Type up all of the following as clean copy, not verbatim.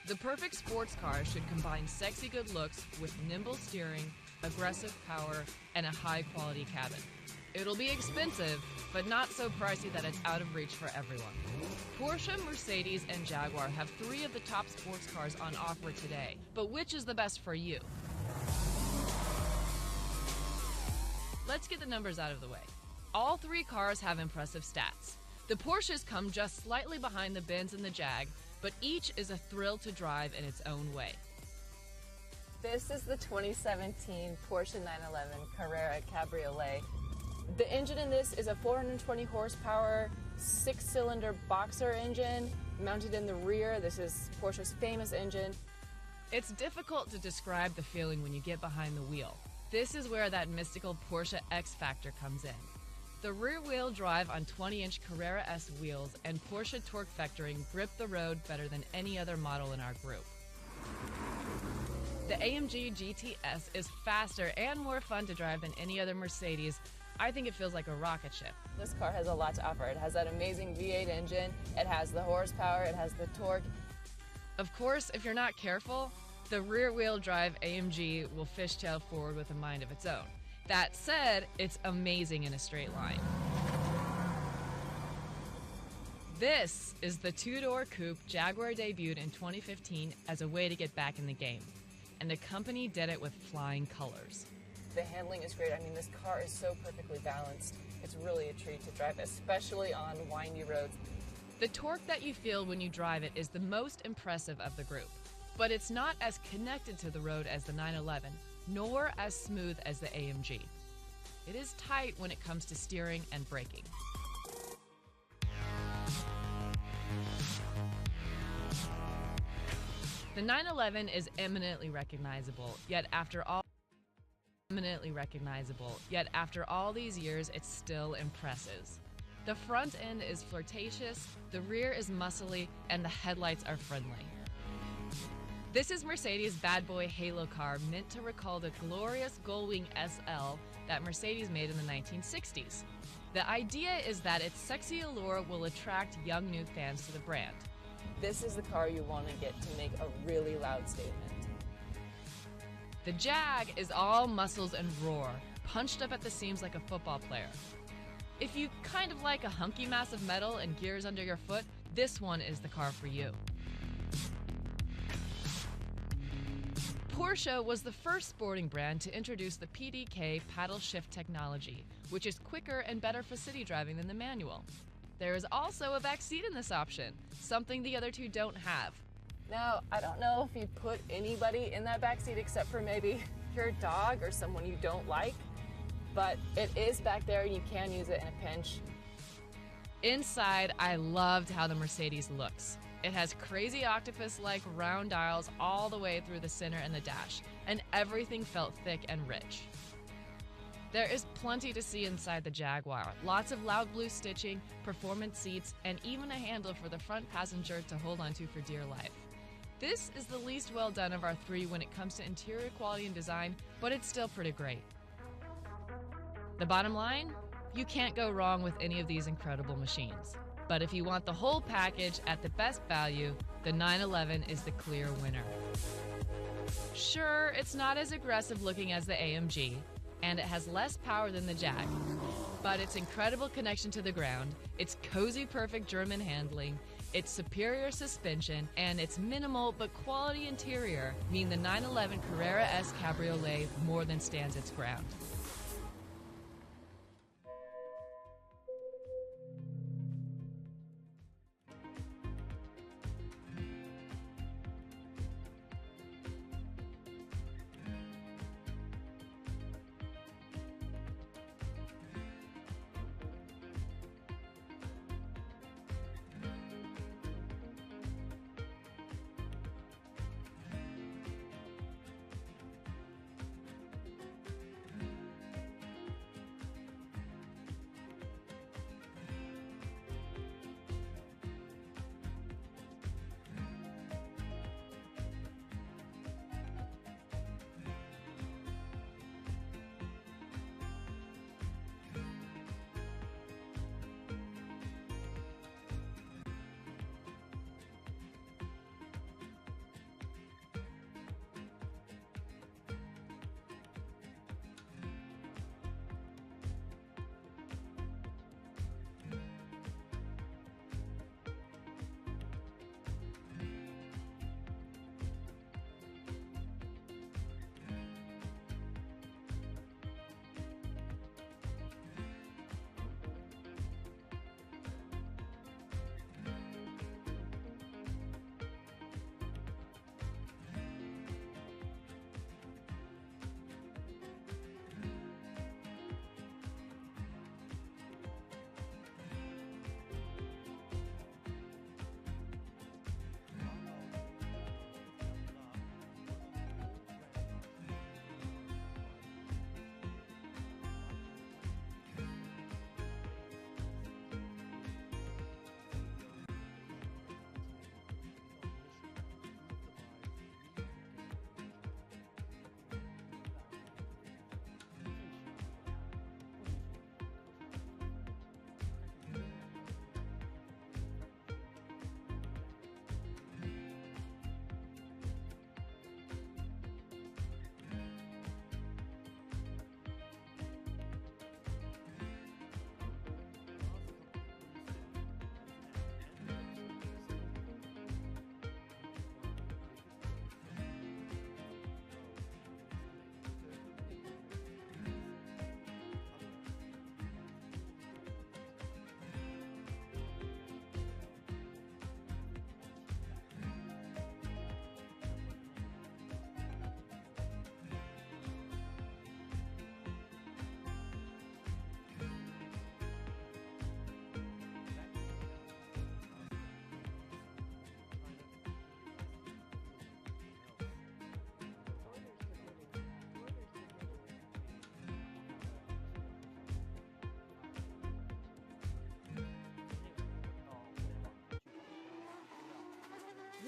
The perfect sports car should combine sexy good looks with nimble steering, aggressive power, and a high-quality cabin. It'll be expensive, but not so pricey that it's out of reach for everyone. Porsche, Mercedes, and Jaguar have 3 of the top sports cars on offer today, but which is the best for you? Let's get the numbers out of the way. All 3 cars have impressive stats. The Porsches come just slightly behind the Benz and the Jag, but each is a thrill to drive in its own way. This is the 2017 Porsche 911 Carrera Cabriolet. The engine in this is a 420 horsepower, 6-cylinder boxer engine mounted in the rear. This is Porsche's famous engine. It's difficult to describe the feeling when you get behind the wheel. This is where that mystical Porsche X factor comes in. The rear-wheel drive on 20-inch Carrera S wheels and Porsche torque vectoring grip the road better than any other model in our group. The AMG GTS is faster and more fun to drive than any other Mercedes. I think it feels like a rocket ship. This car has a lot to offer. It has that amazing V8 engine, it has the horsepower, it has the torque. Of course, if you're not careful, the rear-wheel drive AMG will fishtail forward with a mind of its own. That said, it's amazing in a straight line. This is the 2-door coupe Jaguar debuted in 2015 as a way to get back in the game. And the company did it with flying colors. The handling is great. I mean, this car is so perfectly balanced. It's really a treat to drive, especially on windy roads. The torque that you feel when you drive it is the most impressive of the group. But it's not as connected to the road as the 911, nor as smooth as the AMG. It is tight when it comes to steering and braking. The 911 is eminently recognizable, yet after all these years, it still impresses. The front end is flirtatious, the rear is muscly, and the headlights are friendly. This is Mercedes' bad boy halo car meant to recall the glorious Gullwing SL that Mercedes made in the 1960s. The idea is that its sexy allure will attract young new fans to the brand. This is the car you want to get to make a really loud statement. The Jag is all muscles and roar, punched up at the seams like a football player. If you kind of like a hunky mass of metal and gears under your foot, this one is the car for you. Porsche was the first sporting brand to introduce the PDK paddle shift technology, which is quicker and better for city driving than the manual. There is also a back seat in this option, something the other 2 don't have. Now, I don't know if you'd put anybody in that back seat except for maybe your dog or someone you don't like, but it is back there and you can use it in a pinch. Inside, I loved how the Mercedes looks. It has crazy octopus-like round dials all the way through the center and the dash, and everything felt thick and rich. There is plenty to see inside the Jaguar. Lots of loud blue stitching, performance seats, and even a handle for the front passenger to hold onto for dear life. This is the least well done of our 3 when it comes to interior quality and design, but it's still pretty great. The bottom line? You can't go wrong with any of these incredible machines. But if you want the whole package at the best value, the 911 is the clear winner. Sure, it's not as aggressive looking as the AMG, and it has less power than the Jag. But its incredible connection to the ground, its cozy perfect German handling, its superior suspension, and its minimal but quality interior mean the 911 Carrera S Cabriolet more than stands its ground.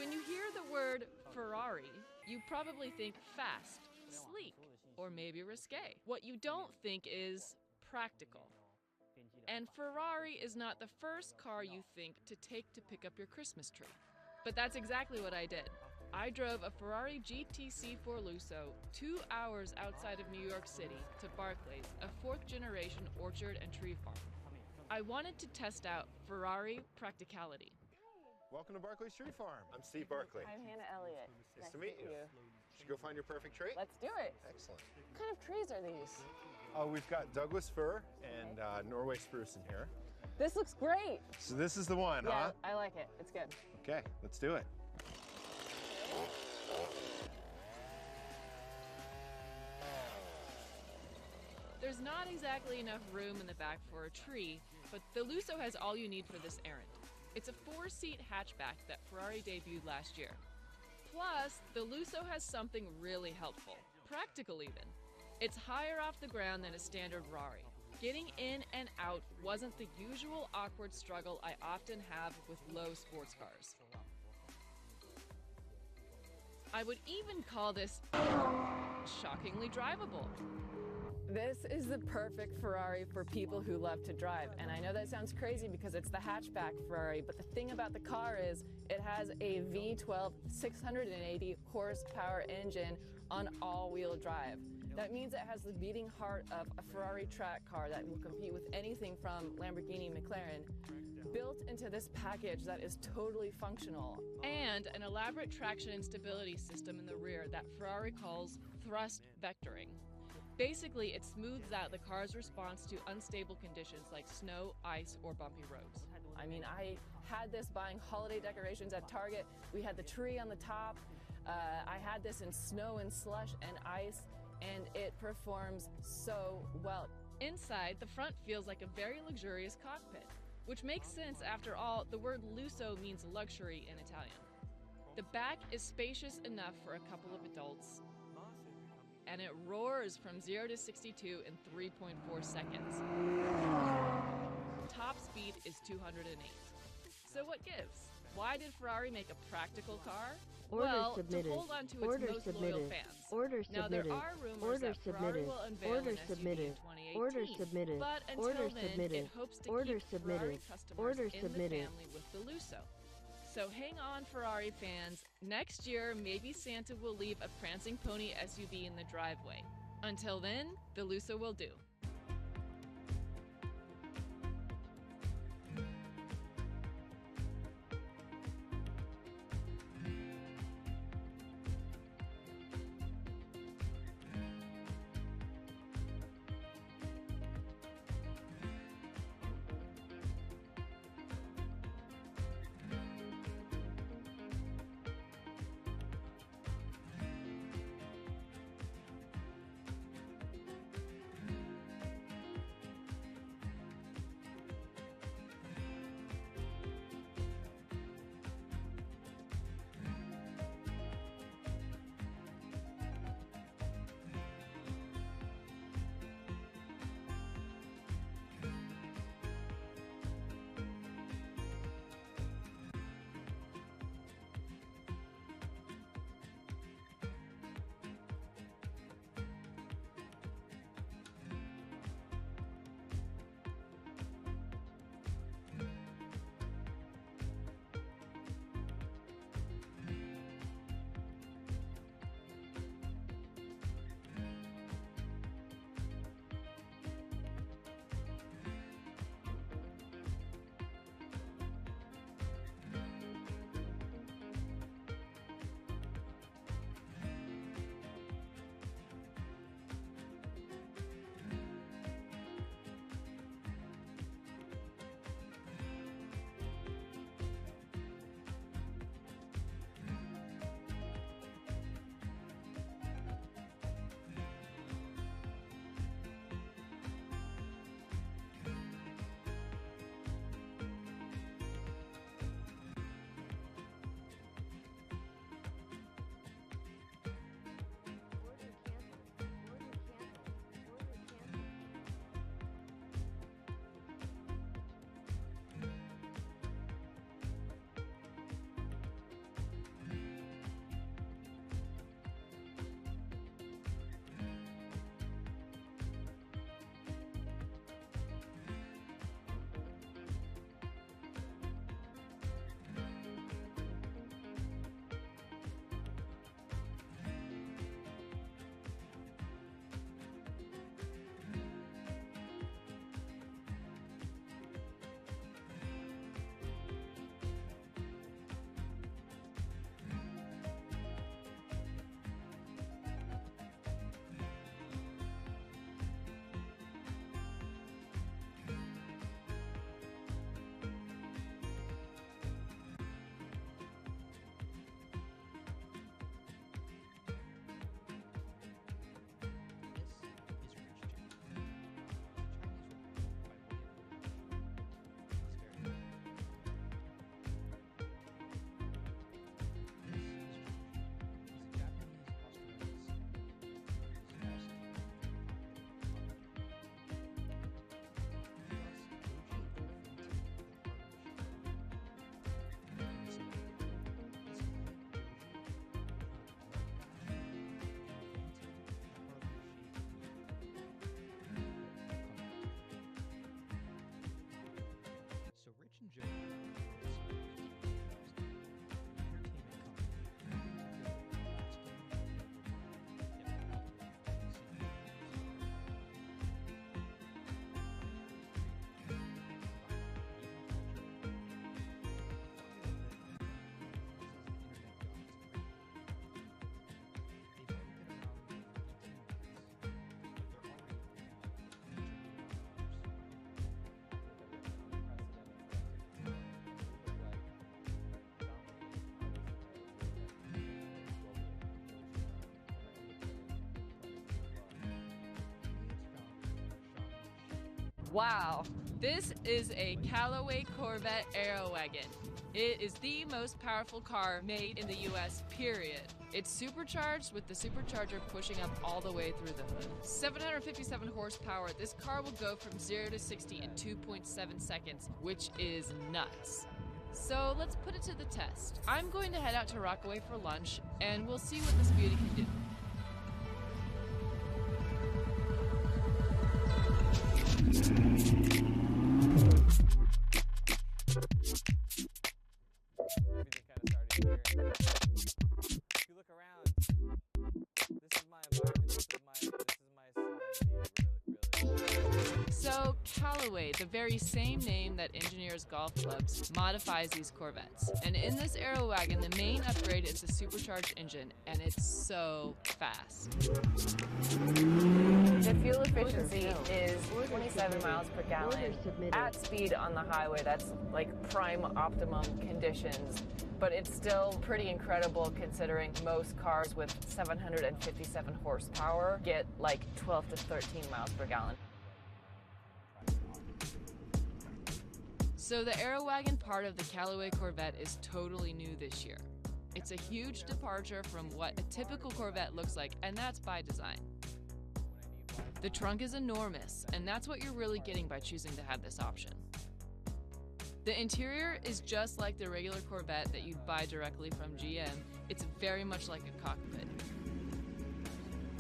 When you hear the word Ferrari, you probably think fast, sleek, or maybe risque. What you don't think is practical. And Ferrari is not the first car you think to take to pick up your Christmas tree. But that's exactly what I did. I drove a Ferrari GTC 4 Lusso 2 hours outside of New York City to Barclays, a fourth-generation orchard and tree farm. I wanted to test out Ferrari practicality. Welcome to Barclays Tree Farm. I'm Steve Barclay. I'm Hannah Elliott. Nice to meet you. Should go find your perfect tree? Let's do it. Excellent. What kind of trees are these? Oh, we've got Douglas fir and Norway spruce in here. This looks great. So this is the one, Yeah, huh? I like it. It's good. Okay, let's do it. There's not exactly enough room in the back for a tree, but the Lusso has all you need for this errand. It's a 4-seat hatchback that Ferrari debuted last year. Plus, the Lusso has something really helpful, practical even. It's higher off the ground than a standard Rari. Getting in and out wasn't the usual awkward struggle I often have with low sports cars. I would even call this shockingly drivable. This is the perfect Ferrari for people who love to drive. And I know that sounds crazy because it's the hatchback Ferrari, but the thing about the car is it has a V12 680 horsepower engine on all-wheel drive. That means it has the beating heart of a Ferrari track car that will compete with anything from Lamborghini, McLaren, built into this package that is totally functional. And an elaborate traction and stability system in the rear that Ferrari calls thrust vectoring. Basically, it smooths out the car's response to unstable conditions like snow, ice, or bumpy roads. I mean, I had this buying holiday decorations at Target. We had the tree on the top. I had this in snow and slush and ice, and it performs so well. Inside, the front feels like a very luxurious cockpit, which makes sense after all, the word lusso means luxury in Italian. The back is spacious enough for a couple of adults, and it roars from 0 to 62 in 3.4 seconds. Top speed is 208. So what gives? Why did Ferrari make a practical car? Well, to hold on to its most loyal fans. Now, there are rumors that Ferrari will unveil an SUV in 2018, but until then, it hopes to keep Ferrari customers in the family with the Lusso. So hang on, Ferrari fans. Next year, maybe Santa will leave a prancing pony SUV in the driveway. Until then, the Lusso will do. Wow, this is a Callaway Corvette Aerowagon. It is the most powerful car made in the US, period. It's supercharged with the supercharger pushing up all the way through the hood. 757 horsepower, this car will go from 0 to 60 in 2.7 seconds, which is nuts. So let's put it to the test. I'm going to head out to Rockaway for lunch, and we'll see what this beauty can do. If you look around, this is my environment, this is my serenity, really. So Callaway, the very same name that engineers golf clubs, modifies these Corvettes. And in this Aerowagon, the main upgrade is the supercharged engine, and it's so fast. The fuel efficiency is 27 miles per gallon at speed on the highway. That's like prime optimum conditions, but it's still pretty incredible considering most cars with 757 horsepower get like 12 to 13 miles per gallon. So the Aerowagon part of the Callaway Corvette is totally new this year. It's a huge departure from what a typical Corvette looks like, and that's by design. The trunk is enormous, and that's what you're really getting by choosing to have this option. The interior is just like the regular Corvette that you'd buy directly from GM. It's very much like a cockpit.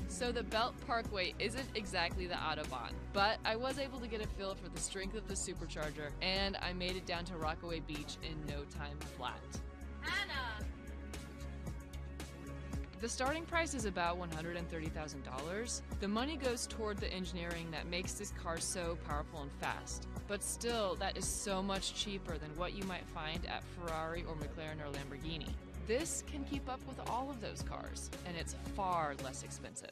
So the belt parkway isn't exactly the Autobahn, but I was able to get a feel for the strength of the supercharger, and I made it down to Rockaway Beach in no time flat. Anna! The starting price is about $130,000. The money goes toward the engineering that makes this car so powerful and fast. But still, that is so much cheaper than what you might find at Ferrari or McLaren or Lamborghini. This can keep up with all of those cars, and it's far less expensive.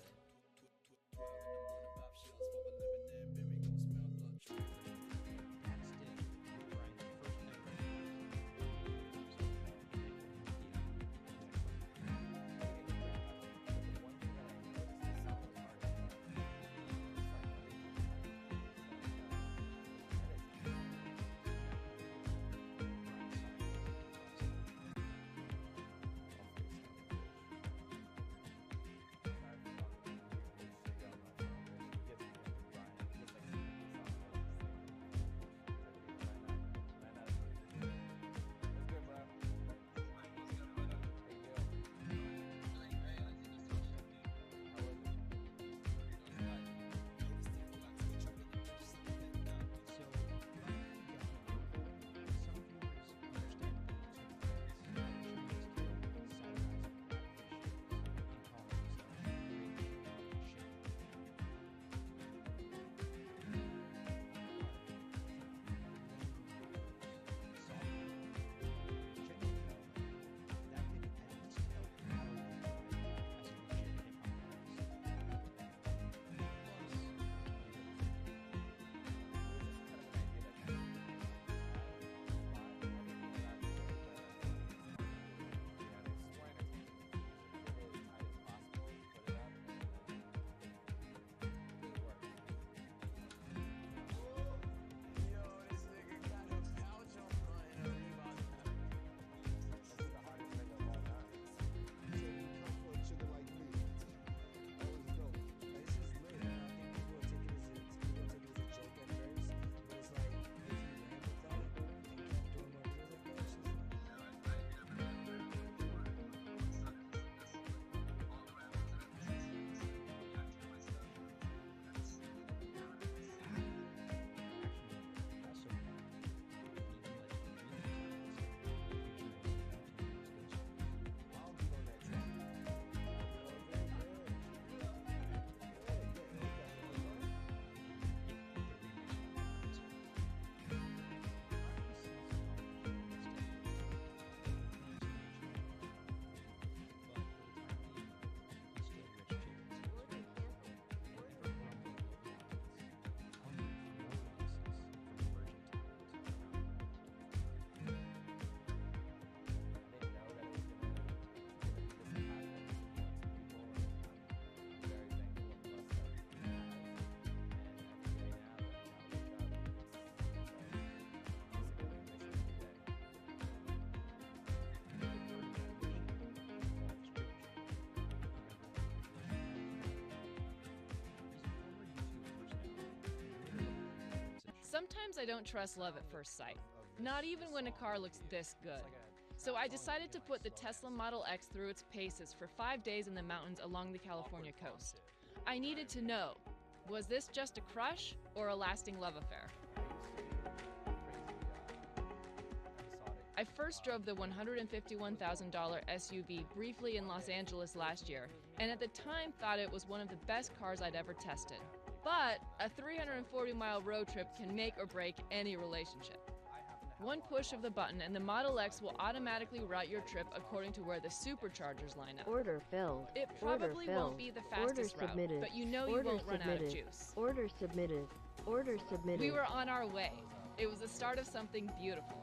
Sometimes I don't trust love at first sight, not even when a car looks this good. So I decided to put the Tesla Model X through its paces for 5 days in the mountains along the California coast. I needed to know, was this just a crush or a lasting love affair? I first drove the $151,000 SUV briefly in Los Angeles last year, and at the time thought it was one of the best cars I'd ever tested. But a 340-mile road trip can make or break any relationship. One push of the button and the Model X will automatically route your trip according to where the superchargers line up. Order filled. It probably won't be the fastest route, but you know you won't run out of juice. Order submitted. Order submitted. We were on our way. It was the start of something beautiful.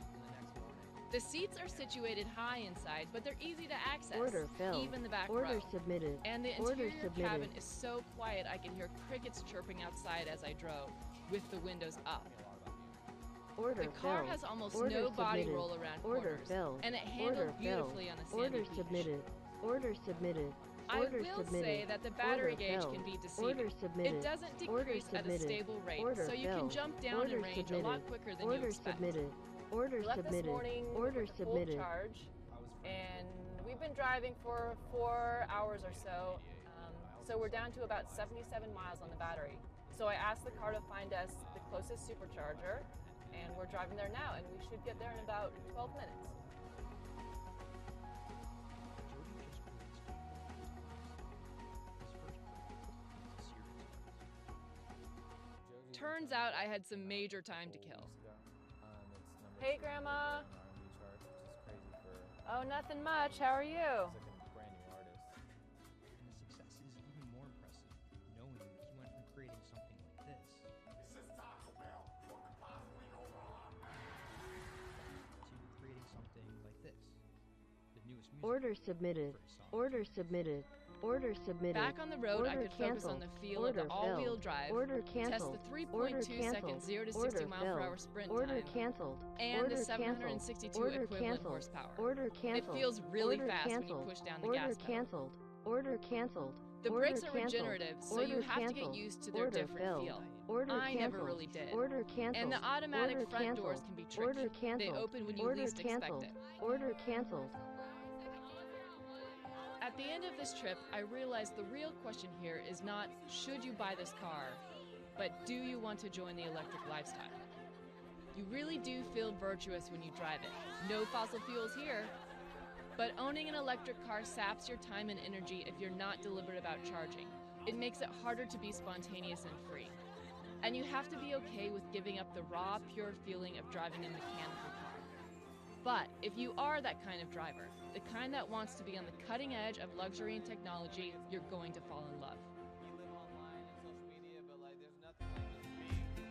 The seats are situated high inside, but they're easy to access, Order filled. even the back Order row. submitted. And the Order interior submitted. cabin is so quiet I could hear crickets chirping outside as I drove, with the windows up. Order The car filled. has almost Order no body submitted. roll around Order corners, filled. and it handled Order beautifully filled. on a sandy Order beach. submitted. Order submitted. I Order will submitted. say that the battery Order gauge filled. can be deceiving. Order submitted. It doesn't Order decrease at a submitted. stable rate, Order so you can filled. jump down Order in range submitted. a lot quicker than you Order expect. submitted. Order We left submitted. this morning Order with a full submitted. charge, and we've been driving for 4 hours or so. So we're down to about 77 miles on the battery. So I asked the car to find us the closest supercharger, and we're driving there now, and we should get there in about 12 minutes. Turns out I had some major time to kill. Hey, Grandma. Oh, nothing much. How are you? And the success is even more impressive, knowing he went from creating something like this to creating something like this. The newest music Order submitted. for his song. Order submitted. Order submitted. Back on the road, I Order could focus on canceled. the feel Order of the all-wheel filled. drive, Order test canceled. the Order 3.2 second canceled. 0 to Order 60 mile per hour filled. sprint Order time, canceled. and Order the canceled. 762 Order equivalent canceled. horsepower. Order canceled. It feels really Order fast when you canceled. push down the Order gas pedal. canceled. Order canceled. The Order brakes are canceled. regenerative, so Order you have to get canceled. used to their Order different filled. feel. Order I never canceled. really did. Order canceled. And the automatic Order front doors canceled. can be tricky. Order canceled. They open when you Order least expect canceled. it. Order canceled. At the end of this trip, I realized the real question here is not, should you buy this car, but do you want to join the electric lifestyle? You really do feel virtuous when you drive it. No fossil fuels here. But owning an electric car saps your time and energy if you're not deliberate about charging. It makes it harder to be spontaneous and free. And you have to be okay with giving up the raw, pure feeling of driving a mechanical car. But if you are that kind of driver, the kind that wants to be on the cutting edge of luxury and technology, you're going to fall in love. We live online and social media, but like there's nothing like just being with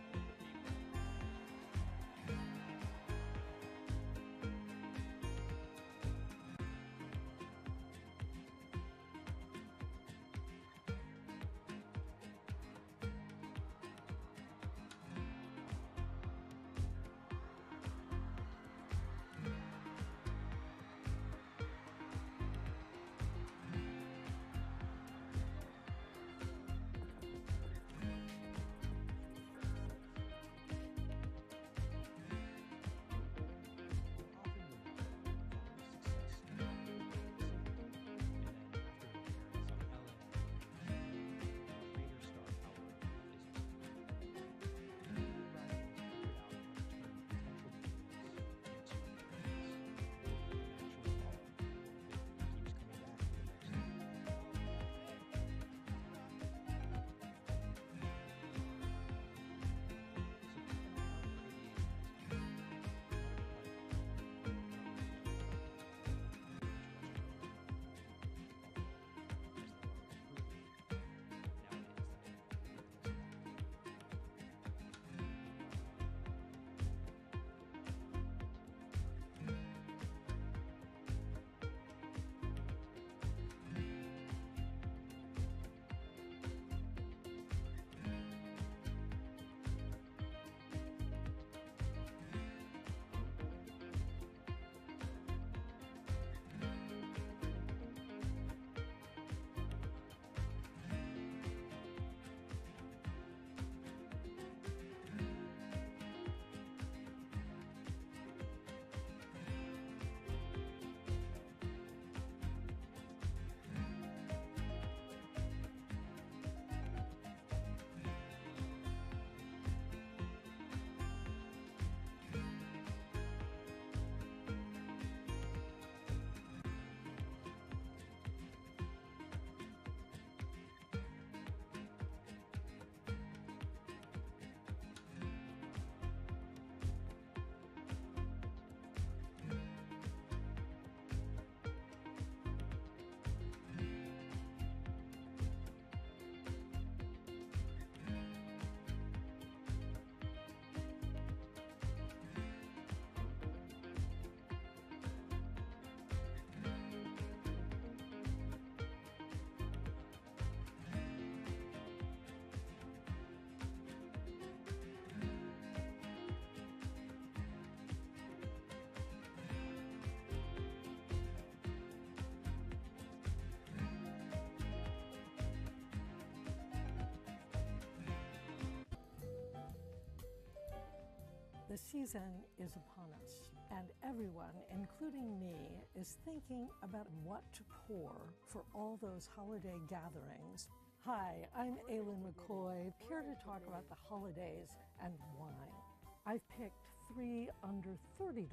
The season is upon us, and everyone, including me, is thinking about what to pour for all those holiday gatherings. Hi, I'm Aileen McCoy, here to talk about the holidays and wine. I've picked 3 under $30.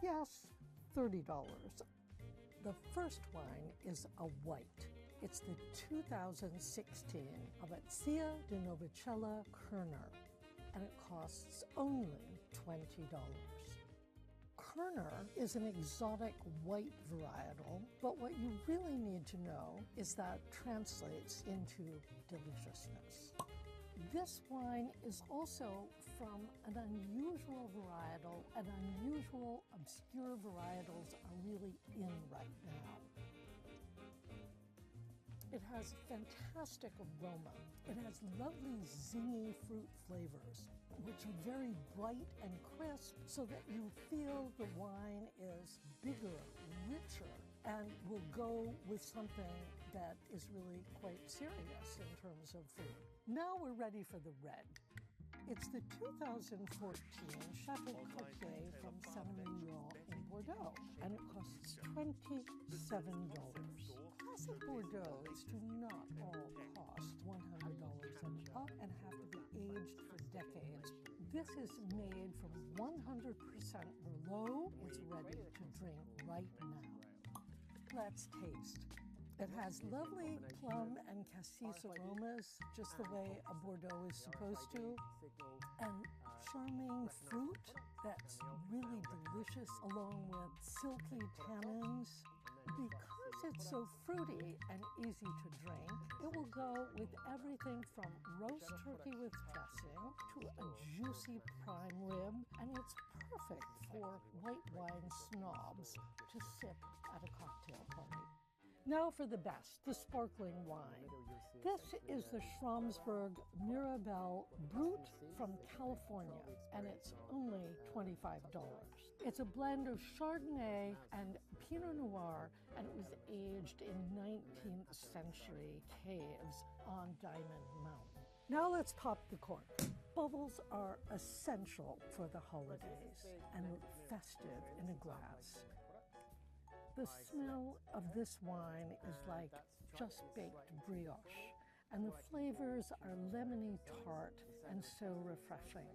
Yes, $30. The first wine is a white. It's the 2016 Abbazia di Novicella Kerner, and it costs only $20. Kerner is an exotic white varietal, but what you really need to know is that translates into deliciousness. This wine is also from an unusual varietal, and unusual, obscure varietals are really in right now. It has fantastic aroma. It has lovely zingy fruit flavors, which are very bright and crisp, so that you feel the wine is bigger, richer, and will go with something that is really quite serious in terms of food. Now we're ready for the red. It's the 2014 Chateau Cotier from Saint-Emilion in Bordeaux, and it costs $27. Classic Bordeaux's do not all cost $100 and up and have to be aged for decades. This is made from 100% Merlot. It's ready to drink right now. Let's taste. It has lovely plum and cassis aromas, just the way a Bordeaux is supposed to, and charming fruit that's really delicious, along with silky tannins. Because it's so fruity and easy to drink, it will go with everything from roast turkey with dressing to a juicy prime rib, and it's perfect for white wine snobs to sip at a cocktail party. Now for the best, the sparkling wine. This is the Schramsberg Mirabelle Brut from California, and it's only $25. It's a blend of Chardonnay and Pinot Noir, and it was aged in 19th century caves on Diamond Mountain. Now let's pop the cork. Bubbles are essential for the holidays and look festive in a glass. The smell of this wine is like just baked brioche, and the flavors are lemony tart and so refreshing.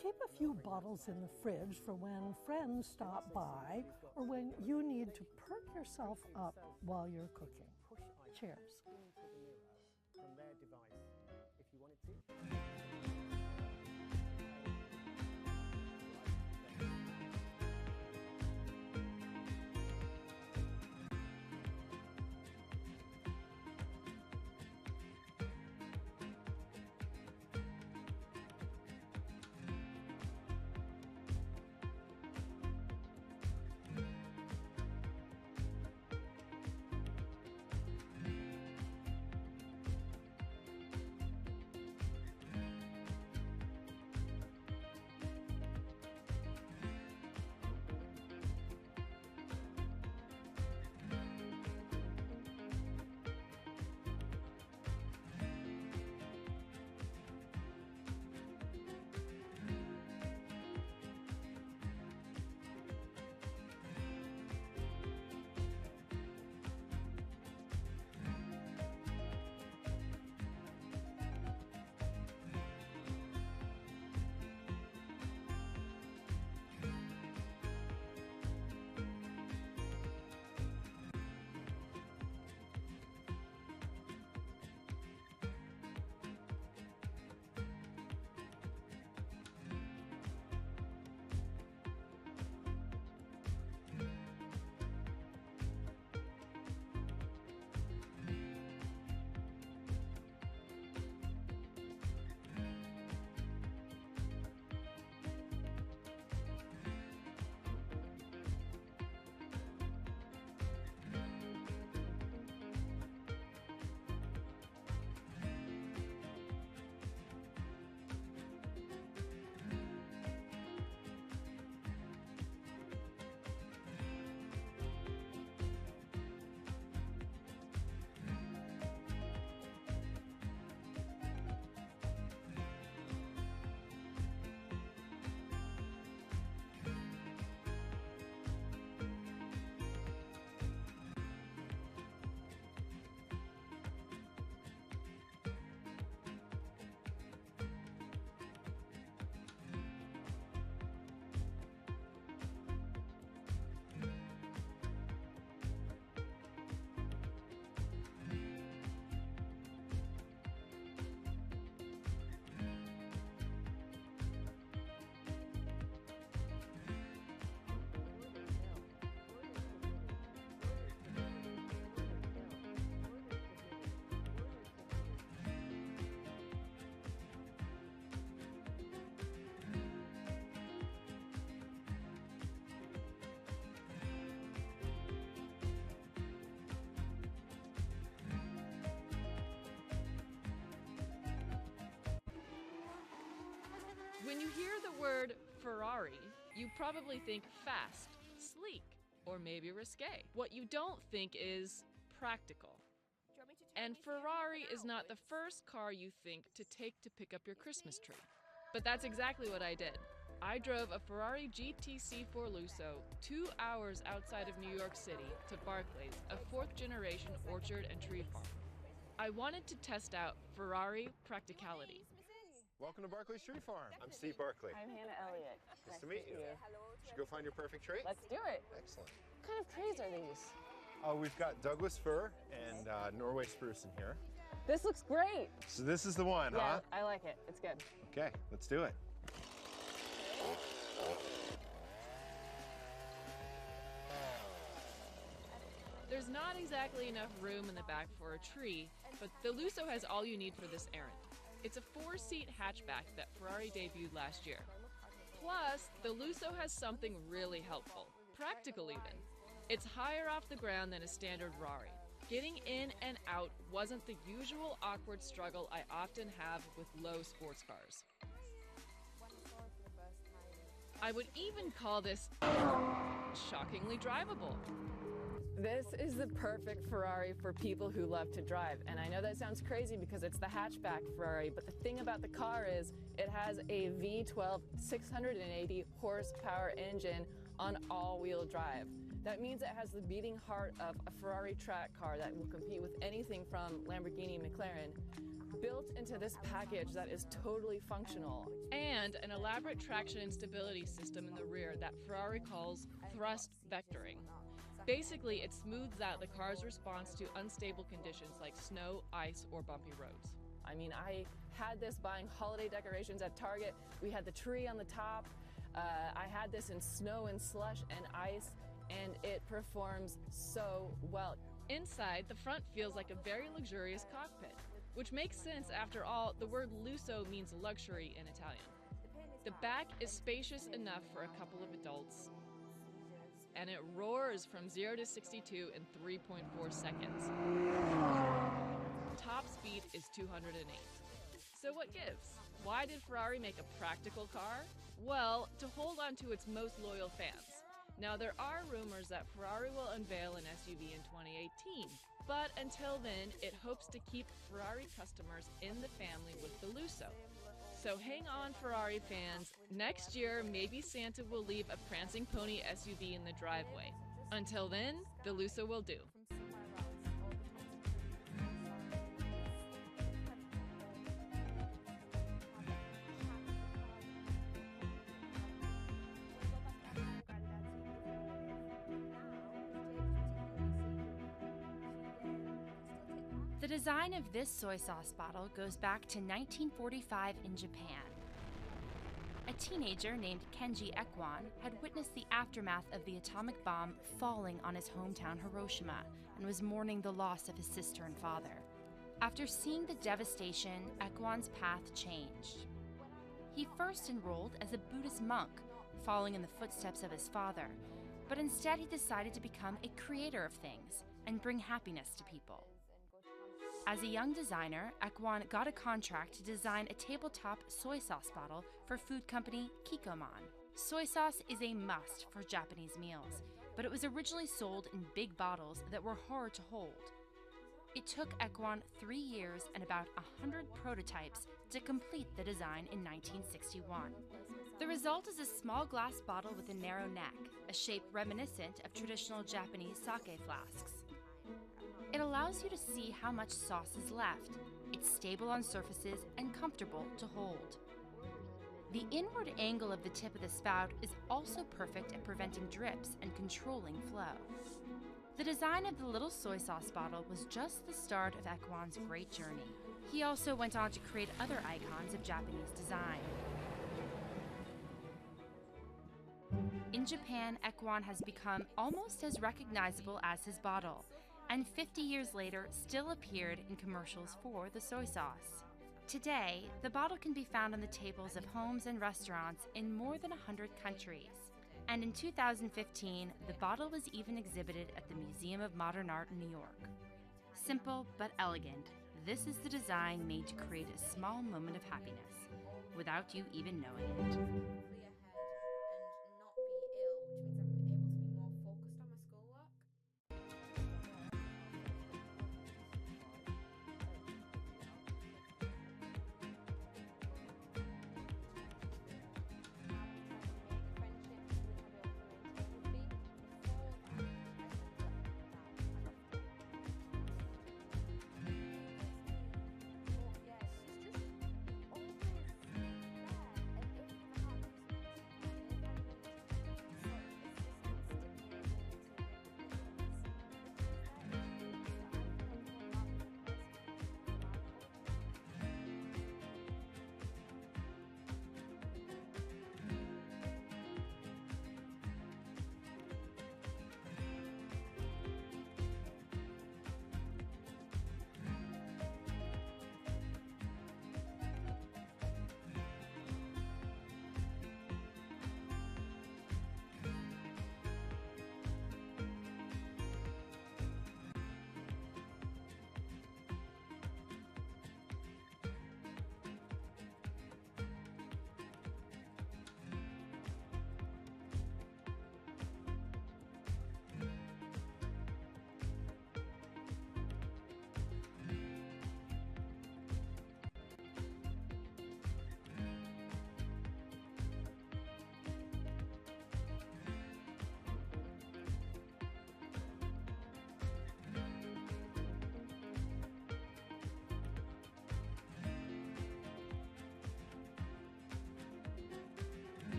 Keep a few bottles in the fridge for when friends stop by or when you need to perk yourself up while you're cooking. Cheers. From their device, if you wanted to. When you hear the word Ferrari, you probably think fast, sleek, or maybe risque. What you don't think is practical. And Ferrari is not the first car you think to take to pick up your Christmas tree. But that's exactly what I did. I drove a Ferrari GT-C4 Lusso 2 hours outside of New York City to Barclays, a fourth-generation orchard and tree farm. I wanted to test out Ferrari practicality. Welcome to Barclays Tree Farm. I'm Steve Barclay. I'm Hannah Elliott. Nice to meet you. Should go find your perfect tree? Let's do it. Excellent. What kind of trees are these? We've got Douglas fir and Norway spruce in here. This looks great. So this is the one, Yeah, huh? I like it. It's good. Okay, let's do it. There's not exactly enough room in the back for a tree, but the Lusso has all you need for this errand. It's a 4-seat hatchback that Ferrari debuted last year. Plus, the Lusso has something really helpful, practical even. It's higher off the ground than a standard Rari. Getting in and out wasn't the usual awkward struggle I often have with low sports cars. I would even call this shockingly drivable. This is the perfect Ferrari for people who love to drive. And I know that sounds crazy because it's the hatchback Ferrari, but the thing about the car is it has a V12 680 horsepower engine on all-wheel drive. That means it has the beating heart of a Ferrari track car that will compete with anything from Lamborghini, McLaren, built into this package that is totally functional. And an elaborate traction and stability system in the rear that Ferrari calls thrust vectoring. Basically, it smooths out the car's response to unstable conditions like snow, ice, or bumpy roads. I mean, I had this buying holiday decorations at Target. We had the tree on the top. I had this in snow and slush and ice, and it performs so well. Inside, the front feels like a very luxurious cockpit, which makes sense after all, the word lusso means luxury in Italian. The back is spacious enough for a couple of adults, and it roars from 0 to 62 in 3.4 seconds. Top speed is 208. So what gives? Why did Ferrari make a practical car? Well, to hold on to its most loyal fans. Now, there are rumors that Ferrari will unveil an SUV in 2018, but until then, it hopes to keep Ferrari customers in the family with the Lusso. So hang on, Ferrari fans. Next year, maybe Santa will leave a prancing pony SUV in the driveway. Until then, the Lusso will do. The design of this soy sauce bottle goes back to 1945 in Japan. A teenager named Kenji Ekwan had witnessed the aftermath of the atomic bomb falling on his hometown Hiroshima and was mourning the loss of his sister and father. After seeing the devastation, Ekwan's path changed. He first enrolled as a Buddhist monk, following in the footsteps of his father, but instead he decided to become a creator of things and bring happiness to people. As a young designer, Ekwan got a contract to design a tabletop soy sauce bottle for food company Kikkoman. Soy sauce is a must for Japanese meals, but it was originally sold in big bottles that were hard to hold. It took Ekwan 3 years and about 100 prototypes to complete the design in 1961. The result is a small glass bottle with a narrow neck, a shape reminiscent of traditional Japanese sake flasks. It allows you to see how much sauce is left. It's stable on surfaces and comfortable to hold. The inward angle of the tip of the spout is also perfect at preventing drips and controlling flow. The design of the little soy sauce bottle was just the start of Ekwan's great journey. He also went on to create other icons of Japanese design. In Japan, Ekwan has become almost as recognizable as his bottle, and 50 years later still appeared in commercials for the soy sauce. Today, the bottle can be found on the tables of homes and restaurants in more than 100 countries. And in 2015, the bottle was even exhibited at the Museum of Modern Art in New York. Simple but elegant, this is the design made to create a small moment of happiness. without you even knowing it. Clear head and not be ill, which means I'm able to be more focused on my schoolwork.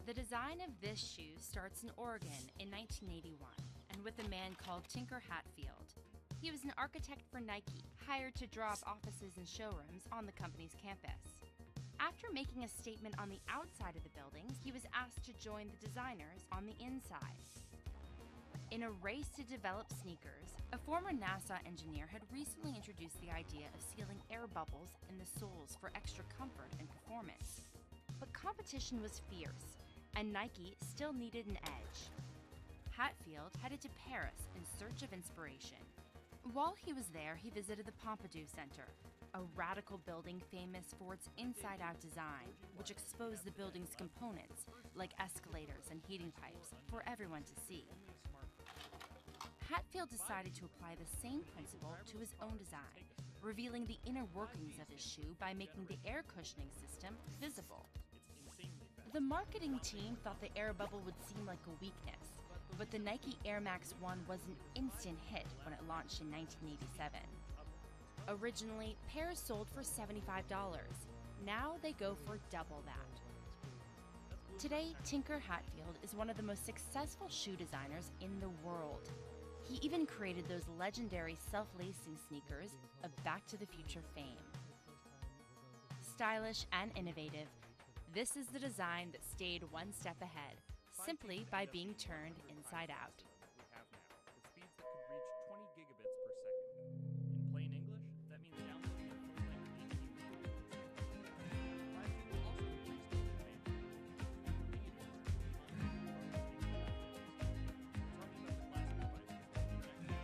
The design of this shoe starts in Oregon in 1981 and with a man called Tinker Hatfield. He was an architect for Nike, hired to draw up offices and showrooms on the company's campus. After making a statement on the outside of the building, he was asked to join the designers on the inside. In a race to develop sneakers, a former NASA engineer had recently introduced the idea of sealing air bubbles in the soles for extra comfort and performance. But competition was fierce, and Nike still needed an edge. Hatfield headed to Paris in search of inspiration. While he was there, he visited the Pompidou Center, a radical building famous for its inside-out design, which exposed the building's components, like escalators and heating pipes, for everyone to see. Hatfield decided to apply the same principle to his own design, revealing the inner workings of his shoe by making the air cushioning system visible. The marketing team thought the air bubble would seem like a weakness, but the Nike Air Max 1 was an instant hit when it launched in 1987. Originally, pairs sold for $75. Now they go for double that. Today, Tinker Hatfield is one of the most successful shoe designers in the world. He even created those legendary self-lacing sneakers of Back to the Future fame. Stylish and innovative, this is the design that stayed one step ahead, simply by being turned inside out. We have now, with speeds that could reach 20 gigabits per second. In plain English, that means downloading a full-length 18 5G will also increase the demand. Talking about the classic devices that connect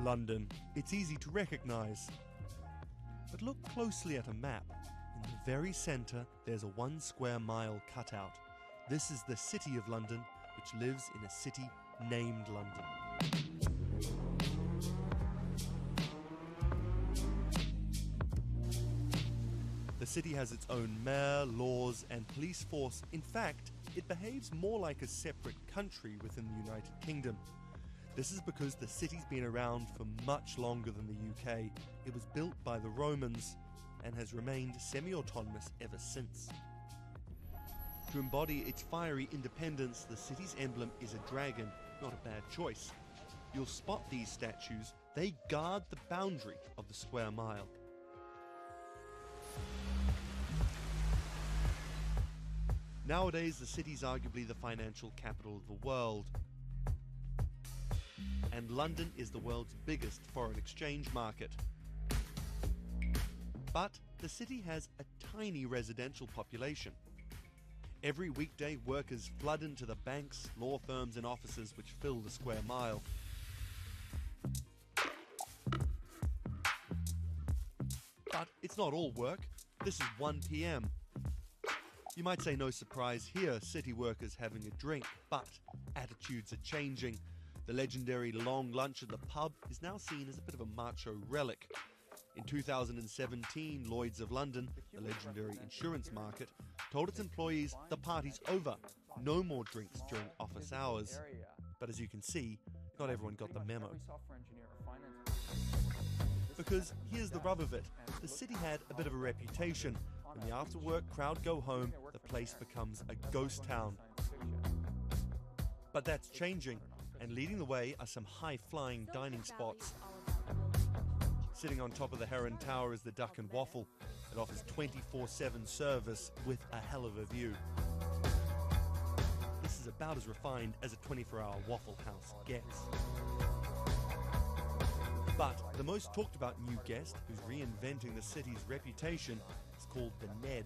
London. It's easy to recognize. But look closely at a map. In the very centre, there's a 1 square mile cutout. This is the City of London, which lives in a city named London. The city has its own mayor, laws, and police force. In fact, it behaves more like a separate country within the United Kingdom. This is because the city's been around for much longer than the UK. It was built by the Romans and has remained semi-autonomous ever since. To embody its fiery independence, the city's emblem is a dragon, not a bad choice. You'll spot these statues. They guard the boundary of the square mile. Nowadays, the city's arguably the financial capital of the world. And London is the world's biggest foreign exchange market. But the city has a tiny residential population. Every weekday, workers flood into the banks, law firms, and offices which fill the square mile. But it's not all work. This is 1 p.m. You might say no surprise here, city workers having a drink, but attitudes are changing. The legendary long lunch at the pub is now seen as a bit of a macho relic. In 2017, Lloyd's of London, the legendary insurance market, told its employees the party's over. No more drinks during office hours. But as you can see, not everyone got the memo. Because here's the rub of it. The city had a bit of a reputation. When the after-work crowd go home, the place becomes a ghost town. But that's changing, and leading the way are some high-flying dining spots. Sitting on top of the Heron Tower is the Duck and Waffle. It offers 24/7 service with a hell of a view. This is about as refined as a 24-hour Waffle House gets. But the most talked about new guest, who's reinventing the city's reputation, is called the Ned.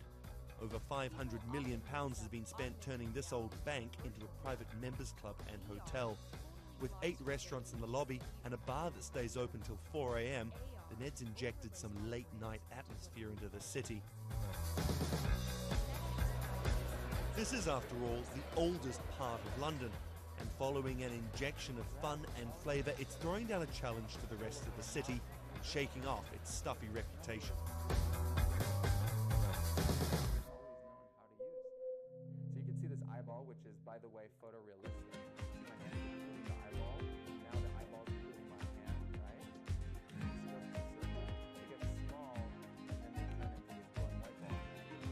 Over £500 million has been spent turning this old bank into a private members club and hotel. With 8 restaurants in the lobby and a bar that stays open till 4 a.m, the Ned's injected some late-night atmosphere into the city. This is, after all, the oldest part of London, and following an injection of fun and flavour, it's throwing down a challenge to the rest of the city and shaking off its stuffy reputation. So you can see this eyeball, which is, by the way, photorealistic. See my hand including the eyeball. Now the eyeball's including my hand, right? You see those circles? They get small, and then they turn into this glowing white ball.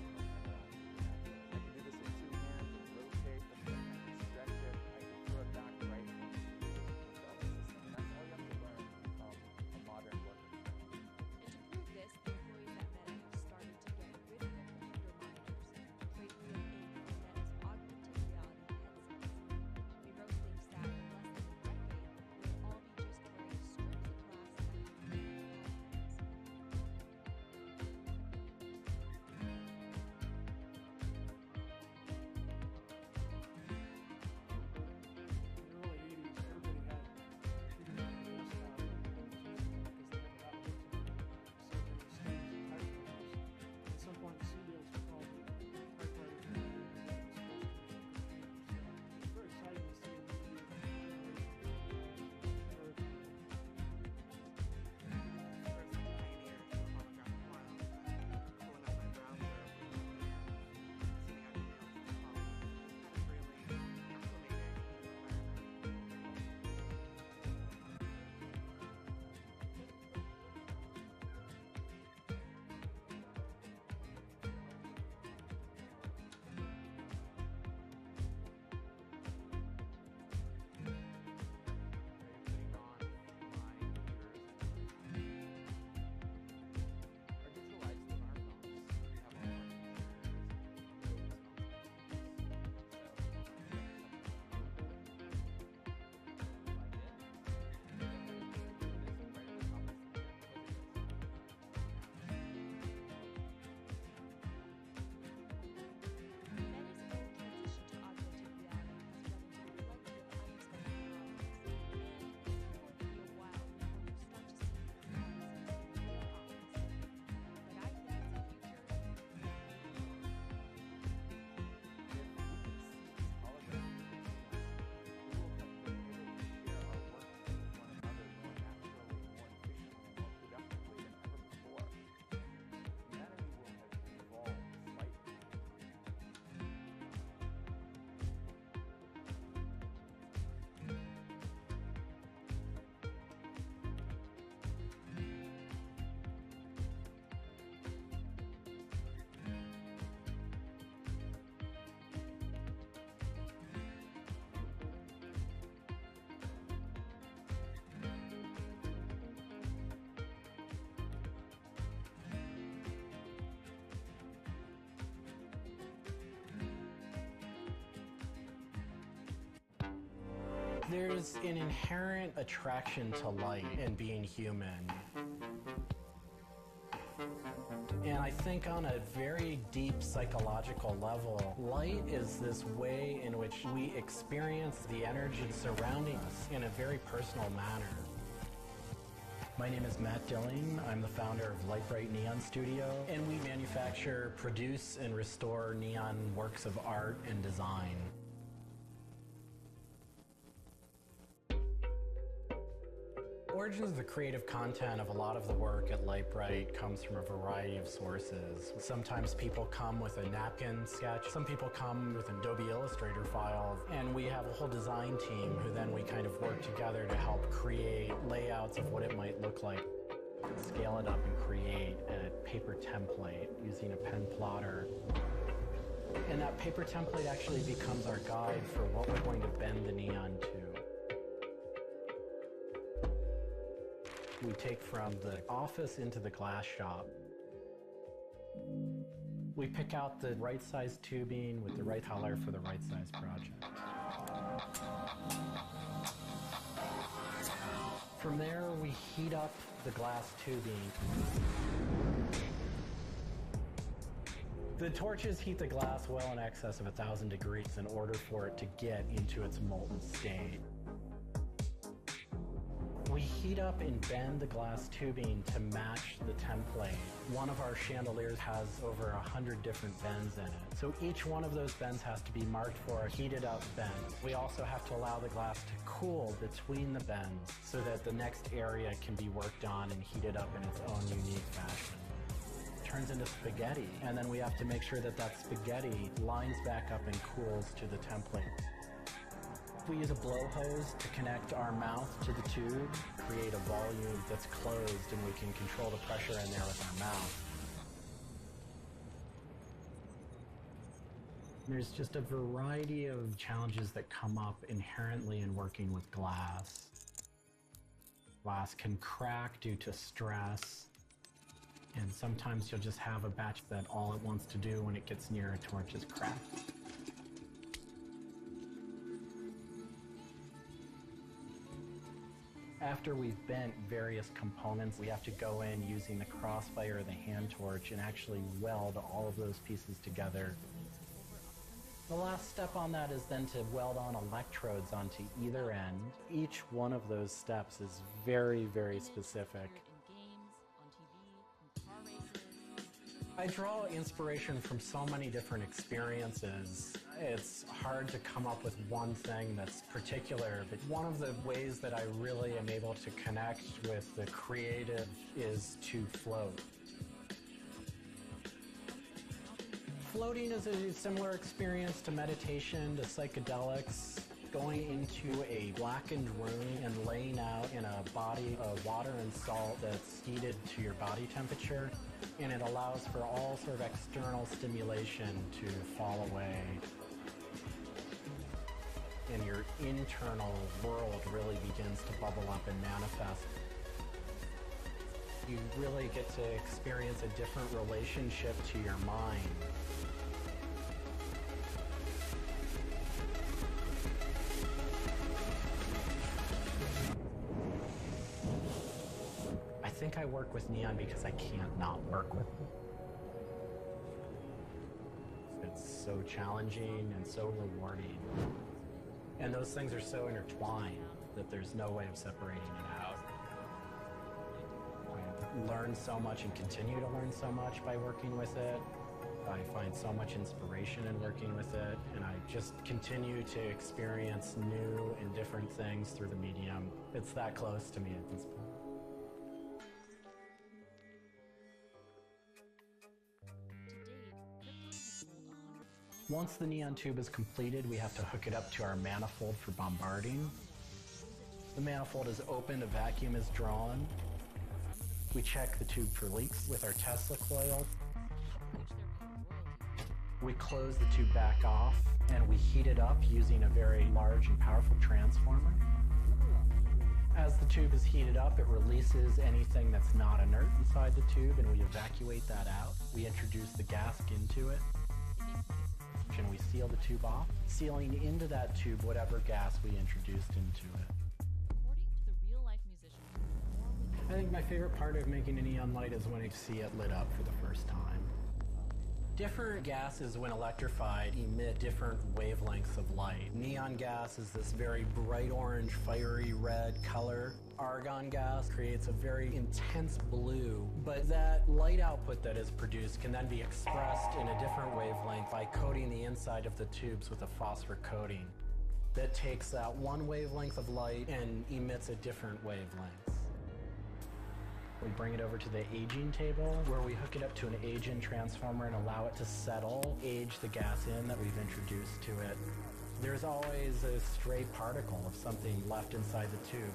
I can do this with 2 hands and rotate the thing. I can stretch it. I can throw it back right into the system. That's all you have to learn from a modern worker. And to prove this, the There's an inherent attraction to light and being human. And I think on a very deep psychological level, light is this way in which we experience the energy surrounding us in a very personal manner. My name is Matt Dilling. I'm the founder of Light Bright Neon Studio, and we manufacture, produce, and restore neon works of art and design. Origins of the creative content of a lot of the work at Light Bright comes from a variety of sources. Sometimes people come with a napkin sketch, some people come with an Adobe Illustrator file, and we have a whole design team who then we kind of work together to help create layouts of what it might look like. Scale it up and create a paper template using a pen plotter. And that paper template actually becomes our guide for what we're going to bend the neon to. We take from the office into the glass shop. We pick out the right size tubing with the right color for the right size project. From there, we heat up the glass tubing. The torches heat the glass well in excess of 1,000 degrees in order for it to get into its molten state. We heat up and bend the glass tubing to match the template. One of our chandeliers has over 100 different bends in it. So each one of those bends has to be marked for a heated up bend. We also have to allow the glass to cool between the bends so that the next area can be worked on and heated up in its own unique fashion. It turns into spaghetti, and then we have to make sure that that spaghetti lines back up and cools to the template. We use a blow hose to connect our mouth to the tube, create a volume that's closed, and we can control the pressure in there with our mouth. There's just a variety of challenges that come up inherently in working with glass. Glass can crack due to stress, and sometimes you'll just have a batch that all it wants to do when it gets near a torch is crack. After we've bent various components, we have to go in using the crossfire or the hand torch and actually weld all of those pieces together. The last step on that is then to weld on electrodes onto either end. Each one of those steps is very, very specific. I draw inspiration from so many different experiences. It's hard to come up with one thing that's particular, but one of the ways that I really am able to connect with the creative is to float. Floating is a similar experience to meditation, to psychedelics. Going into a blackened room and laying out in a body of water and salt that's heated to your body temperature, and it allows for all sort of external stimulation to fall away. And your internal world really begins to bubble up and manifest. You really get to experience a different relationship to your mind. I think I work with neon because I can't not work with it. It's so challenging and so rewarding. And those things are so intertwined that there's no way of separating it out. I learn so much and continue to learn so much by working with it. I find so much inspiration in working with it, and I just continue to experience new and different things through the medium. It's that close to me at this point. Once the neon tube is completed, we have to hook it up to our manifold for bombarding. The manifold is opened, a vacuum is drawn. We check the tube for leaks with our Tesla coil. We close the tube back off, and we heat it up using a very large and powerful transformer. As the tube is heated up, it releases anything that's not inert inside the tube, and we evacuate that out. We introduce the gas into it. and we seal the tube off, sealing into that tube whatever gas we introduced into it. According to the real-life musician, I think my favorite part of making a neon light is when I see it lit up for the first time. Different gases, when electrified, emit different wavelengths of light. Neon gas is this very bright orange, fiery red color. Argon gas creates a very intense blue, but that light output that is produced can then be expressed in a different wavelength by coating the inside of the tubes with a phosphor coating that takes that one wavelength of light and emits a different wavelength. We bring it over to the aging table where we hook it up to an age-in transformer and allow it to settle, age the gas in that we've introduced to it. There's always a stray particle of something left inside the tube.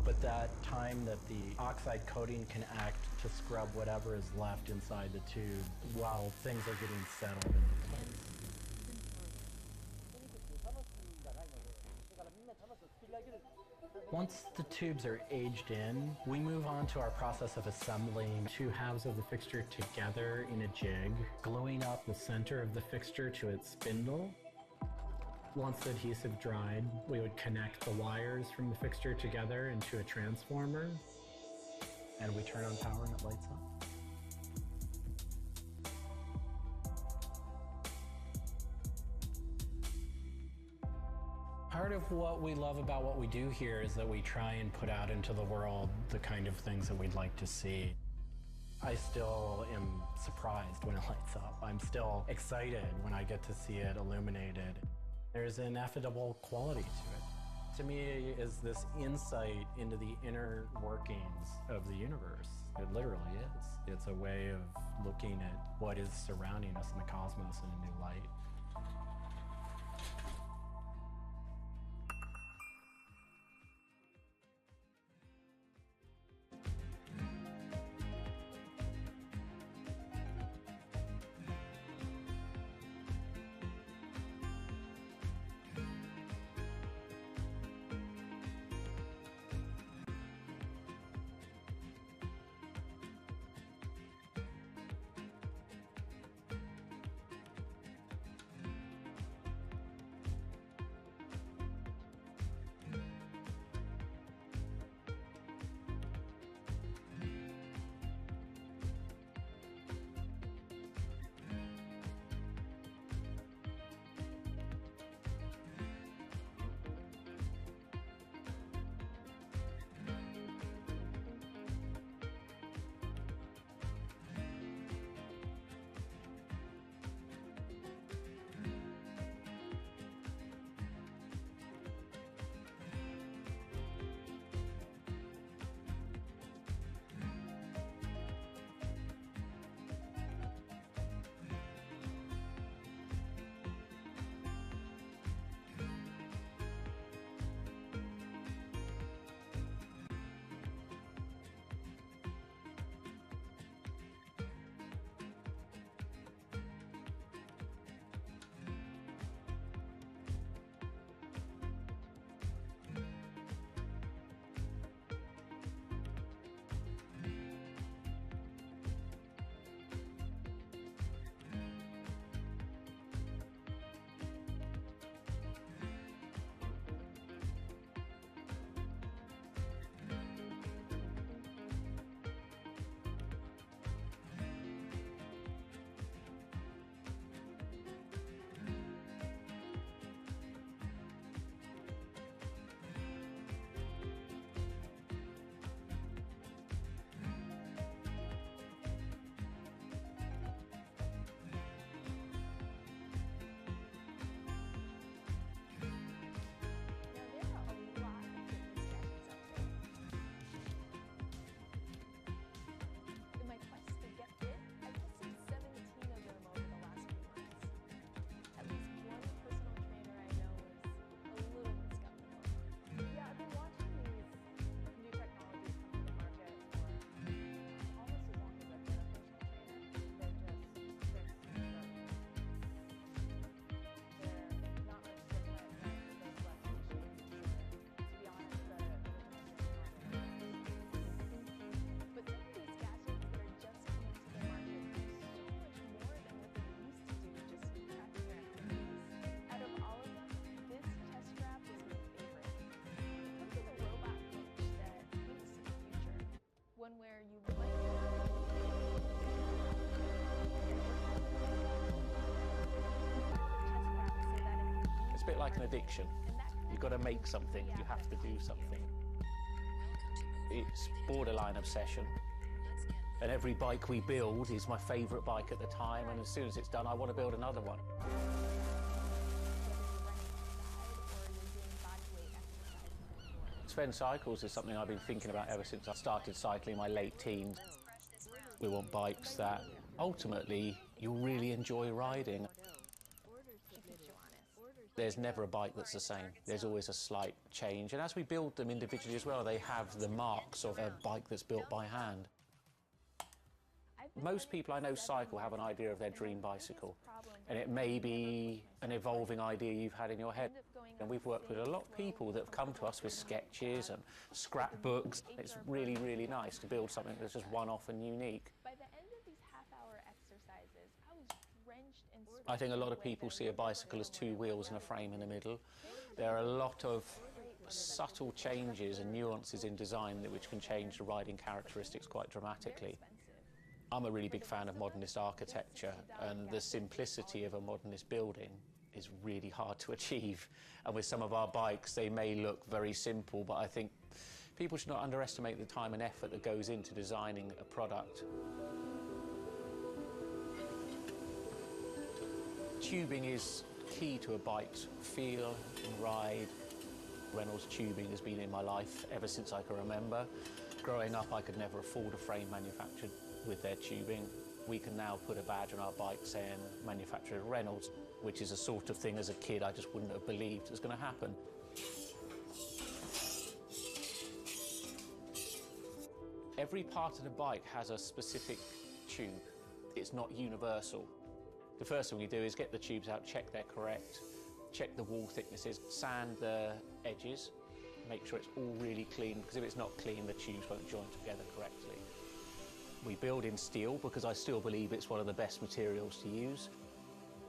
But that time that the oxide coating can act to scrub whatever is left inside the tube while things are getting settled into place. Once the tubes are aged in, we move on to our process of assembling two halves of the fixture together in a jig, gluing up the center of the fixture to its spindle. Once the adhesive dried, we would connect the wires from the fixture together into a transformer, and we turn on power and it lights up. Part of what we love about what we do here is that we try and put out into the world the kind of things that we'd like to see. I still am surprised when it lights up. I'm still excited when I get to see it illuminated. There's an ineffable quality to it. To me, it is this insight into the inner workings of the universe. It literally is. It's a way of looking at what is surrounding us in the cosmos in a new light. bit like an addiction. You've got to make something, you have to do something. It's borderline obsession. And every bike we build is my favourite bike at the time, and as soon as it's done, I want to build another one. Sven Cycles is something I've been thinking about ever since I started cycling in my late teens. We want bikes that ultimately you'll really enjoy riding. There's never a bike that's the same. There's always a slight change. And as we build them individually as well, they have the marks of a bike that's built by hand. Most people I know cycle have an idea of their dream bicycle. And it may be an evolving idea you've had in your head. And we've worked with a lot of people that have come to us with sketches and scrapbooks. It's really, really nice to build something that's just one-off and unique. By the end of these half-hour exercises, I was drenched in sweat. I think a lot of people see a bicycle as two wheels and a frame in the middle. There are a lot of subtle changes and nuances in design which can change the riding characteristics quite dramatically. I'm a really big fan of modernist architecture, and the simplicity of a modernist building is really hard to achieve. And with some of our bikes, they may look very simple, but I think people should not underestimate the time and effort that goes into designing a product. Tubing is key to a bike's feel and ride. Reynolds tubing has been in my life ever since I can remember. Growing up, I could never afford a frame manufactured with their tubing. We can now put a badge on our bike saying manufactured at Reynolds, which is a sort of thing as a kid I just wouldn't have believed was going to happen. Every part of the bike has a specific tube. It's not universal. The first thing we do is get the tubes out, check they're correct, check the wall thicknesses, sand the edges, make sure it's all really clean, because if it's not clean, the tubes won't join together correctly. We build in steel because I still believe it's one of the best materials to use.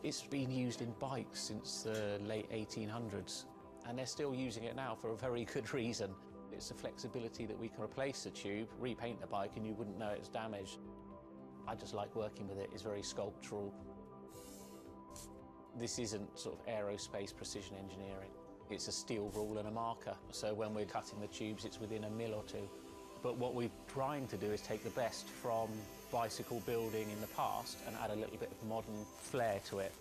It's been used in bikes since the late 1800s, and they're still using it now for a very good reason. It's the flexibility that we can replace the tube, repaint the bike, and you wouldn't know it's damaged. I just like working with it. It's very sculptural. This isn't sort of aerospace precision engineering. It's a steel rule and a marker, so when we're cutting the tubes, it's within a mil or two. But what we're trying to do is take the best from bicycle building in the past and add a little bit of modern flair to it.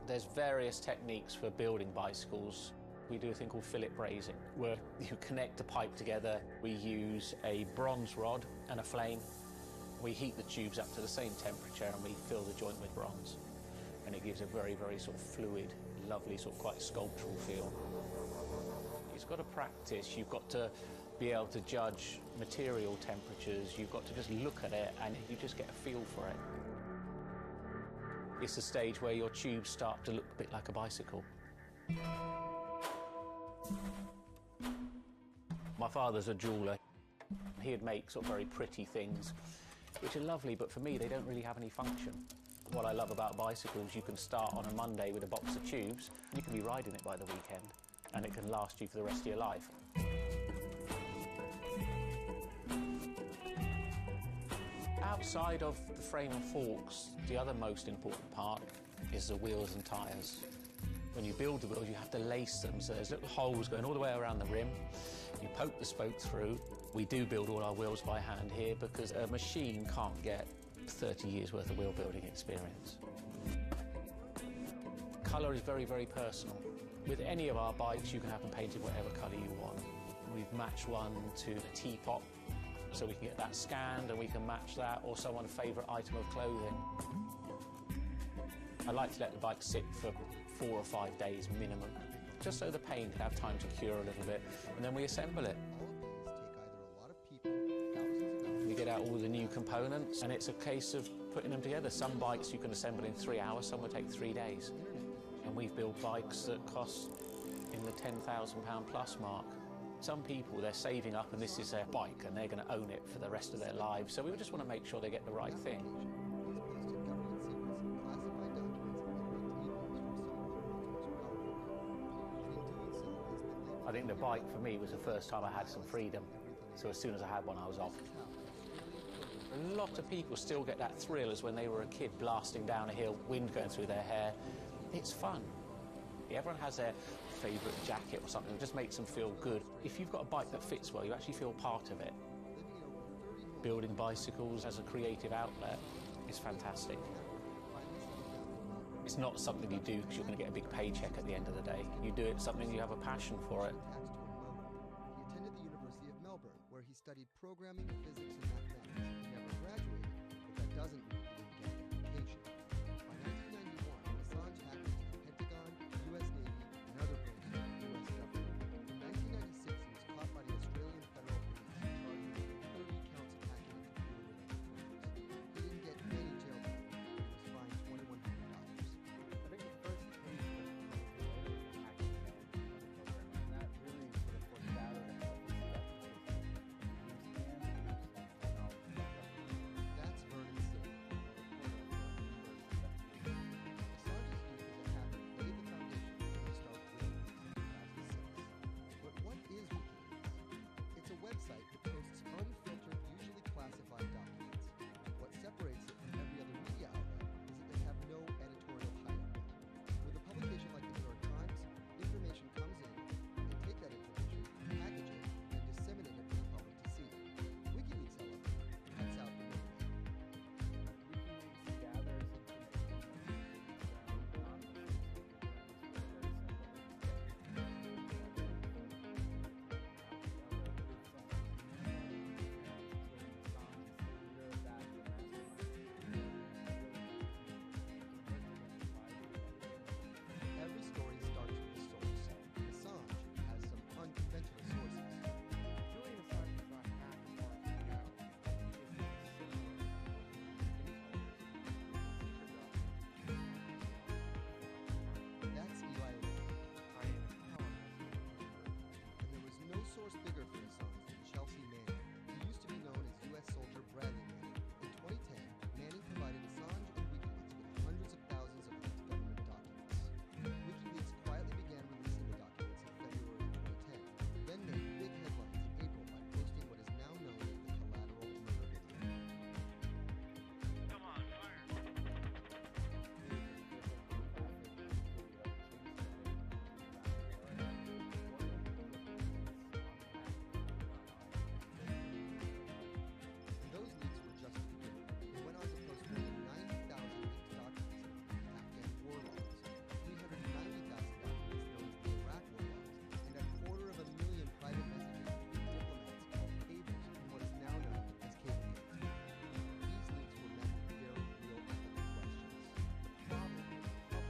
There's various techniques for building bicycles. We do a thing called fillet brazing, where you connect a pipe together. We use a bronze rod and a flame. We heat the tubes up to the same temperature and we fill the joint with bronze. And it gives a very, very sort of fluid, lovely, sort of quite sculptural feel. You've got to practice, you've got to be able to judge material temperatures, you've got to just look at it and you just get a feel for it. It's a stage where your tubes start to look a bit like a bicycle. My father's a jeweller. He'd make sort of very pretty things, which are lovely, but for me, they don't really have any function. What I love about bicycles, you can start on a Monday with a box of tubes, you can be riding it by the weekend, and it can last you for the rest of your life. Outside of the frame and forks, the other most important part is the wheels and tyres. When you build the wheels, you have to lace them, so there's little holes going all the way around the rim. You poke the spoke through. We do build all our wheels by hand here because a machine can't get 30 years worth of wheel building experience. Colour is very, very personal. With any of our bikes, you can have them painted whatever colour you want. We've matched one to a teapot, so we can get that scanned and we can match that, or someone's favourite item of clothing. I like to let the bike sit for 4 or 5 days minimum, just so the paint can have time to cure a little bit, and then we assemble it. We get out all the new components, and it's a case of putting them together. Some bikes you can assemble in 3 hours, some will take 3 days. And we've built bikes that cost in the £10,000 plus mark. Some people, they're saving up and this is their bike and they're going to own it for the rest of their lives, so we just want to make sure they get the right thing. I think the bike for me was the first time I had some freedom, so as soon as I had one I was off. A lot of people still get that thrill as when they were a kid blasting down a hill, wind going through their hair. It's fun. Everyone has their favourite jacket or something that just makes them feel good. If you've got a bike that fits well, you actually feel part of it. Building bicycles as a creative outlet is fantastic. It's not something you do because you're going to get a big paycheck at the end of the day. You do it something you have a passion for it. He attended the University of Melbourne, where he studied programming, physics, and mathematics. He never graduated, but that doesn't mean he didn't get an education. By 1991, Assange hacked into the Pentagon, U.S. Navy, and other branches of the U.S. government. In 1996, he was caught by the Australian Federal Police, charged with 30 counts of hacking and computer-related crimes. He didn't get any jail time, but he was fined $2,100. I think the first taste of the hacking program, and that really sort of foreshadowed and helped us get That's Vernon Silva, Assange's use as a hacker laid the foundation for the start of WikiLeaks in 2006. But what is WikiLeaks? It's a website that posts unfiltered, usually classified documents. What separates it from every other media outlet is that they have no editorial hierarchy. With a publication like the New York Times, information comes in, they take that information, package it, and disseminate it for the public to see. WikiLeaks, however, cuts out the middleman. WikiLeaks gathers Every story starts with the source. Assange has some unconventional sources. Julian Assange is not hacked as far as we know. That's Eli Lilly. And there was no source bigger for Assange than Chelsea Manning. He used to be known as U.S. soldier Bradley Manning. In 2010, Manning provided Assange and WikiLeaks with hundreds of thousands of leaked government documents. WikiLeaks quietly began releasing the documents in February 2010, then made big headlines in April by posting what is now known as the collateral murder video. Come on, fire. And those leaks were just the beginning. They went on to post more than 90,000 leaked documents known as the Afghan war logs, 390,000 documents known as the Iraq war logs, and 250,000 private messages between diplomats called cables in what is now known as Cablegate. These leaks were met with very real ethical questions. The problem with publishing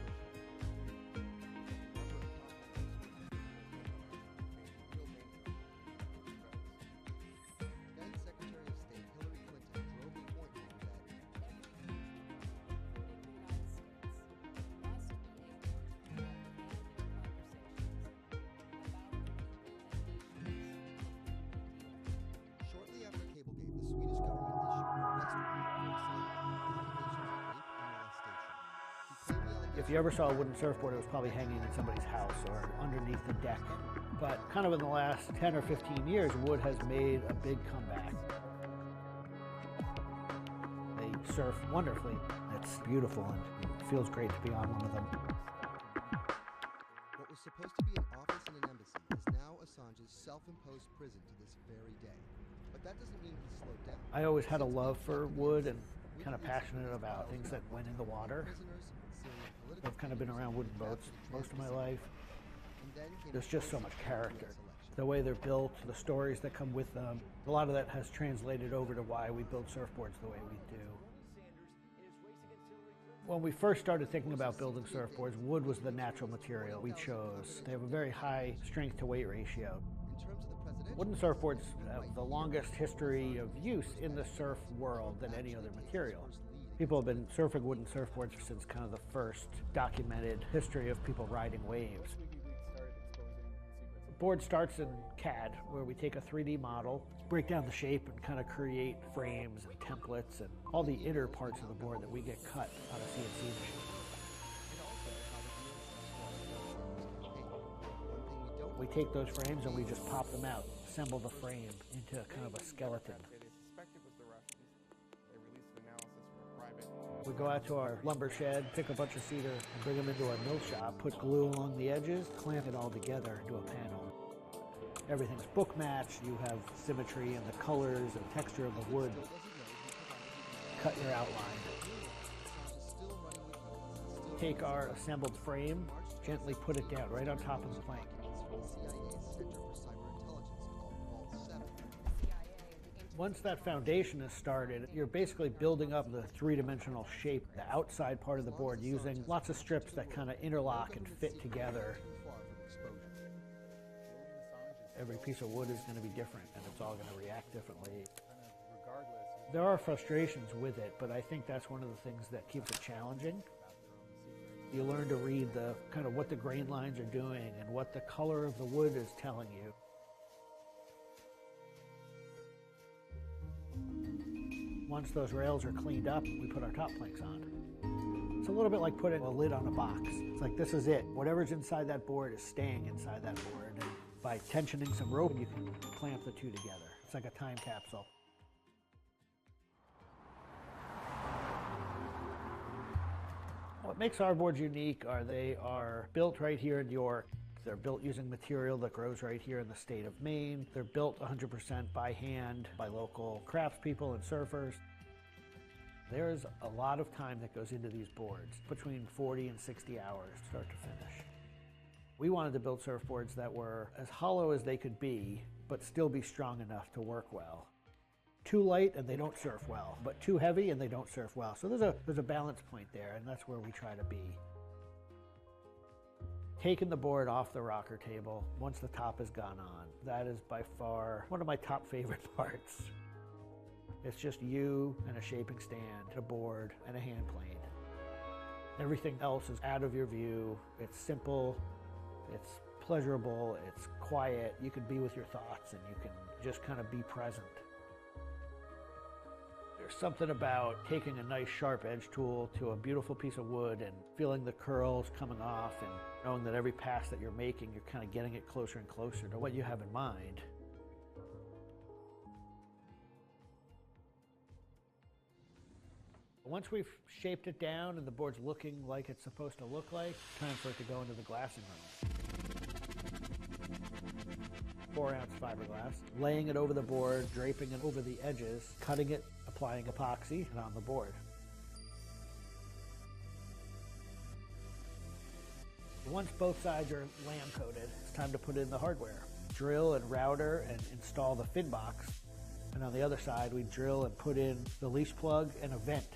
Then Secretary of State Hillary Clinton drove the point home that shortly after Cablegate, the Swedish government issued an arrest warrant for Assange on allegations of rape and molestation. He claimed the allegations If you ever saw a wooden surfboard, it was probably hanging in somebody's house or underneath the deck. But kind of in the last 10 or 15 years, wood has made a big comeback. They surf wonderfully. It's beautiful and it feels great to be on one of them. What was supposed to be an office in an embassy is now Assange's self-imposed prison to this very day. But that doesn't mean he slowed down. I always had a love for wood and kind of passionate about things that went in the water. I've kind of been around wooden boats most of my life. There's just so much character. The way they're built, the stories that come with them, a lot of that has translated over to why we build surfboards the way we do. When we first started thinking about building surfboards, wood was the natural material we chose. They have a very high strength to weight ratio. Wooden surfboards have the longest history of use in the surf world than any other material. People have been surfing wooden surfboards since kind of the first documented history of people riding waves. The board starts in CAD, where we take a 3D model, break down the shape, and kind of create frames and templates and all the inner parts of the board that we get cut on a CNC machine. We take those frames and we just pop them out, assemble the frame into kind of a skeleton. They suspected was the Russians. We go out to our lumber shed, pick a bunch of cedar, and bring them into our mill shop, put glue along the edges, clamp it all together into a panel. Everything's book matched, you have symmetry in the colors and texture of the wood. Cut your outline. Take our assembled frame, gently put it down right on top of the plank. Once that foundation is started, you're basically building up the three-dimensional shape, the outside part of the board, using lots of strips that kind of interlock and fit together. Every piece of wood is going to be different, and it's all going to react differently. There are frustrations with it, but I think that's one of the things that keeps it challenging. You learn to read the kind of what the grain lines are doing and what the color of the wood is telling you. Once those rails are cleaned up, we put our top planks on. It's a little bit like putting a lid on a box. It's like, this is it. Whatever's inside that board is staying inside that board. And by tensioning some rope, you can clamp the two together. It's like a time capsule. What makes our boards unique are they are built right here in York. They're built using material that grows right here in the state of Maine. They're built 100% by hand by local craftspeople and surfers. There's a lot of time that goes into these boards, between 40 and 60 hours, start to finish. We wanted to build surfboards that were as hollow as they could be, but still be strong enough to work well. Too light and they don't surf well, but too heavy and they don't surf well. So there's a balance point there, and that's where we try to be. Taking the board off the rocker table once the top has gone on, that is by far one of my top favorite parts. It's just you and a shaping stand, a board, and a hand plane. Everything else is out of your view. It's simple, it's pleasurable, it's quiet. You can be with your thoughts and you can just kind of be present. There's something about taking a nice sharp edge tool to a beautiful piece of wood and feeling the curls coming off and knowing that every pass that you're making, you're kind of getting it closer and closer to what you have in mind. Once we've shaped it down and the board's looking like it's supposed to look like, time for it to go into the glassing room. 4-ounce fiberglass, laying it over the board, draping it over the edges, cutting it, applying epoxy, and on the board. Once both sides are lamb coated, it's time to put in the hardware. Drill and router and install the fin box. And on the other side, we drill and put in the leash plug and a vent.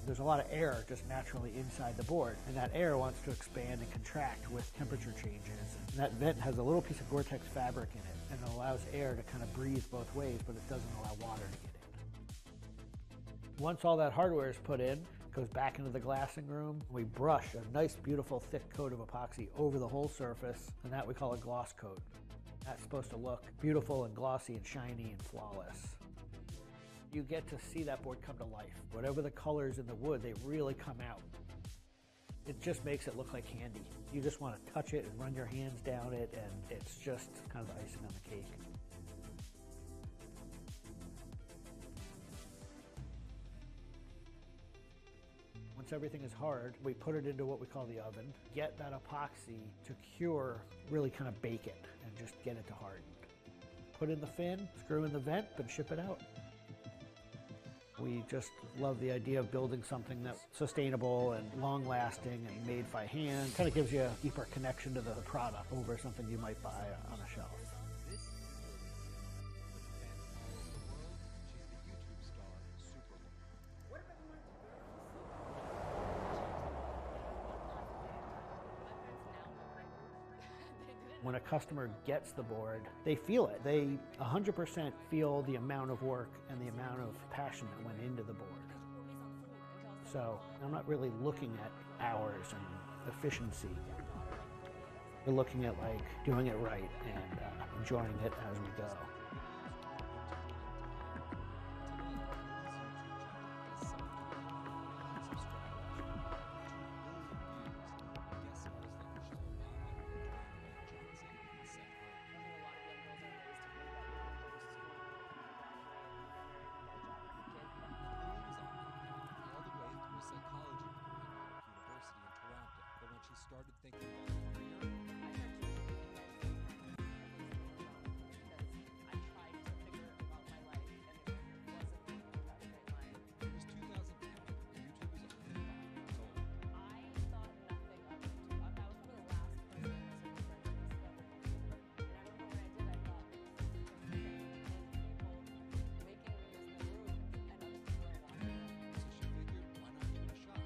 There's a lot of air just naturally inside the board, and that air wants to expand and contract with temperature changes. And that vent has a little piece of Gore-Tex fabric in it, and it allows air to kind of breathe both ways, but it doesn't allow water to get in. Once all that hardware is put in, it goes back into the glassing room. We brush a nice, beautiful, thick coat of epoxy over the whole surface, and that we call a gloss coat. That's supposed to look beautiful and glossy and shiny and flawless. You get to see that board come to life. Whatever the colors in the wood, they really come out. It just makes it look like candy. You just want to touch it and run your hands down it, and it's just kind of the icing on the cake. Once everything is hard, we put it into what we call the oven, get that epoxy to cure, really kind of bake it, and just get it to harden. Put in the fin, screw in the vent, and ship it out. We just love the idea of building something that's sustainable and long-lasting and made by hand. Kind of gives you a deeper connection to the product over something you might buy on a shelf. When a customer gets the board, they feel it. They 100% feel the amount of work and the amount of passion that went into the board. So I'm not really looking at hours and efficiency. We're looking at like doing it right and enjoying it as we go. psychology started thinking about a career? It was 2010. YouTube was only 5 years old. So she figured, why not give it a shot?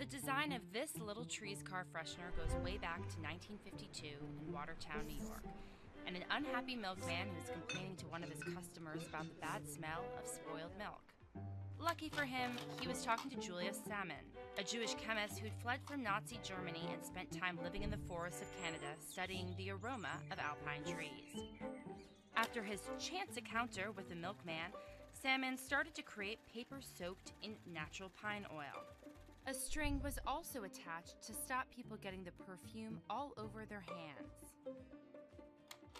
design of this little trees car freshener goes way back to 1952 in Watertown, New York, and an unhappy milkman who was complaining to one of his customers about the bad smell of spoiled milk. Lucky for him, he was talking to Julius Salmon, a Jewish chemist who'd fled from Nazi Germany and spent time living in the forests of Canada studying the aroma of alpine trees. After his chance encounter with the milkman, Salmon started to create paper soaked in natural pine oil. A string was also attached to stop people getting the perfume all over their hands.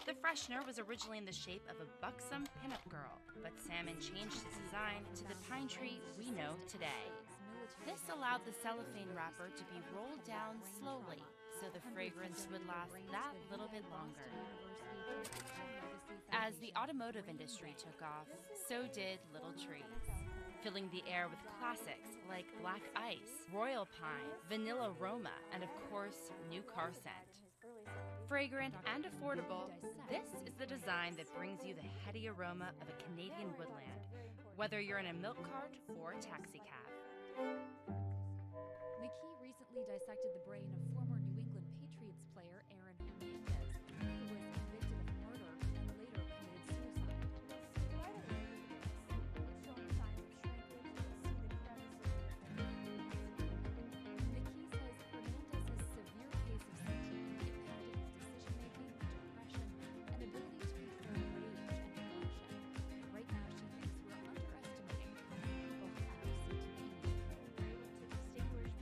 The freshener was originally in the shape of a buxom pinup girl, but Salmon changed his design to the pine tree we know today. This allowed the cellophane wrapper to be rolled down slowly, so the fragrance would last that little bit longer. As the automotive industry took off, so did little trees, filling the air with classics like black ice, royal pine, vanilla aroma, and of course, new car scent. Fragrant and affordable, this is the design that brings you the heady aroma of a Canadian woodland, whether you're in a milk cart or a taxi cab. McKee recently dissected the brain of former New England Patriots player Aaron Hernandez, who was convicted of murder and later committed suicide. McKee says Hernandez's severe case of CTE impacted his decision-making, depression, and ability to control rage and aggression. Right now, she thinks we're underestimating how many people have CTE. We're able to distinguish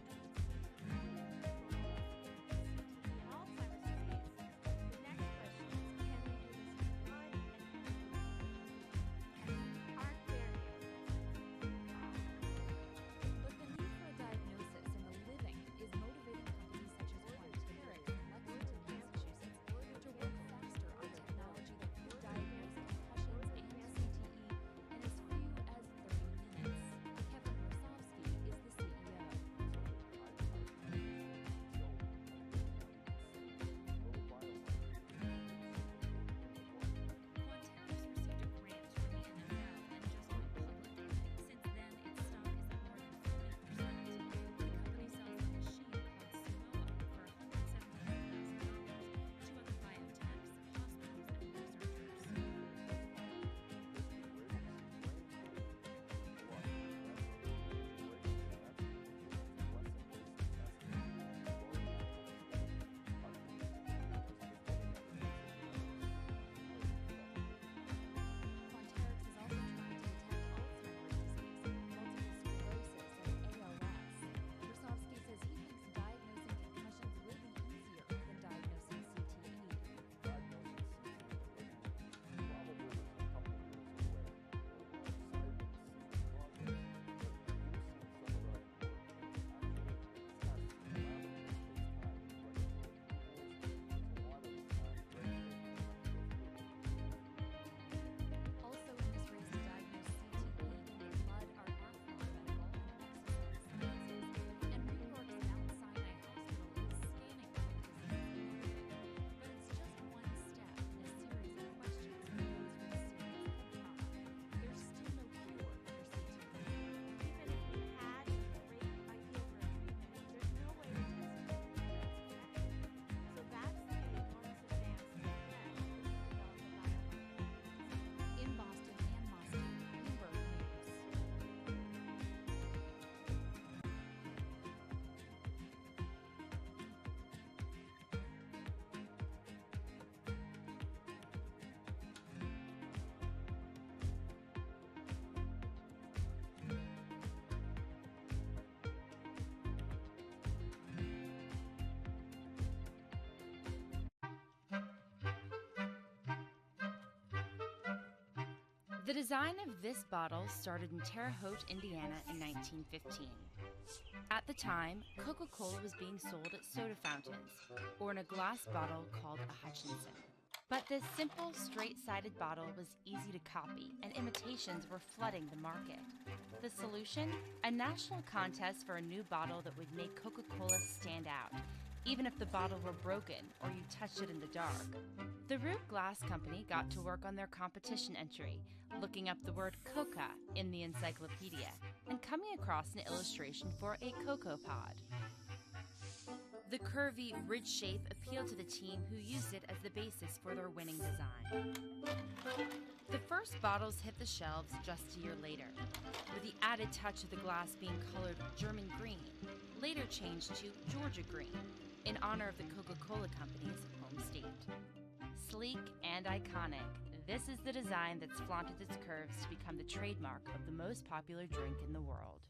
The design of this bottle started in Terre Haute, Indiana in 1915. At the time, Coca-Cola was being sold at soda fountains, or in a glass bottle called a Hutchinson. But this simple, straight-sided bottle was easy to copy, and imitations were flooding the market. The solution? A national contest for a new bottle that would make Coca-Cola stand out, even if the bottle were broken or you touched it in the dark. The Root Glass Company got to work on their competition entry, looking up the word coca in the encyclopedia and coming across an illustration for a cocoa pod. The curvy ridge shape appealed to the team, who used it as the basis for their winning design. The first bottles hit the shelves just a year later, with the added touch of the glass being colored German green, later changed to Georgia green, in honor of the Coca-Cola Company's home state. Sleek and iconic, this is the design that's flaunted its curves to become the trademark of the most popular drink in the world.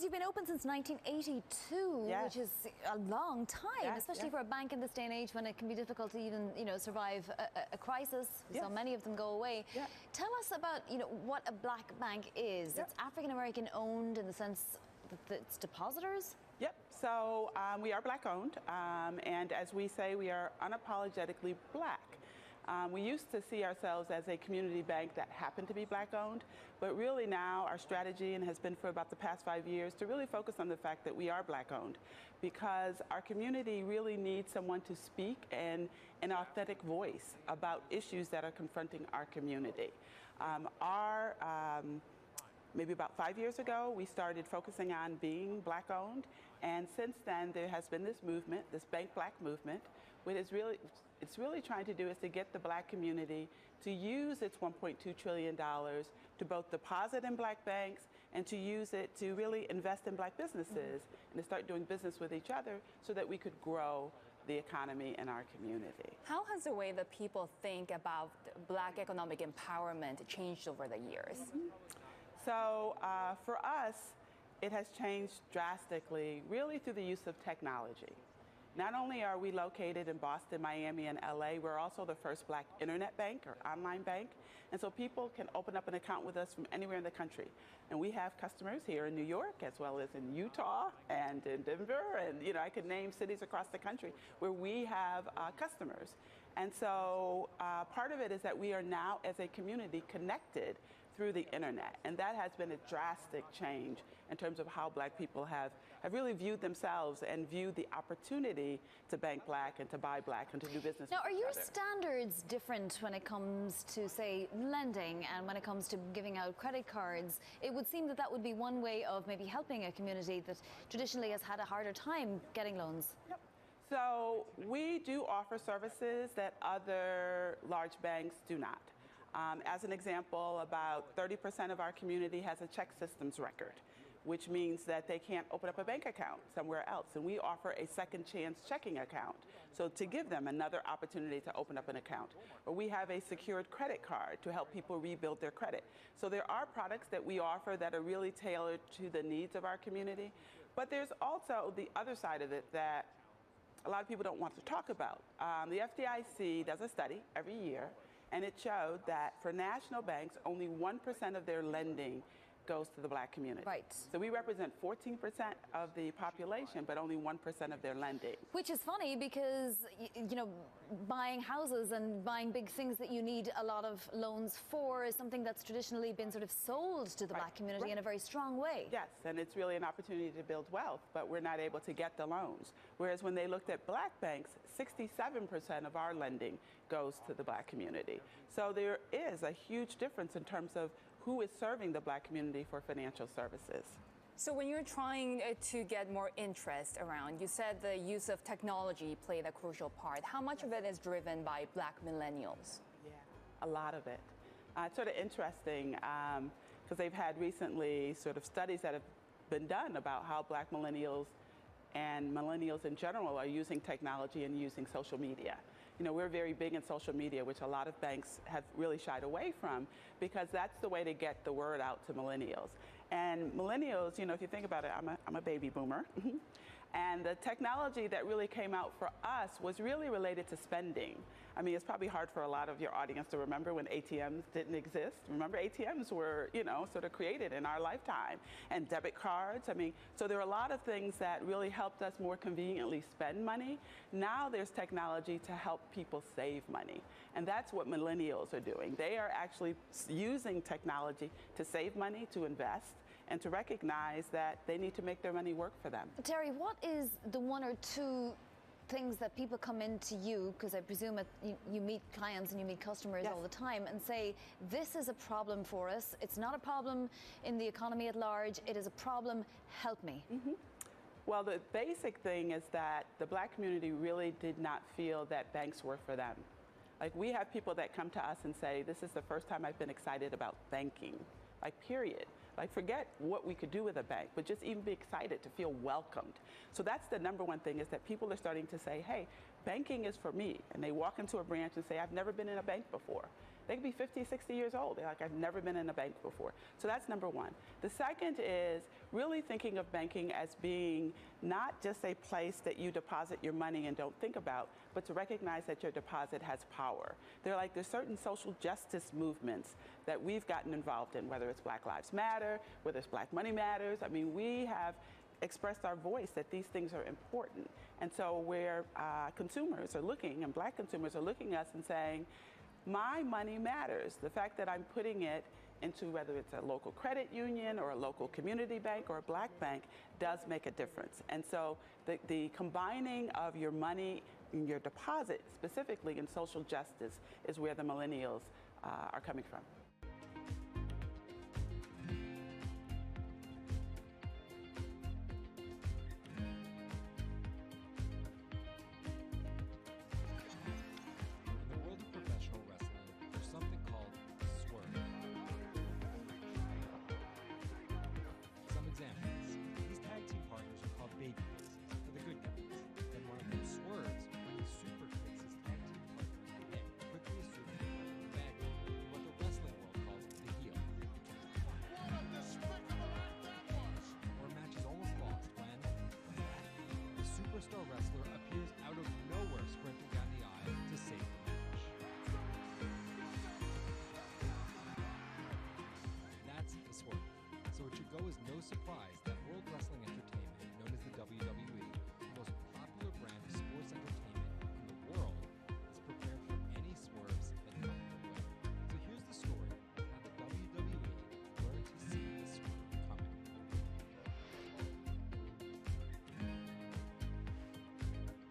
You've been open since 1982, which is a long time, especially for a bank in this day and age when it can be difficult to even, survive a crisis. So many of them go away. Tell us about, what a black bank is. It's African American owned in the sense that it's depositors. Yep. So we are black owned, and as we say, we are unapologetically black. We used to see ourselves as a community bank that happened to be black owned, but really now our strategy, and has been for about the past 5 years, to really focus on the fact that we are black owned, because our community really needs someone to speak and an authentic voice about issues that are confronting our community. Maybe about 5 years ago, we started focusing on being black owned, and since then there has been this movement, this Bank Black movement, which is really trying to do is to get the black community to use its $1.2 trillion to both deposit in black banks and to use it to really invest in black businesses and to start doing business with each other so that we could grow the economy in our community. How has the way that people think about black economic empowerment changed over the years? So for us, it has changed drastically, really through the use of technology. Not only are we located in Boston, Miami, and LA, we're also the first Black internet bank or online bank. And so people can open up an account with us from anywhere in the country. And we have customers here in New York, as well as in Utah and in Denver. And, you know, I could name cities across the country where we have customers. And so part of it is that we are now, as a community, connected through the internet. And that has been a drastic change in terms of how Black people have really viewed themselves and viewed the opportunity to bank Black and to buy Black and to do business Now, with are each your other. standards different when it comes to, say, lending and when it comes to giving out credit cards? It would seem that that would be one way of maybe helping a community that traditionally has had a harder time getting loans. Yep. So we do offer services that other large banks do not. As an example, about 30% of our community has a check systems record, which means that they can't open up a bank account somewhere else. And we offer a second chance checking account, so to give them another opportunity to open up an account. Or we have a secured credit card to help people rebuild their credit. So there are products that we offer that are really tailored to the needs of our community. But there's also the other side of it that a lot of people don't want to talk about. The FDIC does a study every year, and it showed that for national banks, only 1% of their lending goes to the Black community. Right. So we represent 14% of the population, but only 1% of their lending. Which is funny because, you know, buying houses and buying big things that you need a lot of loans for is something that's traditionally been sort of sold to the Black community in a very strong way. Yes, and it's really an opportunity to build wealth, but we're not able to get the loans. Whereas when they looked at Black banks, 67% of our lending goes to the Black community. So there is a huge difference in terms of who is serving the Black community for financial services. So when you're trying to get more interest around, you said the use of technology played a crucial part. How much of it is driven by Black millennials? Yeah, a lot of it. It's sort of interesting because they've had recently sort of studies that have been done about how Black millennials and millennials in general are using technology and using social media. You know, we're very big in social media, which a lot of banks have really shied away from because that's the way to get the word out to millennials. And millennials, you know, if you think about it, I'm a baby boomer. And the technology that really came out for us was really related to spending. I mean, it's probably hard for a lot of your audience to remember when ATMs didn't exist. Remember, ATMs were, you know, sort of created in our lifetime. And debit cards, I mean, so there are a lot of things that really helped us more conveniently spend money. Now there's technology to help people save money. And that's what millennials are doing. They are actually using technology to save money, to invest, and to recognize that they need to make their money work for them. Terry, what is the one or two things that people come into you, because I presume you meet clients and you meet customers all the time, and say, this is a problem for us. It's not a problem in the economy at large. It is a problem. Help me. Mm-hmm. Well, the basic thing is that the Black community really did not feel that banks were for them. Like, we have people that come to us and say, this is the first time I've been excited about banking, like, period. Like, forget what we could do with a bank, but just even be excited to feel welcomed. So that's the number one thing, is that people are starting to say, hey, banking is for me. And they walk into a branch and say, I've never been in a bank before. They could be 50, 60 years old. They're like, I've never been in a bank before. So that's number one. The second is really thinking of banking as being not just a place that you deposit your money and don't think about, but to recognize that your deposit has power. There's certain social justice movements that we've gotten involved in, whether it's Black Lives Matter, whether it's Black Money Matters. I mean, we have expressed our voice that these things are important. And so where consumers are looking, and Black consumers are looking at us and saying, my money matters. The fact that I'm putting it into whether it's a local credit union or a local community bank or a Black bank does make a difference. And so the combining of your money and your deposit, specifically in social justice, is where the millennials are coming from. Wrestling surprised that World Wrestling Entertainment, known as the WWE, the most popular brand of sports entertainment in the world, is prepared for any swerves that come their way. So here's the story of how the WWE learned to see the swerve coming.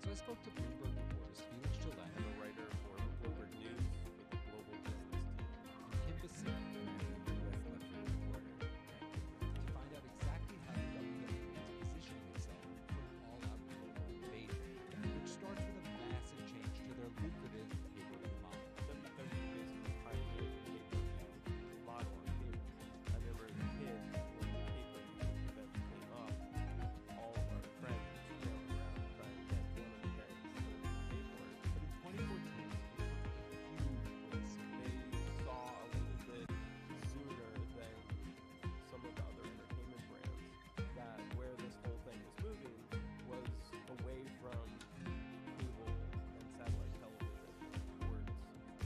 So I spoke to Bloomberg reporters Felix Gillette, I'm a writer for Bloomberg News with the global business team, and Kim Bassett, U.S. luxury reporter, to find out exactly how the WWE is positioning itself for an all-out global invasion, which starts with a massive change to their lucrative pay-per-view model. WWE basically pioneered the pay-per-view model on cable. I remember as a kid when the pay-per-view events came up, all of our friends would scramble around trying to get one of the events so we could pay for it. But in 2014, it took a huge risk. They saw a little bit sooner than some of the other entertainment brands that where this whole thing was moving was away from cable and satellite television towards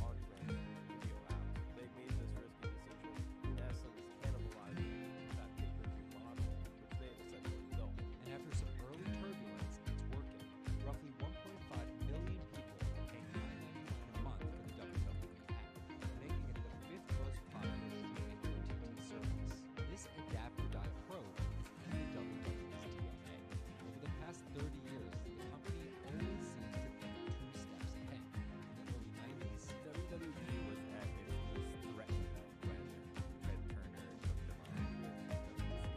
on-demand video apps. They made this risky decision, in essence, cannibalizing that pay-per-view model, which they had essentially built. And after some early turbulence, it's working. Roughly 1.5 million people are paying $9.99 a month for the WWE app, making it the 5th most popular streaming OTT service. This adapt or die approach is in the WWE's DNA. Over the past 30 years, the company always seems to think 2 steps ahead. In the early 90s, WWE was at its most threatened when Ted Turner took them on with WCW.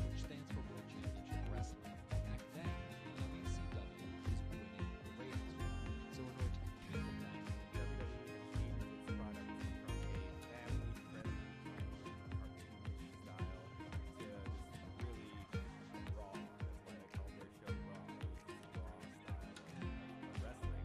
which stands for World Championship Wrestling. Back then, WCW was winning the ratings war. So in order to compete with them, WWE had changed its product from a family-friendly cartoonish style to just really raw. That's why they called their show Raw. It was this raw style of wrestling.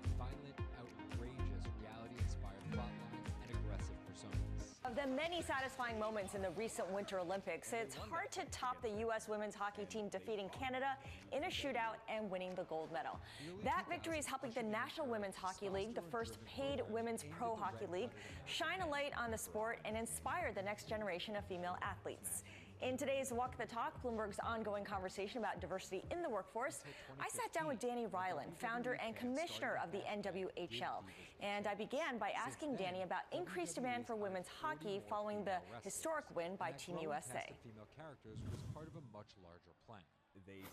with violent, outrageous, reality-inspired plotlines and aggressive personas. Of the many satisfying moments in the recent Winter Olympics, it's hard to top the U.S. women's hockey team defeating Canada in a shootout and winning the gold medal. That victory is helping the National Women's Hockey League, the first paid women's pro hockey league, shine a light on the sport and inspire the next generation of female athletes. In today's Walk the Talk, Bloomberg's ongoing conversation about diversity in the workforce, I sat down with Danny Ryland, founder and commissioner of the NWHL. And I began by asking Danny about increased demand for women's hockey following the historic win by Team USA. Cast of female characters was part of a much larger plan.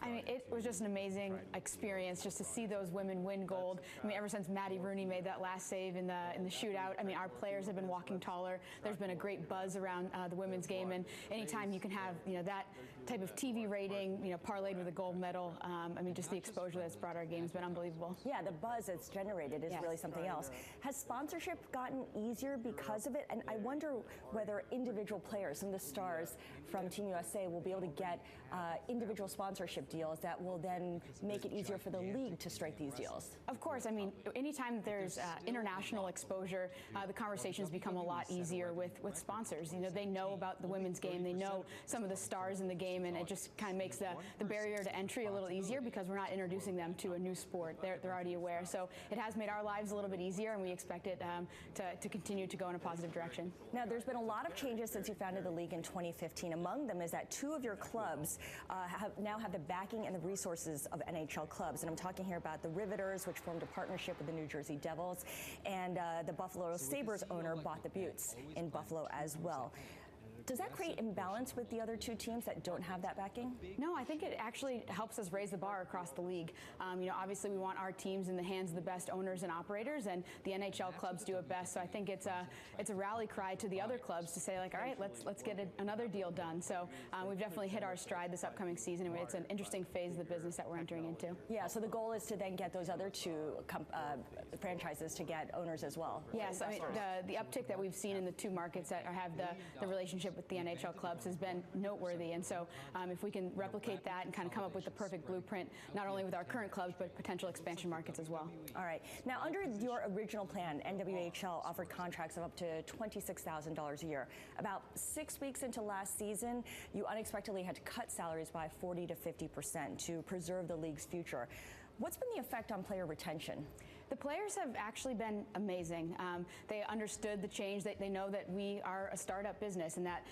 I mean, it was just an amazing experience just to see those women win gold. I mean, ever since Maddie Rooney made that last save in the shootout, I mean, our players have been walking taller. There's been a great buzz around the women's game, and anytime you can have, that type of TV rating, parlayed with a gold medal, I mean, just the exposure that's brought our game has been unbelievable. Yeah, the buzz it's generated is really something else. Has sponsorship gotten easier because of it? And I wonder whether individual players, some of the stars from Team USA, will be able to get individual sponsorship deals that will then make it easier for the league to strike these deals. Of course, I mean, anytime there's international exposure, the conversations become a lot easier with sponsors. They know about the women's game, they know some of the stars in the game, and it just kind of makes the barrier to entry a little easier because we're not introducing them to a new sport. They're already aware. So it has made our lives a little bit easier, and we expect it to continue to go in a positive direction. Now, there's been a lot of changes since you founded the league in 2015. Among them is that 2 of your clubs now have the backing and the resources of NHL clubs. And I'm talking here about the Riveters, which formed a partnership with the New Jersey Devils, and the Buffalo Sabres owner bought the Buttes in Buffalo as well. Does that create imbalance with the other 2 teams that don't have that backing? No, I think it actually helps us raise the bar across the league. Obviously we want our teams in the hands of the best owners and operators, and the NHL clubs do it best. So I think it's a rally cry to the other clubs to say, like, all right, let's get another deal done. So we've definitely hit our stride this upcoming season, and it's an interesting phase of the business that we're entering into. Yeah, so the goal is to then get those other 2 franchises to get owners as well. Yes, I mean, the uptick that we've seen in the 2 markets that have the relationship with the NHL clubs has been noteworthy, and so if we can replicate that and kind of come up with the perfect blueprint, not only with our current clubs, but potential expansion markets as well. All right. Now, under your original plan, NWHL offered contracts of up to $26,000 a year. About 6 weeks into last season, you unexpectedly had to cut salaries by 40 to 50% to preserve the league's future. What's been the effect on player retention? The players have actually been amazing. They understood the change. They know that we are a startup business and that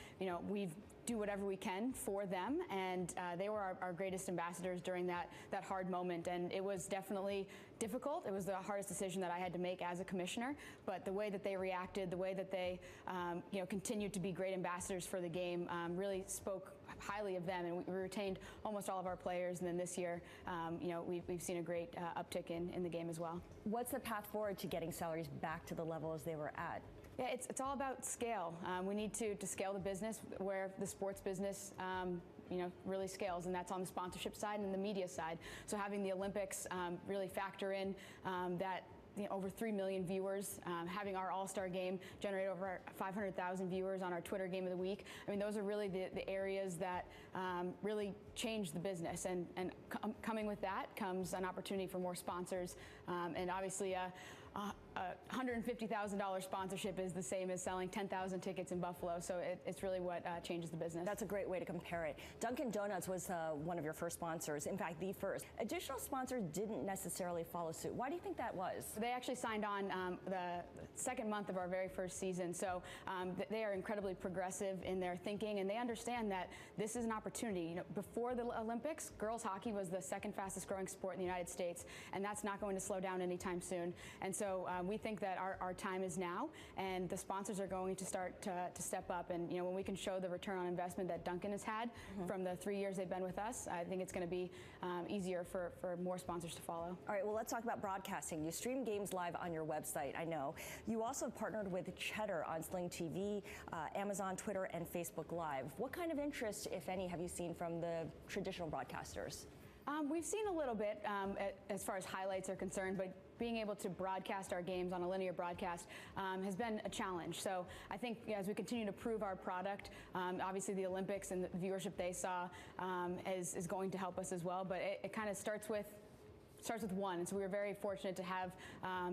we've do whatever we can for them, and they were our greatest ambassadors during that hard moment, and it was definitely difficult. It was the hardest decision that I had to make as a commissioner, but the way that they reacted, the way that they continued to be great ambassadors for the game really spoke highly of them, and we retained almost all of our players, and then this year we've seen a great uptick in the game as well. What's the path forward to getting salaries back to the levels they were at? Yeah, it's all about scale. We need to scale the business where the sports business really scales, and that's on the sponsorship side and the media side. So having the Olympics really factor in that over 3 million viewers, having our All-Star game generate over 500,000 viewers on our Twitter Game of the Week. I mean, those are really the areas that really change the business, and coming with that comes an opportunity for more sponsors, and obviously $150,000 sponsorship is the same as selling 10,000 tickets in Buffalo, so it's really what changes the business. That's a great way to compare it. Dunkin' Donuts was one of your first sponsors, in fact, the first. Additional sponsors didn't necessarily follow suit. Why do you think that was? They actually signed on the second month of our very first season, so they are incredibly progressive in their thinking, and they understand that this is an opportunity. Before the Olympics, girls hockey was the second fastest growing sport in the United States, and that's not going to slow down anytime soon. And so we think that our time is now, and the sponsors are going to start to step up. And when we can show the return on investment that Dunkin' has had from the 3 years they've been with us, I think it's going to be easier for more sponsors to follow. All right, well, let's talk about broadcasting. You stream games live on your website, I know. You also have partnered with Cheddar on Sling TV, Amazon, Twitter, and Facebook Live. What kind of interest, if any, have you seen from the traditional broadcasters? We've seen a little bit as far as highlights are concerned, but being able to broadcast our games on a linear broadcast has been a challenge. So I think as we continue to prove our product, obviously the Olympics and the viewership they saw is going to help us as well, but it kind of starts with one. So we were very fortunate to have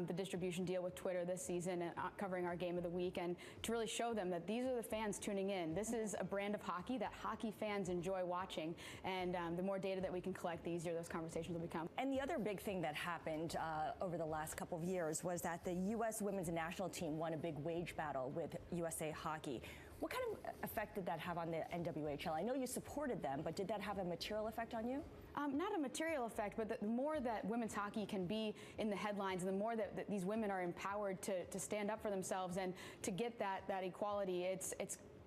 the distribution deal with Twitter this season, and covering our Game of the Week, and to really show them that these are the fans tuning in. This is a brand of hockey that hockey fans enjoy watching, and the more data that we can collect, the easier those conversations will become. And the other big thing that happened over the last couple of years was that the U.S. women's national team won a big wage battle with USA Hockey. What kind of effect did that have on the NWHL? I know you supported them, but did that have a material effect on you? Not a material effect, but the more that women's hockey can be in the headlines, and the more that these women are empowered to stand up for themselves and to get that equality, it's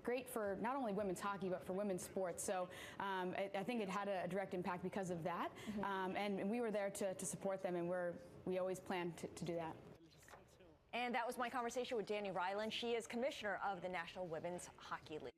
great for not only women's hockey, but for women's sports. So I think it had a direct impact because of that. And we were there to support them, and we always plan to do that. And that was my conversation with Danny Ryland. She is commissioner of the National Women's Hockey League.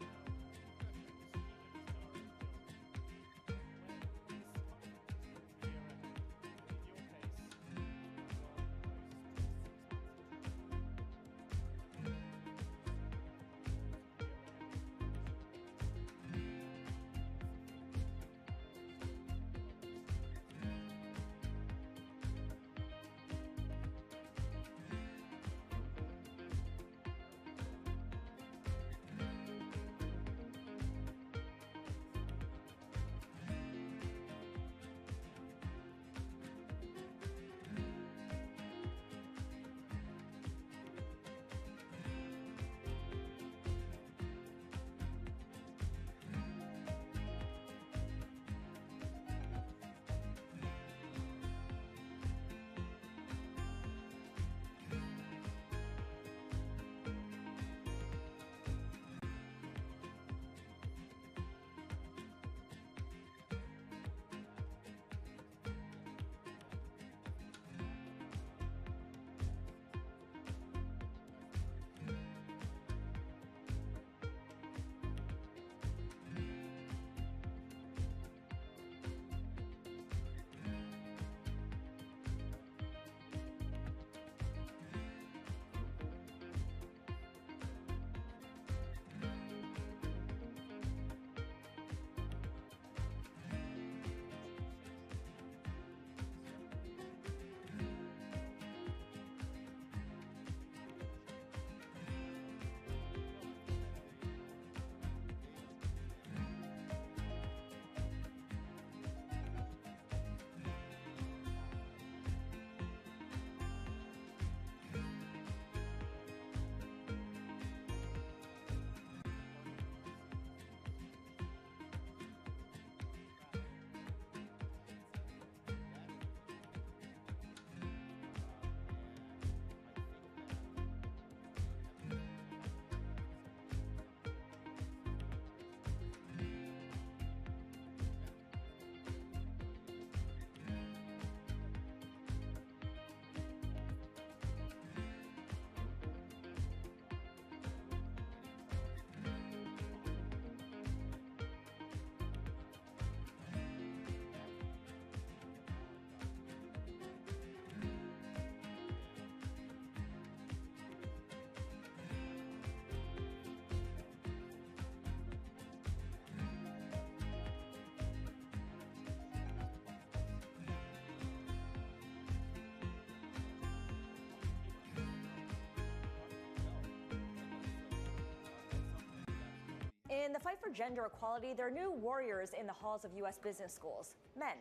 In the fight for gender equality, there are new warriors in the halls of U.S. business schools, men.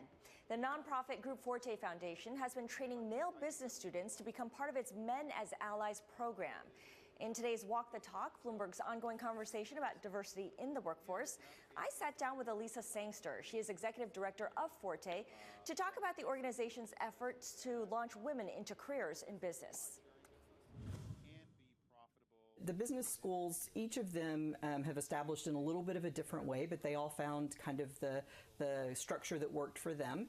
The nonprofit group Forte Foundation has been training male business students to become part of its Men as Allies program. In today's Walk the Talk, Bloomberg's ongoing conversation about diversity in the workforce, I sat down with Elisa Sangster. She is executive director of Forte, to talk about the organization's efforts to launch women into careers in business. The business schools, each of them have established in a little bit of a different way, but they all found kind of the structure that worked for them.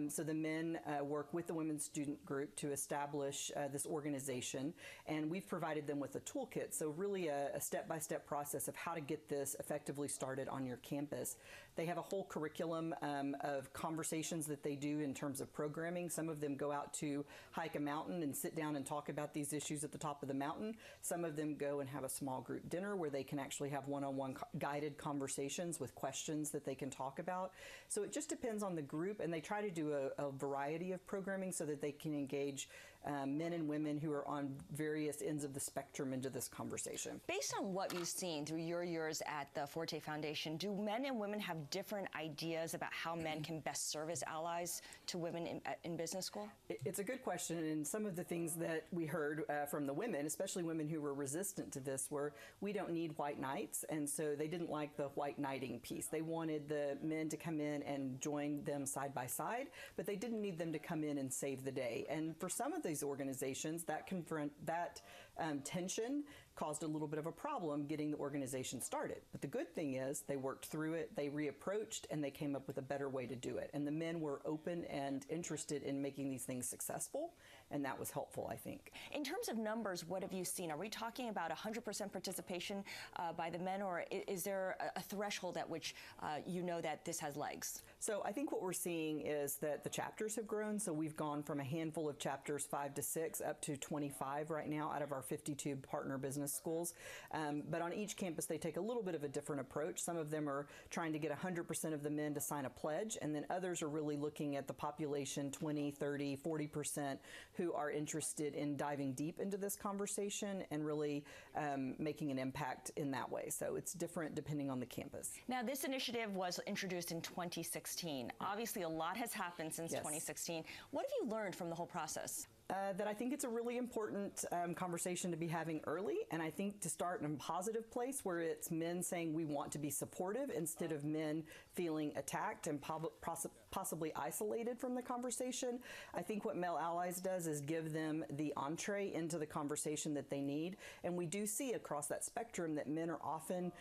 So the men work with the women's student group to establish this organization, and we've provided them with a toolkit. So really a step-by-step process of how to get this effectively started on your campus. They have a whole curriculum of conversations that they do in terms of programming. Some of them go out to hike a mountain and sit down and talk about these issues at the top of the mountain. Some of them go and have a small group dinner where they can actually have one-on-one guided conversations with questions that they can talk about. So it just depends on the group, and they try to do a variety of programming so that they can engage men and women who are on various ends of the spectrum into this conversation. Based on what you've seen through your years at the Forte Foundation, do men and women have different ideas about how men can best serve as allies to women in business school? It's a good question, and some of the things that we heard from the women, especially women who were resistant to this, were we don't need white knights, and so they didn't like the white knighting piece. They wanted the men to come in and join them side by side, but they didn't need them to come in and save the day. And for some of these organizations, that tension caused a little bit of a problem getting the organization started. But the good thing is they worked through it, they reapproached, and they came up with a better way to do it. And the men were open and interested in making these things successful, and that was helpful, I think. In terms of numbers, what have you seen? Are we talking about 100% participation by the men, or is there a threshold at which you know that this has legs? So I think what we're seeing is that the chapters have grown. So we've gone from a handful of chapters, 5 to 6, up to 25 right now out of our 52 partner business schools. But on each campus, they take a little bit of a different approach. Some of them are trying to get 100% of the men to sign a pledge, and then others are really looking at the population, 20, 30, 40%, who are interested in diving deep into this conversation and really making an impact in that way. So it's different depending on the campus. Now, this initiative was introduced in 2016. Obviously, a lot has happened since 2016. What have you learned from the whole process? That I think it's a really important conversation to be having early, and I think to start in a positive place where it's men saying we want to be supportive instead of men feeling attacked and possibly isolated from the conversation. I think what Male Allies does is give them the entree into the conversation that they need, and we do see across that spectrum that men are often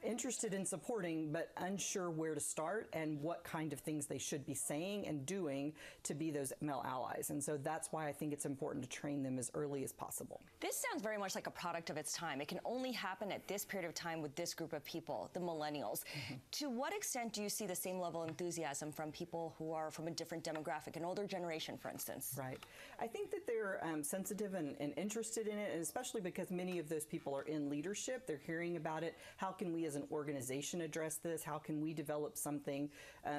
interested in supporting but unsure where to start and what kind of things they should be saying and doing to be those male allies. And so that's why I think it's important to train them as early as possible. This sounds very much like a product of its time. It can only happen at this period of time with this group of people, the millennials. To what extent do you see the same level of enthusiasm from people who are from a different demographic, an older generation, for instance? Right. I think that they're sensitive and interested in it, and especially because many of those people are in leadership. They're hearing about it. How can we as an organization address this? How can we develop something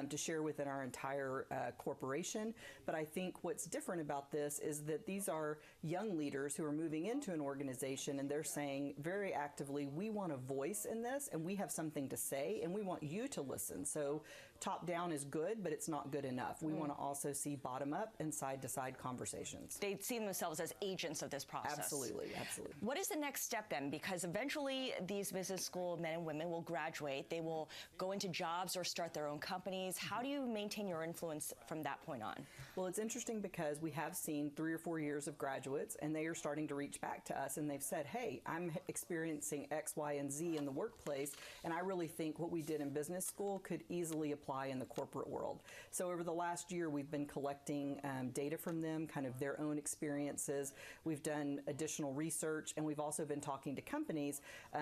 to share within our entire corporation? But I think what's different about this is that these are young leaders who are moving into an organization, and they're saying very actively, we want a voice in this, and we have something to say, and we want you to listen. So top down is good, but it's not good enough. We want to also see bottom up and side to side conversations. They see themselves as agents of this process. Absolutely, absolutely. What is the next step then? Because eventually these business school men and women will graduate, they will go into jobs or start their own companies. How do you maintain your influence from that point on? Well, it's interesting because we have seen 3 or 4 years of graduates, and they are starting to reach back to us, and they've said, hey, I'm experiencing X, Y, and Z in the workplace, and I really think what we did in business school could easily apply in the corporate world. So over the last year, we've been collecting data from them, kind of their own experiences. We've done additional research, and we've also been talking to companies,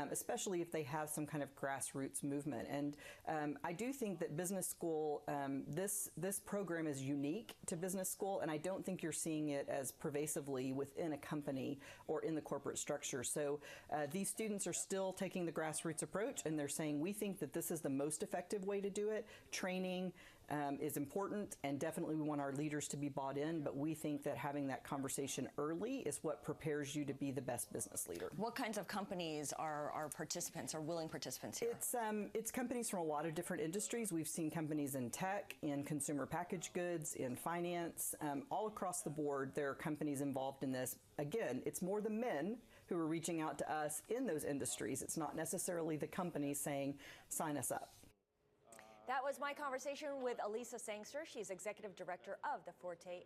especially if they have some kind of grassroots movement. And I do think that business school, this program is unique to business school, and I don't think you're seeing it as pervasively within a company or in the corporate structure. So these students are still taking the grassroots approach, and they're saying we think that this is the most effective way to do it. Training, is important, and definitely we want our leaders to be bought in, but we think that having that conversation early is what prepares you to be the best business leader. What kinds of companies are participants, are willing participants here? It's companies from a lot of different industries. We've seen companies in tech, in consumer packaged goods, in finance, all across the board. There are companies involved in this. Again, it's more the men who are reaching out to us in those industries. It's not necessarily the companies saying, sign us up. That was my conversation with Elisa Sangster. She's Executive Director of the Forte.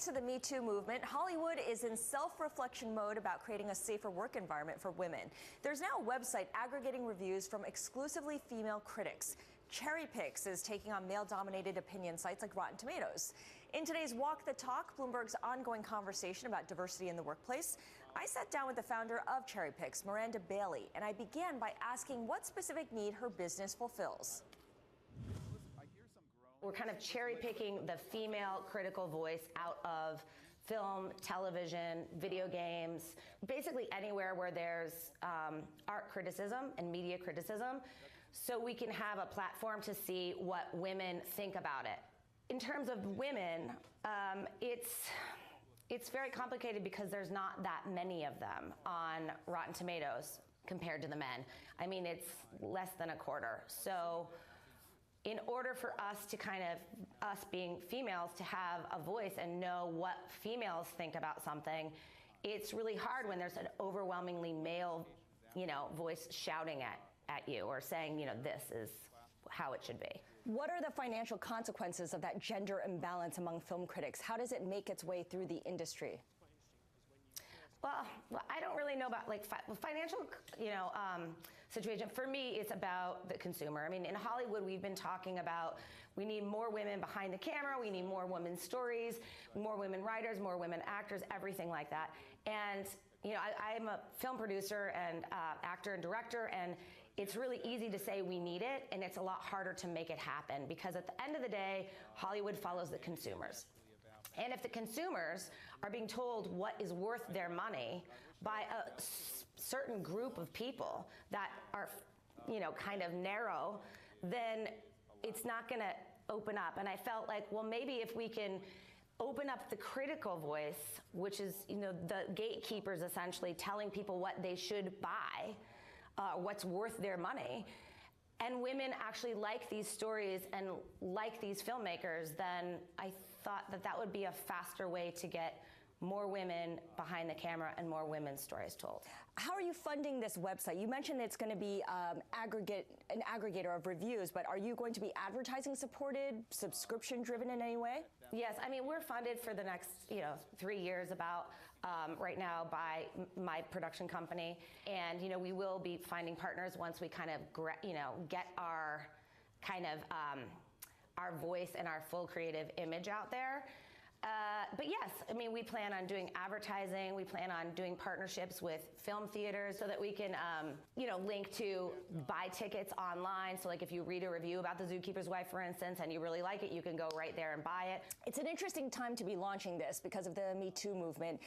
To the Me Too movement, Hollywood is in self-reflection mode about creating a safer work environment for women. There's now a website aggregating reviews from exclusively female critics. Cherry Picks is taking on male-dominated opinion sites like Rotten Tomatoes. In today's Walk the Talk, Bloomberg's ongoing conversation about diversity in the workplace, I sat down with the founder of Cherry Picks, Miranda Bailey, and I began by asking what specific need her business fulfills. We're kind of cherry picking the female critical voice out of film, television, video games, basically anywhere where there's art criticism and media criticism, so we can have a platform to see what women think about it. In terms of women, it's very complicated because there's not that many of them on Rotten Tomatoes compared to the men. I mean, it's less than a quarter. So in order for us to us being females, to have a voice and know what females think about something, it's really hard when there's an overwhelmingly male, voice shouting at you or saying, this is how it should be. What are the financial consequences of that gender imbalance among film critics? How does it make its way through the industry? Well, I don't really know about financial, situation. For me, it's about the consumer. I mean, in Hollywood, we've been talking about we need more women behind the camera, we need more women's stories, more women writers, more women actors, everything like that. And I'm a film producer and actor and director, and it's really easy to say we need it, and it's a lot harder to make it happen because at the end of the day, Hollywood follows the consumers. And if the consumers are being told what is worth their money by a certain group of people that are, kind of narrow, then it's not going to open up. And I felt like, well, maybe if we can open up the critical voice, which is, the gatekeepers essentially telling people what they should buy, what's worth their money, and women actually like these stories and like these filmmakers, then I thought that would be a faster way to get more women behind the camera and more women's stories told. How are you funding this website? You mentioned it's going to be an aggregator of reviews, but are you going to be advertising supported, subscription driven in any way? Yes, I mean, we're funded for the next 3 years about right now by my production company, and we will be finding partners once we kind of get our kind of our voice and our full creative image out there. But yes, I mean, we plan on doing advertising. We plan on doing partnerships with film theaters so that we can, link to buy tickets online. So like if you read a review about The Zookeeper's Wife, for instance, and you really like it, you can go right there and buy it. It's an interesting time to be launching this because of the Me Too movement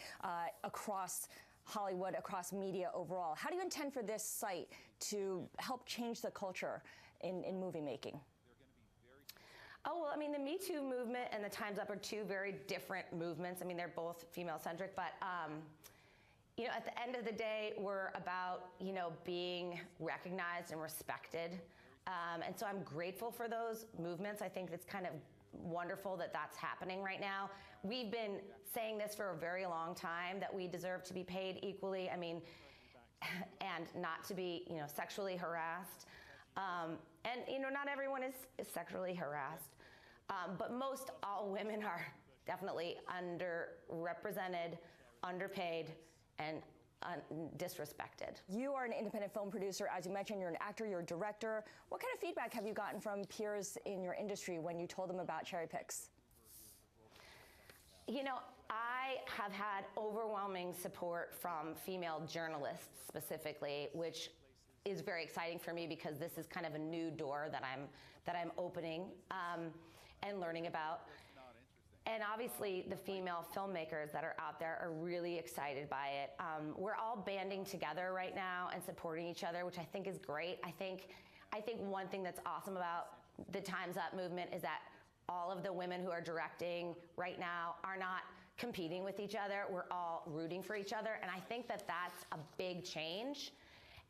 across Hollywood, across media overall. How do you intend for this site to help change the culture in movie making? Oh, well, I mean, the Me Too movement and the Time's Up are two very different movements. I mean, they're both female-centric, but, at the end of the day, we're about, being recognized and respected. And so I'm grateful for those movements. I think it's kind of wonderful that that's happening right now. We've been saying this for a very long time, that we deserve to be paid equally, and not to be, sexually harassed. And, not everyone is sexually harassed. But most all women are definitely underrepresented, underpaid, and disrespected. You are an independent film producer. As you mentioned, you're an actor, you're a director. What kind of feedback have you gotten from peers in your industry when you told them about cherry picks? I have had overwhelming support from female journalists specifically, which is very exciting for me because this is kind of a new door that I'm opening and learning about. And obviously the female filmmakers that are out there are really excited by it. We're all banding together right now and supporting each other, which I think is great. I think one thing that's awesome about the Time's Up movement is that all of the women who are directing right now are not competing with each other. We're all rooting for each other. And I think that that's a big change.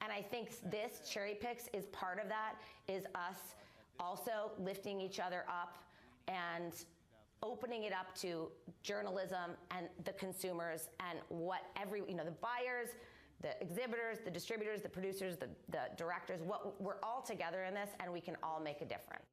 And I think this Cherry Picks is part of that, is us also lifting each other up and opening it up to journalism and the consumers and what the buyers, the exhibitors, the distributors, the producers, the directors, we're all together in this and we can all make a difference.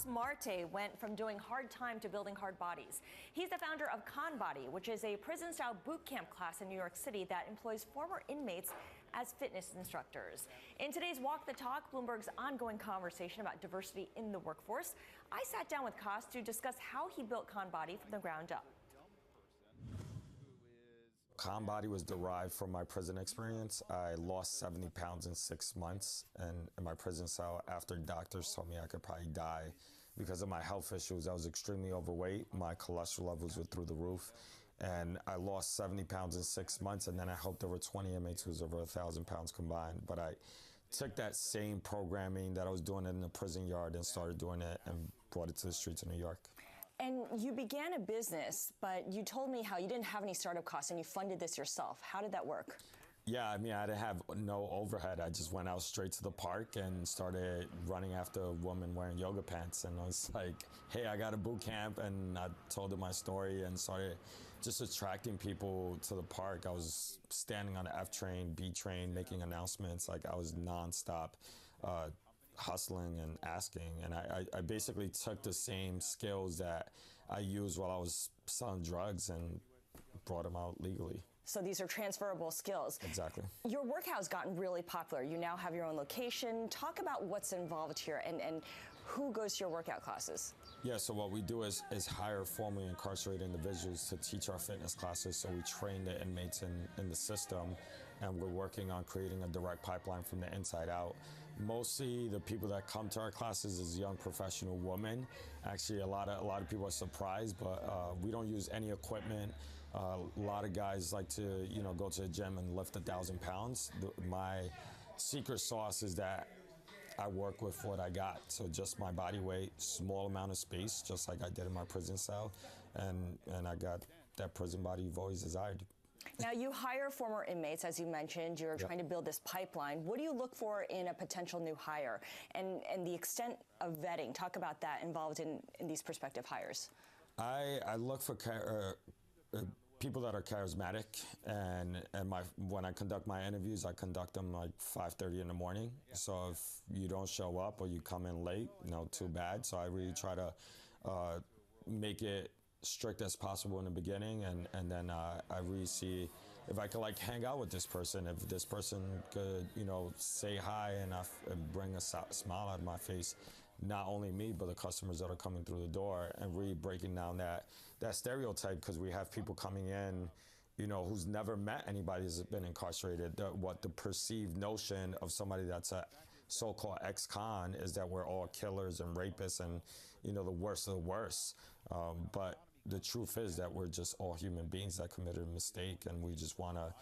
Carlos Marte went from doing hard time to building hard bodies. He's the founder of ConBody, which is a prison-style boot camp class in New York City that employs former inmates as fitness instructors. In today's Walk the Talk, Bloomberg's ongoing conversation about diversity in the workforce, I sat down with Cos to discuss how he built ConBody from the ground up. ConBody was derived from my prison experience. I lost 70 pounds in 6 months in my prison cell after doctors told me I could probably die because of my health issues. I was extremely overweight. My cholesterol levels were through the roof. And I lost 70 pounds in 6 months, and then I helped over 20 inmates who was over 1,000 pounds combined. But I took that same programming that I was doing in the prison yard and started doing it and brought it to the streets of New York. And you began a business, but you told me how you didn't have any startup costs and you funded this yourself. How did that work? Yeah, I mean, I didn't have no overhead. I just went out straight to the park and started running after a woman wearing yoga pants. And I was like, hey, I got a boot camp. And I told her my story and started just attracting people to the park. I was standing on the F train, B train, making announcements. Like I was nonstop hustling and asking. And I basically took the same skills that I used while I was selling drugs and brought them out legally. So these are transferable skills. Exactly. Your workout's gotten really popular. You now have your own location. Talk about what's involved here and who goes to your workout classes. Yeah, so what we do is hire formerly incarcerated individuals to teach our fitness classes. So we train the inmates in the system, and we're working on creating a direct pipeline from the inside out. Mostly the people that come to our classes is young professional women. Actually, a lot of people are surprised, but we don't use any equipment. A lot of guys like to, go to the gym and lift 1,000 pounds. My secret sauce is that I work with what I got. So just my body weight, small amount of space, just like I did in my prison cell. And I got that prison body you've always desired. Now, you hire former inmates, as you mentioned. You're trying to build this pipeline. What do you look for in a potential new hire? And the extent of vetting, talk about that involved in these prospective hires. I look for people that are charismatic, and when I conduct my interviews, I conduct them like 5:30 in the morning. So if you don't show up or you come in late, too bad. So I really try to make it strict as possible in the beginning, and then I really see if I could hang out with this person, if this person could say hi and bring a smile out of my face. Not only me, but the customers that are coming through the door, and really breaking down that stereotype, because we have people coming in, who's never met anybody who's been incarcerated. What the perceived notion of somebody that's a so-called ex-con is that we're all killers and rapists and, the worst of the worst. But the truth is that we're just all human beings that committed a mistake, and we just want to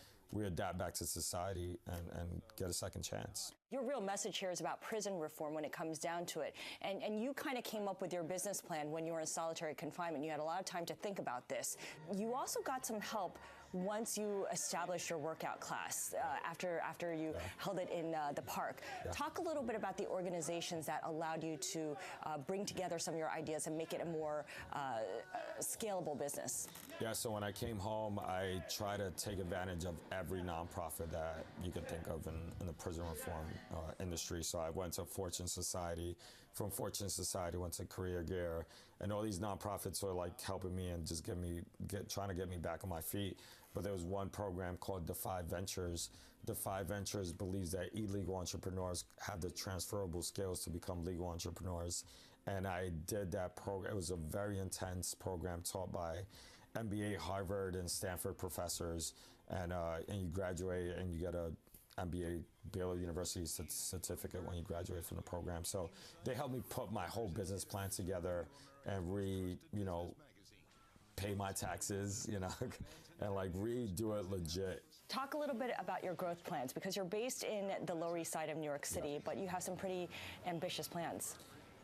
adapt back to society and get a second chance. Your real message here is about prison reform when it comes down to it. And you kind of came up with your business plan when you were in solitary confinement. You had a lot of time to think about this. You also got some help once you established your workout class after you held it in the park. Talk a little bit about the organizations that allowed you to bring together some of your ideas and make it a more scalable business. Yeah, so when I came home, I try to take advantage of every nonprofit that you could think of in the prison reform industry. So I went to Fortune Society. From Fortune Society, went to Career Gear, and all these nonprofits were helping me and just trying to get me back on my feet. But there was one program called Defy Ventures. Defy Ventures believes that illegal entrepreneurs have the transferable skills to become legal entrepreneurs. And I did that program. It was a very intense program taught by MBA, Harvard, and Stanford professors. And you graduate and you get a MBA Baylor University certificate when you graduate from the program. So they helped me put my whole business plan together and pay my taxes, and redo it legit. Talk a little bit about your growth plans, because you're based in the Lower East Side of New York City, but you have some pretty ambitious plans.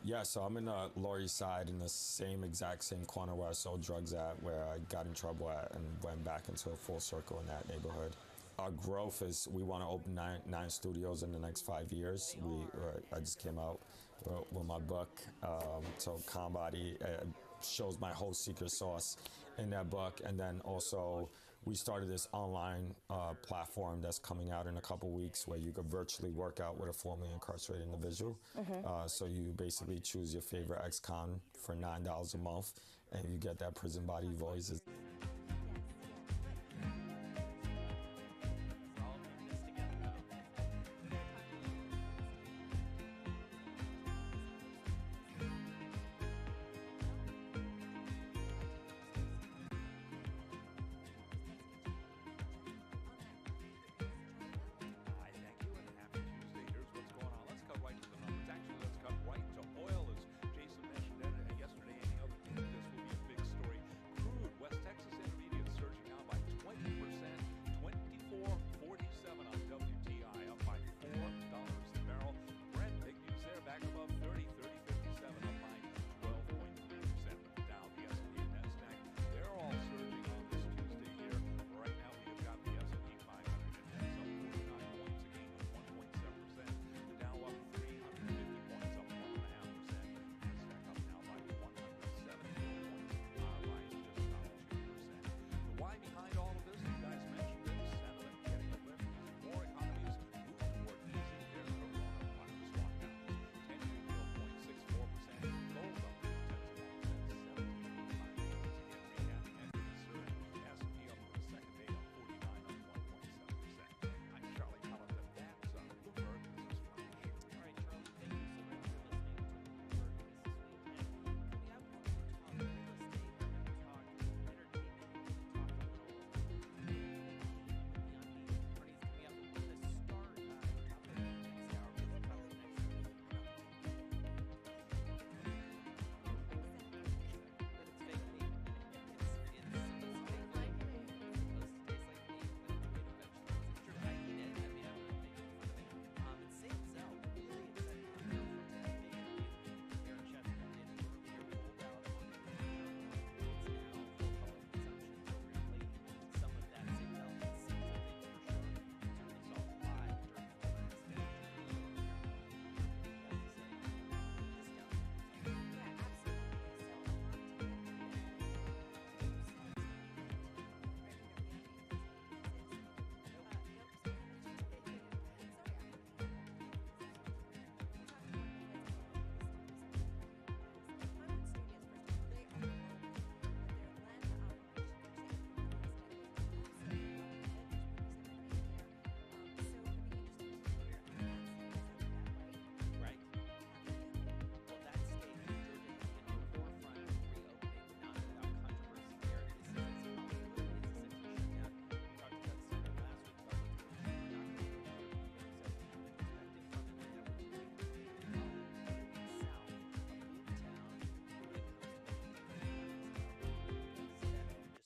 Yeah, so I'm in the Lower East Side, in the exact same corner where I sold drugs at, where I got in trouble at, and went back into a full circle in that neighborhood. Our growth is we want to open nine studios in the next 5 years. I just came out with my book, so ConBody shows my whole secret sauce in that book, and then also we started this online platform that's coming out in a couple weeks where you could virtually work out with a formerly incarcerated individual. So you basically choose your favorite ex-con for $9 a month, and you get that prison body voices.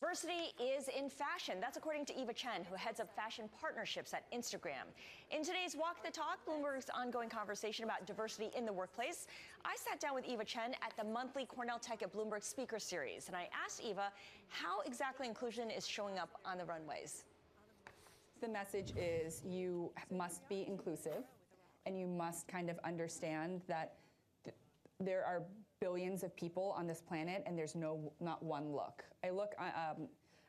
Diversity is in fashion. That's according to Eva Chen, who heads up fashion partnerships at Instagram. In today's Walk the Talk, Bloomberg's ongoing conversation about diversity in the workplace, I sat down with Eva Chen at the monthly Cornell Tech at Bloomberg Speaker Series, and I asked Eva how exactly inclusion is showing up on the runways. The message is you must be inclusive, and you must kind of understand that there are billions of people on this planet, and there's not one look. I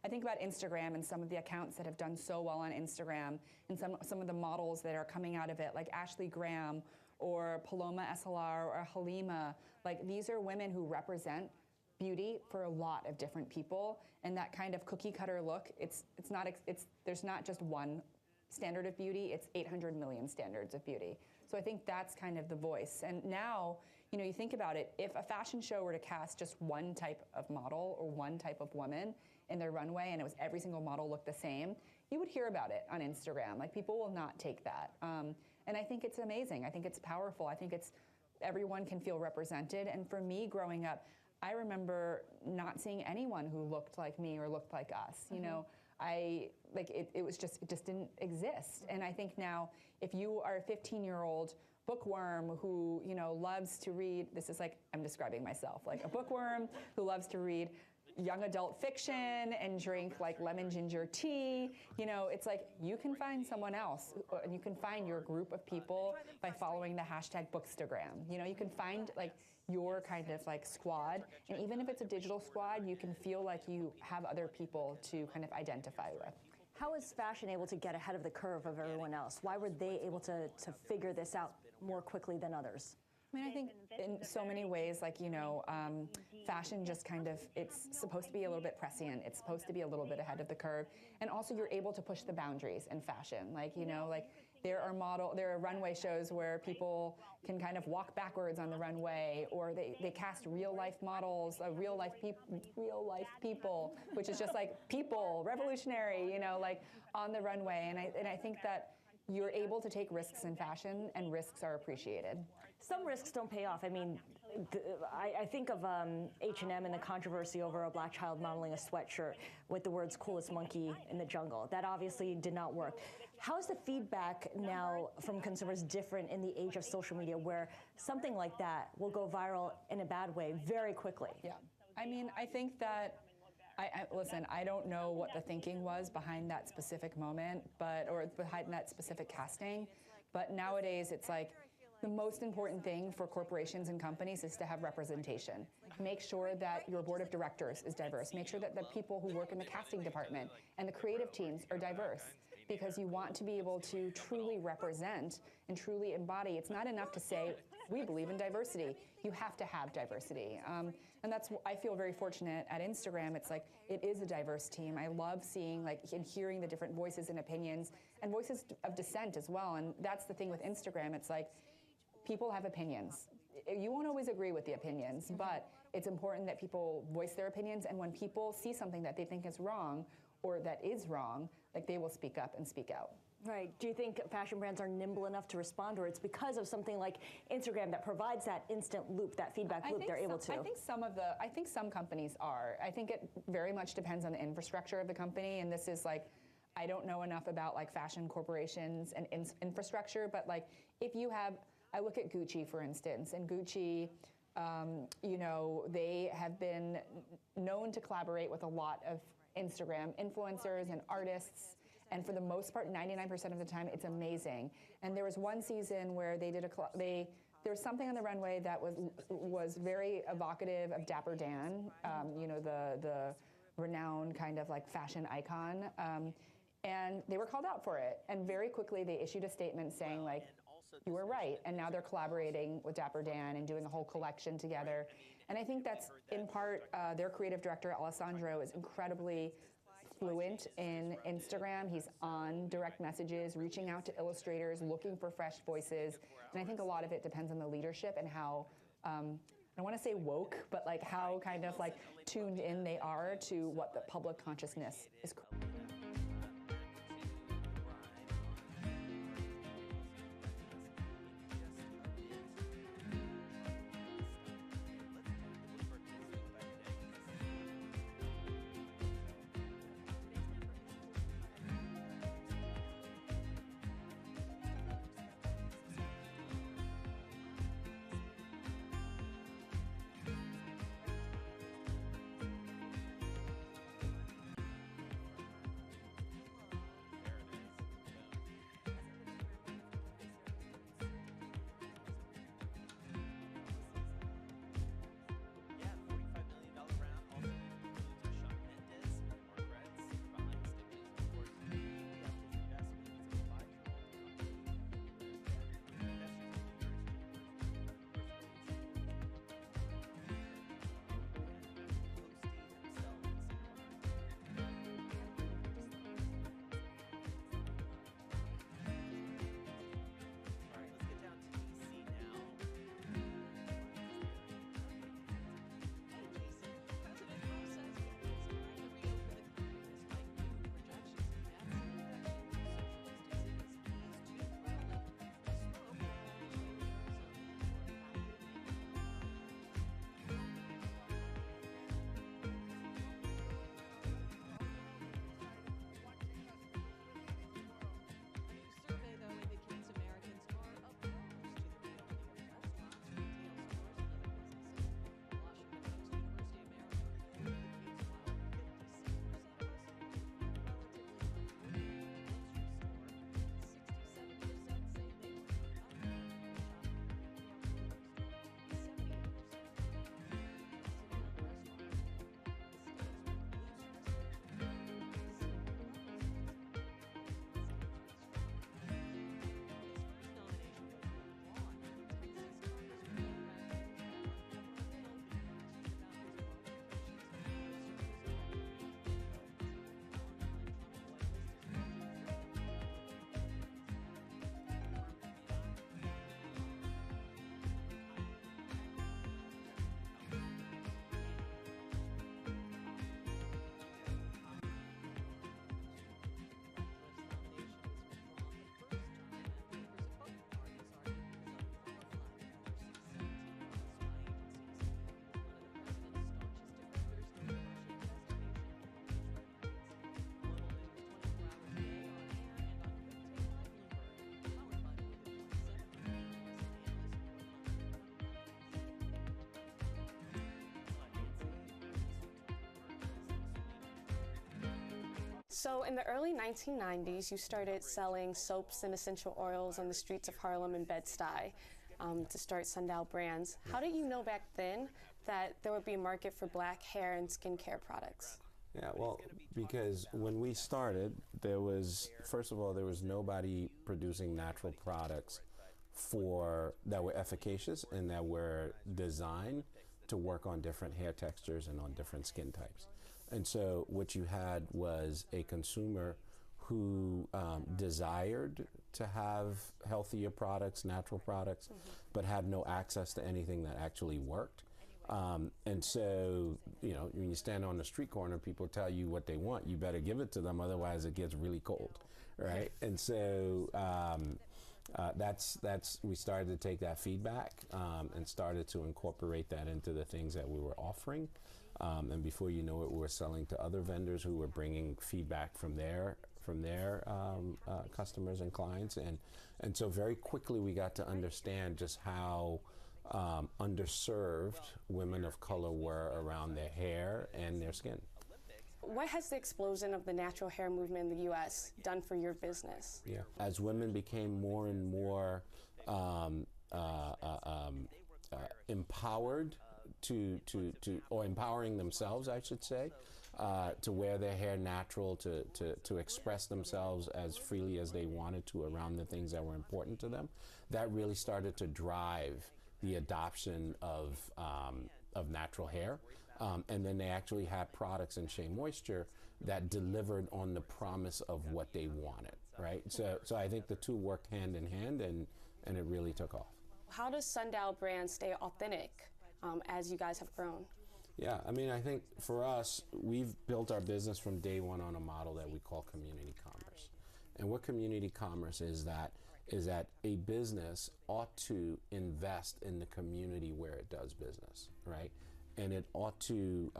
think about Instagram and some of the accounts that have done so well on Instagram, and some of the models that are coming out of it, like Ashley Graham or Paloma SLR or Halima. Like, these are women who represent beauty for a lot of different people, and that kind of cookie cutter look. There's not just one standard of beauty. It's 800 million standards of beauty. So I think that's kind of the voice. And now, you think about it, if a fashion show were to cast just one type of model or one type of woman in their runway, and it was every single model looked the same, you would hear about it on Instagram. Like, people will not take that. And I think it's amazing. I think it's powerful. I think everyone can feel represented. And for me, growing up, I remember not seeing anyone who looked like me or looked like us. It just didn't exist. And I think now, if you are a 15-year-old bookworm who, loves to read, this is like, I'm describing myself, like a bookworm who loves to read, young adult fiction and drink like lemon ginger tea. You know, it's like you can find someone else, and you can find your group of people by following the hashtag Bookstagram. You know, you can find like your kind of like squad, and even if it's a digital squad, you can feel like you have other people to kind of identify with. How is fashion able to get ahead of the curve of everyone else? Why were they able to figure this out more quickly than others? I mean, I think in so many ways, like, you know, fashion just kind of, it's supposed to be a little bit prescient. It's supposed to be a little bit ahead of the curve. And also you're able to push the boundaries in fashion. Like, you know, like there are runway shows where people can kind of walk backwards on the runway, or they cast real life models, real life people, which is just like people, revolutionary, you know, like on the runway. And I think that you're able to take risks in fashion, and risks are appreciated. Some risks don't pay off. I mean, I think of H&M and the controversy over a black child modeling a sweatshirt with the words "coolest monkey in the jungle." That obviously did not work. How is the feedback now from consumers different in the age of social media, where something like that will go viral in a bad way very quickly? Yeah, I mean, I think that, listen, I don't know what the thinking was behind that specific moment, or behind that specific casting, but nowadays it's like, the most important thing for corporations and companies is to have representation. Make sure that your board of directors is diverse. Make sure that the people who work in the casting department and the creative teams are diverse, because you want to be able to truly represent and truly embody. It's not enough to say, we believe in diversity. You have to have diversity. And that's, I feel very fortunate at Instagram. It's like, it is a diverse team. I love seeing and hearing the different voices and opinions, and voices of dissent as well. And that's the thing with Instagram. It's like, people have opinions. You won't always agree with the opinions, but it's important that people voice their opinions, and when people see something that they think is wrong or that is wrong, like, they will speak up and speak out. Right. Do you think fashion brands are nimble enough to respond, or it's because of something like Instagram that provides that instant loop, that feedback loop, they're able to? I think some companies are. I think it very much depends on the infrastructure of the company, and this is like, I don't know enough about like fashion corporations and infrastructure, but like, if you have, I look at Gucci, for instance, and Gucci, you know, they have been known to collaborate with a lot of Instagram influencers and artists, and for the most part, 99% of the time, it's amazing. And there was one season where they did there was something on the runway that was very evocative of Dapper Dan, you know, the renowned kind of like fashion icon, and they were called out for it. And very quickly, they issued a statement saying like, you were right, and now they're collaborating with Dapper Dan and doing a whole collection together. And I think that's in part, their creative director, Alessandro, is incredibly fluent in Instagram. He's on direct messages, reaching out to illustrators, looking for fresh voices. And I think a lot of it depends on the leadership and how, I don't want to say woke, but like how kind of like tuned in they are to what the public consciousness is. So in the early 1990s, you started selling soaps and essential oils on the streets of Harlem and Bed-Stuy to start Sundial Brands. How did you know back then that there would be a market for black hair and skincare products? Yeah, well, because when we started, there was, first of all, there was nobody producing natural products that were efficacious and that were designed to work on different hair textures and on different skin types. And so what you had was a consumer who desired to have healthier products, natural products, but had no access to anything that actually worked. And so, you know, when you stand on the street corner, people tell you what they want. You better give it to them, otherwise it gets really cold, right? And so we started to take that feedback and started to incorporate that into the things that we were offering. And before you know it, we were selling to other vendors who were bringing feedback from their customers and clients. And so very quickly we got to understand just how underserved women of color were around their hair and their skin. What has the explosion of the natural hair movement in the U.S. done for your business? Yeah. As women became more and more empowered or empowering themselves, I should say, to wear their hair natural, to express themselves as freely as they wanted to around the things that were important to them, that really started to drive the adoption of natural hair. And then they actually had products in Shea Moisture that delivered on the promise of what they wanted, right? So I think the two worked hand in hand, and it really took off. How does Sundial Brands stay authentic as you guys have grown? Yeah, I mean, I think for us, we've built our business from day one on a model that we call community commerce. And what community commerce is that a business ought to invest in the community where it does business, right? And it ought to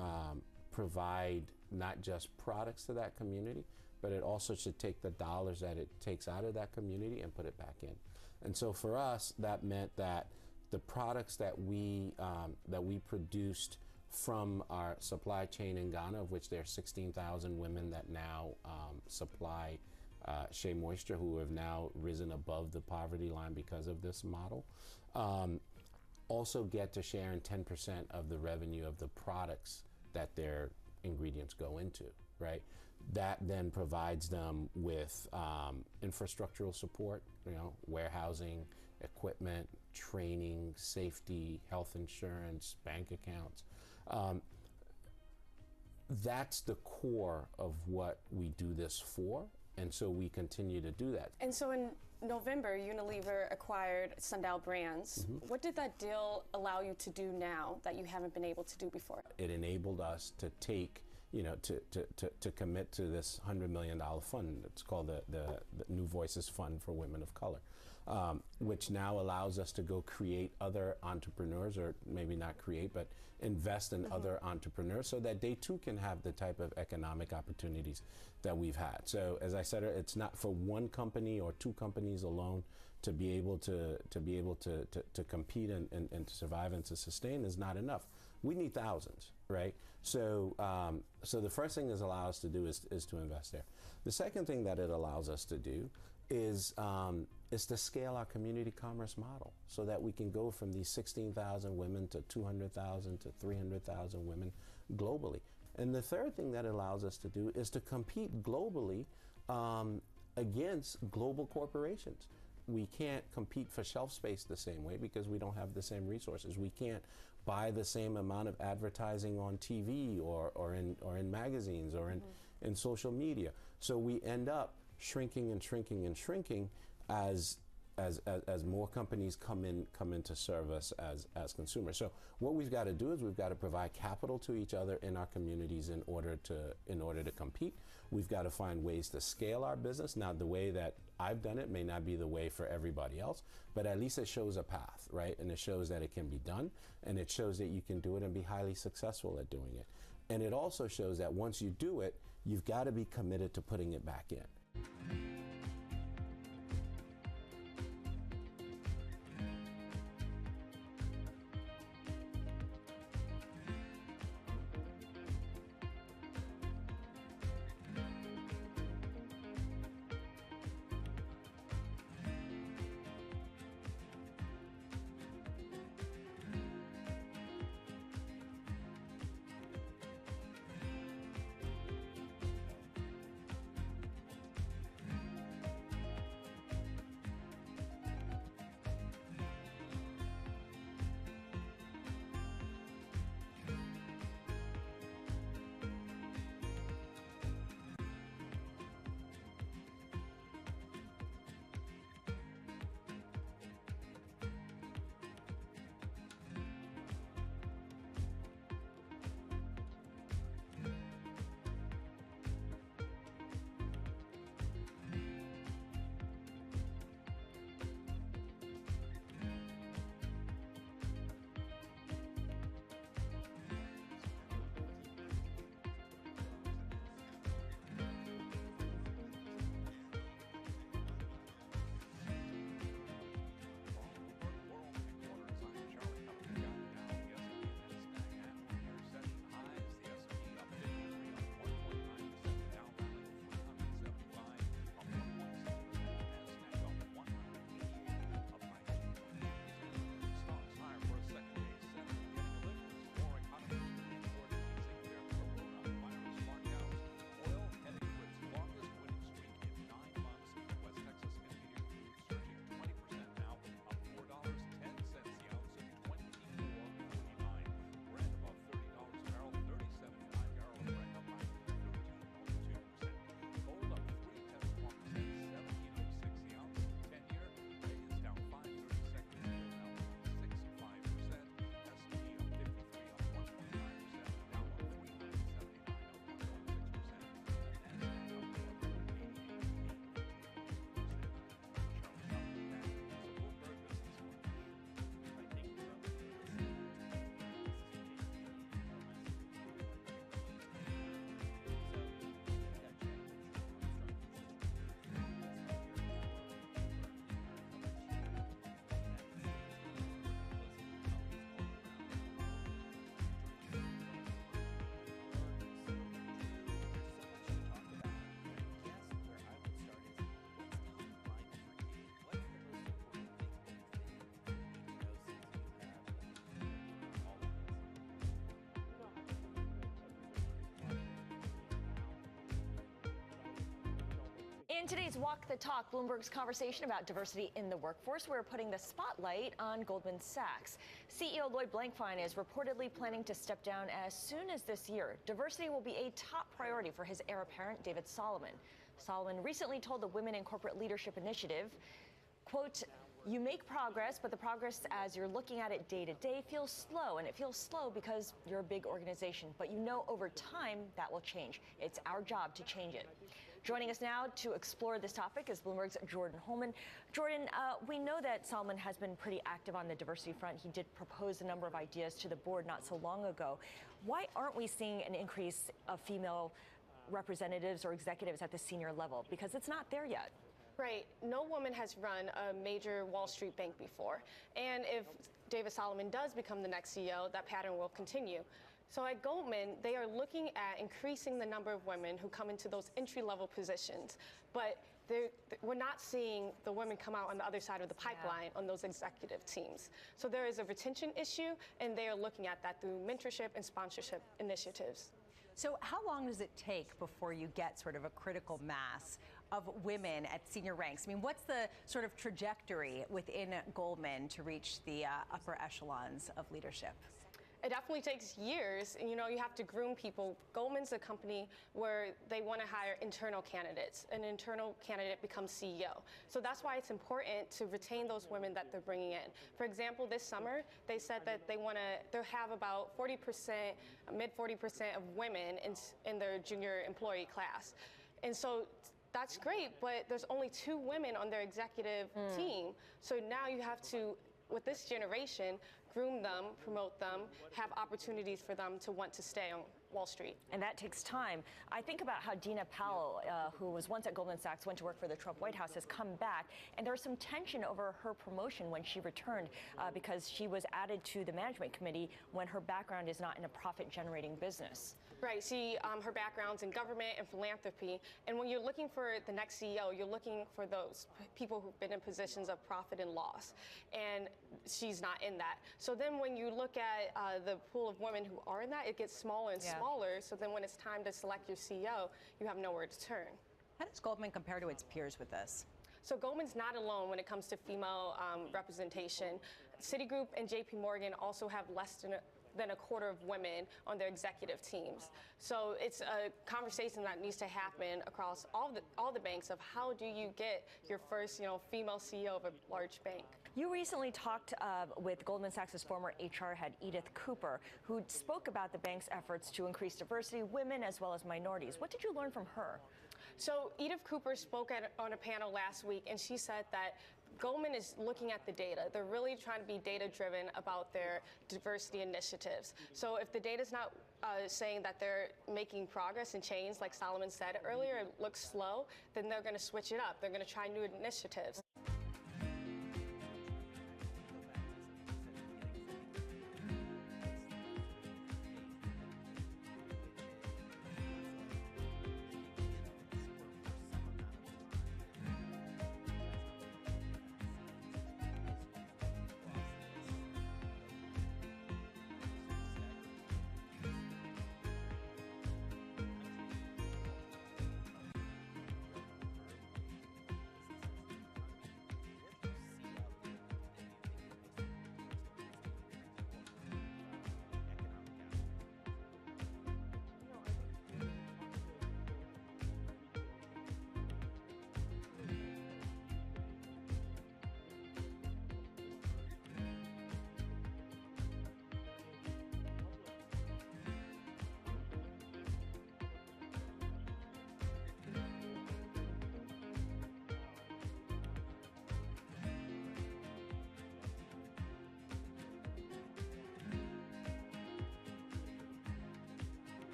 provide not just products to that community, but it also should take the dollars that it takes out of that community and put it back in. And so for us, that meant that the products that we produced from our supply chain in Ghana, of which there are 16,000 women that now supply Shea Moisture, who have now risen above the poverty line because of this model, also get to share in 10% of the revenue of the products that their ingredients go into, right? That then provides them with infrastructural support, you know, warehousing, equipment, training, safety, health insurance, bank accounts. That's the core of what we do this for, and so we continue to do that. And so in November, Unilever acquired Sundial Brands. What did that deal allow you to do now that you haven't been able to do before? It enabled us to take, you know, to commit to this $100 million fund. It's called the New Voices Fund for Women of Color, which now allows us to go create other entrepreneurs, or maybe not create, but invest in other entrepreneurs so that they too can have the type of economic opportunities that we've had. So as I said, it's not for one company or two companies alone to be able to compete and to survive and to sustain is not enough. We need thousands, right? So so the first thing this allows us to do is to invest there. The second thing that it allows us to do is to scale our community commerce model so that we can go from these 16,000 women to 200,000 to 300,000 women globally. And the third thing that it allows us to do is to compete globally against global corporations. We can't compete for shelf space the same way because we don't have the same resources. We can't buy the same amount of advertising on TV or in magazines or in social media. So we end up shrinking and shrinking and shrinking as more companies come in to serve us as consumers. So what we've got to do is we've got to provide capital to each other in our communities in order to compete. We've got to find ways to scale our business. Now, the way that I've done it may not be the way for everybody else, but at least it shows a path, right? And it shows that it can be done, and it shows that you can do it and be highly successful at doing it. And it also shows that once you do it, you've got to be committed to putting it back in. In today's Walk the Talk, Bloomberg's conversation about diversity in the workforce, we're putting the spotlight on Goldman Sachs. CEO Lloyd Blankfein is reportedly planning to step down as soon as this year. Diversity will be a top priority for his heir apparent, David Solomon. Solomon recently told the Women in Corporate Leadership Initiative, quote, "You make progress, but the progress as you're looking at it day to day feels slow, and it feels slow because you're a big organization. But you know over time that will change. It's our job to change it." Joining us now to explore this topic is Bloomberg's Jordan Holman. Jordan, we know that Solomon has been pretty active on the diversity front. He did propose a number of ideas to the board not so long ago. Why aren't we seeing an increase of female representatives or executives at the senior level? Because it's not there yet. Right. No woman has run a major Wall Street bank before. And if David Solomon does become the next CEO, that pattern will continue. So at Goldman, they are looking at increasing the number of women who come into those entry-level positions. But we're not seeing the women come out on the other side of the pipeline on those executive teams. So there is a retention issue, and they are looking at that through mentorship and sponsorship initiatives. So how long does it take before you get sort of a critical mass of women at senior ranks? I mean, what's the sort of trajectory within Goldman to reach the upper echelons of leadership? It definitely takes years, and you have to groom people. Goldman's a company where they want to hire internal candidates. An internal candidate becomes CEO. So that's why it's important to retain those women that they're bringing in. For example, this summer, they said that they have about 40%, mid 40% of women in their junior employee class. And so that's great, but there's only 2 women on their executive team. So now you have to, with this generation, groom them, promote them, have opportunities for them to want to stay on Wall Street. And that takes time. I think about how Dina Powell, who was once at Goldman Sachs, went to work for the Trump White House, has come back. And there's some tension over her promotion when she returned because she was added to the management committee when her background is not in a profit-generating business. Right. Her background's in government and philanthropy. And when you're looking for the next CEO, you're looking for those people who've been in positions of profit and loss. And she's not in that. So then when you look at the pool of women who are in that, it gets smaller and smaller. So then when it's time to select your CEO, you have nowhere to turn. How does Goldman compare to its peers with this? So Goldman's not alone when it comes to female representation. Citigroup and JP Morgan also have less than a quarter of women on their executive teams. So it's a conversation that needs to happen across all the banks of how do you get your first female CEO of a large bank. You recently talked with Goldman Sachs' former HR head, Edith Cooper, who spoke about the bank's efforts to increase diversity, women as well as minorities. What did you learn from her? So Edith Cooper spoke on a panel last week, and she said that Goldman is looking at the data. They're really trying to be data-driven about their diversity initiatives. So if the data's not saying that they're making progress and change, like Solomon said earlier, it looks slow, then they're going to switch it up. They're going to try new initiatives.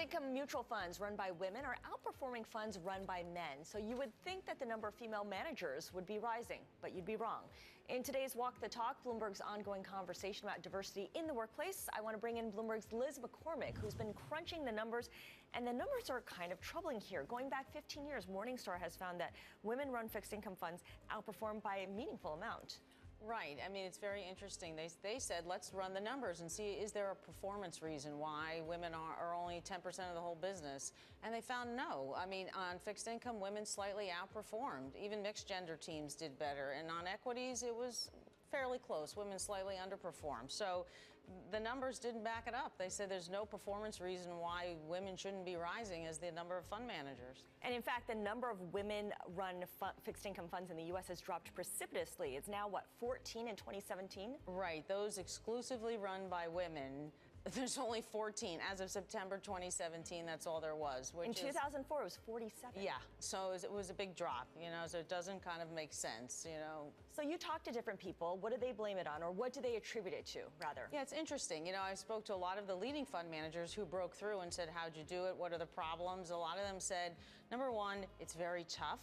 income mutual funds run by women are outperforming funds run by men. So you would think that the number of female managers would be rising, but you'd be wrong. In today's Walk the Talk, Bloomberg's ongoing conversation about diversity in the workplace, I want to bring in Bloomberg's Liz McCormick, who's been crunching the numbers, and the numbers are kind of troubling here. Going back 15 years, Morningstar has found that women-run fixed income funds outperform by a meaningful amount. Right. I mean, it's very interesting. They said, let's run the numbers and see, is there a performance reason why women are only 10% of the whole business? And they found no. I mean, on fixed income, women slightly outperformed. Even mixed gender teams did better. And on equities, it was fairly close. Women slightly underperformed. So the numbers didn't back it up. They said there's no performance reason why women shouldn't be rising as the number of fund managers. And in fact, the number of women-run fixed income funds in the U.S. has dropped precipitously. It's now, what, 14 in 2017? Right. Those exclusively run by women, there's only 14. As of September 2017, that's all there was. In 2004, it was 47. Yeah, so it was a big drop, you know, so it doesn't kind of make sense, you know. So you talk to different people. What do they blame it on, or what do they attribute it to, rather? Yeah, it's interesting. You know, I spoke to a lot of the leading fund managers who broke through and said, how'd you do it? What are the problems? A lot of them said, number one, it's very tough,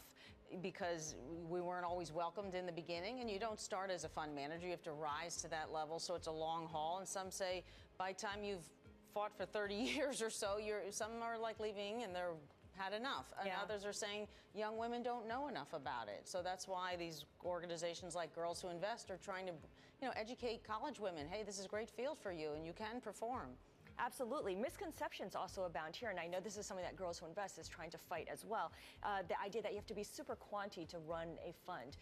because we weren't always welcomed in the beginning, and you don't start as a fund manager. You have to rise to that level, so it's a long haul. And some say by the time you've fought for 30 years or so, some are like leaving and they're had enough. And others are saying young women don't know enough about it. So that's why these organizations like Girls Who Invest are trying to, you know, educate college women. Hey, this is a great field for you, and you can perform. Absolutely. Misconceptions also abound here, and I know this is something that Girls Who Invest is trying to fight as well. The idea that you have to be super quanti to run a fund.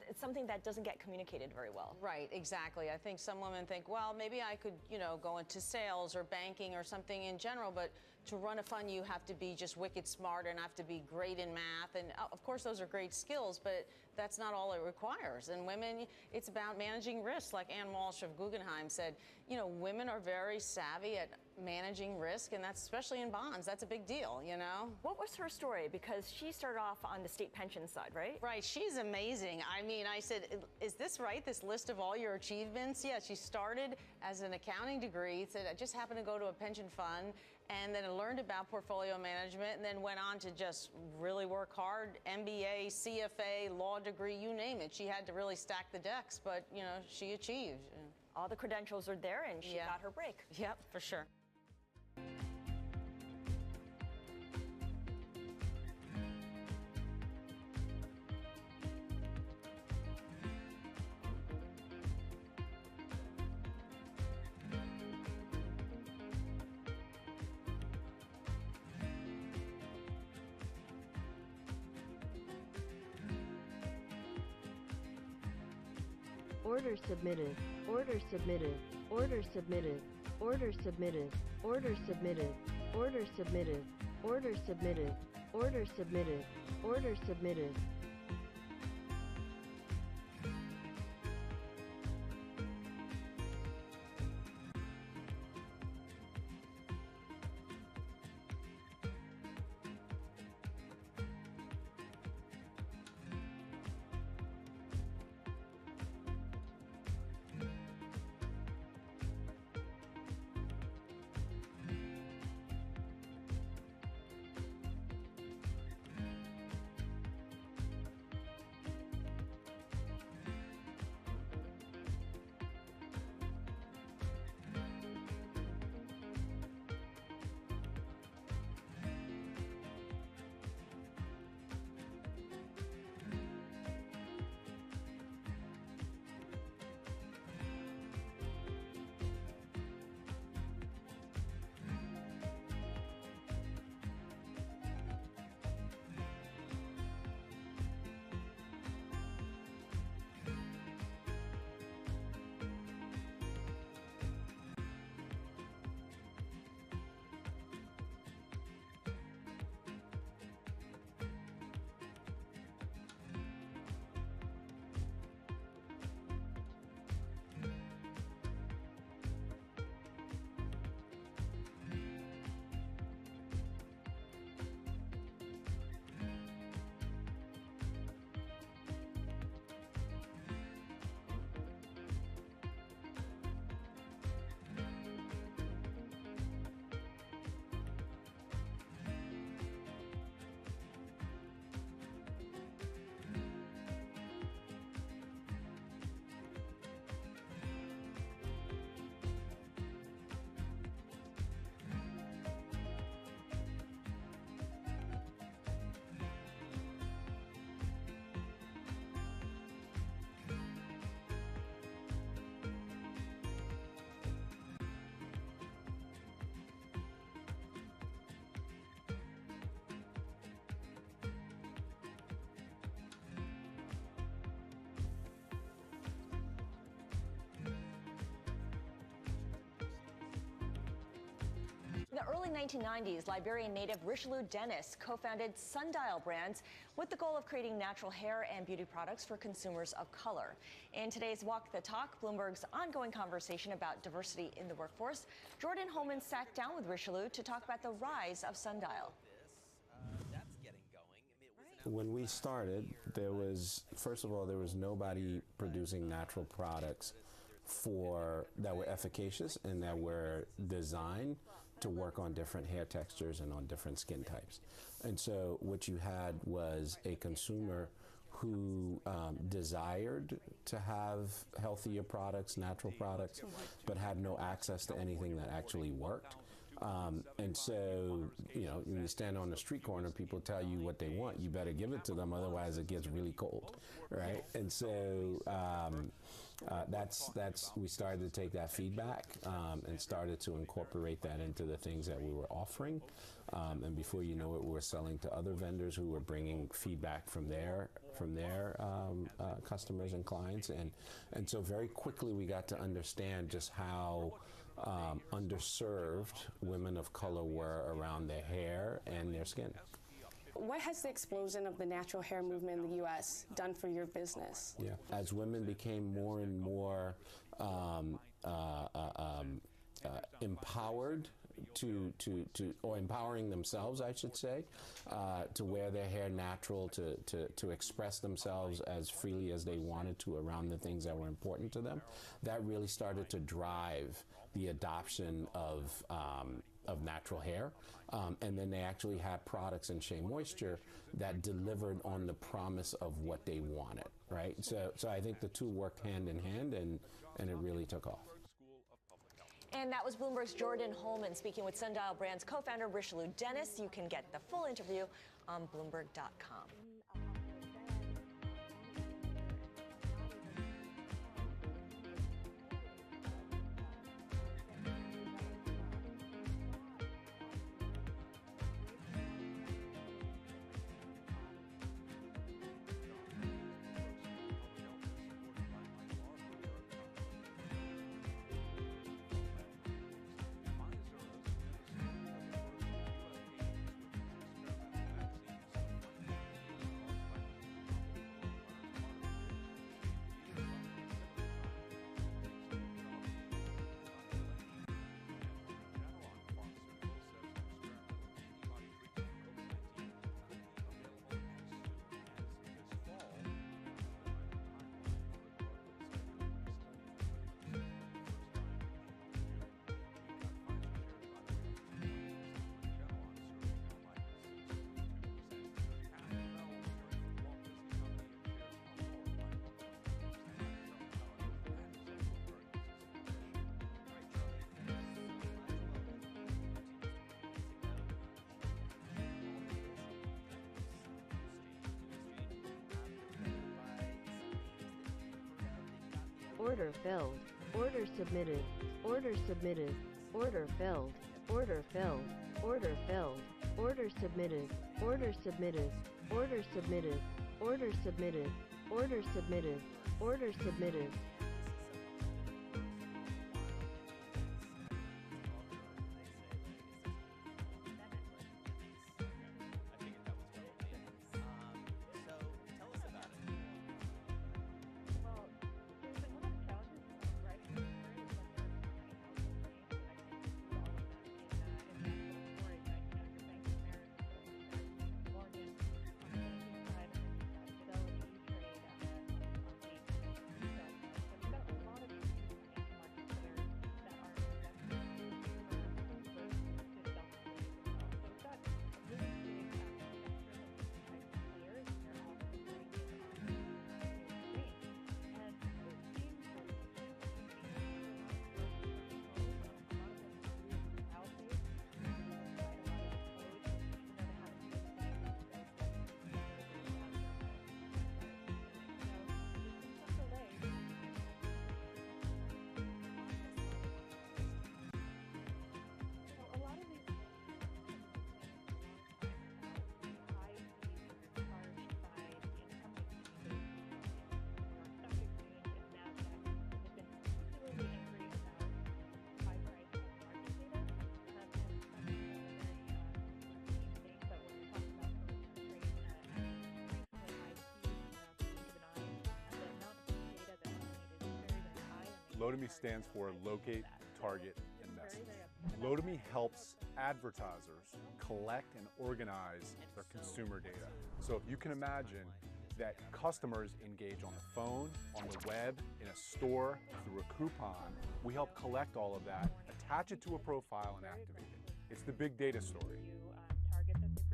It's something that doesn't get communicated very well. Right, exactly. I think some women think, well, maybe I could, you know, go into sales or banking or something in general, but to run a fund, you have to be just wicked smart and have to be great in math. And of course, those are great skills, but that's not all it requires. And women, it's about managing risks. Like Ann Walsh of Guggenheim said, you know, women are very savvy at managing risk, and that's especially in bonds. That's a big deal, you know? What was her story? Because she started off on the state pension side, right? Right. She's amazing. I mean, I said, is this right, this list of all your achievements? Yeah, she started as an accounting degree, said I just happened to go to a pension fund, and then learned about portfolio management, and then went on to just really work hard. MBA, CFA, law degree, you name it. She had to really stack the decks, but, you know, she achieved. All the credentials are there, and she got her break. Yep, for sure. Order submitted. Order submitted. Order submitted. Order submitted. Order submitted. Order submitted. Order submitted. Order submitted. Order submitted. 1990s, Liberian native Richelieu Dennis co-founded Sundial Brands with the goal of creating natural hair and beauty products for consumers of color. In today's Walk the Talk, Bloomberg's ongoing conversation about diversity in the workforce, Jordan Holman sat down with Richelieu to talk about the rise of Sundial. When we started, there was, first of all, there was nobody producing natural products that were efficacious and that were designed to work on different hair textures and on different skin types. And so what you had was a consumer who desired to have healthier products, natural products, but had no access to anything that actually worked. And so, you know, when you stand on the street corner, people tell you what they want. You better give it to them, otherwise it gets really cold, right? And so we started to take that feedback and started to incorporate that into the things that we were offering. And before you know it, we were selling to other vendors who were bringing feedback from their customers and clients. And so very quickly we got to understand just how underserved women of color were around their hair and their skin. What has the explosion of the natural hair movement in the U.S. done for your business? Yeah, as women became more and more empowered or empowering themselves, I should say, to wear their hair natural, to express themselves as freely as they wanted to around the things that were important to them, that really started to drive the adoption of natural hair. And then they actually had products in Shea Moisture that delivered on the promise of what they wanted, right? So I think the two worked hand in hand, and it really took off. And that was Bloomberg's Jordan Holman speaking with Sundial Brands co-founder Richelieu Dennis. You can get the full interview on Bloomberg.com. Order filled. Order submitted. Order submitted. Order filled. Order filled. Order filled. Order submitted. Order submitted. Order submitted. Order submitted. Order submitted. Order submitted. LOTOME stands for Locate, Target, and Message. LOTOME helps advertisers collect and organize their consumer data. So if you can imagine that customers engage on the phone, on the web, in a store, through a coupon, we help collect all of that, attach it to a profile, and activate it. It's the big data story.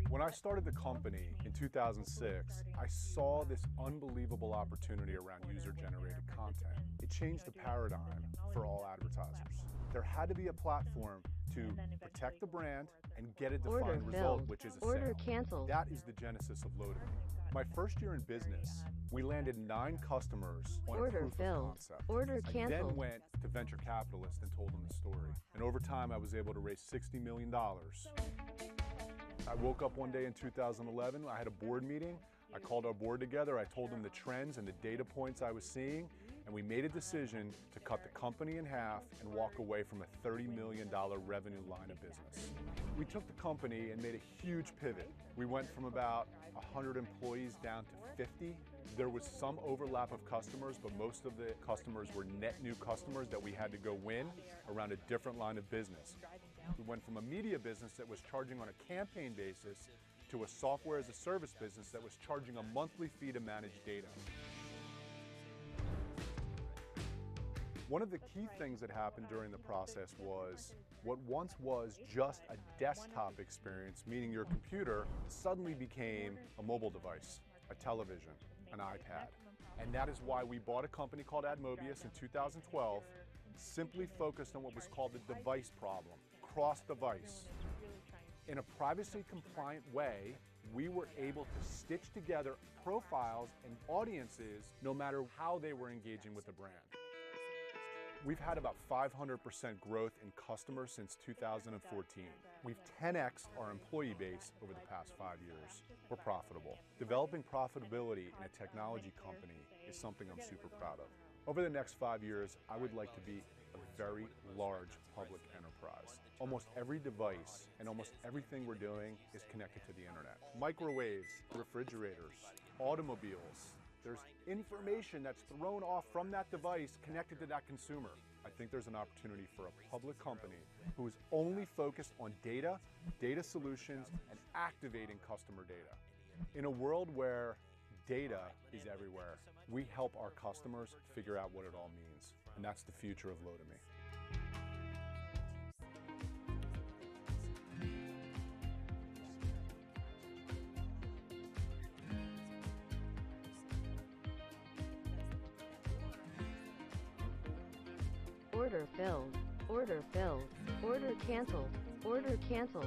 When I started the company in 2006, I saw this unbelievable opportunity around user-generated content. It changed the paradigm for all advertisers. There had to be a platform to protect the brand and get a defined result, which is a Order sale. canceled. That is the genesis of LOTOME. My first year in business, we landed 9 customers on a Order proof of filled. concept. Order I canceled. then went to venture capitalists and told them the story. And over time, I was able to raise $60 million. I woke up one day in 2011, I had a board meeting. I called our board together, I told them the trends and the data points I was seeing, and we made a decision to cut the company in half and walk away from a $30 million revenue line of business. We took the company and made a huge pivot. We went from about 100 employees down to 50. There was some overlap of customers, but most of the customers were net new customers that we had to go win around a different line of business. We went from a media business that was charging on a campaign basis to a software as a service business that was charging a monthly fee to manage data. One of the key things that happened during the process was what once was just a desktop experience, meaning your computer, suddenly became a mobile device, a television, an iPad. And that is why we bought a company called Admobius in 2012, simply focused on what was called the device problem, cross-device. In a privacy-compliant way, we were able to stitch together profiles and audiences no matter how they were engaging with the brand. We've had about 500% growth in customers since 2014. We've 10x'd our employee base over the past 5 years. We're profitable. Developing profitability in a technology company is something I'm super proud of. Over the next 5 years, I would like to be a very large public enterprise. Almost every device and almost everything we're doing is connected to the internet. Microwaves, refrigerators, automobiles. There's information that's thrown off from that device connected to that consumer. I think there's an opportunity for a public company who is only focused on data, data solutions, and activating customer data. In a world where data is everywhere, we help our customers figure out what it all means. And that's the future of LOTOME. Order filled. Order filled. Order canceled. Order canceled.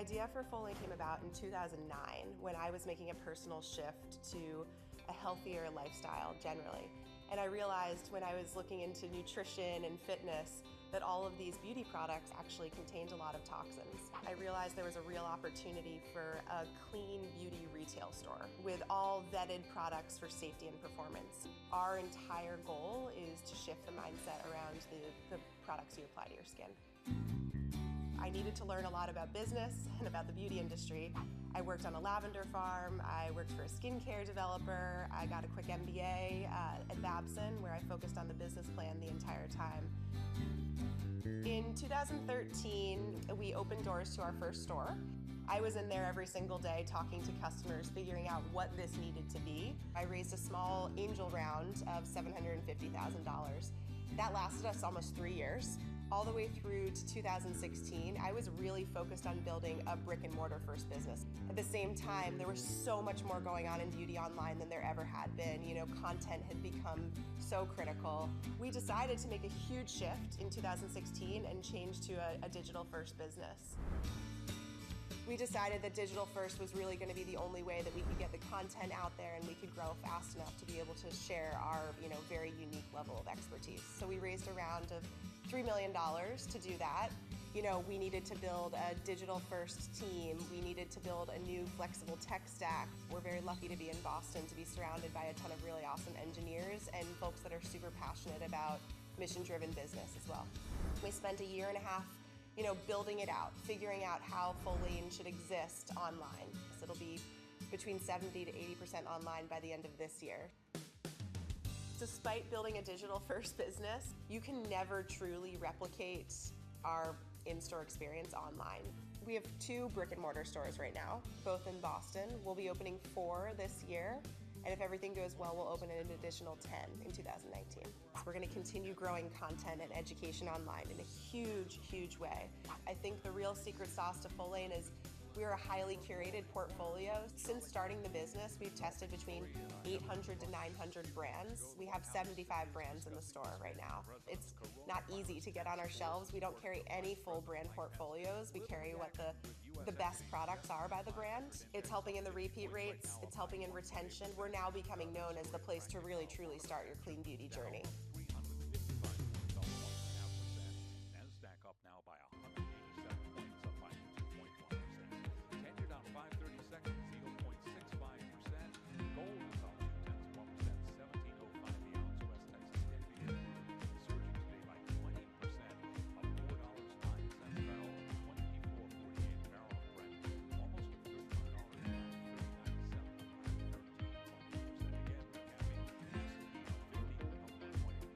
idea for Full Lane came about in 2009 when I was making a personal shift to a healthier lifestyle generally. And I realized when I was looking into nutrition and fitness that all of these beauty products actually contained a lot of toxins. I realized there was a real opportunity for a clean beauty retail store with all vetted products for safety and performance. Our entire goal is to shift the mindset around the products you apply to your skin. I needed to learn a lot about business and about the beauty industry. I worked on a lavender farm, I worked for a skincare developer, I got a quick MBA at Babson where I focused on the business plan the entire time. In 2013, we opened doors to our first store. I was in there every single day talking to customers, figuring out what this needed to be. I raised a small angel round of $750,000. That lasted us almost 3 years. All the way through to 2016, I was really focused on building a brick and mortar first business. At the same time, there was so much more going on in beauty online than there ever had been. You know, content had become so critical. We decided to make a huge shift in 2016 and change to a digital first business. We decided that digital first was really going to be the only way that we could get the content out there and we could grow fast enough to be able to share our, very unique level of expertise. So we raised a round of $3 million to do that. We needed to build a digital first team. We needed to build a new flexible tech stack. We're very lucky to be in Boston, to be surrounded by a ton of really awesome engineers and folks that are super passionate about mission-driven business as well. We spent a year and a half building it out, figuring out how Full Lane should exist online. So it'll be between 70 to 80% online by the end of this year. Despite building a digital first business, you can never truly replicate our in-store experience online. We have 2 brick and mortar stores right now, both in Boston. We'll be opening 4 this year. And if everything goes well, we'll open an additional 10 in 2019. We're going to continue growing content and education online in a huge, huge way. I think the real secret sauce to Full Lane is we're a highly curated portfolio. Since starting the business, we've tested between 800 to 900 brands. We have 75 brands in the store right now. It's not easy to get on our shelves. We don't carry any full brand portfolios. We carry what the best products are by the brand. It's helping in the repeat rates. It's helping in retention. We're now becoming known as the place to really, truly start your clean beauty journey. Nasdaq up now by 187 points, up by 2.1%. 10-year down 5/32, 0.65%. Gold is up 0.2%, 17.05 the ounce. West Texas Intermediate surging today by 20%, up $4.09 barrel, 24.48 barrel of Brent, almost to $31 now, 39.7, 13.1%. Again, recapping, S&P up 50, up 1.8%.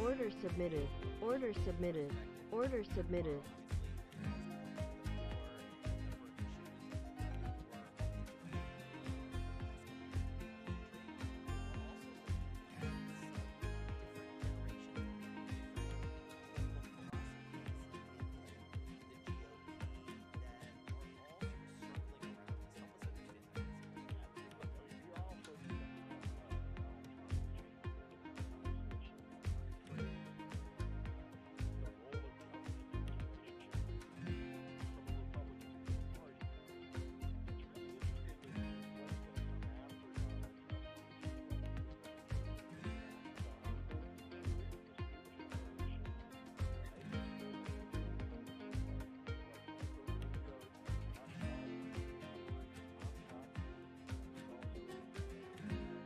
Order submitted. Order submitted. Order submitted.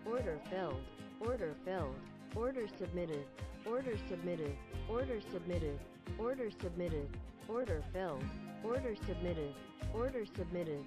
Order filled. Order filled. Order submitted. Order submitted. Order submitted. Order submitted. Order filled. Order submitted. Order submitted.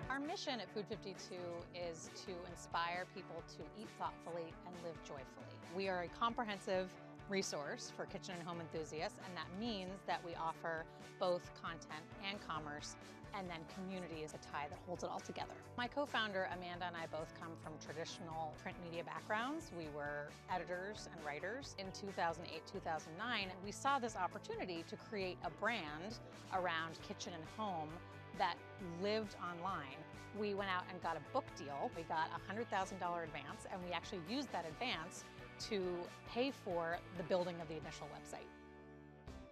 Our mission at Food 52 is to inspire people to eat thoughtfully and live joyfully. We are a comprehensive resource for kitchen and home enthusiasts, and that means that we offer both content and commerce, and then community is a tie that holds it all together. My co-founder Amanda and I both come from traditional print media backgrounds. We were editors and writers. In 2008-2009, we saw this opportunity to create a brand around kitchen and home that lived online. We went out and got a book deal. We got a $100,000 advance, and we actually used that advance to pay for the building of the initial website.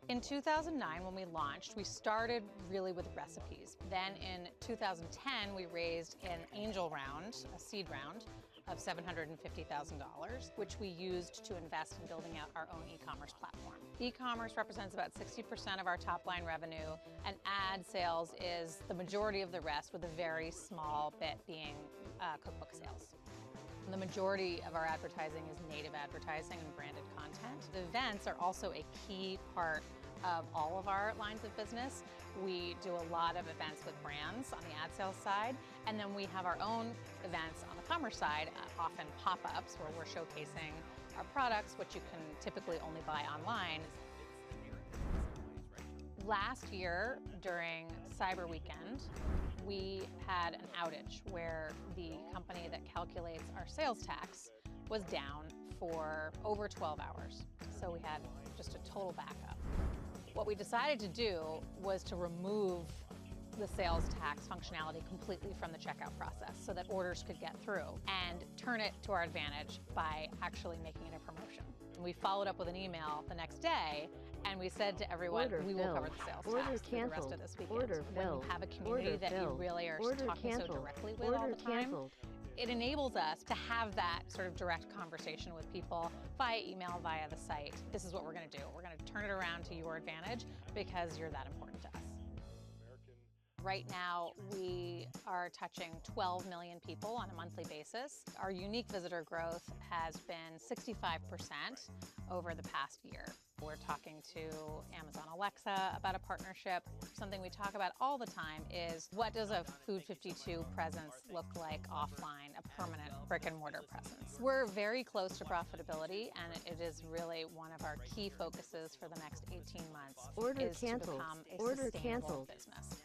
In 2009, when we launched, we started really with recipes. Then in 2010, we raised an angel round, a seed round, of $750,000, which we used to invest in building out our own e-commerce platform. E-commerce represents about 60% of our top line revenue, and ad sales is the majority of the rest, with a very small bit being cookbook sales. The majority of our advertising is native advertising and branded content. The events are also a key part of all of our lines of business. We do a lot of events with brands on the ad sales side, and then we have our own events on the commerce side, often pop-ups where we're showcasing our products, which you can typically only buy online. Last year, during Cyber Weekend, we had an outage where the company that calculates our sales tax was down for over 12 hours. So we had just a total backup. What we decided to do was to remove the sales tax functionality completely from the checkout process so that orders could get through, and turn it to our advantage by actually making it a promotion. We followed up with an email the next day, and we said to everyone, we will cover the sales tax through the rest of this weekend. When you have a community that you really are talking so directly with all the time, it enables us to have that sort of direct conversation with people via email, via the site. This is what we're going to do. We're going to turn it around to your advantage because you're that important to us. Right now, we are touching 12 million people on a monthly basis. Our unique visitor growth has been 65% over the past year. We're talking to Amazon Alexa about a partnership. Something we talk about all the time is, what does a Food 52 presence look like offline, a permanent brick and mortar presence? We're very close to profitability, and it is really one of our key focuses for the next 18 months. Order is canceled. To become a Order sustainable canceled. business.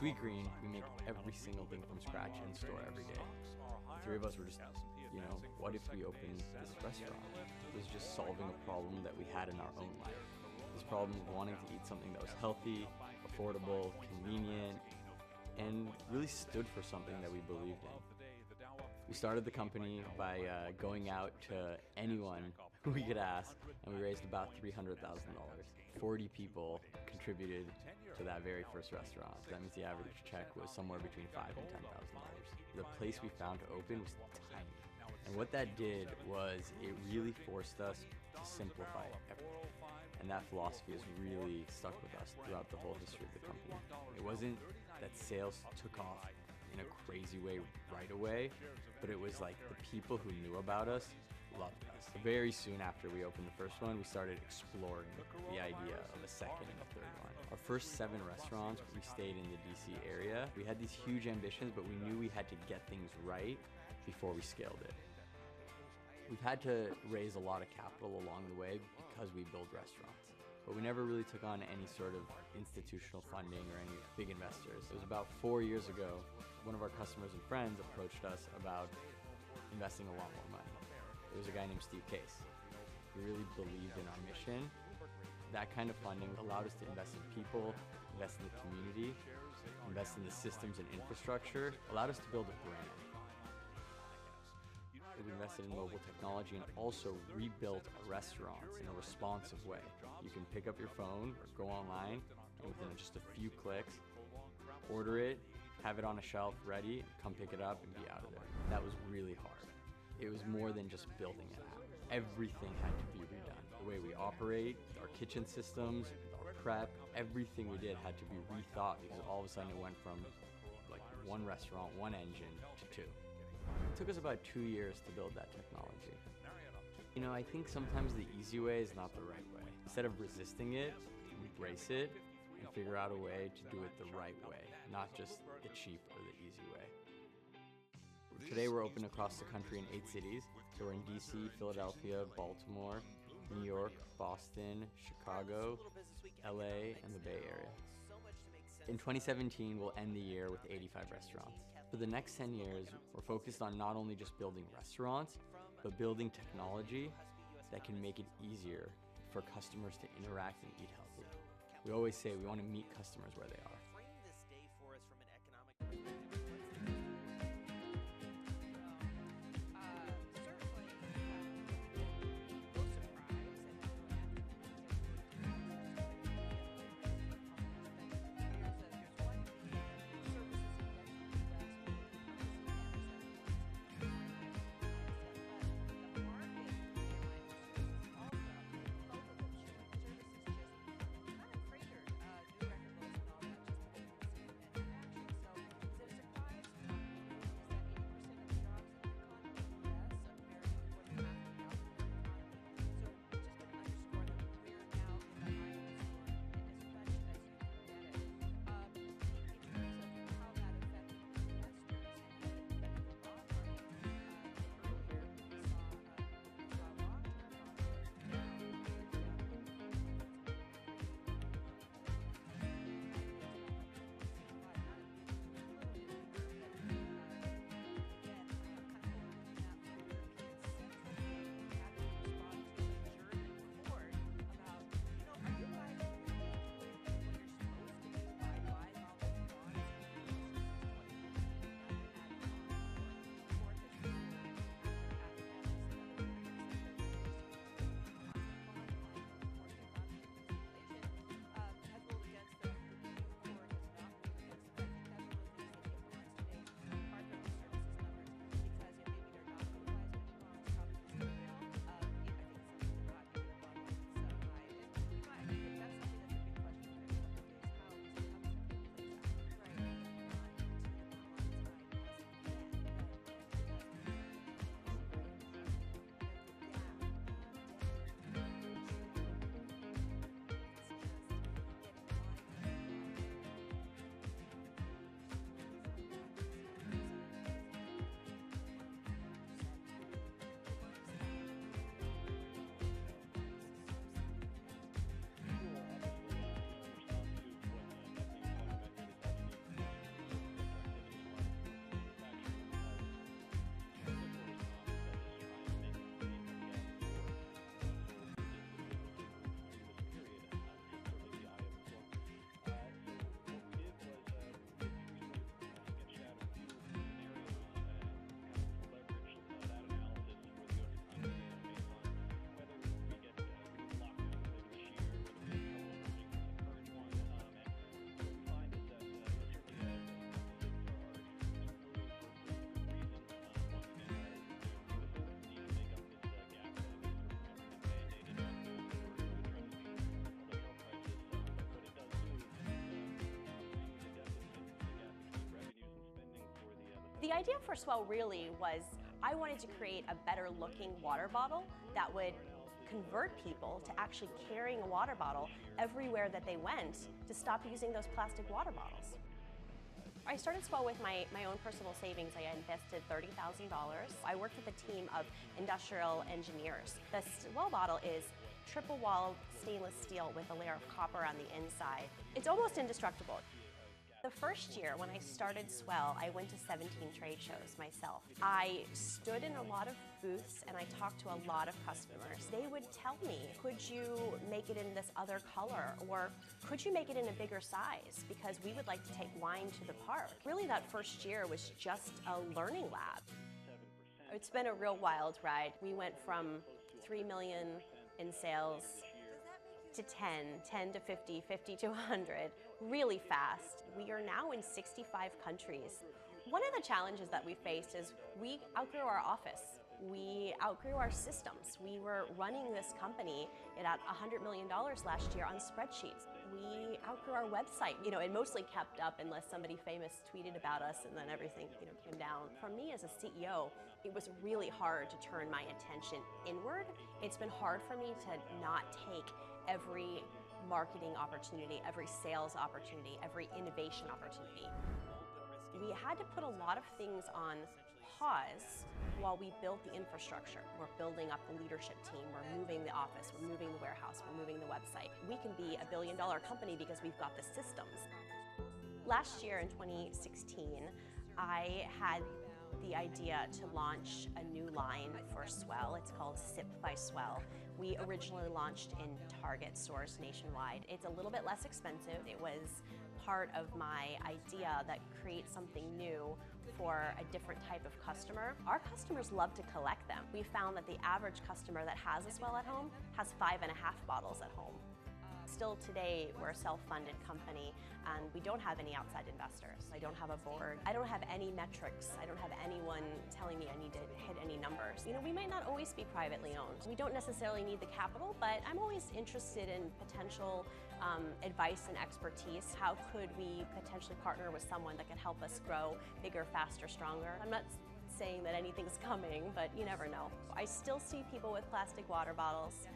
Sweetgreen, we make every single thing from scratch in store every day. The three of us were just, what if we opened this restaurant? It was just solving a problem that we had in our own life. This problem of wanting to eat something that was healthy, affordable, convenient, and really stood for something that we believed in. We started the company by going out to anyone who we could ask, and we raised about $300,000. 40 people contributed to that very first restaurant. That means the average check was somewhere between $5,000 and $10,000. The place we found to open was tiny. And what that did was it really forced us to simplify everything. And that philosophy has really stuck with us throughout the whole history of the company. It wasn't that sales took off in a crazy way right away, but it was like the people who knew about us loved us. Very soon after we opened the first one, we started exploring the idea of a second and a third one. Our first 7 restaurants, we stayed in the DC area. We had these huge ambitions, but we knew we had to get things right before we scaled it. We've had to raise a lot of capital along the way because we build restaurants, but we never really took on any sort of institutional funding or any big investors. It was about 4 years ago, one of our customers and friends approached us about investing a lot more money. It was a guy named Steve Case. He really believed in our mission. That kind of funding allowed us to invest in people, invest in the community, invest in the systems and infrastructure, allowed us to build a brand. We invested in mobile technology and also rebuilt restaurants in a responsive way. You can pick up your phone or go online and within just a few clicks, order it, have it on a shelf ready, come pick it up and be out of there. That was really hard. It was more than just building an app. Everything had to be redone. The way we operate, our kitchen systems, our prep, everything we did had to be rethought because all of a sudden it went from like one restaurant, one engine to 2. It took us about 2 years to build that technology. I think sometimes the easy way is not the right way. Instead of resisting it, embrace it and figure out a way to do it the right way, not just the cheap or the easy way. Today we're open across the country in 8 cities. So we're in DC, Philadelphia, Baltimore, New York, Boston, Chicago, LA, and the Bay Area. In 2017, we'll end the year with 85 restaurants. For the next 10 years, we're focused on not only just building restaurants, but building technology that can make it easier for customers to interact and eat healthy. We always say we want to meet customers where they are. The idea for Swell really was I wanted to create a better looking water bottle that would convert people to actually carrying a water bottle everywhere that they went to stop using those plastic water bottles. I started Swell with my own personal savings. I invested $30,000. I worked with a team of industrial engineers. The Swell bottle is triple-walled stainless steel with a layer of copper on the inside. It's almost indestructible. The first year when I started Swell, I went to 17 trade shows myself. I stood in a lot of booths and I talked to a lot of customers. They would tell me, could you make it in this other color? Or could you make it in a bigger size? Because we would like to take wine to the park. Really, that first year was just a learning lab. It's been a real wild ride. We went from 3 million in sales to 10 to 50, 50 to 100, really fast. We are now in 65 countries. One of the challenges that we faced is we outgrew our office. We outgrew our systems. We were running this company at $100 million last year on spreadsheets. We outgrew our website. It mostly kept up unless somebody famous tweeted about us and then everything came down. For me as a CEO, it was really hard to turn my attention inward. It's been hard for me to not take every marketing opportunity, every sales opportunity, every innovation opportunity. We had to put a lot of things on pause while we built the infrastructure. We're building up the leadership team, we're moving the office, we're moving the warehouse, we're moving the website. We can be a billion-dollar company because we've got the systems. Last year in 2016, I had the idea to launch a new line for Swell. It's called Sip by Swell. We originally launched in Target stores nationwide. It's a little bit less expensive. It was part of my idea that creates something new for a different type of customer. Our customers love to collect them. We found that the average customer that has a Swell at home has 5.5 bottles at home. Still today, we're a self-funded company and we don't have any outside investors. I don't have a board. I don't have any metrics. I don't have anyone telling me I need to hit any numbers. We might not always be privately owned. We don't necessarily need the capital, but I'm always interested in potential advice and expertise. How could we potentially partner with someone that can help us grow bigger, faster, stronger? I'm not saying that anything's coming, but you never know. I still see people with plastic water bottles.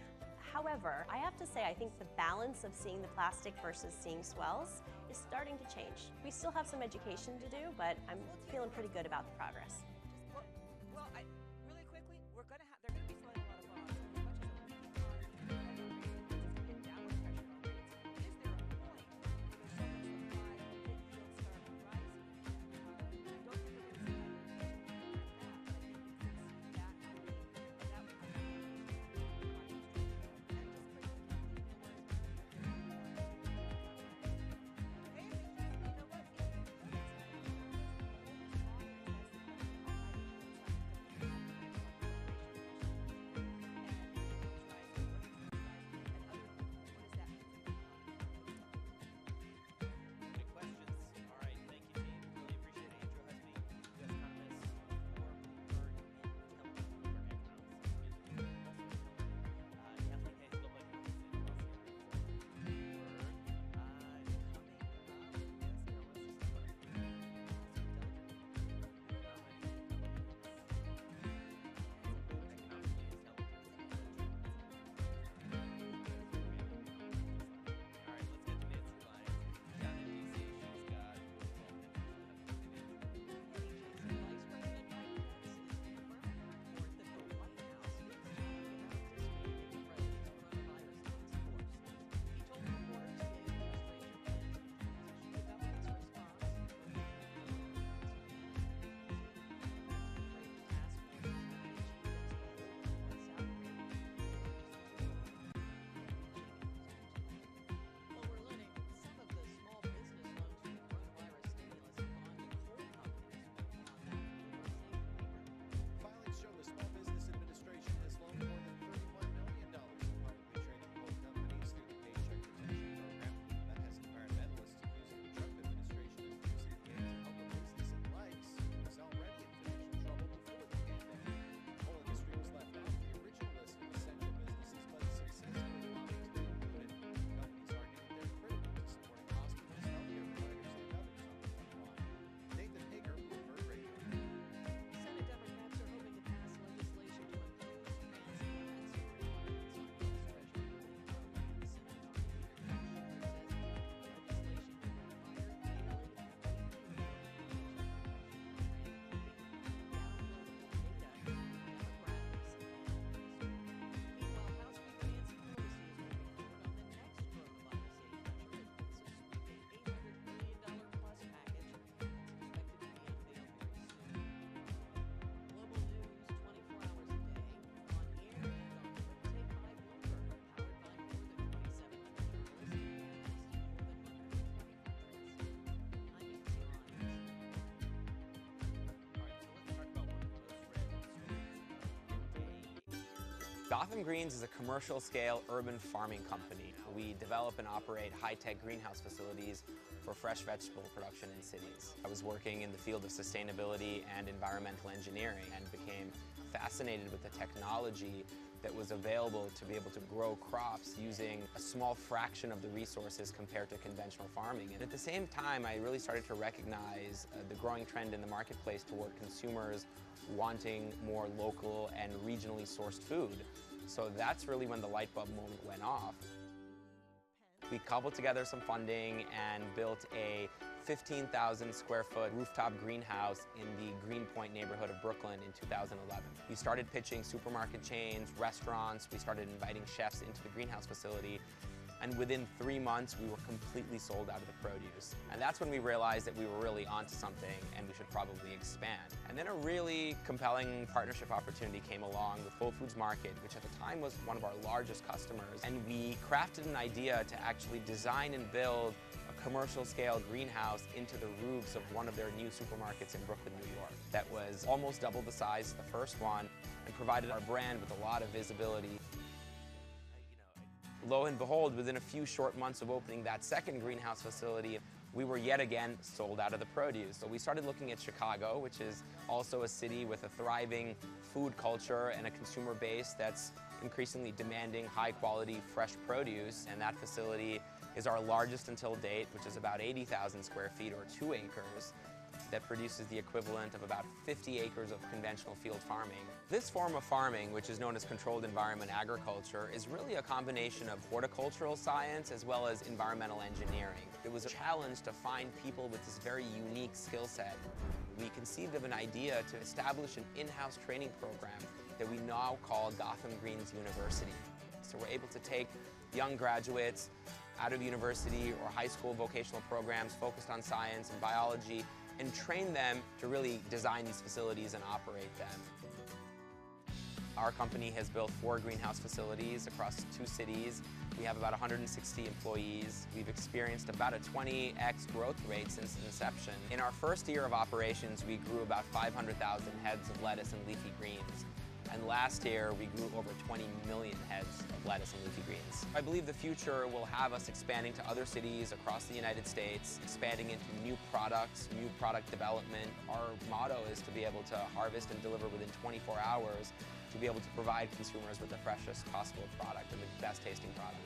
However, I have to say, I think the balance of seeing the plastic versus seeing Swells is starting to change. We still have some education to do, but I'm feeling pretty good about the progress. Well, really quickly, they're going to be selling a lot of bottles. As much as a pin downward pressure on rates, is there a point where there's so much supply that yields start rising? I don't think we're going to see that Gotham Greens is a commercial-scale urban farming company. We develop and operate high-tech greenhouse facilities for fresh vegetable production in cities. I was working in the field of sustainability and environmental engineering and became fascinated with the technology that was available to be able to grow crops using a small fraction of the resources compared to conventional farming. And at the same time, I really started to recognize the growing trend in the marketplace toward consumers wanting more local and regionally sourced food. So that's really when the light bulb moment went off. We cobbled together some funding and built a 15,000 square foot rooftop greenhouse in the Greenpoint neighborhood of Brooklyn in 2011. We started pitching supermarket chains, restaurants, we started inviting chefs into the greenhouse facility, and within 3 months we were completely sold out of the produce. And that's when we realized that we were really onto something and we should probably expand. And then a really compelling partnership opportunity came along with Whole Foods Market, which at the time was one of our largest customers. And we crafted an idea to actually design and build a commercial scale greenhouse into the roofs of one of their new supermarkets in Brooklyn, New York. That was almost double the size of the first one and provided our brand with a lot of visibility. Lo and behold, within a few short months of opening that second greenhouse facility, we were yet again sold out of the produce. So we started looking at Chicago, which is also a city with a thriving food culture and a consumer base that's increasingly demanding high quality fresh produce. And that facility is our largest until date, which is about 80,000 square feet or 2 acres. That produces the equivalent of about 50 acres of conventional field farming. This form of farming, which is known as controlled environment agriculture, is really a combination of horticultural science as well as environmental engineering. It was a challenge to find people with this very unique skill set. We conceived of an idea to establish an in-house training program that we now call Gotham Greens University. So we're able to take young graduates out of university or high school vocational programs focused on science and biology and train them to really design these facilities and operate them. Our company has built 4 greenhouse facilities across 2 cities. We have about 160 employees. We've experienced about a 20x growth rate since inception. In our first year of operations, we grew about 500,000 heads of lettuce and leafy greens. And last year, we grew over 20 million heads of lettuce and leafy greens. I believe the future will have us expanding to other cities across the United States, expanding into new products, new product development. Our motto is to be able to harvest and deliver within 24 hours, to be able to provide consumers with the freshest possible product and the best tasting product.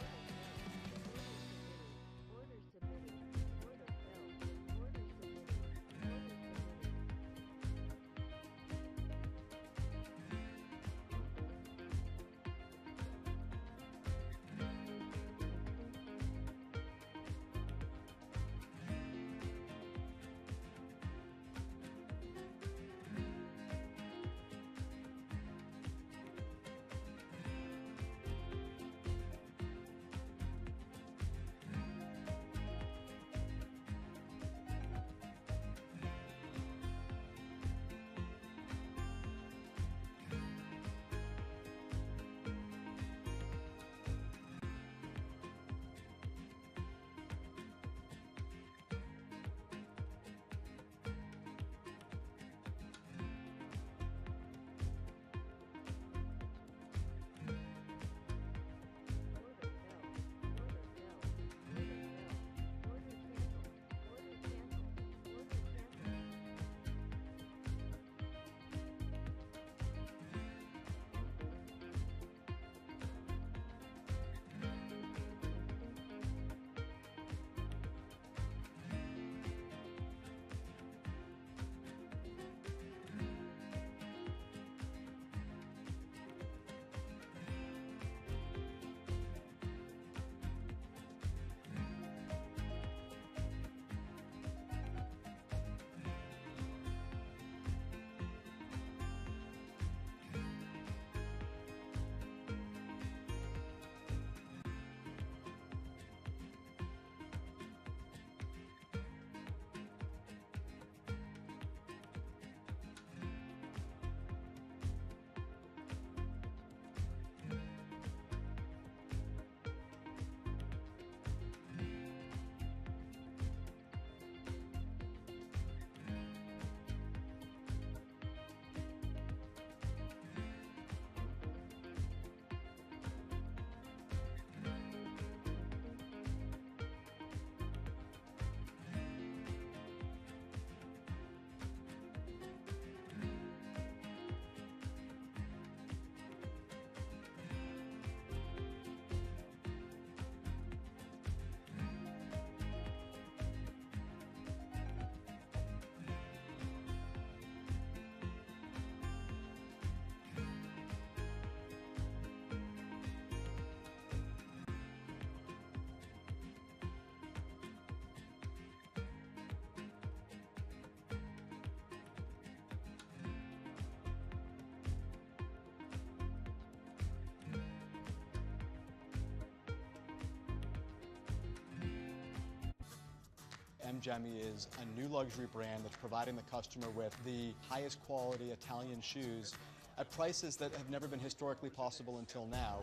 Mgemi is a new luxury brand that's providing the customer with the highest quality Italian shoes at prices that have never been historically possible until now.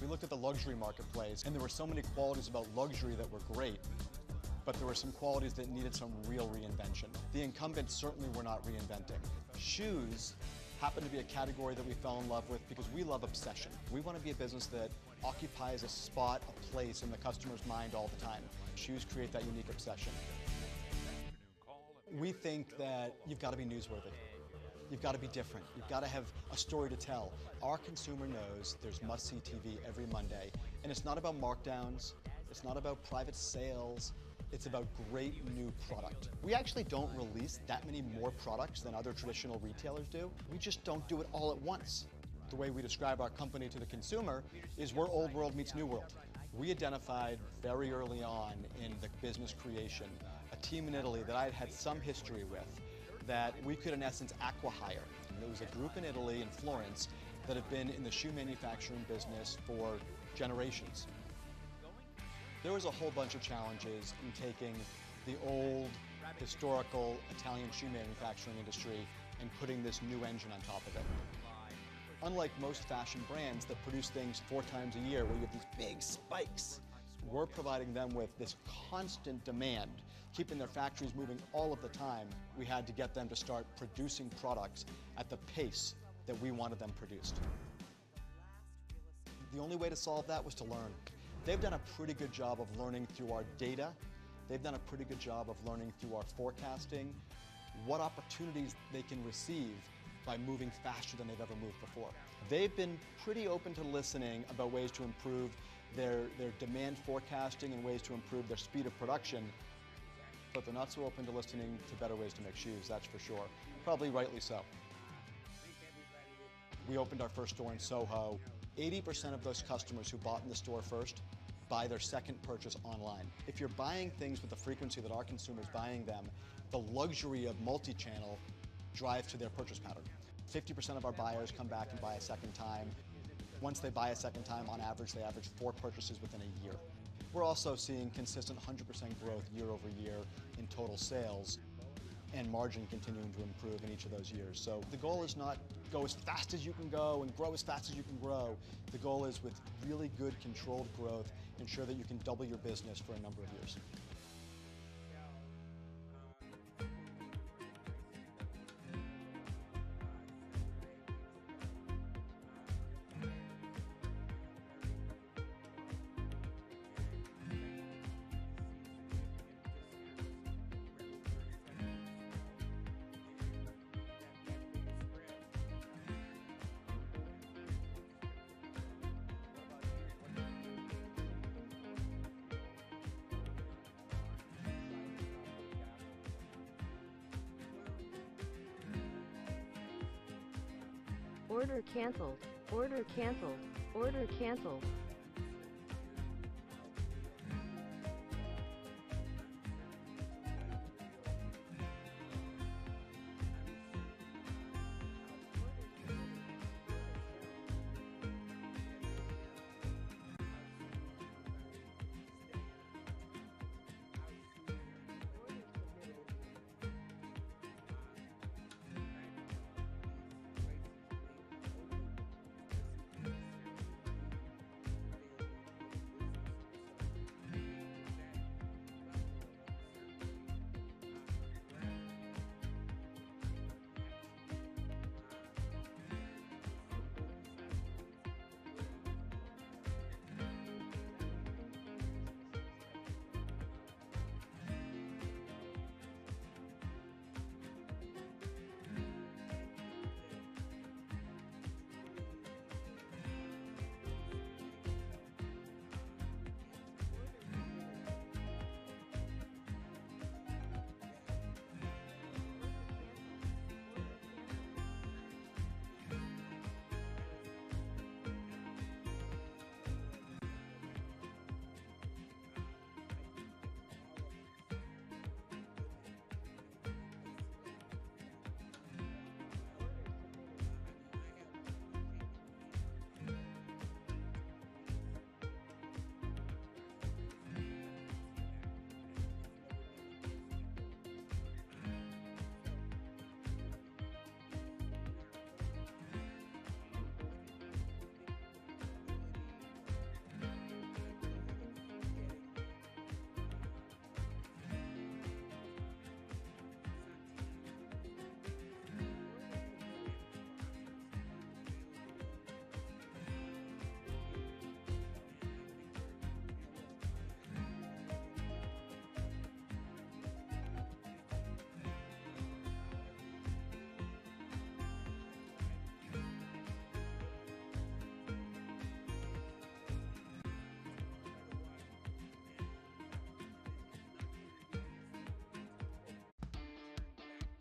We looked at the luxury marketplace, and there were so many qualities about luxury that were great, but there were some qualities that needed some real reinvention. The incumbents certainly were not reinventing. Shoes happened to be a category that we fell in love with because we love obsession. We want to be a business that occupies a spot, a place in the customer's mind all the time. Shoes create that unique obsession. We think that you've got to be newsworthy. You've got to be different. You've got to have a story to tell. Our consumer knows there's must-see TV every Monday, and it's not about markdowns, it's not about private sales, it's about great new product. We actually don't release that many more products than other traditional retailers do. We just don't do it all at once. The way we describe our company to the consumer is we're old world meets new world. We identified very early on in the business creation a team in Italy that I had some history with that we could in essence acqui-hire. It was a group in Italy, in Florence, that have been in the shoe manufacturing business for generations. There was a whole bunch of challenges in taking the old, historical Italian shoe manufacturing industry and putting this new engine on top of it. Unlike most fashion brands that produce things 4 times a year where you have these big spikes, we're providing them with this constant demand, keeping their factories moving all of the time. We had to get them to start producing products at the pace that we wanted them produced. The only way to solve that was to learn. They've done a pretty good job of learning through our data. They've done a pretty good job of learning through our forecasting what opportunities they can receive by moving faster than they've ever moved before. They've been pretty open to listening about ways to improve their demand forecasting and ways to improve their speed of production, but they're not so open to listening to better ways to make shoes, that's for sure. Probably rightly so. We opened our first store in Soho. 80% of those customers who bought in the store first buy their second purchase online. If you're buying things with the frequency that our consumers buying them, the luxury of multi-channel drives to their purchase pattern. 50% of our buyers come back and buy a second time. Once they buy a second time, on average, they average 4 purchases within a year. We're also seeing consistent 100% growth year over year in total sales and margin continuing to improve in each of those years. So the goal is not go as fast as you can go and grow as fast as you can grow. The goal is with really good controlled growth, ensure that you can double your business for a number of years. Order canceled. Order canceled. Order canceled.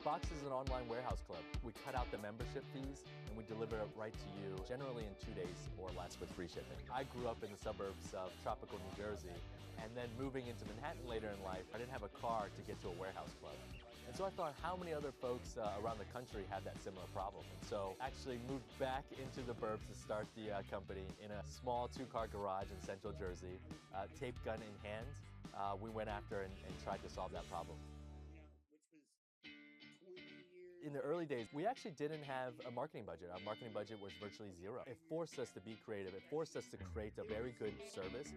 Box is an online warehouse club. We cut out the membership fees and we deliver it right to you, generally in 2 days or less with free shipping. I grew up in the suburbs of tropical New Jersey, and then moving into Manhattan later in life, I didn't have a car to get to a warehouse club. And so I thought, how many other folks around the country had that similar problem? And so actually moved back into the burbs to start the company in a small 2-car garage in Central Jersey, tape gun in hand. We went after and tried to solve that problem. In the early days, we actually didn't have a marketing budget. Our marketing budget was virtually zero. It forced us to be creative. It forced us to create a very good service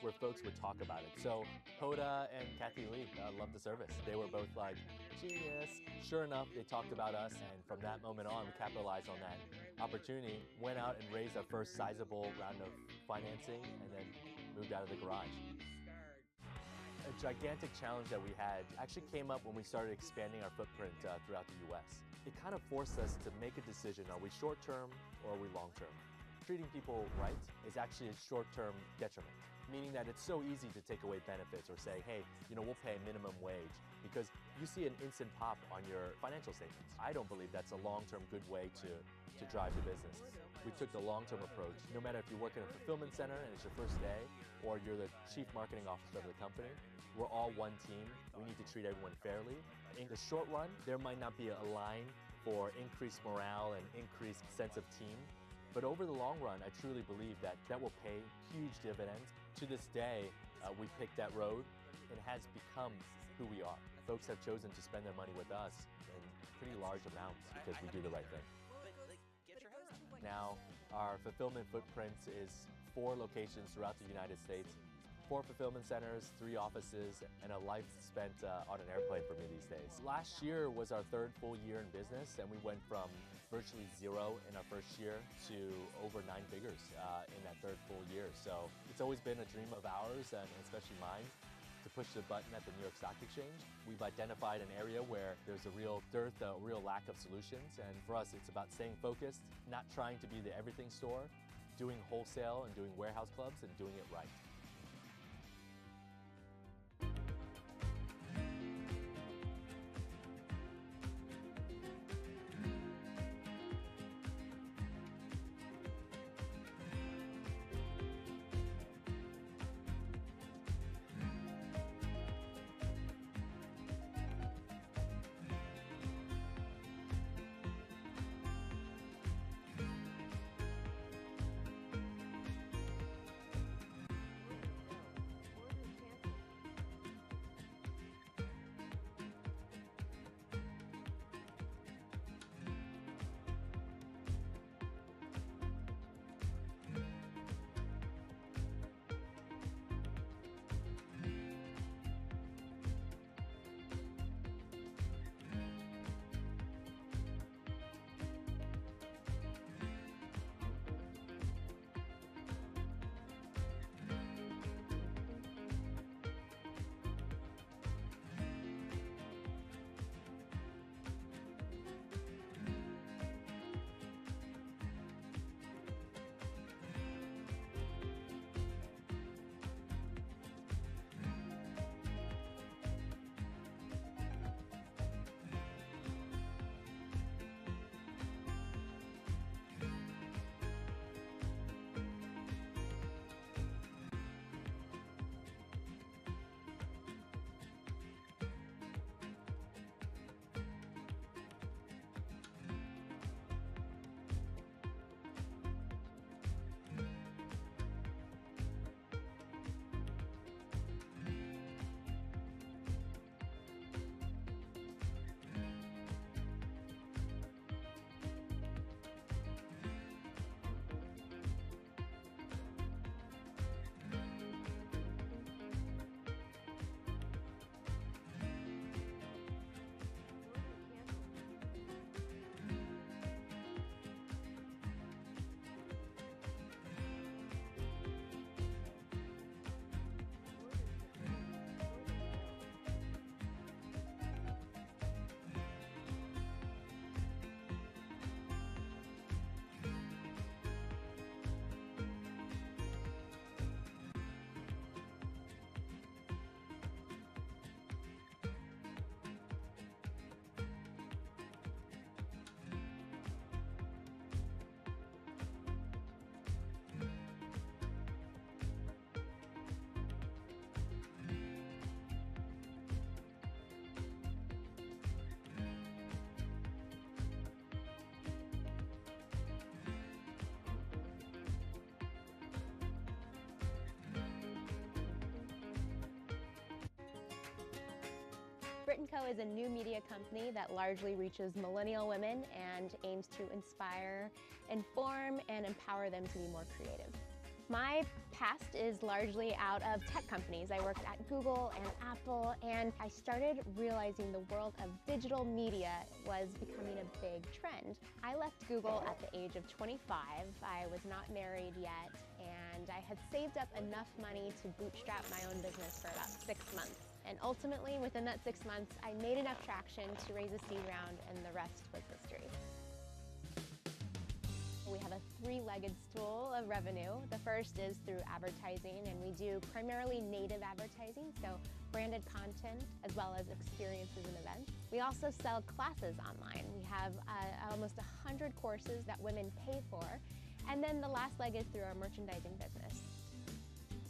where folks would talk about it. So Hoda and Kathy Lee loved the service. They were both like, genius. Sure enough, they talked about us, and from that moment on, we capitalized on that opportunity, went out and raised our first sizable round of financing, and then moved out of the garage. A gigantic challenge that we had actually came up when we started expanding our footprint throughout the U.S. It kind of forced us to make a decision, are we short-term or are we long-term? Treating people right is actually a short-term detriment, meaning that it's so easy to take away benefits or say, hey, we'll pay minimum wage because you see an instant pop on your financial statements. I don't believe that's a long-term good way to drive the business. We took the long-term approach. No matter if you work in a fulfillment center and it's your first day, or you're the chief marketing officer of the company, we're all one team. We need to treat everyone fairly. In the short run, there might not be a line for increased morale and increased sense of team. But over the long run, I truly believe that will pay huge dividends. To this day, we picked that road and has become who we are. Folks have chosen to spend their money with us in pretty large amounts because we do the right thing. Now, our fulfillment footprint is 4 locations throughout the United States. 4 fulfillment centers, 3 offices, and a life spent on an airplane for me these days. Last year was our 3rd full year in business, and we went from virtually zero in our first year to over 9 figures in that 3rd full year. So it's always been a dream of ours, and especially mine, to push the button at the New York Stock Exchange. We've identified an area where there's a real dearth, a real lack of solutions, and for us it's about staying focused, not trying to be the everything store, doing wholesale and doing warehouse clubs and doing it right. Brit & Co. is a new media company that largely reaches millennial women and aims to inspire, inform, and empower them to be more creative. My past is largely out of tech companies. I worked at Google and Apple, and I started realizing the world of digital media was becoming a big trend. I left Google at the age of 25. I was not married yet, and I had saved up enough money to bootstrap my own business for about 6 months. And ultimately, within that 6 months, I made enough traction to raise a seed round, and the rest was history. We have a three-legged stool of revenue. The first is through advertising, and we do primarily native advertising, so branded content as well as experiences and events. We also sell classes online. We have almost 100 courses that women pay for. And then the last leg is through our merchandising business.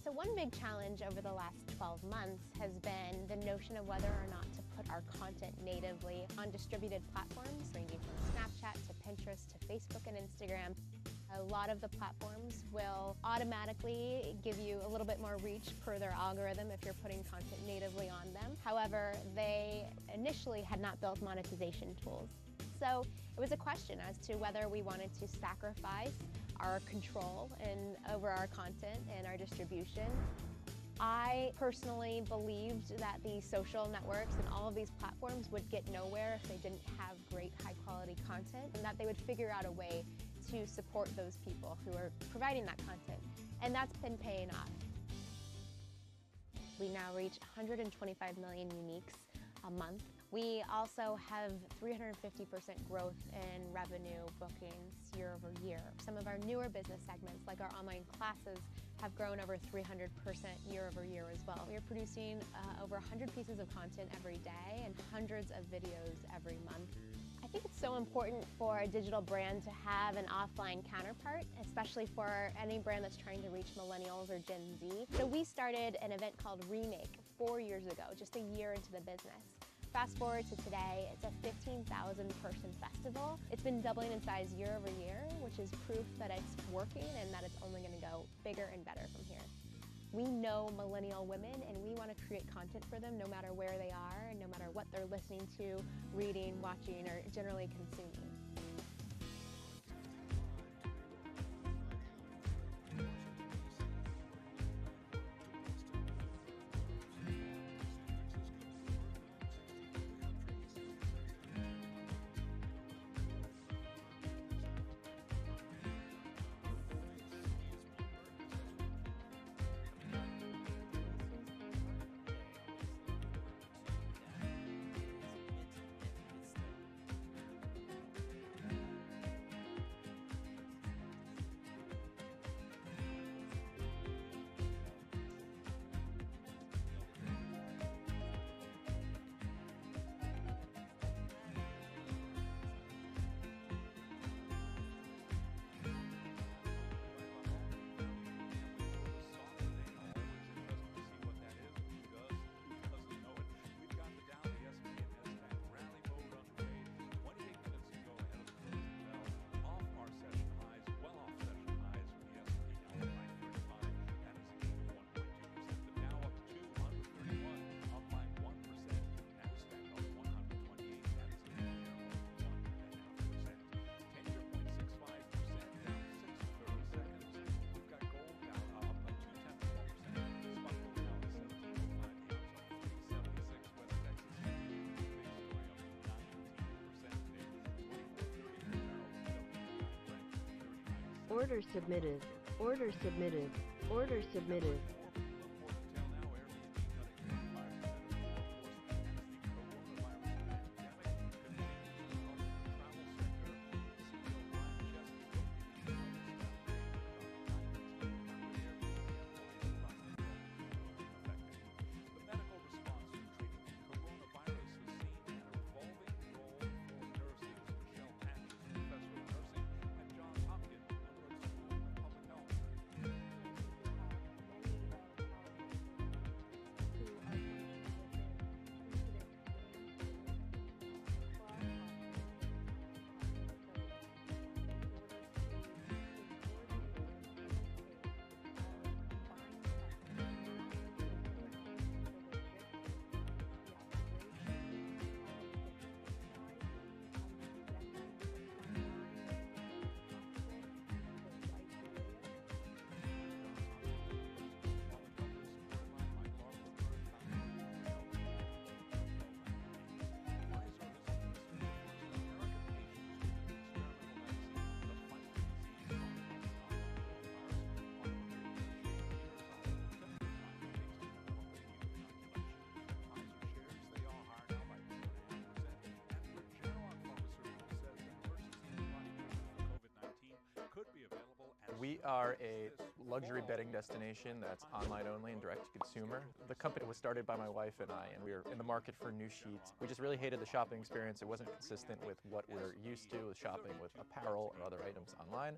So one big challenge over the last 12 months has been the notion of whether or not to put our content natively on distributed platforms, ranging from Snapchat to Pinterest to Facebook and Instagram. A lot of the platforms will automatically give you a little bit more reach per their algorithm if you're putting content natively on them. However, they initially had not built monetization tools. So it was a question as to whether we wanted to sacrifice our control over our content and our distribution. I personally believed that the social networks and all of these platforms would get nowhere if they didn't have great high-quality content, and that they would figure out a way to support those people who are providing that content. And that's been paying off. We now reach 125 million uniques a month. We also have 350% growth in revenue bookings year over year. Some of our newer business segments, like our online classes, have grown over 300% year over year as well. We are producing over 100 pieces of content every day and hundreds of videos every month. I think it's so important for a digital brand to have an offline counterpart, especially for any brand that's trying to reach millennials or Gen Z. So we started an event called Remake 4 years ago, just a year into the business. Fast forward to today, it's a 15,000 person festival. It's been doubling in size year over year, which is proof that it's working and that it's only going to go bigger and better from here. We know millennial women, and we want to create content for them no matter where they are and no matter what they're listening to, reading, watching, or generally consuming. Order submitted. Order submitted. Order submitted. We are a luxury bedding destination that's online only and direct to consumer. The company was started by my wife and I, and we were in the market for new sheets. We just really hated the shopping experience. It wasn't consistent with what we're used to with shopping with apparel or other items online.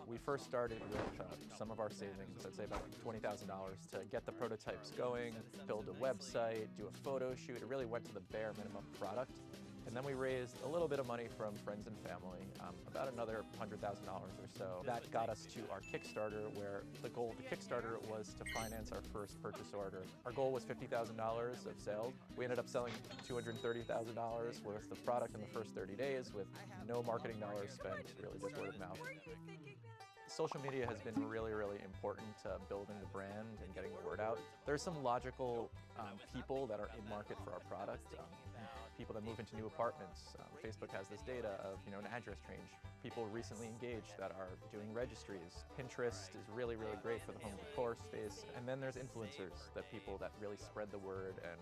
We first started with some of our savings, I'd say about $20,000, to get the prototypes going, build a website, do a photo shoot. It really went to the bare minimum product. And then we raised a little bit of money from friends and family, about another $100,000 or so. That got us to our Kickstarter, where the goal of the Kickstarter was to finance our first purchase order. Our goal was $50,000 of sales. We ended up selling $230,000 worth of product in the first 30 days with no marketing dollars spent, really just word of mouth. Social media has been really, really important to building the brand and getting the word out. There's some logical people that are in market for our product. People that move into new apartments. Facebook has this data of an address change. People recently engaged that are doing registries. Pinterest is really, really great for the home decor space. And then there's influencers, that people that really spread the word and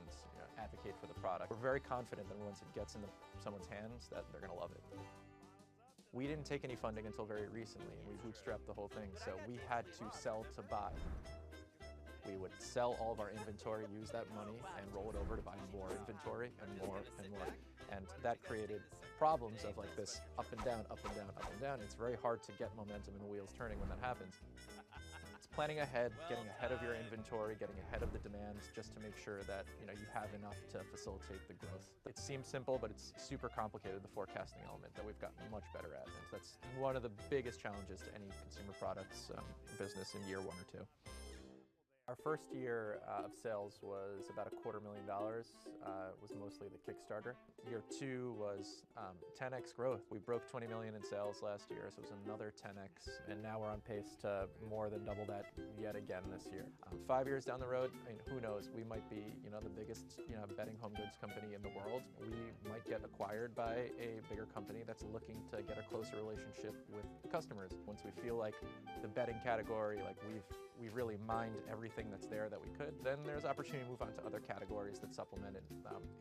advocate for the product. We're very confident that once it gets into someone's hands that they're going to love it. We didn't take any funding until very recently, and we bootstrapped the whole thing, so we had to sell to buy. We would sell all of our inventory, use that money, and roll it over to buy more inventory and more and more. And that created problems of like this up and down, up and down, up and down. It's very hard to get momentum in the wheels turning when that happens. It's planning ahead, getting ahead of your inventory, getting ahead of the demands, just to make sure that you have enough to facilitate the growth. It seems simple, but it's super complicated, the forecasting element that we've gotten much better at. And that's one of the biggest challenges to any consumer products business in year 1 or 2. Our first year of sales was about $250,000. Was mostly the Kickstarter. Year 2 was 10x growth. We broke 20 million in sales last year, so it was another 10x, and now we're on pace to more than double that yet again this year. 5 years down the road, who knows? We might be, the biggest, bedding home goods company in the world. We might get acquired by a bigger company that's looking to get a closer relationship with the customers. Once we feel like the bedding category, like we've really mined everything that's there that we could, then there's opportunity to move on to other categories that supplement it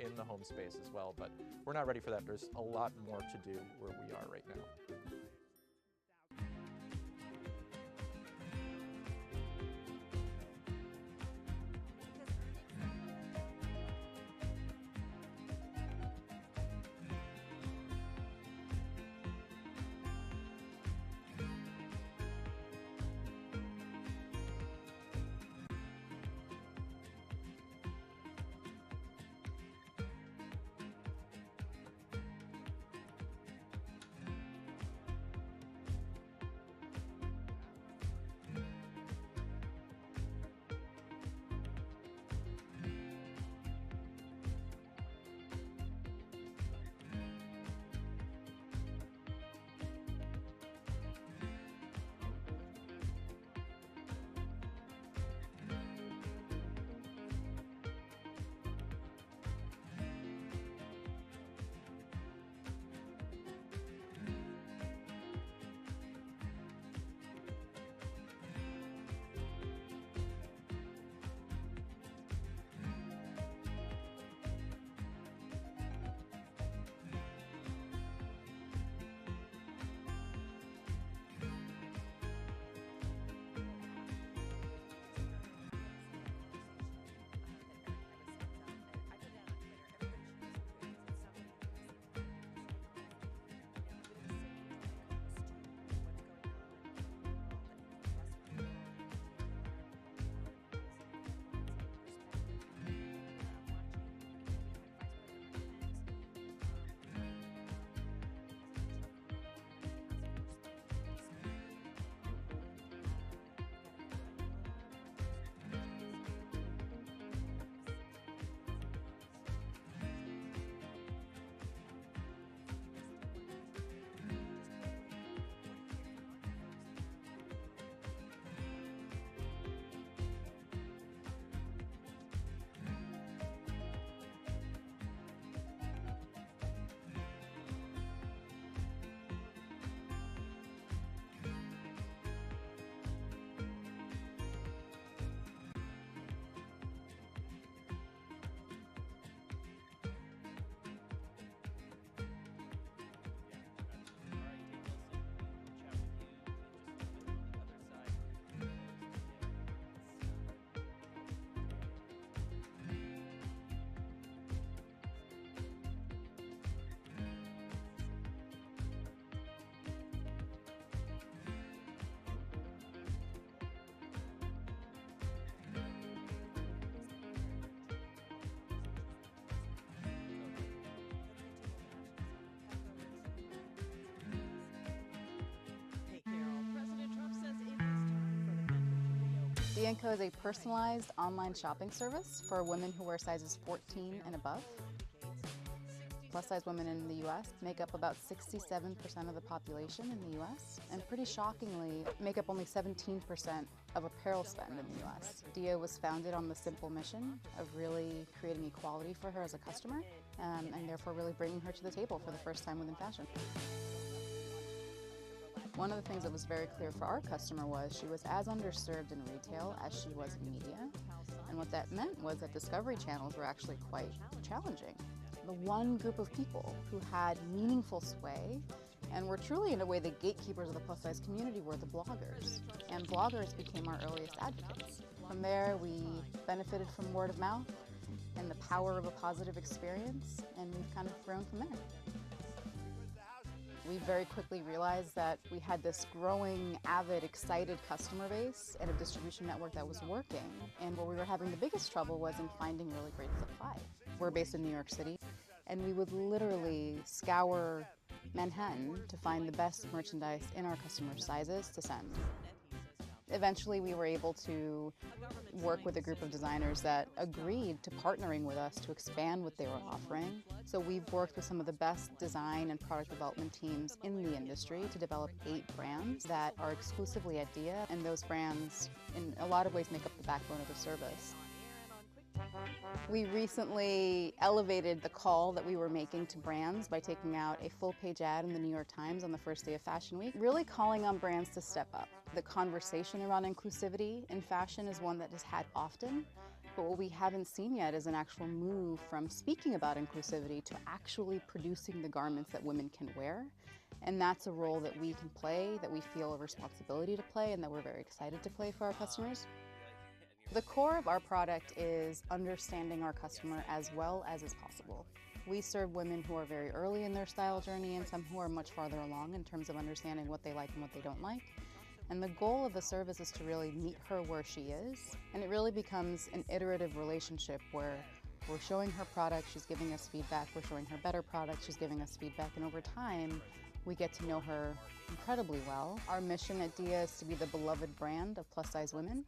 in the home space as well. But we're not ready for that. There's a lot more to do where we are right now. Dia & Co is a personalized online shopping service for women who wear sizes 14 and above. Plus-size women in the U.S. make up about 67% of the population in the U.S. and pretty shockingly make up only 17% of apparel spend in the U.S. Dia was founded on the simple mission of really creating equality for her as a customer and therefore really bringing her to the table for the first time within fashion. One of the things that was very clear for our customer was she was as underserved in retail as she was in media. And what that meant was that discovery channels were actually quite challenging. The one group of people who had meaningful sway and were truly, in a way, the gatekeepers of the plus-size community were the bloggers. And bloggers became our earliest advocates. From there, we benefited from word of mouth and the power of a positive experience, and we've kind of grown from there. We very quickly realized that we had this growing, avid, excited customer base and a distribution network that was working. And where we were having the biggest trouble was in finding really great supply. We're based in New York City, and we would literally scour Manhattan to find the best merchandise in our customers' sizes to send. Eventually, we were able to work with a group of designers that agreed to partnering with us to expand what they were offering. So we've worked with some of the best design and product development teams in the industry to develop 8 brands that are exclusively at Dia, and those brands, in a lot of ways, make up the backbone of the service. We recently elevated the call that we were making to brands by taking out a full-page ad in the New York Times on the first day of Fashion Week, really calling on brands to step up. The conversation around inclusivity in fashion is one that is had often, but what we haven't seen yet is an actual move from speaking about inclusivity to actually producing the garments that women can wear. And that's a role that we can play, that we feel a responsibility to play, and that we're very excited to play for our customers. The core of our product is understanding our customer as well as is possible. We serve women who are very early in their style journey and some who are much farther along in terms of understanding what they like and what they don't like. And the goal of the service is to really meet her where she is. And it really becomes an iterative relationship where we're showing her product, she's giving us feedback, we're showing her better product, she's giving us feedback, and over time, we get to know her incredibly well. Our mission at Dia is to be the beloved brand of plus-size women.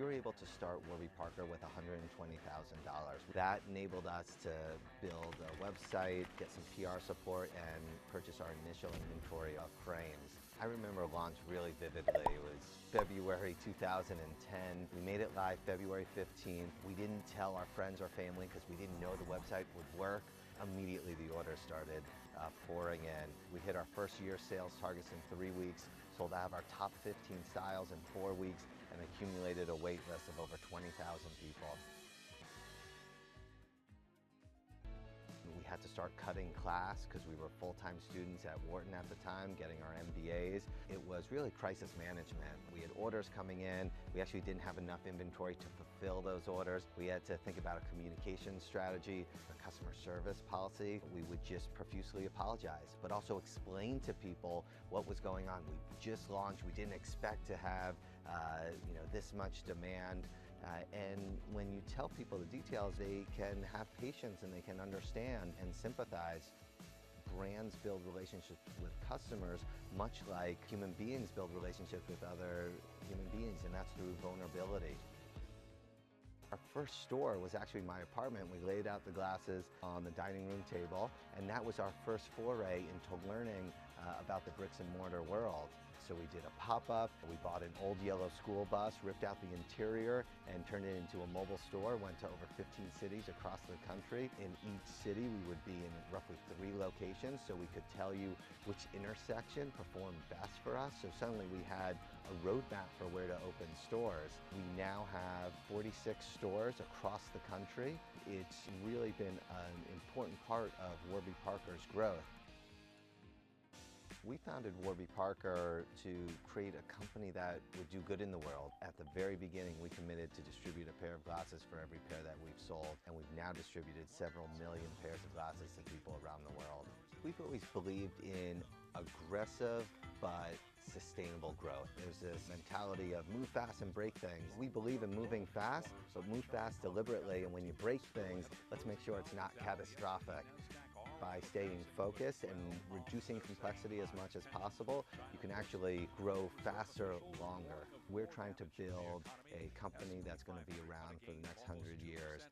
were able to start Warby Parker with $120,000. That enabled us to build a website, get some PR support, and purchase our initial inventory of frames. I remember launch really vividly. It was February 2010. We made it live February 15th. We didn't tell our friends or family because we didn't know the website would work. Immediately the orders started pouring in. We hit our first year sales targets in 3 weeks, sold out of our top 15 styles in 4 weeks, and accumulated a wait list of over 20,000 people. We had to start cutting class because we were full-time students at Wharton at the time, getting our MBAs. It was really crisis management. We had orders coming in. We actually didn't have enough inventory to fulfill those orders. We had to think about a communication strategy, a customer service policy. We would just profusely apologize, but also explain to people what was going on. We just launched. We didn't expect to have this much demand. And when you tell people the details, they can have patience and they can understand and sympathize. Brands build relationships with customers much like human beings build relationships with other human beings, and that's through vulnerability. Our first store was actually my apartment. We laid out the glasses on the dining room table, and that was our first foray into learning about the bricks and mortar world. So we did a pop-up, we bought an old yellow school bus, ripped out the interior, and turned it into a mobile store, went to over 15 cities across the country. In each city, we would be in roughly 3 locations, so we could tell you which intersection performed best for us. So suddenly we had a roadmap for where to open stores. We now have 46 stores across the country. It's really been an important part of Warby Parker's growth. We founded Warby Parker to create a company that would do good in the world. At the very beginning, we committed to distribute a pair of glasses for every pair that we've sold, and we've now distributed several million pairs of glasses to people around the world. We've always believed in aggressive but sustainable growth. There's this mentality of move fast and break things. We believe in moving fast, but move fast deliberately, and when you break things, let's make sure it's not catastrophic. By staying focused and reducing complexity as much as possible, you can actually grow faster, longer. We're trying to build a company that's going to be around for the next 100 years.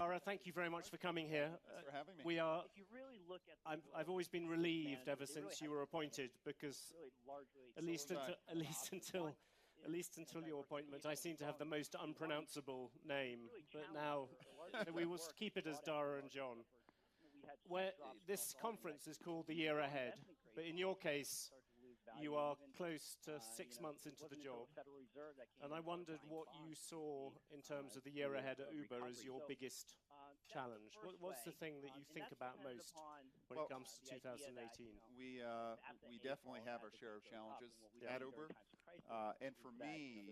Laura, thank you very much for coming here. Thanks for having me. We are. If you really look at I've always been relieved ever since you were appointed, because at least until your appointment, I seem to have the most unpronounceable name. But now, so we will keep it as Dara and John. This conference is called The Year Ahead, but in your case, you are close to 6 months into the job, and I wondered what you saw in terms of the year ahead at Uber as your biggest challenge. What's the thing that you think about most when it comes to 2018? We definitely have our share of challenges at Uber, and for me,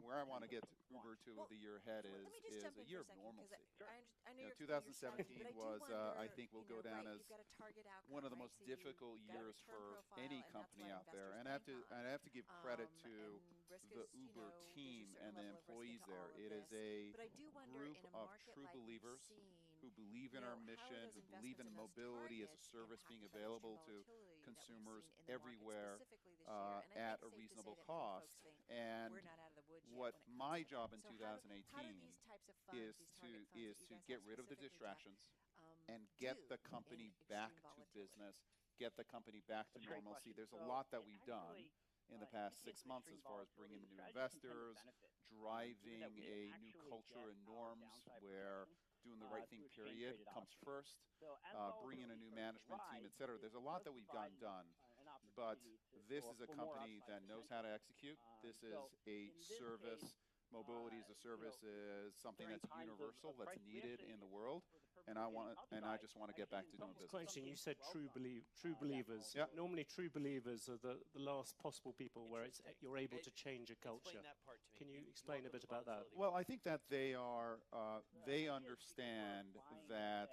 where I want to get Uber to the year ahead is a year of normalcy. 2017 was, I think, will go down as one of the most difficult years for any company out there, and I have to give credit to the Uber team and the employees there. It is a group of true believers who believe in our mission, who believe in mobility as a service being available to consumers everywhere at a reasonable cost. And what my job in 2018 is to get rid of the distractions and get the company back to business, get the company back to normalcy. There's a lot that we've done in the past 6 months as far as bringing new investors, driving a new culture and norms where doing the right thing, period, comes first, bringing a new management team, et cetera. There's a lot that we've gotten done, but this is a company that knows how to execute. This is a service. Mobility as a service is something that's universal, that's needed in the world, and I just want to get back to doing business. It's quite interesting. You said true believers. Yep. Normally, true believers are the last possible people where you're able to change a culture. Can you explain a bit about that? Well, I think that they understand that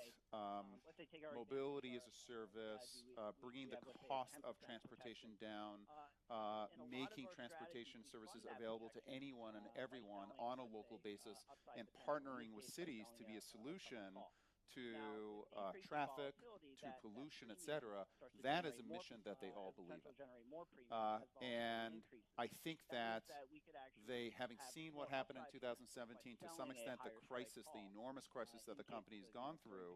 mobility as a service, bringing the cost of transportation down, making transportation services available to anyone and everyone on a local basis, and partnering with cities to be a solution to traffic, to pollution, etc. That is a mission that they all believe in. And I think that they, having seen what happened in 2017, to some extent the crisis, the enormous crisis that the company has gone through,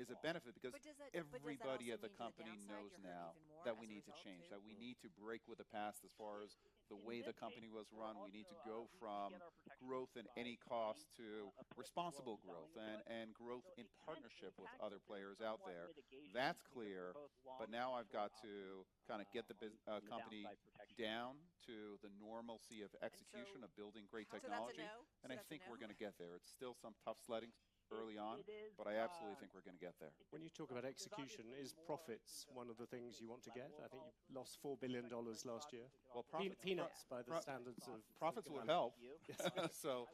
is a benefit, because everybody at the company knows now that we need to change, that we need to break with the past as far as the way the company was run. We need to go from growth at any cost to responsible growth and growth in partnership with other players out there. That's clear, but now I've got to kind of get the company down to the normalcy of execution, of building great technology, and I think we're going to get there. It's still some tough sledding early on, but I absolutely think we're going to get there. When you talk about execution, is profits one of the things you want to get? I think you lost $4 billion last year. Well, peanuts by the standards of profits would help. So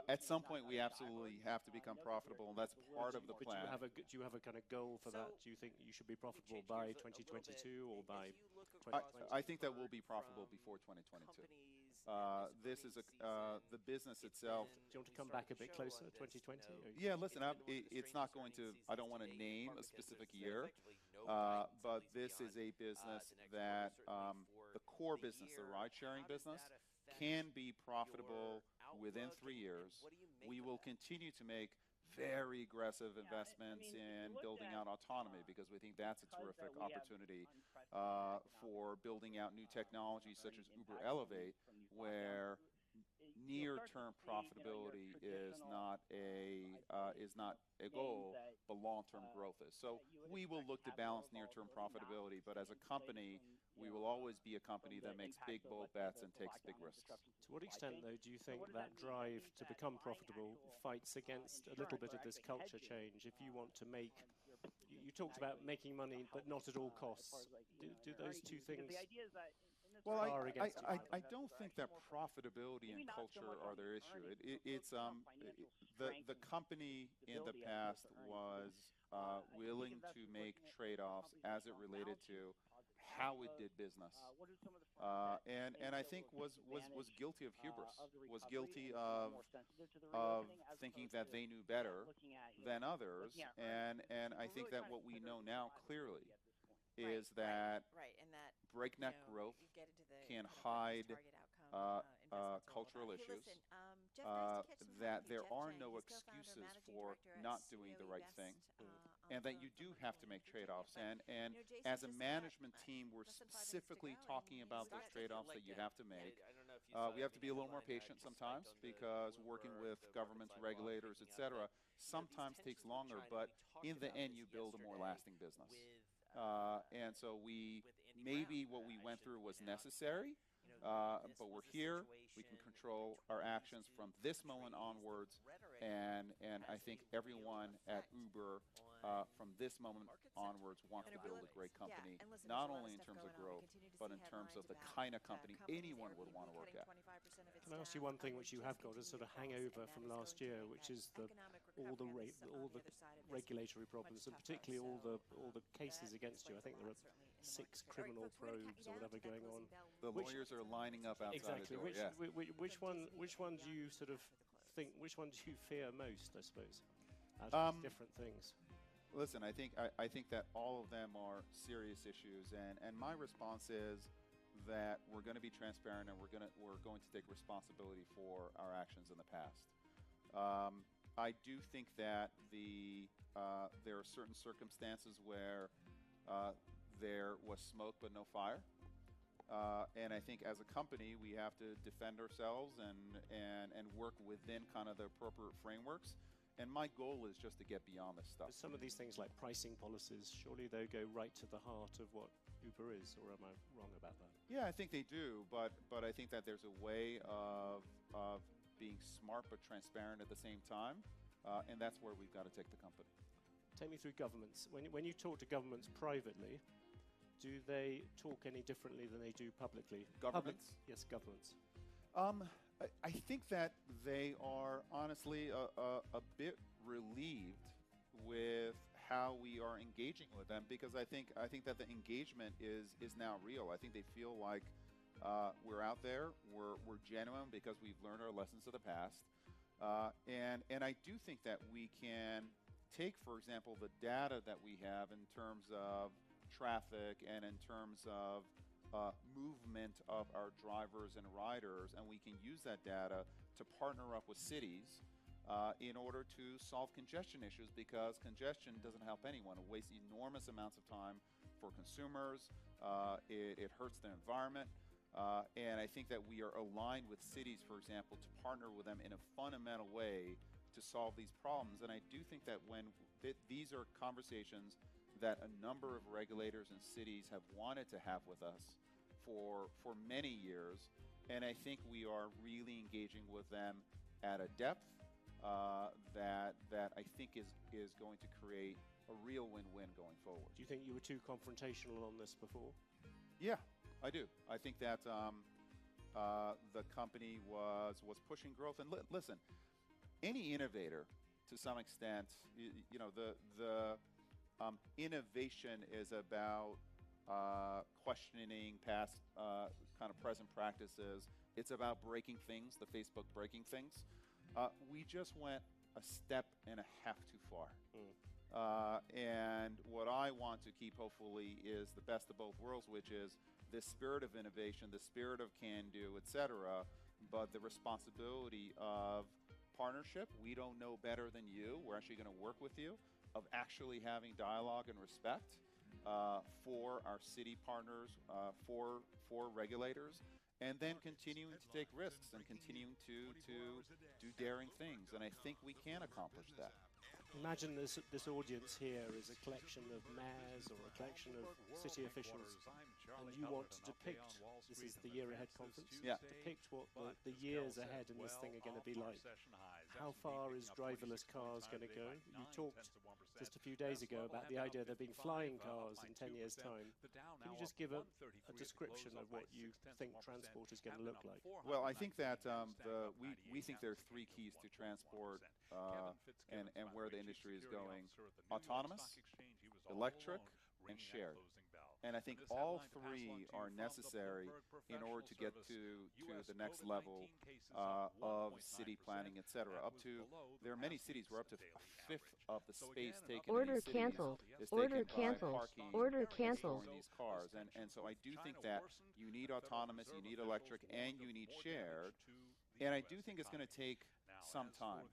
at some point we absolutely have to become profitable, and that's part of the plan. Do you have a kind of goal for that? Do you think you should be profitable by 2022 or by 2020? I think that we'll be profitable before 2022. This is the business itself. Do you want to come back a bit closer, 2020? Yeah, listen, it's not going to, I don't want to name a specific year, but this is a business that the core business, the ride-sharing business, can be profitable within 3 years. We will continue to make very aggressive investments in building out autonomy, because we think that's a terrific opportunity for building out new technologies such as Uber Elevate, where near-term profitability is not a goal, but long-term growth is. So we will look to balance near-term profitability, but as a company, we will always be a company that makes big, bold bets and takes big risks. To what extent, though, do you think that drive to become profitable fights against a little bit of this culture change? If you want to make, you talked about making money, but not at all costs. Do those two things? Well, I don't think that profitability and culture are their issue. It's the company in the past was willing to make trade-offs as it related to how it did business, and I think was guilty of hubris, was guilty of thinking that they knew better than others, and I think that what we know now clearly is that breakneck growth can hide cultural issues. that there are no excuses for not doing the right thing, and that you do have to make trade-offs. And as a management team, we're specifically talking about those trade-offs that you have to make. We have to be a little more patient sometimes, because working with governments, regulators, etc., sometimes takes longer, but in the end, you build a more lasting business. And so maybe what we went through was necessary, but we're here. We can control our actions from this moment onwards, and I think everyone at Uber from this moment onwards wants to build a great company, not only in terms of growth, but in terms of the kind of company anyone would want to work at. Can I ask you one thing which you have got a sort of hangover from last year, which is all the regulatory problems, and particularly all the cases against you. I think there are 6 criminal probes or whatever going on. The lawyers are lining up outside the door. Which one do you sort of think? Which one do you fear most? I suppose out of these different things. Listen, I think that all of them are serious issues, and my response is that we're going to be transparent, and we're going to take responsibility for our actions in the past. I do think that there are certain circumstances where there was smoke but no fire, and I think as a company we have to defend ourselves and work within kind of the appropriate frameworks. And my goal is just to get beyond this stuff. Some of these things like pricing policies, surely they go right to the heart of what Uber is, or am I wrong about that? Yeah, I think they do, but I think that there's a way of being smart but transparent at the same time, and that's where we've got to take the company. Take me through governments. When you talk to governments privately, do they talk any differently than they do publicly? Governments? Yes, governments. I think that they are honestly a bit relieved with how we are engaging with them, because I think that the engagement is now real. I think they feel like we're out there, we're genuine because we've learned our lessons of the past, and I do think that we can take, for example, the data that we have in terms of traffic and in terms of movement of our drivers and riders, and we can use that data to partner up with cities in order to solve congestion issues, because congestion doesn't help anyone. It wastes enormous amounts of time for consumers. It hurts the environment, and I think that we are aligned with cities, for example, to partner with them in a fundamental way to solve these problems. And I do think that when these are conversations that a number of regulators and cities have wanted to have with us for many years, and I think we are really engaging with them at a depth that I think is going to create a real win-win going forward. Do you think you were too confrontational on this before? Yeah, I do. I think that the company was pushing growth, and listen, any innovator, to some extent, you know, the innovation is about questioning past kind of present practices. It's about breaking things, the Facebook breaking things. We just went a step and a half too far. And what I want to keep, hopefully, is the best of both worlds, which is this spirit of innovation, the spirit of can-do, etc., but the responsibility of partnership. We don't know better than you. We're actually going to work with you, of actually having dialogue and respect for our city partners, for regulators, and then continuing to take risks and continuing to do daring things. And I think we can accomplish that. Imagine this audience here is a collection of mayors or a collection of city officials, and you want to depict, this is the Year Ahead conference, depict what the years ahead in this thing are going to be like. How far is driverless cars going to go? You talked just a few days ago about the idea there being flying cars in 10 years' time. Can you just give a description of what you think transport is going to look like? Well, I think that we think there are 3 keys to transport and where the industry is going: autonomous, electric, and shared. And I think all 3 are necessary in order to get to the next level of city planning, etc. There are many cities where up to a fifth of the space taken Order in these cities canceled. is Order taken by canceled. parking Order and canceled. storing these cars. And so I do think that you need autonomous, you need electric, and you need shared. And I do think it's going to take some time.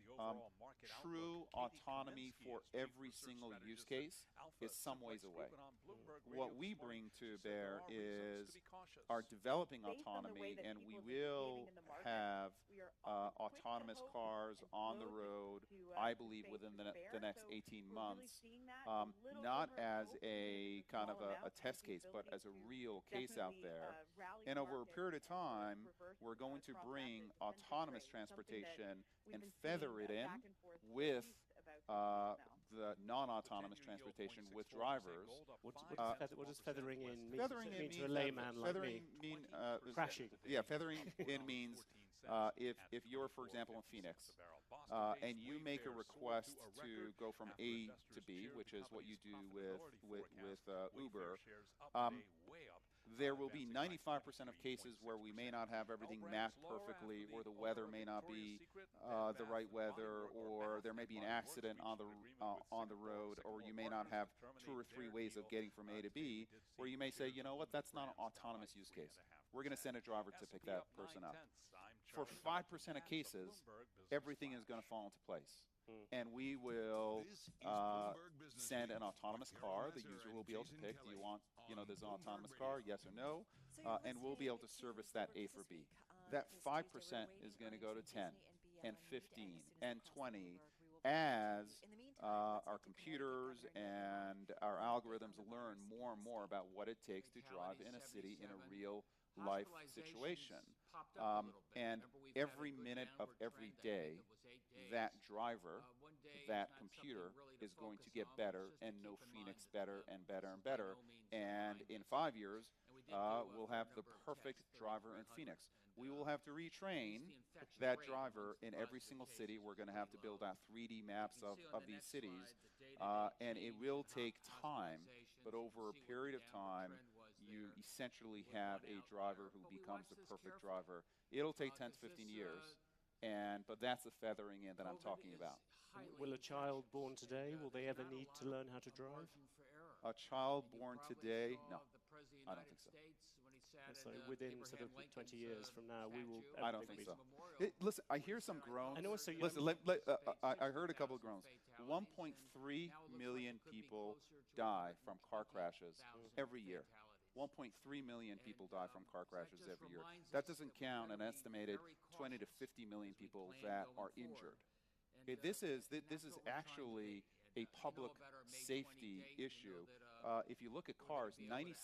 True autonomy for every single use case is some ways away. What we bring to bear is our developing autonomy, and we will have autonomous cars on the road, I believe, within the next 18 months, not as a kind of a test case, but as a real case out there. And over a period of time, we're going to bring autonomous transportation and feather it in with the non-autonomous transportation with drivers. What does feathering in mean? Feathering in means to a layman like me? Crashing. Yeah, feathering in means if you're, for example, in Phoenix, and you make a request to go from A to B, which is what you do with Uber, there will be 95% of cases where we may not have everything mapped perfectly, or the weather may not be the right weather, or there may be an accident on the road, or you may not have 2 or 3 ways of getting from A to B, where you may say, you know what, that's not an autonomous use case. We're going to send a driver to pick that person up. For 5% of cases, everything is going to fall into place. And we will send an autonomous car. The user will be able to pick, do you want, there's an autonomous car, yes or no? And we'll be able to service that A for B. That 5% is going to go to 10 and 15 and 20 as our computers and our algorithms learn more and more about what it takes to drive in a city in a real life situation. And every minute of every day, that driver, that computer is going to get better and know Phoenix better and better and better. And in 5 years, we'll have the perfect driver in Phoenix. We will have to retrain that driver in every single city. We're going to have to build out 3D maps of these cities. And it will take time, but over a period of time, you essentially have a driver who becomes the perfect driver. It'll take 10 to 15 years. But that's the feathering in that I'm talking about. Will a child born today, will they ever need to learn how to drive? A child born today? No, I don't think so. So within sort of 20 years from now, we will... I don't think so. Listen, I hear some groans. And also, listen, I heard a couple of groans. 1.3 million people die from car crashes every year. 1.3 million people die from car crashes every year. That doesn't count an estimated 20 to 50 million people that are injured. This is actually a public safety issue. If you look at cars, 96%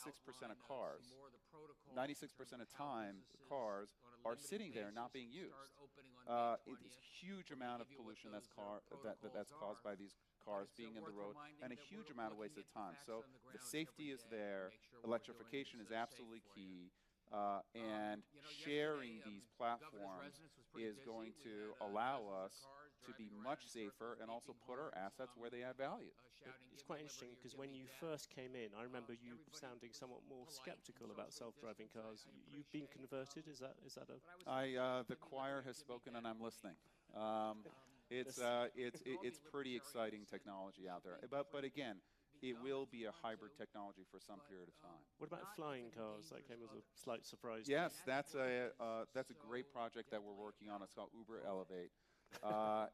of cars, 96% of time, cars are sitting there not being used. It's a huge amount of pollution that's caused by these cars being in the road, and a huge amount of wasted time. So the safety is there. Electrification is absolutely key. And sharing these platforms is going to allow us to be much safer and also put our assets where they add value. It's quite interesting because when you first came in, I remember you sounding somewhat more skeptical about self-driving cars. You've been converted. Is that a? The choir has spoken, and I'm listening. It's pretty exciting technology out there. But again, it will be a hybrid technology for some period of time. What about flying cars? That came as a slight surprise. Yes, that's a great project that we're working on. It's called Uber Elevate.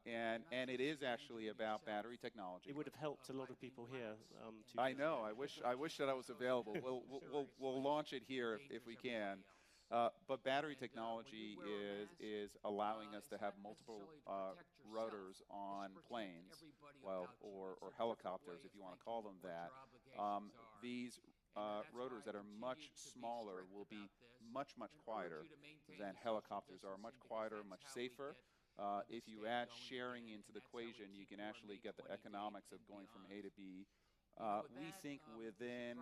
And it is actually about battery technology. It would have helped a lot of people here. I know. I wish that I was available. We'll launch it here if we can. But battery technology is allowing us to have multiple rotors on planes, or helicopters, if you want to call them that. These rotors that are much smaller will be much quieter than helicopters are, much quieter, much safer. If you add sharing into the equation, you can actually get the economics of going from A to B. We think within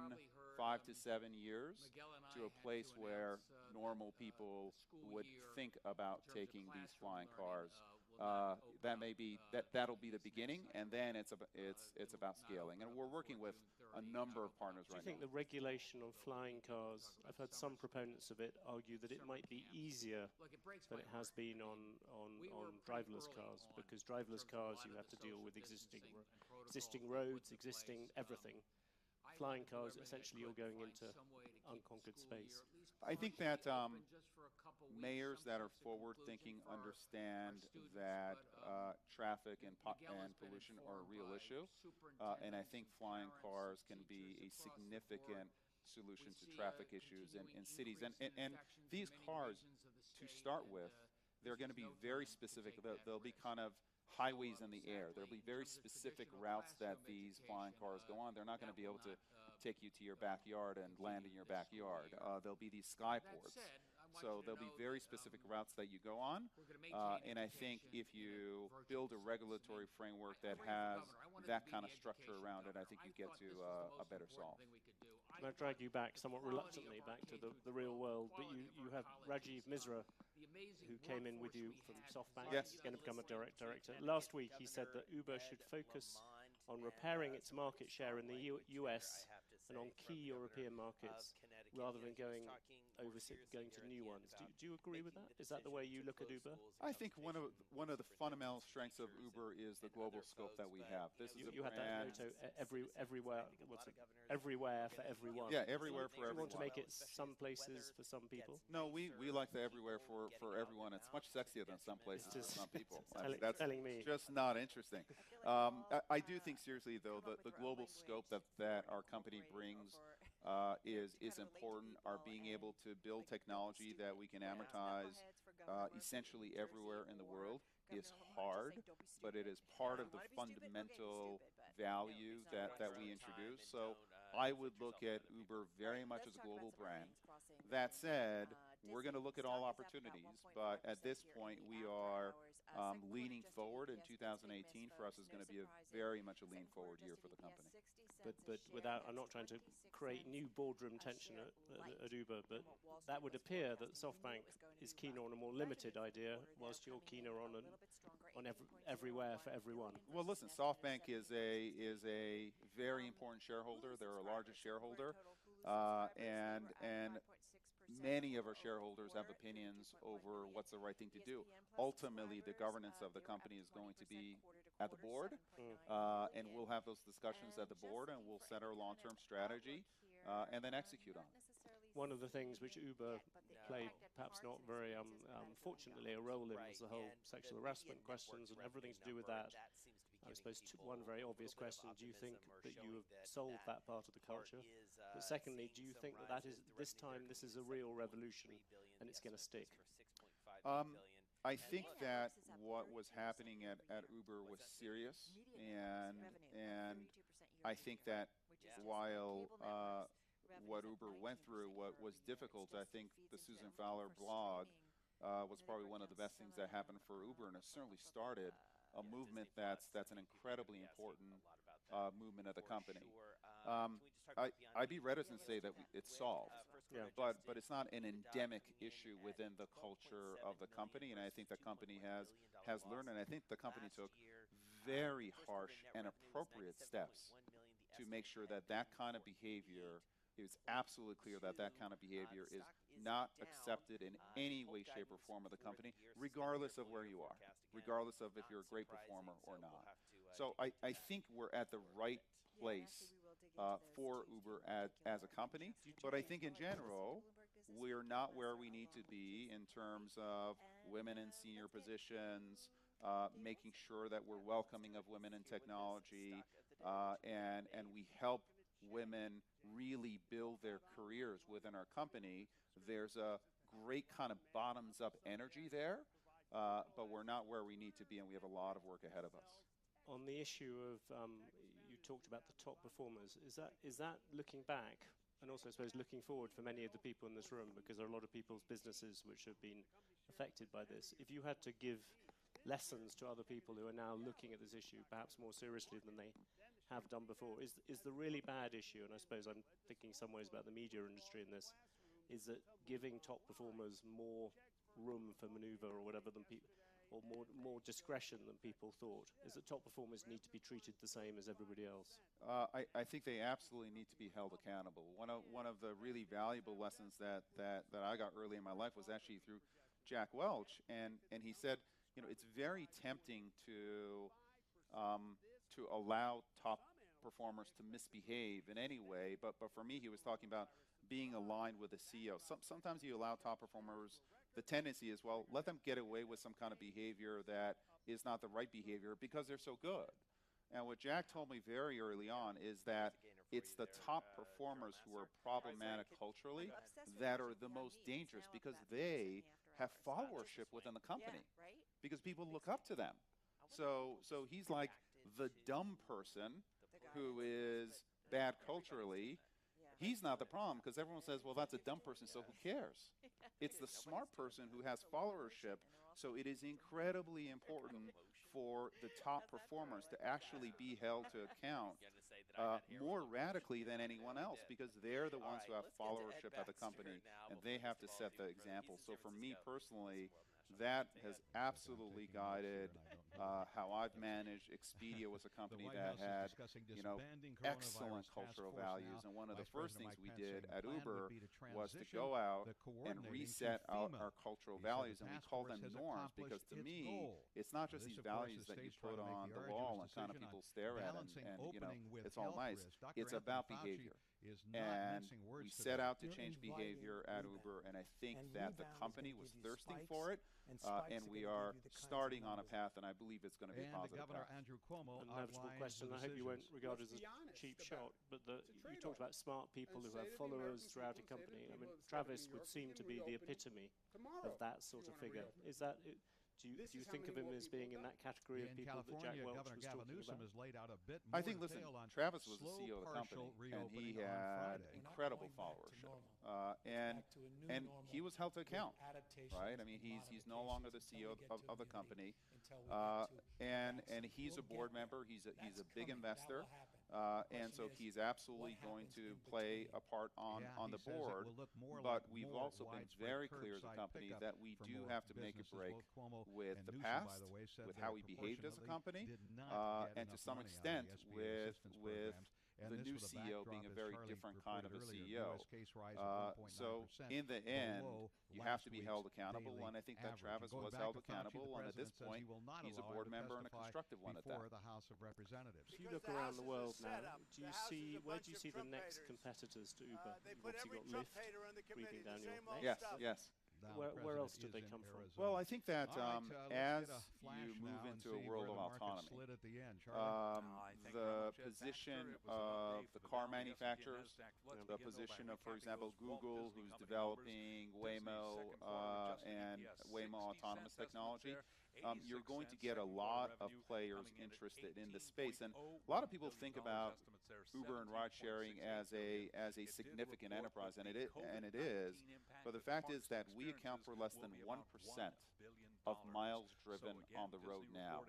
5 to 7 years to a place where normal people would think about taking these flying cars. That'll be the beginning, and then it's about scaling. And we're working with a number of partners right now. Do you think the regulation on flying cars, I've heard some proponents of it argue that it might be easier than it has been on driverless cars, because driverless cars you have to deal with existing roads, existing everything. Flying cars, essentially you're going into unconquered space. I think that mayors that are forward-thinking understand that traffic and pollution are a real issue, and I think flying cars can be a significant solution to traffic issues in cities. And these cars, to start with, they're going to be very specific. They'll be kind of highways in the air. There'll be very specific routes that these flying cars go on. They're not going to be able to take you to your backyard and land in your backyard. There'll be these skyports. So there'll be very specific routes that you go on. And I think if you build a regulatory framework that has that kind of structure around it, I think you get to a better solve. I'm going to drag you back somewhat reluctantly back to the real world, but you have Rajiv Misra, who came in with you from SoftBank. Yes. He's going to become a director. Last week he said that Uber should focus on repairing its market share in the US and on key European markets rather than going overseas, going to new ones. Do you agree with that? Is that the way you look at Uber? I think one of the fundamental strengths of Uber is the global scope that we have. This is you had that motto, everywhere. What's it? Everywhere for everyone. Yeah, everywhere for everyone. You want to make it some places for some people? No, we like the everywhere for everyone. It's much sexier than some places for some people. That's telling me. Just not interesting. I do think seriously though the global scope that our company brings is important. Our being able to build technology that we can amortize essentially everywhere in the world is hard, but it is part of the fundamental value that we introduce. So I would look at Uber very much as a global brand. That said, we're going to look at all opportunities, but at this point we are leaning forward, and 2018 for us is going to be very much a lean forward year for the company. But without, I'm not trying to create new boardroom tension at Uber, but that would appear that SoftBank is keener on a more limited idea, whilst you're keener on everywhere for everyone. Well, listen, SoftBank is a very important shareholder. They're our largest shareholder, and many of our shareholders have opinions over what's the right thing to do. Ultimately, the governance of the company is going to be at the board, and we'll have those discussions at the board, and we'll set our long-term strategy and then execute on it. One of the things which Uber played, perhaps not very fortunately, a role in was the whole sexual harassment questions and everything to do with that. I suppose one very obvious question, do you think that you have solved that part of the culture? But secondly, do you think that is this is a real revolution and it's going to stick? I think that what was happening at Uber was serious, and I think that while what Uber went through was difficult, I think the Susan Fowler blog was probably one of the best things that happened for Uber, and it certainly started a movement that's an incredibly important movement of the company. I'd be reticent to say that it's solved, but it's not an endemic issue within the culture of the company, and I think the company has learned, and I think the company took very harsh and appropriate steps to make sure that kind of behavior is absolutely clear, that kind of behavior is not accepted in any way, shape, or form of the company, regardless of where you are, regardless of if you're a great performer or not. So I think we're at the right place for Uber as a company, but I think in general, we're not where we need to be in terms of women in senior positions, making sure that we're welcoming of women in technology, and we help women really build their careers within our company. There's a great kind of bottoms-up energy there, but we're not where we need to be, and we have a lot of work ahead of us. On the issue of, you talked about the top performers, is that looking back, and also I suppose looking forward for many of the people in this room, because there are a lot of people's businesses which have been affected by this. If you had to give lessons to other people who are now looking at this issue perhaps more seriously than they have done before, is the really bad issue, and I suppose I'm thinking some ways about the media industry in this, is that giving top performers more room for maneuver or whatever than people, or more discretion than people thought, is that top performers need to be treated the same as everybody else? I think they absolutely need to be held accountable. One of the really valuable lessons that I got early in my life was actually through Jack Welch, and he said, it's very tempting to allow top performers to misbehave in any way, but for me, he was talking about being aligned with the CEO. Sometimes you allow top performers, the tendency is, well, let them get away with some kind of behavior that is not the right behavior because they're so good. And what Jack told me very early on is that it's the top performers who are problematic culturally that are the most dangerous because they have followership within the company because people look up to them. So he's like the dumb person who is bad culturally. He's not the problem because everyone says, well, that's a dumb person, so who cares? It's the smart person who has followership. So it is incredibly important for the top performers to actually be held to account more radically than anyone else because they're the ones who have followership at the company and they have to set the example. So for me personally, that has absolutely guided how I've managed. Expedia was a company that had, excellent cultural values. And one of the first things we did at Uber was to go out and reset our cultural values, and we call them norms because to me, it's not just these values that you put on the wall and kind of people stare at and it's all nice. It's about behavior. And we set out to change behavior at Uber, and I think that the company was thirsting for it, and we are starting on a path, and I believe it's going to be a positive path. Inevitable question. I hope you won't regard it as a cheap shot, but you talked about smart people who have followers throughout a company. I mean, Travis would seem to be the epitome of that sort of figure. Is that? Do you think of him as being in that category of people that Jack Welch was talking about? I think, listen, Travis was the CEO of the company, and he had incredible followership. And he was held to account, right? I mean, he's no longer the CEO of the company. And he's a board member. He's a big investor. And so he's absolutely going to play a part on the board. But we've also been very clear as a company that we do have to make a break with the past, with how we behaved as a company, and to some extent with the new CEO being a very different kind of a CEO. So in the end, you have to be held accountable, and I think that Travis was held accountable, and at this point, he's a board member and a constructive one at that. If you look around the world now, where do you see the next competitors to Uber? You've obviously got Lyft breathing down your neck. Yes. Where else do they come from? Well, I think that as you move into a world of autonomy, the position of the car manufacturers, the position of, for example, Google, who's developing Waymo and Waymo autonomous technology, you're going to get a lot of players interested in the space. And a lot of people think about Uber and ride sharing as a significant enterprise, and it is. But the fact is that we account for less than 1% of miles driven on the road now.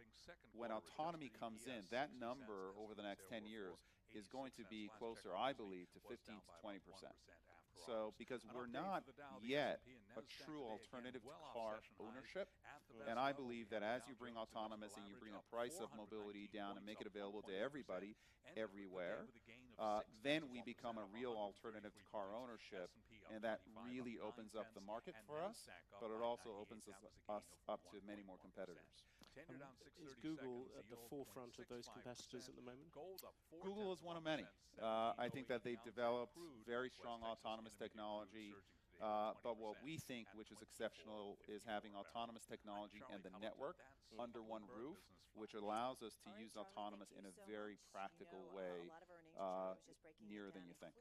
When autonomy comes in, that number over the next 10 years is going to be closer, I believe, to 15 to 20%. So, because we're not yet a true alternative to car ownership, and I believe that as you bring autonomous and you bring the price of mobility down and make it available to everybody, everywhere, then we become a real alternative to car ownership, and that really opens up the market for us, but it also opens us up to many more competitors. Is Google at the forefront of those competitors at the moment? Google is one of many. I think that they've developed very strong autonomous technology, but what we think, which is exceptional, is having autonomous technology and the network under one roof, which allows us to use autonomous in a very practical way, nearer than you think.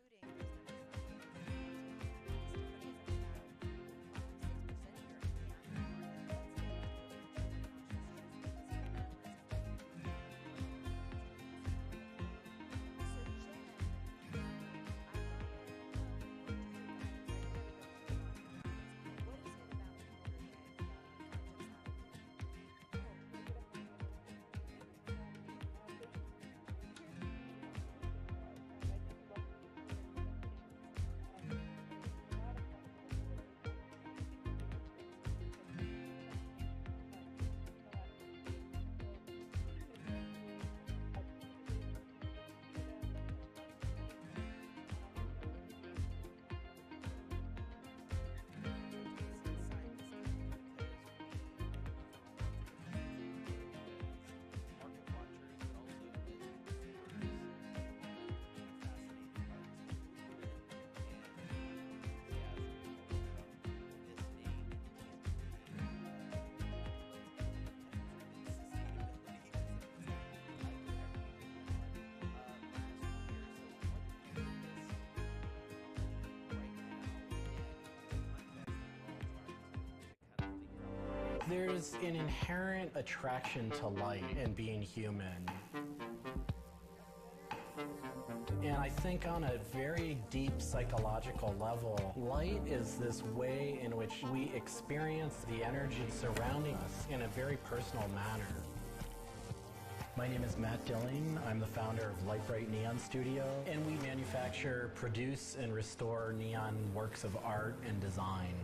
There's an inherent attraction to light and being human. And I think on a very deep psychological level, light is this way in which we experience the energy surrounding us in a very personal manner. My name is Matt Dilling. I'm the founder of Light Bright Neon Studio, and we manufacture, produce, and restore neon works of art and design.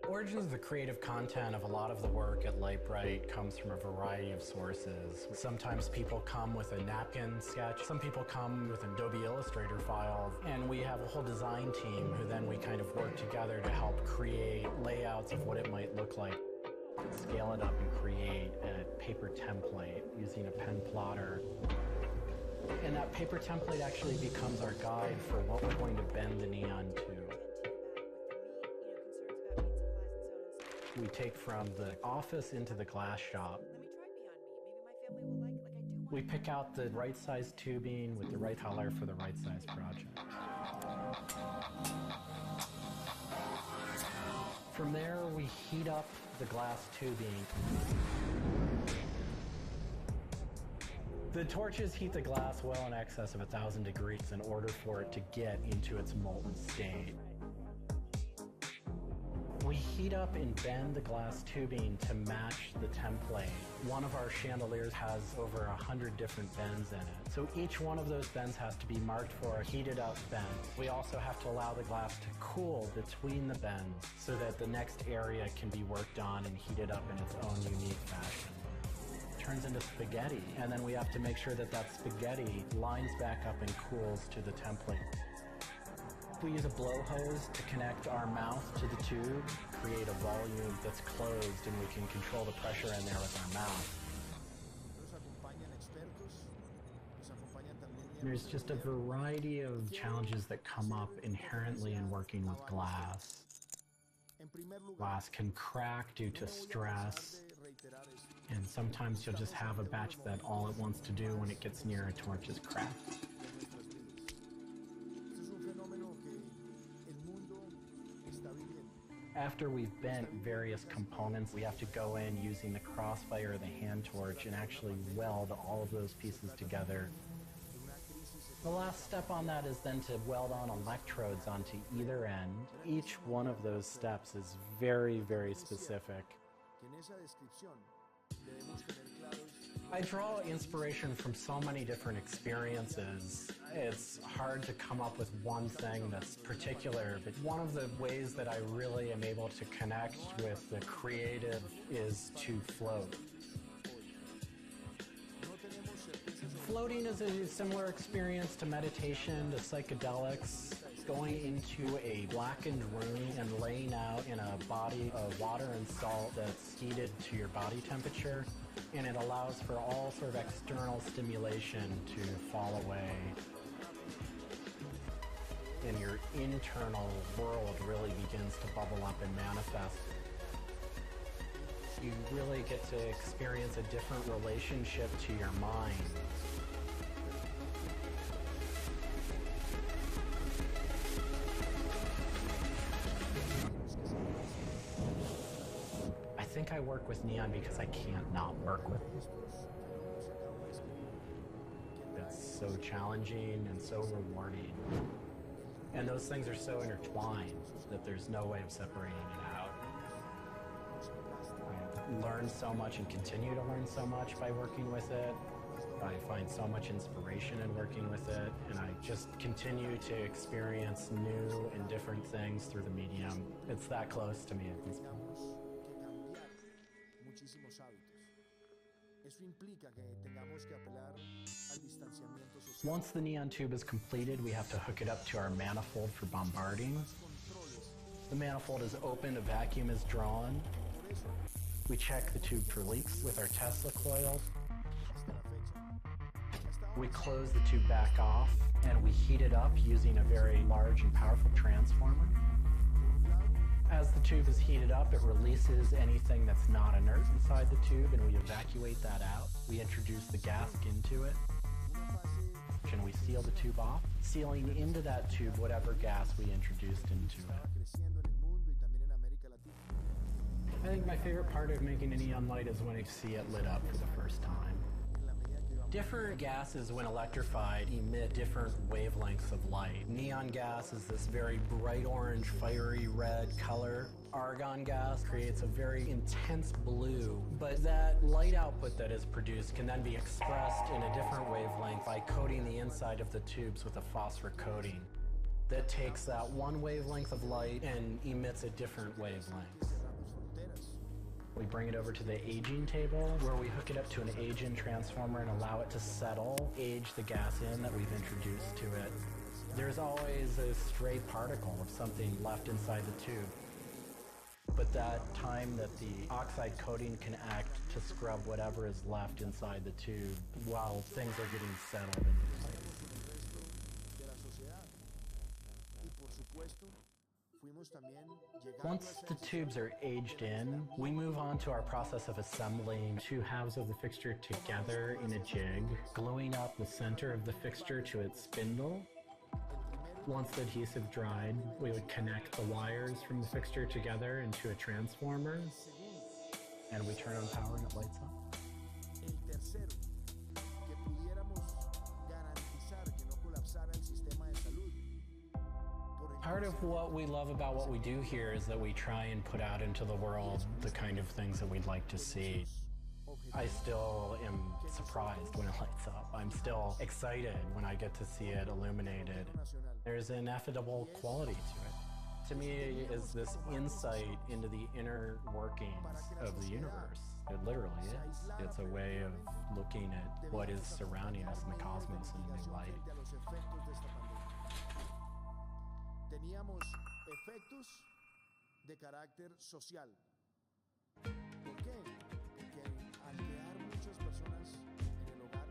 Origins of the creative content of a lot of the work at Light Bright comes from a variety of sources. Sometimes people come with a napkin sketch, some people come with an Adobe Illustrator file, and we have a whole design team who then we kind of work together to help create layouts of what it might look like. Scale it up and create a paper template using a pen plotter. And that paper template actually becomes our guide for what we're going to bend the neon to. We take from the office into the glass shop. We pick out the right size tubing with the right color for the right size project. From there, we heat up the glass tubing. The torches heat the glass well in excess of 1,000 degrees in order for it to get into its molten state. We heat up and bend the glass tubing to match the template. One of our chandeliers has over 100 different bends in it. So each one of those bends has to be marked for a heated up bend. We also have to allow the glass to cool between the bends so that the next area can be worked on and heated up in its own unique fashion. It turns into spaghetti, and then we have to make sure that that spaghetti lines back up and cools to the template. We use a blow hose to connect our mouth to the tube, create a volume that's closed, and we can control the pressure in there with our mouth. There's just a variety of challenges that come up inherently in working with glass. Glass can crack due to stress, and sometimes you'll just have a batch that all it wants to do when it gets near a torch is crack. After we've bent various components, we have to go in using the crossfire or the hand torch and actually weld all of those pieces together. The last step on that is then to weld on electrodes onto either end. Each one of those steps is very, very specific. I draw inspiration from so many different experiences. It's hard to come up with one thing that's particular, but one of the ways that I really am able to connect with the creative is to float. Floating is a similar experience to meditation, to psychedelics. Going into a blackened room and laying out in a body of water and salt that's heated to your body temperature, and it allows for all sort of external stimulation to fall away. And your internal world really begins to bubble up and manifest. You really get to experience a different relationship to your mind. I think I work with neon because I can't not work with it. It's so challenging and so rewarding. And those things are so intertwined that there's no way of separating it out. I learn so much and continue to learn so much by working with it. I find so much inspiration in working with it, and I just continue to experience new and different things through the medium. It's that close to me at this point. Once the neon tube is completed, we have to hook it up to our manifold for bombarding. The manifold is opened, a vacuum is drawn. We check the tube for leaks with our Tesla coils. We close the tube back off, and we heat it up using a very large and powerful transformer. As the tube is heated up, it releases anything that's not inert inside the tube, and we evacuate that out. We introduce the gas into it. and we seal the tube off, sealing into that tube whatever gas we introduced into it. I think my favorite part of making a neon light is when I see it lit up for the first time. Different gases, when electrified, emit different wavelengths of light. Neon gas is this very bright orange, fiery red color. Argon gas creates a very intense blue, but that light output that is produced can then be expressed in a different wavelength by coating the inside of the tubes with a phosphor coating that takes that one wavelength of light and emits a different wavelength. We bring it over to the aging table where we hook it up to an age-in transformer and allow it to settle, age the gas in that we've introduced to it. There's always a stray particle of something left inside the tube. But that time that the oxide coating can act to scrub whatever is left inside the tube while things are getting settled into place. Once the tubes are aged in, we move on to our process of assembling two halves of the fixture together in a jig, gluing up the center of the fixture to its spindle. Once the adhesive dried, we would connect the wires from the fixture together into a transformer, and we turn on power and it lights up. Part of what we love about what we do here is that we try and put out into the world the kind of things that we'd like to see. I still am surprised when it lights up. I'm still excited when I get to see it illuminated. There's an ineffable quality to it. To me, it is this insight into the inner workings of the universe. It literally is. It's a way of looking at what is surrounding us in the cosmos in a new light. Teníamos efectos de carácter social. ¿Por qué? Porque al quedar muchas personas en el hogar,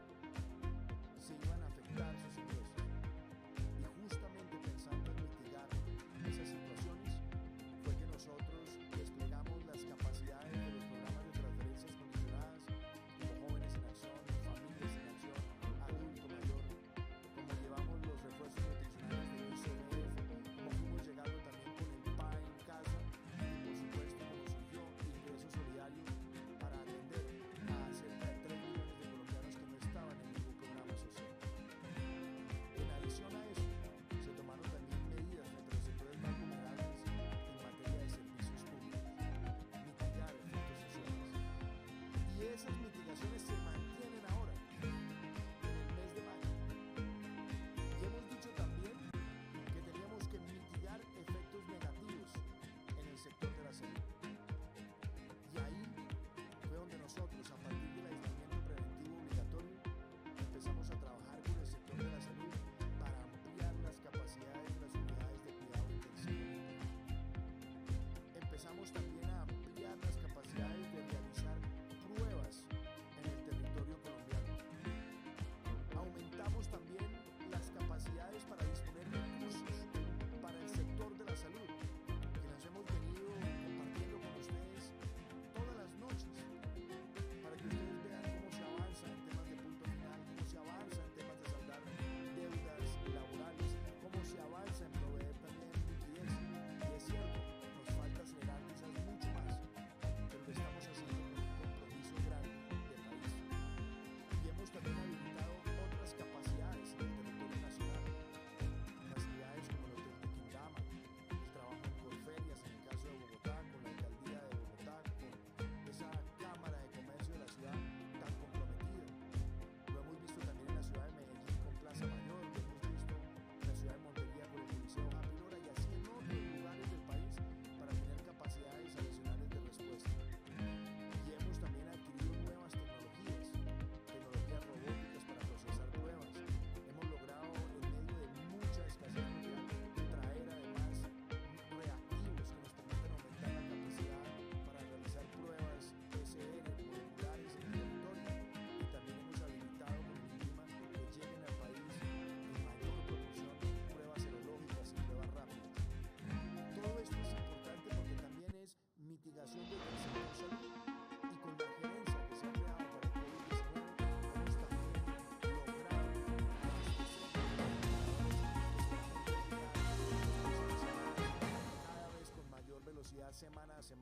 se iban a afectar sus ingresos. Y justamente pensando en mitigar esas situaciones, fue que nosotros desplegamos las capacidades de los programas de transferencias condicionadas, como Jóvenes en Acción, Familias en Acción, Adulto Mayor, como llevamos los refuerzos nutricionales de ICBF, fuimos llegando también con el PA en casa y por supuesto como surgió Ingreso Solidario,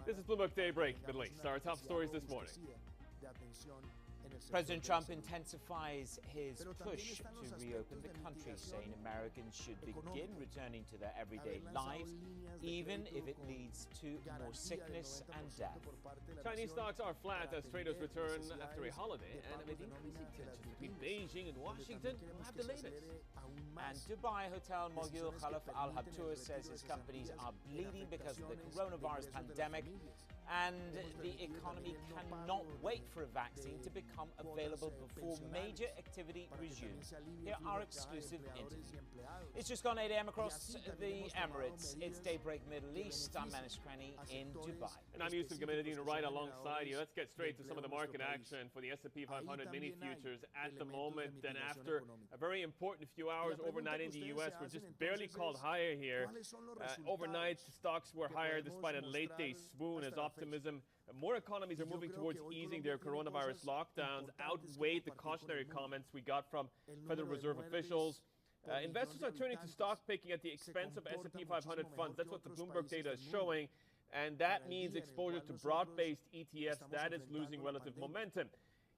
This is Bloomberg Daybreak Middle East. Our top stories this morning. President Trump intensifies his push to reopen the country, saying Americans should begin returning to their everyday lives, even if it leads to more sickness and death. Chinese stocks are flat as traders return after a holiday, and amid increasing tensions between Beijing and Washington, we'll have the latest. And Dubai hotel mogul Khalif Al Habtoor says his companies are bleeding because of the coronavirus pandemic, and the economy cannot wait for a vaccine to become available before major activity resumes. Here are exclusive interviews. It's just gone 8 a.m. across the Emirates. It's Daybreak Middle East. I'm Manish Krenny in Dubai. And I'm Yusuf Gaminadine right alongside you. Let's get straight to some of the market action for the S&P 500 mini futures at the moment. And after a very important few hours overnight in the U.S., we're just barely called higher here. Overnight, stocks were higher despite a late-day swoon as optimism. More economies are moving towards easing their coronavirus lockdowns, outweighed the cautionary comments we got from Federal Reserve officials. Investors are turning to stock picking at the expense of S&P 500 funds. That's what the Bloomberg data is showing. And that means exposure to broad-based ETFs, that is losing relative momentum.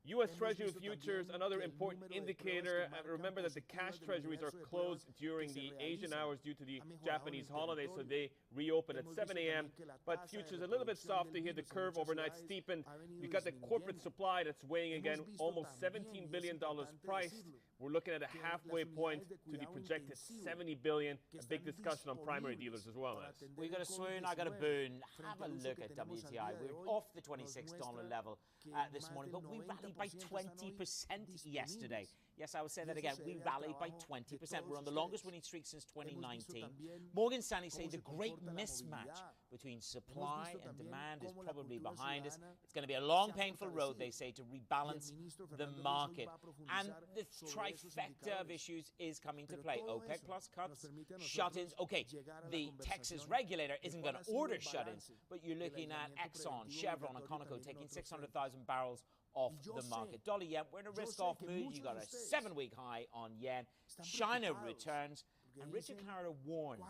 U.S. Treasury futures, another important indicator. Remember that the cash treasuries are closed during the Asian hours due to the Japanese holiday, so they reopen at 7 a.m. But futures a little bit softer here. The curve overnight steepened. You've got the corporate supply that's weighing again, almost $17 billion priced. We're looking at a halfway point to the projected $70 billion. A big discussion on primary dealers as well. We got a swoon, I got a boon. Have a look at WTI. We're off the $26 level this morning, but we rallied by 20% yesterday. Yes, I will say that again. We rallied by 20%. We're on the longest winning streak since 2019. Morgan Stanley say the great mismatch between supply and demand is probably behind us. It's going to be a long, painful road, they say, to rebalance the market. And the trifecta of issues is coming to play. OPEC plus cuts, shut-ins. Okay, the Texas regulator isn't going to order shut-ins, but you're looking at Exxon, Chevron, and Conoco taking 600,000 barrels off the market. Dollar yen, we're in a risk-off mood. You got a 7-week high on yen. China returns, and Richard Carter warns.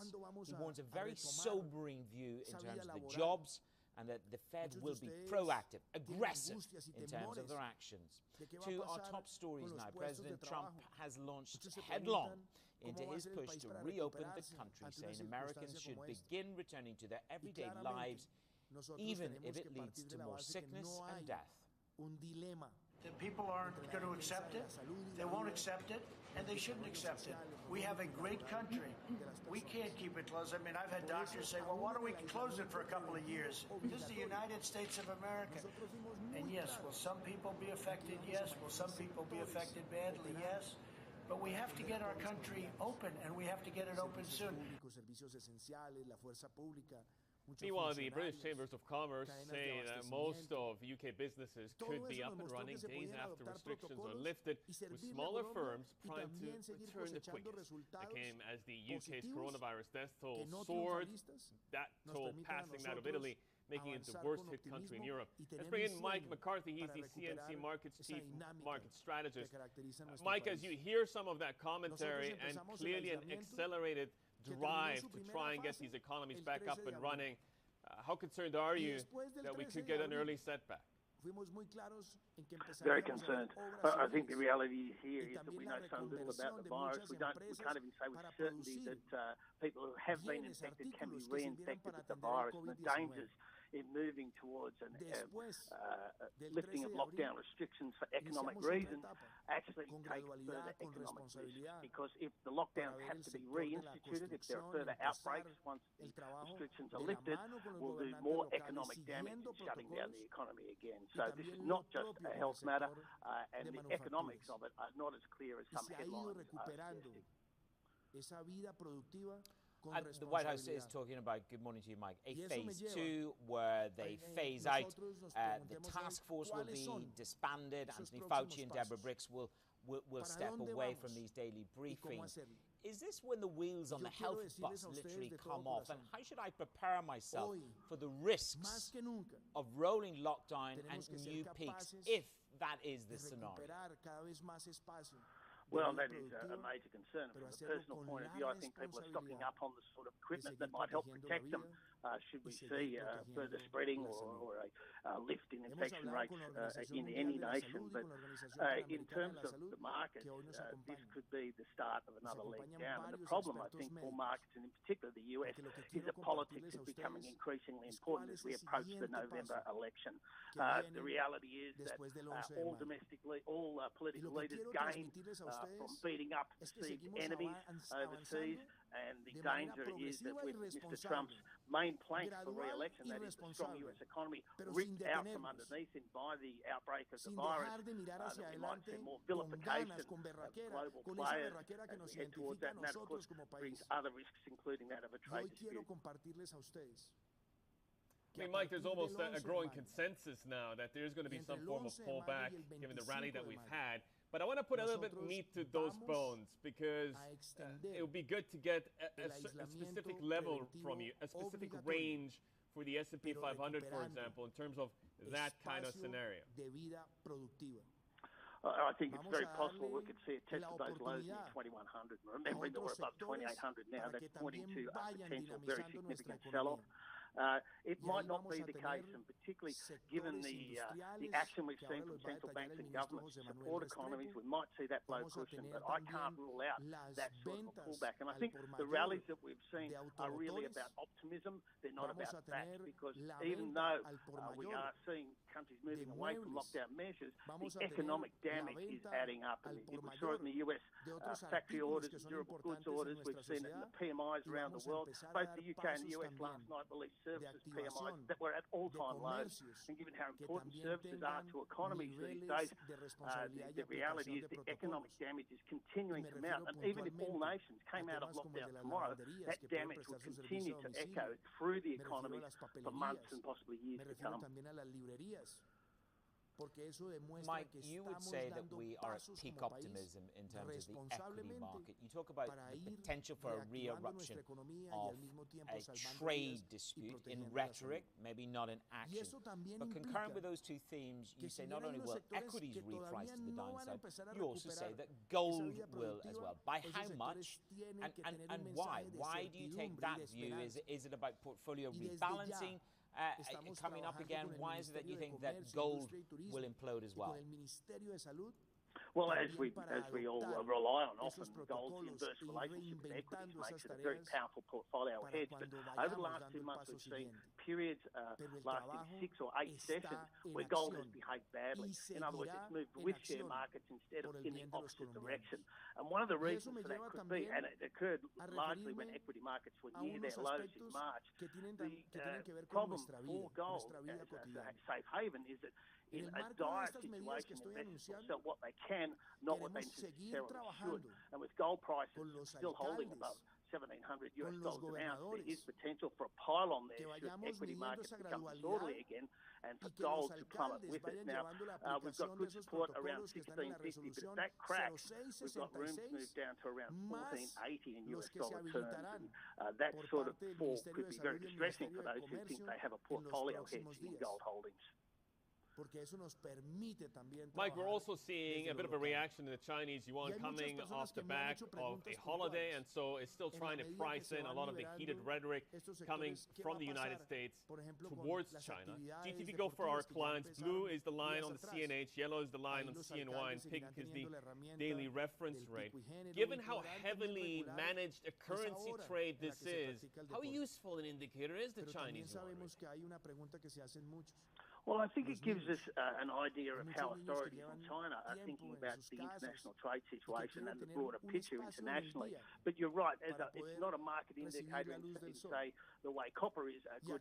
He warns a very sobering view in terms of the jobs, and that the Fed will be proactive, aggressive in terms of their actions. To our top stories now. President Trump has launched headlong into his push to reopen the country, saying Americans should begin returning to their everyday lives, even if it leads to more sickness and death. The people aren't going to accept it. They won't accept it, and they shouldn't accept it. We have a great country. We can't keep it closed. I mean, I've had doctors say, well, why don't we close it for a couple of years? This is the United States of America. And yes, will some people be affected? Yes. Will some people be affected badly? Yes. But we have to get our country open, and we have to get it open soon. Meanwhile, the British Chambers of Commerce say that most of UK businesses could be up and running days after restrictions are lifted, with smaller firms primed to return the quickest. That came as the UK's coronavirus death toll soared, that toll passing that of Italy, making it the worst-hit country in Europe. Let's bring in Mike McCarthy. He's the CNC Markets Chief Market Strategist. Mike, as you hear some of that commentary and clearly an accelerated drive to try and get these economies back up and running, how concerned are you that we could get an early setback? Very concerned. I think the reality here is that we know so little about the virus. We can't even say with certainty that people who have been infected can be reinfected with the virus, and the dangers in moving towards an lifting of lockdown restrictions for economic reasons actually take further economic risks. Because if the lockdowns have to be reinstituted, if there are further outbreaks once the restrictions are lifted, we'll do more economic damage in shutting down the economy again. So this is not just a health matter, and the economics of it are not as clear as some headlines are suggesting. The White House is talking about, good morning to you, Mike, a phase 2 where they phase out. The task force will be disbanded. Anthony Fauci and Deborah Birx will step away from these daily briefings. Is this when the wheels on the health bus literally come off? And how should I prepare myself for the risks of rolling lockdown and new peaks, if that is the scenario? Well, that is a major concern. From a personal point of view, I think people are stocking up on the sort of equipment that might help protect them should we see further spreading or a lift in infection rates in any nation. But in terms of the market, this could be the start of another leg down. And the problem, I think, for markets, and in particular the US, is that politics is becoming increasingly important as we approach the November election. The reality is that all political leaders gain from beating up perceived enemies overseas, and the danger is that with Mr. Trump's main plank for re-election, that is the strong US economy, ripped out from underneath him by the outbreak of the virus, that we might see more vilification of global players as we head towards that, and that of course brings other risks, including that of a trade dispute. I mean, Mike, there's almost a growing consensus now that there's going to be some form of pullback given the rally that we've had. But I want to put a little bit meat to those bones because it would be good to get a specific level from you, a specific range for the S&P 500, for example, in terms of that kind of scenario. I think it's very possible we could see it test those lows in 2100. Remembering that we're above 2800 now, that's pointing to a potential very significant sell-off. It might not be the case, and particularly given the action we've seen from central banks and governments to support economies, we might see that blow cushion, but I can't rule out that sort of a pullback. And I think the rallies that we've seen are really about optimism. They're not about facts, because even though we are seeing countries moving away from lockdown measures, the economic damage is adding up. And we saw it in the US factory orders and durable goods orders. We've seen it in the PMIs around the world. Both the UK and the US last night released services PMIs that were at all-time lows. And given how important services are to economies these days, the reality is the economic damage is continuing to mount. And even if all nations came out of lockdown tomorrow, that damage will continue to echo through the economies for months and possibly years to come. Mike, you would say that we are at peak optimism in terms of the equity market. You talk about the potential for a re-eruption of a trade dispute in rhetoric, maybe not in action. But concurrent with those two themes, you say not only will equities reprice to the downside, you also say that gold will as well. By how much and why? Why do you take that view? Is it about portfolio rebalancing? Coming up again, why is it that you think that gold will implode as well? Well, as we all rely on often, gold's inverse relationship with equities makes it a very powerful portfolio hedge. But over the last 2 months, we've seen periods lasting 6 or 8 sessions where gold has behaved badly. In other words, it's moved with share markets instead of in the opposite direction. And one of the reasons for that could be, and it occurred largely when equity markets were near their lows in March, the problem for gold as a safe haven is that in a dire situation, investors will sell what they can, not what they necessarily should. And with gold prices still holding above $1,700 an ounce, there is potential for a pile-on there should equity markets become disorderly again, and for gold to plummet with it. Now, we've got good support around 1650, but if that cracks, we've got room to move down to around 1480 in US dollar terms. And that sort of fall could be very distressing for those who think they have a portfolio hedge in gold holdings. Mike, we're also seeing a bit of a reaction to the Chinese yuan coming off the back of a holiday, and so it's still trying to price in a lot of the heated rhetoric coming from the United States towards China. GTV Go for our clients. Blue is the line on the CNH, yellow is the line on the CNY, and pink is the daily reference rate. Given how heavily managed a currency trade this is, how useful an indicator is the Chinese yuan? Well, I think it gives us an idea of how authorities in China are thinking about the international trade situation and the broader picture internationally. But you're right, it's not a market indicator in, say, the way copper is a good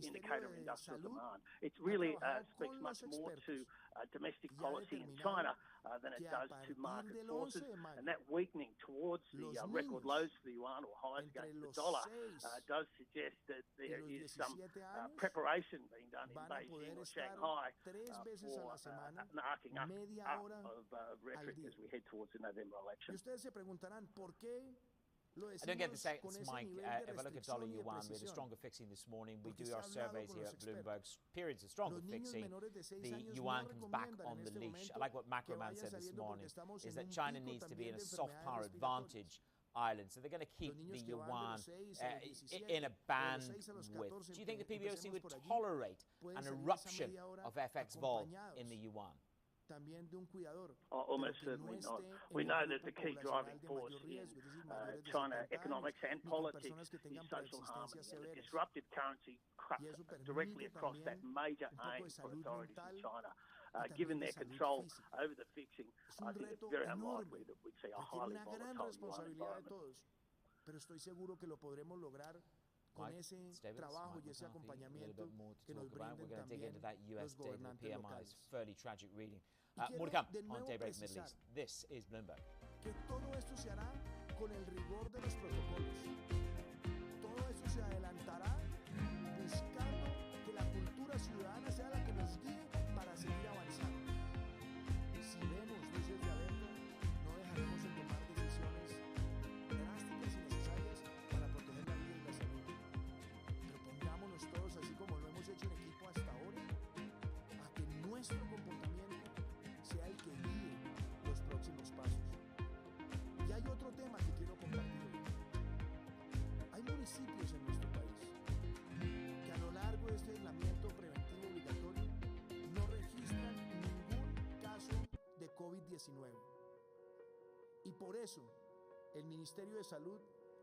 indicator of industrial demand. It really speaks much more to domestic policy in China than it does to market forces. And that weakening towards the record lows for the yuan or highs against the dollar does suggest that there is some preparation being done in Beijing or Shanghai for an arcing up of rhetoric as we head towards the November election. I don't get the sense, Mike, if I look at dollar yuan, we had a stronger fixing this morning. We do our surveys here at Bloomberg, periods of stronger fixing. The yuan comes back on the leash. I like what Macroman said this morning, is that China needs to be in a soft power advantage island. So they're going to keep the yuan in a bandwidth. Do you think the PBOC would tolerate an eruption of FX vol in the yuan? Almost certainly not. We know that the key driving force in China economics and politics is social harmony, and the disrupted currency cuts directly across that major aim for authorities in China. Given their control over the fixing, I think it's very unlikely that we'd see a highly volatile yuan environment. Pero estoy seguro que lo podremos lograr con ese trabajo y ese acompañamiento que nos brinden también los gobernantes locales. Fairly tragic reading. More to come on Daybreak Middle East. This is Bloomberg. Que todo esto se hará con el rigor de los protocolos. Todo esto se adelantará buscando que la cultura ciudadana sea la que nos guíe para seguir avanzando. Si vemos luces de alerta, no dejaremos de tomar decisiones drásticas y necesarias para proteger la vida y la salud. Propongámonos todos, así como lo hemos hecho en equipo hasta ahora, a que nuestro comportamiento sea el que guíe los próximos pasos. Y hay otro tema que quiero compartir hoy. Hay municipios en nuestro país que a lo largo de este aislamiento preventivo obligatorio no registran ningún caso de COVID-19. Y por eso el Ministerio de Salud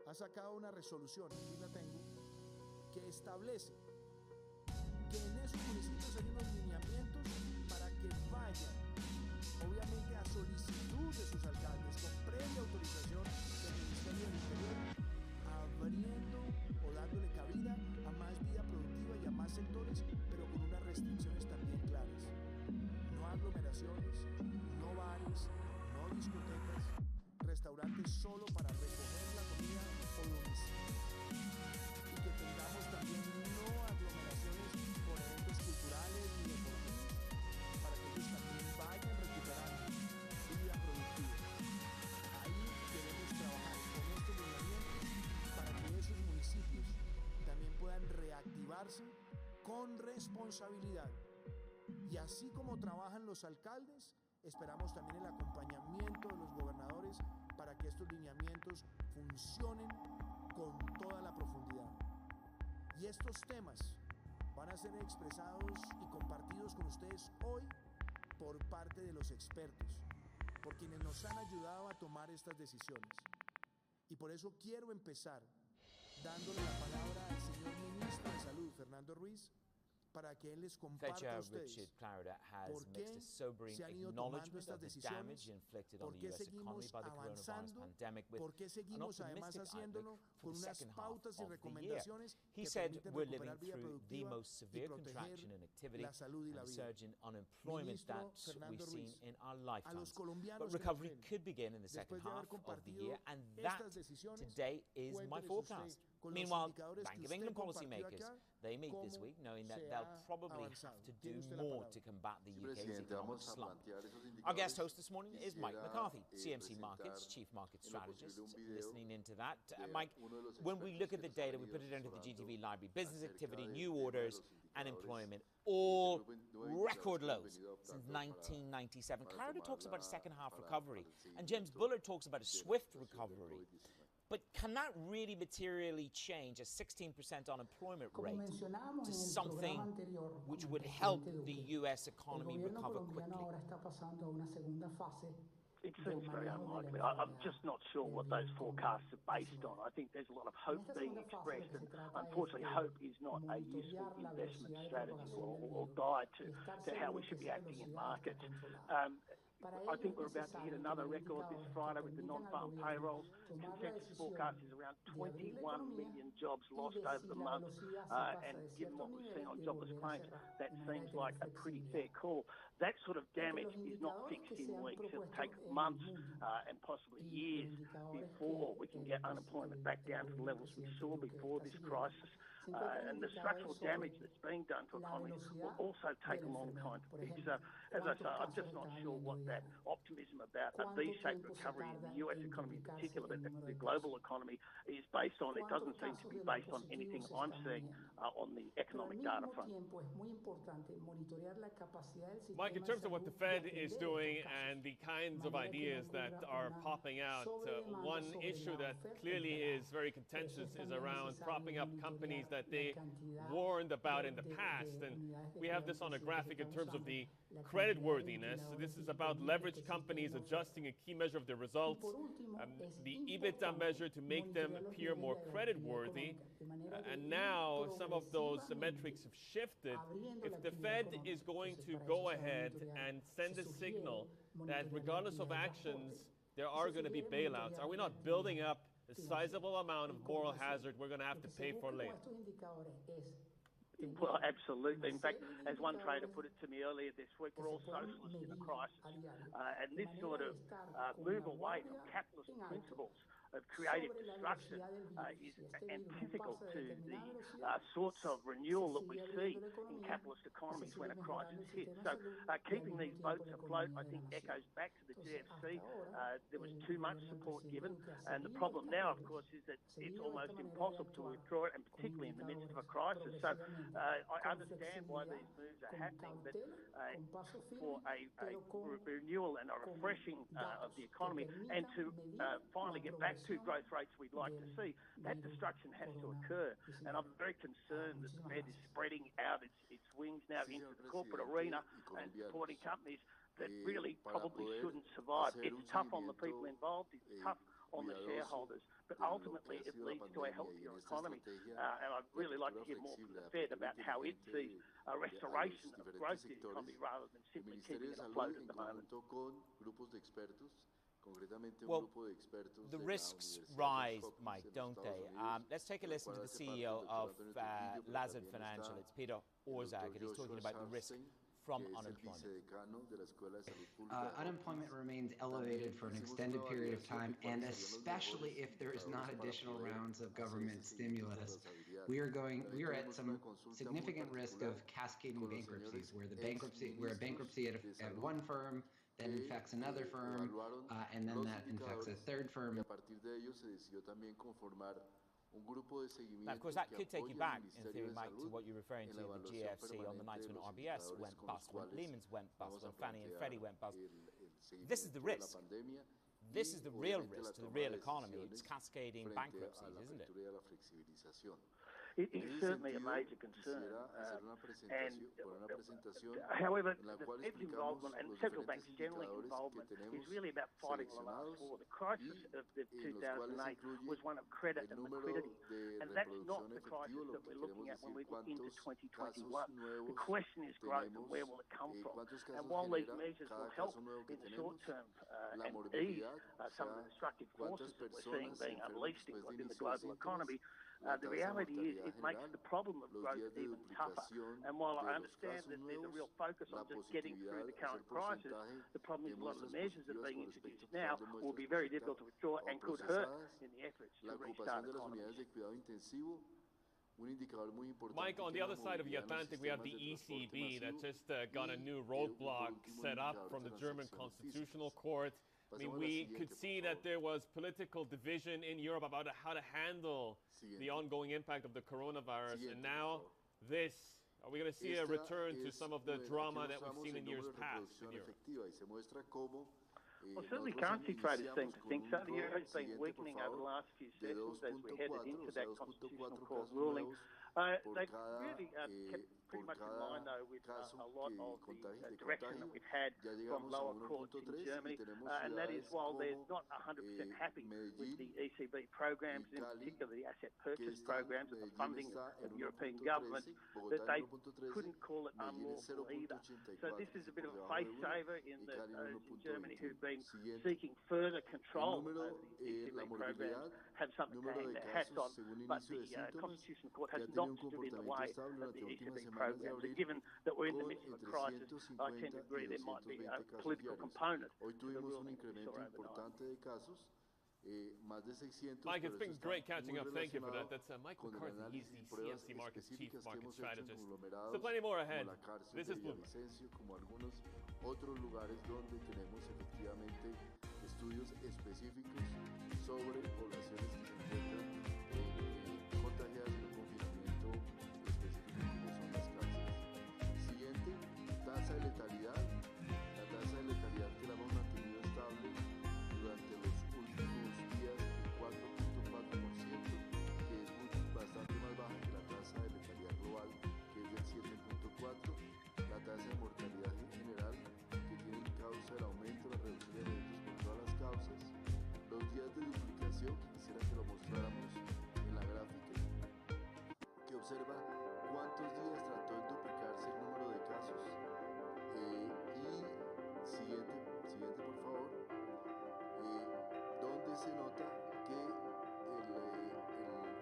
ha sacado una resolución, aquí la tengo, que establece que en esos municipios hay unos lineamientos para que vayan, obviamente a solicitud de sus alcaldes, con previa autorización del Ministerio del Interior, abriendo o dándole cabida a más vida productiva y a más sectores, pero con unas restricciones también claras. No aglomeraciones, no bares, no discotecas, restaurantes solo para recoger la comida o domicilio. Y que tengamos también no aglomeraciones por eventos culturales ni deportivos, para que ellos también vayan recuperando vida productiva. Ahí debemos trabajar con estos lineamientos para que esos municipios también puedan reactivarse con responsabilidad. Y así como trabajan los alcaldes, esperamos también el acompañamiento de los gobernadores para que estos lineamientos funcionen con toda la profundidad. Y estos temas van a ser expresados y compartidos con ustedes hoy por parte de los expertos, por quienes nos han ayudado a tomar estas decisiones. Y por eso quiero empezar dándole la palabra al señor Ministro de Salud, Fernando Ruiz, para que él les comparta a ustedes por qué se han ido tomando estas decisiones, por qué seguimos avanzando, por qué seguimos además haciéndolo con unas pautas y recomendaciones que permiten recuperar vida productiva y proteger la salud y la vida. Ministro Fernando Ruiz, a los colombianos después de haber compartido estas decisiones, Meanwhile, Bank of England policymakers, they meet this week knowing that they'll probably have to do more to combat the UK's economic slump. Our guest host this morning is Mike McCarthy, CMC Markets Chief Market Strategist, listening into that. Mike, when we look at the data, we put it into the GTV library, business activity, new orders, and employment, all record lows since 1997. Clarida talks about a second half recovery, and James Bullard talks about a swift recovery. But can that really materially change a 16% unemployment rate to something which would help the U.S. economy recover quickly? It seems very unlikely. I'm just not sure what those forecasts are based on. I think there's a lot of hope being expressed, and unfortunately hope is not a useful investment strategy or guide to how we should be acting in markets. I think we're about to hit another record this Friday with the non-farm payrolls. Consensus forecast is around 21 million jobs lost over the month, and given what we've seen on jobless claims, that seems like a pretty fair call. That sort of damage is not fixed in weeks. It'll take months and possibly years before we can get unemployment back down to the levels we saw before this crisis. and the structural damage that's being done to economies will also take a long time to fix. So, as I say, I'm just not sure what that optimism about a V-shaped recovery in the US economy in particular, but the global economy is based on. It doesn't seem to be based on anything I'm seeing on the economic data front. Mike, in terms of what the Fed is doing and the kinds of ideas that are popping out, one issue that clearly is very contentious is around propping up companies that they warned about in the past. And we have this on a graphic in terms of the credit worthiness. So this is about leveraged companies adjusting a key measure of their results, the EBITDA measure to make them appear more credit worthy. And now some of those metrics have shifted. If the Fed is going to go ahead and send a signal that regardless of actions, there are going to be bailouts, are we not building up a sizable amount of moral hazard we're going to have to pay for later? Well, absolutely. In fact, as one trader put it to me earlier this week, we're all socialists in a crisis. And this sort of move away from capitalist principles of creative destruction is antithetical to the sorts of renewal that we see in capitalist economies when a crisis hits. So keeping these boats afloat, I think, echoes back to the GFC. There was too much support given. And the problem now, of course, is that it's almost impossible to withdraw it, and particularly in the midst of a crisis. So I understand why these moves are happening, but for a renewal and a refreshing of the economy and to finally get back to growth rates we'd like to see, that destruction has to occur. And I'm very concerned that the Fed is spreading out its wings now into the corporate arena and supporting companies that really probably shouldn't survive. It's tough on the people involved, it's tough on the shareholders, but ultimately it leads to a healthier economy. And I'd really like to hear more from the Fed about how it sees a restoration of growth in the economy rather than simply keeping it afloat at the moment. Well, the risks rise, Mike, don't they? Let's take a listen to the CEO of Lazard Financial. It's Peter Orszag, and he's talking about the risk from unemployment. Unemployment remains elevated for an extended period of time, and especially if there is not additional rounds of government stimulus, we are at some significant risk of cascading bankruptcies, where a bankruptcy at one firm then infects another firm, and then that infects a third firm. Now, of course, that could take you back, in theory, Mike, to what you're referring to, the GFC, on the nights when RBS went bust, when Lehman's went bust, when Fannie and Freddie went bust. This is the risk. This is the real risk to the real economy. It's cascading bankruptcies, isn't it? It is certainly a major concern. However, the Fed's involvement and central banks' generally involvement is really about fighting the last war. The crisis of the 2008 was one of credit and liquidity, and that's not the crisis that we're looking at when we look into 2021. The question is growth, and where will it come from? And while these measures will help in the short term and ease some of the destructive forces that we're seeing being unleashed in the global economy, the reality is it makes the problem of growth even tougher. And while I understand that there's a real focus on just getting through the current crisis, the problem is a lot of the measures that are being introduced now will be very difficult to withdraw and could hurt in the efforts to restart economies. Mike, on the other side of the Atlantic, we have the ECB that just got a new roadblock set up from the German Constitutional Court. I mean, we could see that there was political division in Europe about how to handle the ongoing impact of the coronavirus. And now this, are we going to see a return to some of the drama that we've seen in years past in Europe? Well, certainly currency traders seem to think so. The euro has been weakening over the last few sessions as we headed into that Constitutional Court ruling. They've really kept pretty much in line, though, with a lot of the direction that we've had from lower courts in Germany. And that is, while they're not 100% happy with the ECB programs, in particular the asset purchase programs and the funding of European governments, that they couldn't call it unlawful either. So this is a bit of a face saver in that those in Germany who've been seeking further control over the ECB programs have something to hang their hats on. But the Constitutional Court has not stood in the way of the ECB programs. And given that we're in the midst of a crisis, I tend to agree there might be a political component to the ruling that we saw overnight. Mike, it's been great catching up. Thank you for that. That's Mike McCarthy. He's the CMC Markets Chief Market Strategist. So plenty more ahead. This is Bloomberg. Como algunos otros lugares donde tenemos efectivamente estudios específicos sobre poblaciones que se encuentran contagiadas en un confinamiento específico como son las cárceles. Siguiente, tasa de letalidad. La tasa de letalidad que la hemos mantenido estable durante los últimos días en 4.4%, que es bastante más baja que la tasa de letalidad global, que es del 7.4%. La tasa de mortalidad en general, que tiene causa el aumento, la reducción de eventos por todas las causas. Los días de duplicación, que quisiera que lo mostráramos en la gráfica, que observa cuántos días trató de duplicarse el número de casos. Y siguiente por favor, donde se nota que el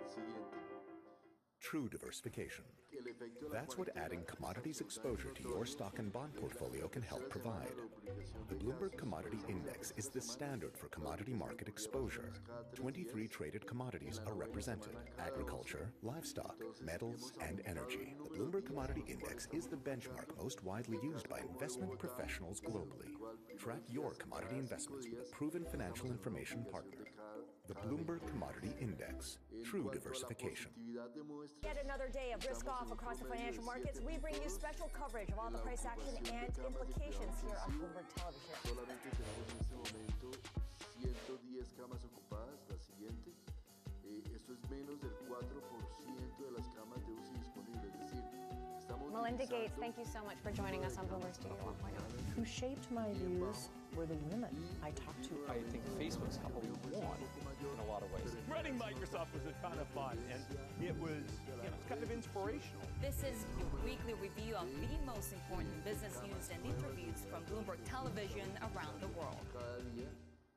siguiente. True diversification. That's what adding commodities exposure to your stock and bond portfolio can help provide. The Bloomberg Commodity Index is the standard for commodity market exposure. 23 traded commodities are represented: agriculture, livestock, metals, and energy. The Bloomberg Commodity Index is the benchmark most widely used by investment professionals globally. Track your commodity investments with a proven financial information partner. The Bloomberg Commodity Index. True diversification. Yet another day of risk off across the financial markets. We bring you special coverage of all the price action and implications here on Bloomberg Television. Solamente tenemos en este momento 110 camas ocupadas. La siguiente, esto es menos del 4% de las camas de UCI disponibles. Es decir, estamos Melinda Gates, thank you so much for joining us on Bloomberg Studio 1.0. Who shaped my views were the women I talked to. I think Facebook's probably won in a lot of ways. Running Microsoft was a ton of fun, and it was kind of inspirational. This is your weekly review of the most important business news and interviews from Bloomberg Television around the world. Cada día,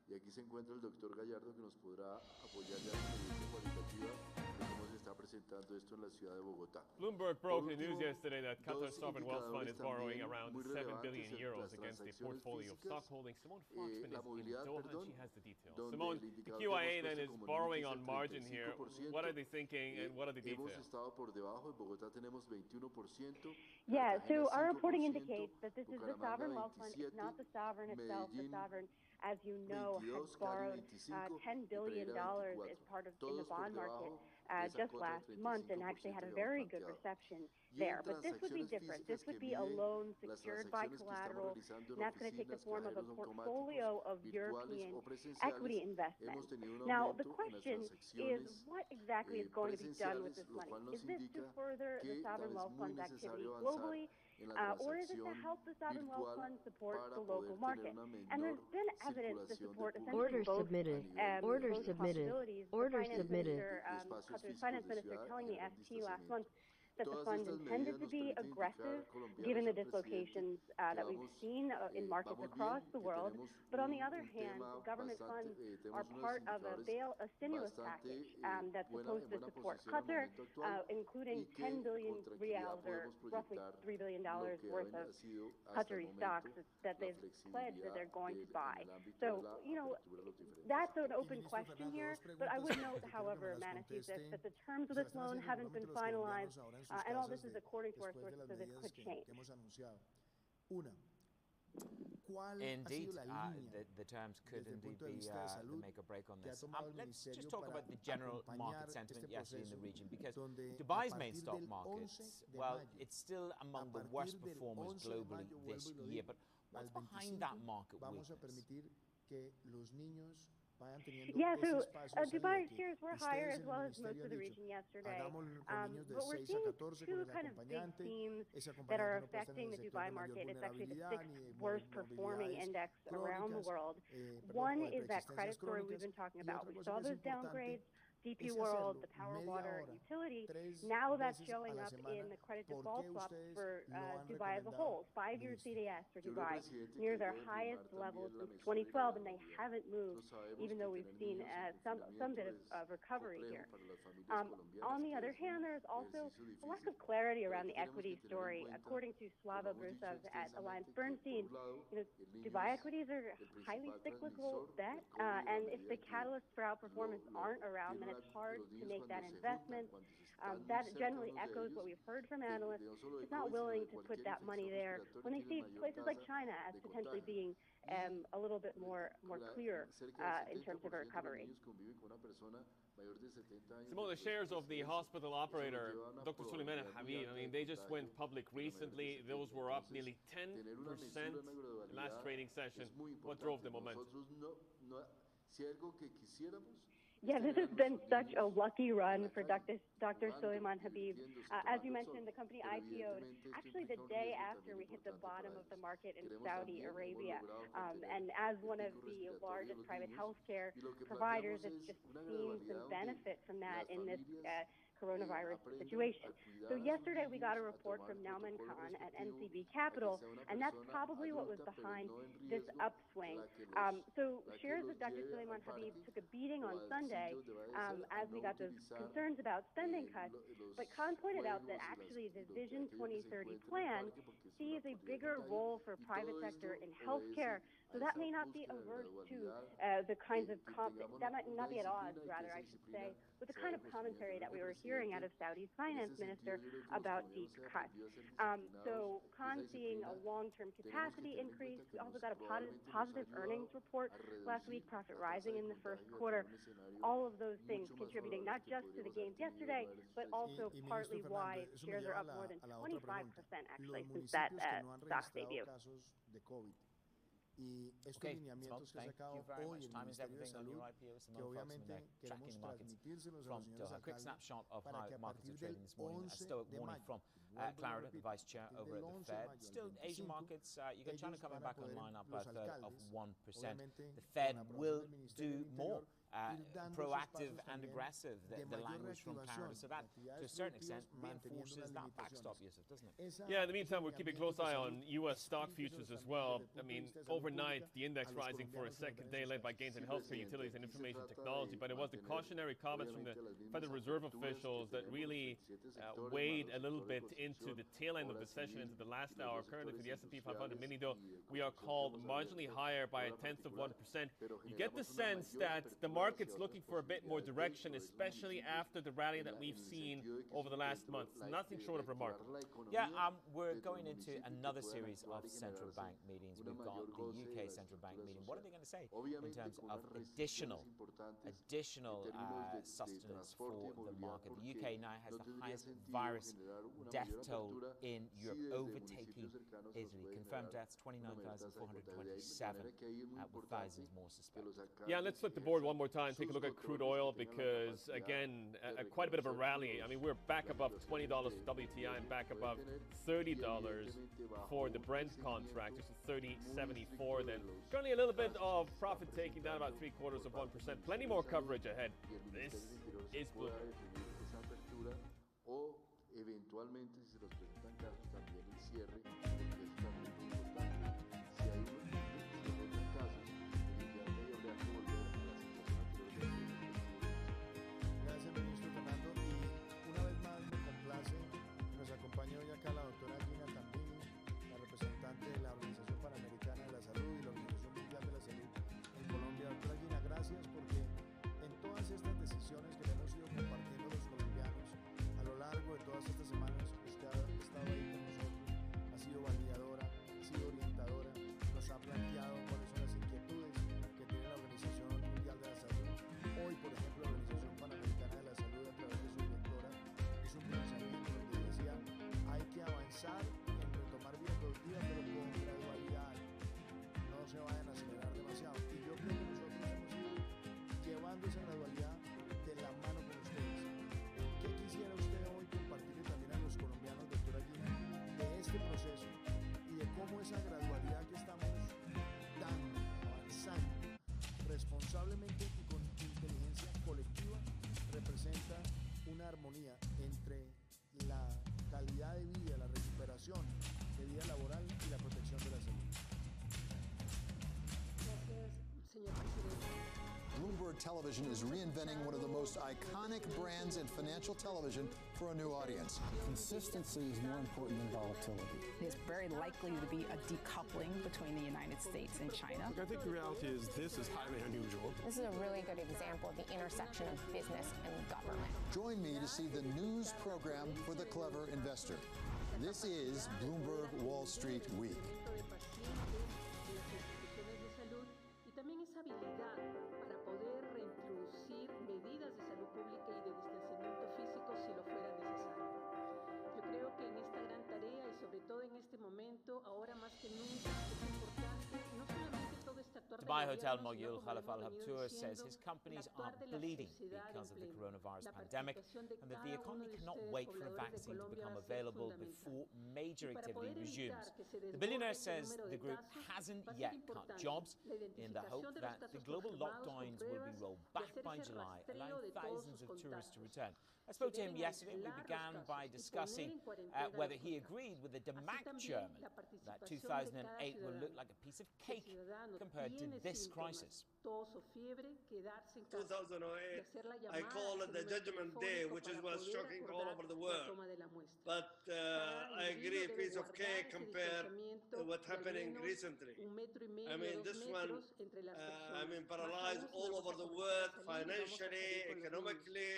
y aquí se encuentra el doctor Gallardo, que nos podrá apoyar ya en la experiencia cualitativa de cómo se está presentando esto en la ciudad de Bogotá. Bloomberg broke the news yesterday that Qatar's sovereign wealth fund is borrowing around 7 billion euros against a portfolio of stock holdings. Simone Foxman is in Doha and she has the details. Simone, the QIA then is borrowing on margin here. What are they thinking and what are the details? Yeah, so our reporting indicates that this is the sovereign wealth fund. It's not the sovereign itself. The sovereign, as you know, has borrowed $10 billion as part of in the bond market just last month and actually had a very good reception there. But this would be different. This would be a loan secured by collateral, and that's going to take the form of a portfolio of European equity investments. Now, the question is, what exactly is going to be done with this money? Is this to further the sovereign wealth fund's activity globally? Or is it to help the sovereign wealth fund support the local market? And there's been evidence to support essentially both possibilities. Order submitted. Qatar's finance minister telling the FT last month that the fund intended to be aggressive given the dislocations that we've seen in markets across the world. But on the other hand, government funds are part of a stimulus package that's supposed to support Qatar, including 10 billion riyals, or roughly $3 billion worth of Qatari stocks that they've pledged that they're going to buy. So, that's an open question here. But I would note, however, Manassi, that the terms of this loan haven't been finalized. And all this is according to our sources, so this could change. Indeed, the terms could indeed be the make or break on this. Let's just talk about the general market sentiment yesterday in the region, because Dubai's main stock market, well, it's still among the worst performers globally this year. But what's behind that market weakness? Yeah, so Dubai shares were higher as well as most of the region yesterday. But we're seeing two kind of big themes that are affecting the Dubai market. It's actually the sixth worst performing index around the world. One is that credit story we've been talking about. We saw those downgrades DP World, the Power Water utility, now that's showing up in the credit default swaps for Dubai as a whole. 5-year CDS for Dubai near their highest level since 2012, and they haven't moved, even though we've seen some bit of recovery here. On the other hand, there's also a lack of clarity around the equity story. According to Slava Brusov at AllianceBernstein, Dubai equities are a highly cyclical bet, and if the catalysts for outperformance aren't around, then it's hard to make that investment. That generally echoes what we've heard from analysts. It's not willing to put that money there when they see places like China as potentially being a little bit more clear in terms of a recovery. Some of the shares of the hospital operator, Dr. Suleiman Habib, I mean, they just went public recently. Those were up nearly 10% in last trading session. What drove the momentum? Yeah, this has been such a lucky run for Dr. Suleiman Habib. As you mentioned, the company IPO'd actually the day after we hit the bottom of the market in Saudi Arabia. And as one of the largest private healthcare providers, it's just seen some benefit from that in this coronavirus situation. So yesterday we got a report from Nauman Khan at NCB Capital, and that's probably what was behind this upswing. So shares of Dr. Suleiman Habib took a beating on Sunday as we got those concerns about spending cuts, but Khan pointed out that actually the Vision 2030 plan sees a bigger role for private sector in healthcare, so that may not be averse to the kinds of that might not be at odds, rather, I should say, with the kind of commentary that we were hearing out of Saudi's finance minister about deep cuts. So Khan seeing a long-term capacity increase. We also got a positive earnings report last week, profit rising in the first quarter. All of those things contributing not just to the gains yesterday, but also partly why shares are up more than 25% actually since that stock debut. Y estos lineamientos que ha sacado hoy el Ministerio de Salud, que obviamente queremos transmitírselos a los señores acá para que a partir del 11 de mayo, Clarida, the vice chair over at the Fed. Still, Asian markets, you got China coming back online up by a third of 1%. The Fed will do more. Proactive and aggressive, the language from Clarida. So that, to a certain extent, reinforces that backstop, Yusuf, doesn't it? Yeah, in the meantime, we're keeping a close eye on U.S. stock futures as well. I mean, overnight, the index rising for a second day, led by gains in healthcare, utilities, and information technology. But it was the cautionary comments from the Federal Reserve officials that really weighed a little bit into the tail end of the session, into the last hour. Currently, for the S&P 500 mini, though, we are called marginally higher by 0.1%. You get the sense that the market's looking for a bit more direction, especially after the rally that we've seen over the last month. Nothing short of remarkable. Yeah, we're going into another series of central bank meetings. We've got the UK central bank meeting. What are they going to say in terms of additional sustenance for the market? The UK now has the highest virus death toll in Europe, overtaking Italy. Confirmed deaths 29,427, with thousands more suspected. Yeah, let's flip the board one more time. Take a look at crude oil because, again, quite a bit of a rally. I mean, we're back above $20 for WTI and back above $30 for the Brent contract, just $30.74 then. Currently a little bit of profit taking, down about 0.75%. Plenty more coverage ahead. This is Bloomberg. De la Organización Panamericana de la Salud y la Organización Mundial de la Salud en Colombia. Doctora Gina, gracias porque en todas estas decisiones que le hemos ido compartiendo los colombianos a lo largo de todas estas semanas, usted ha estado ahí con nosotros, ha sido validadora, ha sido orientadora, nos ha planteado cuáles son las inquietudes que tiene la Organización Mundial de la Salud. Hoy, por ejemplo, la Organización Panamericana de la Salud, a través de su directora, hizo un pronunciamiento donde decía hay que avanzar en retomar vida productiva, pero con gradualidad, no se vayan a acelerar demasiado. Y yo creo que nosotros hemos ido llevando esa gradualidad de la mano con ustedes. ¿Qué quisiera usted hoy compartirle también a los colombianos, doctora Gina, de este proceso y de cómo esa gradualidad que estamos dando, avanzando responsablemente y con inteligencia colectiva, representa una armonía entre la calidad de vida, la recuperación de vida laboral y la protección de la salud. Gracias, señor presidente. Bloomberg Television is reinventing one of the most iconic brands in financial television for a new audience. Consistency is more important than volatility. There's very likely to be a decoupling between the United States and China. I think the reality is this is highly unusual. This is a really good example of the intersection of business and government. Join me to see the news program for the clever investor. This is Bloomberg Wall Street Week. Y también esa habilidad para poder reintroducir medidas de salud pública y de distanciamiento físico si lo fuera necesario. Yo creo que en esta gran tarea y sobre todo en este momento, ahora más que nunca, es importante no solamente todo este actuar de Dubai gobierno, hotel sino Mogyul como Khalif lo Al hemos venido Habtour diciendo, says his companies el actuar are de la bleeding sociedad because of the en pleno. coronavirus La pandemic participación de and that the cada uno economy de cannot ustedes, wait for a pobladores de vaccine to Colombia, become va a ser available fundamental. before major Y para activity poder resumes. evitar que se The billionaire desborde el says número the de group casos, hasn't va a ser yet cut importante jobs la in the hope identificación de los that the casos global confirmados con lockdowns will be pruebas rolled y back hacer by ese July, rastreo allowing de todos thousands sus of tourists to contactos. return. I spoke to him deben yesterday and we aislar began los by casos y discussing poner en cuarentena whether los he contactos. agreed with the Así Damac también Chairman la that participación de cada 2008 will look ciudadano. like a piece of Si el cake ciudadano compared to tiene this síntomas, crisis. tos o fiebre, quedarse en casa, de 2008, hacer la I llamada call a it ese the número Judgment Day, telefónico which is para was poder shocking all acordar over the la world. toma de la muestra. But Cada I agree, individuo debe piece of guardar cake ese compared distanciamiento to what de al happening menos recently. 1,5 metros, I mean, 2 this one, metros entre las I personas. mean, Más paralyzed aún si all vamos over a the comenzar a world, salir y vamos a financially, salir con los niños. economically,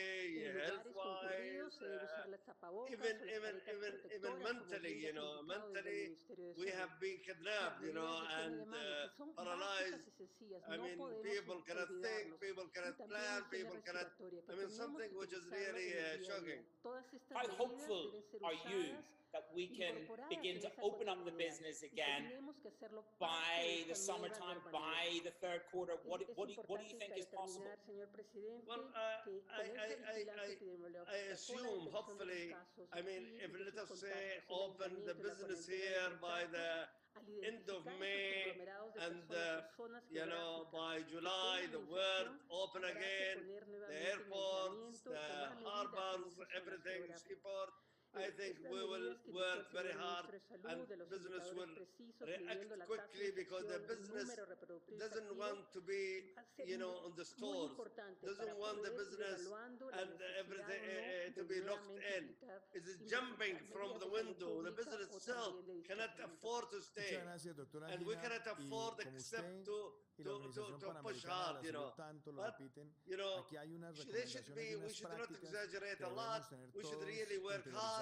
En lugares health-wise, concurridos se debe usar las tapabocas even o las caretas even protectoras, como mentally, bien ya se ha indicado desde el mentally, Ministerio de we Salud. have been Las kidnapped, medidas de higiene and de manos que son básicas paralyzed. y sencillas, I no mean, podemos people cannot think, olvidarlos. people Y cannot también plan, higiene people cannot. respiratoria, que I mean, tenemos something que which is utilizarlo really en el día a shocking. día. Todas estas How medidas hopeful deben ser are you usadas, that we can incorporadas begin en to esa open up the cotidianidad. business Y again tenemos que hacerlo parte de by the esta nueva summertime, normalidad. by the third quarter? Es What do you importante think para is possible? terminar, señor presidente, Well, que con esa vigilancia epidemiológica, I con la assume, detección de los hopefully, casos I mean, y if de let sus us say contactos, el open the aislamiento y la business cuarentena de here by contactos, the al end of identificar estos May conglomerados de and personas geográficas by que July, tengan the la world infección, open habrá que again, poner the nuevamente en airports, aislamiento y the tomar medidas en harbors, esas zonas everything, geográficas. seaport. I think Estas we will medidas que indicó work el very señor hard ministro de and Salud, de los business indicadores will precisos, react midiendo la tasa de quickly because the infección, el business número reproductivo doesn't efectivo, want to be, va a ser on the muy stores, importante doesn't para want the poder ir business evaluando la and necesidad everything o no to de be locked nuevamente in. aplicar It's y jumping modificar from medidas the de salud window. The pública business o itself también de cannot distanciamiento afford to Muchas stay. gracias, doctora And we Gina. cannot Y afford como except usted y la to Organización push Panamericana hard, de la Salud tanto lo But, repiten, aquí hay unas they should recomendaciones y be, we unas should not prácticas exaggerate que a lot. debemos tener We should todos really work hard. interiorizadas.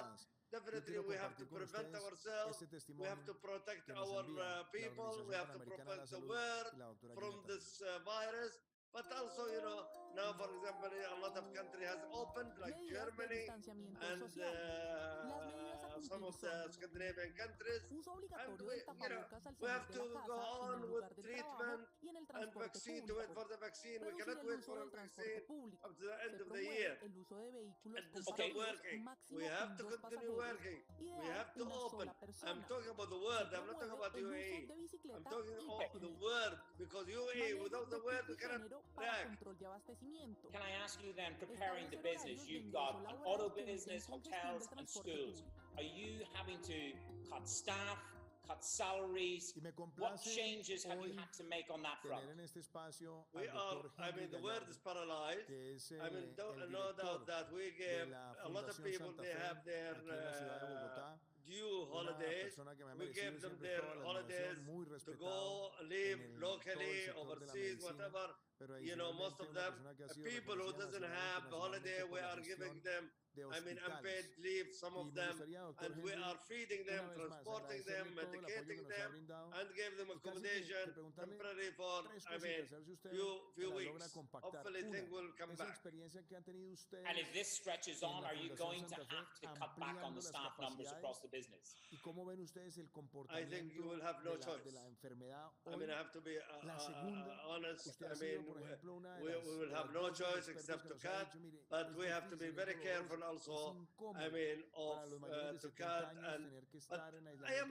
Yo Definitely, quiero we have to compartir con prevent ustedes ourselves. este We testimonio have to protect que nos our envía la people. We Organización have to Panamericana de la prevent the Salud world y la doctora from Gina this virus. But also, now, for example, a lot of countries has opened, like Germany and some of the Scandinavian countries. And we have to go on with treatment and vaccine to wait for the vaccine. We cannot wait for a vaccine up to the end of the year. And this is working. We have to continue working. We have to open. I'm talking about the world. I'm not talking about UAE. I'm talking about the world because UAE, without the world, we cannot react. Can I ask you then, preparing the business, you've got an auto business, hotels, and schools. Are you having to cut staff, cut salaries? What changes have you had to make on that front? We are, I mean, the world is paralyzed. I mean, no doubt that we give a lot of people, they have their due holidays. We give them their holidays to go live locally, overseas, whatever. Most of them, people who doesn't have a holiday, we are giving them, I mean, unpaid leave, some of them, and we are feeding them, transporting them, medicating them, and give them accommodation temporary for, I mean, few weeks. Hopefully things will come back. And if this stretches on, are you going to have to cut back on the staff numbers across the business? I think you will have no choice. I mean, I have to be honest. I mean, we will have no choice except to cut, but we have to be very careful also, I mean, to cut. But I am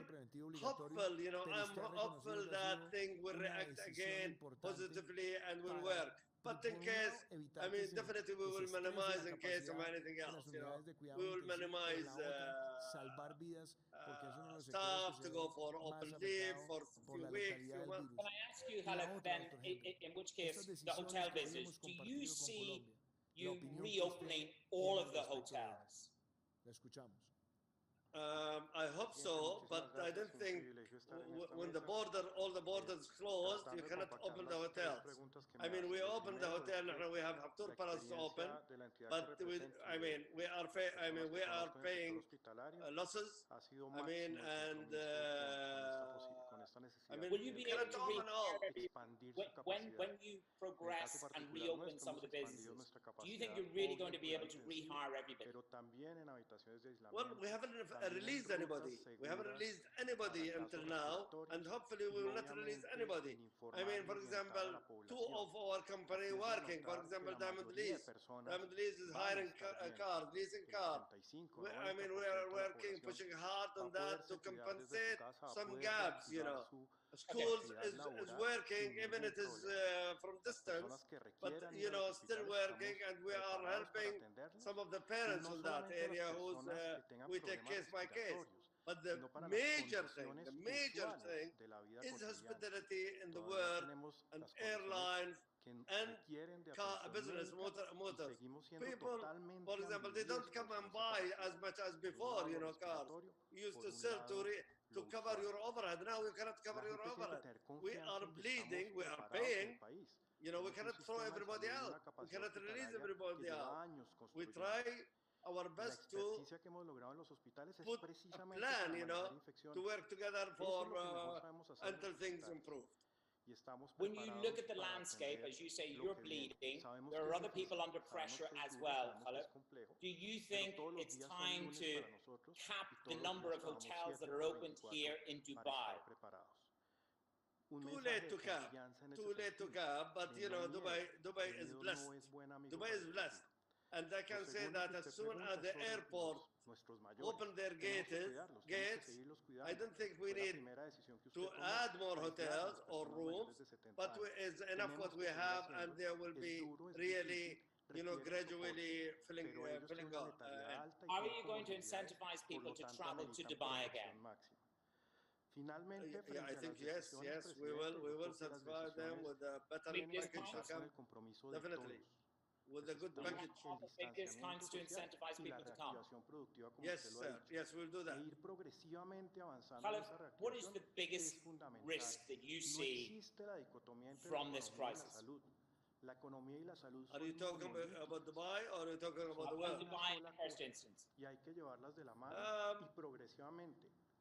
hopeful, I'm hopeful that things will react again positively and will work. But in case, I mean, definitely we will minimize in case of anything else, you know. We will minimize staff to go for open leave for a few weeks, few months. Can I ask you, Khaled, then, in which case, the hotel business, do you see you reopening all of the hotels? I hope so, but I don't think when all the borders closed, you cannot open the hotels. I mean, we opened the hotel, we have Tour Palace open, but we are paying losses. I mean, and will you be able to when you progress and reopen some of the businesses, do you think you're really going to be able to rehire everybody? Well, we haven't released anybody. We haven't released anybody until now, and hopefully we will not release anybody. I mean, for example, two of our company working, for example, Diamond Lease. Diamond Lease is hiring cars, leasing cars. I mean, we are working, pushing hard on that to compensate some gaps, you know. Schools is working, even it is from distance, but, you know, still working, and we are helping some of the parents in that area who's, we take case by case. But the major thing is hospitality in the world, and airlines, and car business, motors. People, for example, they don't come and buy as much as before, you know, cars. You used to sell to cover your overhead. Now we cannot cover your overhead. We are bleeding, we are paying. You know, we cannot throw everybody out. We cannot release everybody out. We try our best to put a plan, you know, to work together for until things improve. When you look at the landscape, as you say, you're bleeding, there are other people under pressure as well, Khaled. Do you think it's time to cap the number of hotels that are opened here in Dubai? Too late to cap, but you know, Dubai is blessed. Dubai is blessed. And I can say that as soon as the airport open their gates, I don't think we need to add more hotels or rooms, but it's enough what we have, and there will be really, you know, gradually filling up. How are you going to incentivize people to travel to Dubai again? Yeah, I think yes, we will satisfy them with a better package. Definitely. With a good package. Take discounts to incentivize people to come. Yes, sir. Yes, we'll do that. Khaled, what is the biggest risk that you see from this crisis? Are you talking about Dubai, or are you talking about the world? Dubai in the first instance.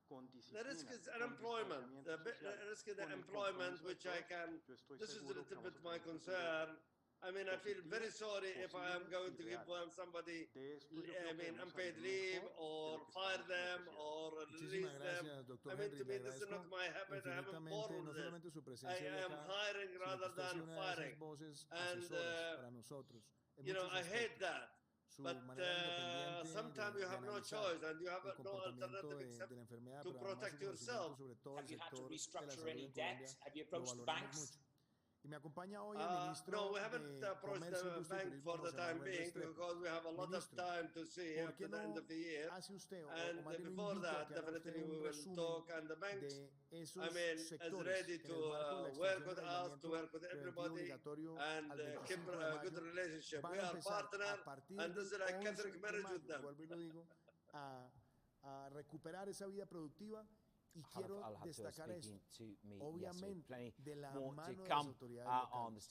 The risk is unemployment. The risk is the employment, which this is a little bit my concern. I mean, I feel very sorry if I am going to give somebody, I mean, unpaid leave, or fire them, or release them. I mean, to me, this is not my habit. I haven't born with this. I am hiring rather than firing. And, you know, I hate that. But sometimes you have no choice, and you have no alternative except to protect yourself. Have you had to restructure any debt? Have you approached the banks? No, we haven't approached the bank for the time being, because we have a lot of time to see after the end of the year. And before that, definitely we will talk, and the banks, I mean, is ready to work with us, to work with everybody, and keep a good relationship. We are partners, and this is like Catholic marriage with them. A recuperar esa vida productiva. Y quiero destacar esto, obviamente, de la mano de las autoridades locales,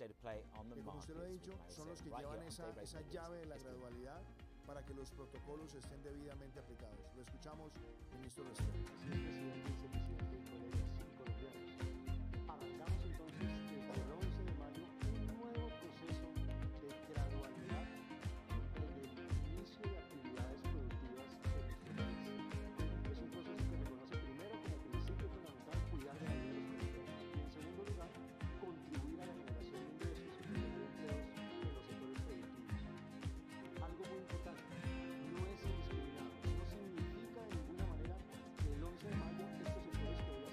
que como usted lo ha dicho, son los que llevan esa llave de la gradualidad para que los protocolos estén debidamente aplicados. Lo escuchamos, ministro de Estado. Arrancamos entonces desde el 11 de mayo un nuevo proceso de gradualidad en el inicio de actividades productivas en nuestro país. Es un proceso que reconoce primero como principio fundamental cuidar de la vida de los colombianos y, en segundo lugar, contribuir a la generación de ingresos y generar empleos en los sectores productivos. Algo muy importante, no es indiscriminado, no significa de ninguna manera que el 11 de mayo estos sectores que voy a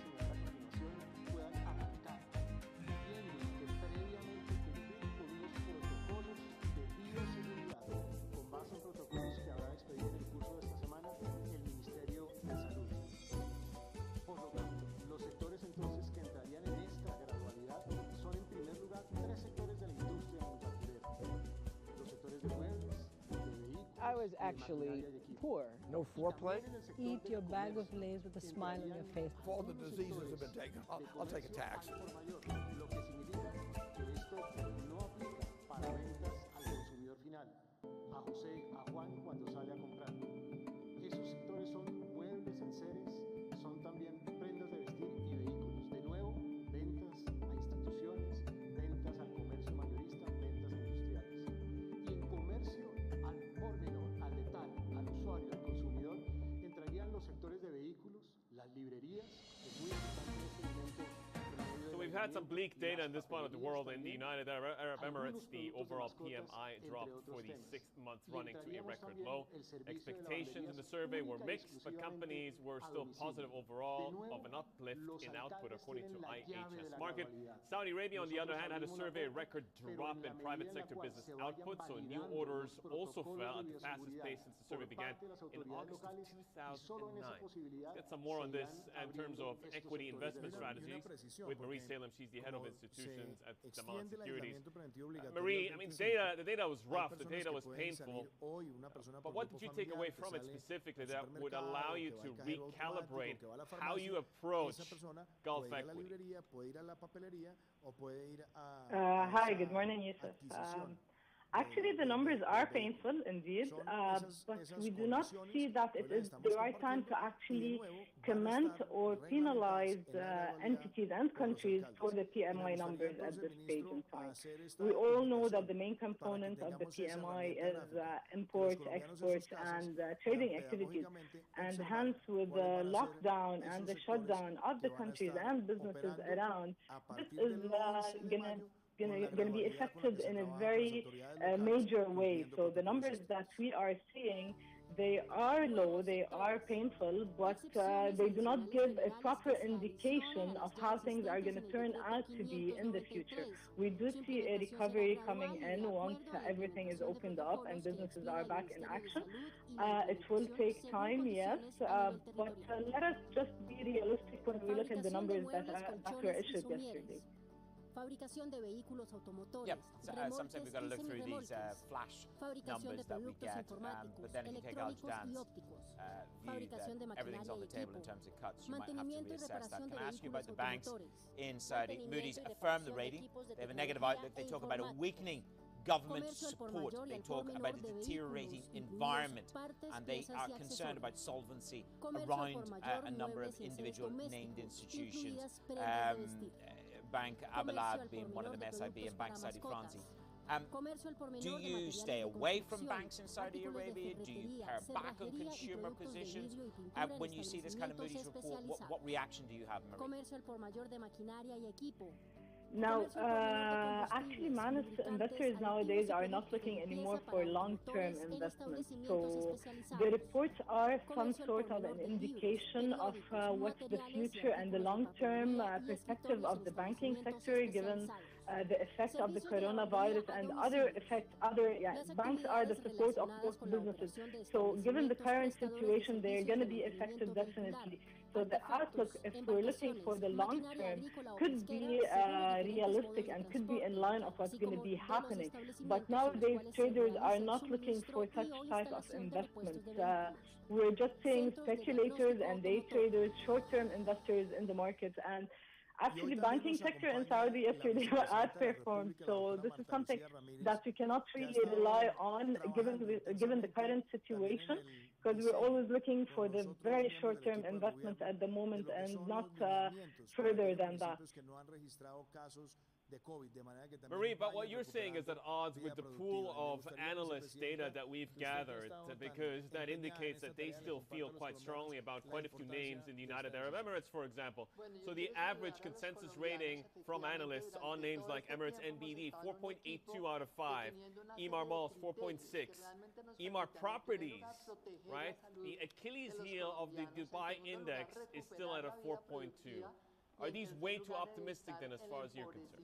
I was actually poor. No foreplay? Eat your bag of Lay's with a smile on your face. All the diseases have been taken. I'll take a tax. A José, a Juan cuando sale a comprar. Esos sectores son muebles, enseres, son también prendas de vestir y vehículos. De nuevo, ventas a instituciones, ventas al comercio mayorista, ventas a industriales. Y en comercio al por menor, al detalle, al usuario, al consumidor, entrarían los sectores de vehículos, las librerías, es muy importante en este momento. So we've had some bleak data in this part of the world. In the United Arab Emirates, the overall PMI dropped for the 6th month running to a record low. Expectations in the survey were mixed, but companies were still positive overall of an uplift in output, according to IHS Markit. Saudi Arabia, on the other hand, had a survey record drop in private sector business output, so new orders also fell at the fastest pace since the survey began in August of 2009. Let's get some more on this in terms of equity investment strategies with Marie Salem. She's the head of institutions at Demand Securities. Marie, I mean, the data was rough, the data was painful, but what did you take away from it specifically that would allow you to recalibrate how you approach Gulf equity? Hi, good morning, Yusuf. Actually, the numbers are painful indeed, but we do not see that it is the right time to actually comment or penalize entities and countries for the PMI numbers at this stage in time. We all know that the main component of the PMI is imports, exports, and trading activities. And hence, with the lockdown and the shutdown of the countries and businesses around, this is going to be affected in a very major way. So the numbers that we are seeing, they are low, they are painful, but they do not give a proper indication of how things are going to turn out to be in the future. We do see a recovery coming in once everything is opened up and businesses are back in action. It will take time, yes, but let us just be realistic when we look at the numbers that were issued yesterday. Fabricación de vehículos automotores. Yep, some say we've got to look through these flash numbers that we get, but then if you take our stance view that everything's on the table in terms of cuts, you might have to reassess that. Can I ask you about the banks in Saudi? Moody's affirmed the rating. They have a negative outlook. They talk about a weakening government support. They talk about a deteriorating environment, and they are concerned about solvency around a number of individual named institutions. Bank Abelard being one of them, SIB, and Bank Saudi Fransi. Do you stay away from banks in Saudi Arabia? Do you pare back on consumer positions? When you see this kind of Moody's report, what reaction do you have, Marie? Now, actually, investors nowadays are not looking anymore for long-term investments. So the reports are some sort of an indication of what's the future and the long-term perspective of the banking sector, given the effect of the coronavirus and other effects. Banks are the support of most businesses. So given the current situation, they're going to be affected definitely. So the outlook, if we're looking for the long term, could be realistic and could be in line of what's going to be happening. But nowadays, traders are not looking for such type of investments. We're just seeing speculators and day traders, short-term investors in the markets, and actually, banking sector in Saudi yesterday outperformed. So this is something that we cannot really rely on given the current situation, because we're always looking for the very short-term investments at the moment and not further than that. Marie, but what you're saying is at odds with the pool of analyst data that we've gathered, because that indicates that they still feel quite strongly about quite a few names in the United Arab Emirates, for example. So the average consensus rating from analysts on names like Emirates NBD, 4.82 out of 5. Emaar Malls, 4.6. Emaar Properties, right? The Achilles heel of the Dubai index is still at a 4.2. Are these way too optimistic then as far as you're concerned?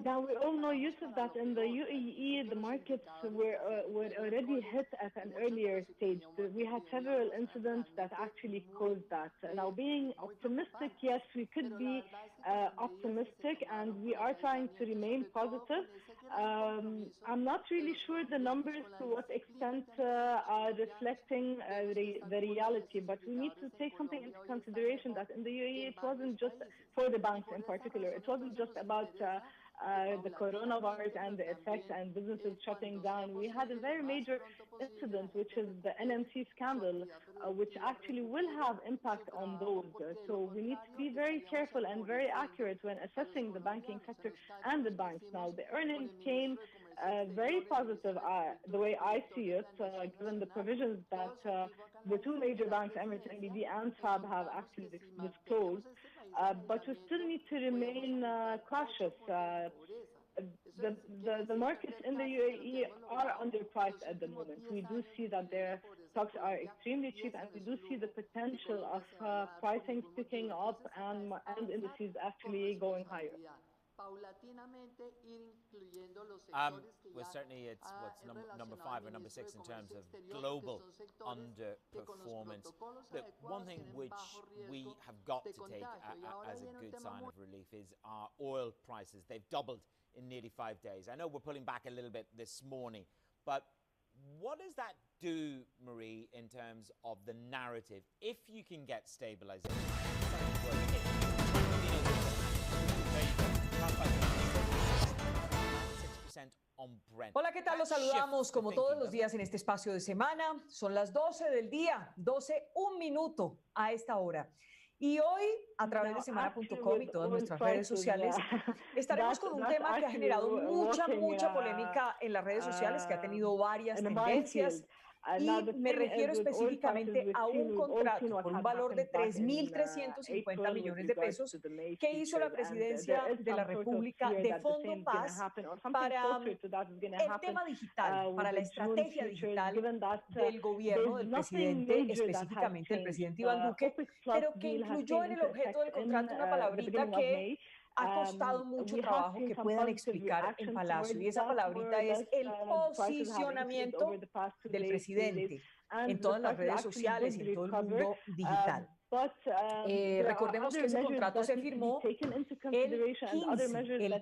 Now we all know, Yusuf, that in the UAE, the markets were already hit at an earlier stage. We had several incidents that actually caused that. Now, being optimistic, yes, we could be optimistic, and we are trying to remain positive. I'm not really sure the numbers to what extent are reflecting the reality, but we need to take something into consideration that in the UAE, it wasn't just for the banks in particular. It wasn't just about the coronavirus and the effects and businesses shutting down. We had a very major incident, which is the NMC scandal, which actually will have impact on those. So we need to be very careful and very accurate when assessing the banking sector and the banks. Now, the earnings came very positive, the way I see it, given the provisions that the two major banks, Emirates NBD and SAB, have actually disclosed. But we still need to remain cautious. The markets in the UAE are underpriced at the moment. We do see that their stocks are extremely cheap, and we do see the potential of pricing picking up and indices actually going higher. Well, certainly it's number 5 or number 6 in terms of global underperformance. Look, one thing which we have got to take as a good sign of relief is our oil prices. They've doubled in nearly 5 days. I know we're pulling back a little bit this morning, but what does that do, Marie, in terms of the narrative? If you can get stabilization, Hola, ¿qué tal? Los saludamos como todos los días en este espacio de semana. Son las 12 del día, 12, 1 minuto a esta hora. Y hoy, a través de semana.com y todas nuestras redes sociales, estaremos con un tema que ha generado mucha polémica en las redes sociales, que ha tenido varias tendencias. Y me refiero específicamente a un contrato por un valor de 3.350 millones de pesos que hizo la Presidencia de la República de Fondo Paz para el tema digital, para la estrategia digital del gobierno del presidente, específicamente el presidente Iván Duque, pero que incluyó en el objeto del contrato una palabrita que ha costado mucho trabajo que puedan explicar en Palacio, y esa palabrita es el posicionamiento del presidente en todas las redes sociales y en todo el mundo digital. Recordemos que ese contrato se firmó el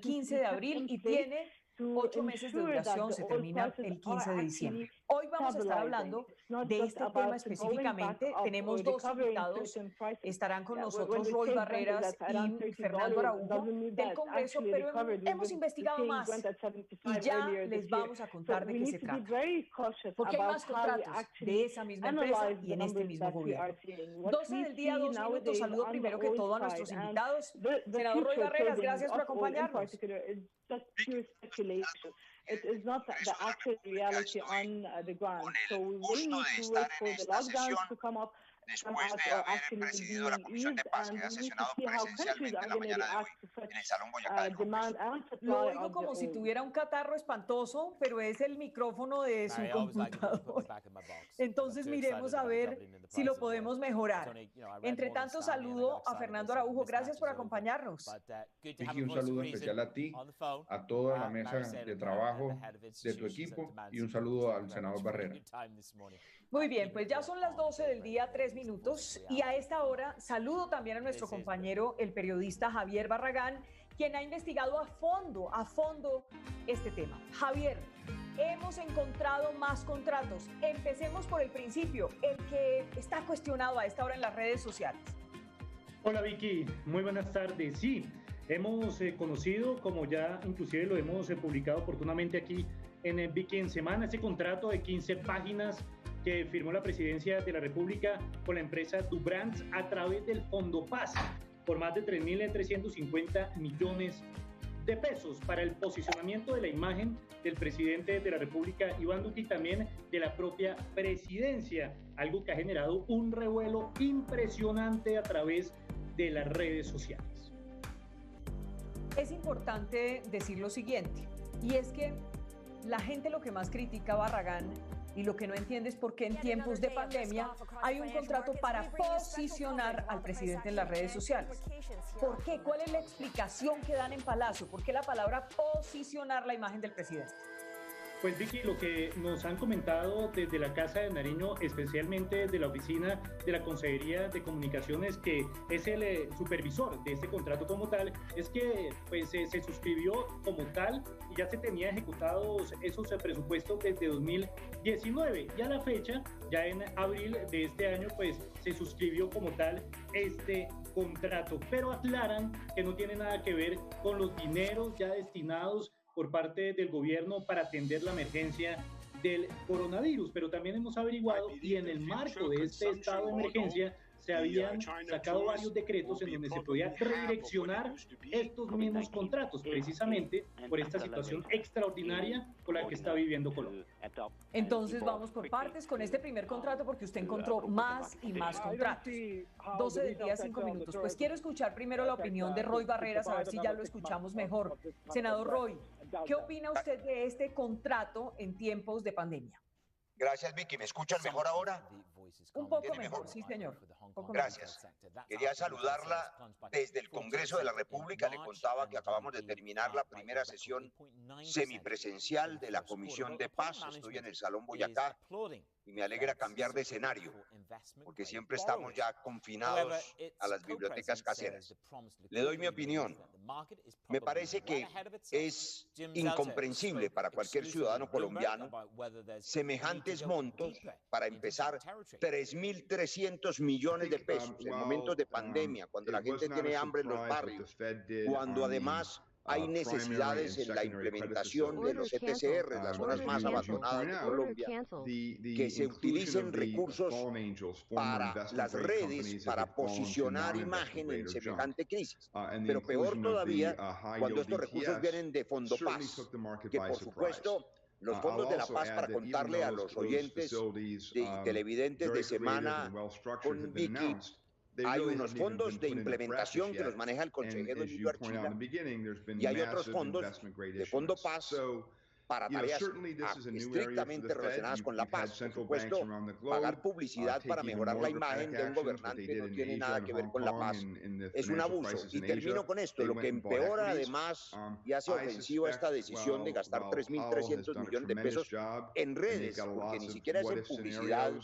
15 de abril y tiene 8 meses de duración, se termina el 15 de diciembre. Hoy vamos a estar hablando de este tema específicamente. Tenemos dos invitados, estarán con nosotros Roy Barreras y Fernando Araujo del Congreso, pero hemos investigado más y ya les vamos a contar de qué se trata. Porque hay más contratos de esa misma empresa y en este mismo gobierno. 12 del día, 2 minutos. Saludo primero que todo a nuestros invitados. Senador Roy Barreras, gracias por acompañarnos. It is not the actual reality on the ground. So we will need to wait for the lockdowns to come up. Después de haber presidido la Comisión de Paz que ha sesionado presencialmente en la mañana de hoy en el Salón Boyacá del Congreso. Lo oigo como si tuviera un catarro espantoso, pero es el micrófono de su computador. Entonces miremos a ver si lo podemos mejorar. Entre tanto, saludo a Fernando Araujo. Gracias por acompañarnos. Vicky, un saludo especial a ti, a toda la mesa de trabajo de tu equipo y un saludo al senador Barrera. Muy bien, pues ya son las 12 del día, 3 minutos, y a esta hora saludo también a nuestro compañero, el periodista Javier Barragán, quien ha investigado a fondo este tema. Javier, hemos encontrado más contratos. Empecemos por el principio, el que está cuestionado a esta hora en las redes sociales. Hola Vicky, muy buenas tardes. Sí, hemos conocido, como ya inclusive lo hemos publicado oportunamente aquí en Vicky en Semana, ese contrato de 15 páginas que firmó la Presidencia de la República con la empresa Dubrans a través del Fondo Paz por más de 3.350 millones de pesos para el posicionamiento de la imagen del presidente de la República, Iván Duque, y también de la propia presidencia, algo que ha generado un revuelo impresionante a través de las redes sociales. Es importante decir lo siguiente, y es que la gente lo que más critica a Barragán Y lo que no entiende es por qué en tiempos de pandemia hay un contrato para posicionar al presidente en las redes sociales. ¿Por qué? ¿Cuál es la explicación que dan en Palacio? ¿Por qué la palabra posicionar la imagen del presidente? Pues Vicky, lo que nos han comentado desde la Casa de Nariño, especialmente de la oficina de la Consejería de Comunicaciones, que es el supervisor de este contrato como tal, es que pues, se suscribió como tal y ya se tenía ejecutados esos presupuestos desde 2019. Y a la fecha, ya en abril de este año, pues se suscribió como tal este contrato. Pero aclaran que no tiene nada que ver con los dineros ya destinados por parte del gobierno para atender la emergencia del coronavirus, pero también hemos averiguado y en el marco de este estado de emergencia se habían sacado varios decretos en donde se podía redireccionar estos mismos contratos, precisamente por esta situación extraordinaria con la que está viviendo Colombia. Entonces vamos por partes con este primer contrato porque usted encontró más y más contratos. 12 del día, 5 minutos. Pues quiero escuchar primero la opinión de Roy Barreras, a ver si ya lo escuchamos mejor. Senador Roy, ¿qué opina usted de este contrato en tiempos de pandemia? Gracias, Vicky. ¿Me escuchan mejor ahora? Un poco mejor, sí, señor. Gracias. Quería saludarla desde el Congreso de la República. Le contaba que acabamos de terminar la primera sesión semipresencial de la Comisión de Paz. Estoy en el Salón Boyacá y me alegra cambiar de escenario, porque siempre estamos ya confinados a las bibliotecas caseras. Le doy mi opinión. Me parece que es incomprensible para cualquier ciudadano colombiano semejantes montos, para empezar, 3.300 millones de pesos en momentos de pandemia, cuando la gente tiene hambre en los barrios, cuando además hay necesidades en la implementación de los ETCR, las zonas más abandonadas de Colombia, que se utilicen recursos para las redes, para posicionar imagen en semejante crisis. Pero peor todavía, cuando estos recursos vienen de Fondo Paz, que por supuesto los fondos de la paz, para contarle a los oyentes y televidentes de Semana con Vicky, hay unos fondos de implementación que los maneja el consejero Emilio Archila y hay otros fondos de Fondo Paz para tareas estrictamente relacionadas con la paz. Por supuesto, pagar publicidad para mejorar la imagen de un gobernante no tiene nada que ver con la paz. Es un abuso. Y termino con esto. Lo que empeora además y hace ofensiva esta decisión de gastar 3.300 millones de pesos en redes, porque ni siquiera es en publicidad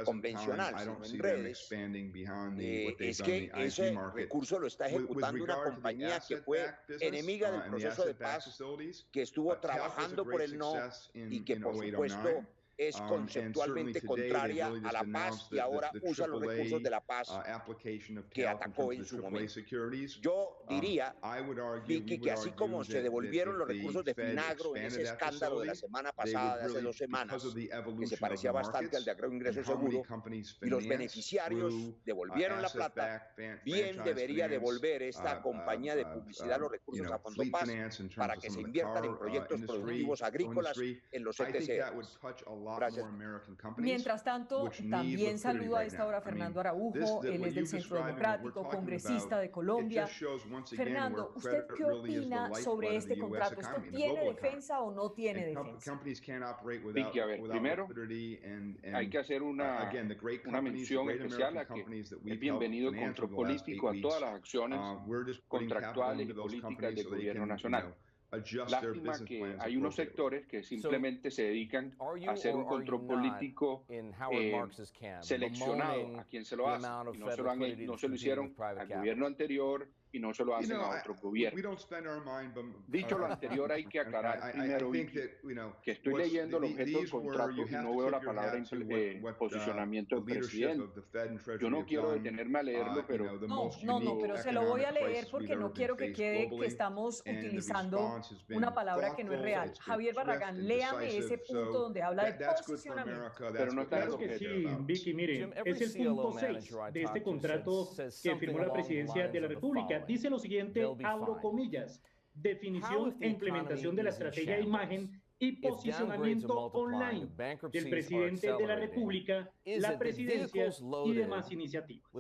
convencional, sino en redes, es que ese recurso lo está ejecutando una compañía que fue enemiga del proceso de paz, que estuvo trabajando por el no y que por supuesto es conceptualmente contraria a la paz y ahora usa los recursos de la paz que atacó en su momento. Yo diría, Vicky, que así como se devolvieron los recursos de Finagro en ese escándalo de la semana pasada, de hace 2 semanas, que se parecía bastante al de Agro Ingreso Seguro, y los beneficiarios devolvieron la plata, bien debería devolver esta compañía de publicidad los recursos a Fondo Paz para que se inviertan en proyectos productivos agrícolas en los ETCR. Gracias. Mientras tanto, también saludo a esta hora a Fernando Araujo, él es del Centro Democrático, congresista de Colombia. Fernando, ¿usted qué opina sobre este contrato? ¿Esto tiene defensa o no tiene defensa? Vicky, a ver, primero hay que hacer una mención especial a que es bienvenido el control político a todas las acciones contractuales y políticas del gobierno nacional. Lástima que hay unos sectores que simplemente se dedican a hacer un control político seleccionado a quien se lo hace. Y no se lo hicieron al gobierno anterior y no se lo hacen a otros gobiernos. Dicho lo anterior, hay que aclarar primero, Vicky, que estoy leyendo el objeto del contrato y no veo la palabra posicionamiento del presidente. Yo no quiero detenerme a leerlo, pero... No, pero se lo voy a leer porque no quiero que quede que estamos utilizando una palabra que no es real. Javier Barragán, léame ese punto donde habla de posicionamiento. Pero no está claro que sí, Vicky, mire, es el punto 6 de este contrato que firmó la Presidencia de la República. Dice lo siguiente, abro comillas, definición e implementación de la estrategia de imagen y posicionamiento online del presidente de la República, la presidencia y demás iniciativas.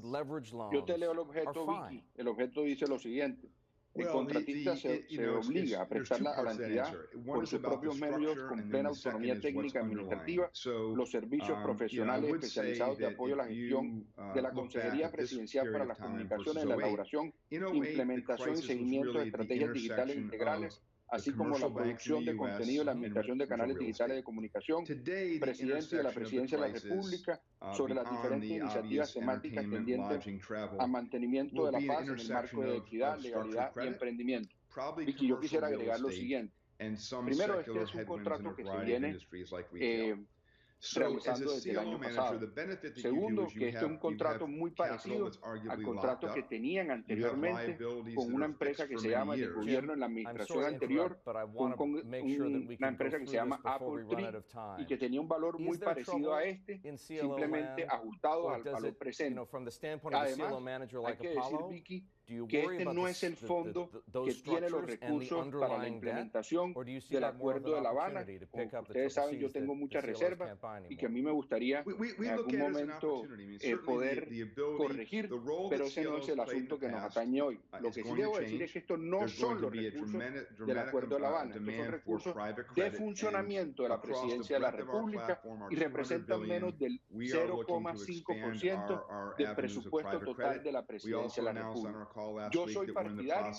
Yo te leo el objeto, Vicky. El objeto dice lo siguiente. El contratista se obliga a prestarla a la entidad por sus propios medios con plena autonomía técnica administrativa, los servicios profesionales especializados de apoyo a la gestión de la Consejería Presidencial para las Comunicaciones en la elaboración, implementación y seguimiento de estrategias digitales integrales, así como la producción de contenido y la administración de canales digitales de comunicación, presidente de la Presidencia de la República, sobre las diferentes iniciativas temáticas tendientes a mantenimiento de la paz en el marco de equidad, legalidad y emprendimiento. Vicky, yo quisiera agregar lo siguiente. Primero, este es un contrato que se viene realizando desde el año pasado. Segundo, que este es un contrato muy parecido al contrato que tenían anteriormente con una empresa que se llama del gobierno en la administración anterior, con una empresa que se llama Apple Tree y que tenía un valor muy parecido a este, simplemente ajustado al valor presente. Además, hay que decir, Vicky, que este no es el fondo que tiene los recursos para la implementación del Acuerdo de La Habana. Como ustedes saben, yo tengo muchas reservas y que a mí me gustaría en algún momento poder corregir, pero ese no es el asunto que nos atañe hoy. Lo que sí debo decir es que estos no son los recursos del Acuerdo de La Habana, estos son recursos de funcionamiento de la Presidencia de la República y representan menos del 0,5% del presupuesto total de la Presidencia de la República. Yo soy partidario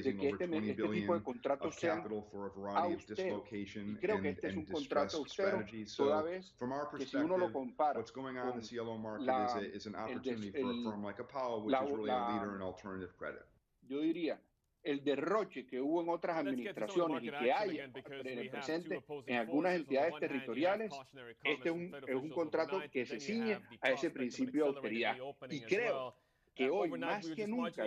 de que este tipo de contratos sean austeros, y creo que este es un contrato austero, toda vez que si uno lo compara con yo diría, el derroche que hubo en otras administraciones y que hay en el presente en algunas entidades territoriales, este es un contrato que se ciñe a ese principio de austeridad. Y creo que hoy, más que nunca,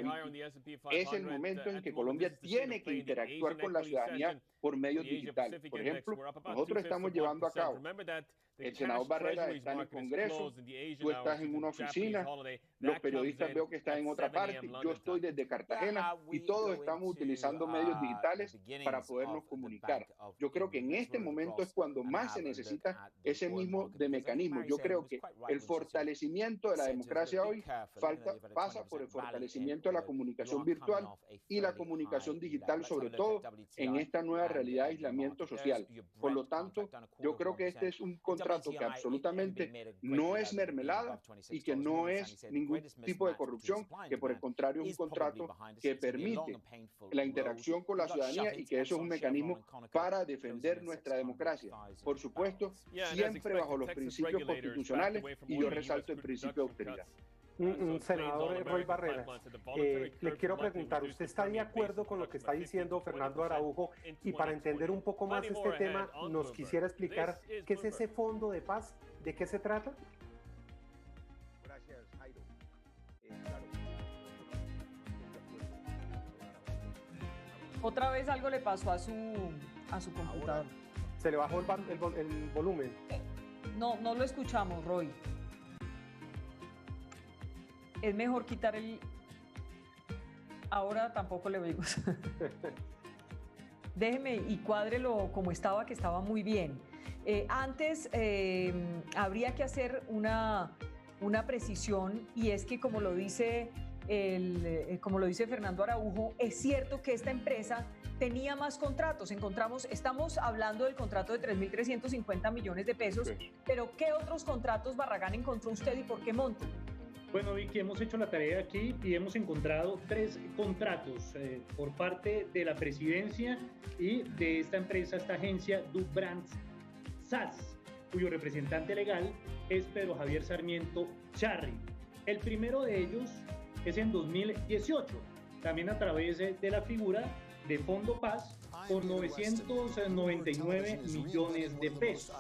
es el momento en que Colombia tiene que interactuar con la ciudadanía por medios digitales. Por ejemplo, nosotros estamos llevando a cabo, el senador Barrera está en el Congreso, tú estás en una oficina, los periodistas veo que están en otra parte, yo estoy desde Cartagena y todos estamos utilizando medios digitales para podernos comunicar. Yo creo que en este momento es cuando más se necesita ese mismo de mecanismo. Yo creo que el fortalecimiento de la democracia hoy pasa por el fortalecimiento de la comunicación virtual y la comunicación digital, sobre todo en esta nueva realidad de aislamiento social. Por lo tanto, yo creo que este es un contrato que absolutamente no es mermelada y que no es ningún tipo de corrupción, que por el contrario es un contrato que permite la interacción con la ciudadanía y que eso es un mecanismo para defender nuestra democracia. Por supuesto, siempre bajo los principios constitucionales, y yo resalto el principio de austeridad. Senador Roy Barrera, le quiero preguntar, ¿usted está de acuerdo con lo que está diciendo Fernando Araujo? Y para entender un poco más este tema, ¿nos quisiera explicar qué es ese fondo de paz? ¿De qué se trata? Gracias, Jairo. Otra vez algo le pasó a su computador. Se le bajó el volumen. No lo escuchamos, Roy. Es mejor quitar el... Ahora tampoco le oigo. Déjeme y cuádrelo como estaba, que estaba muy bien. Antes habría que hacer una precisión, y es que como lo dice Fernando Araujo, es cierto que esta empresa tenía más contratos. Estamos hablando del contrato de 3.350 millones de pesos, sí. Pero ¿qué otros contratos Barragán encontró usted y por qué monto? Bueno, Vicky, hemos hecho la tarea aquí y hemos encontrado 3 contratos por parte de la presidencia y de esta empresa, esta agencia Dubrands SAS, cuyo representante legal es Pedro Javier Sarmiento Charri. El primero de ellos es en 2018, también a través de la figura de Fondo Paz, por 999 millones de pesos.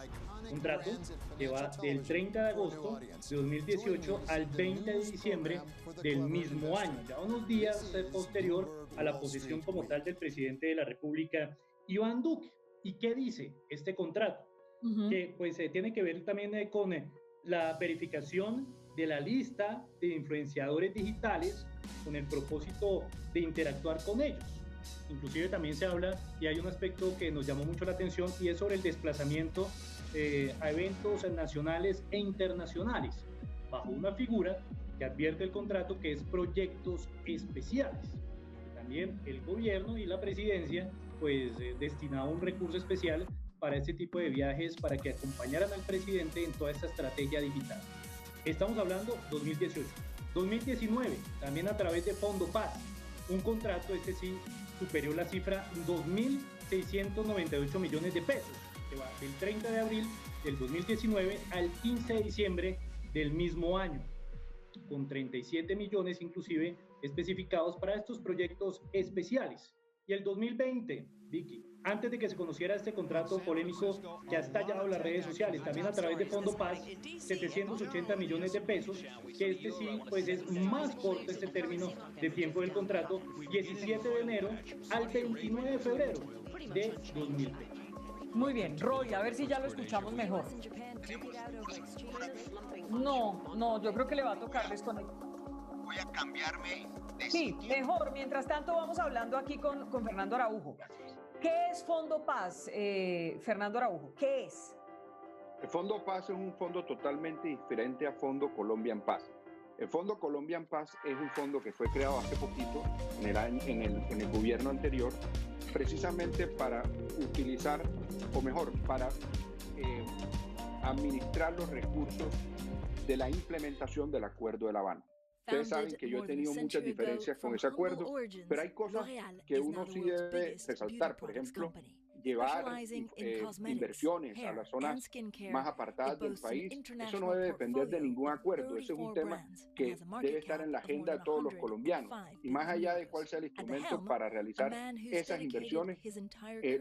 Un trato que va del 30 de agosto de 2018 al 20 de diciembre del mismo año, ya unos días posterior a la posesión como tal del presidente de la República, Iván Duque. ¿Y qué dice este contrato? Que pues tiene que ver también con la verificación de la lista de influenciadores digitales con el propósito de interactuar con ellos. Inclusive también se habla, y hay un aspecto que nos llamó mucho la atención, y es sobre el desplazamiento a eventos nacionales e internacionales, bajo una figura que advierte el contrato que es proyectos especiales. también el gobierno y la presidencia pues destinaba un recurso especial para este tipo de viajes, para que acompañaran al presidente en toda esta estrategia digital. Estamos hablando 2018. 2019, también a través de Fondo Paz, un contrato, este sí, superó la cifra 2.698 millones de pesos, que va del 30 de abril del 2019 al 15 de diciembre del mismo año, con 37 millones inclusive especificados para estos proyectos especiales. Y el 2020, Vicky, antes de que se conociera este contrato polémico que ha estallado las redes sociales, también a través de Fondo Paz, 780 millones de pesos, que este sí, pues es más corto este término de tiempo del contrato, 17 de enero al 29 de febrero de 2020. Muy bien, Roy, a ver si ya lo escuchamos mejor. No, yo creo que le va a tocar desconectar. Voy a cambiarme de Sí, mejor. Mientras tanto, vamos hablando aquí con Fernando Araujo. ¿Qué es Fondo Paz, Fernando Araujo? ¿Qué es? El Fondo Paz es un fondo totalmente diferente a Fondo Colombia en Paz. El Fondo Colombia en Paz es un fondo que fue creado hace poquito, en el gobierno anterior, precisamente para utilizar, o mejor, para administrar los recursos de la implementación del Acuerdo de La Habana. Ustedes saben que yo he tenido muchas diferencias con ese acuerdo, pero hay cosas que uno sí debe resaltar. Por ejemplo, llevar inversiones a las zonas más apartadas del país, eso no debe depender de ningún acuerdo. Ese es un tema que debe estar en la agenda de todos los colombianos. Y más allá de cuál sea el instrumento para realizar esas inversiones,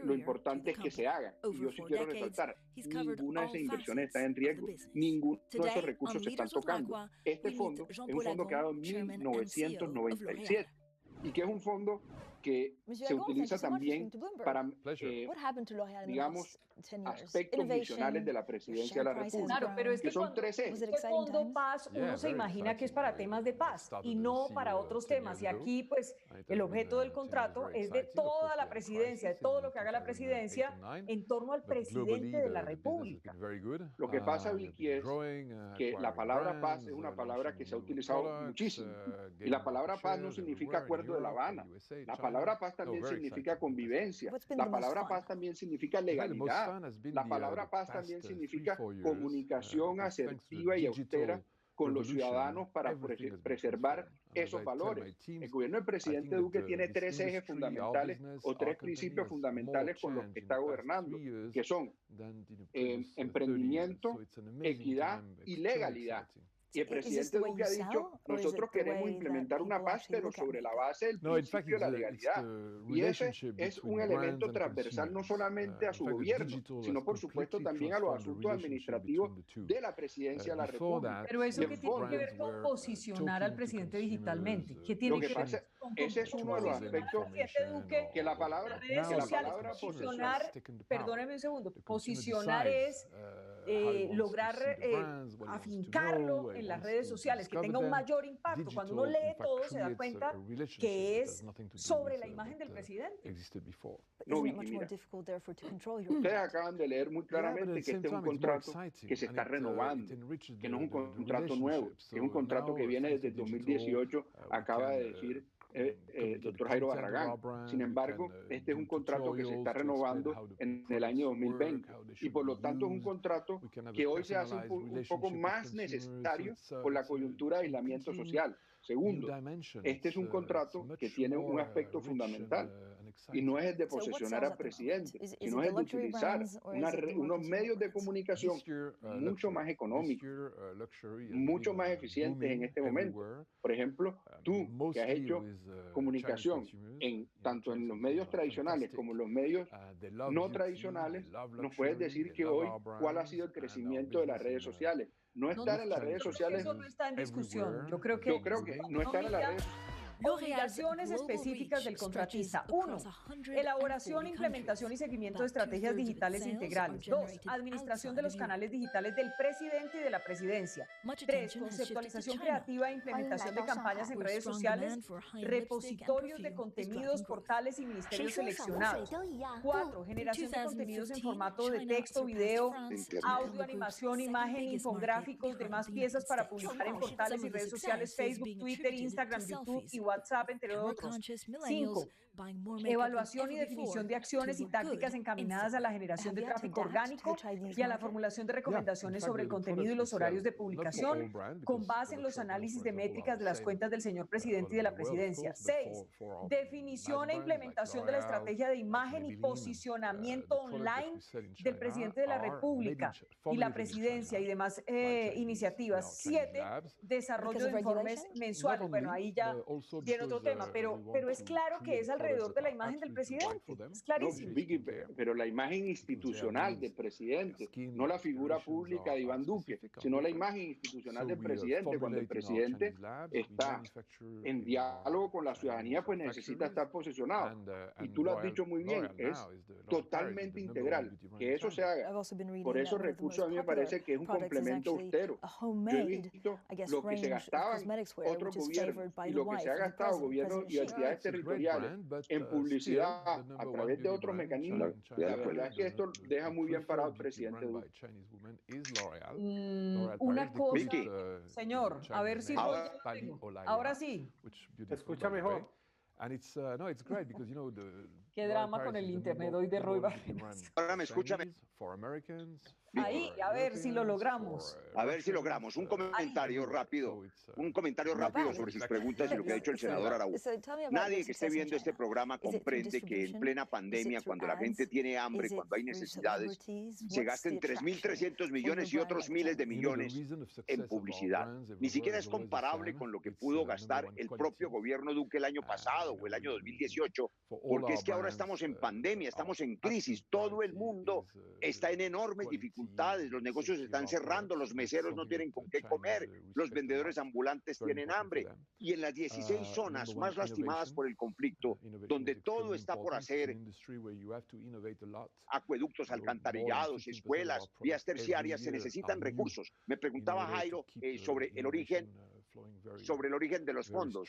lo importante es que se hagan. Y yo sí quiero resaltar, ninguna de esas inversiones está en riesgo, ninguno de esos recursos se están tocando. Este fondo es un fondo creado en 1997 y que es un fondo que se utiliza también para, digamos, aspectos misionales de la presidencia de la República, claro, pero es que son tres ejes. Este Fondo Paz, uno se imagina que es para temas de paz y no para otros temas. Y aquí, pues, el objeto del contrato es de toda la presidencia, de todo lo que haga la presidencia en torno al presidente de la República. Lo que pasa, Vicky, es que la palabra paz es una palabra que se ha utilizado muchísimo. Y la palabra paz no significa Acuerdo de La Habana. La palabra paz también significa convivencia. La palabra paz también significa legalidad. La palabra paz también significa comunicación asertiva y austera con los ciudadanos para preservar esos valores. El gobierno del presidente Duque tiene tres ejes fundamentales o tres principios fundamentales con los que está gobernando, que son emprendimiento, equidad y legalidad. Y el presidente Duque ha dicho, nosotros queremos implementar una paz, pero sobre la base del principio de la legalidad. Y ese es un elemento transversal no solamente a su gobierno, sino por supuesto también a los asuntos administrativos de la presidencia de la República. Pero eso que tiene que ver con posicionar al presidente digitalmente. ¿Qué tiene que ver con ese es uno de los aspectos que la palabra posicionar, perdóneme un segundo, posicionar es lograr afincarlo en las redes sociales, que tenga un mayor impacto. Cuando uno lee todo se da cuenta que es sobre la imagen del presidente. No, Vicky, mira, ustedes acaban de leer muy claramente que este es un contrato que se está renovando, que no es un contrato nuevo, es un contrato que viene desde 2018, acaba de decir doctor Jairo Barragán. Sin embargo, este es un contrato que se está renovando en el año 2020 y por lo tanto es un contrato que hoy se hace un poco más necesario por la coyuntura de aislamiento social. Segundo, este es un contrato que tiene un aspecto fundamental y no es el de posesionar al presidente, sino es el de utilizar unos medios de comunicación mucho más económicos, mucho más eficientes en este momento. Por ejemplo, tú que has hecho comunicación tanto en los medios tradicionales como en los medios no tradicionales, nos puedes decir que hoy cuál ha sido el crecimiento de las redes sociales. No estar en las redes sociales. Eso no está en discusión. Yo creo que no estar en las redes sociales. Obligaciones específicas del contratista. 1. Elaboración, implementación y seguimiento de estrategias digitales integrales. 2. Administración de los canales digitales del presidente y de la presidencia. 3. Conceptualización creativa e implementación de campañas en redes sociales, repositorios de contenidos, portales y ministerios seleccionados. 4. Generación de contenidos en formato de texto, video, audio, animación, imagen, infográficos, demás piezas para publicar en portales y redes sociales, Facebook, Twitter, Instagram, YouTube y WhatsApp. WhatsApp, entre otros. 5. Evaluación y definición de acciones y tácticas encaminadas a la generación de tráfico orgánico y a la formulación de recomendaciones sobre el contenido y los horarios de publicación con base en los análisis de métricas de las cuentas del señor presidente y de la presidencia. 6. Definición e implementación de la estrategia de imagen y posicionamiento online del presidente de la República y la presidencia y demás iniciativas. 7. Desarrollo de informes mensuales. Bueno, ahí ya viene otro tema, pero es claro que es alrededor de la imagen del presidente. Es clarísimo. No, Vicky, pero la imagen institucional del presidente, no la figura pública de Iván Duque, sino la imagen institucional del presidente. Cuando el presidente está en diálogo con la ciudadanía, pues necesita estar posicionado. Y tú lo has dicho muy bien, es totalmente integral que eso se haga. Por esos recursos a mí me parece que es un complemento austero. Yo he visto lo que se gastaba en otros gobiernos y lo que se ha gastado gobiernos y entidades territoriales en publicidad a través de otros mecanismos. La verdad es que esto deja muy bien parado al presidente Duque. Una cosa, señor, a ver si ahora sí. ¿Se escucha mejor? Qué drama con el internet hoy de Roy Barreras. Ahora me escucha. Ahí, a ver si lo logramos. A ver si logramos. Un comentario rápido sobre sus preguntas y lo que ha dicho el senador Araújo. Nadie que esté viendo este programa comprende que en plena pandemia, cuando la gente tiene hambre, cuando hay necesidades, se gasten 3.300 millones y otros miles de millones en publicidad. Ni siquiera es comparable con lo que pudo gastar el propio gobierno Duque el año pasado o el año 2018, porque es que ahora estamos en pandemia, estamos en crisis, todo el mundo está en enormes dificultades. Los negocios se están cerrando, los meseros no tienen con qué comer, los vendedores ambulantes tienen hambre. Y en las 16 zonas más lastimadas por el conflicto, donde todo está por hacer, acueductos, alcantarillados, escuelas, vías terciarias, se necesitan recursos. Me preguntaba Jairo sobre el origen de los fondos.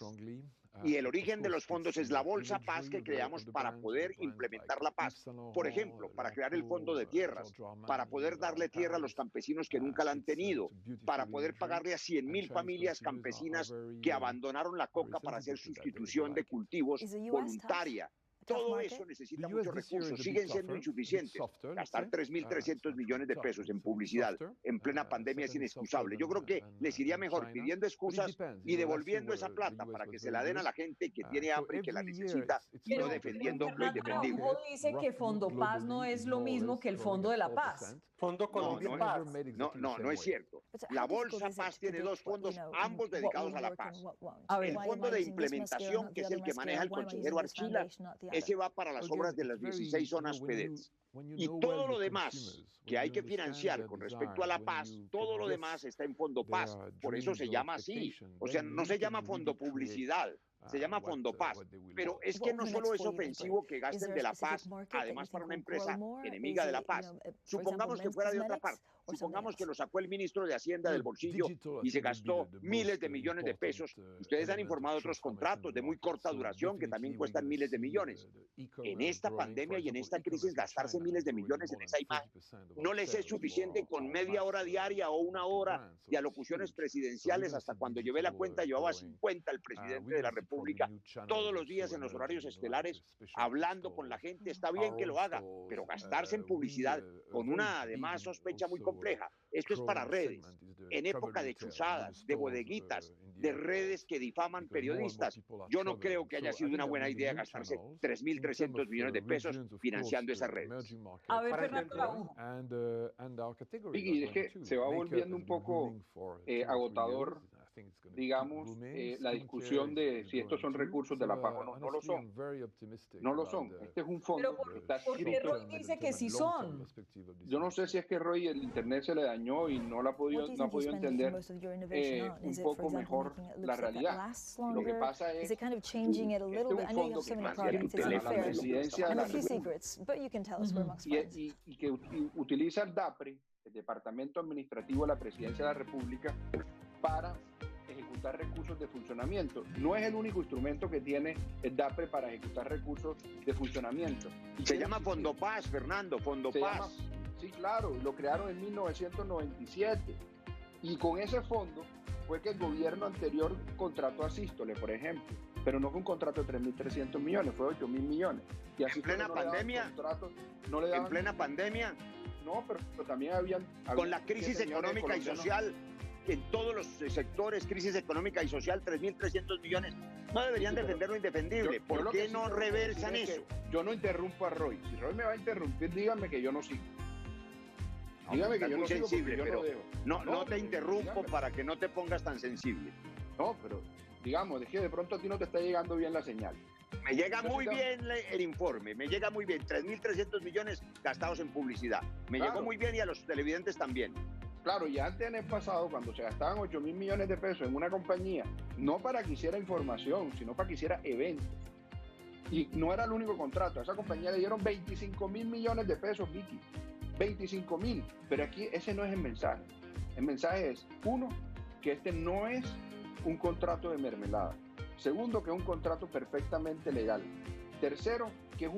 Y el origen de los fondos es la Bolsa Paz que creamos para poder implementar la paz. Por ejemplo, para crear el fondo de tierras, para poder darle tierra a los campesinos que nunca la han tenido, para poder pagarle a 100.000 familias campesinas que abandonaron la coca para hacer sustitución de cultivos voluntaria. Todo eso necesita muchos recursos, siguen siendo insuficientes. Gastar 3.300 millones de pesos en publicidad en plena pandemia es inexcusable. Yo creo que les iría mejor pidiendo excusas y devolviendo esa plata para que se la den a la gente que tiene hambre y que la necesita, y no defendiendo lo indefendible. Dice que Fondo Paz no es lo mismo que el Fondo de la Paz. Fondo Colombia Paz. No es cierto. La Bolsa Paz tiene dos fondos, ambos dedicados a la paz. El fondo de implementación, que es el que maneja el consejero Archila, ese va para las obras de las 16 zonas PEDES. Y todo lo demás que hay que financiar con respecto a la paz, todo lo demás está en Fondo Paz. Por eso se llama así. O sea, no se llama Fondo Publicidad. Se llama Fondo Paz, pero es que no solo es ofensivo que gasten de la paz, además para una empresa enemiga de la paz. Supongamos que fuera de otra parte, supongamos que lo sacó el ministro de Hacienda del bolsillo y se gastó miles de millones de pesos. Ustedes han informado otros contratos de muy corta duración que también cuestan miles de millones. En esta pandemia y en esta crisis, gastarse miles de millones en esa imagen no les es suficiente. Con media hora diaria o una hora de alocuciones presidenciales. Hasta cuando llevé la cuenta llevaba 50 el presidente de la República todos los días en los horarios estelares hablando con la gente. Está bien que lo haga, pero gastarse en publicidad con una además sospecha muy compleja. Esto es para redes, en época de chuzadas, de bodeguitas, de redes que difaman periodistas. Yo no creo que haya sido una buena idea gastarse 3.300 millones de pesos financiando esas redes. A ver, Fernando. Y es que se va volviendo un poco agotador, digamos, la discusión de si estos son recursos de la paz o no. No lo son. No lo son. Este es un fondo que está escrito. ¿Por qué Roy dice que sí son? Yo no sé si es que Roy el internet se le dañó y no ha podido entender un poco mejor la realidad. Lo que pasa es que este es un fondo que financia la presidencia de la República y que utiliza el DAPRE, el Departamento Administrativo de la Presidencia de la República, para ejecutar recursos de funcionamiento. No es el único instrumento que tiene el DAPRE para ejecutar recursos de funcionamiento. Se llama Fondo Paz, Fernando, Fondo Paz. Sí, claro, lo crearon en 1997. Y con ese fondo fue que el gobierno anterior contrató a Sístole, por ejemplo. pero no fue un contrato de 3.300 millones, fue 8.000 millones. Y así ¿En plena pandemia? ¿En plena pandemia? No, pero también habían con la crisis económica y social, en todos los sectores, crisis económica y social, 3.300 millones. No deberían defender lo indefendible. ¿Por qué no reversan eso? Yo no interrumpo a Roy. Si Roy me va a interrumpir, dígame que yo no sigo. Dígame que yo no sigo, sensible, pero no te interrumpo para que no te pongas tan sensible. No, pero digamos, es que de pronto a ti no te está llegando bien la señal. Me llega muy bien el informe, me llega muy bien, 3.300 millones gastados en publicidad. Me llegó muy bien y a los televidentes también. Claro, y antes en el pasado, cuando se gastaban 8.000 millones de pesos en una compañía, no para que hiciera información, sino para que hiciera eventos. Y no era el único contrato, a esa compañía le dieron 25.000 millones de pesos, Vicky. 25.000, pero aquí ese no es el mensaje. El mensaje es, uno, que este no es un contrato de mermelada. Segundo, que es un contrato perfectamente legal. Tercero, que es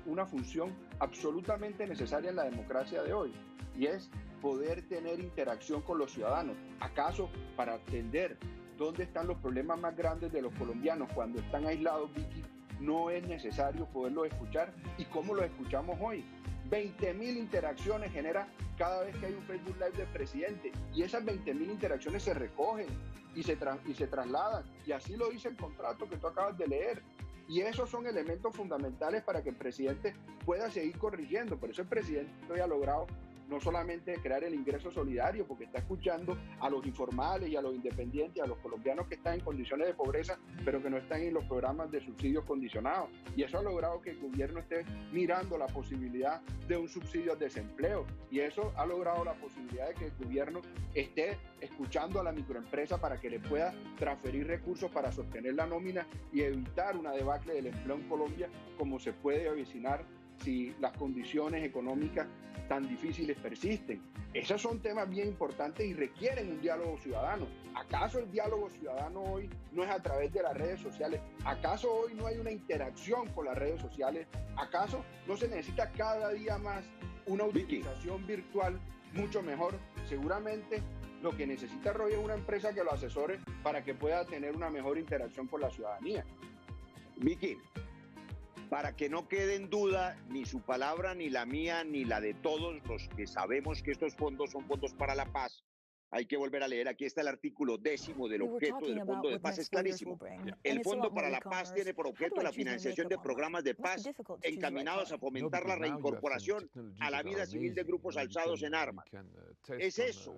una función absolutamente necesaria en la democracia de hoy, y es poder tener interacción con los ciudadanos. ¿Acaso para atender dónde están los problemas más grandes de los colombianos cuando están aislados, Vicky, no es necesario poderlos escuchar? ¿Y cómo los escuchamos hoy? 20.000 interacciones genera cada vez que hay un Facebook Live del presidente, y esas 20.000 interacciones se recogen y se trasladan, y así lo dice el contrato que tú acabas de leer. Y esos son elementos fundamentales para que el presidente pueda seguir corrigiendo. Por eso el presidente hoy ha logrado no solamente crear el ingreso solidario, porque está escuchando a los informales y a los independientes, a los colombianos que están en condiciones de pobreza, pero que no están en los programas de subsidios condicionados. Y eso ha logrado que el gobierno esté mirando la posibilidad de un subsidio al desempleo. Y eso ha logrado la posibilidad de que el gobierno esté escuchando a la microempresa para que le pueda transferir recursos para sostener la nómina y evitar una debacle del empleo en Colombia, como se puede avecinar si las condiciones económicas tan difíciles persisten. Esos son temas bien importantes y requieren un diálogo ciudadano. ¿Acaso el diálogo ciudadano hoy no es a través de las redes sociales? ¿Acaso hoy no hay una interacción con las redes sociales? ¿Acaso no se necesita cada día más una utilización virtual mucho mejor? Seguramente lo que necesita Roy es una empresa que lo asesore para que pueda tener una mejor interacción con la ciudadanía. Vicky, para que no quede en duda ni su palabra, ni la mía, ni la de todos los que sabemos que estos fondos son fondos para la paz, hay que volver a leer. Aquí está el artículo 10 del objeto del Fondo de Paz, es clarísimo. El Fondo para la Paz tiene por objeto la financiación de programas de paz encaminados a fomentar la reincorporación a la vida civil de grupos alzados en armas. Es eso.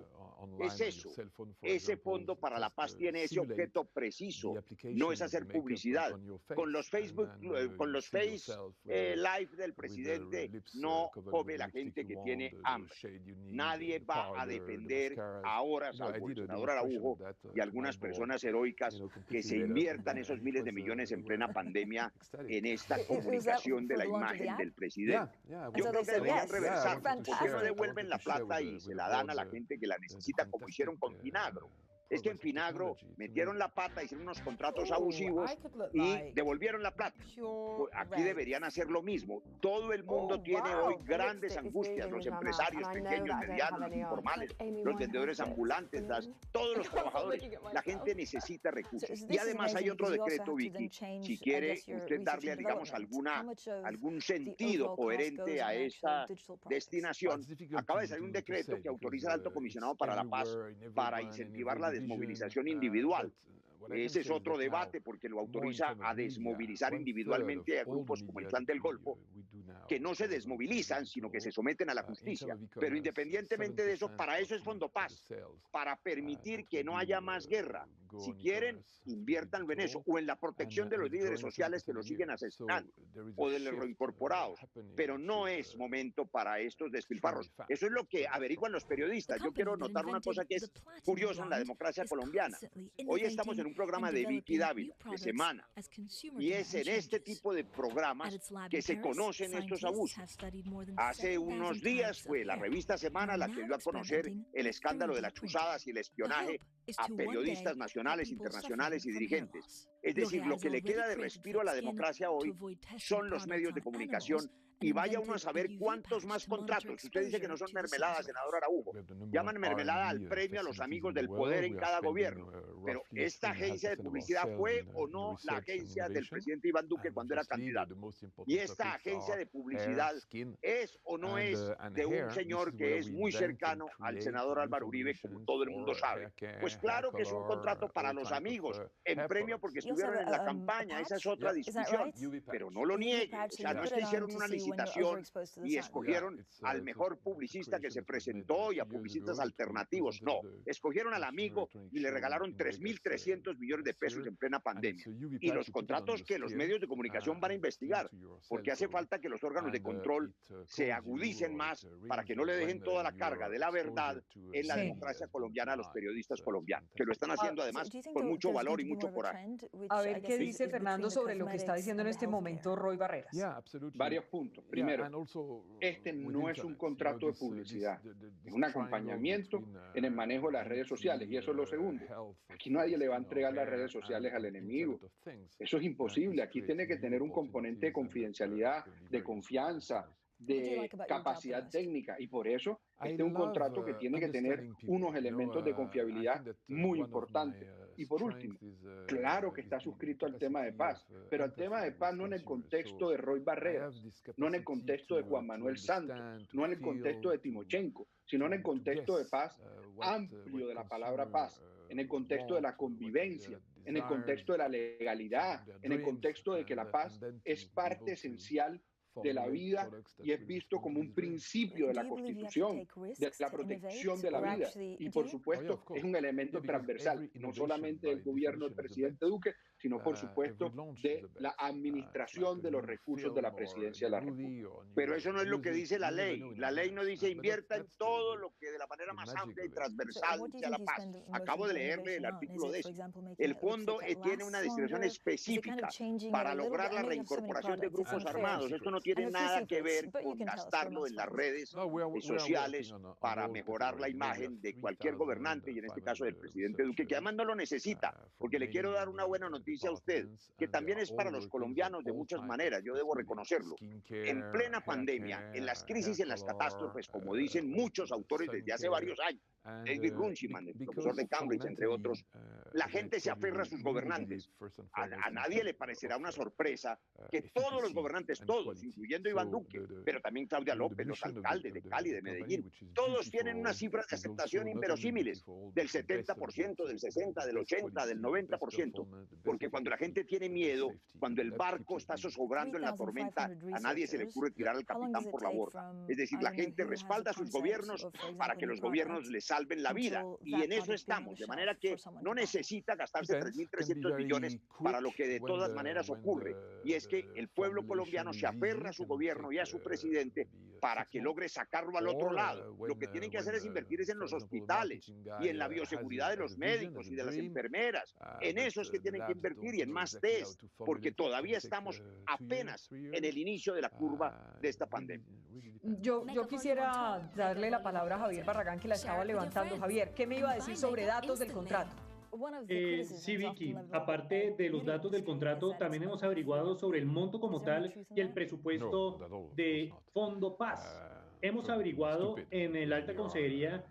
Ese Fondo para la Paz tiene ese objeto preciso, no es hacer publicidad. Con los Facebook, con los Face Live del presidente no come la gente que tiene hambre. Nadie va a defender ahora, salvo el senador Araujo y algunas personas heroicas, que se inviertan esos miles de millones en plena pandemia en esta comunicación de la imagen del presidente. Yo creo que deberían reversar. ¿Por qué no devuelven la plata y se la dan a la gente que la necesita, como hicieron con Finagro? Es que en Finagro metieron la pata, hicieron unos contratos abusivos y devolvieron la plata. Aquí deberían hacer lo mismo. Todo el mundo tiene hoy grandes angustias, los empresarios pequeños, medianos, los informales, los vendedores ambulantes, todos los trabajadores. La gente necesita recursos. Y además hay otro decreto, Vicky, si quiere usted darle, digamos, algún sentido coherente a esta destinación. Acaba de salir un decreto que autoriza al Alto Comisionado para la Paz para incentivar la desmovilización individual. Ese es otro debate, porque lo autoriza a desmovilizar individualmente a grupos como el Clan del Golfo, que no se desmovilizan, sino que se someten a la justicia. Pero independientemente de eso, para eso es Fondo Paz, para permitir que no haya más guerra. Si quieren, inviértanlo en eso, o en la protección de los líderes sociales que los siguen asesinando, o de los reincorporados. Pero no es momento para estos despilfarros. Eso es lo que averiguan los periodistas. Yo quiero notar una cosa que es curiosa en la democracia colombiana. Hoy estamos en un programa de Vicky David de semana, y es en este tipo de programas que se conocen estos abusos. Hace unos días fue la revista Semana la que dio a conocer el escándalo de las chuzadas y el espionaje a periodistas nacionales, internacionales y dirigentes. Es decir, lo que le queda de respiro a la democracia hoy son los medios de comunicación y vaya uno a saber cuántos más contratos. Usted dice que no son mermeladas, senador Araujo. Llaman mermelada al premio a los amigos del poder en cada gobierno. Pero esta agencia de publicidad fue o no la agencia del presidente Iván Duque cuando era candidato. Y esta agencia de publicidad es o no es de un señor que es muy cercano al senador Álvaro Uribe, como todo el mundo sabe. Pues claro que es un contrato para los amigos, en premio porque estuvieron en la campaña. Esa es otra discusión, pero no lo niegue. O sea, no es que hicieron una licitación y escogieron al mejor publicista que se presentó y a publicistas alternativos. No, escogieron al amigo y le regalaron 3.300 millones de pesos en plena pandemia. Y los contratos que los medios de comunicación van a investigar, porque hace falta que los órganos de control se agudicen más para que no le dejen toda la carga de la verdad en la democracia colombiana a los periodistas colombianos, que lo están haciendo además con mucho valor y mucho coraje. A ver qué dice Fernando sobre lo que está diciendo en este momento Roy Barreras. Varios puntos. Primero, este no es un contrato de publicidad, es un acompañamiento en el manejo de las redes sociales, y eso es lo segundo. Aquí nadie le va a entregar las redes sociales al enemigo. Eso es imposible. Aquí tiene que tener un componente de confidencialidad, de confianza, de capacidad técnica, y por eso este es un contrato que tiene que tener unos elementos de confiabilidad muy importantes. Y por último, claro que está suscrito al tema de paz, pero al tema de paz no en el contexto de Roy Barreras, no en el contexto de Juan Manuel Santos, no en el contexto de Timochenko, sino en el contexto de paz amplio de la palabra paz, en el contexto de la convivencia, en el contexto de la legalidad, en el contexto de que la paz es parte esencial de la vida y es visto como un principio de la Constitución, de la protección de la vida. Y por supuesto es un elemento transversal, no solamente del gobierno del presidente Duque, sino por supuesto de la administración de los recursos de la presidencia de la República. Pero eso no es lo que dice la ley. La ley no dice invierta en todo lo que de la manera más amplia y transversal sea la paz. Acabo de leerle el artículo 10. El fondo tiene una destinación específica para lograr la reincorporación de grupos armados. Esto no tiene nada que ver con gastarlo en las redes sociales para mejorar la imagen de cualquier gobernante, y en este caso del presidente Duque, que además no lo necesita, porque le quiero dar una buena noticia a usted, que también es para los colombianos de muchas maneras, yo debo reconocerlo. En plena pandemia, en las crisis, en las catástrofes, como dicen muchos autores desde hace varios años, David Runciman, el profesor de Cambridge, entre otros, la gente se aferra a sus gobernantes. A nadie le parecerá una sorpresa que todos los gobernantes, todos, incluyendo Iván Duque, pero también Claudia López, los alcaldes de Cali, de Medellín, todos tienen unas cifras de aceptación inverosímiles, del 70%, del 60%, del 80%, del 90%, porque cuando la gente tiene miedo, cuando el barco está zozobrando en la tormenta, a nadie se le ocurre tirar al capitán por la borda. Es decir, la gente respalda a sus gobiernos para que los gobiernos les salven la vida, y en eso estamos, de manera que no necesita gastarse 3.300 millones para lo que de todas maneras ocurre, y es que el pueblo colombiano se aferra a su gobierno y a su presidente para que logre sacarlo al otro lado. Lo que tienen que hacer es invertir en los hospitales y en la bioseguridad de los médicos y de las enfermeras. En eso es que tienen que invertir, y en más test, porque todavía estamos apenas en el inicio de la curva de esta pandemia. Yo quisiera darle la palabra a Javier Barragán, que la estaba levantando. Javier, ¿qué me iba a decir sobre datos del contrato? Sí, Vicky, aparte de los datos del contrato, también hemos averiguado sobre el monto como tal y el presupuesto de Fondo Paz. Hemos averiguado en el Alta Consejería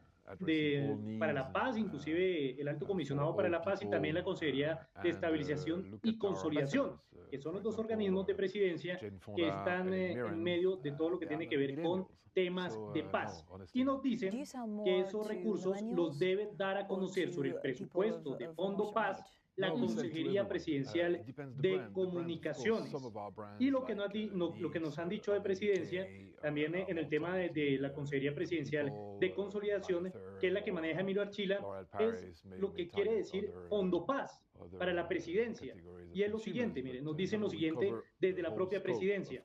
para la Paz, inclusive el Alto Comisionado para la Paz, y también la Consejería de Estabilización y Consolidación, que son los dos organismos de presidencia que están en medio de todo lo que tiene que ver con temas de paz. Y nos dicen que esos recursos los debe dar a conocer sobre el presupuesto de Fondo Paz la Consejería Presidencial de Comunicaciones. Y lo que nos han dicho de presidencia, también en el tema de la Consejería Presidencial de Consolidación, que es la que maneja Emilio Archila, es lo que quiere decir Fondo Paz para la presidencia. Y es lo siguiente, miren, nos dicen lo siguiente desde la propia presidencia.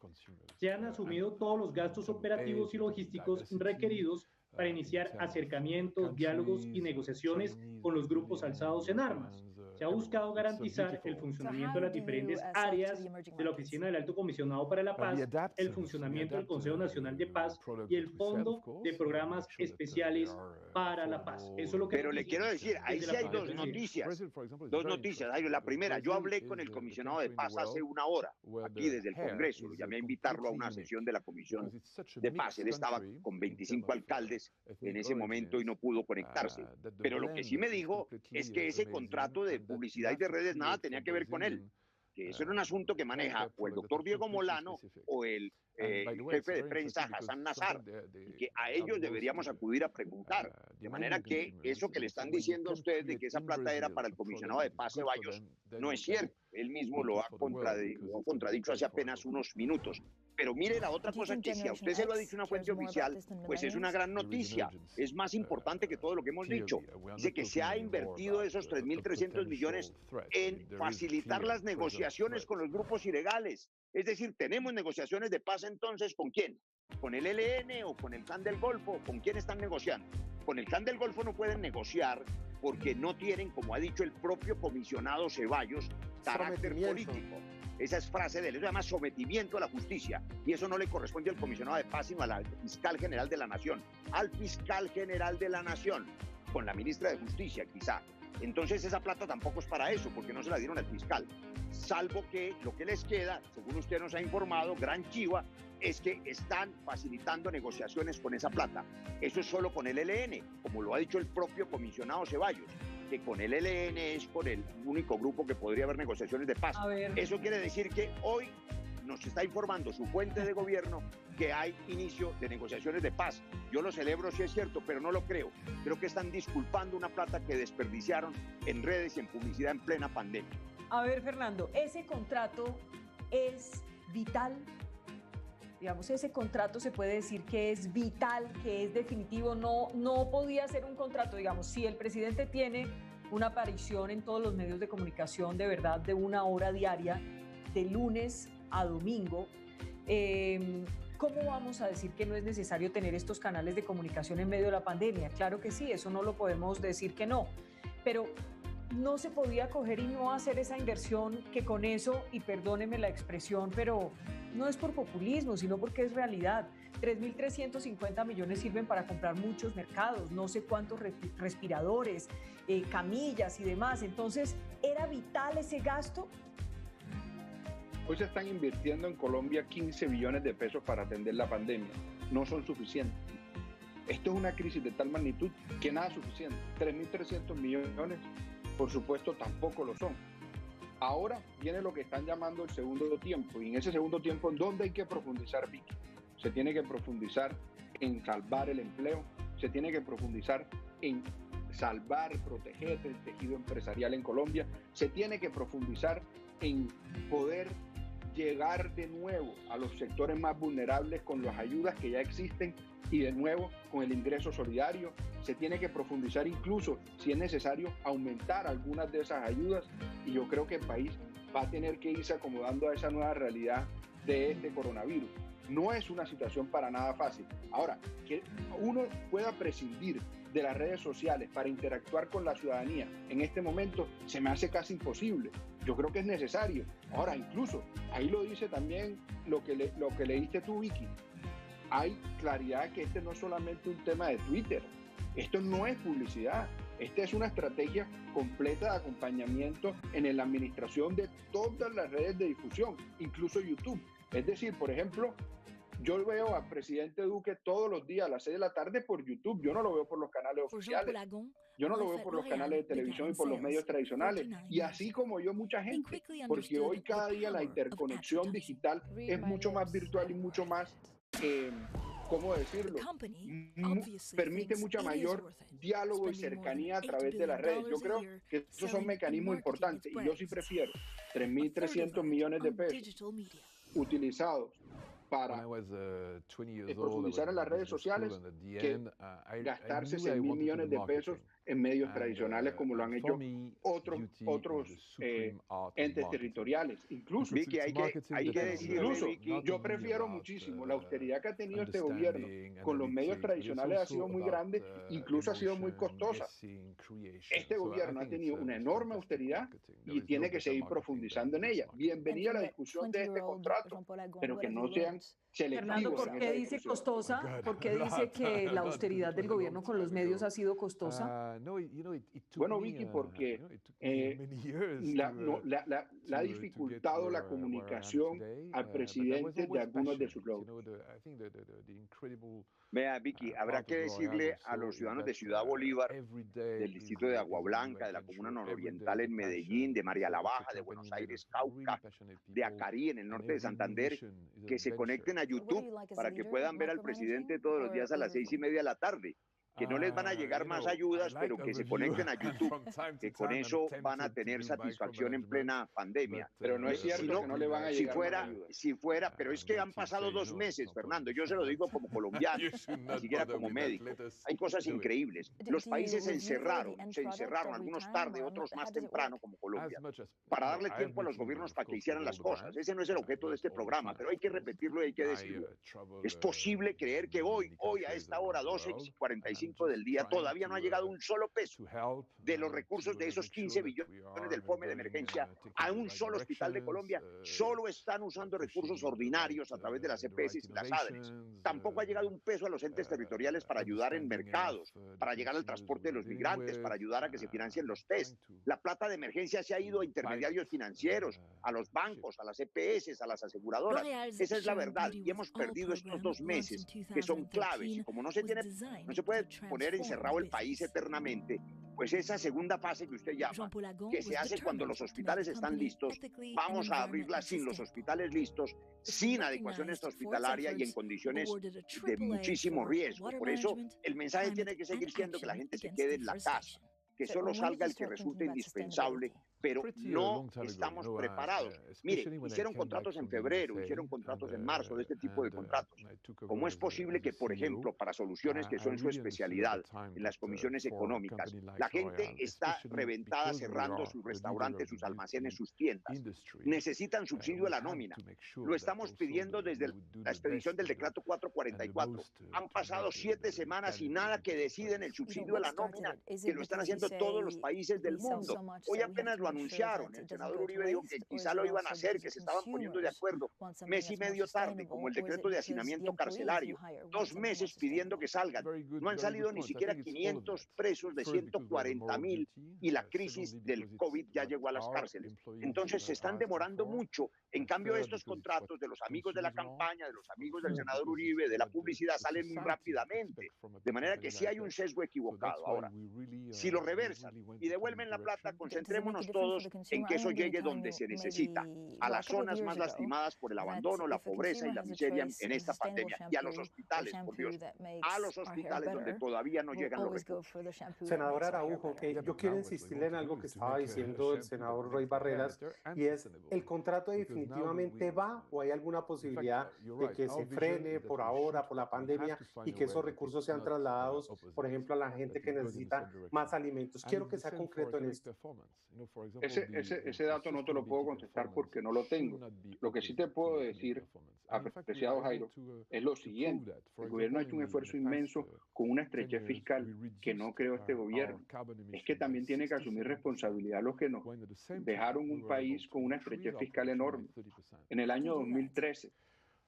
Se han asumido todos los gastos operativos y logísticos requeridos para iniciar acercamientos, diálogos y negociaciones con los grupos alzados en armas. Se ha buscado garantizar el funcionamiento de las diferentes áreas de la Oficina del Alto Comisionado para la Paz, el funcionamiento del Consejo Nacional de Paz y el Fondo de Programas Especiales para la Paz. Eso es lo que... Pero le quiero decir, ahí sí hay dos noticias. Dos noticias. La primera, yo hablé con el comisionado de paz hace una hora, aquí desde el Congreso. Lo llamé a invitarlo a una sesión de la Comisión de Paz. Él estaba con 25 alcaldes en ese momento y no pudo conectarse. Pero lo que sí me dijo es que ese contrato de publicidad y de redes nada tenía que ver con él, que eso era un asunto que maneja o el doctor Diego Molano o el jefe de prensa Hassan Nazar, y que a ellos deberíamos acudir a preguntar. De manera que eso que le están diciendo a ustedes de que esa plata era para el comisionado de paz Ceballos no es cierto. Él mismo lo ha contradicho hace apenas unos minutos. Pero mire la otra cosa, que si a usted se lo ha dicho una fuente oficial, pues es una gran noticia. Es más importante que todo lo que hemos dicho. Dice que se ha invertido esos 3.300 millones en facilitar las negociaciones con los grupos ilegales. Es decir, tenemos negociaciones de paz entonces, ¿con quién? ¿Con el ELN o con el Clan del Golfo? ¿Con quién están negociando? Con el Clan del Golfo no pueden negociar porque no tienen, como ha dicho el propio comisionado Ceballos, carácter político. Esa es frase de él, eso se llama sometimiento a la justicia, y eso no le corresponde al comisionado de paz, sino al fiscal general de la Nación, al fiscal general de la Nación, con la ministra de Justicia quizá. Entonces esa plata tampoco es para eso, porque no se la dieron al fiscal, salvo que lo que les queda, según usted nos ha informado, gran chiva, es que están facilitando negociaciones con esa plata. Eso es solo con el ELN, como lo ha dicho el propio comisionado Ceballos, que con el ELN es con el único grupo que podría haber negociaciones de paz. Eso quiere decir que hoy nos está informando su fuente de gobierno que hay inicio de negociaciones de paz. Yo lo celebro si es cierto, pero no lo creo. Creo que están disculpando una plata que desperdiciaron en redes y en publicidad en plena pandemia. A ver, Fernando, ese contrato es vital. Digamos, ese contrato se puede decir que es vital, que es definitivo. No podía ser un contrato, digamos, si el presidente tiene una aparición en todos los medios de comunicación de verdad de 1 hora diaria, de lunes a domingo, ¿cómo vamos a decir que no es necesario tener estos canales de comunicación en medio de la pandemia? Claro que sí, eso no lo podemos decir que no, pero no se podía coger y no hacer esa inversión que con eso, y perdóneme la expresión, pero no es por populismo, sino porque es realidad. 3.350 millones sirven para comprar muchos mercados, no sé cuántos respiradores, camillas y demás. Entonces, ¿era vital ese gasto? Hoy se están invirtiendo en Colombia 15 billones de pesos para atender la pandemia. No son suficientes. Esto es una crisis de tal magnitud que nada es suficiente. 3.300 millones, por supuesto, tampoco lo son. Ahora viene lo que están llamando el segundo tiempo. Y en ese segundo tiempo, ¿en dónde hay que profundizar, Vicky? Se tiene que profundizar en salvar el empleo. Se tiene que profundizar en salvar, proteger el tejido empresarial en Colombia. Se tiene que profundizar en poder llegar de nuevo a los sectores más vulnerables con las ayudas que ya existen y de nuevo con el ingreso solidario. Se tiene que profundizar incluso, si es necesario, aumentar algunas de esas ayudas, y yo creo que el país va a tener que irse acomodando a esa nueva realidad de este coronavirus. No es una situación para nada fácil. Ahora, que uno pueda prescindir de las redes sociales para interactuar con la ciudadanía en este momento se me hace casi imposible. Yo creo que es necesario. Ahora, incluso, ahí lo dice también lo que leíste tú, Vicky. Hay claridad que este no es solamente un tema de Twitter. Esto no es publicidad. Esta es una estrategia completa de acompañamiento en la administración de todas las redes de difusión, incluso YouTube. Es decir, por ejemplo, yo veo al presidente Duque todos los días a las 6 de la tarde por YouTube. Yo no lo veo por los canales oficiales. Yo no lo veo por los canales de televisión y por los medios tradicionales. Y así como yo, mucha gente. Porque hoy cada día la interconexión digital es mucho más virtual y mucho más, ¿cómo decirlo? Permite mucha mayor diálogo y cercanía a través de las redes. Yo creo que esos son mecanismos importantes. Y yo sí prefiero 3.300 millones de pesos utilizados para profundizar en las redes sociales que gastarse 6.000 millones de pesos en medios tradicionales como lo han hecho otros entes territoriales. Incluso, Vicky, hay que decirle, Vicky, yo prefiero muchísimo la austeridad que ha tenido este gobierno con los medios tradicionales ha sido muy grande, incluso ha sido muy costosa. Este gobierno ha tenido una enorme austeridad y tiene que seguir profundizando en ella. Bienvenida a la discusión de este contrato, pero que no sean selectivos. Fernando, ¿por qué dice costosa? ¿Por qué dice que la austeridad del gobierno con los medios ha sido costosa? Bueno, Vicky, porque la ha dificultado la comunicación al presidente de algunos de sus logros. Vea, Vicky, habrá que decirle a los ciudadanos de Ciudad Bolívar, del distrito de Agua Blanca, de la comuna nororiental en Medellín, de María la Baja, de Buenos Aires, Cauca, de Acarí, en el norte de Santander, que se conecten a YouTube para que puedan ver al presidente todos los días a las 6:30 de la tarde. Que no les van a llegar más ayudas, pero que se conecten a YouTube, que con eso van a tener satisfacción en plena pandemia. Pero no es cierto que no le van a llegar más ayudas. Si fuera, pero es que han pasado 2 meses, Fernando, yo se lo digo como colombiano, ni siquiera como médico. Hay cosas increíbles. Los países se encerraron, algunos tarde, otros más temprano, como Colombia, para darle tiempo a los gobiernos para que hicieran las cosas. Ese no es el objeto de este programa, pero hay que repetirlo y hay que decirlo. Es posible creer que hoy a esta hora, 12:45 del día, todavía no ha llegado un solo peso de los recursos de esos 15 billones del FOME de emergencia a un solo hospital de Colombia. Solo están usando recursos ordinarios a través de las EPS y las ADRES. Tampoco ha llegado un peso a los entes territoriales para ayudar en mercados, para llegar al transporte de los migrantes, para ayudar a que se financien los test. La plata de emergencia se ha ido a intermediarios financieros, a los bancos, a las EPS, a las aseguradoras. Esa es la verdad. Y hemos perdido estos 2 meses que son claves. Y como no se puede poner encerrado el país eternamente, pues esa segunda fase que usted llama, que se hace cuando los hospitales están listos, vamos a abrirla sin los hospitales listos, sin adecuación hospitalaria y en condiciones de muchísimo riesgo. Por eso el mensaje tiene que seguir siendo que la gente se quede en la casa, que solo salga el que resulte indispensable, pero no estamos preparados. Mire, hicieron contratos en febrero, hicieron contratos en marzo, de este tipo de contratos. ¿Cómo es posible que, por ejemplo, para soluciones que son su especialidad en las comisiones económicas, la gente está reventada cerrando sus restaurantes, sus almacenes, sus tiendas? Necesitan subsidio a la nómina. Lo estamos pidiendo desde la expedición del decreto 444. Han pasado 7 semanas y nada que deciden el subsidio a la nómina, que lo están haciendo todos los países del mundo. Hoy apenas lo anunciaron. El senador Uribe dijo que quizá lo iban a hacer, que se estaban poniendo de acuerdo. Mes y medio tarde, como el decreto de hacinamiento carcelario. 2 meses pidiendo que salgan. No han salido ni siquiera 500 presos de 140.000 y la crisis del COVID ya llegó a las cárceles. Entonces se están demorando mucho. En cambio, estos contratos de los amigos de la campaña, de los amigos del senador Uribe, de la publicidad, salen muy rápidamente. De manera que sí hay un sesgo equivocado. Ahora, si lo reversan y devuelven la plata, concentrémonos todos en que eso llegue donde se necesita, a las zonas más lastimadas por el abandono, la pobreza y la miseria en esta pandemia, y a los hospitales, por Dios, a los hospitales donde todavía no llegan los recursos. Senador Araujo, yo quiero insistirle en algo que estaba diciendo el senador Roy Barreras, y es, ¿el contrato definitivamente va o hay alguna posibilidad de que se frene por ahora, por la pandemia, y que esos recursos sean trasladados, por ejemplo, a la gente que necesita más alimentos? Quiero que sea concreto en esto. Ese dato no te lo puedo contestar porque no lo tengo. Lo que sí te puedo decir, apreciado Jairo, es lo siguiente. El gobierno ha hecho un esfuerzo inmenso con una estrechez fiscal que no creó este gobierno. Es que también tiene que asumir responsabilidad los que nos dejaron un país con una estrechez fiscal enorme. En el año 2013,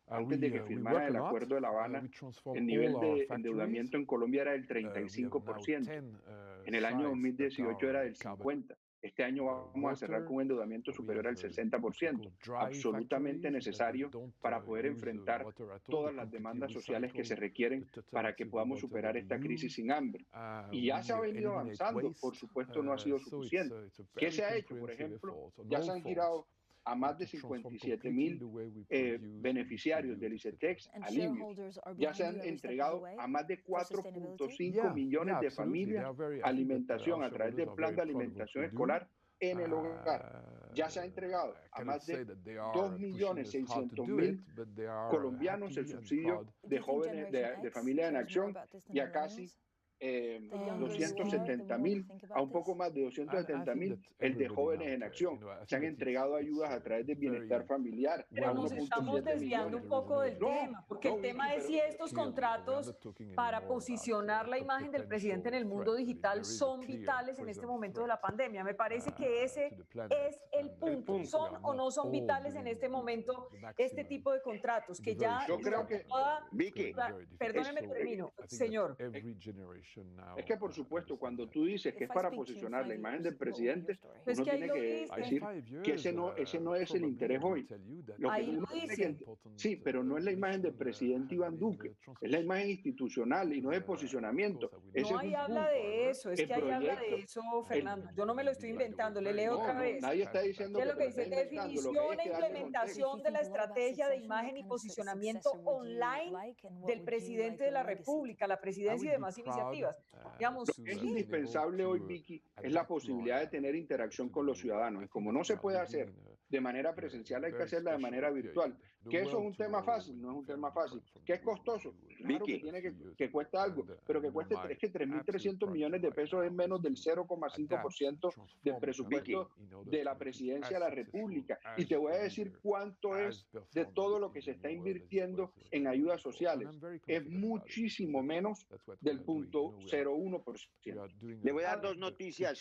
antes de que firmara el Acuerdo de La Habana, el nivel de endeudamiento en Colombia era del 35%. En el año 2018 era del 50%. Este año vamos a cerrar con un endeudamiento superior al 60%, absolutamente necesario para poder enfrentar todas las demandas sociales que se requieren para que podamos superar esta crisis sin hambre. Y ya se ha venido avanzando, por supuesto no ha sido suficiente. ¿Qué se ha hecho? Por ejemplo, ya se han girado a más de 57.000 beneficiarios del ICETEX alivios. Ya se han entregado a más de 4.5 millones de familias alimentación a través del plan de alimentación escolar en el hogar. Ya se ha entregado a más de 2.600.000 colombianos el subsidio de jóvenes de familia en acción y a casi 270.000 a un poco más de 270.000 el de jóvenes en acción. Se han entregado ayudas a través del bienestar familiar. Pero nos estamos desviando un poco del tema, porque el tema es si estos contratos para posicionar la imagen del presidente en el mundo digital son vitales en este momento de la pandemia. Me parece que ese es el punto. ¿Son o no son vitales en este momento este tipo de contratos? Que ya yo creo que, Vicky, perdóneme, termino, señor. Es que, por supuesto, cuando tú dices que es para posicionar la imagen del presidente, uno tiene que decir que ese no es el interés hoy. Sí, pero no es la imagen del presidente Iván Duque, es la imagen institucional y no de posicionamiento. No, ahí habla de eso, es que ahí habla de eso, Fernando. Yo no me lo estoy inventando, le leo otra vez. Nadie está diciendo que lo que dice definición e implementación de la estrategia de imagen y posicionamiento online del presidente de la República, la presidencia y demás iniciativas. Digamos, lo que es indispensable hoy, Vicky, es la posibilidad de tener interacción con los ciudadanos. Y como no se puede hacer de manera presencial, hay que hacerla de manera virtual. ¿Que eso es un tema fácil? No es un tema fácil. ¿Que es costoso? Claro que tiene que cuesta algo, pero que cueste 3.300 millones de pesos es menos del 0,5% del presupuesto de la presidencia de la República. Y te voy a decir cuánto es de todo lo que se está invirtiendo en ayudas sociales. Es muchísimo menos del 0,01%. Le voy a dar dos noticias,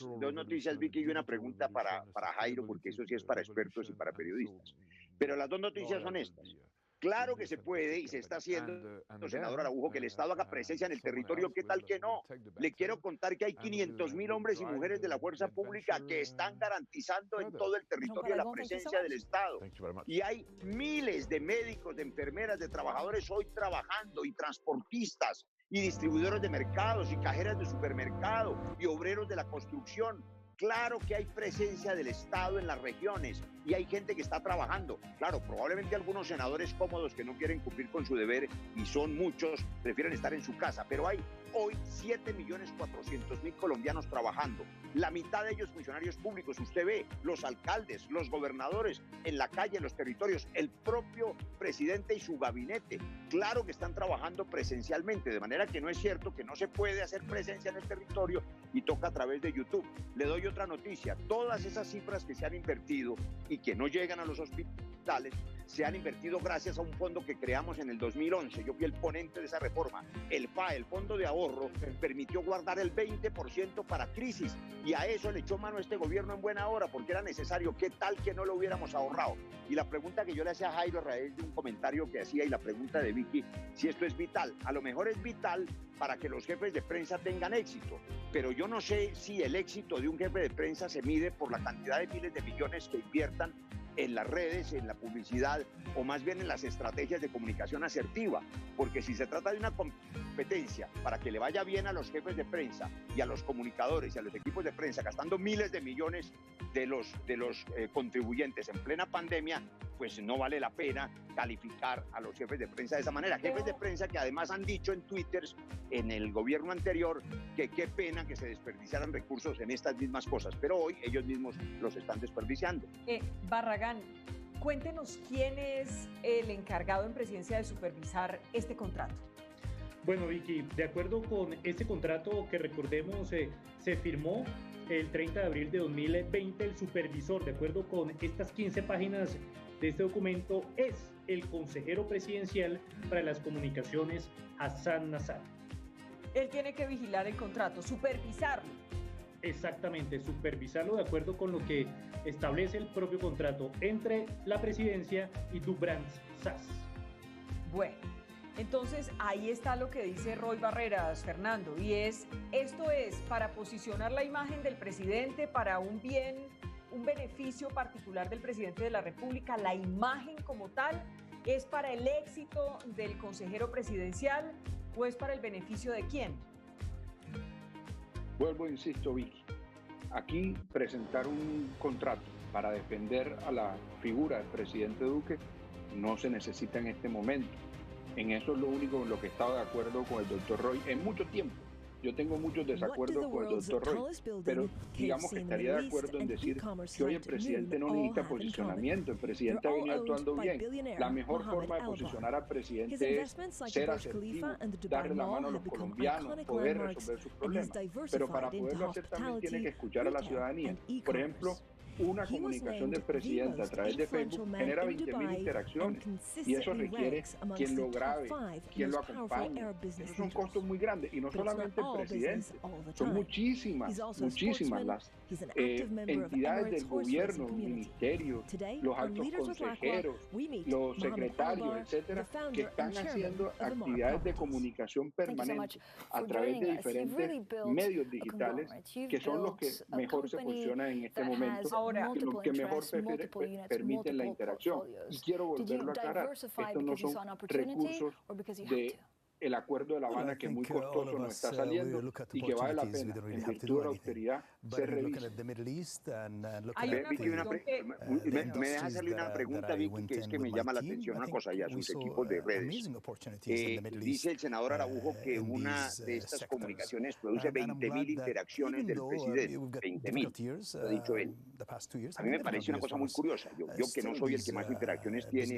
Vicky, y una pregunta para Jairo, porque eso sí es para expertos y para periodistas. Pero las dos noticias son estas. Claro que se puede y se está haciendo, senador Araujo, que el Estado haga presencia en el territorio. ¿Qué tal que no? Le quiero contar que hay 500.000 hombres y mujeres de la fuerza pública que están garantizando en todo el territorio la presencia del Estado. Y hay miles de médicos, de enfermeras, de trabajadores hoy trabajando, y transportistas, y distribuidores de mercados, y cajeras de supermercado, y obreros de la construcción. Claro que hay presencia del Estado en las regiones y hay gente que está trabajando. Claro, probablemente algunos senadores cómodos que no quieren cumplir con su deber, y son muchos, prefieren estar en su casa, pero hay hoy 7.400.000 colombianos trabajando. La mitad de ellos funcionarios públicos. Usted ve los alcaldes, los gobernadores en la calle, en los territorios, el propio presidente y su gabinete. Claro que están trabajando presencialmente, de manera que no es cierto que no se puede hacer presencia en el territorio y toca a través de YouTube. Le doy otra noticia. Todas esas cifras que se han invertido y que no llegan a los hospitales, se han invertido gracias a un fondo que creamos en el 2011. Yo fui el ponente de esa reforma. El FA, el Fondo de Ahorro, permitió guardar el 20% para crisis, y a eso le echó mano este gobierno en buena hora, porque era necesario. ¿Qué tal que no lo hubiéramos ahorrado? Y la pregunta que yo le hacía a Jairo a raíz de un comentario que hacía, y la pregunta de Vicky, si esto es vital. A lo mejor es vital para que los jefes de prensa tengan éxito, pero yo no sé si el éxito de un jefe de prensa se mide por la cantidad de miles de millones que inviertan en las redes, en la publicidad, o más bien en las estrategias de comunicación asertiva, porque si se trata de una competencia para que le vaya bien a los jefes de prensa y a los comunicadores y a los equipos de prensa, gastando miles de millones de los contribuyentes en plena pandemia, pues no vale la pena calificar a los jefes de prensa de esa manera. Jefes de prensa que además han dicho en Twitter en el gobierno anterior que qué pena que se desperdiciaran recursos en estas mismas cosas, pero hoy ellos mismos los están desperdiciando. Barragán, cuéntenos quién es el encargado en presidencia de supervisar este contrato. Bueno, Vicky, de acuerdo con este contrato que recordemos se firmó el 30 de abril de 2020, el supervisor, de acuerdo con estas 15 páginas de este documento, es el consejero presidencial para las comunicaciones, Hassan Nasrallah. Él tiene que vigilar el contrato, supervisarlo. Exactamente, supervisarlo de acuerdo con lo que establece el propio contrato entre la presidencia y Dubrans SAS. Bueno, entonces ahí está lo que dice Roy Barreras, Fernando, y esto es para posicionar la imagen del presidente para un beneficio particular del presidente de la República. La imagen como tal es para el éxito del consejero presidencial, ¿o es para el beneficio de quién? Vuelvo, insisto, Vicky, aquí presentar un contrato para defender a la figura del presidente Duque no se necesita en este momento. En eso es lo único en lo que estaba de acuerdo con el doctor Roy en mucho tiempo. yo tengo muchos desacuerdos con el doctor Roy, pero digamos que estaría de acuerdo en decir que hoy el presidente no necesita posicionamiento, el presidente ha venido actuando bien. La mejor forma de posicionar al presidente es ser asertivo, darle la mano a los colombianos, poder resolver sus problemas, pero para poderlo hacer también tiene que escuchar a la ciudadanía. Por ejemplo, una comunicación del presidente a través de Facebook genera 20.000 interacciones y eso requiere quien lo grabe, quien lo acompañe. Esos son costos muy grandes y no solamente el presidente, son muchísimas las entidades del gobierno, ministerios, los altos consejeros, los secretarios, etcétera, que están haciendo actividades de comunicación permanente a través de diferentes medios digitales que son los que mejor se posicionan en este momento. Lo que mejor permiten la interacción. Y quiero volverlo a aclarar, estos no son recursos del Acuerdo de La Habana, que muy costoso nos está saliendo y que vale la pena, en virtud de la austeridad, ser revisto. Me deja hacerle una pregunta, Vicky, que es que me llama la atención una cosa, y a sus equipos de redes. Dice el senador Araujo que una de estas comunicaciones produce 20.000 interacciones del presidente. 20.000, lo ha dicho él. A mí me parece una cosa muy curiosa. Yo que no soy el que más interacciones tiene,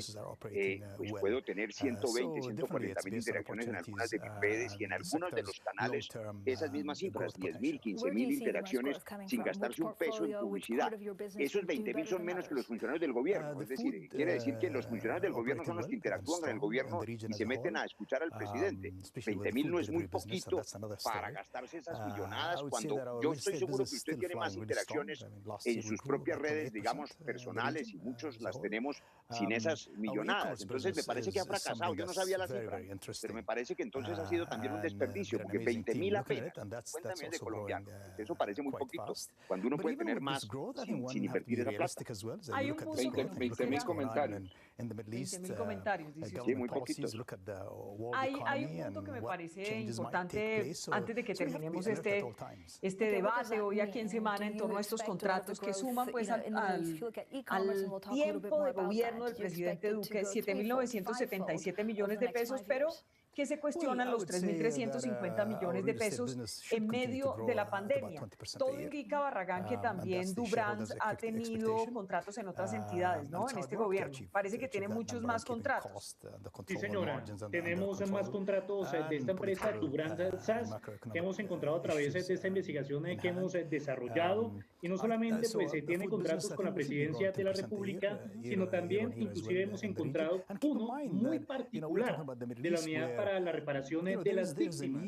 pues puedo tener 120, 140.000 interacciones en algunas de mis redes y en algunos de los canales esas mismas cifras, 10.000, 15.000 interacciones sin gastarse un peso en publicidad. Esos 20.000 son menos que los funcionarios del gobierno. Es decir, quiere decir que los funcionarios del gobierno son los que interactúan con el gobierno y se meten a escuchar al presidente. 20.000 no es muy poquito para gastarse esas millonadas cuando yo estoy seguro que usted tiene más interacciones en sus propias redes, digamos, personales, y muchos las tenemos sin esas millonadas. Entonces me parece que ha fracasado. Yo no sabía la cifra, pero me parece que entonces ha sido también un desperdicio, porque 20.000 apenas, 50 millones de colombianos, eso parece muy poquito, cuando uno puede tener más sin invertir esa plata. Hay un punto 20.000 comentarios. 20.000 comentarios, dice usted. Sí, muy poquitos. Hay un punto que me parece importante antes de que terminemos este debate hoy aquí en Semana en torno a estos contratos que suman pues al tiempo de gobierno del presidente Duque, 7.977 millones de pesos, pero que se cuestionan los 3.350 millones de pesos en medio de la pandemia. Todo indica, Barragán, que también Dubrans ha tenido contratos en otras entidades, ¿no? En este gobierno. Parece que tiene muchos más contratos. Sí, señora. Tenemos más contratos de esta empresa, Dubrans SAS, que hemos encontrado a través de esta investigación que hemos desarrollado. Y no solamente pues tiene contratos con la Presidencia de la República, sino también inclusive hemos encontrado uno muy particular de la Unidad para la reparación de las víctimas,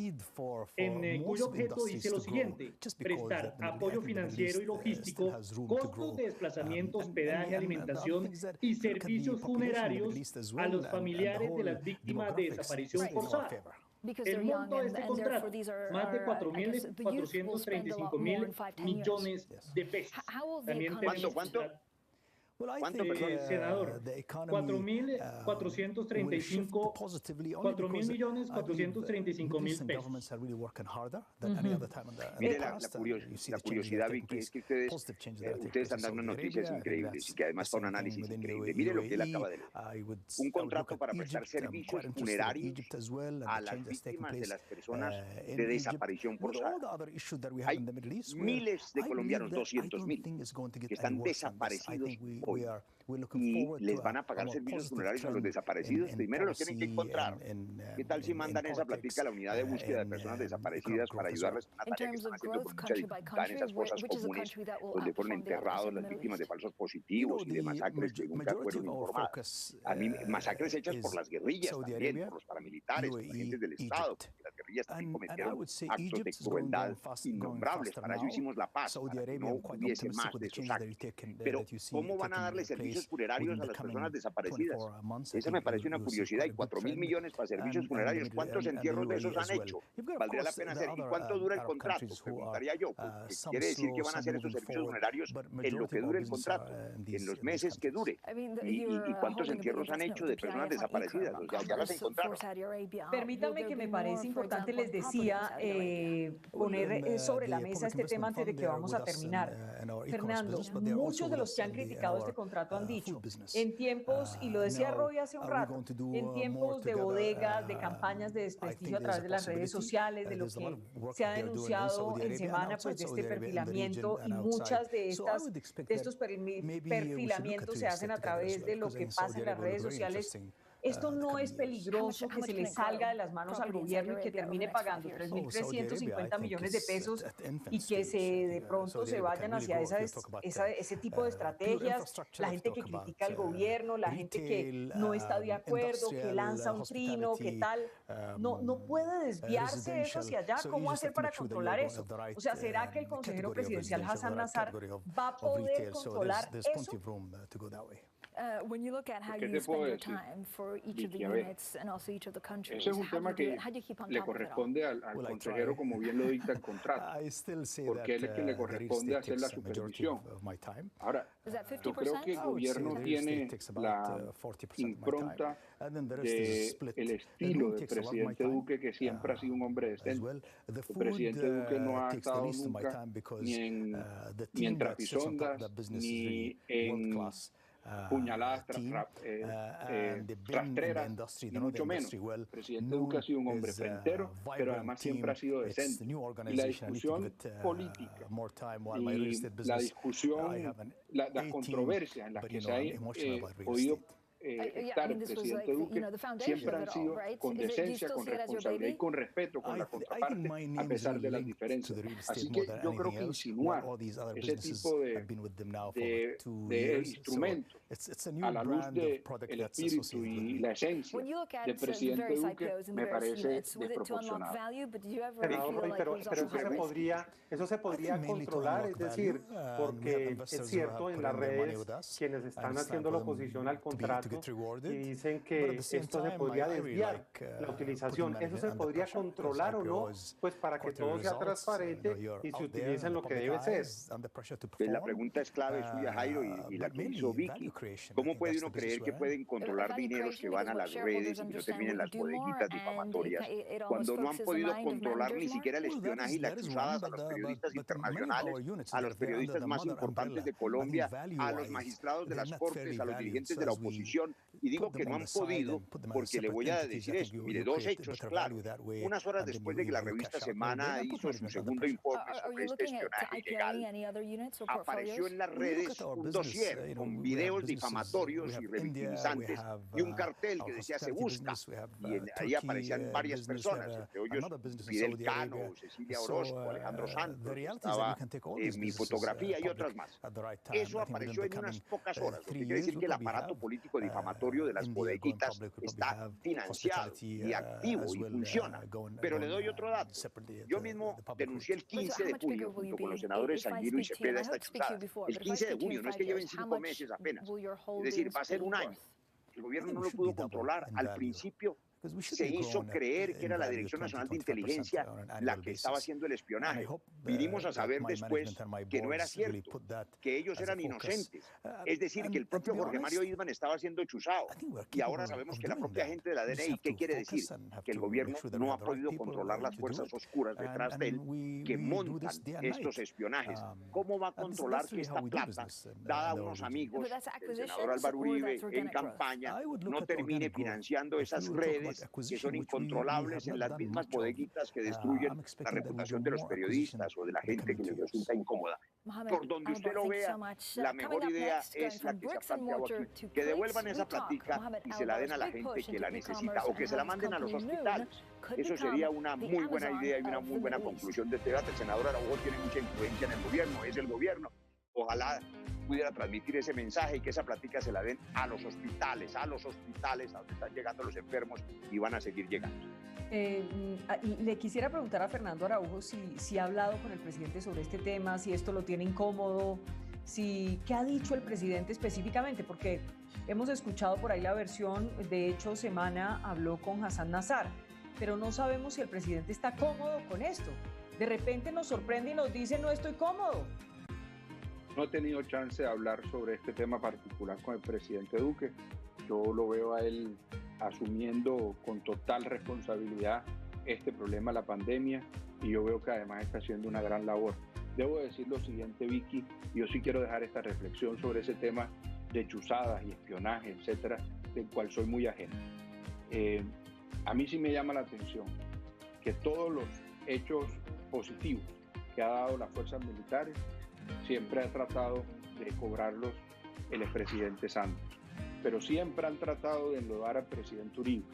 en cuyo objeto dice lo siguiente: prestar apoyo financiero y logístico, costos de desplazamiento, hospedaje, alimentación y servicios funerarios a los familiares de las víctimas de desaparición forzada. El monto de este contrato, más de 4.435.000 millones de pesos. También ¿Cuánto? ¿Cuánto, senador? 4.435.000 pesos. Mire, la curiosidad, Vicky, es que ustedes están dando noticias increíbles y que además son un análisis increíble. Mire lo que él acaba de leer. Un contrato para prestar servicios funerarios a las víctimas de las personas de desaparición forzada. Hay miles de colombianos, 200.000, que están desaparecidos hoy. Y les van a pagar servicios funerarios a los desaparecidos. Primero los tienen que encontrar. ¿Qué tal si mandan esa platica a la unidad de búsqueda de personas desaparecidas para ayudarles en una tarea que están haciendo con mucha dificultad en esas fosas comunes donde fueron enterrados las víctimas de falsos positivos y de masacres que nunca fueron informadas? A mí, masacres hechas por las guerrillas también, por los paramilitares, por agentes del Estado, porque las guerrillas también cometieron actos de crueldad innombrables. Para eso hicimos la paz, para que no hubiese más de esos actos. Pero ¿cómo van a darle servicios funerarios a las personas desaparecidas? Esa me parece una curiosidad. Y 4.000 millones para servicios funerarios, ¿cuántos entierros de esos han hecho? Valdría la pena hacer. ¿Y cuánto dura el contrato? Preguntaría yo. Porque quiere decir que van a hacer esos servicios funerarios en lo que dure el contrato, en los meses que dure. ¿Y cuántos entierros han hecho de personas desaparecidas? O sea, ya las encontraron. Permítanme que me parece importante, les decía, poner sobre la mesa este tema antes de que vamos a terminar. Fernando, muchos de los que han criticado este contrato han dicho, en tiempos, y lo decía Roy hace un rato, en tiempos de bodegas, de campañas de desprestigio a través de las redes sociales, de lo que se ha denunciado en semana, pues de este perfilamiento, y muchas de estos perfilamientos se hacen a través de lo que pasa en las redes sociales. ¿Esto no es peligroso que se le salga de las manos al gobierno y que termine pagando 3.350 millones de pesos y que de pronto se vayan hacia ese tipo de estrategias? La gente que critica al gobierno, la gente que no está de acuerdo, que lanza un trino, que tal, no puede desviarse eso hacia allá. ¿Cómo hacer para controlar eso? O sea, ¿será que el consejero presidencial Hassan Nasar va a poder controlar eso? When you look at how you spend your time for each of the units and also each of the countries, ese es un tema que le corresponde al consejero, como bien lo dicta el contrato, porque él es quien le corresponde hacer la supervisión. Ahora, yo creo que el gobierno tiene la impronta del estilo del presidente Duque, que siempre ha sido un hombre decente. El presidente Duque no ha estado nunca ni en trapisondas, ni en puñaladas rastreras, ni mucho menos. El presidente Duque ha sido un hombre frentero, pero además siempre ha sido decente. Y la discusión política, y la discusión, la controversia en la que se ha podido estar el presidente Duque siempre han sido con decencia, con responsabilidad y con respeto con la contraparte, a pesar de las diferencias. Así que yo creo que insinuar ese tipo de instrumentos a la luz del espíritu y la esencia del presidente Duque me parece desproporcionado. Pero eso se podría controlar, es decir, porque es cierto, en las redes quienes están haciendo la oposición al contrato y dicen que esto se podría desviar, la utilización, ¿eso se podría controlar o no? Pues para que todo sea transparente y se utilice en lo que debe ser. La pregunta es clave suya, Jairo, y la que hizo Vicky. ¿Cómo puede uno creer que pueden controlar dineros que van a las redes y que no terminen en las bodeguitas difamatorias, cuando no han podido controlar ni siquiera el espionaje y las cruzadas a los periodistas internacionales, a los periodistas más importantes de Colombia, a los magistrados de las Cortes, a los dirigentes de la oposición? Y digo que no han podido porque le voy a decir esto. Mire, dos hechos claros. Unas horas después de que la revista Semana hizo su segundo informe sobre este espionaje ilegal, apareció en las redes un dossier con videos difamatorios y revictimizantes y un cartel que decía "se busca", y ahí aparecían varias personas, entre ellos Fidel Cano, Cecilia Orozco, Alejandro Santos, estaba mi fotografía y otras más. Eso apareció en unas pocas horas, lo que quiere decir que el aparato político difamatorio de las bodeguitas está financiado y activo y funciona. Pero le doy otro dato. Yo mismo denuncié el 15 de junio junto con los senadores Sanguino y Cepeda esta chuzada. El 15 de junio, no es que lleven 5 meses apenas. Es decir, va a ser un año. El gobierno no lo pudo controlar. Al principio se hizo creer que era la Dirección Nacional de Inteligencia la que estaba haciendo el espionaje. Vinimos a saber después que no era cierto, que ellos eran inocentes. Es decir, que el propio Jorge Mario Isman estaba siendo chuzado. Y ahora sabemos que la propia gente de la DNI, ¿qué quiere decir? Que el gobierno no ha podido controlar las fuerzas oscuras detrás de él que montan estos espionajes. ¿Cómo va a controlar que esta plata, dada a unos amigos del senador Álvaro Uribe en campaña, no termine financiando esas redes que son incontrolables en las mismas bodeguitas que destruyen la reputación de los periodistas o de la gente que les resulta incómoda? Por donde usted lo vea, la mejor idea es la que se ha planteado aquí, que devuelvan esa platica y se la den a la gente que la necesita o que se la manden a los hospitales. Eso sería una muy buena idea y una muy buena conclusión de este debate. El senador Araújo tiene mucha influencia en el gobierno, es el gobierno. Ojalá pudiera transmitir ese mensaje y que esa plática se la den a los hospitales a donde están llegando los enfermos y van a seguir llegando. Le quisiera preguntar a Fernando Araújo si ha hablado con el presidente sobre este tema, si esto lo tiene incómodo, ¿qué ha dicho el presidente específicamente? Porque hemos escuchado por ahí la versión, de hecho Semana habló con Hassan Nasar, pero no sabemos si el presidente está cómodo con esto. De repente nos sorprende y nos dice no estoy cómodo. No he tenido chance de hablar sobre este tema particular con el presidente Duque. Yo lo veo a él asumiendo con total responsabilidad este problema, la pandemia, y yo veo que además está haciendo una gran labor. Debo decir lo siguiente, Vicky, yo sí quiero dejar esta reflexión sobre ese tema de chuzadas y espionaje, etcétera, del cual soy muy ajeno. A mí sí me llama la atención que todos los hechos positivos que ha dado las fuerzas militares siempre ha tratado de cobrarlos el expresidente Santos, pero siempre han tratado de enlodar al presidente Uribe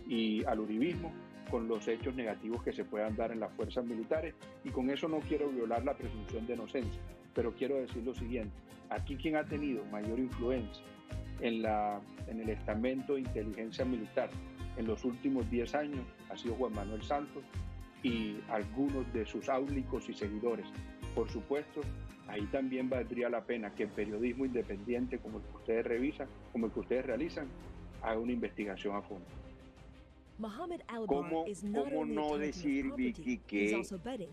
y al uribismo con los hechos negativos que se puedan dar en las fuerzas militares, y con eso no quiero violar la presunción de inocencia, pero quiero decir lo siguiente: aquí quien ha tenido mayor influencia en el estamento de inteligencia militar en los últimos 10 años ha sido Juan Manuel Santos y algunos de sus áulicos y seguidores. Por supuesto, ahí también valdría la pena que el periodismo independiente como el que ustedes revisan, como el que ustedes realizan, haga una investigación a fondo. ¿Cómo no decir, Vicky, que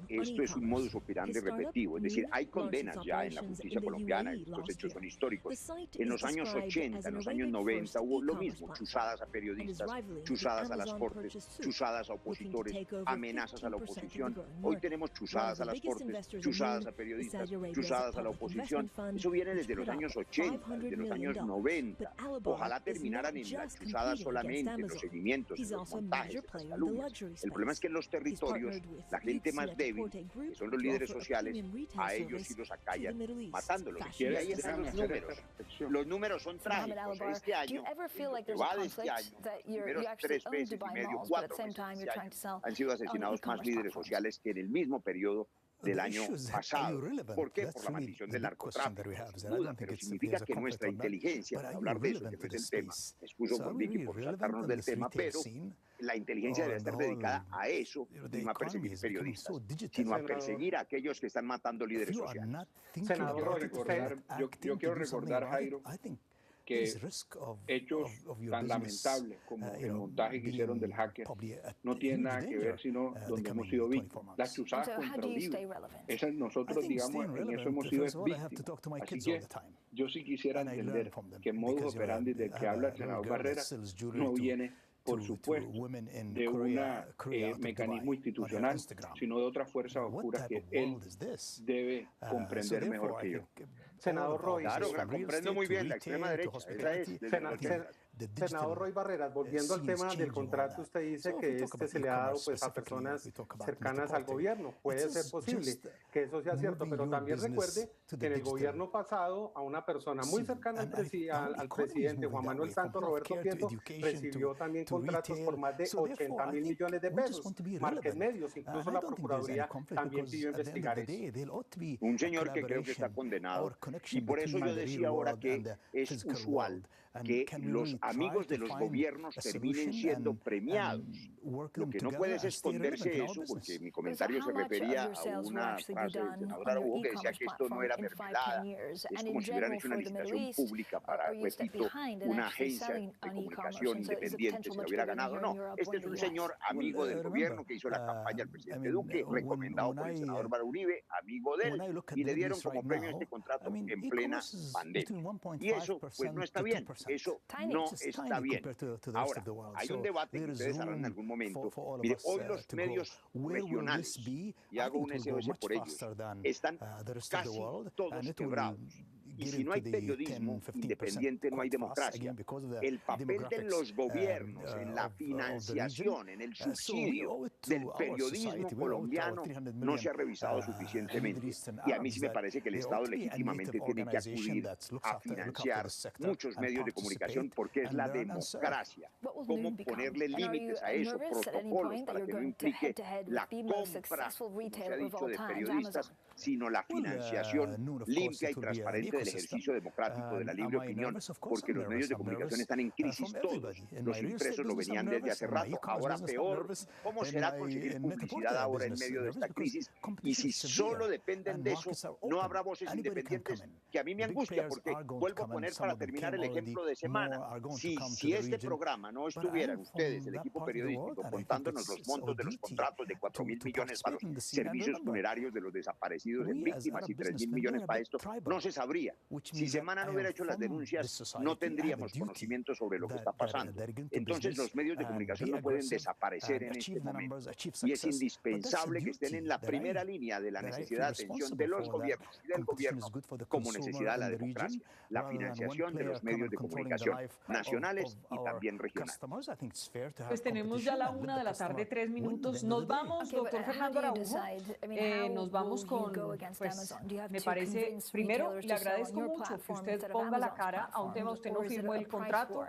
esto es un modus operandi repetitivo? Es decir, hay condenas ya en la justicia colombiana, estos hechos son históricos. En los años 80, en los años 90 hubo lo mismo: chuzadas a periodistas, chuzadas a las cortes, chuzadas a opositores, amenazas a la oposición. Hoy tenemos chuzadas a las cortes, chuzadas a periodistas, chuzadas a la oposición. Eso viene desde los años 80, desde los años 90. Ojalá terminaran en las chuzadas solamente, en los seguimientos, en los montajes, las calumnias. El problema es que en los territorios, la gente más débil, que son los líderes sociales, a ellos sí los acallan matándolos. Y ahí están los números. Los números son trágicos. Este año, que va de este año, primeros 3 meses y medio, 4 meses de este año, han sido asesinados más líderes sociales que en el mismo periodo del año pasado. ¿Por qué? Por la maldición del narcotráfico, sin duda, pero significa que nuestra inteligencia, para hablar de eso, que no es el tema, me excuso por Vicky por saltarnos del tema, pero la inteligencia debe estar dedicada a eso, y no a perseguir periodistas, sino a perseguir a aquellos que están matando líderes sociales. Yo quiero recordar, Jairo, que hechos tan lamentables como el montaje que hicieron del hacker no tienen nada que ver sino donde hemos sido víctimas. Las chuzadas contra Uribe, esas nosotros, digamos, en eso hemos sido víctimas. Así que yo sí quisiera entender que el modus operandi del que habla el senador Barrera no viene, por supuesto, de un mecanismo institucional, sino de otras fuerzas oscuras que él debe comprender mejor que yo. Senador Roy. Claro, la comprendo muy bien, la extrema derecha. Esa es. Senador Roy Barreras, volviendo al tema del contrato, usted dice que este se le ha dado pues a personas cercanas al gobierno. Puede ser posible que eso sea cierto, pero también recuerde que en el gobierno pasado a una persona muy cercana al presidente Juan Manuel Santos, Roberto Prieto, recibió también contratos por más de 80.000 millones de pesos. Marques Medios, incluso la Procuraduría también pidió investigar eso. Un señor que creo que está condenado, y por eso yo decía ahora que es usual que los amigos de los gobiernos terminen siendo premiados. Lo que no puede es esconderse eso, porque mi comentario se refería a una frase del senador Araújo que decía que esto no era mermelada. Es como si hubieran hecho una licitación pública para, repito, una agencia de comunicación independiente se la hubiera ganado. No, este es un señor amigo del gobierno que hizo la campaña al presidente Duque, recomendado por el senador Álvaro Uribe, amigo de él, y le dieron como premio este contrato en plena pandemia. Y eso, pues, no está bien. Eso no está bien. Ahora, hay un debate que ustedes harán en algún momento. Mire, hoy los medios regionales, y hago un SOS por ellos, están casi todos quebrados. Y si no hay periodismo independiente, no hay democracia. El papel de los gobiernos en la financiación, en el subsidio del periodismo colombiano no se ha revisado suficientemente. Y a mí sí me parece que el Estado legítimamente tiene que acudir a financiar muchos medios de comunicación, porque es la democracia. ¿Cómo ponerle límites a eso? Protocolos para que no implique la compra, como se ha dicho, de periodistas, sino la financiación limpia y transparente del ejercicio democrático de la libre opinión, porque los medios de comunicación están en crisis todos. Los impresos lo venían desde hace rato, ahora peor. ¿Cómo será conseguir publicidad ahora en medio de esta crisis? Y si solo dependen de eso, no habrá voces independientes, que a mí me angustia, porque vuelvo a poner para terminar el ejemplo de semana. Si este programa no estuvieran ustedes, el equipo periodístico, contándonos los montos de los contratos de 4.000 millones para los servicios funerarios de los desaparecidos en víctimas y 3.000 millones para esto, no se sabría. Si Semana no hubiera hecho las denuncias, no tendríamos conocimiento sobre lo que está pasando. Entonces, los medios de comunicación no pueden desaparecer en este momento. Y es indispensable que estén en la primera línea de la necesidad de atención de los gobiernos y del gobierno como necesidad de la democracia, la financiación de los medios de comunicación nacionales y también regionales. Pues tenemos ya la 1 de la tarde, 3 minutos. Nos vamos, doctor Fernando Araujo. Nos vamos con, pues, me parece, primero, le agradezco mucho que usted ponga la cara a un tema. Usted no firmó el contrato,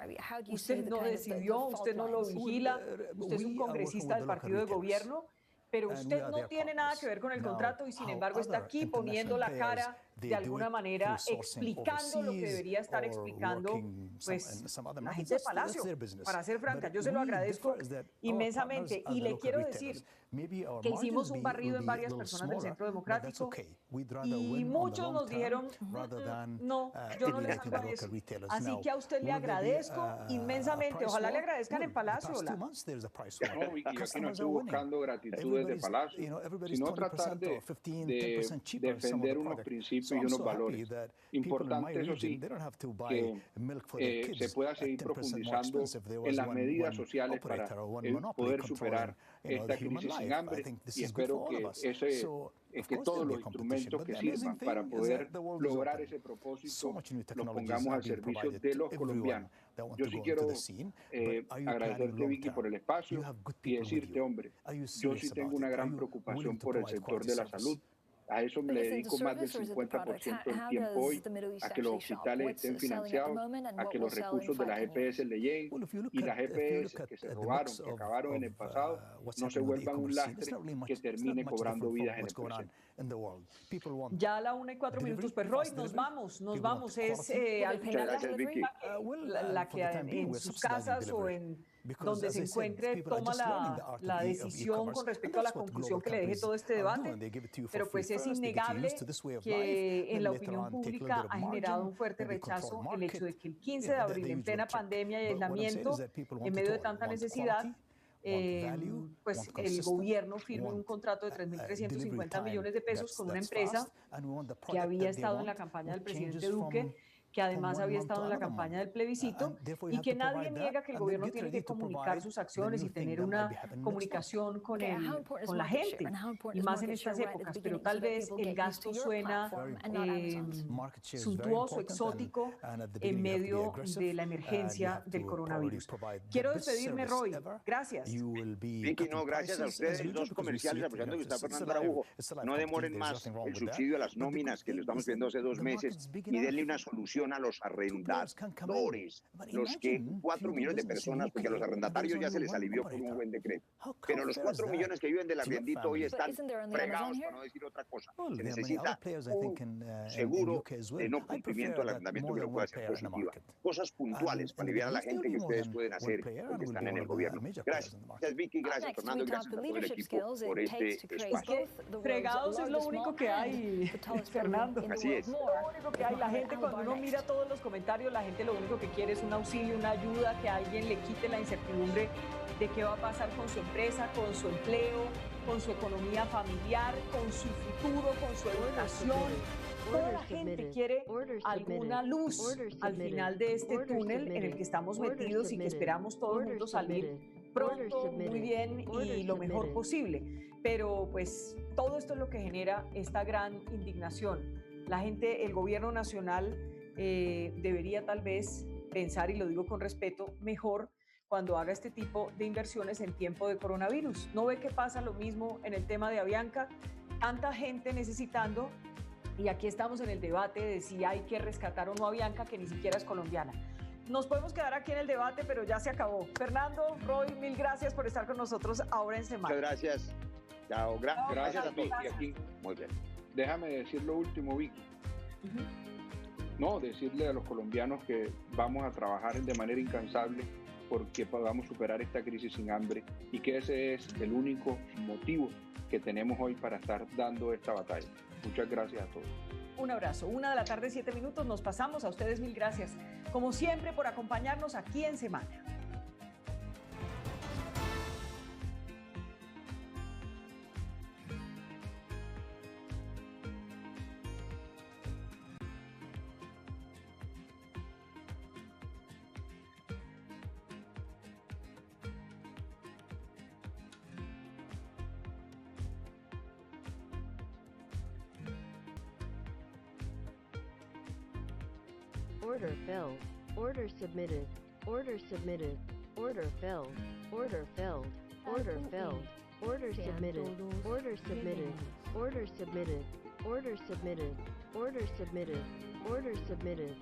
usted no decidió, usted no lo vigila, usted es un congresista del partido de gobierno, pero usted no tiene nada que ver con el contrato y sin embargo está aquí poniendo la cara de alguna manera, explicando lo que debería estar explicando pues la gente de Palacio. Para ser franca, yo se lo agradezco inmensamente y le quiero decir que hicimos un barrido en varias personas del Centro Democrático y muchos nos dijeron, no, yo no les hago eso. Así que a usted le agradezco inmensamente. Ojalá le agradezcan en Palacio. No, Vicky, aquí no estoy buscando gratitudes de Palacio, sino tratar de defender unos principios y unos valores. Importante, eso sí, que se pueda seguir profundizando en las medidas sociales para poder superar esta crisis sin hambre y espero que todos los instrumentos que sirvan para poder lograr ese propósito los pongamos al servicio de los colombianos. Yo sí quiero agradecerte, Vicky, por el espacio y decirte, hombre, yo sí tengo una gran preocupación por el sector de la salud. A eso me le dedico más del 50% del tiempo hoy, a que los hospitales estén financiados, a que los recursos de las EPS le lleguen y las EPS que se robaron, que acabaron en el pasado, no se vuelvan un lastre que termine cobrando vidas en el presente. Ya a la 1 y 4 minutos, pues Roy, nos vamos. Es al final la que en sus casas o en donde se encuentre toma la decisión con respecto a la conclusión que le deje todo este debate, pero pues es innegable que en la opinión pública ha generado un fuerte rechazo el hecho de que el 15 de abril, en plena pandemia y aislamiento, en medio de tanta necesidad, pues el gobierno firme un contrato de 3.350 millones de pesos con una empresa que había estado en la campaña del presidente Duque, que además había estado en la campaña del plebiscito y que nadie niega que el gobierno tiene que comunicar sus acciones y tener una comunicación con la gente, y más en estas épocas, pero tal vez el gasto suena suntuoso, exótico, en medio de la emergencia del coronavirus. Quiero despedirme, Roy. Gracias. Vicky, no, gracias a ustedes, dos comerciales apoyando que está Fernando Araujo. No demoren más el subsidio a las nóminas que lo estamos viendo hace 2 meses y denle una solución a los arrendadores, los que 4 millones de personas, porque a los arrendatarios ya se les alivió por un buen decreto, pero los 4 millones que viven del arriendito hoy están fregados, para no decir otra cosa. Se necesita un seguro de no cumplimiento del arrendamiento que lo pueda hacer positiva. Cosas puntuales para aliviar a la gente que ustedes pueden hacer porque están en el gobierno. Gracias Vicky, gracias Fernando, gracias a todo el equipo por este espacio. Fregados es lo único que hay, Fernando. Así es. Lo único que hay. La gente, cuando uno mira todos los comentarios, la gente lo único que quiere es un auxilio, una ayuda, que alguien le quite la incertidumbre de qué va a pasar con su empresa, con su empleo, con su economía familiar, con su futuro, con su educación. Toda la gente quiere alguna luz al final de este túnel en el que estamos metidos y que esperamos todo el mundo salir pronto, muy bien y lo mejor posible. Pero pues todo esto es lo que genera esta gran indignación. La gente, el gobierno nacional debería tal vez pensar, y lo digo con respeto, mejor cuando haga este tipo de inversiones en tiempo de coronavirus. ¿No ve que pasa lo mismo en el tema de Avianca? Tanta gente necesitando, y aquí estamos en el debate de si hay que rescatar o no a Avianca, que ni siquiera es colombiana. Nos podemos quedar aquí en el debate, pero ya se acabó. Fernando, Roy, mil gracias por estar con nosotros ahora en Semana. Muchas gracias. Chao, gracias a todos. Y aquí, muy bien. Déjame decir lo último, Vicky. No, decirle a los colombianos que vamos a trabajar de manera incansable porque podamos superar esta crisis sin hambre y que ese es el único motivo que tenemos hoy para estar dando esta batalla. Muchas gracias a todos. Un abrazo. 1 de la tarde, 7 minutos. Nos pasamos. A ustedes mil gracias, como siempre, por acompañarnos aquí en Semana. Order filled. Order submitted. Order submitted. Order filled. Order filled. Order filled. Order submitted. Order submitted. Order submitted. Order submitted. Order submitted. Order submitted.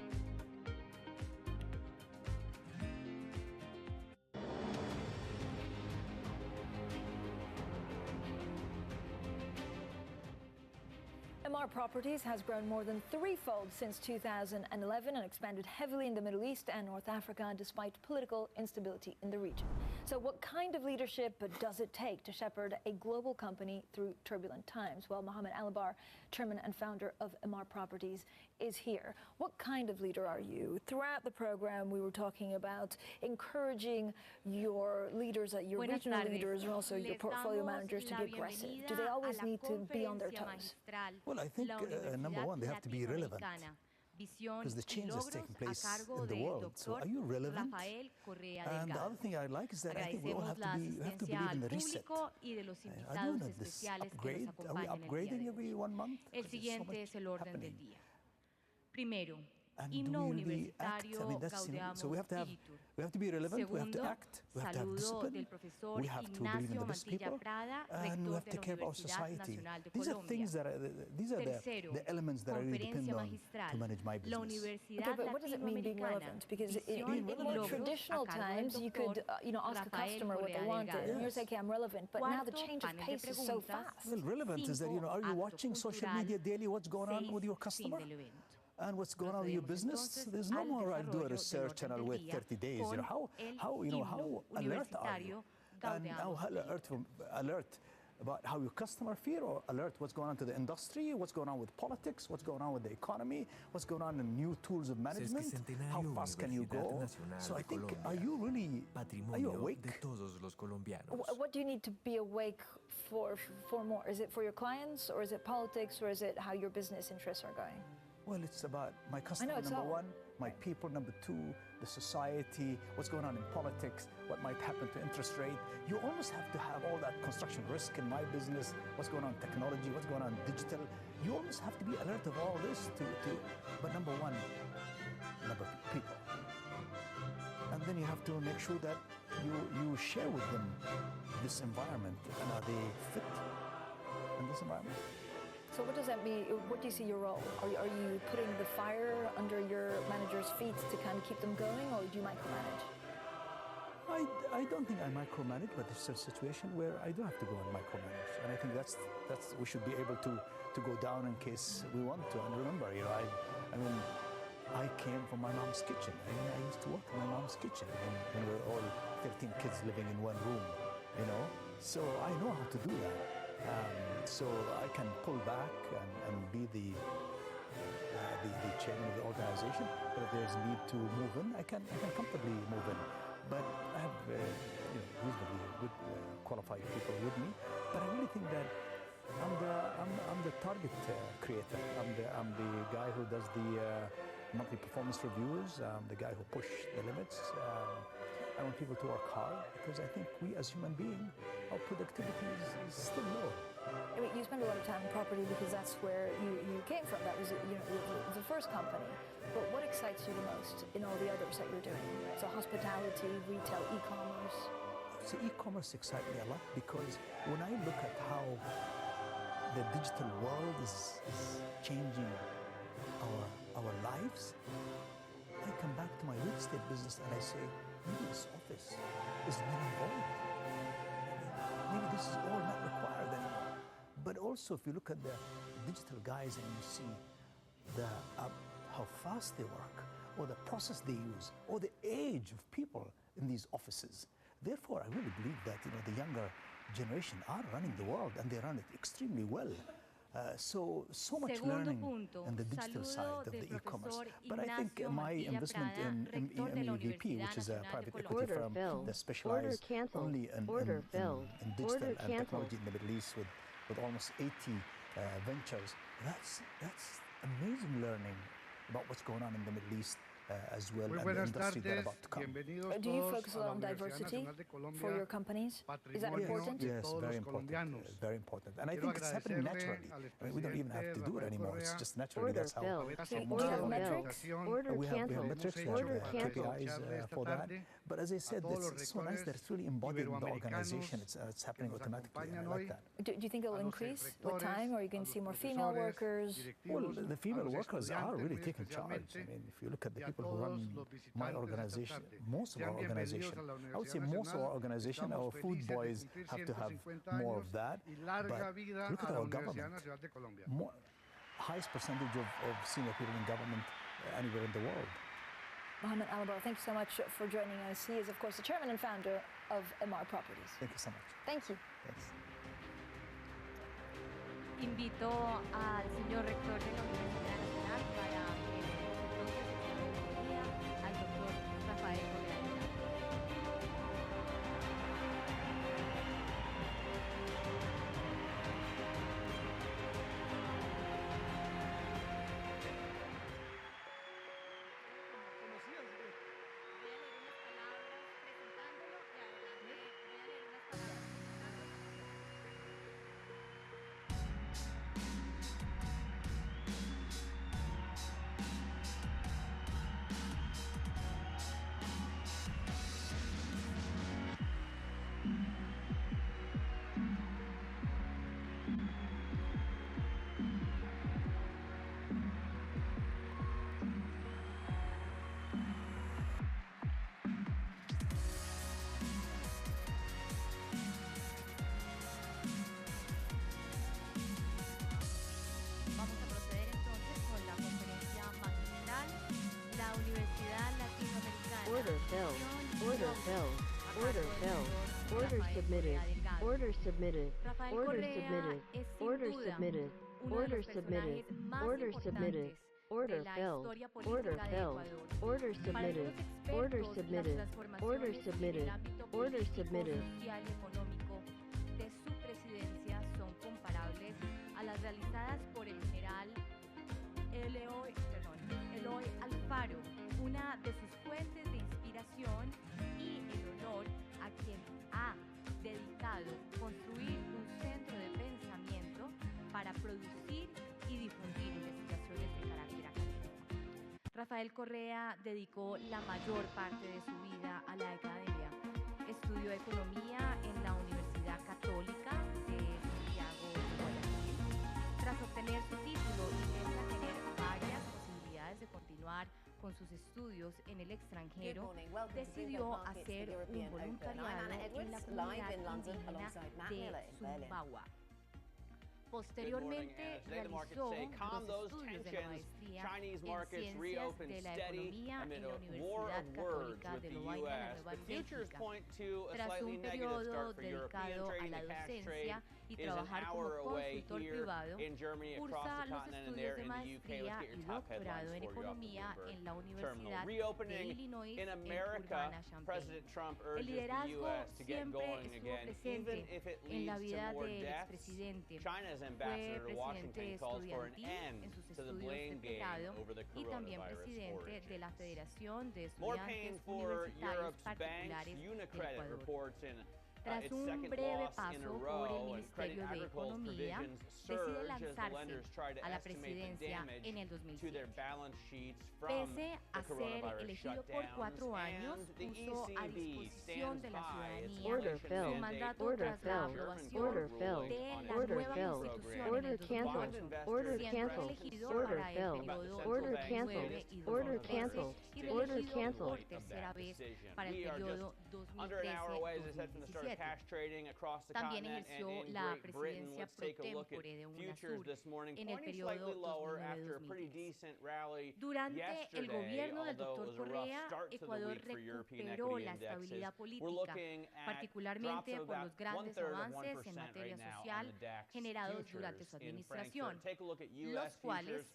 MR Properties has grown more than threefold since 2011 and expanded heavily in the Middle East and North Africa despite political instability in the region. So what kind of leadership does it take to shepherd a global company through turbulent times? Well, Mohammed Alibar, chairman and founder of MR Properties, is here. What kind of leader are you? Throughout the program, we were talking about encouraging your leaders, your regional leaders, and also your portfolio managers to be aggressive. Do they always need to be on their toes? Well, I think, number one, they have to be relevant, because the change is taking place in the world. So are you relevant? And the other thing I like is that I think we all have to believe in the reset. Are you in this upgrade? Are we upgrading every 1 month? Primero, and himno do we really act? I mean, that's, so we have to be relevant, we have to act, we have to have discipline, we have to believe in the best people, and we have to take care of our society. These are things that are, these are the elements that I really depend on to manage my business. Okay, but what does it mean being relevant? Because in more traditional times, you could ask a customer what they wanted, and you're saying, okay, I'm relevant, but now the change of pace is so fast. Well, relevant is that, are you watching social media daily, what's going on with your customer? And what's going on with your business? There's no more I'll do a research and I'll wait 30 days. How alert are you? And how alert about how your customer feel, or alert what's going on to the industry, what's going on with politics, what's going on with the economy, what's going on in new tools of management, how fast can you go? So I think, are you awake? What do you need to be awake for more? Is it for your clients, or is it politics, or is it how your business interests are going? Well, it's about my customer, number one, my people, number two, the society, what's going on in politics, what might happen to interest rate. You almost have to have all that construction risk in my business, what's going on in technology, what's going on in digital. You almost have to be alert of all this but number one, number people. And then you have to make sure that you share with them this environment, and are they fit in this environment? So what does that mean? What do you see your role? Are you putting the fire under your manager's feet to kind of keep them going, or do you micromanage? I don't think I micromanage, but there's a situation where I do have to go and micromanage, and I think that's we should be able to go down in case we want to. And remember, I came from my mom's kitchen. I used to work in my mom's kitchen when we were all 13 kids living in one room, So I know how to do that. So I can pull back and be the chairman of the organization. But if there's need to move in, I can comfortably move in. But I have reasonably good qualified people with me. But I really think that I'm the target creator. I'm the guy who does the monthly performance reviews. I'm the guy who push the limits. I want people to work hard, because I think we as human beings, our productivity is still low. I mean, you spend a lot of time in property because that's where you came from. That was the first company. But what excites you the most in all the others that you're doing? So hospitality, retail, e-commerce. So e-commerce excites me a lot, because when I look at how the digital world is changing our lives, I come back to my real estate business and I say, maybe this office is not involved. Maybe this is all not required anymore. But also, if you look at the digital guys and you see how fast they work, or the process they use, or the age of people in these offices. Therefore, I really believe that the younger generation are running the world, and they run it extremely well. So much learning in the digital side of the e-commerce. But I think my investment in MEVP, which is a private equity firm that specializes only in digital and technology in the Middle East with almost 80 ventures, that's amazing learning about what's going on in the Middle East as well, Muy and the buenas industry that are tardes, about to come. bienvenidos Do you todos focus a a la lot on Universidad diversity Nacional de Colombia, for your companies? Is that patrimonio important? de Yes, todos very los important, colombianos. very important. And I Quiero think it's happening agradecerle naturally. al I mean, we don't even have to do it expresidente anymore. It's Rafael just naturally. Order That's how filled. haber so Order most of our filled. invitación Order we have canceled. metrics, we Order have canceled. KPIs for that. But as I said, it's so nice that it's really embodied in the organization. It's happening automatically. And I like that. Do you think it will increase with time, or are you going to see more female workers? Well, the female workers are really taking charge. I mean, if you look at the people who run my organization, most of our organization, I would say most of our organization, our food boys have to have more of that. But look at our government. Highest percentage of senior people in government anywhere in the world. Mohammed Alabar, thank you so much for joining us. He is, of course, the chairman and founder of MR Properties. Thank you so much. Thank you. Thanks. Invito al señor rector de la Universidad Nacional para que le dé al doctor Rafael Correa. Vamos a proceder entonces con la conferencia magistral, la Universidad Latinoamericana. Order filled. Order filled. Order filled. Order submitted. Order submitted. Order submitted. Order submitted. Order submitted. Order submitted. Order filled. Order filled. Order submitted. Order submitted. Order submitted. Order submitted. Social y económico de su presidencia son comparables a las realizadas por el general Eloy Alfaro, una de sus fuentes de inspiración y el honor a quien ha dedicado construir un centro de pensamiento para producir y difundir investigaciones de carácter académico. Rafael Correa dedicó la mayor parte de su vida a la academia. Estudió economía en la Universidad Católica de Santiago de Guayaquil. Tras obtener su título y pese a tener varias posibilidades de continuar con sus estudios en el extranjero, decidió hacer un voluntariado en la comunidad indígena de Sumbawa. Posteriormente realizó los estudios de la maestría en Ciencias de la Economía en la Universidad Católica de Lovaina, en Nueva Bélgica. Tras un periodo dedicado a la docencia y trabajar como consultor privado, cursa los estudios de maestría y doctorado en Economía en la Universidad de Illinois en Urbana-Champaign. El liderazgo siempre estuvo presente en la vida del expresidente. Fue presidente estudiantil en sus estudios de pregrado y también presidente de la Federación de Estudiantes Universitarios Particulares del Ecuador. Tras un breve paso por el Ministerio de Economía, decide lanzarse a la presidencia en el 2007. Pese a ser elegido por 4 años, puso a disposición de la ciudadanía su mandato tras la aprobación de la nueva Constitución en el 2008, siendo elegido para el periodo 2009 y 2013 y reelegido por tercera vez para el periodo 2013-2017. También ejerció la presidencia pro tempore de UNASUR en el periodo 2009-2010. Durante el gobierno del Dr. Correa, Ecuador recuperó la estabilidad política, particularmente por los grandes avances en materia social generados durante su administración, los cuales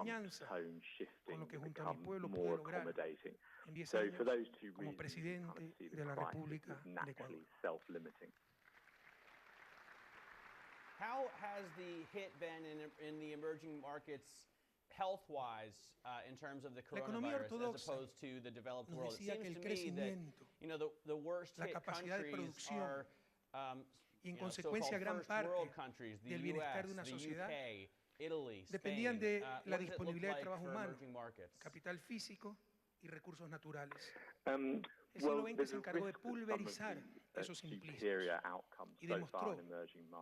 enseñanza, con lo que junto a mi pueblo pude lograr. en 10 años como presidente de la República de Ecuador. How has the hit been in the emerging markets health-wise in terms of the coronavirus as opposed to the developed world? It seems to me that the worst hit countries are y en consecuencia gran parte del bienestar de una sociedad dependían de la disponibilidad de trabajo humano, capital físico y recursos naturales. El siglo XX se encargó de pulverizar esos simplicios y demostró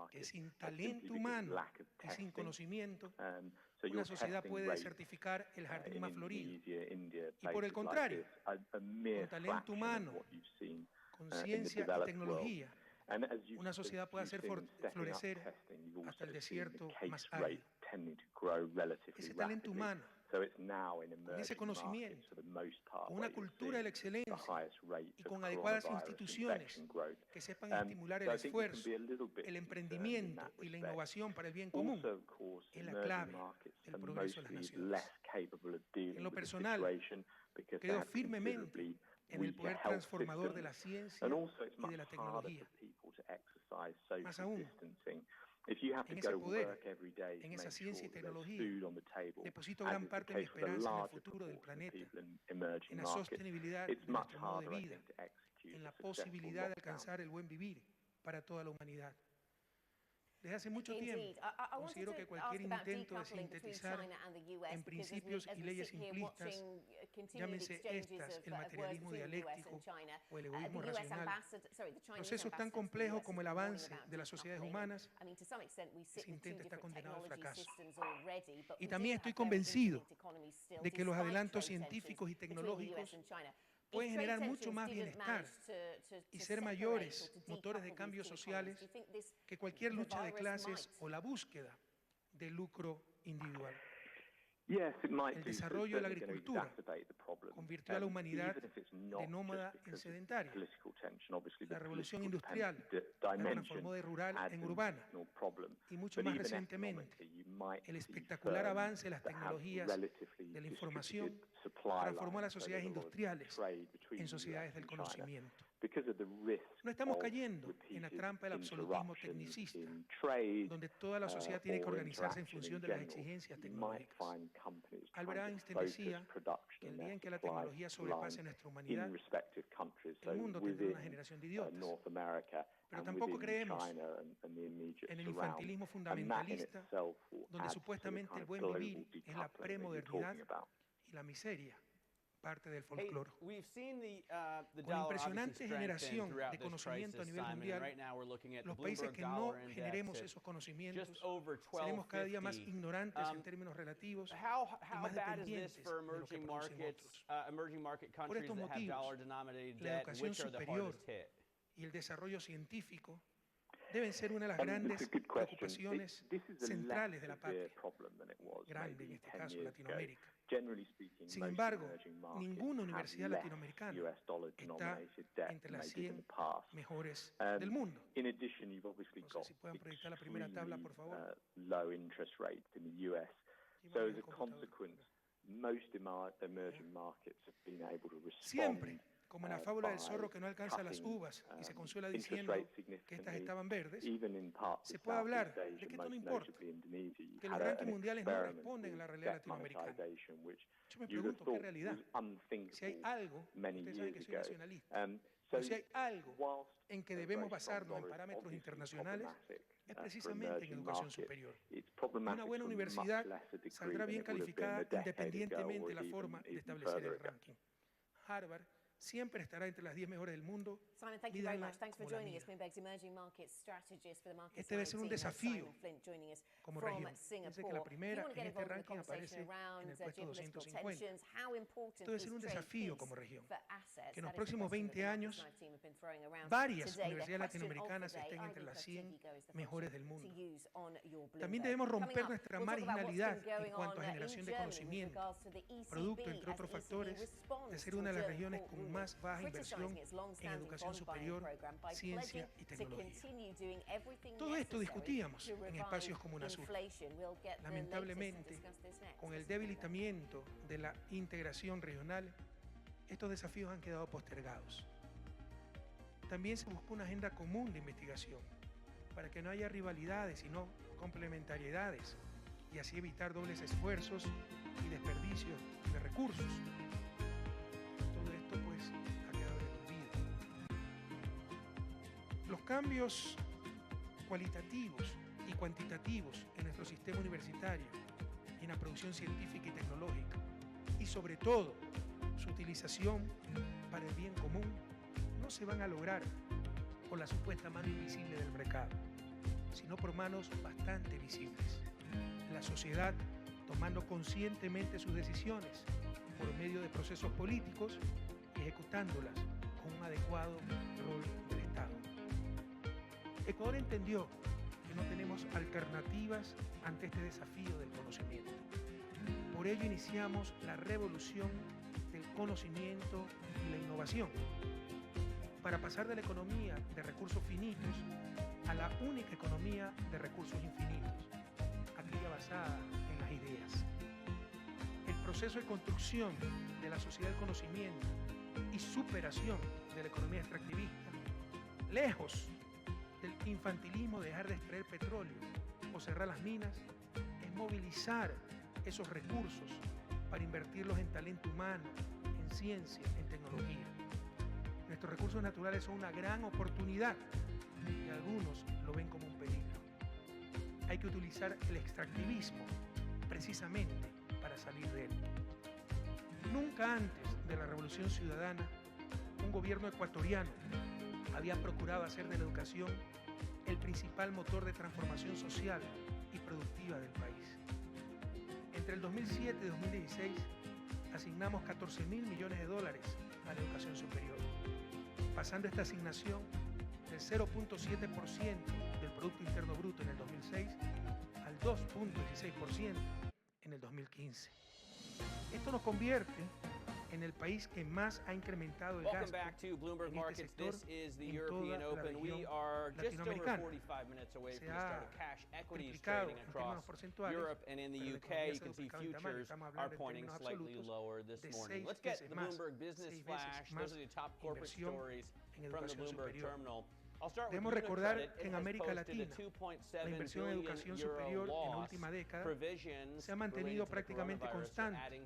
que sin talento humano y sin conocimiento, una sociedad puede desertificar el jardín más florido. Y por el contrario, con talento humano, con ciencia y tecnología, una sociedad puede hacer florecer hasta el desierto más árido. Ese talento humano, con ese conocimiento, con una cultura de la excelencia y con adecuadas instituciones que sepan estimular el esfuerzo, el emprendimiento y la innovación para el bien común, es la clave del progreso de las naciones. En lo personal, creo firmemente en el poder transformador de la ciencia y de la tecnología. Más aún, en ese poder, en esa ciencia y tecnología, deposito gran parte de mi esperanza en el futuro del planeta, en la sostenibilidad de nuestro modo de vida, en la posibilidad de alcanzar el buen vivir para toda la humanidad. Desde hace mucho tiempo, considero que cualquier intento de sintetizar en principios y leyes simplistas, llámense estas el materialismo dialéctico o el egoísmo racional, procesos tan complejos como el avance de las sociedades humanas, ese intento está condenado al fracaso. Y también estoy convencido de que los adelantos científicos y tecnológicos pueden generar mucho más bienestar y ser mayores motores de cambios sociales que cualquier lucha de clases o la búsqueda de lucro individual. El desarrollo de la agricultura convirtió a la humanidad de nómada en sedentaria. La revolución industrial la transformó de rural en urbana. Y mucho más recientemente, el espectacular avance de las tecnologías de la información transformó a las sociedades industriales en sociedades del conocimiento. No estamos cayendo en la trampa del absolutismo tecnicista, donde toda la sociedad tiene que organizarse en función de las exigencias tecnológicas. Albert Einstein decía que el día en que la tecnología sobrepase a nuestra humanidad, el mundo tendrá una generación de idiotas. Pero tampoco creemos en el infantilismo fundamentalista, donde supuestamente el buen vivir es la premodernidad y la miseria parte del folclore. Con impresionante generación de conocimiento a nivel mundial, los países que no generemos esos conocimientos seremos cada día más ignorantes en términos relativos y más dependientes de lo que producen otros. Por estos motivos, la educación superior y el desarrollo científico deben ser una de las grandes preocupaciones centrales de la patria, grande en este caso Latinoamérica. Sin embargo, ninguna universidad latinoamericana está entre las 100 mejores del mundo. No sé si puedan proyectar la primera tabla, por favor. Siempre, como en la fábula del zorro que no alcanza las uvas y se consuela diciendo que estas estaban verdes, se puede hablar de que esto no importa, que los rankings mundiales no responden a la realidad latinoamericana. Yo me pregunto, ¿qué realidad? Si hay algo, ustedes saben que soy nacionalista, pero si hay algo en que debemos basarnos en parámetros internacionales, es precisamente en educación superior. Una buena universidad saldrá bien calificada independientemente de la forma de establecer el ranking. Harvard siempre estará entre las 10 mejores del mundo. Simon, thank you very much. Thanks for joining us. Bloomberg's emerging market strategist for the market. Este debe ser un desafío como región. Dice que la primera en este ranking aparece en el puesto 250. Esto debe ser un desafío como región. Que en los próximos 20 años varias universidades latinoamericanas estén entre las 100 mejores del mundo. También debemos romper nuestra marginalidad en cuanto a generación de conocimiento, producto, entre otros factores, de ser una de las regiones con más baja inversión en educación superior, ciencia y tecnología. Todo esto discutíamos en espacios como UNASUR. Lamentablemente, con el debilitamiento de la integración regional, estos desafíos han quedado postergados. También se buscó una agenda común de investigación para que no haya rivalidades, sino complementariedades, y así evitar dobles esfuerzos y desperdicios de recursos. Todo esto pues ha quedado en el olvido. Los cambios cualitativos y cuantitativos en nuestro sistema universitario y en la producción científica y tecnológica, y sobre todo su utilización para el bien común, no se van a lograr por la supuesta mano invisible del mercado, sino por manos bastante visibles. La sociedad tomando conscientemente sus decisiones por medio de procesos políticos y ejecutándolas con un adecuado rol del Estado. Ecuador entendió que no tenemos alternativas ante este desafío del conocimiento. Por ello iniciamos la revolución del conocimiento y la innovación, para pasar de la economía de recursos finitos a la única economía de recursos infinitos, aquella basada en las ideas. El proceso de construcción de la sociedad del conocimiento y superación de la economía extractivista, lejos del infantilismo de dejar de extraer petróleo o cerrar las minas, es movilizar esos recursos para invertirlos en talento humano, en ciencia, en tecnología. Nuestros recursos naturales son una gran oportunidad y algunos lo ven como un peligro. Hay que utilizar el extractivismo precisamente para salir de él. Nunca antes de la Revolución Ciudadana, un gobierno ecuatoriano había procurado hacer de la educación el principal motor de transformación social y productiva del país. Entre el 2007 y 2016 asignamos $14.000 millones a la educación superior, pasando esta asignación del 0.7% del Producto Interno Bruto en el 2006 al 2.16% en el 2015. Esto nos convierte en el país que más ha incrementado el gasto en este sector en toda la región latinoamericana. Se ha triplicado en términos porcentuales, pero en la economía se ha duplicado en tamaño. Estamos hablando en términos absolutos de 6 veces más inversión en educación superior. Debemos recordar que en América Latina la inversión en educación superior en la última década se ha mantenido prácticamente constante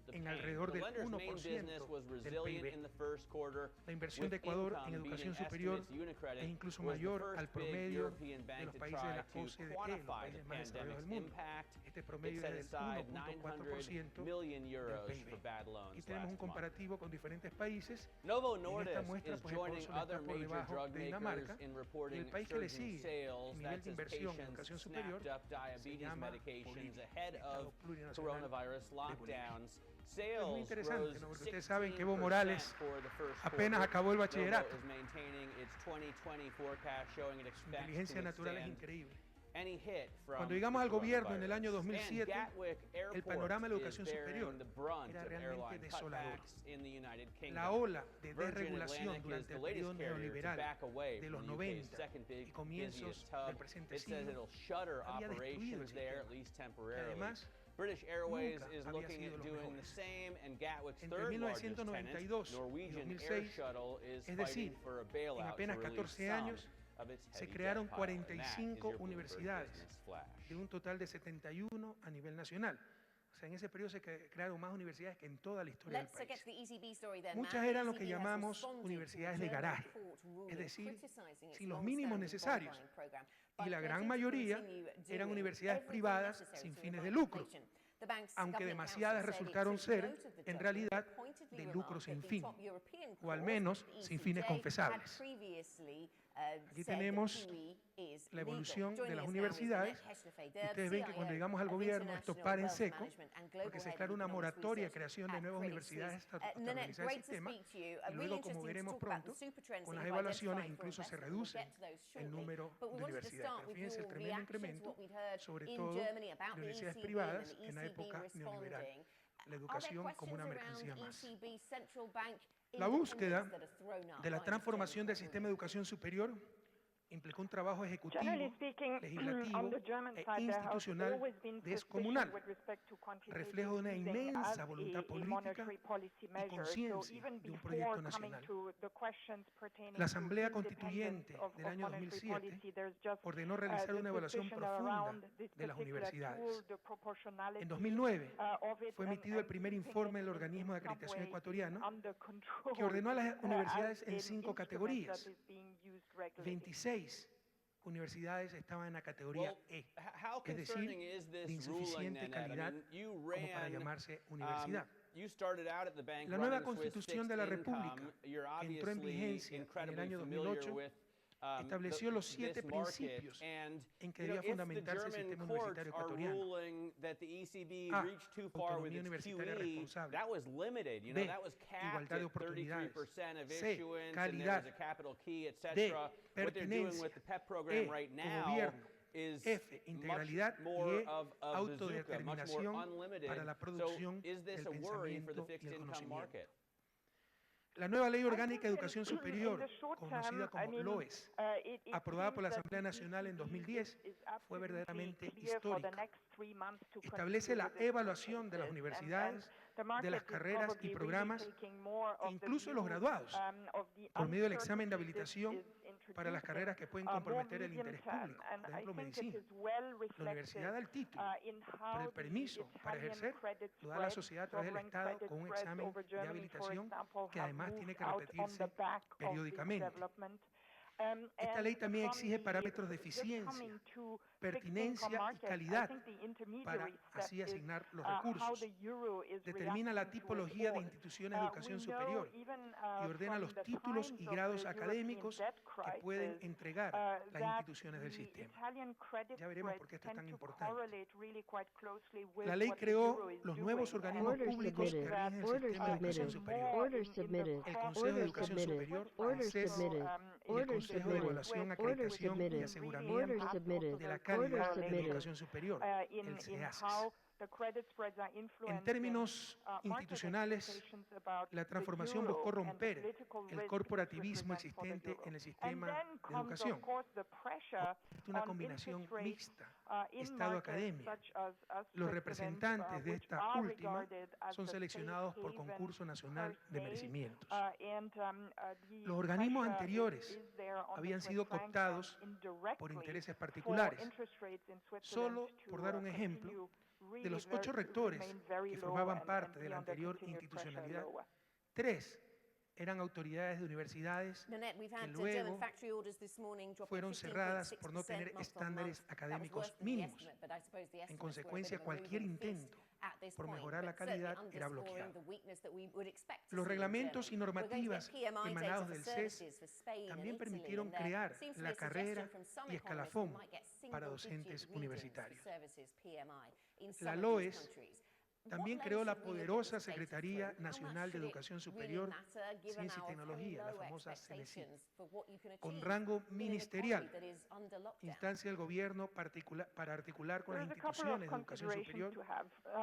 en alrededor del 1% del PIB. La inversión de Ecuador en educación superior es incluso mayor al promedio de los países de la OCDE, los países más desarrollados del mundo. Este promedio es del 1.4% del PIB. Aquí tenemos un comparativo con diferentes países. En esta muestra, pues, Ecuador solo está por debajo de Dinamarca. Y el país que le sigue en nivel de inversión en educación superior se llama Bolivia, Estado plurinacional de Bolivia. Es muy interesante, ¿no? Porque ustedes saben que Evo Morales apenas acabó el bachillerato. Su inteligencia natural es increíble. Cuando llegamos al gobierno en el año 2007, el panorama de la educación superior era realmente desolador. La ola de desregulación durante el periodo neoliberal de los 90 y comienzos del presente siglo había destruido el sistema, que además nunca había sido los mejores. Entre 1992 y 2006, es decir, en apenas 14 años, se crearon 45 universidades, de un total de 71 a nivel nacional. O sea, en ese periodo se crearon más universidades que en toda la historia del país. Muchas eran lo que llamamos universidades de garaje, es decir, sin los mínimos necesarios. Y la gran mayoría eran universidades privadas sin fines de lucro, aunque demasiadas resultaron ser, en realidad, de lucro sin fin, o al menos sin fines confesables. Aquí tenemos la evolución de las universidades. Ustedes ven que cuando llegamos al gobierno esto para en seco, porque se declara una moratoria de creación de nuevas universidades hasta estabilizar el sistema, y luego, como veremos pronto, con las evaluaciones incluso se reduce el número de universidades. Pero fíjense el tremendo incremento, sobre todo de universidades privadas en la época neoliberal. La educación como una mercancía más. La búsqueda de la transformación del sistema de educación superior implicó un trabajo ejecutivo, legislativo e institucional descomunal, reflejo de una inmensa voluntad política y conciencia de un proyecto nacional. La Asamblea Constituyente del año 2007 ordenó realizar una evaluación profunda de las universidades. En 2009 fue emitido el primer informe del organismo de acreditación ecuatoriano que ordenó a las universidades en 5 categorías. 26 universidades estaban en la categoría E, es decir, de insuficiente calidad como para llamarse universidad. La nueva Constitución de la República, que entró en vigencia en el año 2008, estableció los 7 principios en que debía fundamentarse el sistema universitario ecuatoriano. A. Autonomía universitaria responsable. B. Igualdad de oportunidades. C. Calidad. D. Pertinencia. E. Gobierno. F. Integralidad. Y E. Autodeterminación para la producción del pensamiento y el conocimiento. La nueva Ley Orgánica de Educación Superior, conocida como LOES, aprobada por la Asamblea Nacional en 2010, fue verdaderamente histórica. Establece la evaluación de las universidades, de las carreras y programas, incluso de los graduados, por medio del examen de habilitación para las carreras que pueden comprometer el interés público, por ejemplo, medicina. La universidad da el título, pero el permiso para ejercer lo da la sociedad a través del Estado con un examen de habilitación que además tiene que repetirse periódicamente. Esta ley también exige parámetros de eficiencia, pertinencia y calidad para así asignar los recursos. Determina la tipología de instituciones de educación superior y ordena los títulos y grados académicos que pueden entregar las instituciones del sistema. Ya veremos por qué esto es tan importante. La ley creó los nuevos organismos públicos que rigen el sistema de educación superior. El Consejo de Educación Superior, el CES, y el Consejo de Evaluación, Acreditación y Aseguramiento de la Calidad en Educación Superior, el CEACES. En términos institucionales, la transformación buscó romper el corporativismo existente en el sistema de educación. Una combinación mixta, Estado-academia. Los representantes de esta última son seleccionados por concurso nacional de merecimientos. Los organismos anteriores habían sido cooptados por intereses particulares. Solo por dar un ejemplo, de los 8 rectores que formaban parte de la anterior institucionalidad, 3 eran autoridades de universidades que luego fueron cerradas por no tener estándares académicos mínimos. En consecuencia, cualquier intento por mejorar la calidad era bloqueado. Los reglamentos y normativas emanados del CES también permitieron crear la carrera y escalafón para docentes universitarios. La LOES también creó la poderosa Secretaría Nacional de Educación Superior, Ciencia y Tecnología, la famosa CNCIT, con rango ministerial, instancia del gobierno para articular con las instituciones de educación superior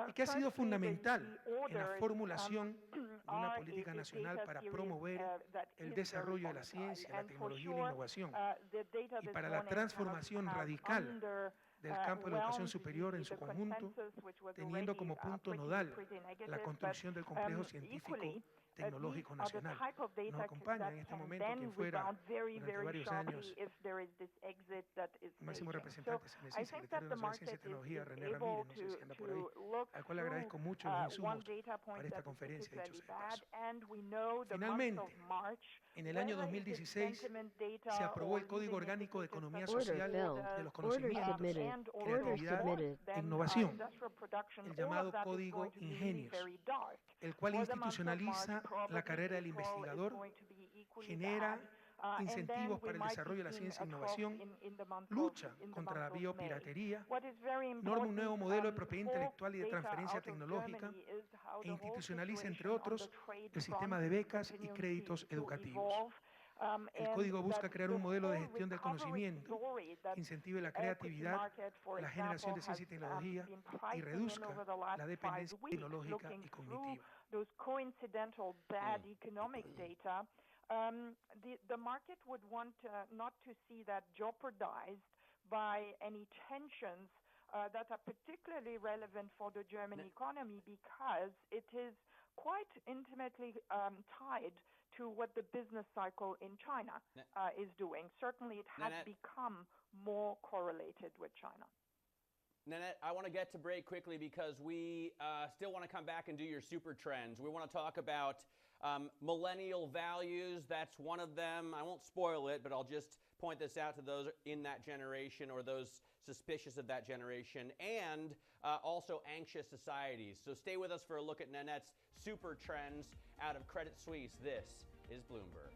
y que ha sido fundamental en la formulación de una política nacional para promover el desarrollo de la ciencia, la tecnología y la innovación y para la transformación radical del campo de la educación superior en su conjunto, teniendo como punto nodal la construcción del complejo científico tecnológico nacional. Nos acompaña en este momento quien fuera durante varios años máximo representante CNCIT, secretario nacional de Ciencia y Tecnología, René Ramírez, no sé si anda por ahí, al cual le agradezco mucho los insumos para esta conferencia, dicho sea de paso. Finalmente, en el año 2016 se aprobó el Código Orgánico de Economía Social de los Conocimientos, Creatividad e Innovación, el llamado Código Ingenios, el cual institucionaliza la carrera del investigador, genera incentivos para el desarrollo de la ciencia e innovación, lucha contra la biopiratería, norma un nuevo modelo de propiedad intelectual y de transferencia tecnológica e institucionaliza, entre otros, el sistema de becas y créditos educativos. El código busca crear un modelo de gestión del conocimiento que incentive la creatividad, la generación de ciencia y tecnología y reduzca la dependencia tecnológica y cognitiva. The market would want not to see that jeopardized by any tensions that are particularly relevant for the German economy, because it is quite intimately tied to what the business cycle in China is doing. Certainly it has become more correlated with China. Nanette, I want to get to break quickly because we still want to come back and do your super trends. We want to talk about millennial values. That's one of them. I won't spoil it, but I'll just point this out to those in that generation or those suspicious of that generation, and also anxious societies. So stay with us for a look at Nanette's super trends out of Credit Suisse. This is Bloomberg.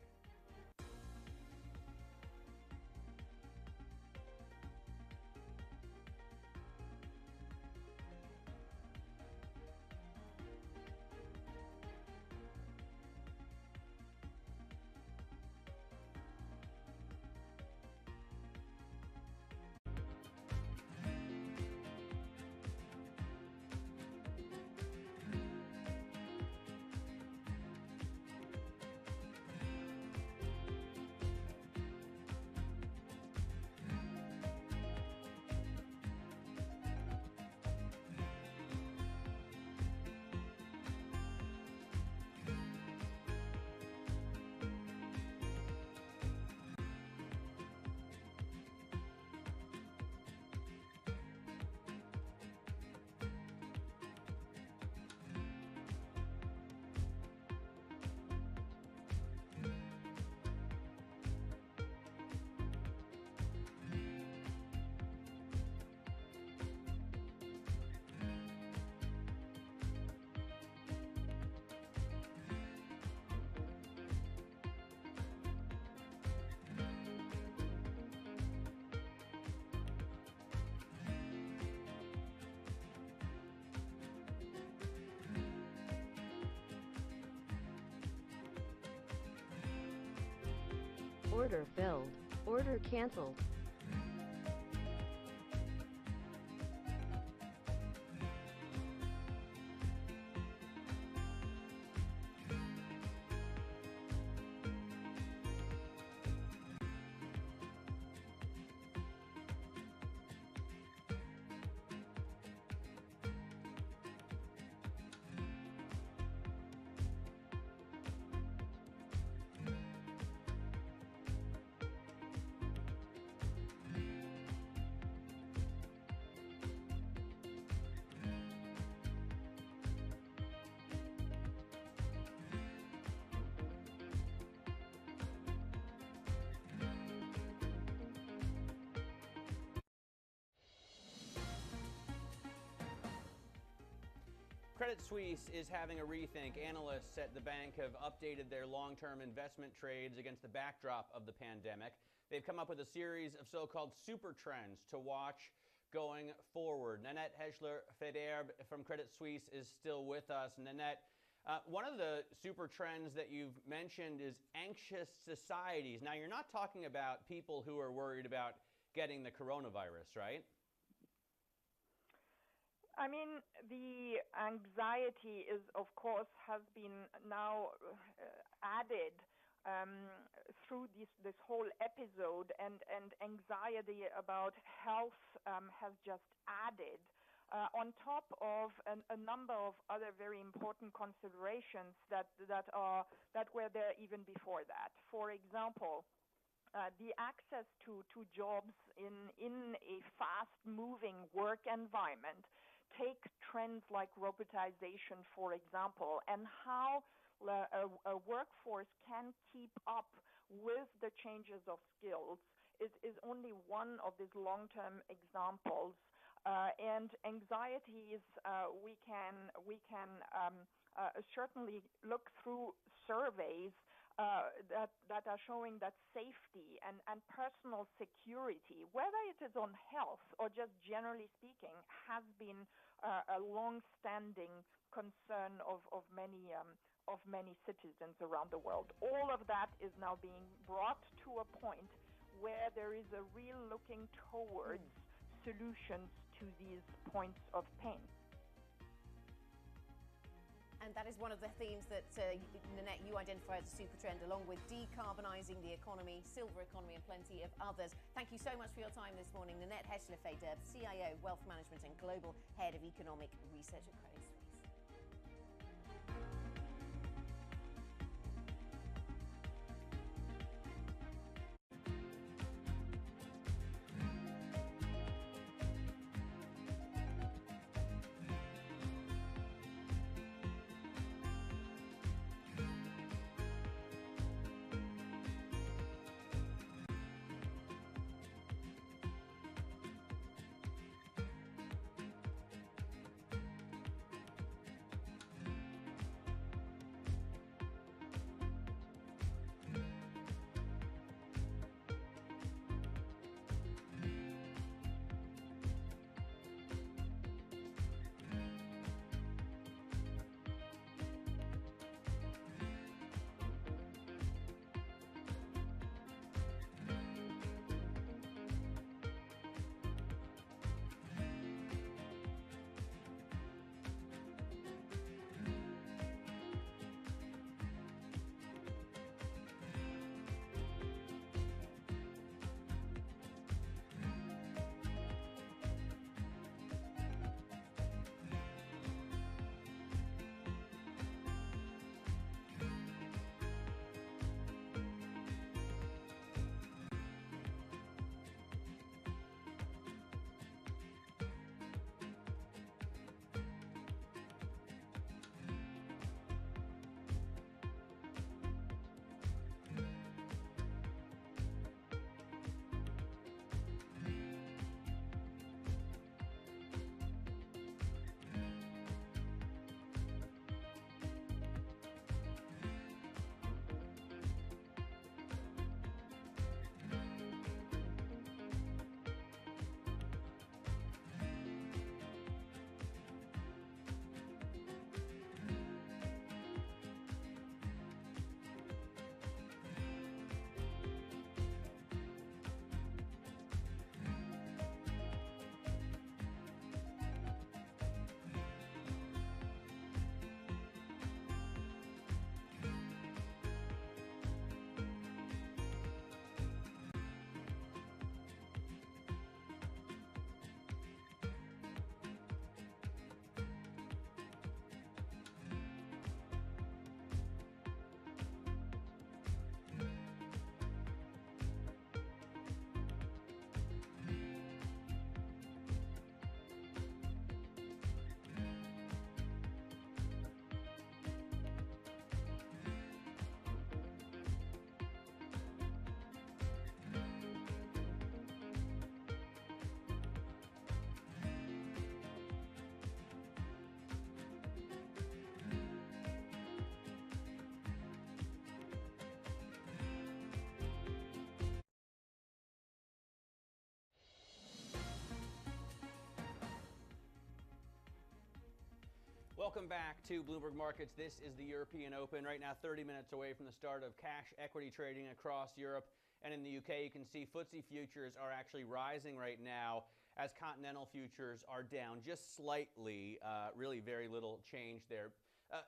Order filled. Order canceled. Credit Suisse is having a rethink. Analysts at the bank have updated their long-term investment trades against the backdrop of the pandemic. They've come up with a series of so-called super trends to watch going forward. Nanette Heschler-Federbe from Credit Suisse is still with us. Nanette, one of the super trends that you've mentioned is anxious societies. Now, you're not talking about people who are worried about getting the coronavirus, right? I mean, the anxiety is, of course, has been now added through this whole episode, and anxiety about health has just added on top of a number of other very important considerations that were there even before that. For example, the access to jobs in a fast-moving work environment. Take trends like robotization, for example, and how a workforce can keep up with the changes of skills is only one of these long-term examples. And anxieties, we can certainly look through surveys that are showing that safety and personal security, whether it is on health or just generally speaking, has been a long-standing concern of many citizens around the world. All of that is now being brought to a point where there is a real looking towards solutions to these points of pain. And that is one of the themes that, Nanette, you identify as a super trend, along with decarbonising the economy, silver economy, and plenty of others. Thank you so much for your time this morning. Nanette Heschler-Feder, CIO, Wealth Management and Global Head of Economic Research at Credit Suisse. Welcome back to Bloomberg Markets. This is the European Open. Right now, 30 minutes away from the start of cash equity trading across Europe and in the UK. You can see FTSE futures are actually rising right now as continental futures are down just slightly. Really very little change there.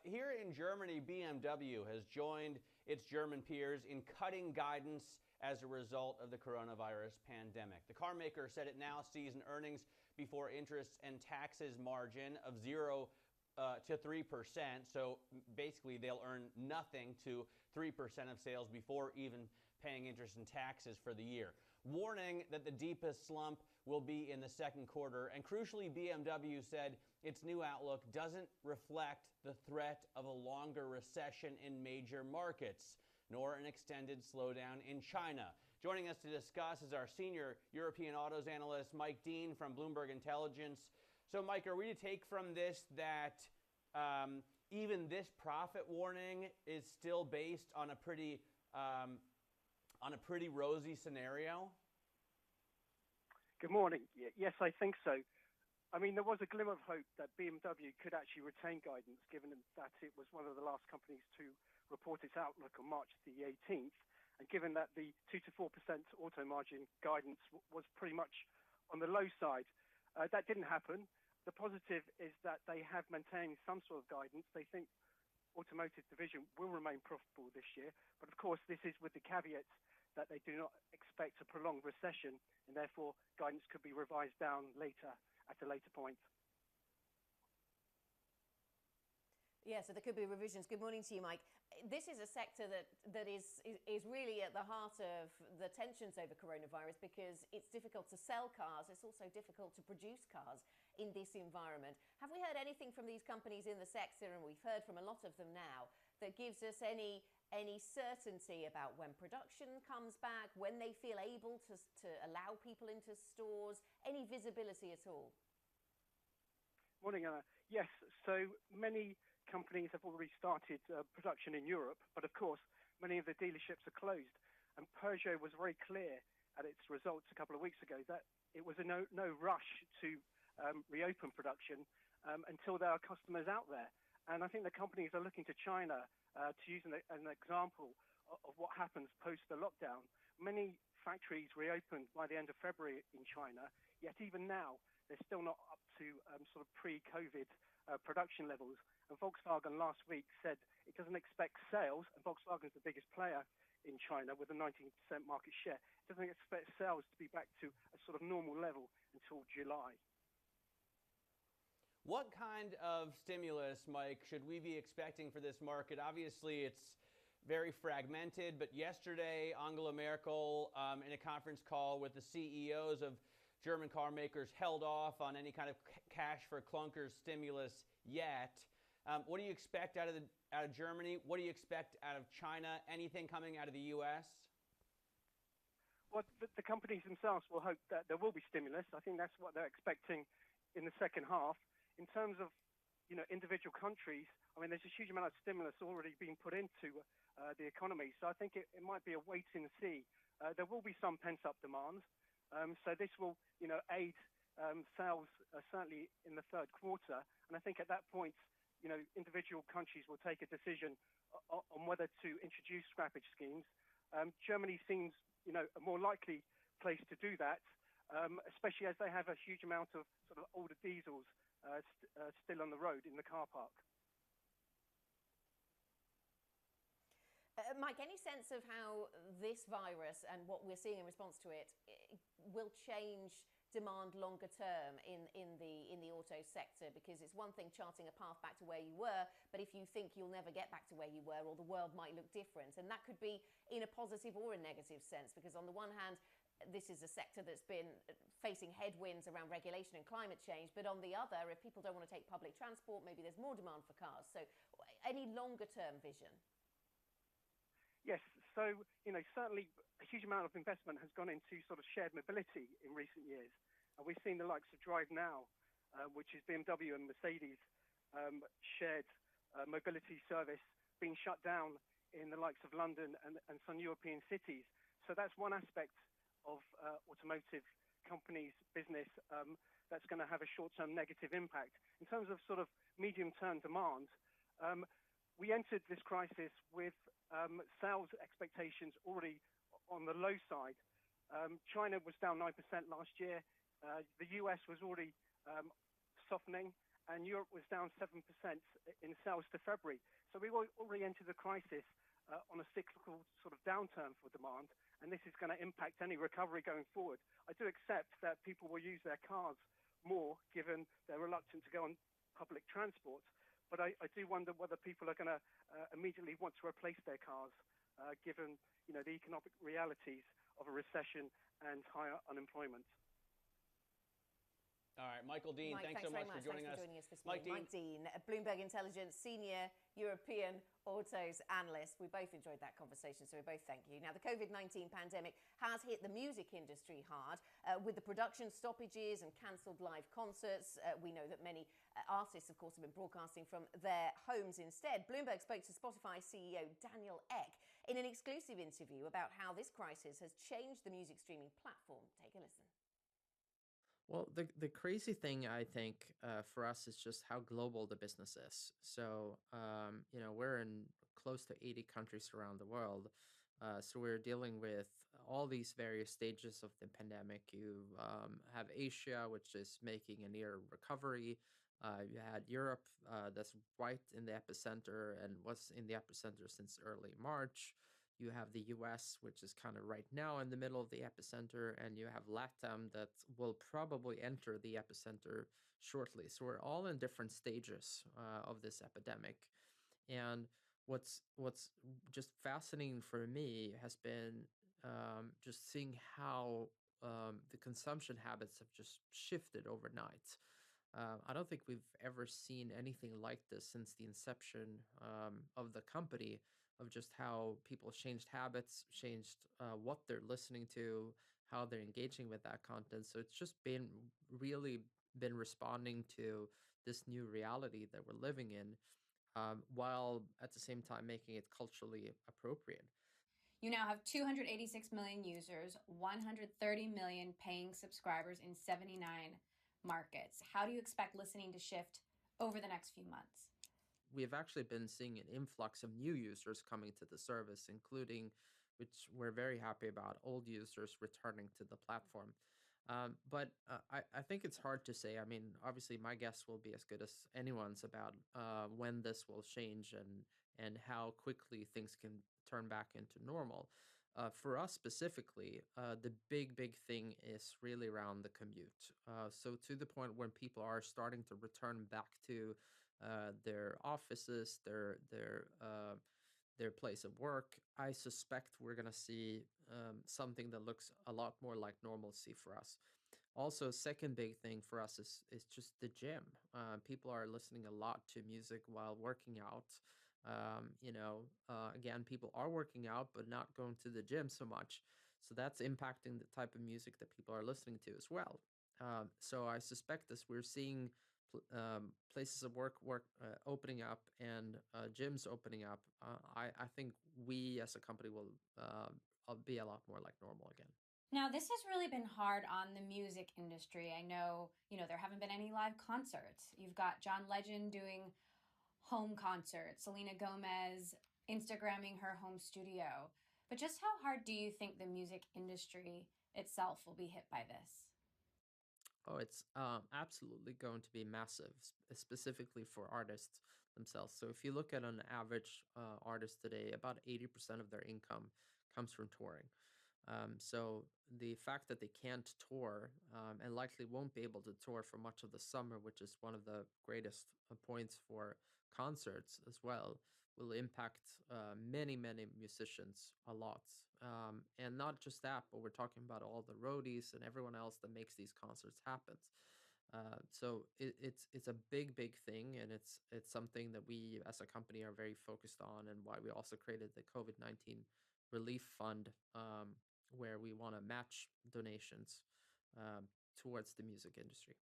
Here in Germany, BMW has joined its German peers in cutting guidance as a result of the coronavirus pandemic. The car maker said it now sees an earnings before interest and taxes margin of 0 to 3%. So basically they'll earn nothing to 3% of sales before even paying interest and taxes for the year. Warning that the deepest slump will be in the second quarter. And crucially, BMW said its new outlook doesn't reflect the threat of a longer recession in major markets, nor an extended slowdown in China. Joining us to discuss is our senior European autos analyst, Mike Dean from Bloomberg Intelligence. So, Mike, are we to take from this that even this profit warning is still based on a pretty rosy scenario? Good morning. Yes, I think so. I mean, there was a glimmer of hope that BMW could actually retain guidance, given that it was one of the last companies to report its outlook on March the 18th, and given that the 2 to 4% auto margin guidance was pretty much on the low side. That didn't happen. The positive is that they have maintained some sort of guidance. They think automotive division will remain profitable this year, but of course this is with the caveats that they do not expect a prolonged recession, and therefore guidance could be revised down later at a later point. Yeah, so there could be revisions. Good morning to you, Mike. This is a sector that is really at the heart of the tensions over coronavirus because it's difficult to sell cars. It's also difficult to produce cars in this environment. Have we heard anything from these companies in the sector, and we've heard from a lot of them now, that gives us any certainty about when production comes back, when they feel able to allow people into stores, any visibility at all? Morning, Anna. Yes, so many companies have already started production in Europe, but of course many of the dealerships are closed, and Peugeot was very clear at its results a couple of weeks ago that it was no rush to reopen production until there are customers out there. And I think the companies are looking to China to use an example of what happens post the lockdown. Many factories reopened by the end of February in China, yet even now they're still not up to sort of pre-COVID production levels. And Volkswagen last week said it doesn't expect sales, and Volkswagen is the biggest player in China with a 19% market share. It doesn't expect sales to be back to a sort of normal level until July. What kind of stimulus, Mike, should we be expecting for this market? Obviously, it's very fragmented, but yesterday, Angela Merkel, in a conference call with the CEOs of German car makers, held off on any kind of cash for clunkers stimulus yet. What do you expect out of Germany? What do you expect out of China? Anything coming out of the U.S.? Well, the companies themselves will hope that there will be stimulus. I think that's what they're expecting in the second half. In terms of, individual countries, I mean, there's a huge amount of stimulus already being put into the economy. So I think it might be a wait and see. There will be some pent-up demand. So this will, aid sales certainly in the third quarter. And I think at that point, individual countries will take a decision on whether to introduce scrappage schemes. Germany seems, a more likely place to do that, especially as they have a huge amount of sort of older diesels still on the road in the car park. Mike, any sense of how this virus and what we're seeing in response to it will change demand longer term in the auto sector? Because it's one thing charting a path back to where you were, but if you think you'll never get back to where you were, or the world might look different, and that could be in a positive or a negative sense, because on the one hand, this is a sector that's been facing headwinds around regulation and climate change, but on the other, if people don't want to take public transport, maybe there's more demand for cars. So any longer term vision? Yes, so, certainly a huge amount of investment has gone into sort of shared mobility in recent years. And we've seen the likes of Drive Now, which is BMW and Mercedes shared mobility service being shut down in the likes of London and some European cities. So that's one aspect of automotive companies' business that's going to have a short-term negative impact. In terms of sort of medium-term demand, we entered this crisis with sales expectations already on the low side. China was down 9% last year. The US was already softening, and Europe was down 7% in sales to February. So we already entered the crisis on a cyclical sort of downturn for demand, and this is going to impact any recovery going forward. I do accept that people will use their cars more, given they're reluctant to go on public transport, but I do wonder whether people are going to immediately want to replace their cars, given the economic realities of a recession and higher unemployment. All right, Michael Dean, Mike, thanks so much for joining us. This morning. Mike Dean, Bloomberg Intelligence Senior European Autos Analyst. We both enjoyed that conversation, so we both thank you. Now, the COVID-19 pandemic has hit the music industry hard with the production stoppages and cancelled live concerts. We know that many artists, of course, have been broadcasting from their homes instead. Bloomberg spoke to Spotify CEO Daniel Ek in an exclusive interview about how this crisis has changed the music streaming platform. Take a listen. Well, the crazy thing, I think, for us is just how global the business is. So, we're in close to 80 countries around the world. So we're dealing with all these various stages of the pandemic. You have Asia, which is making a near recovery. You had Europe that's right in the epicenter and was in the epicenter since early March. You have the US, which is kind of right now in the middle of the epicenter, and you have LATAM that will probably enter the epicenter shortly. So we're all in different stages of this epidemic. And what's just fascinating for me has been just seeing how the consumption habits have just shifted overnight. I don't think we've ever seen anything like this since the inception of the company, of just how people changed habits, changed what they're listening to, how they're engaging with that content. So it's just really been responding to this new reality that we're living in, while at the same time making it culturally appropriate. You now have 286 million users, 130 million paying subscribers in 79 markets. How do you expect listening to shift over the next few months? We've actually been seeing an influx of new users coming to the service, including, which we're very happy about, old users returning to the platform. But I think it's hard to say. I mean, obviously, my guess will be as good as anyone's about when this will change and how quickly things can turn back into normal. For us specifically, the big thing is really around the commute. So to the point when people are starting to return back to their offices, their place of work, I suspect we're going to see something that looks a lot more like normalcy for us. Also, second big thing for us is just the gym. People are listening a lot to music while working out. Again, people are working out, but not going to the gym so much. So that's impacting the type of music that people are listening to as well. So I suspect as we're seeing places of work opening up and gyms opening up, I think we as a company will be a lot more like normal again. Now, this has really been hard on the music industry. I know, there haven't been any live concerts. You've got John Legend doing home concerts, Selena Gomez Instagramming her home studio. But just how hard do you think the music industry itself will be hit by this? Oh, it's absolutely going to be massive, specifically for artists themselves. So if you look at an average artist today, about 80% of their income comes from touring. So the fact that they can't tour and likely won't be able to tour for much of the summer, which is one of the greatest points for concerts as well, will impact many musicians a lot. And not just that, but we're talking about all the roadies and everyone else that makes these concerts happen. So it's a big thing, and it's something that we as a company are very focused on, and why we also created the COVID-19 relief fund, where we want to match donations towards the music industry.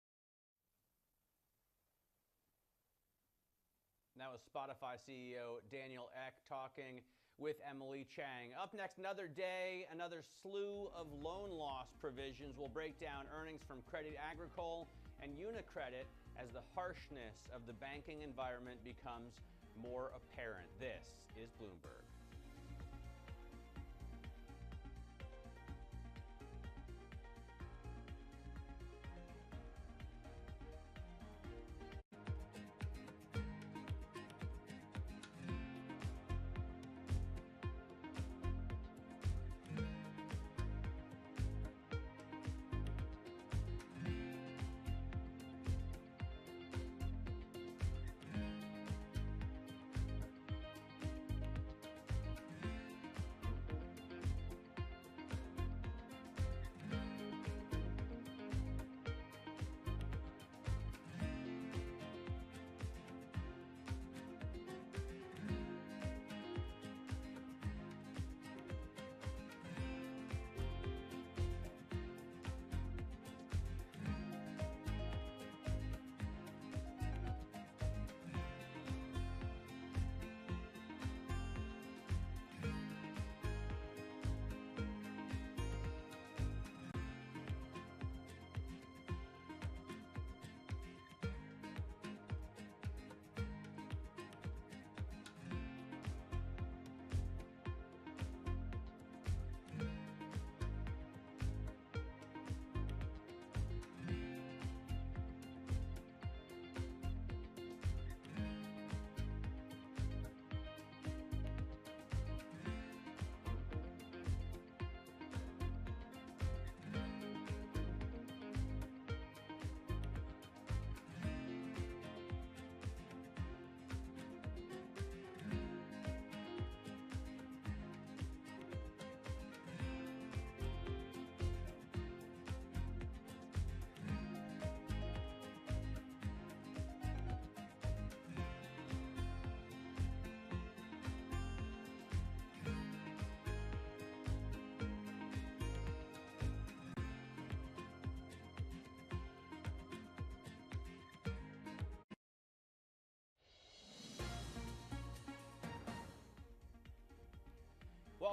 That was Spotify CEO Daniel Ek talking with Emily Chang. Up next, another day, another slew of loan loss provisions. Will break down earnings from Crédit Agricole and UniCredit as the harshness of the banking environment becomes more apparent. This is Bloomberg.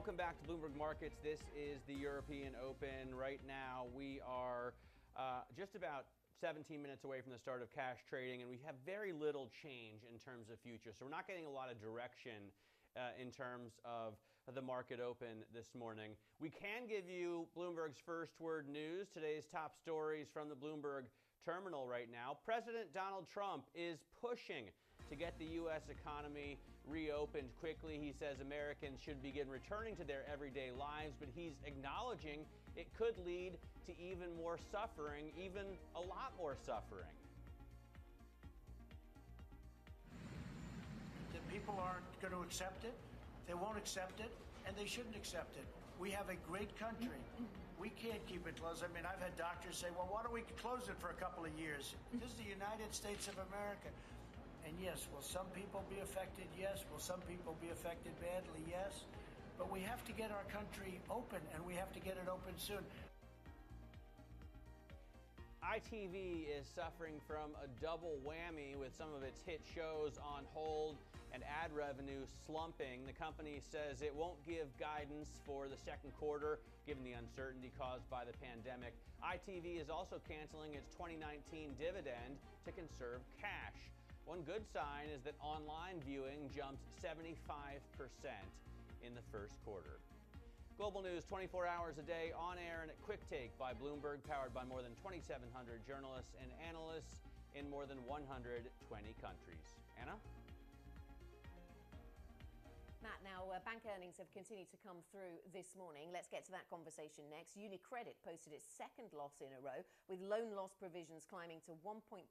Welcome back to Bloomberg Markets. This is the European Open. Right now, we are just about 17 minutes away from the start of cash trading, and we have very little change in terms of futures. So we're not getting a lot of direction in terms of the market open this morning. We can give you Bloomberg's first word news, today's top stories from the Bloomberg terminal right now. President Donald Trump is pushing to get the U.S. economy reopened quickly. He says Americans should begin returning to their everyday lives, but he's acknowledging it could lead to even more suffering, even a lot more suffering. The people aren't going to accept it, they won't accept it, and they shouldn't accept it. We have a great country. We can't keep it closed. I mean, I've had doctors say, well, why don't we close it for a couple of years? This is the United States of America. And yes, will some people be affected? Yes. Will some people be affected badly? Yes. But we have to get our country open, and we have to get it open soon. ITV is suffering from a double whammy with some of its hit shows on hold and ad revenue slumping. The company says it won't give guidance for the second quarter given the uncertainty caused by the pandemic. ITV is also canceling its 2019 dividend to conserve cash. One good sign is that online viewing jumped 75% in the first quarter. Global news 24 hours a day, on air and at Quick Take by Bloomberg, powered by more than 2,700 journalists and analysts in more than 120 countries. Anna? Matt, now bank earnings have continued to come through this morning. Let's get to that conversation next. UniCredit posted its second loss in a row, with loan loss provisions climbing to 1.26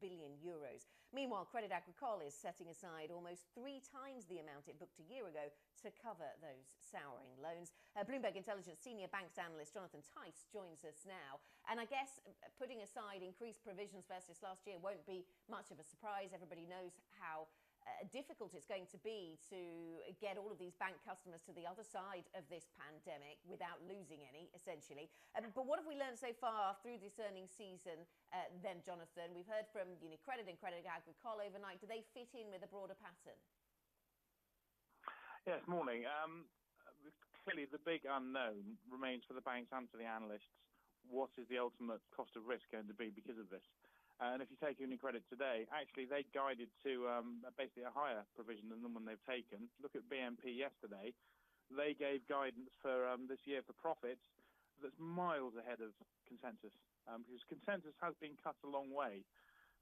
billion euros. Meanwhile, Crédit Agricole is setting aside almost 3 times the amount it booked a year ago to cover those souring loans. Bloomberg Intelligence senior banks analyst Jonathan Tice joins us now. And I guess putting aside increased provisions versus last year won't be much of a surprise. Everybody knows how difficult it's going to be to get all of these bank customers to the other side of this pandemic without losing any, essentially. But what have we learned so far through this earnings season then, Jonathan? We've heard from UniCredit and Crédit Agricole overnight. Do they fit in with a broader pattern? Yes, morning. Clearly, the big unknown remains for the banks and for the analysts. What is the ultimate cost of risk going to be because of this? And if you take UniCredit today, actually they guided to basically a higher provision than the one they've taken. Look at BNP yesterday. They gave guidance for this year for profits that's miles ahead of consensus, because consensus has been cut a long way.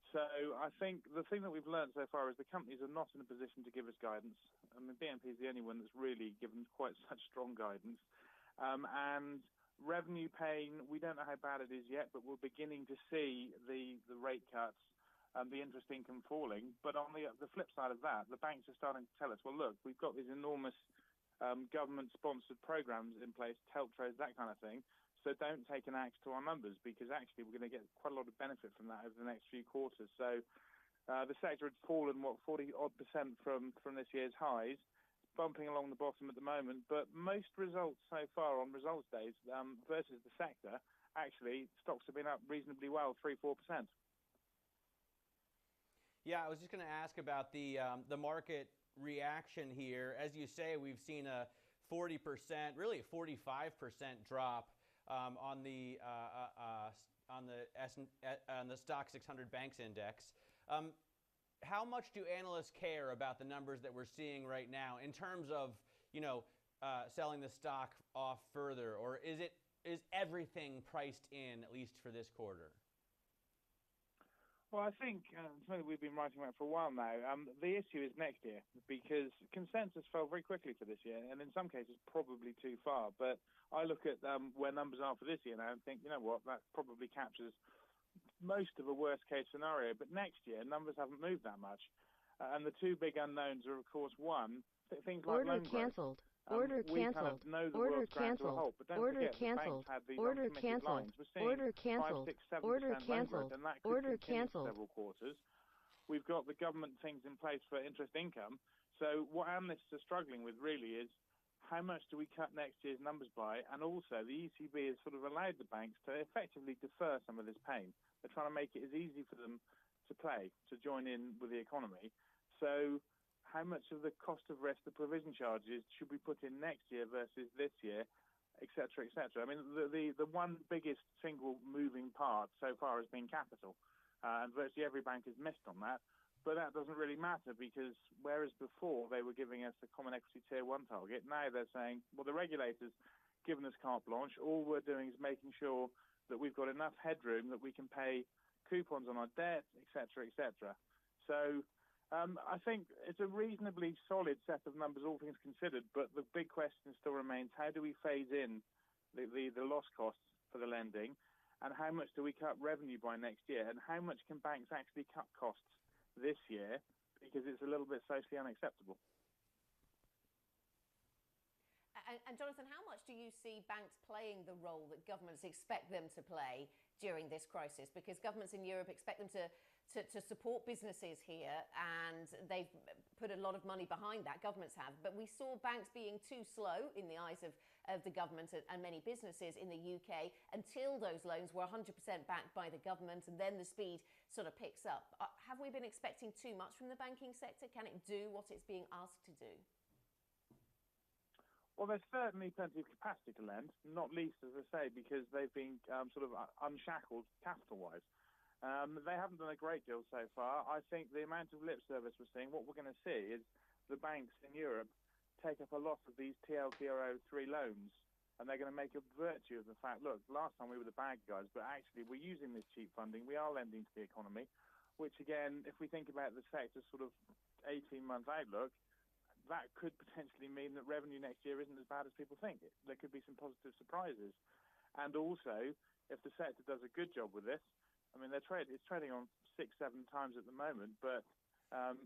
So I think the thing that we've learned so far is the companies are not in a position to give us guidance. I mean, BNP is the only one that's really given quite such strong guidance. And revenue pain, we don't know how bad it is yet, but we're beginning to see the rate cuts and the interest income falling. But on the flip side of that, the banks are starting to tell us, well, look, we've got these enormous government-sponsored programs in place, TLTROs, that kind of thing. So don't take an axe to our numbers, because actually we're going to get quite a lot of benefit from that over the next few quarters. So the sector had fallen, 40-odd% from this year's highs, bumping along the bottom at the moment, but most results so far on results days versus the sector, actually stocks have been up reasonably well, 3-4%. Yeah, I was just going to ask about the market reaction here. As you say, we've seen a 40%, really a 45% drop on the Stock 600 Banks Index. How much do analysts care about the numbers that we're seeing right now in terms of, selling the stock off further, or is everything priced in, at least for this quarter? Well, I think something we've been writing about for a while now. The issue is next year, because consensus fell very quickly for this year, and in some cases probably too far. But I look at where numbers are for this year now and think, you know what, that probably captures most of a worst-case scenario. But next year, numbers haven't moved that much. And the two big unknowns are, of course, one, things like loan growth. Order canceled. Order canceled. Order canceled. Order canceled. Order canceled. Order canceled. And that could continue for several quarters. We've got the government things in place for interest income. So what analysts are struggling with really is how much do we cut next year's numbers by? And also the ECB has sort of allowed the banks to effectively defer some of this pain. They're trying to make it as easy for them to play, to join in with the economy. So how much of the cost of risk, the provision charges, should we put in next year versus this year, et cetera, et cetera. I mean, the one biggest single moving part so far has been capital, and virtually every bank has missed on that. But that doesn't really matter, because whereas before they were giving us a common equity tier 1 target, now they're saying, well, the regulators given us carte blanche. All we're doing is making sure that we've got enough headroom that we can pay coupons on our debt, et cetera, et cetera. So I think it's a reasonably solid set of numbers, all things considered, but the big question still remains, how do we phase in the loss costs for the lending, and how much do we cut revenue by next year, and how much can banks actually cut costs this year, because it's a little bit socially unacceptable. And Jonathan, how much do you see banks playing the role that governments expect them to play during this crisis? Because governments in Europe expect them to support businesses here, and they've put a lot of money behind that, governments have. But we saw banks being too slow in the eyes of the government and many businesses in the UK until those loans were 100% backed by the government, and then the speed sort of picks up. Have we been expecting too much from the banking sector? Can it do what it's being asked to do? Well, there's certainly plenty of capacity to lend, not least, as I say, because they've been sort of unshackled capital-wise. They haven't done a great deal so far. I think the amount of lip service we're seeing, what we're going to see is the banks in Europe take up a lot of these TLTRO3 loans, and they're going to make a virtue of the fact, look, last time we were the bad guys, but actually we're using this cheap funding, we are lending to the economy, which again, if we think about the sector's sort of 18-month outlook, that could potentially mean that revenue next year isn't as bad as people think. There could be some positive surprises. And also, if the sector does a good job with this, I mean, it's trading on 6-7 times at the moment, but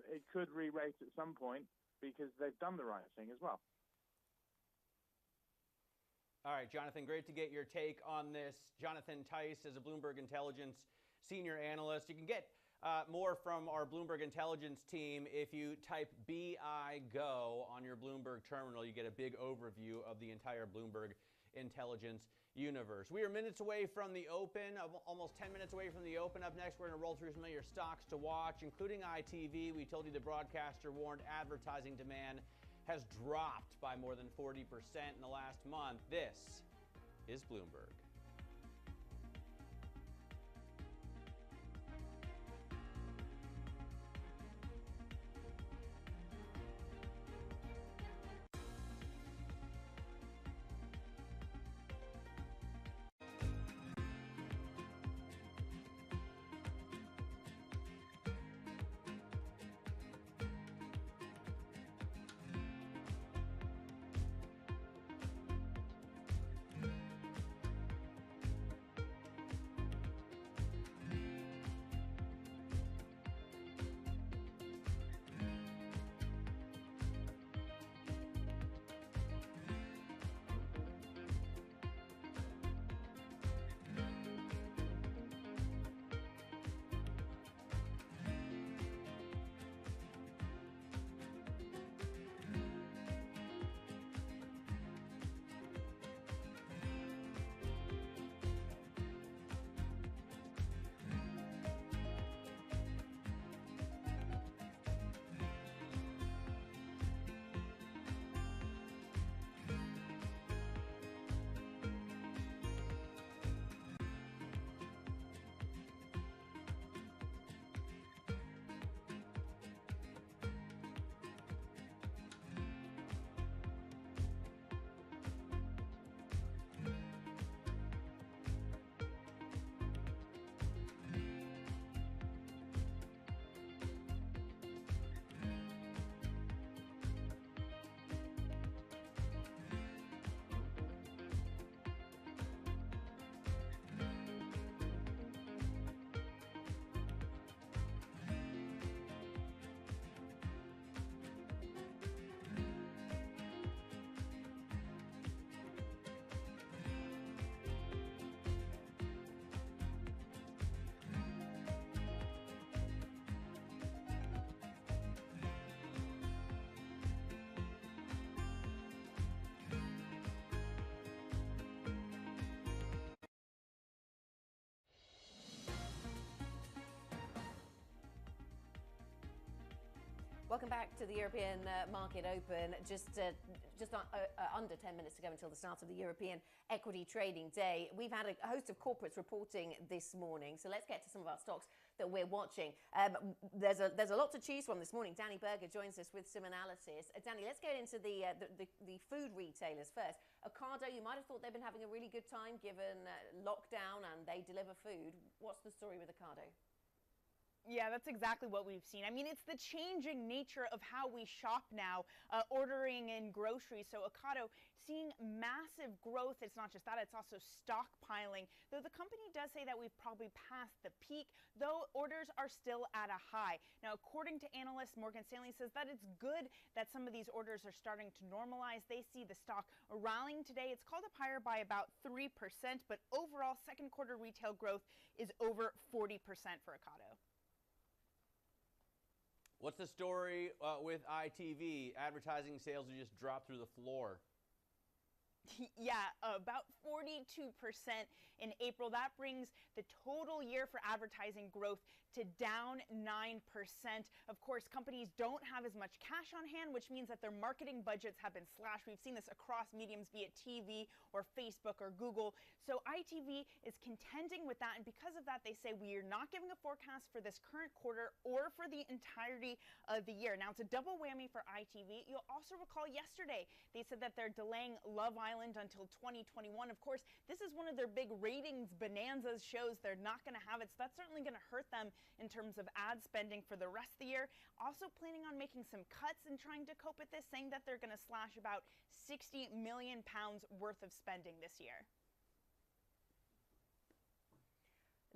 it could re-rate at some point because they've done the right thing as well. All right, Jonathan, great to get your take on this. Jonathan Tice is a Bloomberg Intelligence senior analyst. You can get more from our Bloomberg Intelligence team. If you type BIGO on your Bloomberg terminal, you get a big overview of the entire Bloomberg Intelligence universe. We are minutes away from the open, almost 10 minutes away from the open. Up next, we're going to roll through some of your stocks to watch, including ITV. We told you the broadcaster warned advertising demand has dropped by more than 40% in the last month. This is Bloomberg. Welcome back to the European market open. Just under 10 minutes to go until the start of the European equity trading day. We've had a host of corporates reporting this morning, so let's get to some of our stocks that we're watching. There's a lot to choose from this morning. Danny Berger joins us with some analysis. Danny, let's get into the food retailers first. Ocado, you might have thought they've been having a really good time given lockdown and they deliver food. What's the story with Ocado? Yeah, that's exactly what we've seen. I mean, it's the changing nature of how we shop now, ordering in groceries. So Ocado seeing massive growth. It's not just that, it's also stockpiling. Though the company does say that we've probably passed the peak, though orders are still at a high. Now, according to analysts, Morgan Stanley says that it's good that some of these orders are starting to normalize. They see the stock rallying today. It's called up higher by about 3%, but overall second quarter retail growth is over 40% for Ocado. What's the story with ITV? Advertising sales have just dropped through the floor. Yeah, about 42% in April. That brings the total year for advertising growth to down 9%. Of course, companies don't have as much cash on hand, which means that their marketing budgets have been slashed. We've seen this across mediums, be it TV or Facebook or Google. So ITV is contending with that, and because of that, they say we are not giving a forecast for this current quarter or for the entirety of the year. Now, it's a double whammy for ITV. You'll also recall yesterday, they said that they're delaying Love Island until 2021. Of course, this is one of their big ratings bonanzas shows. They're not going to have it, so that's certainly going to hurt them in terms of ad spending for the rest of the year. Also planning on making some cuts and trying to cope with this, saying that they're going to slash about £60 million worth of spending this year.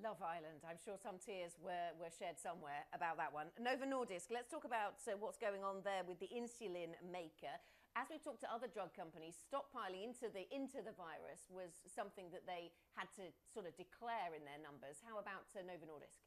Love Island. I'm sure some tears were shed somewhere about that one. Novo Nordisk, let's talk about what's going on there with the insulin maker. As we've talked to other drug companies, stockpiling into the virus was something that they had to sort of declare in their numbers. How about Novo Nordisk?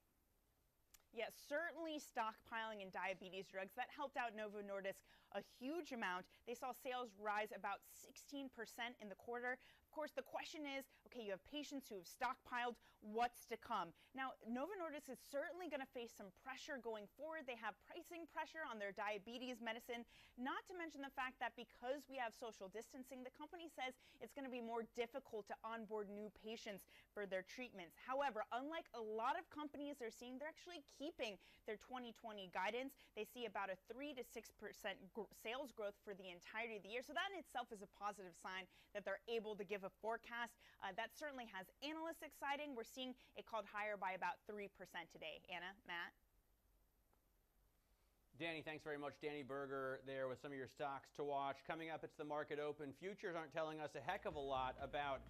Yeah, certainly stockpiling in diabetes drugs. That helped out Novo Nordisk a huge amount. They saw sales rise about 16% in the quarter. Of course, the question is, okay, you have patients who have stockpiled, what's to come? Now, Novo Nordisk is certainly going to face some pressure going forward. They have pricing pressure on their diabetes medicine, not to mention the fact that because we have social distancing, the company says it's going to be more difficult to onboard new patients for their treatments. However, unlike a lot of companies they're seeing, they're actually keeping their 2020 guidance. They see about a 3 to 6% sales growth for the entirety of the year. So that in itself is a positive sign that they're able to give a forecast. That certainly has analysts exciting. We're seeing it called higher by about 3% today. Anna, Matt? Danny, thanks very much. Danny Berger there with some of your stocks to watch. Coming up, it's the market open. Futures aren't telling us a heck of a lot about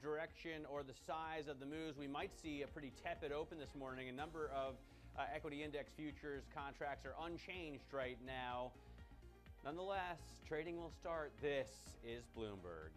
direction or the size of the moves. We might see a pretty tepid open this morning. A number of equity index futures contracts are unchanged right now. Nonetheless, trading will start. This is Bloomberg.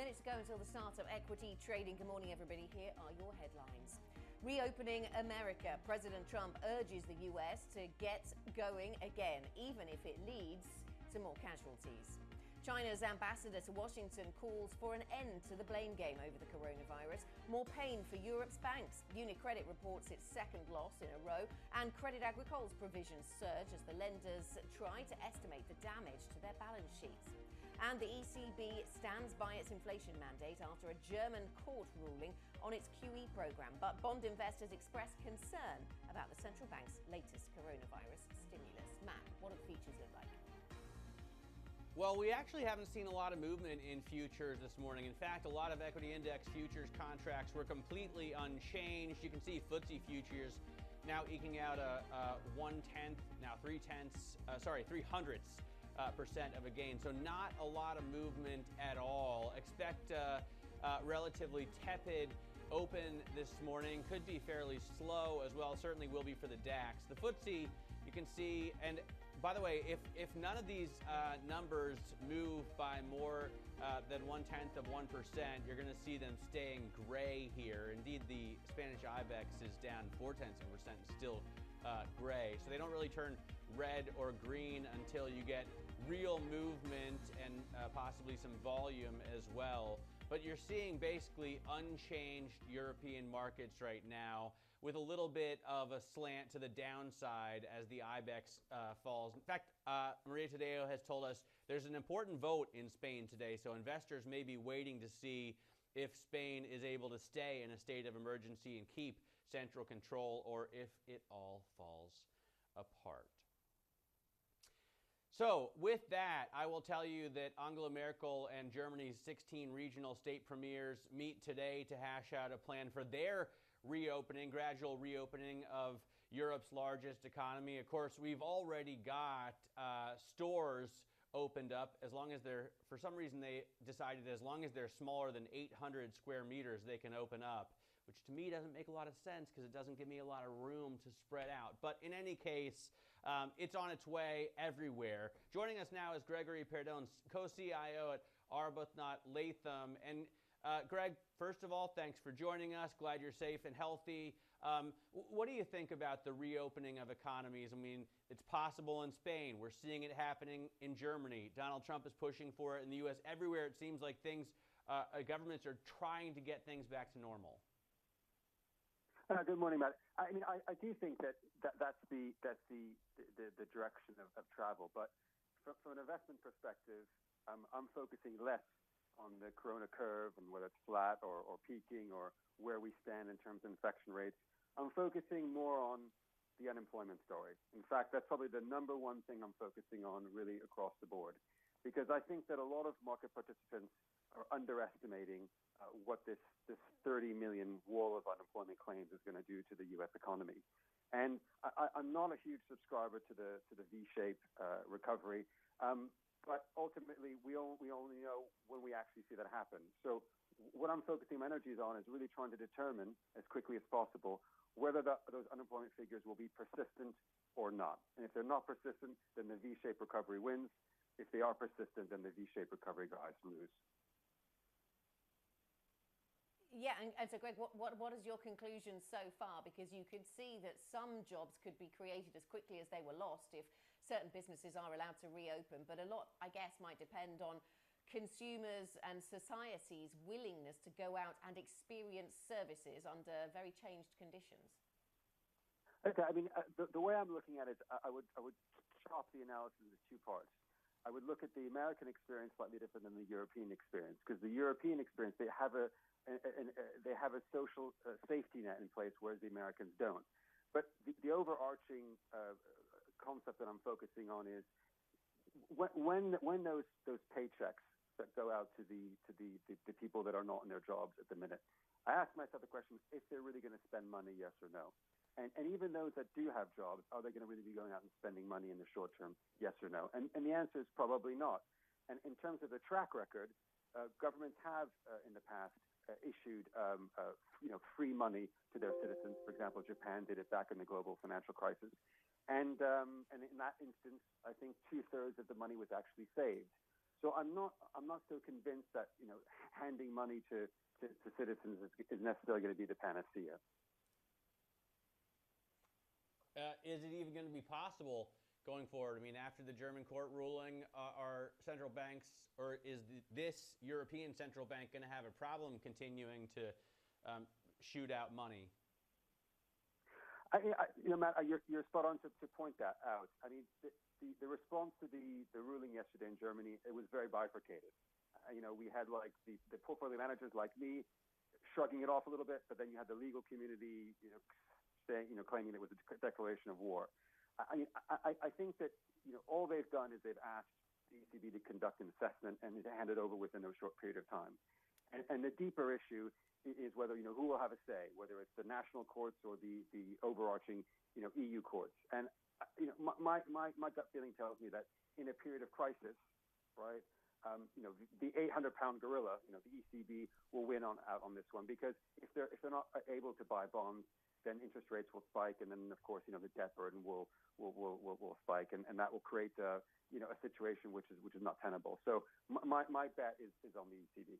Minutes ago until the start of equity trading. Good morning, everybody. Here are your headlines. Reopening America. President Trump urges the U.S. to get going again, even if it leads to more casualties. China's ambassador to Washington calls for an end to the blame game over the coronavirus. More pain for Europe's banks. UniCredit reports its second loss in a row, and Crédit Agricole's provisions surge as the lenders try to estimate the damage to their balance sheets. And the ECB stands by its inflation mandate after a German court ruling on its QE program. But bond investors express concern about the central bank's latest coronavirus stimulus. Matt, what do the features look like? Well, we actually haven't seen a lot of movement in futures this morning. In fact, a lot of equity index futures contracts were completely unchanged. You can see FTSE futures now eking out a 300ths% of a gain. So not a lot of movement at all. Expect relatively tepid open this morning. Could be fairly slow as well. Certainly will be for the DAX. The FTSE, you can see, and by the way, if none of these numbers move by more than 0.1%, you're going to see them staying gray here. Indeed, the Spanish IBEX is down 0.4%, still gray. So they don't really turn red or green until you get real movement and possibly some volume as well. But you're seeing basically unchanged European markets right now, with a little bit of a slant to the downside as the IBEX falls. In fact, Maria Tadeo has told us there's an important vote in Spain today, so investors may be waiting to see if Spain is able to stay in a state of emergency and keep central control, or if it all falls apart. So with that, I will tell you that Angela Merkel and Germany's 16 regional state premiers meet today to hash out a plan for their gradual reopening of Europe's largest economy. Of course, we've already got stores opened up as long as they're, for some reason they decided as long as they're smaller than 800 square meters, they can open up, which to me doesn't make a lot of sense because it doesn't give me a lot of room to spread out. But in any case, it's on its way everywhere. Joining us now is Gregory Perdón, co-CIO at Arbuthnot Latham. And Greg, first of all, thanks for joining us. Glad you're safe and healthy. What do you think about the reopening of economies? I mean, it's possible in Spain. We're seeing it happening in Germany. Donald Trump is pushing for it in the U.S. Everywhere it seems like governments are trying to get things back to normal. Good morning, Matt. I mean, I do think that's the direction of travel. But from an investment perspective, I'm focusing less on the corona curve and whether it's flat or peaking or where we stand in terms of infection rates. I'm focusing more on the unemployment story. In fact, that's probably the number one thing I'm focusing on really across the board, because I think that a lot of market participants are underestimating what this 30 million wall of unemployment claims is going to do to the U.S. economy. And I'm not a huge subscriber to the V-shaped recovery. But ultimately, we only know when we actually see that happen. So what I'm focusing my energies on is really trying to determine as quickly as possible whether those unemployment figures will be persistent or not. And if they're not persistent, then the V-shaped recovery wins. If they are persistent, then the V-shaped recovery guys lose. Yeah, and so Greg, what is your conclusion so far? Because you could see that some jobs could be created as quickly as they were lost if certain businesses are allowed to reopen, but a lot, I guess, might depend on consumers and society's willingness to go out and experience services under very changed conditions. Okay, I mean, the way I'm looking at it, I would chop the analysis into two parts. I would look at the American experience slightly different than the European experience, because the European experience, they have a social safety net in place, whereas the Americans don't. But the overarching concept that I'm focusing on is when those paychecks that go out to the people that are not in their jobs at the minute, I ask myself the question, if they're really going to spend money, yes or no? And even those that do have jobs, are they going to really be going out and spending money in the short term, yes or no? And the answer is probably not. And in terms of the track record, governments have in the past issued free money to their citizens. For example, Japan did it back in the global financial crisis. And in that instance, I think 2/3 of the money was actually saved. So I'm not so convinced that handing money to citizens is necessarily going to be the panacea. Is it even going to be possible going forward? I mean, after the German court ruling, are central banks, or is this European central bank going to have a problem continuing to shoot out money? Matt, you're spot on to point that out. I mean, the response to the ruling yesterday in Germany, it was very bifurcated. We had like the portfolio managers like me shrugging it off a little bit, but then you had the legal community, saying, claiming it was a declaration of war. I think that all they've done is they've asked the ECB to conduct an assessment and to hand it over within a short period of time. And the deeper issue is whether who will have a say, whether it's the national courts or the overarching EU courts. And my gut feeling tells me that in a period of crisis, right, the 800-pound gorilla, the ECB will win out on this one, because if they're not able to buy bonds, then interest rates will spike, and then of course the debt burden will spike, and that will create a situation which is not tenable. So my bet is on the ECB.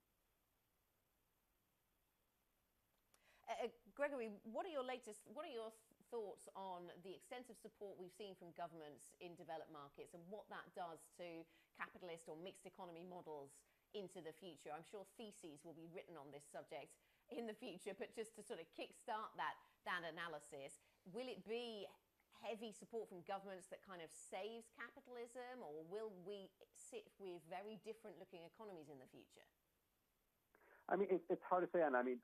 Gregory, what are your thoughts on the extensive support we've seen from governments in developed markets and what that does to capitalist or mixed economy models into the future? I'm sure theses will be written on this subject in the future, but just to sort of kickstart that analysis, will it be heavy support from governments that kind of saves capitalism, or will we sit with very different looking economies in the future? I mean, it's hard to say, and I mean,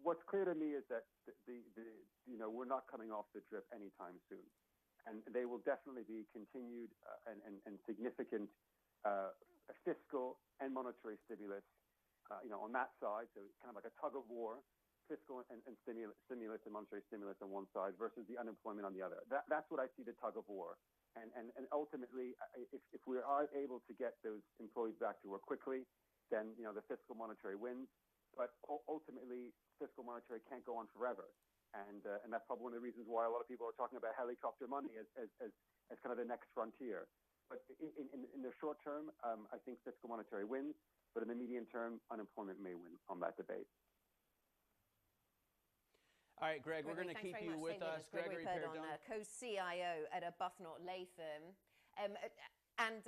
what's clear to me is that we're not coming off the drip anytime soon, and they will definitely be continued and significant fiscal and monetary stimulus, on that side. So kind of like a tug of war, fiscal and stimulus and monetary stimulus on one side versus the unemployment on the other. That's what I see, the tug of war, and ultimately, if we are able to get those employees back to work quickly, then the fiscal monetary wins. But ultimately, fiscal monetary can't go on forever, and that's probably one of the reasons why a lot of people are talking about helicopter money as kind of the next frontier. But in the short term, I think fiscal monetary wins, but in the medium term, unemployment may win on that debate. All right, Greg, we're going to keep you with us. Gregory Perdon, co-CIO at Arbuthnot Latham. And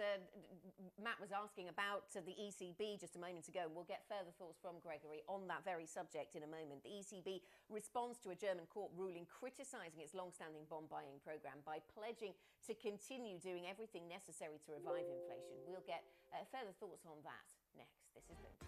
Matt was asking about the ECB just a moment ago, and we'll get further thoughts from Gregory on that very subject in a moment. The ECB responds to a German court ruling criticising its long-standing bond buying programme by pledging to continue doing everything necessary to revive inflation. We'll get further thoughts on that next. This is Bloomberg.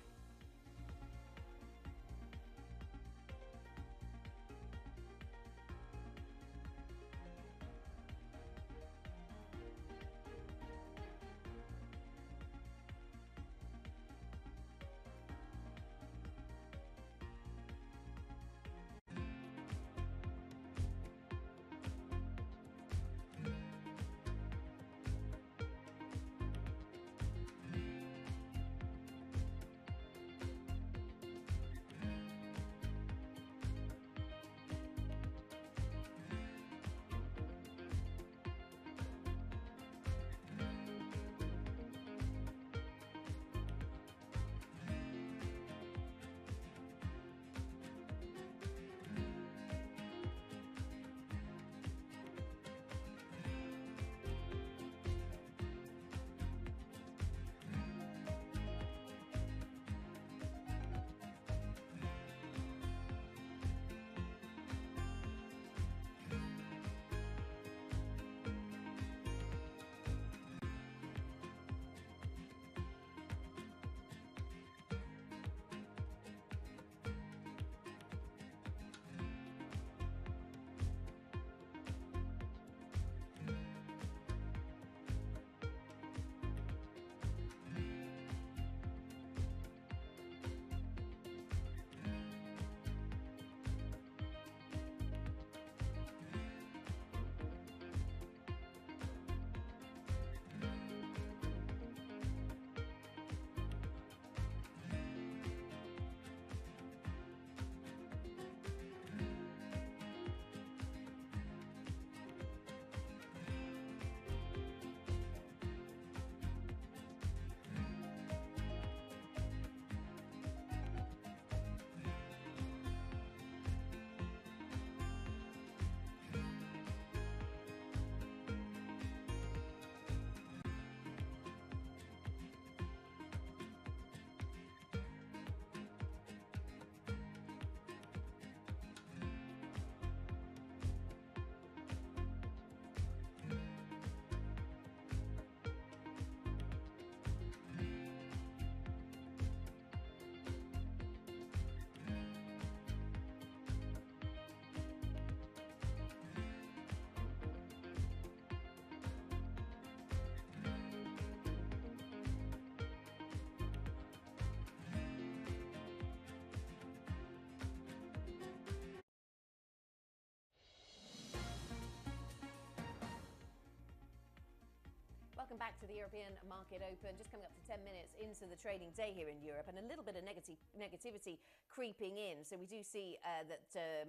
Welcome back to the European market open. Just coming up to 10 minutes into the trading day here in Europe, and a little bit of negativity creeping in. So we do see that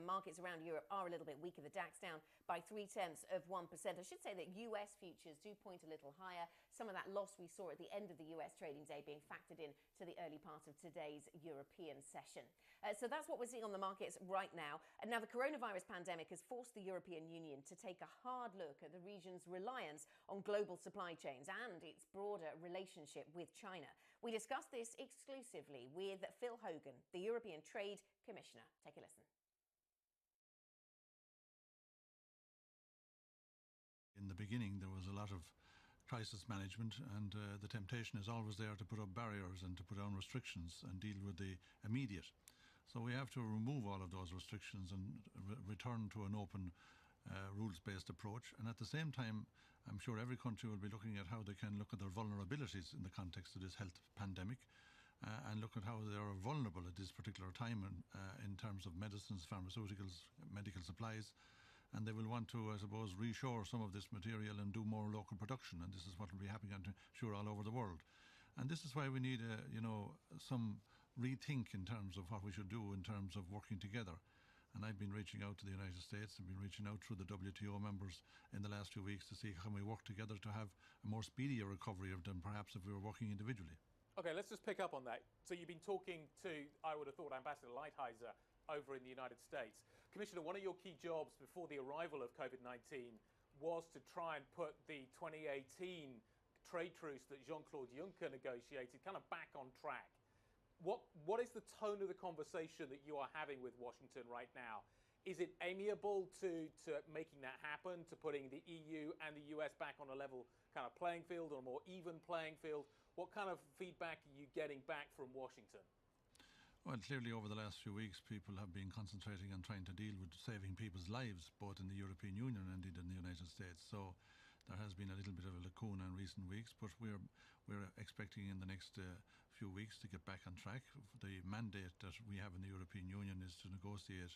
markets around Europe are a little bit weaker. The DAX down by 0.3%. I should say that US futures do point a little higher. Some of that loss we saw at the end of the US trading day being factored in to the early part of today's European session. So that's what we're seeing on the markets right now. And now the coronavirus pandemic has forced the European Union to take a hard look at the region's reliance on global supply chains and its broader relationship with China. We discussed this exclusively with Phil Hogan, the European Trade Commissioner. Take a listen. In the beginning, there was a lot of crisis management, and the temptation is always there to put up barriers and to put down restrictions and deal with the immediate. So we have to remove all of those restrictions and return to an open rules-based approach. And at the same time, I'm sure every country will be looking at how they can look at their vulnerabilities in the context of this health pandemic and look at how they are vulnerable at this particular time in terms of medicines, pharmaceuticals, medical supplies. And they will want to, I suppose, reshore some of this material and do more local production. And this is what will be happening, I'm sure, all over the world. And this is why we need, some rethink in terms of what we should do in terms of working together. And I've been reaching out to the United States and been reaching out through the WTO members in the last few weeks to see how we work together to have a more speedier recovery than perhaps if we were working individually. Okay, let's just pick up on that. So you've been talking to, I would have thought, Ambassador Lighthizer over in the United States. Commissioner, one of your key jobs before the arrival of COVID-19 was to try and put the 2018 trade truce that Jean-Claude Juncker negotiated kind of back on track. What is the tone of the conversation that you are having with Washington right now? Is it amiable to making that happen, to putting the EU and the US back on a level kind of playing field or a more even playing field? What kind of feedback are you getting back from Washington? Well, clearly over the last few weeks, people have been concentrating on trying to deal with saving people's lives, both in the European Union and indeed in the United States. So there has been a little bit of a lacuna in recent weeks, but we're expecting in the next few weeks to get back on track. The mandate that we have in the European Union is to negotiate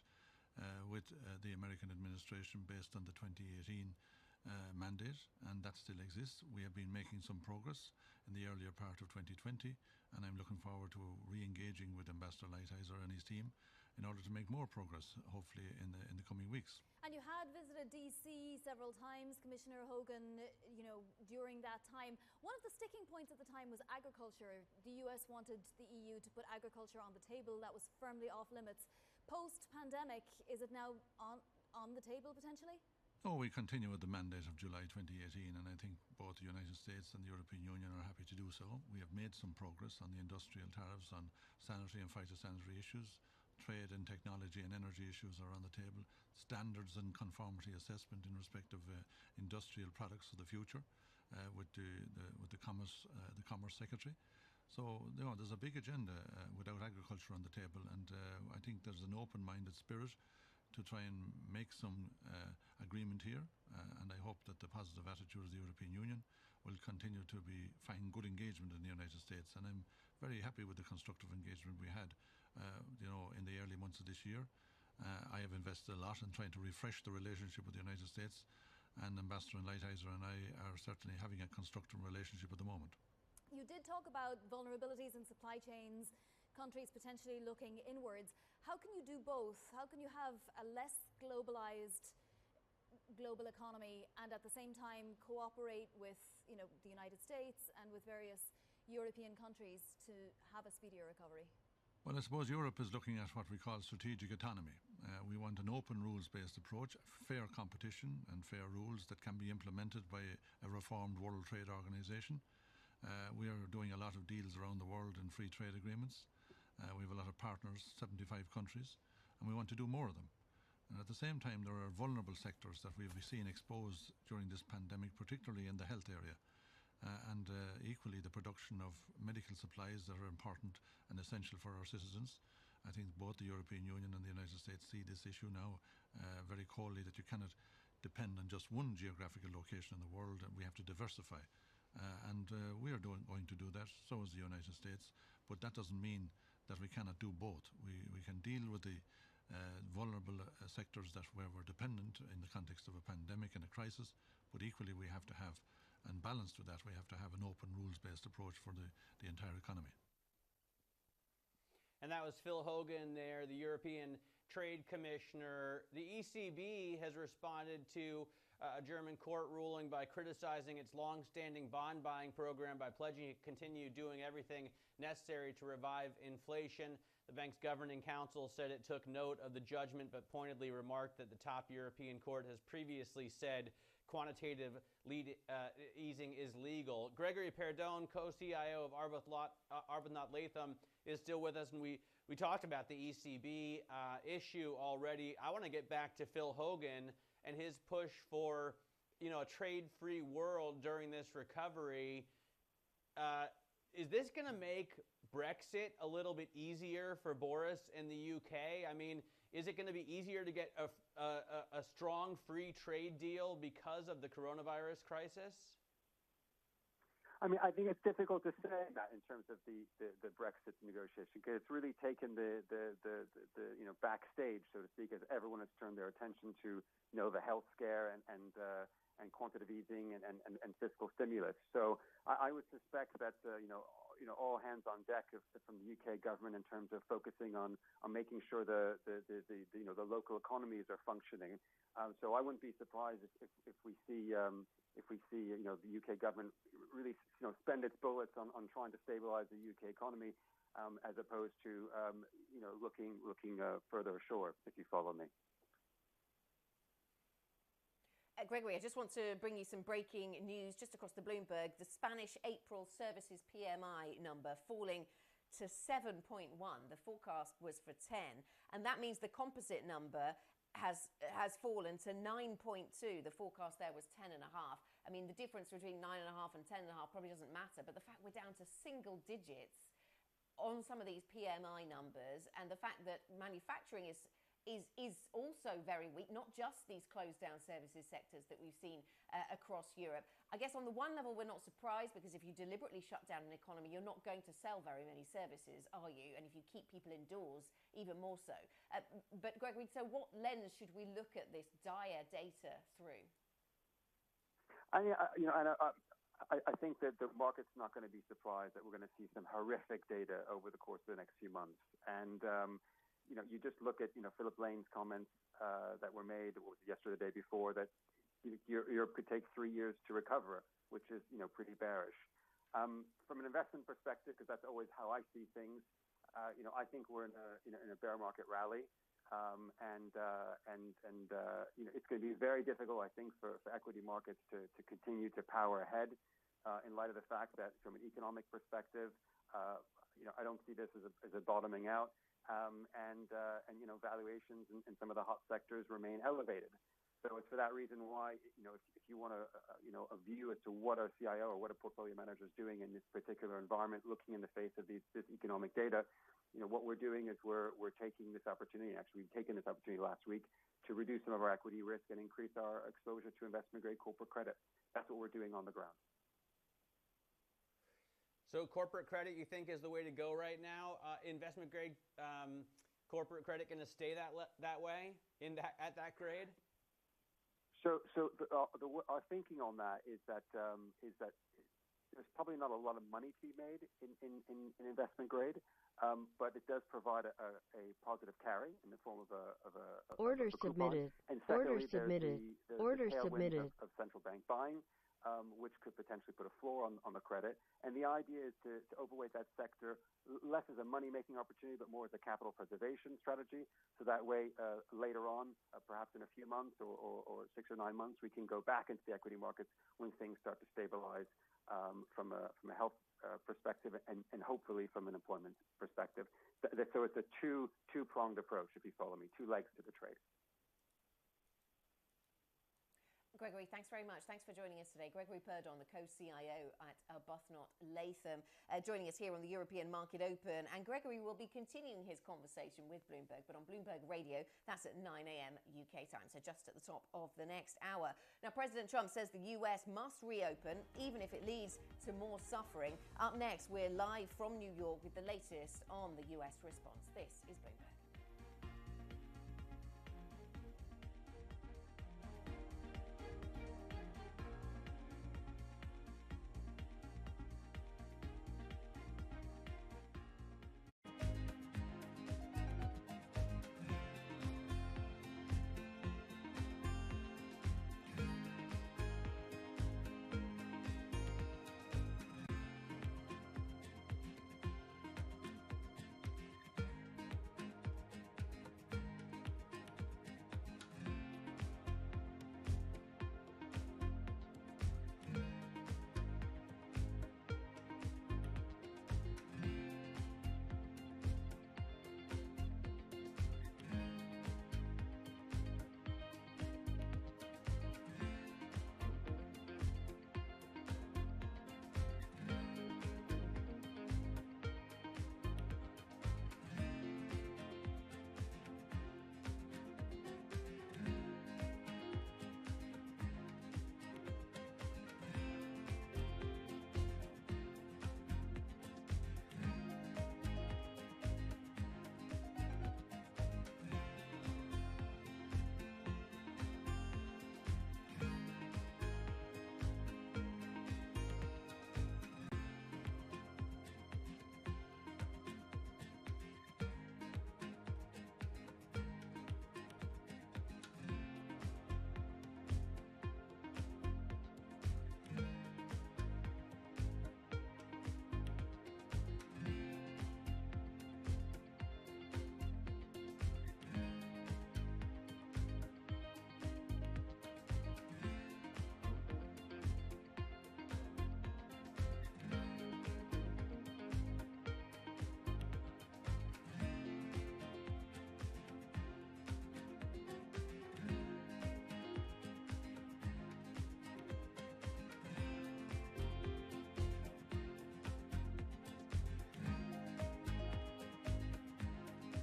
with the American administration based on the 2018 mandate, and that still exists. We have been making some progress in the earlier part of 2020, and I'm looking forward to re-engaging with Ambassador Lighthizer and his team in order to make more progress, hopefully, in the coming weeks. And you had visited DC several times, Commissioner Hogan, during that time. One of the sticking points at the time was agriculture. The US wanted the EU to put agriculture on the table. That was firmly off limits. Post-pandemic, is it now on the table potentially? No, we continue with the mandate of July 2018, and I think both the United States and the European Union are happy to do so. We have made some progress on the industrial tariffs, on sanitary and phytosanitary issues. Trade and technology and energy issues are on the table. Standards and conformity assessment in respect of industrial products of the future with the Commerce Secretary. So there's a big agenda without agriculture on the table, and I think there's an open-minded spirit to try and make some agreement here, and I hope that the positive attitude of the European Union will continue to find good engagement in the United States. And I'm very happy with the constructive engagement we had in the early months of this year. I have invested a lot in trying to refresh the relationship with the United States, and Ambassador Lighthizer and I are certainly having a constructive relationship at the moment. You did talk about vulnerabilities in supply chains, countries potentially looking inwards. How can you do both? How can you have a less globalized global economy and at the same time cooperate with the United States and with various European countries to have a speedier recovery? Well, I suppose Europe is looking at what we call strategic autonomy. We want an open rules-based approach, fair competition and fair rules that can be implemented by a reformed World Trade Organization. We are doing a lot of deals around the world in free trade agreements. We have a lot of partners, 75 countries, and we want to do more of them. And at the same time, there are vulnerable sectors that we've seen exposed during this pandemic, particularly in the health area. And equally the production of medical supplies that are important and essential for our citizens. I think both the European Union and the United States see this issue now very coldly, that you cannot depend on just one geographical location in the world, and we have to diversify. And we are going to do that, so is the United States, but that doesn't mean that we cannot do both. We can deal with the vulnerable sectors where we're dependent in the context of a pandemic and a crisis, but equally we have to have And balanced with that, we have to have an open rules-based approach for the entire economy. And that was Phil Hogan there, the European Trade Commissioner. The ECB has responded to a German court ruling by criticizing its long-standing bond buying program by pledging to continue doing everything necessary to revive inflation. The bank's governing council said it took note of the judgment, but pointedly remarked that the top European court has previously said quantitative easing is legal. Gregory Perdon, co-CIO of Arbuthnot Latham, is still with us, and we talked about the ECB issue already. I want to get back to Phil Hogan and his push for, a trade-free world during this recovery. Is this going to make Brexit a little bit easier for Boris in the UK? I mean, is it going to be easier to get a strong free trade deal because of the coronavirus crisis? I mean, I think it's difficult to say that in terms of the Brexit negotiation, because it's really taken the backstage, so to speak, as everyone has turned their attention to the health scare and quantitative easing and fiscal stimulus. So I would suspect that all hands on deck from the UK government in terms of focusing on making sure the local economies are functioning. So I wouldn't be surprised if we see the UK government really spend its bullets on trying to stabilize the UK economy as opposed to looking further ashore, if you follow me. Gregory, I just want to bring you some breaking news just across the Bloomberg. The Spanish April services PMI number falling to 7.1. The forecast was for 10. And that means the composite number has fallen to 9.2. The forecast there was 10.5. I mean, the difference between 9.5 and 10.5 probably doesn't matter. But the fact we're down to single digits on some of these PMI numbers, and the fact that manufacturing is also very weak, not just these closed down services sectors that we've seen across Europe. I guess on the one level, we're not surprised, because if you deliberately shut down an economy, you're not going to sell very many services, are you? And if you keep people indoors, even more so. But Gregory, so what lens should we look at this dire data through? I think that the market's not going to be surprised that we're going to see some horrific data over the course of the next few months. And you just look at, Philip Lane's comments that were made yesterday, the day before, that Europe could take 3 years to recover, which is, pretty bearish. From an investment perspective, because that's always how I see things, I think we're in a bear market rally. And it's going to be very difficult, I think, for equity markets to continue to power ahead in light of the fact that from an economic perspective, I don't see this as a bottoming out. And valuations in some of the hot sectors remain elevated. So it's for that reason why, if you want a view as to what a CIO or what a portfolio manager is doing in this particular environment, looking in the face of this economic data, what we're doing is we're taking this opportunity. Actually, we've taken this opportunity last week to reduce some of our equity risk and increase our exposure to investment-grade corporate credit. That's what we're doing on the ground. So corporate credit, you think, is the way to go right now? Investment-grade corporate credit going to stay that way at that grade? So our thinking on that is that there's probably not a lot of money to be made in investment grade, but it does provide a positive carry in the form of a order submitted. And secondly, order submitted. The order tailwind submitted. Of central bank buying, which could potentially put a floor on the credit. And the idea is to overweight that sector less as a money-making opportunity, but more as a capital preservation strategy. So that way, later on, perhaps in a few months or 6 or 9 months, we can go back into the equity markets when things start to stabilize from a health perspective and hopefully from an employment perspective. So it's a two-pronged approach, if you follow me, 2 legs to the trade. Gregory, thanks very much. Thanks for joining us today. Gregory Perdon, the co-CIO at Arbuthnot Latham, joining us here on the European Market Open. And Gregory will be continuing his conversation with Bloomberg, but on Bloomberg Radio, that's at 9 a.m. UK time, so just at the top of the next hour. Now, President Trump says the US must reopen, even if it leads to more suffering. Up next, we're live from New York with the latest on the US response. This is Bloomberg.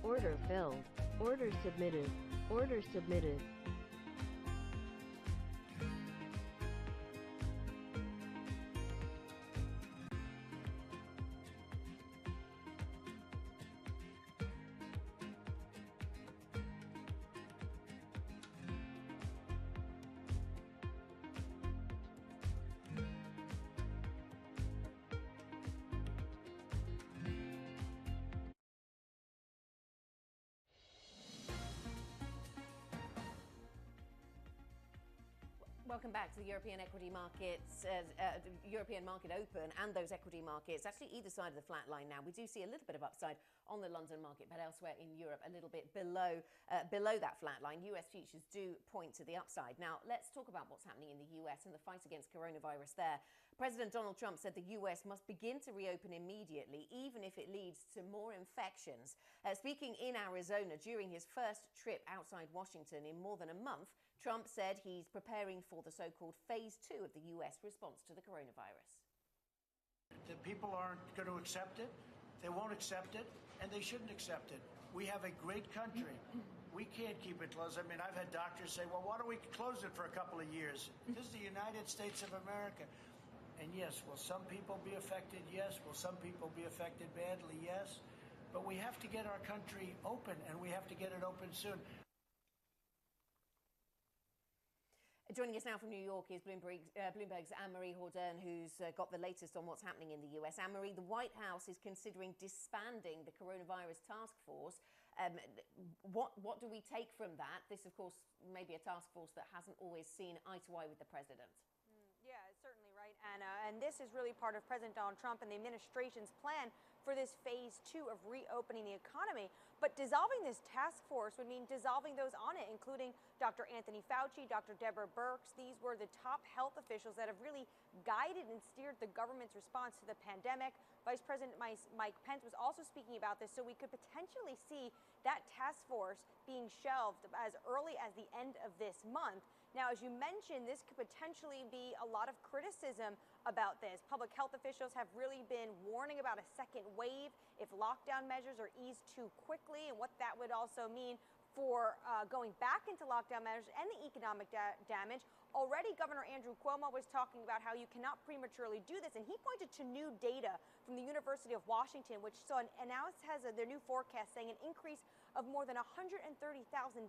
Order filled. Order submitted. Order submitted. Welcome back to the European equity markets, European market open and those equity markets. Actually, either side of the flat line now. We do see a little bit of upside on the London market, but elsewhere in Europe, a little bit below that flat line. US futures do point to the upside. Now, let's talk about what's happening in the US and the fight against coronavirus there. President Donald Trump said the US must begin to reopen immediately, even if it leads to more infections. Speaking in Arizona during his first trip outside Washington in more than a month, Trump said he's preparing for the so-called phase 2 of the US response to the coronavirus. The people aren't going to accept it. They won't accept it, and they shouldn't accept it. We have a great country. We can't keep it closed. I mean, I've had doctors say, well, why don't we close it for a couple of years? This is the United States of America. And yes, will some people be affected? Yes. Will some people be affected badly? Yes. But we have to get our country open, and we have to get it open soon. Joining us now from New York is Bloomberg's Anne-Marie Jourdain, who's got the latest on what's happening in the US. Anne-Marie, the White House is considering disbanding the coronavirus task force. What do we take from that? This, of course, may be a task force that hasn't always seen eye to eye with the president. Yeah, certainly right, Anna. And this is really part of President Donald Trump and the administration's plan for this phase 2 of reopening the economy. But dissolving this task force would mean dissolving those on it, including Dr. Anthony Fauci, Dr. Deborah Birx. These were the top health officials that have really guided and steered the government's response to the pandemic. Vice President Mike Pence was also speaking about this, so we could potentially see that task force being shelved as early as the end of this month. Now, as you mentioned, this could potentially be a lot of criticism about this. Public health officials have really been warning about a second wave if lockdown measures are eased too quickly, and what that would also mean for going back into lockdown measures and the economic damage. Already, Governor Andrew Cuomo was talking about how you cannot prematurely do this, and he pointed to new data from the University of Washington, which now has their new forecast saying an increase of more than 130,000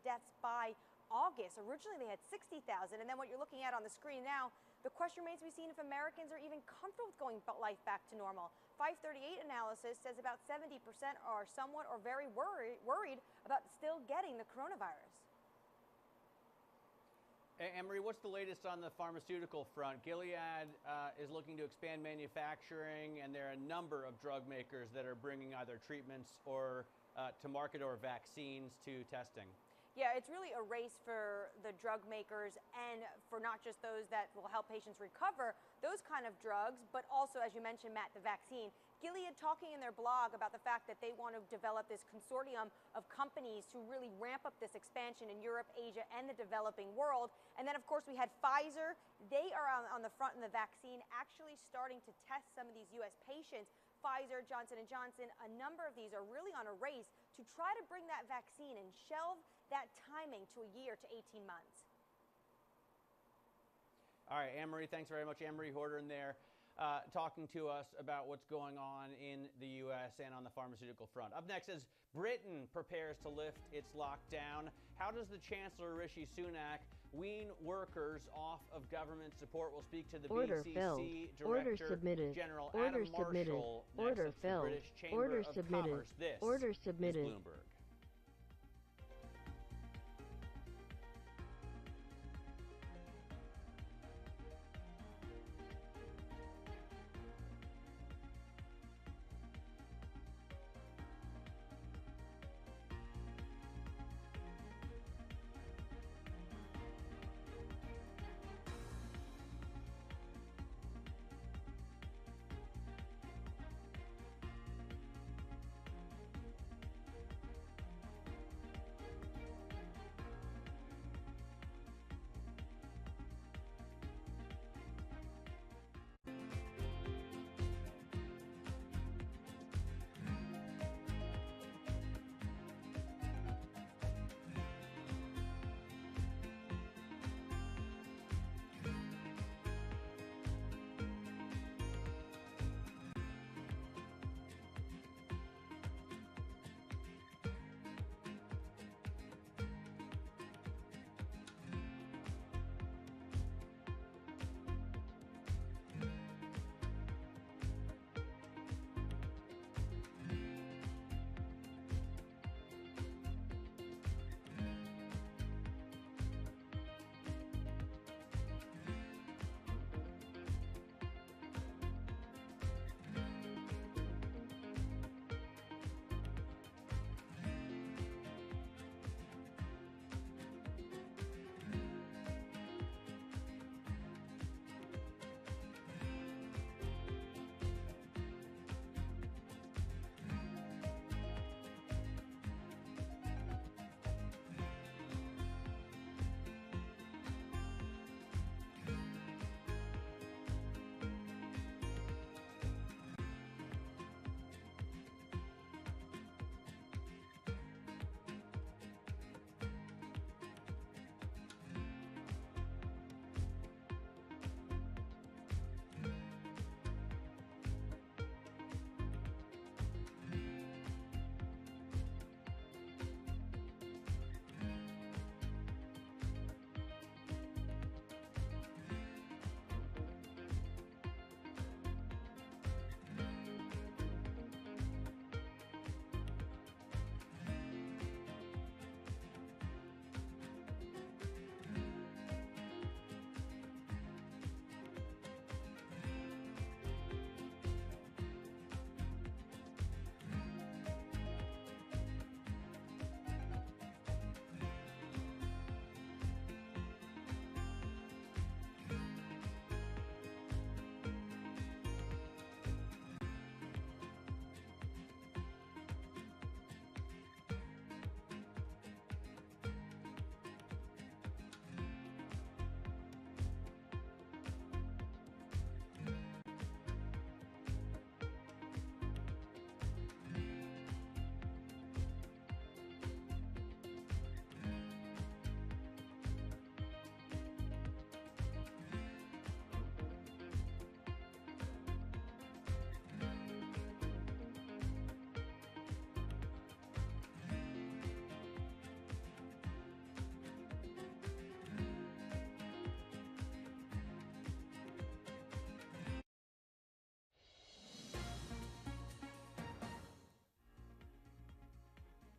deaths by August. Originally, they had 60,000, and then what you're looking at on the screen now, the question remains to be seen if Americans are even comfortable with going life back to normal. 538 analysis says about 70% are somewhat or very worried about still getting the coronavirus. Anne-Marie, what's the latest on the pharmaceutical front? Gilead is looking to expand manufacturing, and there are a number of drug makers that are bringing either treatments or to market or vaccines to testing. Yeah, it's really a race for the drug makers and for not just those that will help patients recover those kind of drugs, but also, as you mentioned, Matt, the vaccine. Gilead talking in their blog about the fact that they want to develop this consortium of companies to really ramp up this expansion in Europe, Asia, and the developing world. And then, of course, we had Pfizer. They are on the front in the vaccine, actually starting to test some of these U.S. patients. Pfizer, Johnson & Johnson, a number of these are really on a race to try to bring that vaccine and shelve that timing to a year to 18 months. All right, Anne-Marie, thanks very much. Anne-Marie Jourdain there talking to us about what's going on in the U.S. and on the pharmaceutical front. Up next, as Britain prepares to lift its lockdown, how does the Chancellor Rishi Sunak wean workers off of government support? We'll speak to the BCC Director General Adam Marshall next. That's the British Chamber of Commerce. This is Bloomberg.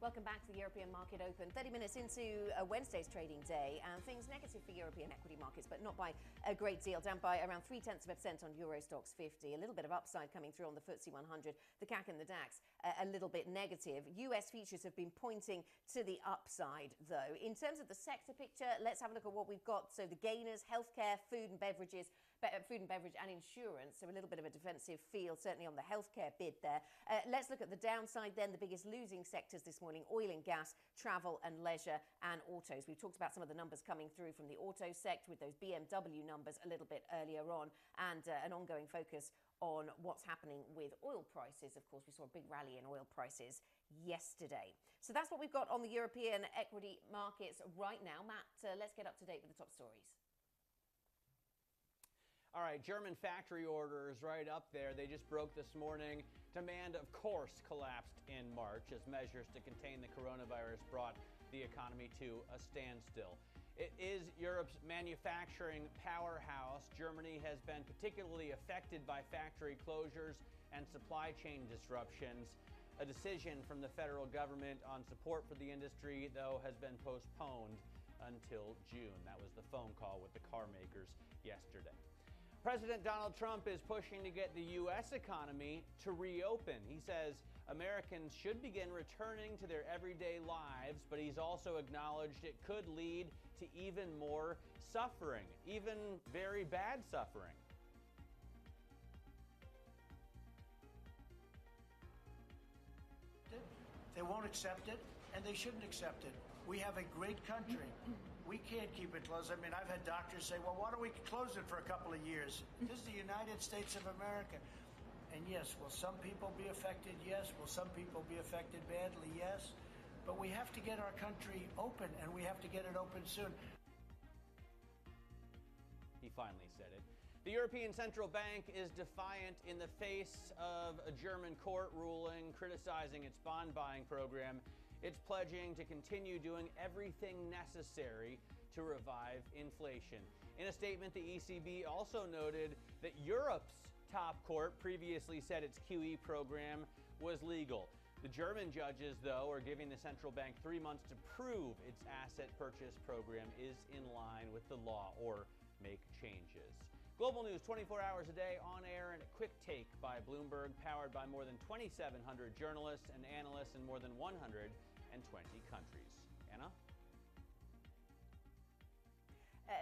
Welcome back to the European Market Open. 30 minutes into Wednesday's trading day, and things negative for European equity markets, but not by a great deal. Down by around 0.3% on Euro Stoxx 50. A little bit of upside coming through on the FTSE 100. The CAC and the DAX a little bit negative. US futures have been pointing to the upside, though. In terms of the sector picture, let's have a look at what we've got. So the gainers, healthcare, food and beverage and insurance. So a little bit of a defensive feel, certainly on the healthcare bid there. Let's look at the downside then. The biggest losing sectors this morning: oil and gas, travel and leisure, and autos. We've talked about some of the numbers coming through from the auto sector with those BMW numbers a little bit earlier on, and an ongoing focus on what's happening with oil prices. Of course, we saw a big rally in oil prices yesterday. So that's what we've got on the European equity markets right now. Matt, let's get up to date with the top stories. All right, German factory orders right up there. They just broke this morning. Demand, of course, collapsed in March as measures to contain the coronavirus brought the economy to a standstill. It is Europe's manufacturing powerhouse. Germany has been particularly affected by factory closures and supply chain disruptions. A decision from the federal government on support for the industry, though, has been postponed until June. That was the phone call with the car makers yesterday. President Donald Trump is pushing to get the U.S. economy to reopen. He says Americans should begin returning to their everyday lives, but he's also acknowledged it could lead to even more suffering, even very bad suffering. They won't accept it, and they shouldn't accept it. We have a great country. We can't keep it closed. I mean, I've had doctors say, well, why don't we close it for a couple of years? This is the United States of America. And yes, will some people be affected? Yes. Will some people be affected badly? Yes. But we have to get our country open, and we have to get it open soon. He finally said it. The European Central Bank is defiant in the face of a German court ruling criticizing its bond buying program. It's pledging to continue doing everything necessary to revive inflation. In a statement, the ECB also noted that Europe's top court previously said its QE program was legal. The German judges, though, are giving the central bank 3 months to prove its asset purchase program is in line with the law or make changes. Global news 24 hours a day, on air and a quick take by Bloomberg, powered by more than 2,700 journalists and analysts in more than 120 countries. Anna?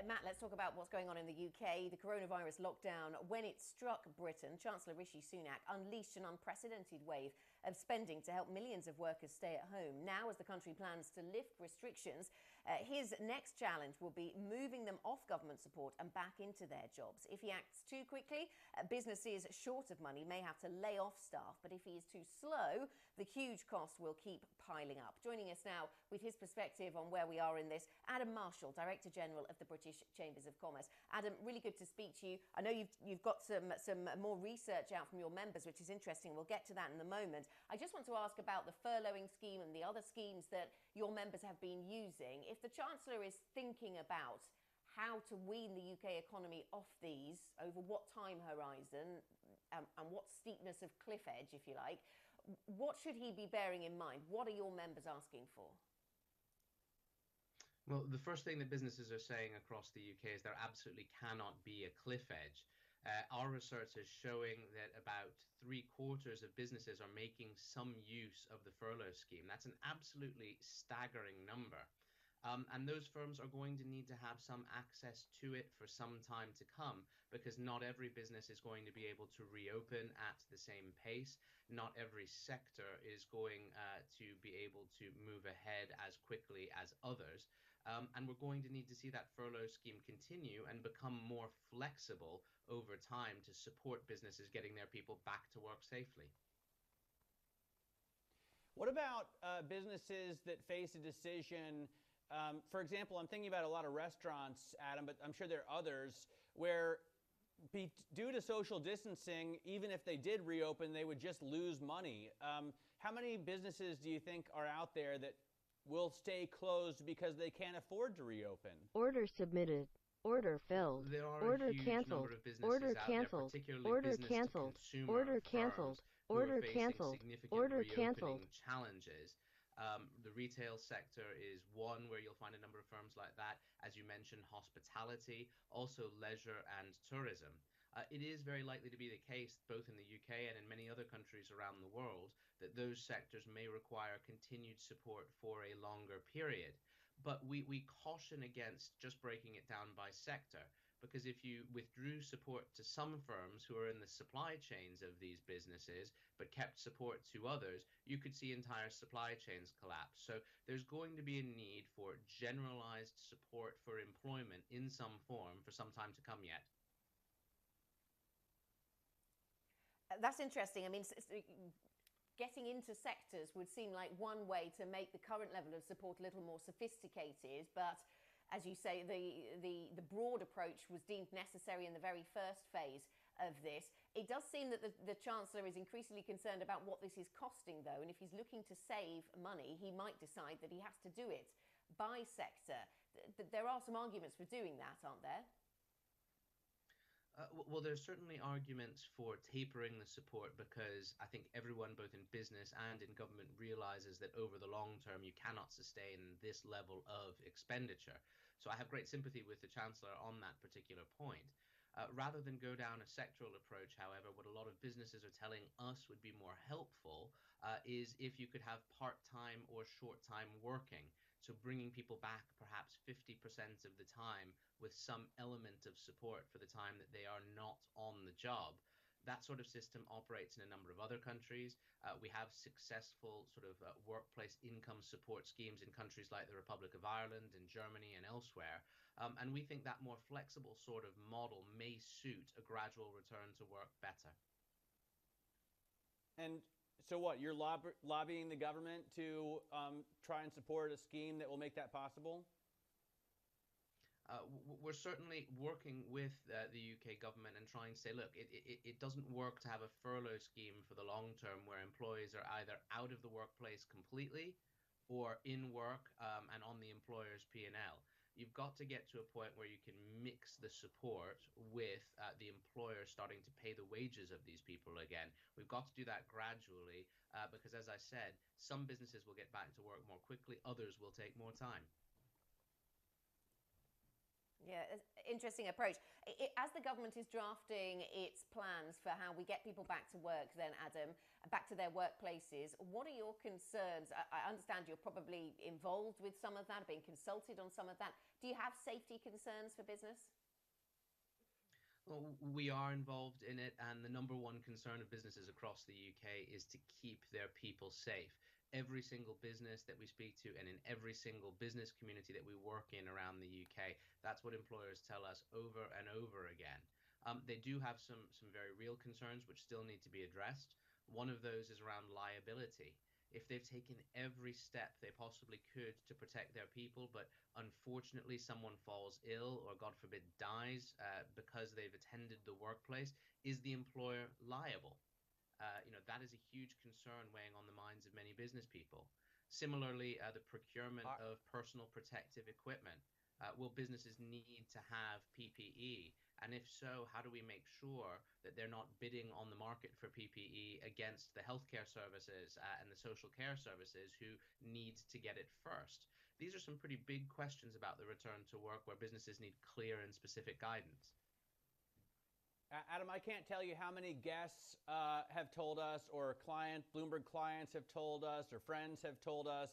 Matt, let's talk about what's going on in the UK. The coronavirus lockdown, when it struck Britain, Chancellor Rishi Sunak unleashed an unprecedented wave of spending to help millions of workers stay at home. Now, as the country plans to lift restrictions, his next challenge will be moving them off government support and back into their jobs. If he acts too quickly, businesses short of money may have to lay off staff. But if he is too slow, the huge cost will keep piling up. Joining us now with his perspective on where we are in this, Adam Marshall, Director General of the British Chambers of Commerce. Adam, really good to speak to you. I know you've got some more research out from your members, which is interesting. We'll get to that in a moment. I just want to ask about the furloughing scheme and the other schemes that your members have been using. If the Chancellor is thinking about how to wean the UK economy off these, over what time horizon, and what steepness of cliff edge, if you like, what should he be bearing in mind? What are your members asking for? Well, the first thing that businesses are saying across the UK is there absolutely cannot be a cliff edge. Our research is showing that about 3/4 of businesses are making some use of the furlough scheme. That's an absolutely staggering number. And those firms are going to need to have some access to it for some time to come, because not every business is going to be able to reopen at the same pace. Not every sector is going to be able to move ahead as quickly as others. And we're going to need to see that furlough scheme continue and become more flexible over time to support businesses getting their people back to work safely. What about businesses that face a decision? For example, I'm thinking about a lot of restaurants, Adam, but I'm sure there are others where due to social distancing, even if they did reopen, they would just lose money. How many businesses do you think are out there that will stay closed because they can't afford to reopen? Order submitted. Order filled. There are order a huge canceled. number of businesses Order out canceled. there, particularly Order business canceled. to consumer Order firms canceled. who Order are facing canceled. significant Order reopening canceled. challenges. The retail sector is one where you'll find a number of firms like that. As you mentioned, hospitality, also leisure and tourism. It is very likely to be the case, both in the UK and in many other countries around the world, that those sectors may require continued support for a longer period. But we caution against just breaking it down by sector, because if you withdrew support to some firms who are in the supply chains of these businesses, but kept support to others, you could see entire supply chains collapse. So there's going to be a need for generalized support for employment in some form for some time to come yet. That's interesting. I mean, getting into sectors would seem like one way to make the current level of support a little more sophisticated, but as you say, the broad approach was deemed necessary in the very first phase of this. It does seem that the Chancellor is increasingly concerned about what this is costing, though, and if he's looking to save money, he might decide that he has to do it by sector. There are some arguments for doing that, aren't there? Well, there's certainly arguments for tapering the support, because I think everyone, both in business and in government, realizes that over the long term you cannot sustain this level of expenditure. So I have great sympathy with the Chancellor on that particular point. Rather than go down a sectoral approach, however, what a lot of businesses are telling us would be more helpful is if you could have part-time or short-time working. So bringing people back perhaps 50% of the time with some element of support for the time that they are not on the job. That sort of system operates in a number of other countries. We have successful sort of workplace income support schemes in countries like the Republic of Ireland and Germany and elsewhere. And we think that more flexible sort of model may suit a gradual return to work better. And so what, you're lobbying the government to try and support a scheme that will make that possible? We're certainly working with the UK government and trying to say, look, it doesn't work to have a furlough scheme for the long term where employees are either out of the workplace completely or in work and on the employer's P&L. You've got to get to a point where you can mix the support with the employer starting to pay the wages of these people again. We've got to do that gradually because, as I said, some businesses will get back to work more quickly, others will take more time. Yeah, interesting approach. As the government is drafting its plans for how we get people back to work then, Adam, back to their workplaces, what are your concerns? I understand you're probably involved with some of that, being consulted on some of that. Do you have safety concerns for business? Well, we are involved in it, and the number one concern of businesses across the UK is to keep their people safe. Every single business that we speak to and in every single business community that we work in around the UK, that's what employers tell us over and over again. They do have some very real concerns which still need to be addressed. One of those is around liability. If they've taken every step they possibly could to protect their people, but unfortunately someone falls ill or, God forbid, dies because they've attended the workplace, is the employer liable? That is a huge concern weighing on the minds of many business people. Similarly, the procurement of personal protective equipment. Will businesses need to have PPE? And if so, how do we make sure that they're not bidding on the market for PPE against the healthcare services and the social care services who need to get it first? These are some pretty big questions about the return to work where businesses need clear and specific guidance. Adam, I can't tell you how many guests have told us, or Bloomberg clients have told us, or friends have told us,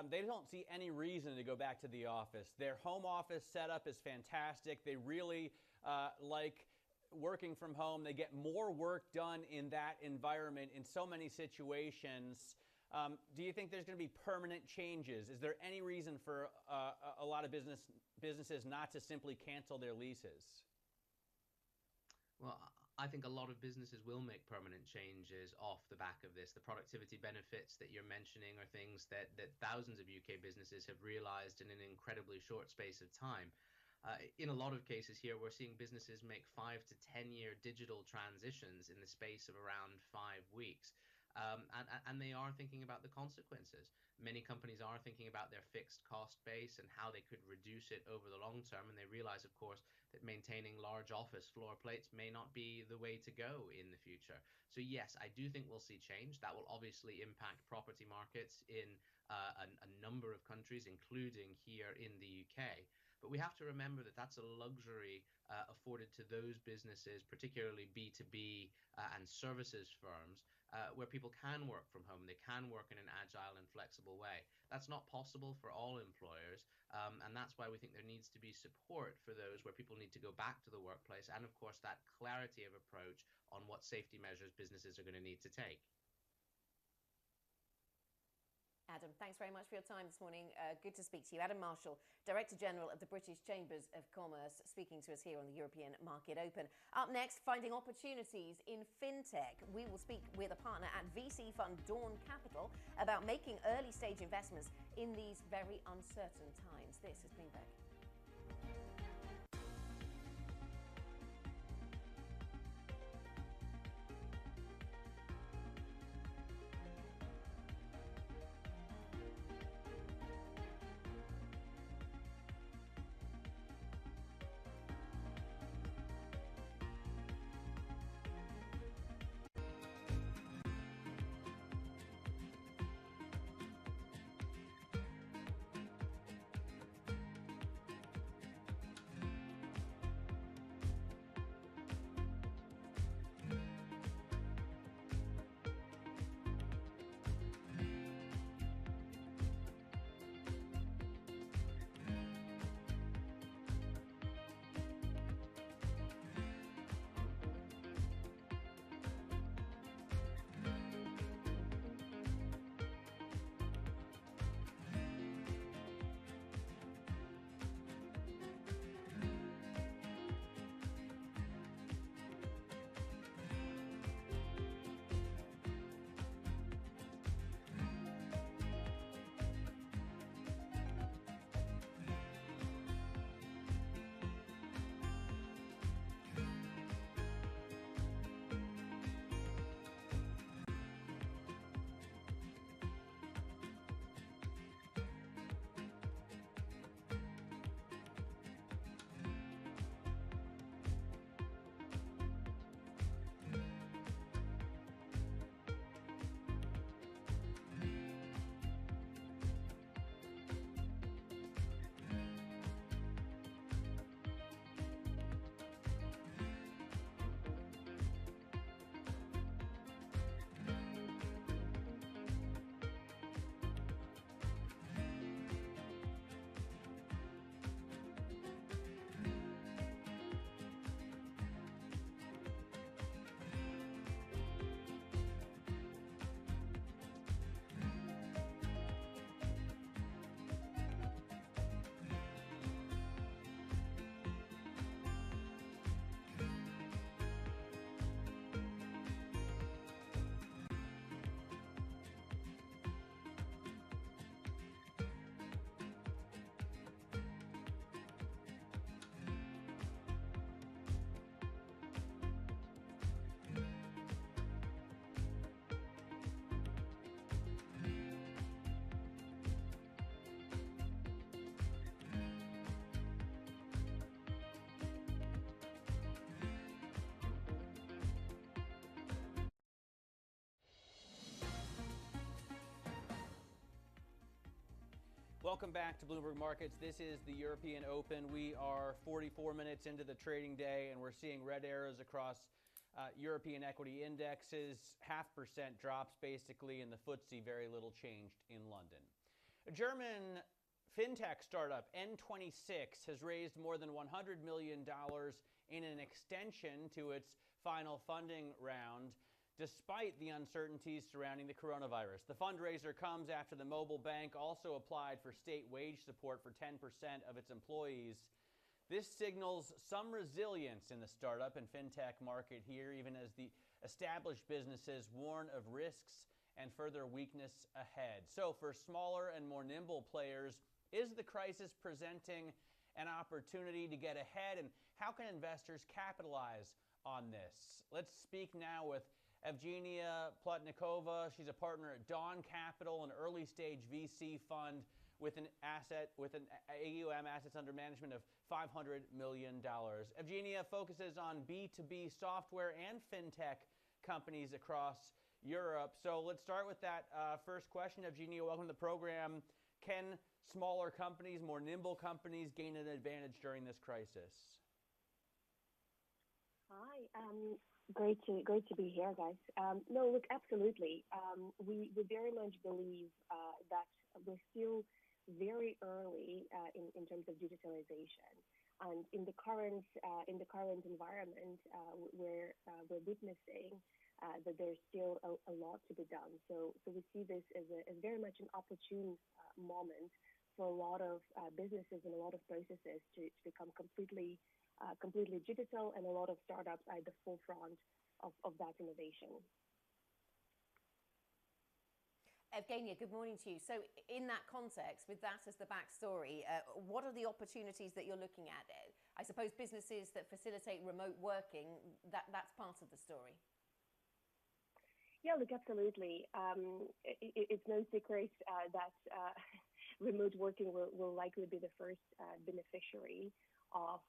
they don't see any reason to go back to the office. Their home office setup is fantastic. They really like working from home. They get more work done in that environment in so many situations. Do you think there's going to be permanent changes? Is there any reason for a lot of businesses not to simply cancel their leases? Well, I think a lot of businesses will make permanent changes off the back of this. The productivity benefits that you're mentioning are things that thousands of UK businesses have realized in an incredibly short space of time. In a lot of cases here, we're seeing businesses make 5 to 10 year digital transitions in the space of around 5 weeks. And they are thinking about the consequences. Many companies are thinking about their fixed cost base and how they could reduce it over the long term. And they realize, of course, that maintaining large office floor plates may not be the way to go in the future. So yes, I do think we'll see change. That will obviously impact property markets in a number of countries, including here in the UK. But we have to remember that that's a luxury afforded to those businesses, particularly B2B and services firms, where people can work from home. They can work in an agile and flexible way. That's not possible for all employers. And that's why we think there needs to be support for those where people need to go back to the workplace. And of course, that clarity of approach on what safety measures businesses are going to need to take. Adam, thanks very much for your time this morning. Good to speak to you. Adam Marshall, Director General of the British Chambers of Commerce, speaking to us here on the European Market Open. Up next, finding opportunities in fintech. We will speak with a partner at VC fund Dawn Capital about making early-stage investments in these very uncertain times. This is Bloomberg. Welcome back to Bloomberg Markets. This is the European Open. We are 44 minutes into the trading day, and we're seeing red arrows across European equity indexes. 0.5% drops, basically, and the FTSE very little changed in London. A German fintech startup, N26, has raised more than $100 million in an extension to its final funding round, despite the uncertainties surrounding the coronavirus. The fundraiser comes after the mobile bank also applied for state wage support for 10% of its employees. This signals some resilience in the startup and fintech market here, even as the established businesses warn of risks and further weakness ahead. So for smaller and more nimble players, is the crisis presenting an opportunity to get ahead, and how can investors capitalize on this? Let's speak now with Evgenia Plotnikova. She's a partner at Dawn Capital, an early-stage VC fund with an AUM, assets under management, of $500 million. Evgenia focuses on B2B software and fintech companies across Europe. So let's start with that first question. Evgenia, welcome to the program. Can smaller companies, more nimble companies, gain an advantage during this crisis? Hi, great to be here, guys. No, look, absolutely. We very much believe that we're still very early in terms of digitalization, and in the current environment, we're witnessing that there's still a lot to be done. So we see this as very much an opportune moment for a lot of businesses and a lot of processes to become completely digital, and a lot of startups are at the forefront of that innovation. Evgenia, good morning to you. So in that context, with that as the backstory, what are the opportunities that you're looking at? I suppose businesses that facilitate remote working, that's part of the story. Yeah, look, absolutely. It's no secret that remote working will likely be the first beneficiary of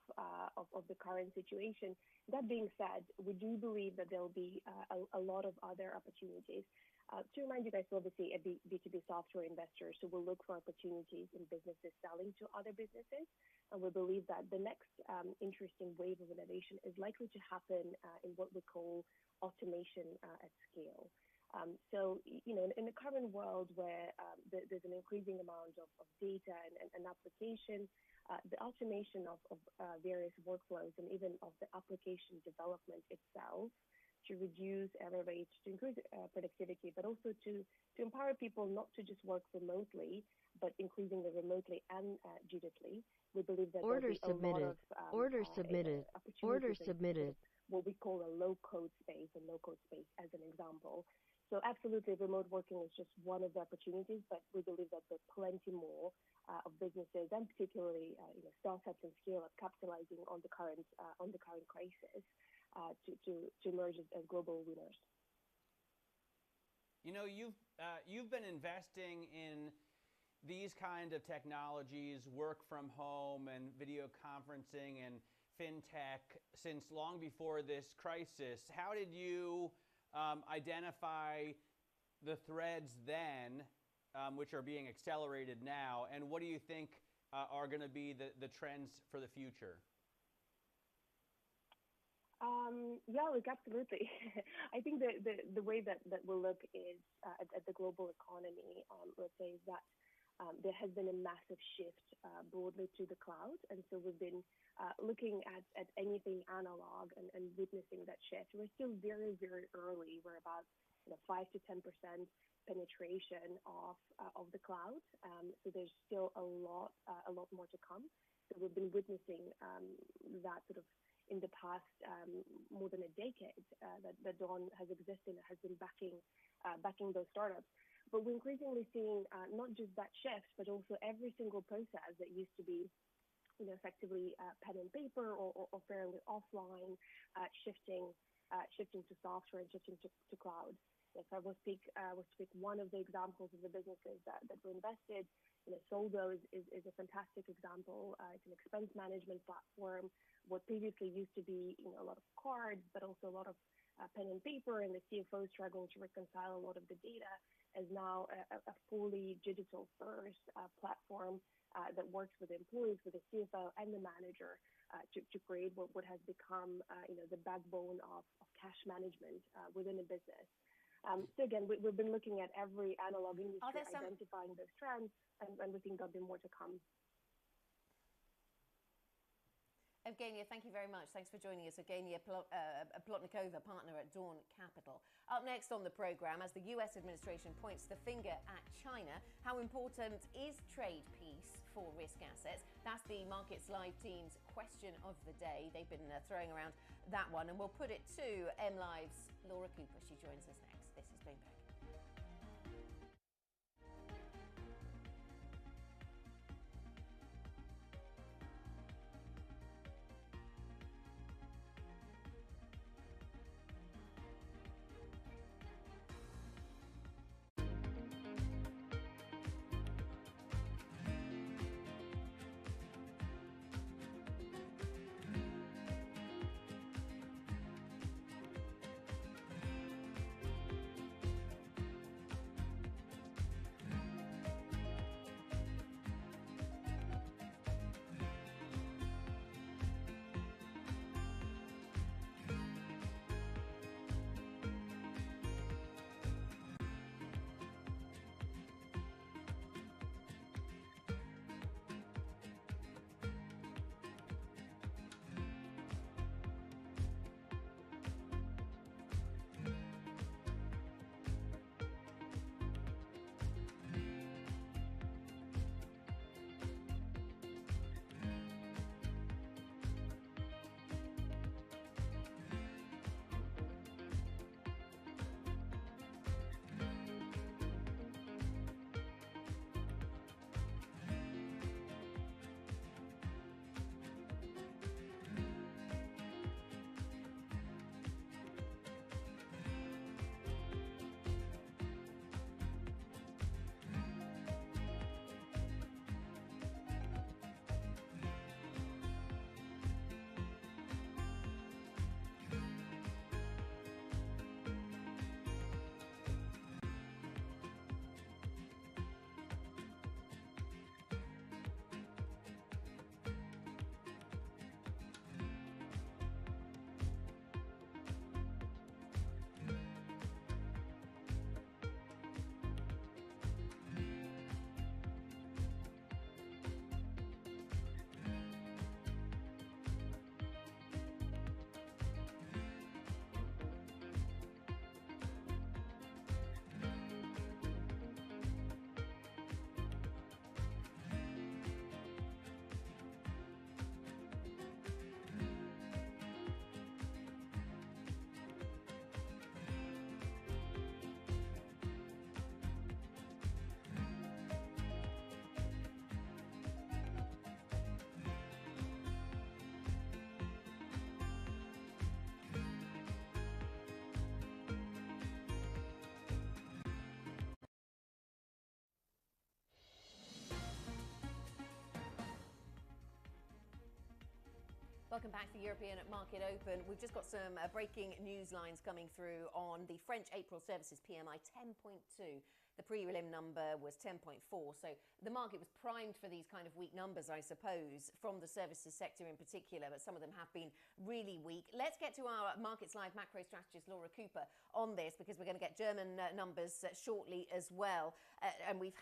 the current situation. That being said, we do believe that there will be a lot of other opportunities. To remind you guys, obviously, a B2B software investor, so we'll look for opportunities in businesses selling to other businesses, and we believe that the next interesting wave of innovation is likely to happen in what we call automation at scale. So, in the current world where there's an increasing amount of data and application, the automation of various workflows and even of the application development itself to reduce error rates, to increase productivity, but also to empower people not to just work remotely, but increasingly remotely and digitally. We believe that Order there'll be submitted. a lot of Order submitted. Order submitted. What we call a low-code space, as an example. So absolutely, remote working is just one of the opportunities, but we believe that there's plenty more of businesses, and particularly startups and scale-up, capitalizing on the current crisis to emerge as global winners. You've been investing in these kind of technologies, work from home and video conferencing and fintech, since long before this crisis. How did you identify the threads then, which are being accelerated now, and what do you think are going to be the trends for the future? Yeah, look, absolutely. I think the way that we'll look is at the global economy, let's say, is that there has been a massive shift broadly to the cloud. And so we've been looking at anything analog and witnessing that shift. We're still very, very early. We're about 5 to 10% penetration of the cloud. So there's still a lot more to come. So we've been witnessing that sort of in the past more than a decade that Dawn has existed and has been backing those startups. But we're increasingly seeing not just that shift, but also every single process that used to be effectively pen and paper or fairly offline, shifting to software and shifting to cloud. If I will speak one of the examples of the businesses that we invested. Soldo is a fantastic example. It's an expense management platform. What previously used to be a lot of cards, but also a lot of pen and paper, and the CFO struggling to reconcile a lot of the data, is now a fully digital first platform that works with employees, with the CFO and the manager to create what has become the backbone of cash management within a business. So again, we've been looking at every analog industry, identifying those trends, and we think there'll be more to come. Evgenia, thank you very much. Thanks for joining us. Evgenia Plotnikova, partner at Dawn Capital. Up next on the program, as the US administration points the finger at China, how important is trade peace for risk assets? That's the Markets Live team's question of the day. They've been throwing around that one, and we'll put it to MLive's Laura Cooper. She joins us next. This is Bloomberg. Welcome back to the European Market Open. We've just got some breaking news lines coming through on the French April services PMI 10.2. The prelim number was 10.4. So the market was primed for these kind of weak numbers, I suppose, from the services sector in particular, but some of them have been really weak. Let's get to our Markets Live macro strategist Laura Cooper on this, because we're going to get German numbers shortly as well. And we're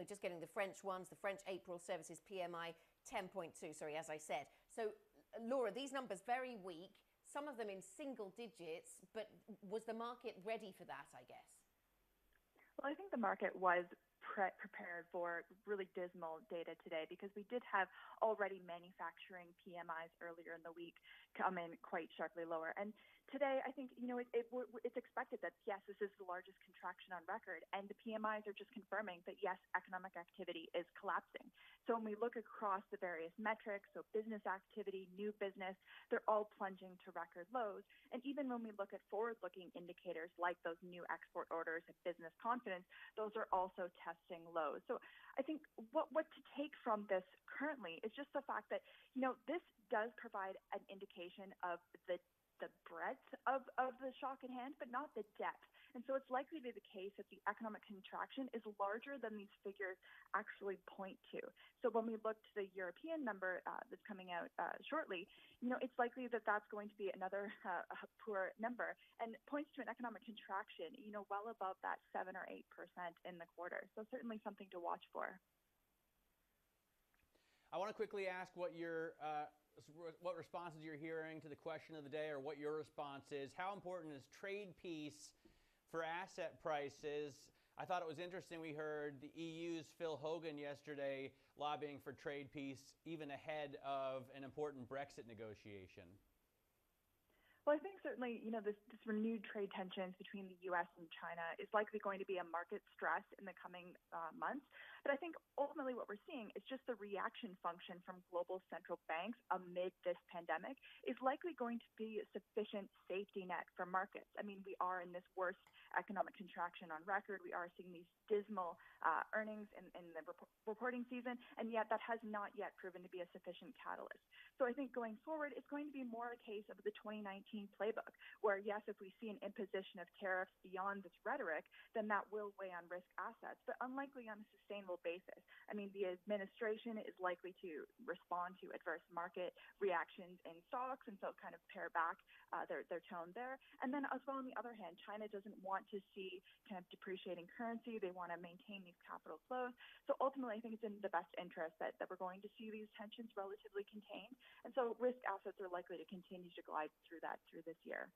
just getting the French ones, the French April services PMI 10.2, sorry, as I said. So Laura, these numbers very weak, some of them in single digits, but was the market ready for that, I guess? Well, I think the market was prepared for really dismal data today, because we did have already manufacturing PMIs earlier in the week come in quite sharply lower. And today, I think, it's expected that, yes, this is the largest contraction on record, and the PMIs are just confirming that, yes, economic activity is collapsing. So when we look across the various metrics, so business activity, new business, they're all plunging to record lows. And even when we look at forward-looking indicators like those new export orders and business confidence, those are also testing lows. So I think what to take from this currently is just the fact that, this does provide an indication of the breadth of the shock at hand, but not the depth. And so it's likely to be the case that the economic contraction is larger than these figures actually point to. So when we look to the European number that's coming out shortly, it's likely that that's going to be another poor number, and points to an economic contraction, well above that 7 or 8% in the quarter. So certainly something to watch for. I want to quickly ask what responses you're hearing to the question of the day, or what your response is. How important is trade peace for asset prices? I thought it was interesting we heard the EU's Phil Hogan yesterday lobbying for trade peace even ahead of an important Brexit negotiation. Well, I think certainly, this renewed trade tensions between the U.S. and China is likely going to be a market stress in the coming months. But I think ultimately what we're seeing is just the reaction function from global central banks amid this pandemic is likely going to be a sufficient safety net for markets. I mean, we are in this worst economic contraction on record. We are seeing these dismal earnings in the reporting season, and yet that has not yet proven to be a sufficient catalyst. So I think going forward, it's going to be more a case of the 2019 playbook, where yes, if we see an imposition of tariffs beyond this rhetoric, then that will weigh on risk assets, but unlikely on a sustainable basis. I mean, the administration is likely to respond to adverse market reactions in stocks, and so kind of pare back their tone there. And then as well, on the other hand, China doesn't want to see kind of depreciating currency. They want to maintain these capital flows. So ultimately, I think it's in the best interest that we're going to see these tensions relatively contained. And so risk assets are likely to continue to glide through this year.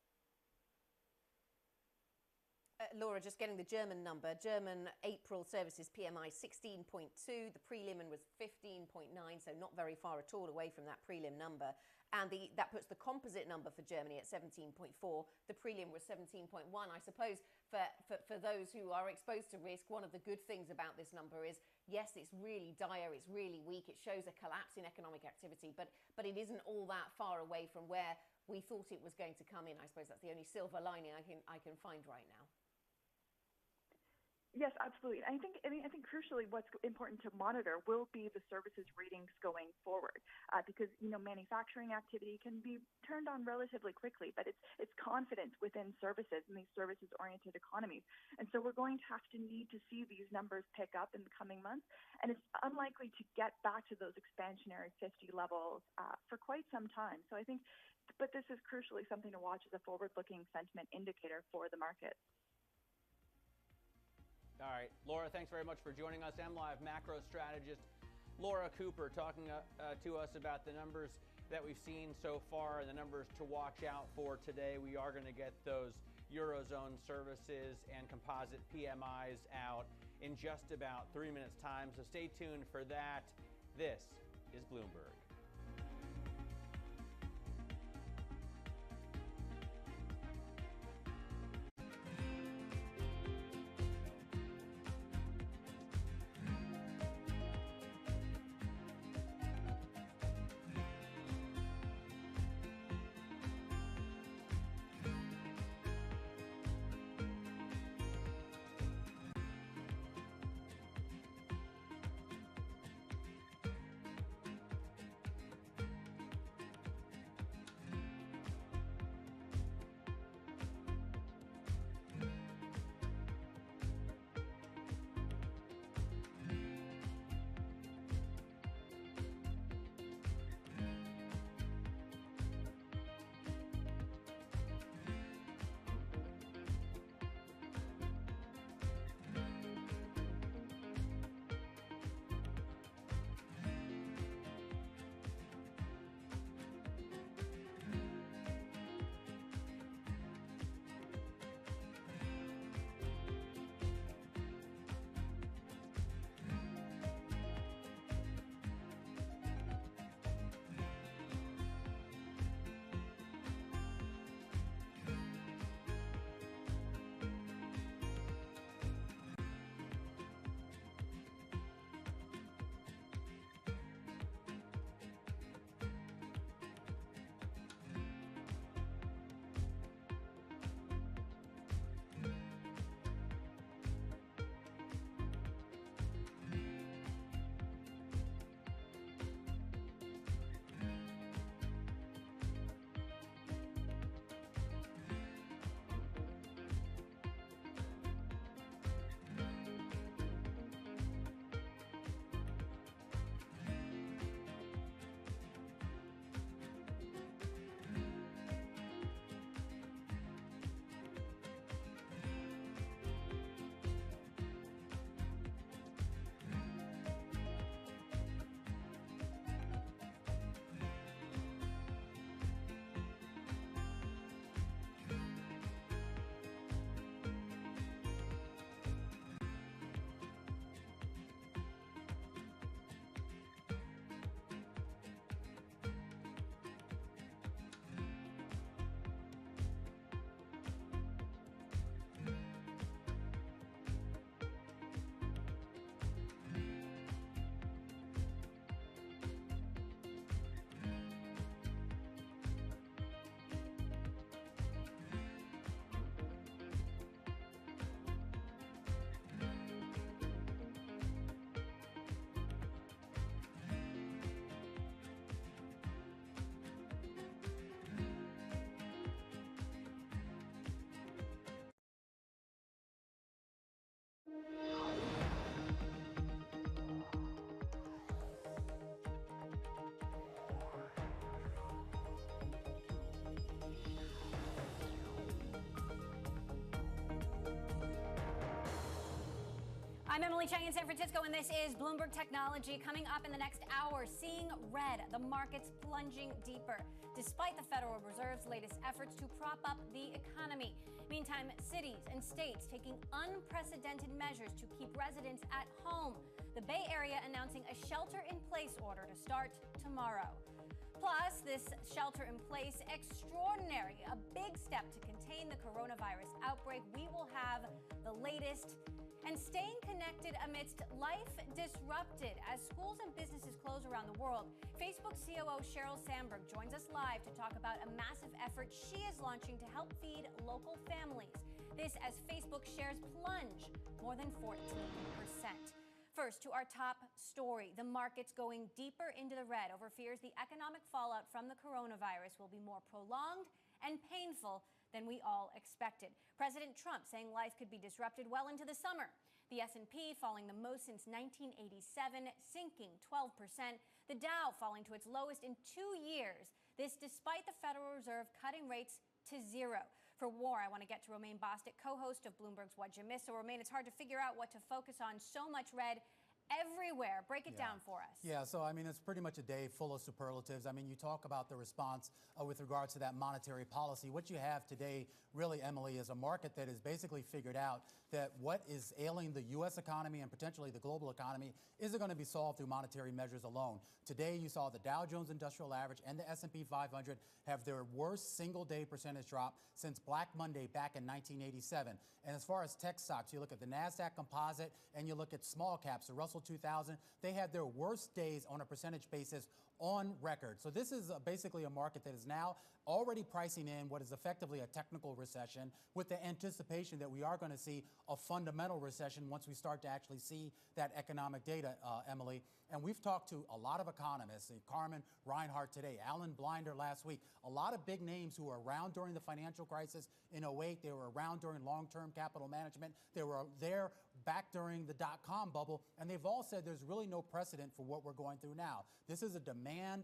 Laura, just getting the German number. German April services PMI 16.2. The prelim was 15.9, so not very far at all away from that prelim number. And that puts the composite number for Germany at 17.4. The prelim was 17.1. I suppose for those who are exposed to risk, one of the good things about this number is, yes, it's really dire, it's really weak, it shows a collapse in economic activity, but it isn't all that far away from where we thought it was going to come in. I suppose that's the only silver lining I can find right now. Yes, absolutely. I think crucially what's important to monitor will be the services ratings going forward, because manufacturing activity can be turned on relatively quickly, but it's confidence within services and these services-oriented economies. And so we're going to need to see these numbers pick up in the coming months, and it's unlikely to get back to those expansionary 50 levels for quite some time. So I think, but this is crucially something to watch as a forward-looking sentiment indicator for the market. All right, Laura, thanks very much for joining us. MLive macro strategist Laura Cooper talking to us about the numbers that we've seen so far and the numbers to watch out for today. We are going to get those Eurozone services and composite PMIs out in just about 3 minutes' time, so stay tuned for that. This is Bloomberg. I'm Emily Chang in San Francisco, and this is Bloomberg Technology. Coming up in the next hour, seeing red, the markets plunging deeper, despite the Federal Reserve's latest efforts to prop up the economy. Meantime, cities and states taking unprecedented measures to keep residents at home. The Bay Area announcing a shelter-in-place order to start tomorrow. Plus, this shelter-in-place extraordinary, a big step to contain the coronavirus outbreak. We will have the latest. And staying connected amidst life disrupted as schools and businesses close around the world. Facebook COO Sheryl Sandberg joins us live to talk about a massive effort she is launching to help feed local families. This as Facebook shares plunge more than 14%. First, to our top story, the markets going deeper into the red over fears the economic fallout from the coronavirus will be more prolonged and painful than we all expected. President Trump saying life could be disrupted well into the summer. The S&P falling the most since 1987, sinking 12%. The Dow falling to its lowest in 2 years. This despite the Federal Reserve cutting rates to zero. For more, I want to get to Romain Bostick, co-host of Bloomberg's What'd You Miss? So Romain, it's hard to figure out what to focus on. So much red everywhere. Break it down for us. Yeah, so I mean, it's pretty much a day full of superlatives. I mean, you talk about the response with regards to that monetary policy. What you have today, really, Emily, is a market that has basically figured out that what is ailing the U.S. economy and potentially the global economy isn't going to be solved through monetary measures alone. Today, you saw the Dow Jones Industrial Average and the S&P 500 have their worst single-day percentage drop since Black Monday back in 1987. And as far as tech stocks, you look at the Nasdaq Composite and you look at small caps, the Russell 2000, they had their worst days on a percentage basis on record. So this is basically a market that is now already pricing in what is effectively a technical recession with the anticipation that we are going to see a fundamental recession once we start to actually see that economic data, Emily. And we've talked to a lot of economists, Carmen Reinhart today, Alan Blinder last week, a lot of big names who were around during the financial crisis in 08. They were around during long-term capital management. They were there back during the dot-com bubble, and they've all said there's really no precedent for what we're going through now. This is a demand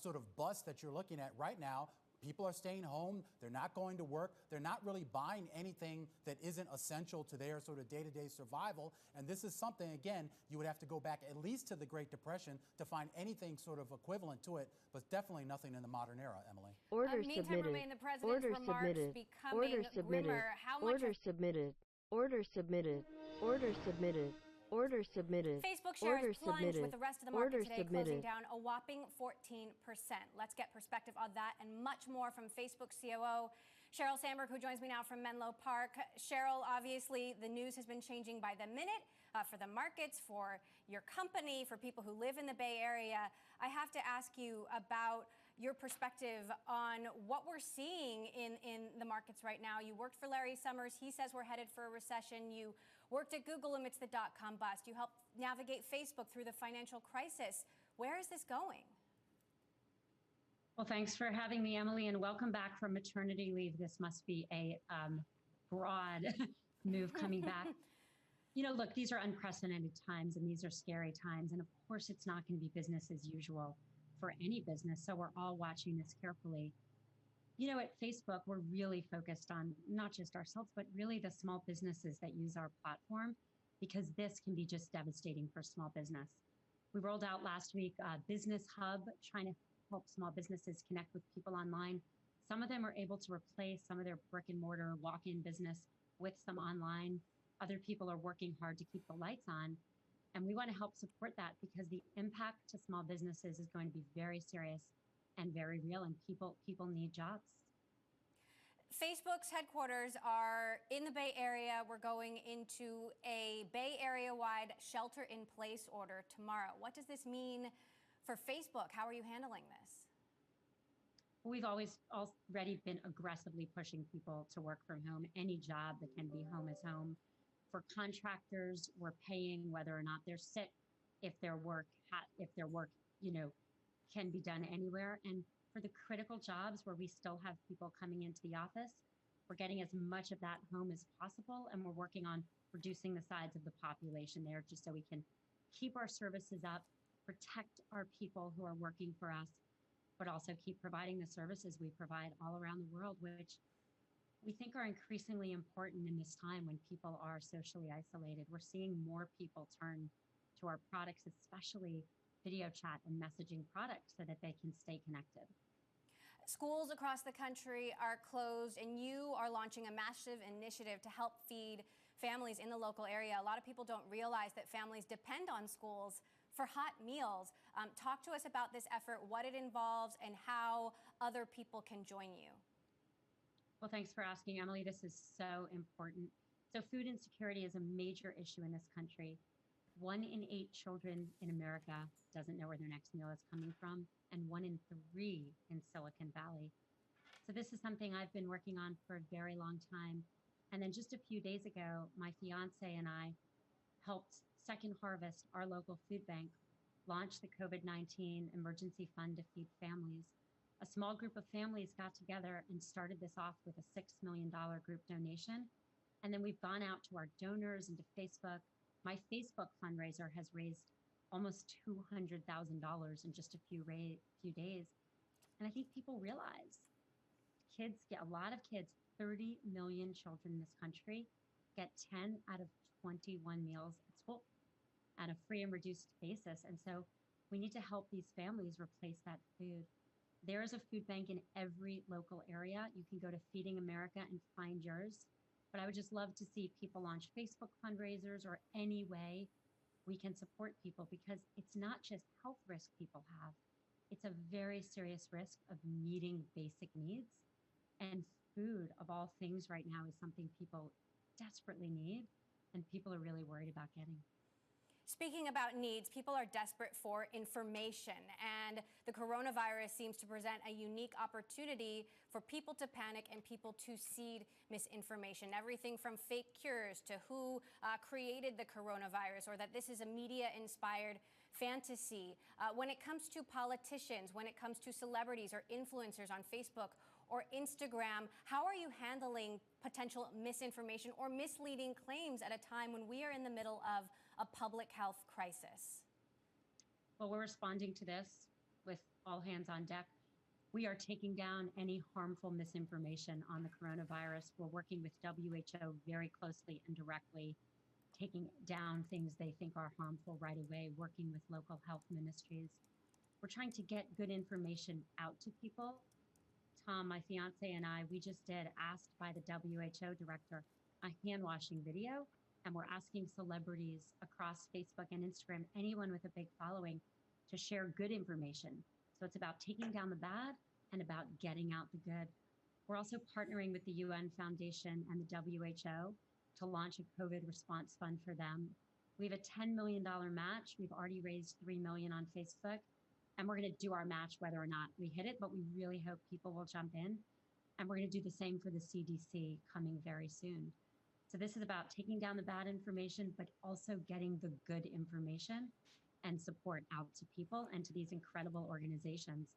sort of bust that you're looking at right now. People are staying home. They're not going to work. They're not really buying anything that isn't essential to their sort of day-to-day survival. And this is something, again, you would have to go back at least to the Great Depression to find anything sort of equivalent to it, but definitely nothing in the modern era, Emily. Order meantime, submitted. Romain, the president's Order remarks submitted. becoming Order submitted. grimmer. How much Order submitted. Order submitted. Order submitted. Order submitted. Facebook shares Order plunged submitted. with the rest of the market Order today, submitted. closing down a whopping 14%. Let's get perspective on that and much more from Facebook COO Sheryl Sandberg, who joins me now from Menlo Park. Sheryl, obviously, the news has been changing by the minute for the markets, for your company, for people who live in the Bay Area. I have to ask you about your perspective on what we're seeing in the markets right now. You worked for Larry Summers. He says we're headed for a recession. You worked at Google amidst the dot-com bust. You helped navigate Facebook through the financial crisis. Where is this going? Well, thanks for having me, Emily, and welcome back from maternity leave. This must be a broad move coming back. You know, look, these are unprecedented times and these are scary times. And of course, it's not going to be business as usual for any business. So we're all watching this carefully. You know, at Facebook, we're really focused on not just ourselves, but really the small businesses that use our platform, because this can be just devastating for small business. We rolled out last week a Business Hub, trying to help small businesses connect with people online. Some of them are able to replace some of their brick and mortar walk-in business with some online. Other people are working hard to keep the lights on. And we want to help support that because the impact to small businesses is going to be very serious and very real, and people need jobs. Facebook's headquarters are in the Bay Area. We're going into a Bay Area-wide shelter-in-place order tomorrow. What does this mean for Facebook? How are you handling this? We've already been aggressively pushing people to work from home. Any job that can be home is home. For contractors, we're paying whether or not they're sick, if their work, can be done anywhere. And for the critical jobs where we still have people coming into the office, we're getting as much of that home as possible. And we're working on reducing the size of the population there just so we can keep our services up, protect our people who are working for us, but also keep providing the services we provide all around the world, which we think are increasingly important in this time when people are socially isolated. We're seeing more people turn to our products, especially video chat and messaging products, so that they can stay connected. Schools across the country are closed, and you are launching a massive initiative to help feed families in the local area. A lot of people don't realize that families depend on schools for hot meals. Talk to us about this effort, what it involves, and how other people can join you. Well, thanks for asking, Emily. This is so important. So food insecurity is a major issue in this country. 1 in 8 children in America doesn't know where their next meal is coming from, and 1 in 3 in Silicon Valley. So this is something I've been working on for a very long time. And then just a few days ago, my fiance and I helped Second Harvest, our local food bank, launch the COVID-19 emergency fund to feed families. A small group of families got together and started this off with a $6 million group donation. And then we've gone out to our donors and to Facebook. My Facebook fundraiser has raised almost $200,000 in just a few days. And I think people realize a lot of kids, 30 million children in this country, get 10 out of 21 meals at school at a free and reduced basis. And so we need to help these families replace that food. There is a food bank in every local area. You can go to Feeding America and find yours. But I would just love to see people launch Facebook fundraisers or any way we can support people, because it's not just health risk people have. It's a very serious risk of meeting basic needs. And food, of all things right now, is something people desperately need and people are really worried about getting. Speaking about needs, people are desperate for information, and the coronavirus seems to present a unique opportunity for people to panic and people to seed misinformation. Everything from fake cures to who created the coronavirus, or that this is a media-inspired fantasy. When it comes to politicians, when it comes to celebrities or influencers on Facebook or Instagram, how are you handling potential misinformation or misleading claims at a time when we are in the middle of a public health crisis? Well, we're responding to this with all hands on deck. We are taking down any harmful misinformation on the coronavirus. We're working with WHO very closely and directly, taking down things they think are harmful right away, working with local health ministries. We're trying to get good information out to people. Tom, my fiance, and I, we just did, asked by the WHO director, a hand washing video. And we're asking celebrities across Facebook and Instagram, anyone with a big following, to share good information. So it's about taking down the bad and about getting out the good. We're also partnering with the UN Foundation and the WHO to launch a COVID response fund for them. We have a $10 million match. We've already raised $3 million on Facebook, and we're going to do our match whether or not we hit it, but we really hope people will jump in. And we're going to do the same for the CDC coming very soon. So this is about taking down the bad information, but also getting the good information and support out to people and to these incredible organizations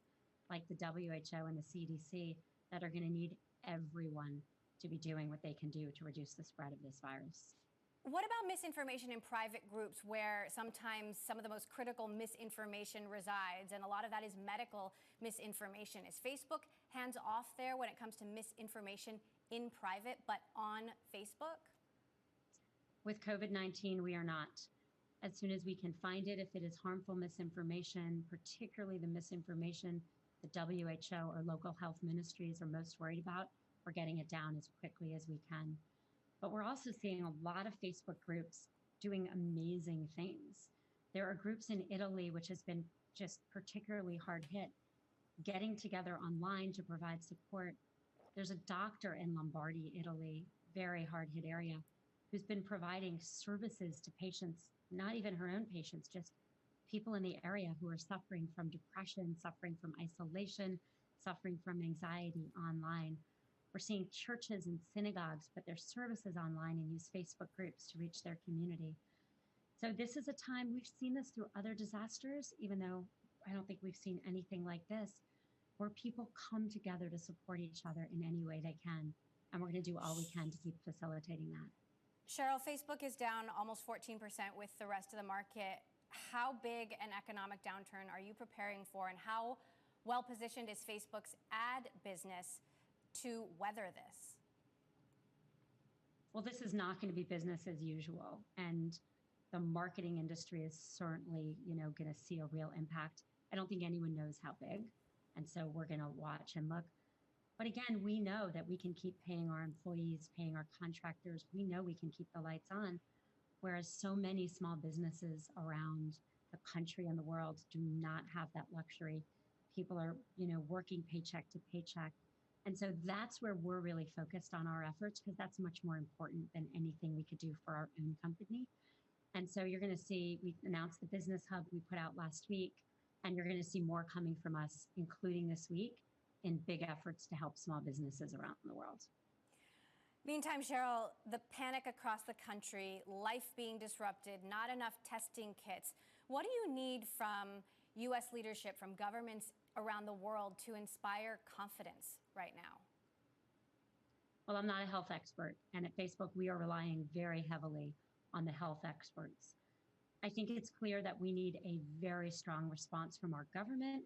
like the WHO and the CDC that are going to need everyone to be doing what they can do to reduce the spread of this virus. What about misinformation in private groups where sometimes some of the most critical misinformation resides, and a lot of that is medical misinformation? Is Facebook hands off there when it comes to misinformation in private, but on Facebook? With COVID-19, we are not. As soon as we can find it, if it is harmful misinformation, particularly the misinformation the WHO or local health ministries are most worried about, we're getting it down as quickly as we can. But we're also seeing a lot of Facebook groups doing amazing things. There are groups in Italy, which has been just particularly hard hit, getting together online to provide support. There's a doctor in Lombardy, Italy, very hard hit area, who's been providing services to patients, not even her own patients, just people in the area who are suffering from depression, suffering from isolation, suffering from anxiety online. We're seeing churches and synagogues put their services online and use Facebook groups to reach their community. So this is a time, we've seen this through other disasters, even though I don't think we've seen anything like this, where people come together to support each other in any way they can. And we're going to do all we can to keep facilitating that. Cheryl, Facebook is down almost 14% with the rest of the market. How big an economic downturn are you preparing for, and how well positioned is Facebook's ad business to weather this? well, this is not going to be business as usual. And the marketing industry is certainly, going to see a real impact. I don't think anyone knows how big. And so we're going to watch and look. But again, we know that we can keep paying our employees, paying our contractors. We know we can keep the lights on. Whereas so many small businesses around the country and the world do not have that luxury. People are, working paycheck to paycheck. And so that's where we're really focused on our efforts, because that's much more important than anything we could do for our own company. And so you're going to see, we announced the business hub we put out last week, and you're going to see more coming from us, including this week, in big efforts to help small businesses around the world. Meantime, Cheryl, the panic across the country, life being disrupted, not enough testing kits. What do you need from U.S. leadership, from governments around the world to inspire confidence right now? Well, I'm not a health expert, and at Facebook, we are relying very heavily on the health experts. I think it's clear that we need a very strong response from our government,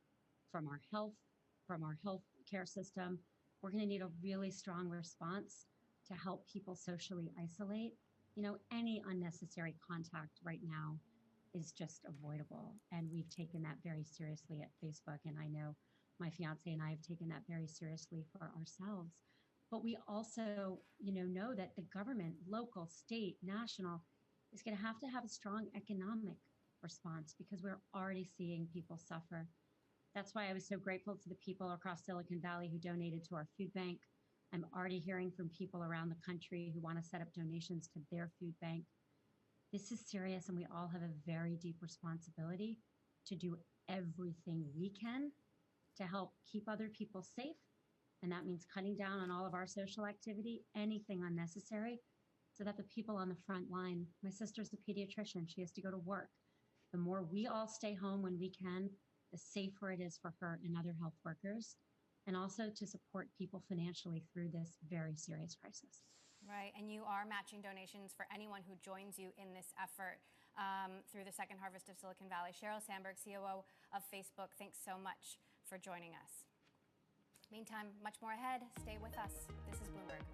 from our health care system. We're going to need a really strong response to help people socially isolate. Any unnecessary contact right now is just avoidable. And we've taken that very seriously at Facebook. And I know my fiance and I have taken that very seriously for ourselves. But we also, know that the government, local, state, national, is going to have a strong economic response, because we're already seeing people suffer. That's why I was so grateful to the people across Silicon Valley who donated to our food bank. I'm already hearing from people around the country who want to set up donations to their food bank. This is serious, and we all have a very deep responsibility to do everything we can to help keep other people safe. And that means cutting down on all of our social activity, anything unnecessary, so that the people on the front line, my sister's a pediatrician, she has to go to work. The more we all stay home when we can, the safer it is for her and other health workers, and also to support people financially through this very serious crisis. Right, and you are matching donations for anyone who joins you in this effort through the Second Harvest of Silicon Valley. Sheryl Sandberg, COO of Facebook, thanks so much for joining us. Meantime, much more ahead. Stay with us. This is Bloomberg.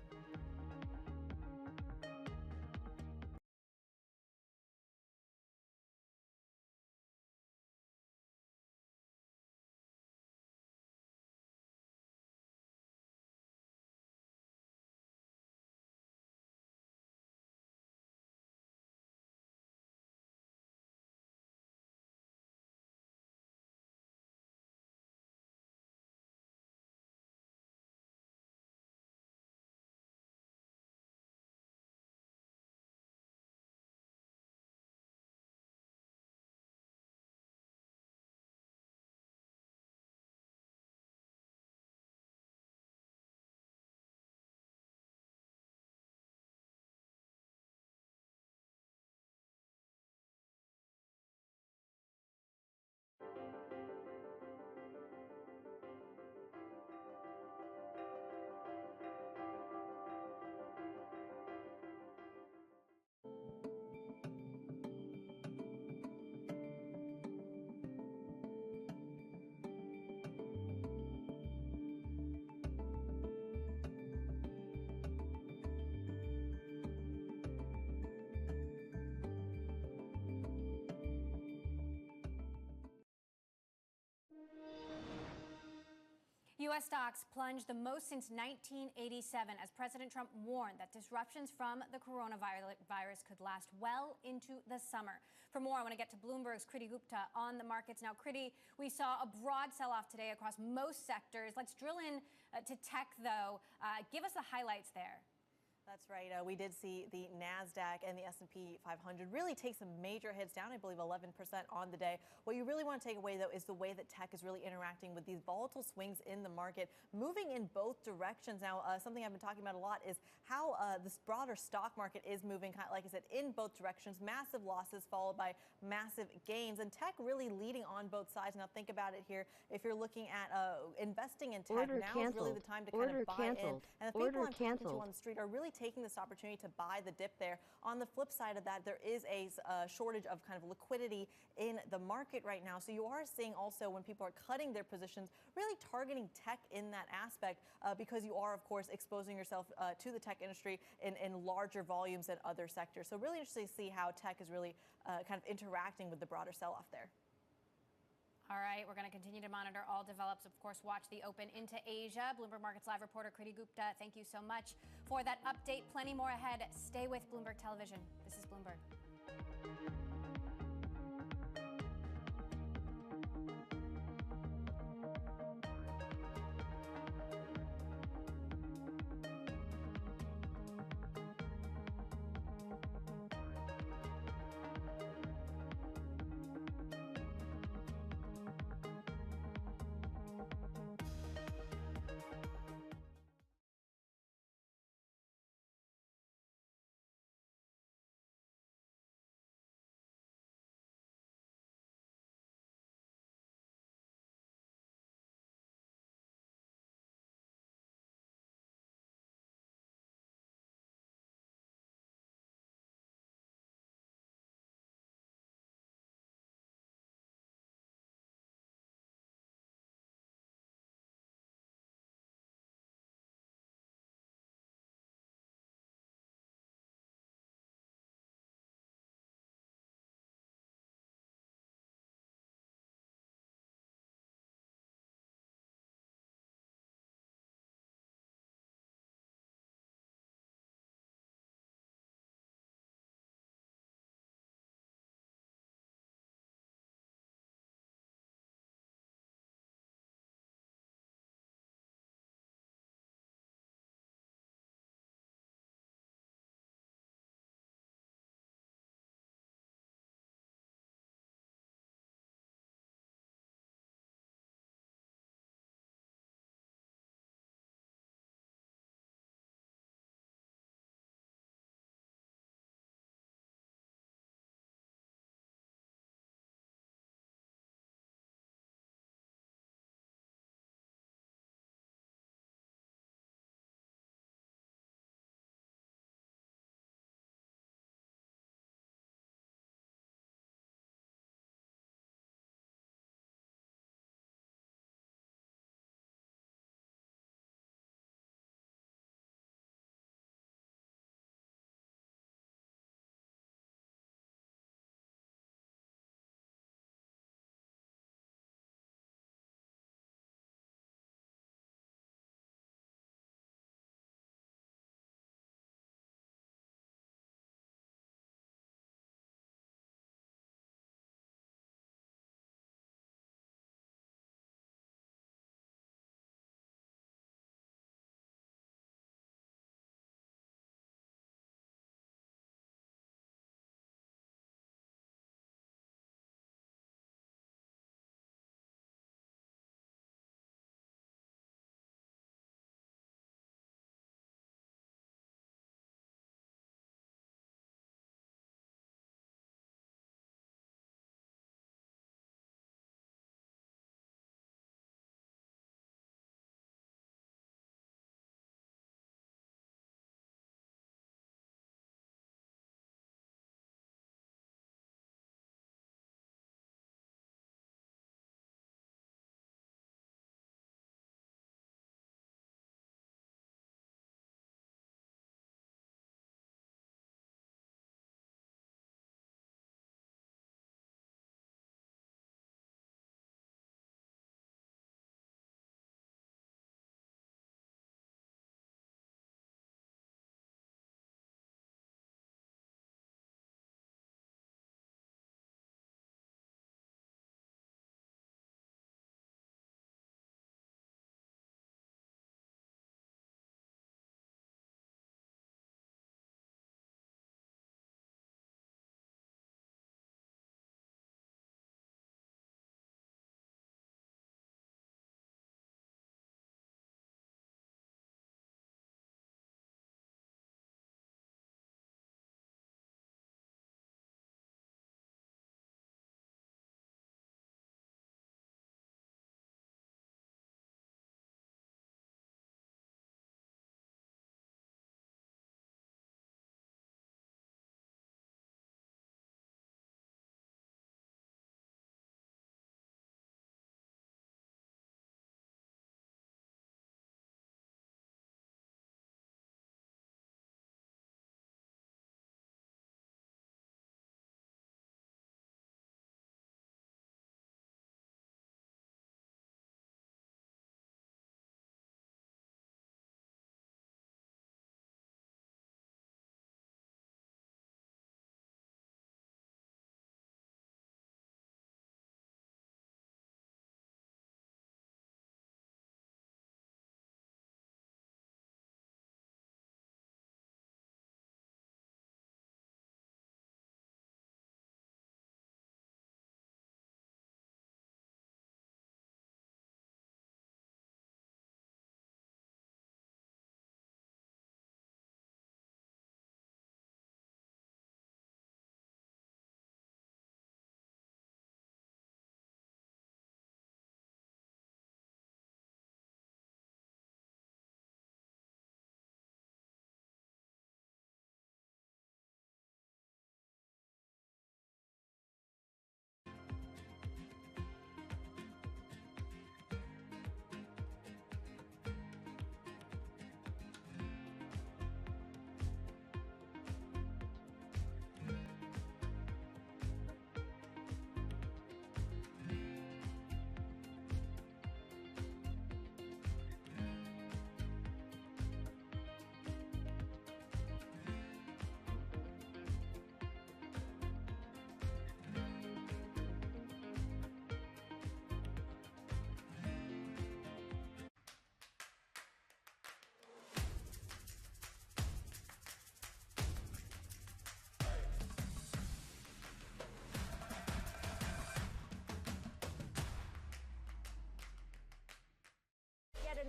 U.S. stocks plunged the most since 1987 as President Trump warned that disruptions from the coronavirus could last well into the summer. For more, I want to get to Bloomberg's Kriti Gupta on the markets. Now, Kriti, we saw a broad sell-off today across most sectors. Let's drill in to tech, though. Give us the highlights there. That's right. We did see the Nasdaq and the S&P 500 really take some major hits down, I believe 11% on the day. What you really want to take away, though, is the way that tech is really interacting with these volatile swings in the market, moving in both directions. Now, something I've been talking about a lot is how this broader stock market is moving, like I said, in both directions. Massive losses followed by massive gains, and tech really leading on both sides. Now, think about it here. If you're looking at investing in tech, now is really the time to kind of buy in. And the people I'm talking to on the street are really taking this opportunity to buy the dip there. On the flip side of that, there is a shortage of kind of liquidity in the market right now. So you are seeing also when people are cutting their positions, really targeting tech in that aspect because you are, of course, exposing yourself to the tech industry in larger volumes than other sectors. So really interesting to see how tech is really kind of interacting with the broader sell-off there. All right, we're going to continue to monitor all develops. Of course, watch the open into Asia. Bloomberg Markets Live reporter Kriti Gupta, thank you so much for that update. Plenty more ahead. Stay with Bloomberg Television. This is Bloomberg.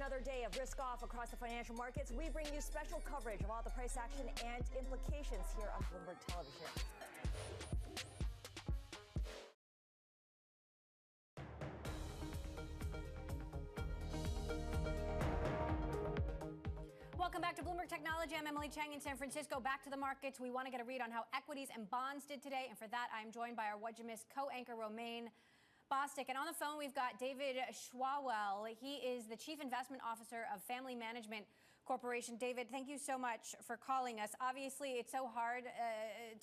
another day of risk off across the financial markets. We bring you special coverage of all the price action and implications here on Bloomberg Television. Welcome back to Bloomberg Technology. I'm Emily Chang in San Francisco. Back to the markets. We want to get a read on how equities and bonds did today. And for that, I'm joined by our What You Missed co-anchor, Romaine Bostick. And on the phone, we've got David Schwawell. He is the Chief Investment Officer of Family Management Corporation. David, thank you so much for calling us. Obviously, it's so hard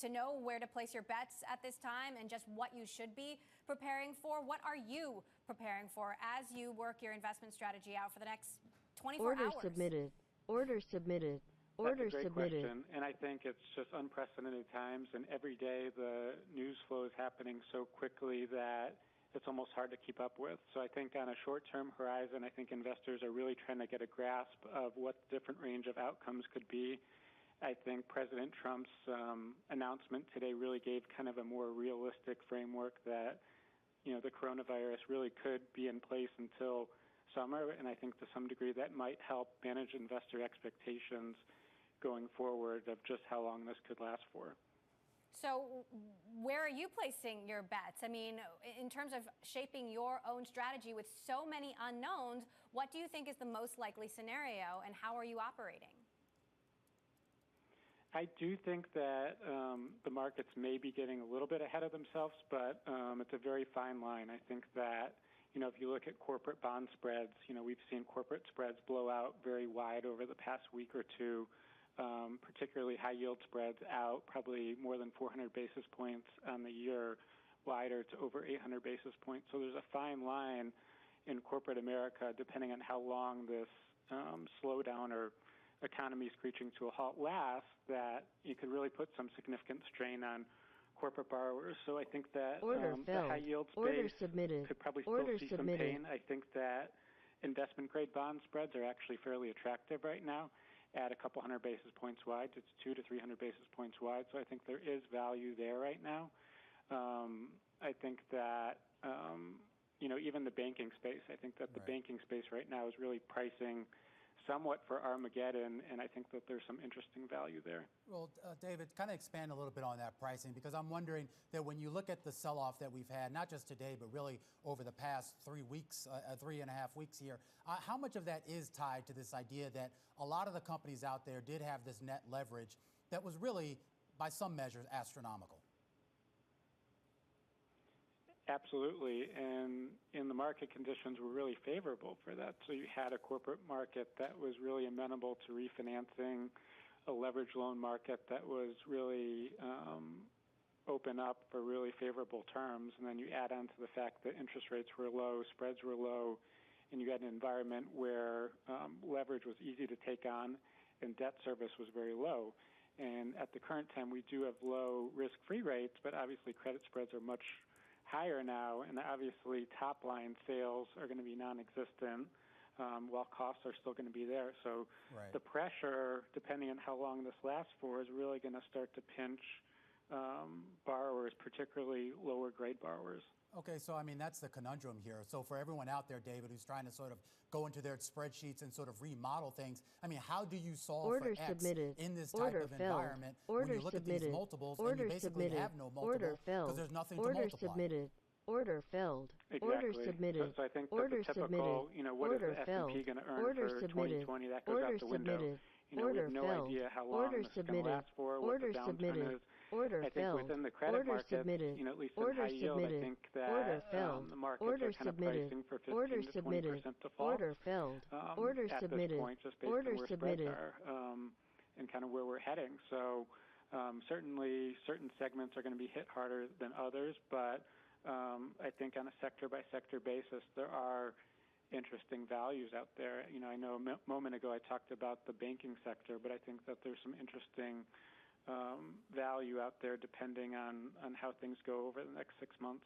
to know where to place your bets at this time and just what you should be preparing for. What are you preparing for as you work your investment strategy out for the next 24 Order hours? submitted. Order submitted. Order That's a great submitted. question, and I think it's just unprecedented times, and every day the news flow is happening so quickly that it's almost hard to keep up with. So I think on a short-term horizon, I think investors are really trying to get a grasp of what the different range of outcomes could be. I think President Trump's announcement today really gave kind of a more realistic framework that, the coronavirus really could be in place until summer, and I think to some degree that might help manage investor expectations going forward of just how long this could last for. So where are you placing your bets? I mean, in terms of shaping your own strategy with so many unknowns, what do you think is the most likely scenario, and how are you operating? I do think that the markets may be getting a little bit ahead of themselves, but it's a very fine line. I think that if you look at corporate bond spreads, we've seen corporate spreads blow out very wide over the past week or two, particularly high yield spreads out probably more than 400 basis points on the year, wider to over 800 basis points. So there's a fine line in corporate America, depending on how long this slowdown or economy screeching to a halt lasts, that you could really put some significant strain on corporate borrowers. So I think that the high yield space could probably still see some pain. I think that investment grade bond spreads are actually fairly attractive right now at a couple hundred basis points wide. It's 200 to 300 basis points wide. So I think there is value there right now. I think that even the banking space, I think that the banking space right now is really pricing somewhat for Armageddon, and I think that there's some interesting value there. Well, David, kind of expand a little bit on that pricing, because I'm wondering that when you look at the sell-off that we've had, not just today, but really over the past 3 weeks, 3.5 weeks here, how much of that is tied to this idea that a lot of the companies out there did have this net leverage that was really, by some measures, astronomical? Absolutely, and in the market conditions were really favorable for that. So you had a corporate market that was really amenable to refinancing, a leverage loan market that was really open up for really favorable terms, and then you add on to the fact that interest rates were low, spreads were low, and you had an environment where leverage was easy to take on and debt service was very low. And at the current time, we do have low risk-free rates, but obviously credit spreads are much higher now, and obviously top-line sales are going to be non-existent while costs are still going to be there. So the pressure, depending on how long this lasts for, is really going to start to pinch borrowers, particularly lower-grade borrowers. Okay, so I mean, that's the conundrum here. So for everyone out there, David, who's trying to sort of go into their spreadsheets and sort of remodel things, I mean, how do you solve for X in this type of environment when you look at these multiples and you basically have no multiple because there's nothing to multiply? Order filled. Exactly. Order submitted. So I think order that's a typical, what is the S&P going to earn for 2020? That goes out the window. We have no idea how long this is going to last for, what the downturn is. I think within the credit markets, at least in high yield, I think that the markets are kind of pricing for 15 to 20% default at this point, just based on where spreads are and kind of where we're heading. So certainly certain segments are going to be hit harder than others, but I think on a sector-by-sector basis, there are interesting values out there. I know a moment ago I talked about the banking sector, but I think that there's some interesting value out there depending on how things go over the next 6 months.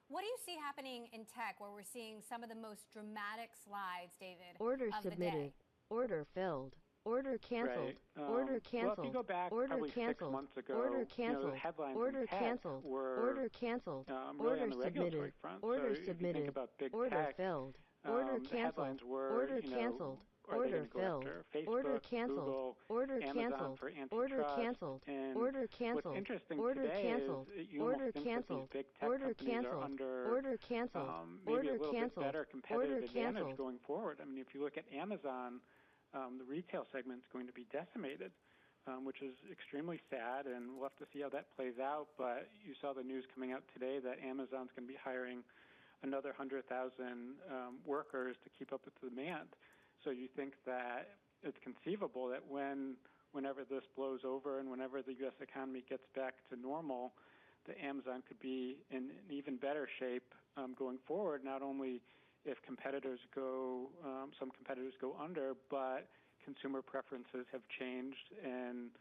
What do you see happening in tech where we're seeing some of the most dramatic slides, David, Order of submitted. the day? Order filled. Order canceled. Order canceled. Well, if you go back order probably canceled. 6 months ago, Order canceled. the headlines order in tech canceled. were Order canceled. really order on the regulatory submitted. front. Order so if submitted. you think about big order tech, filled. Order the canceled. headlines were, Order you know, canceled. are they Order going to go filled. after Facebook, Order canceled. Google, Order Amazon canceled. for antitrust? Order canceled. And Order what's canceled. interesting Order today canceled. is you Order almost think that canceled. these big tech Order companies are canceled. under Order canceled. maybe Order a little bit canceled. better competitive Order advantage canceled. going forward. I mean, if you look at Amazon, the retail segment is going to be decimated, which is extremely sad, and we'll have to see how that plays out. But you saw the news coming out today that Amazon's going to be hiring another 100,000 workers to keep up with the demand. So you think that it's conceivable that whenever this blows over and whenever the U.S. economy gets back to normal, that Amazon could be in an even better shape going forward, not only if some competitors go under, but consumer preferences have changed and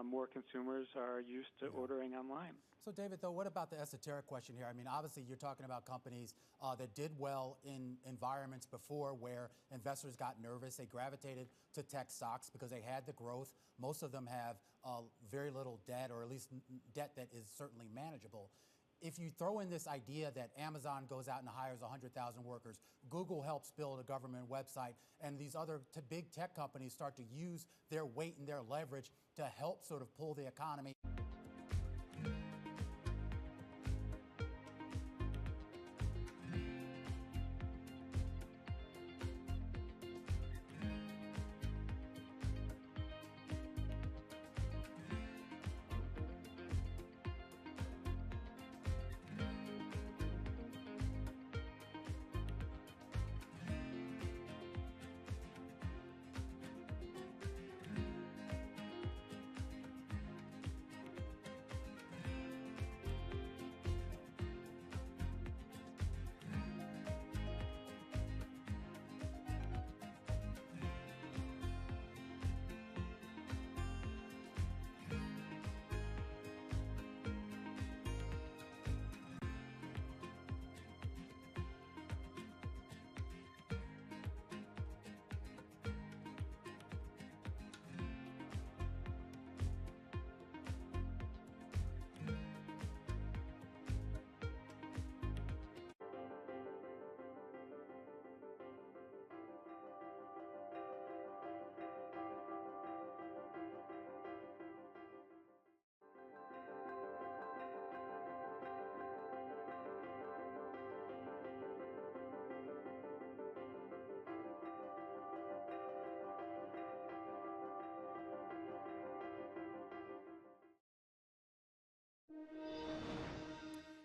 more consumers are used to ordering online. So, David, though, what about the esoteric question here? I mean, obviously, you're talking about companies that did well in environments before where investors got nervous. They gravitated to tech stocks because they had the growth. Most of them have very little debt, or at least debt that is certainly manageable. If you throw in this idea that Amazon goes out and hires 100,000 workers, Google helps build a government website, and these other big tech companies start to use their weight and their leverage to help sort of pull the economy.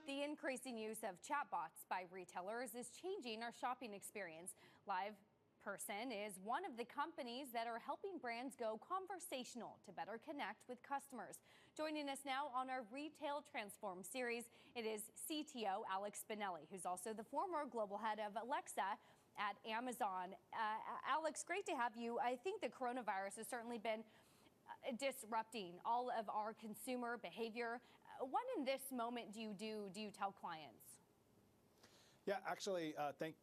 The increasing use of chatbots by retailers is changing our shopping experience. LivePerson is one of the companies that are helping brands go conversational to better connect with customers. Joining us now on our Retail Transform series, it is CTO Alex Spinelli, who's also the former global head of Alexa at Amazon. Alex, great to have you. I think the coronavirus has certainly been disrupting all of our consumer behavior. What in this moment do you tell clients? Yeah, actually,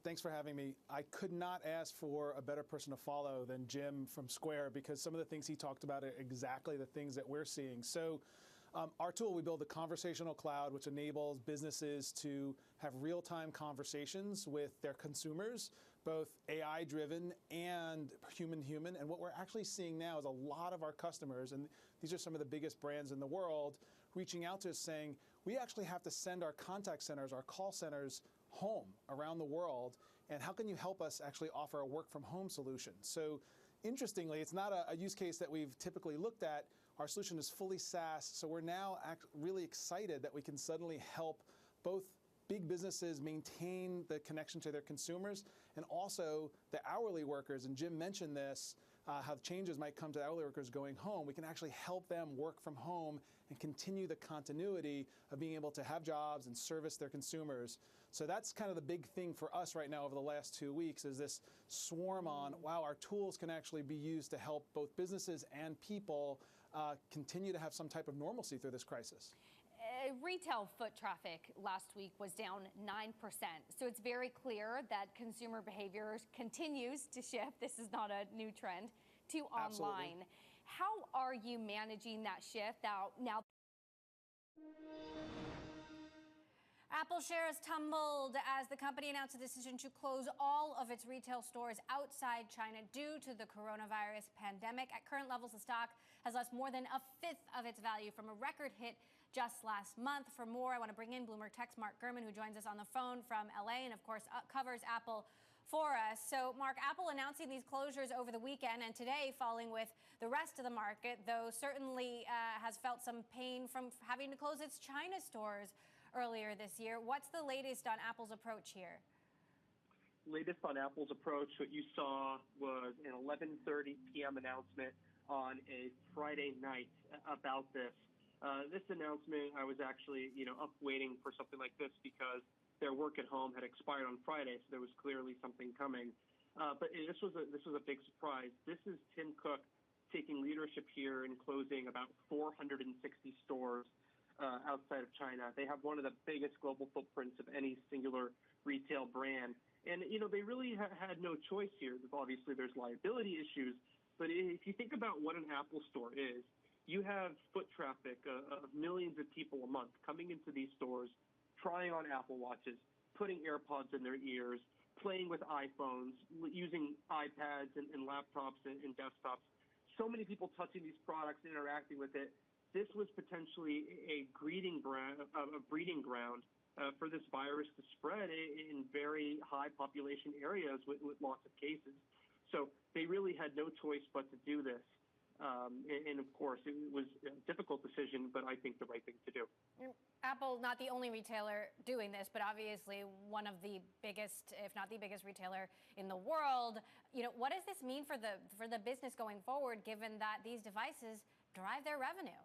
thanks for having me. I could not ask for a better person to follow than Jim from Square, because some of the things he talked about are exactly the things that we're seeing. So our tool, we build a conversational cloud which enables businesses to have real-time conversations with their consumers, both AI-driven and human-human. And what we're actually seeing now is a lot of our customers, and these are some of the biggest brands in the world, reaching out to us saying, we actually have to send our contact centers, our call centers, home around the world, and how can you help us actually offer a work-from-home solution? So interestingly, it's not a use case that we've typically looked at. Our solution is fully SaaS, so we're now really excited that we can suddenly help both big businesses maintain the connection to their consumers and also the hourly workers. And Jim mentioned this, how changes might come to hourly workers going home. We can actually help them work from home and continue the continuity of being able to have jobs and service their consumers. So that's kind of the big thing for us right now over the last 2 weeks, is this swarm on, wow, our tools can actually be used to help both businesses and people continue to have some type of normalcy through this crisis. Retail foot traffic last week was down 9%. So it's very clear that consumer behavior continues to shift. This is not a new trend to online. Absolutely. How are you managing that shift now? Apple shares tumbled as the company announced a decision to close all of its retail stores outside China due to the coronavirus pandemic. At current levels, the stock has lost more than a fifth of its value from a record hit just last month. For more, I want to bring in Bloomberg Tech's Mark Gurman, who joins us on the phone from LA and, of course, covers Apple for us. So, Mark, Apple announcing these closures over the weekend and today falling with the rest of the market, though certainly has felt some pain from having to close its China stores earlier this year. What's the latest on Apple's approach here? Latest on Apple's approach, what you saw was an 11:30 p.m. announcement on a Friday night about this. This announcement, I was actually, up waiting for something like this because their work at home had expired on Friday, so there was clearly something coming. But this was a big surprise. This is Tim Cook taking leadership here and closing about 460 stores outside of China. They have one of the biggest global footprints of any singular retail brand. And, they really had no choice here. Obviously, there's liability issues. But if you think about what an Apple store is, you have foot traffic of millions of people a month coming into these stores, trying on Apple Watches, putting AirPods in their ears, playing with iPhones, using iPads and laptops and desktops. So many people touching these products, interacting with it. This was potentially a breeding ground for this virus to spread in very high population areas with lots of cases. So they really had no choice but to do this. And of course, it was a difficult decision, but I think the right thing to do. Apple, not the only retailer doing this, but obviously one of the biggest, if not the biggest retailer in the world. What does this mean for the business going forward, given that these devices drive their revenue?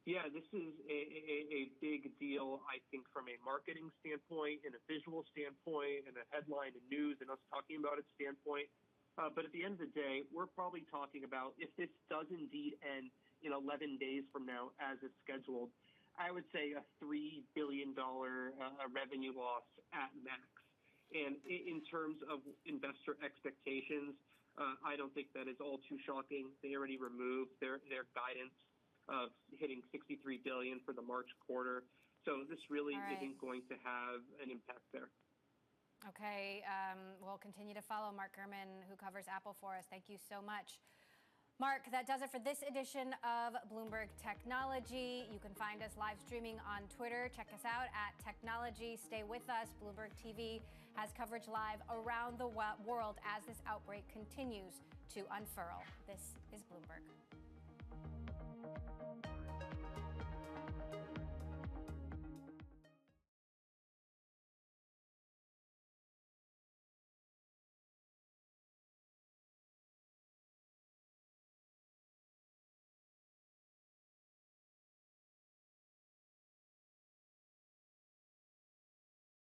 Yeah, this is a big deal, I think, from a marketing standpoint and a visual standpoint and a headline and news and us talking about it standpoint. But at the end of the day, we're probably talking about, if this does indeed end in 11 days from now as it's scheduled, I would say a $3 billion revenue loss at max. And in terms of investor expectations, I don't think that is all too shocking. They already removed their guidance of hitting $63 billion for the March quarter. So this really isn't going to have an impact there. Okay, we'll continue to follow Mark Gurman, who covers Apple for us. Thank you so much. Mark, that does it for this edition of Bloomberg Technology. You can find us live streaming on Twitter. Check us out at Technology. Stay with us. Bloomberg TV has coverage live around the world as this outbreak continues to unfurl. This is Bloomberg.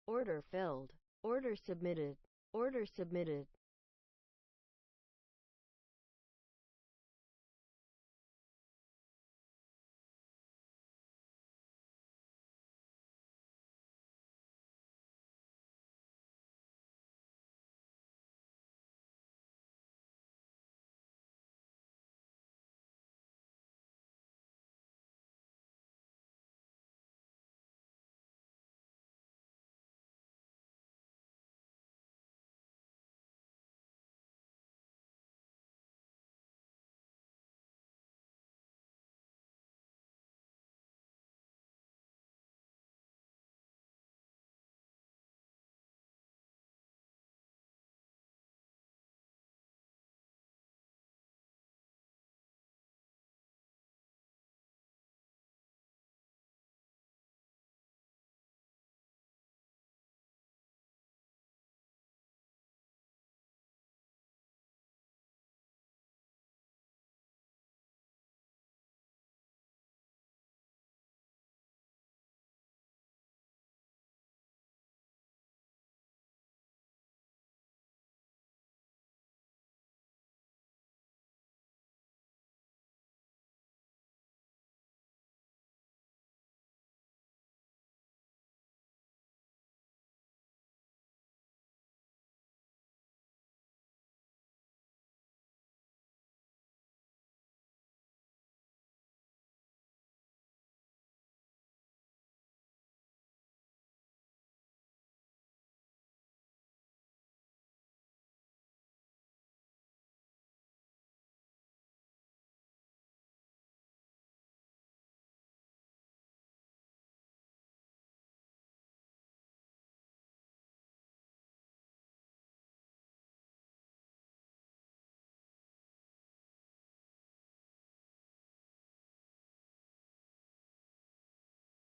Order filled. Order submitted. Order submitted.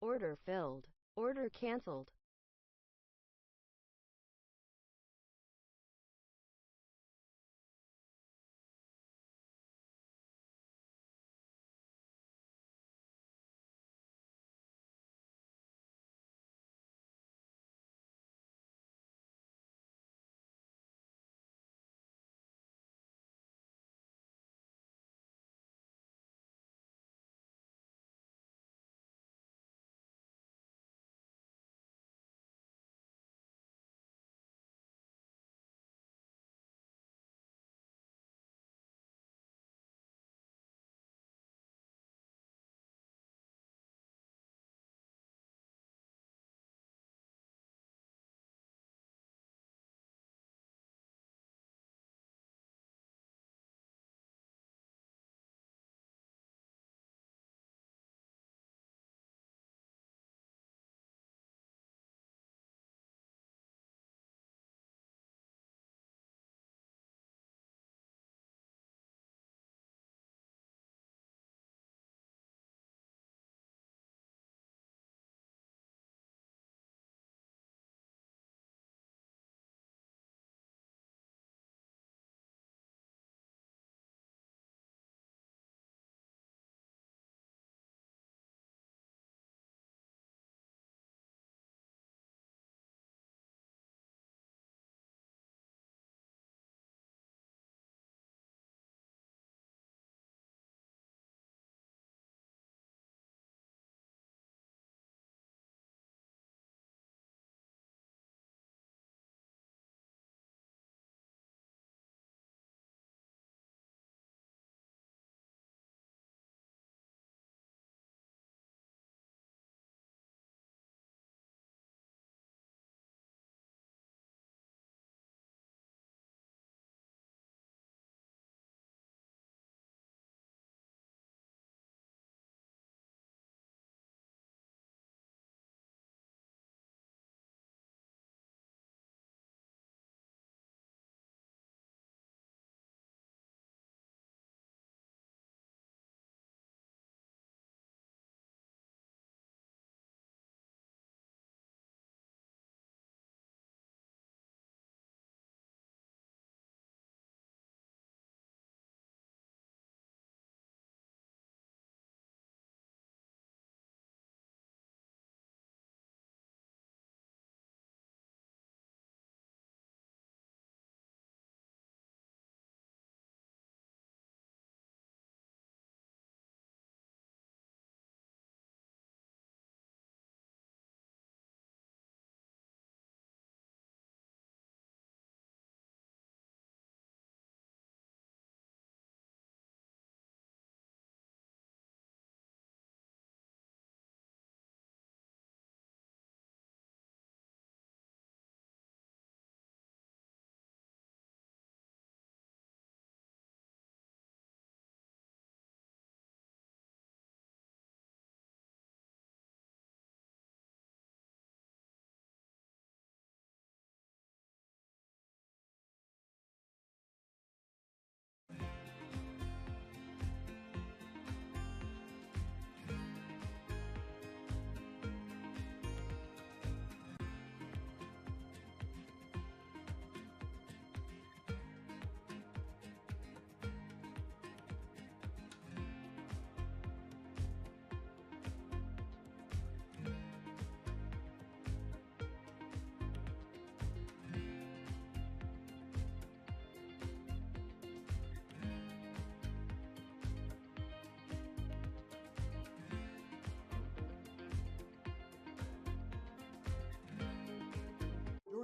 Order filled. Order canceled.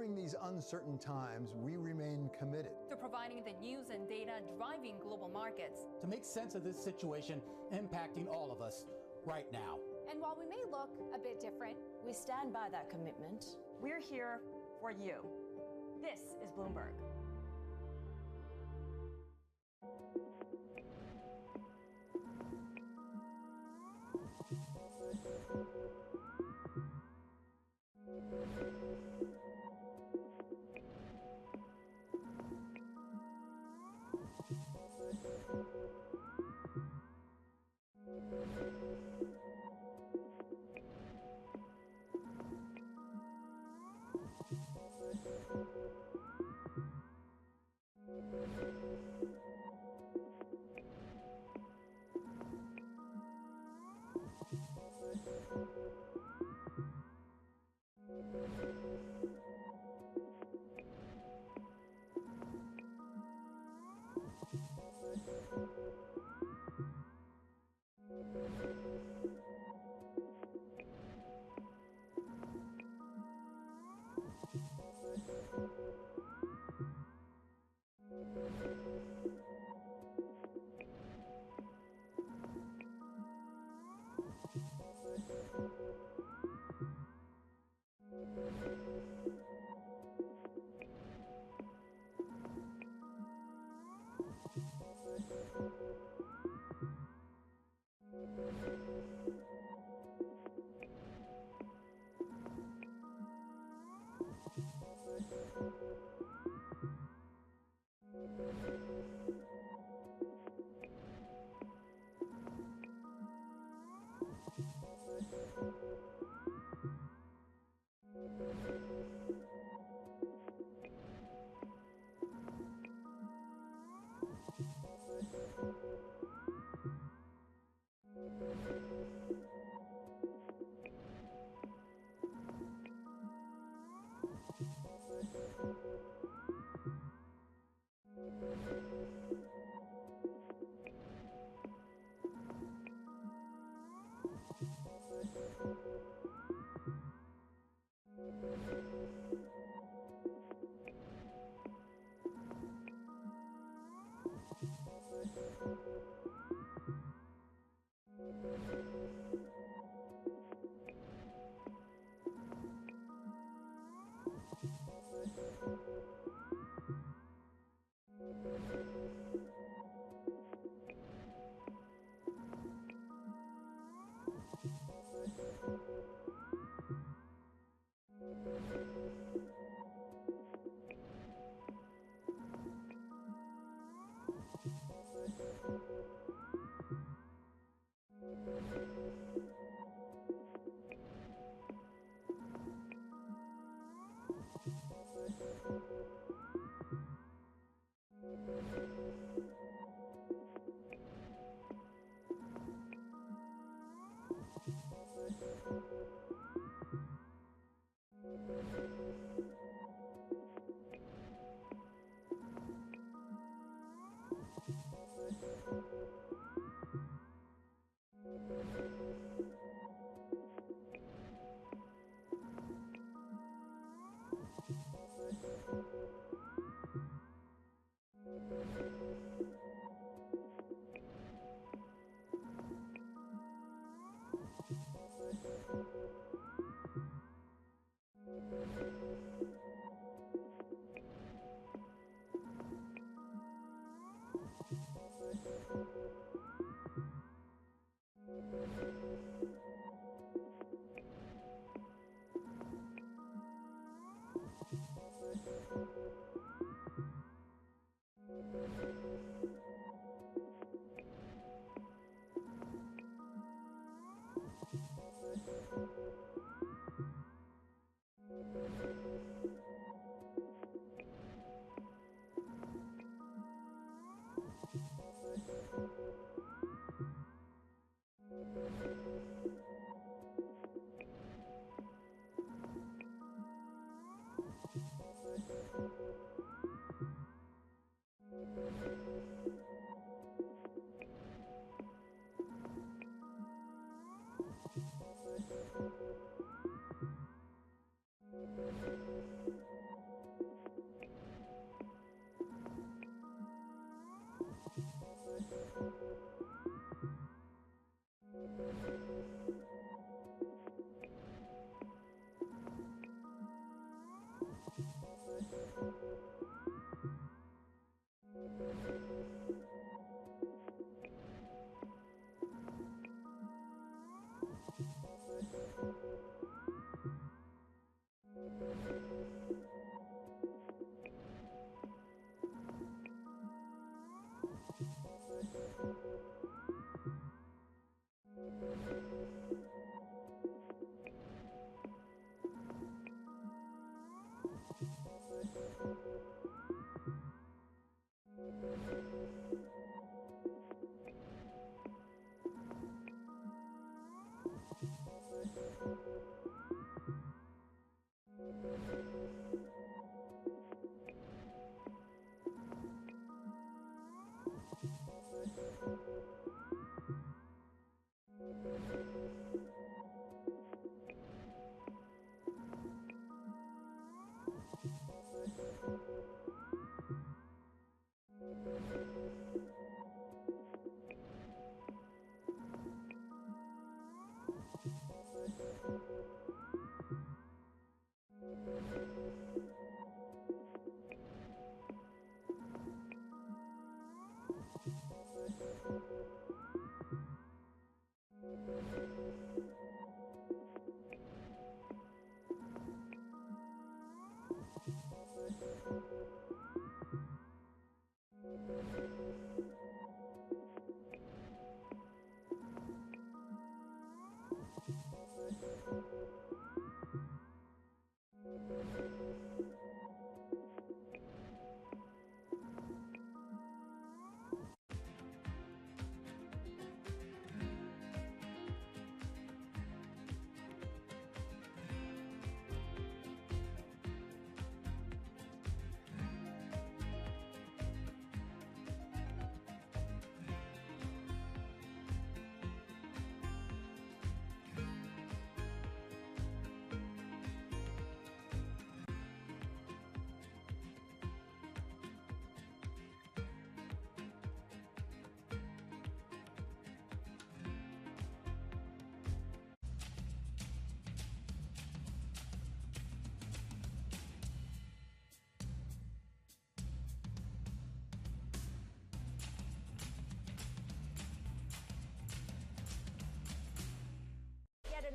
During these uncertain times, we remain committed to providing the news and data driving global markets to make sense of this situation impacting all of us right now. And while we may look a bit different, we stand by that commitment. We're here for you. This is Bloomberg.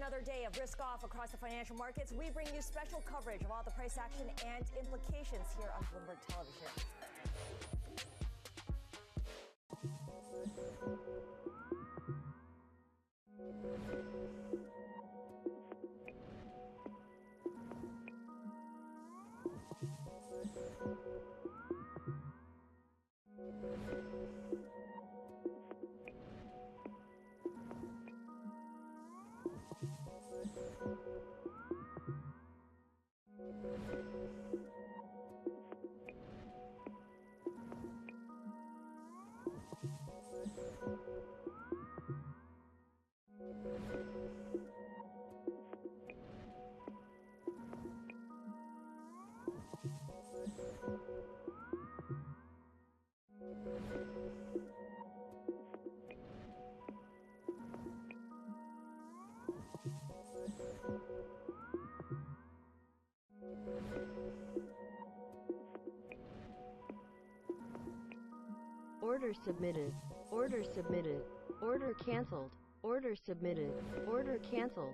another day of risk off across the financial markets, we bring you special coverage of all the price action and implications here on Bloomberg Television. Order submitted. Order submitted. Order canceled. Order submitted. Order canceled.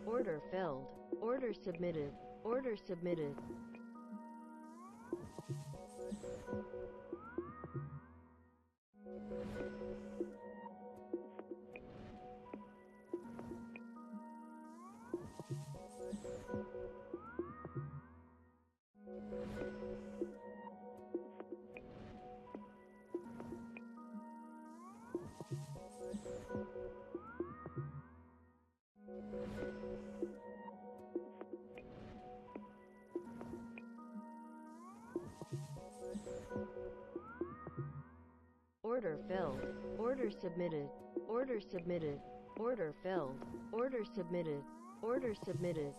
Order filled. Order submitted. Order submitted. Order filled. Order submitted. Order submitted. Order filled. Order submitted. Order submitted.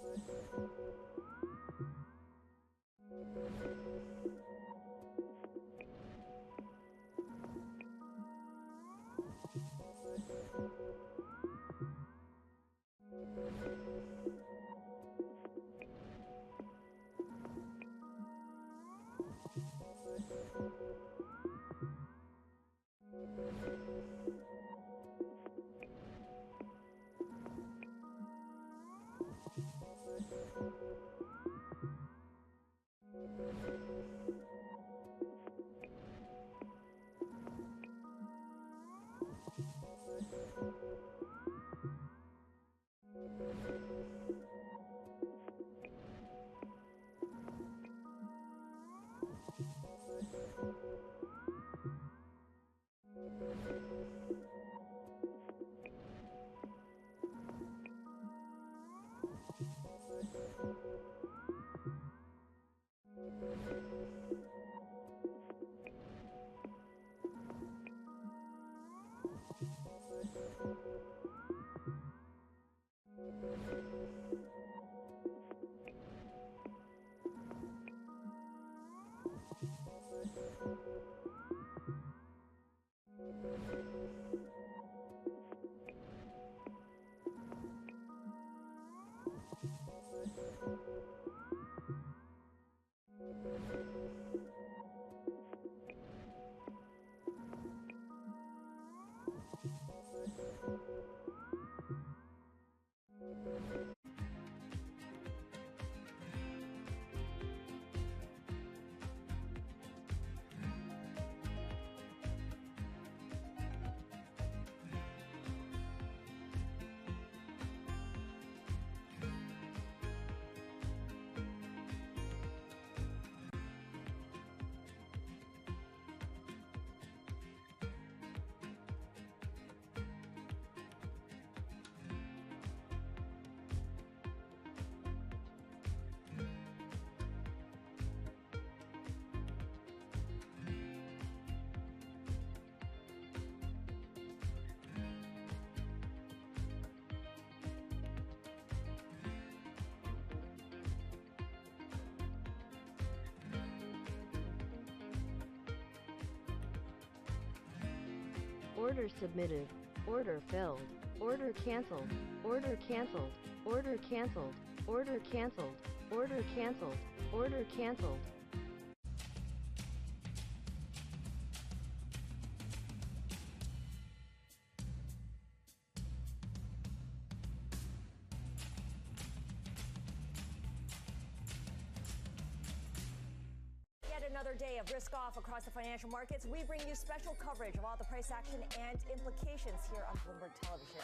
Order submitted. Order filled. Order canceled. Order canceled. Order canceled. Order canceled. Order canceled. Order canceled. Another day of risk off across the financial markets. We bring you special coverage of all the price action and implications here on Bloomberg Television.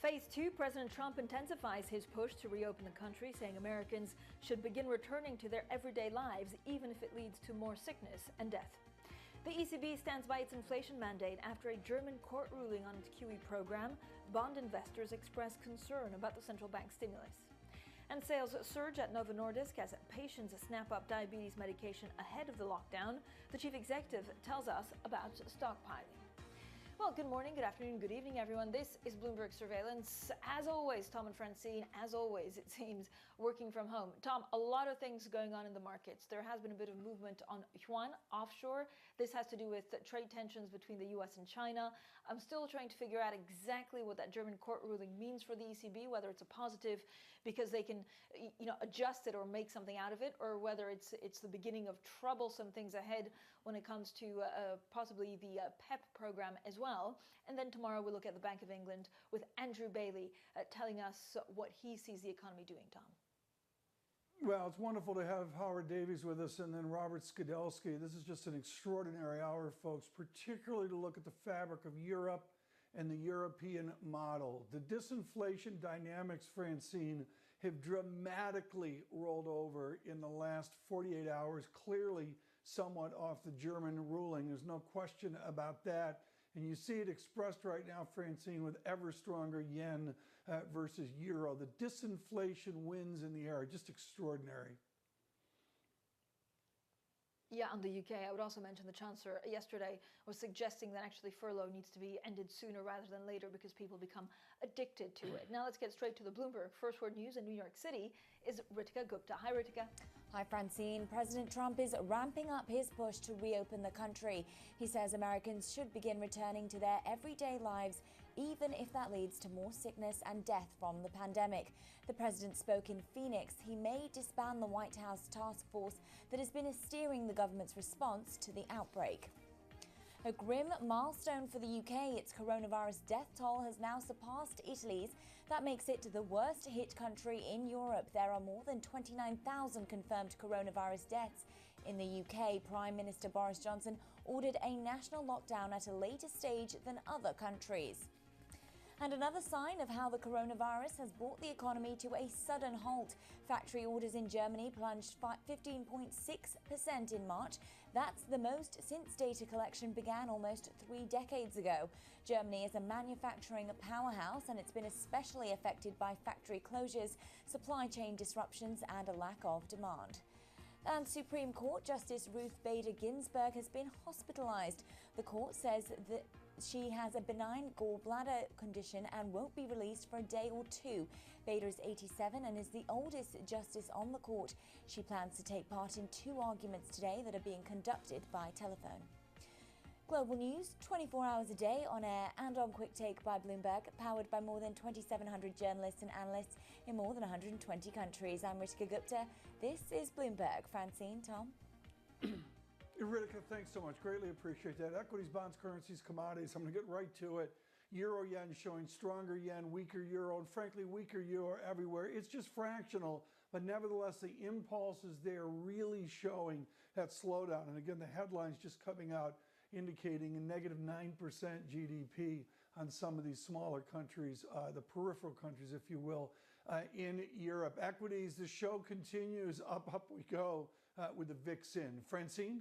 Phase 2, President Trump intensifies his push to reopen the country, saying Americans should begin returning to their everyday lives, even if it leads to more sickness and death. The ECB stands by its inflation mandate after a German court ruling on its QE program. Bond investors express concern about the central bank stimulus. And sales surge at Novo Nordisk as patients snap up diabetes medication ahead of the lockdown. The chief executive tells us about stockpiling. Well, good morning, good afternoon, good evening, everyone. This is Bloomberg Surveillance. As always, Tom and Francine, as always, it seems, working from home. Tom, a lot of things going on in the markets. There has been a bit of movement on yuan offshore. This has to do with trade tensions between the US and China. I'm still trying to figure out exactly what that German court ruling means for the ECB, whether it's a positive because they can, adjust it or make something out of it, or whether it's the beginning of troublesome things ahead when it comes to possibly the PEP program as well. And then tomorrow we'll look at the Bank of England with Andrew Bailey telling us what he sees the economy doing, Tom. Well, it's wonderful to have Howard Davies with us and then Robert Skidelsky. This is just an extraordinary hour, folks, particularly to look at the fabric of Europe and the European model. The disinflation dynamics, Francine, have dramatically rolled over in the last 48 hours, clearly somewhat off the German ruling. There's no question about that. And you see it expressed right now, Francine, with ever stronger yen versus euro. The disinflation wins in the air, just extraordinary. Yeah, on the UK, I would also mention the Chancellor yesterday was suggesting that actually furlough needs to be ended sooner rather than later because people become addicted to it. Now let's get straight to the Bloomberg First Word News in New York City is Ritika Gupta. Hi, Ritika. Hi, Francine. President Trump is ramping up his push to reopen the country. He says Americans should begin returning to their everyday lives, even if that leads to more sickness and death from the pandemic. The president spoke in Phoenix. He may disband the White House task force that has been steering the government's response to the outbreak. A grim milestone for the UK. Its coronavirus death toll has now surpassed Italy's. That makes it the worst hit country in Europe. There are more than 29,000 confirmed coronavirus deaths. In the UK, Prime Minister Boris Johnson ordered a national lockdown at a later stage than other countries. And another sign of how the coronavirus has brought the economy to a sudden halt. Factory orders in Germany plunged 15.6% in March. That's the most since data collection began almost 3 decades ago. Germany is a manufacturing powerhouse, and it's been especially affected by factory closures, supply chain disruptions, and a lack of demand. And Supreme Court Justice Ruth Bader Ginsburg has been hospitalized. The court says that she has a benign gallbladder condition and won't be released for a day or two. Bader is 87 and is the oldest justice on the court. She plans to take part in 2 arguments today that are being conducted by telephone. Global news, 24 hours a day on air and on Quick Take by Bloomberg, powered by more than 2,700 journalists and analysts in more than 120 countries. I'm Ritika Gupta. This is Bloomberg. Francine, Tom. Ritika, thanks so much. Greatly appreciate that. Equities, bonds, currencies, commodities. I'm going to get right to it. Euro yen showing stronger yen, weaker euro, and frankly, weaker euro everywhere. It's just fractional, but nevertheless, the impulse is there, really showing that slowdown. And again, the headlines just coming out indicating a negative 9% GDP on some of these smaller countries, the peripheral countries, if you will, in Europe. Equities, the show continues. Up we go with the VIX in. Francine?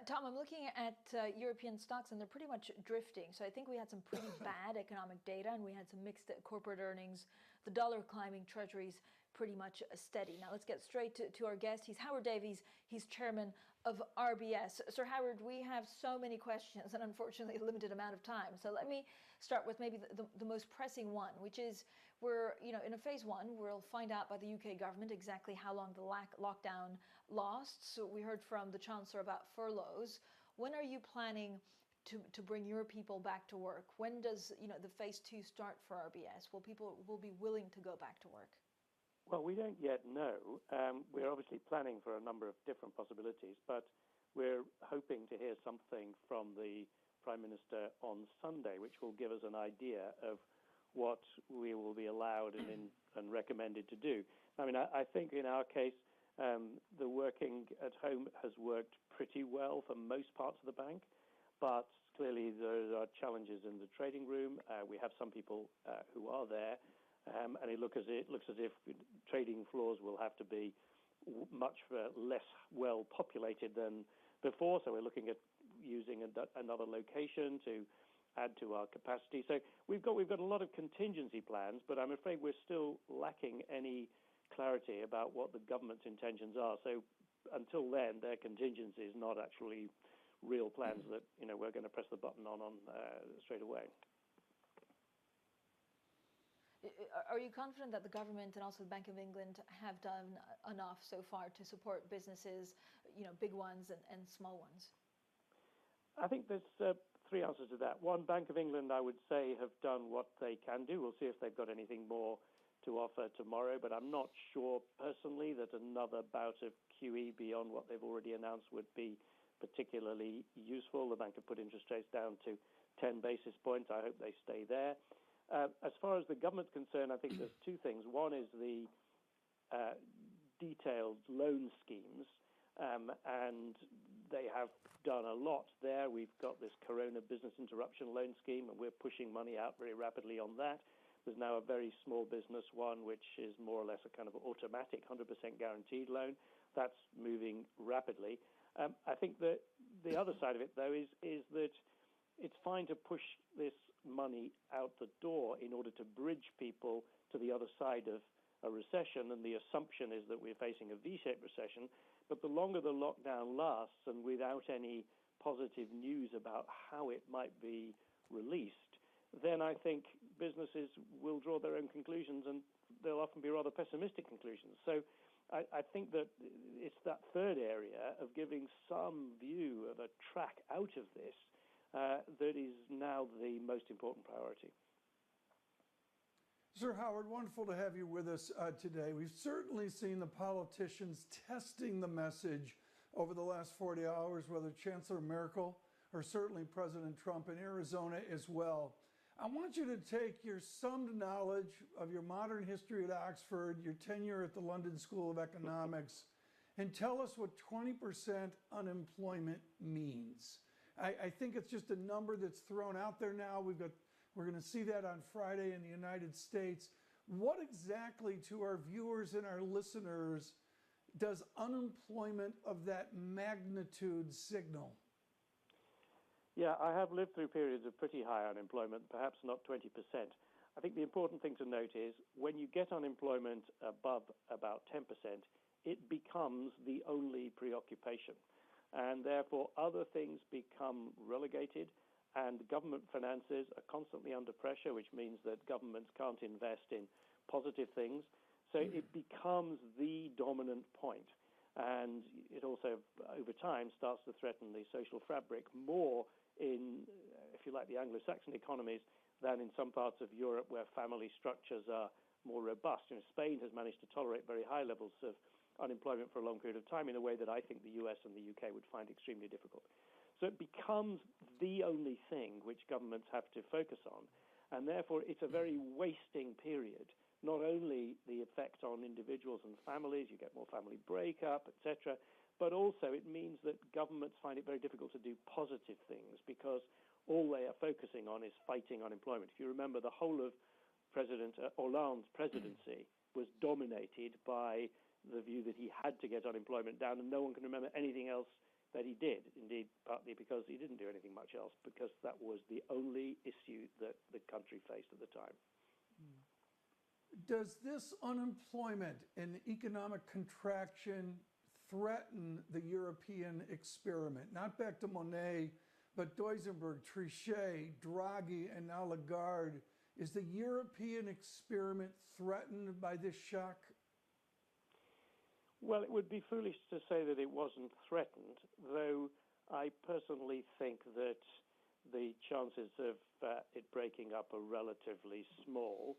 Tom, I'm looking at European stocks, and they're pretty much drifting. So I think we had some pretty bad economic data, and we had some mixed corporate earnings. The dollar climbing, treasuries pretty much steady. Now let's get straight to our guest. He's Howard Davies. He's chairman of RBS. Sir Howard, we have so many questions and unfortunately a limited amount of time. So let me start with maybe the most pressing one, which is we're in a phase 1. We'll find out by the UK government exactly how long the lockdown lasts. So we heard from the Chancellor about furloughs. When are you planning to bring your people back to work? When does the phase 2 start for RBS? Will people be willing to go back to work? Well, we don't yet know. We're obviously planning for a number of different possibilities, but we're hoping to hear something from the Prime Minister on Sunday, which will give us an idea of what we will be allowed and recommended to do. I mean, I think in our case, the working at home has worked pretty well for most parts of the bank, but clearly there are challenges in the trading room. We have some people who are there. And it looks as if trading floors will have to be much less well populated than before. So we're looking at using another location to add to our capacity. So we've got a lot of contingency plans, but I'm afraid we're still lacking any clarity about what the government's intentions are. So until then, their contingency is not actually real plans that we're going to press the button on straight away. Are you confident that the government and also the Bank of England have done enough so far to support businesses, big ones and small ones? I think there's three answers to that. One, Bank of England, I would say, have done what they can do. We'll see if they've got anything more to offer tomorrow, but I'm not sure personally that another bout of QE beyond what they've already announced would be particularly useful. The bank have put interest rates down to 10 basis points. I hope they stay there. As far as the government's concerned, I think there's two things. One is the detailed loan schemes, and they have done a lot there. We've got this Corona business interruption loan scheme, and we're pushing money out very rapidly on that. There's now a very small business one, which is more or less a kind of automatic 100% guaranteed loan. That's moving rapidly. I think that the other side of it, though, is that it's fine to push this money out the door in order to bridge people to the other side of a recession, and the assumption is that we're facing a V-shaped recession. But the longer the lockdown lasts, and without any positive news about how it might be released, then I think businesses will draw their own conclusions, and they'll often be rather pessimistic conclusions. So I think that it's that third area of giving some view of a track out of this that is now the most important priority. Sir Howard, wonderful to have you with us today. We've certainly seen the politicians testing the message over the last 40 hours, whether Chancellor Merkel or certainly President Trump in Arizona as well. I want you to take your summed knowledge of your modern history at Oxford, your tenure at the London School of Economics, and tell us what 20% unemployment means. I think it's just a number that's thrown out there now. We're going to see that on Friday in the United States. What exactly to our viewers and our listeners does unemployment of that magnitude signal? Yeah, I have lived through periods of pretty high unemployment, perhaps not 20%. I think the important thing to note is when you get unemployment above about 10%, it becomes the only preoccupation. And therefore, other things become relegated, and government finances are constantly under pressure, which means that governments can't invest in positive things. So it becomes the dominant point. And it also, over time, starts to threaten the social fabric more in, if you like, the Anglo-Saxon economies than in some parts of Europe where family structures are more robust. Spain has managed to tolerate very high levels of unemployment for a long period of time in a way that I think the US and the UK would find extremely difficult. So it becomes the only thing which governments have to focus on, and therefore it's a very wasting period. Not only the effect on individuals and families, you get more family breakup, etc., but also it means that governments find it very difficult to do positive things because all they are focusing on is fighting unemployment. If you remember, the whole of President Hollande's presidency was dominated by the view that he had to get unemployment down, and no one can remember anything else that he did, indeed partly because he didn't do anything much else, because that was the only issue that the country faced at the time. Does this unemployment and economic contraction threaten the European experiment? Not back to Monet, but Duisenberg, Trichet, Draghi, and now Lagarde. Is the European experiment threatened by this shock? Well, it would be foolish to say that it wasn't threatened, though I personally think that the chances of it breaking up are relatively small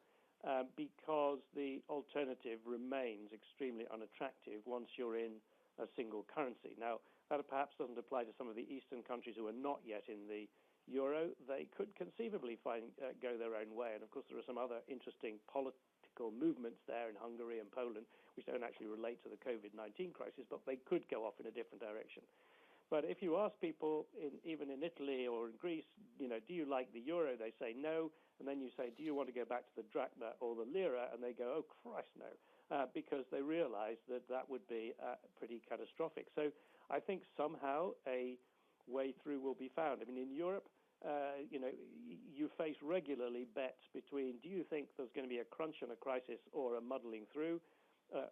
because the alternative remains extremely unattractive once you're in a single currency. Now, that perhaps doesn't apply to some of the Eastern countries who are not yet in the euro. They could conceivably go their own way, and of course there are some other interesting political movements there in Hungary and Poland which don't actually relate to the COVID-19 crisis, but they could go off in a different direction. But if you ask people, even in Italy or in Greece, do you like the euro? They say no. And then you say, do you want to go back to the drachma or the lira? And they go, oh, Christ, no, because they realize that that would be pretty catastrophic. So I think somehow a way through will be found. I mean, in Europe, you face regularly bets between, do you think there's going to be a crunch and a crisis or a muddling through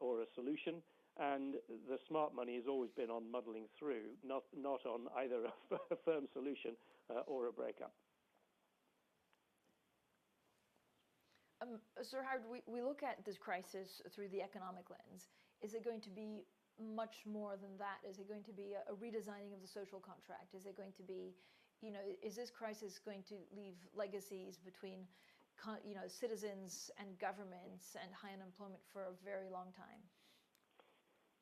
or a solution? And the smart money has always been on muddling through, not on either a firm solution or a breakup. Sir Howard, we look at this crisis through the economic lens. Is it going to be much more than that? Is it going to be a redesigning of the social contract? Is it going to be, is this crisis going to leave legacies between, citizens and governments and high unemployment for a very long time?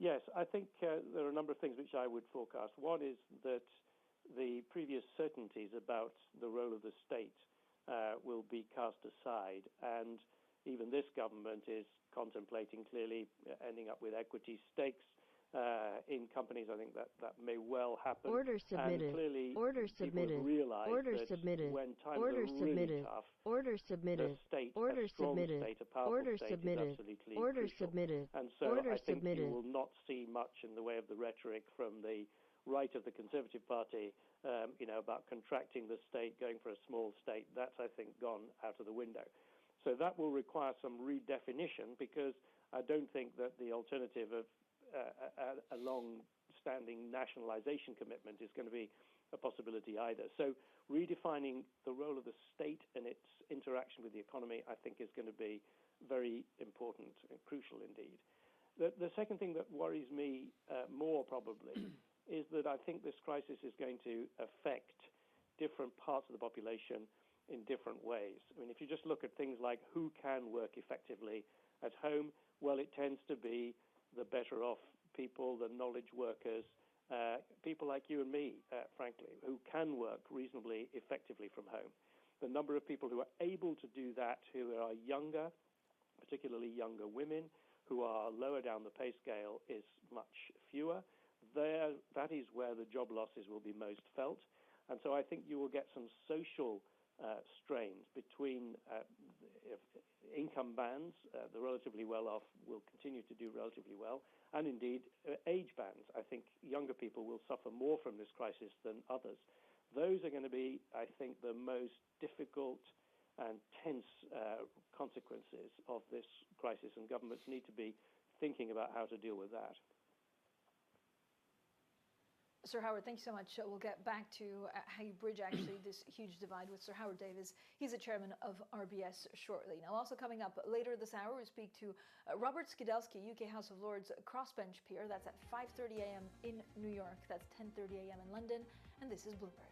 Yes, I think there are a number of things which I would forecast. One is that the previous certainties about the role of the state will be cast aside, and even this government is contemplating clearly ending up with equity stakes in companies. I think that may well happen. Order submitted. And clearly, Order submitted. Realize Order that submitted. when times Order are submitted. really tough, Order submitted. the state, Order a strong submitted. state, a powerful Order state, submitted. is absolutely Order crucial. submitted. And so Order I think submitted. you will not see much in the way of the rhetoric from the right of the Conservative Party, about contracting the state, going for a small state. That's, I think, gone out of the window. So that will require some redefinition, because I don't think that the alternative of a long-standing nationalization commitment is going to be a possibility either. So redefining the role of the state and its interaction with the economy, I think, is going to be very important and crucial indeed. The second thing that worries me more probably is that I think this crisis is going to affect different parts of the population in different ways. I mean, if you just look at things like who can work effectively at home, well, it tends to be the better off people, the knowledge workers, people like you and me, frankly, who can work reasonably effectively from home. The number of people who are able to do that, who are younger, particularly younger women, who are lower down the pay scale, is much fewer. That is where the job losses will be most felt. And so I think you will get some social strains between income bands. The relatively well-off will continue to do relatively well, and indeed age bands. I think younger people will suffer more from this crisis than others. Those are going to be, I think, the most difficult and tense consequences of this crisis, and governments need to be thinking about how to deal with that. Sir Howard, thank you so much. We'll get back to how you bridge actually this huge divide with Sir Howard Davies. He's the chairman of RBS shortly. Now, also coming up later this hour, we speak to Robert Skidelsky, UK House of Lords crossbench peer. That's at 5:30 a.m. in New York. That's 10:30 a.m. in London. And this is Bloomberg.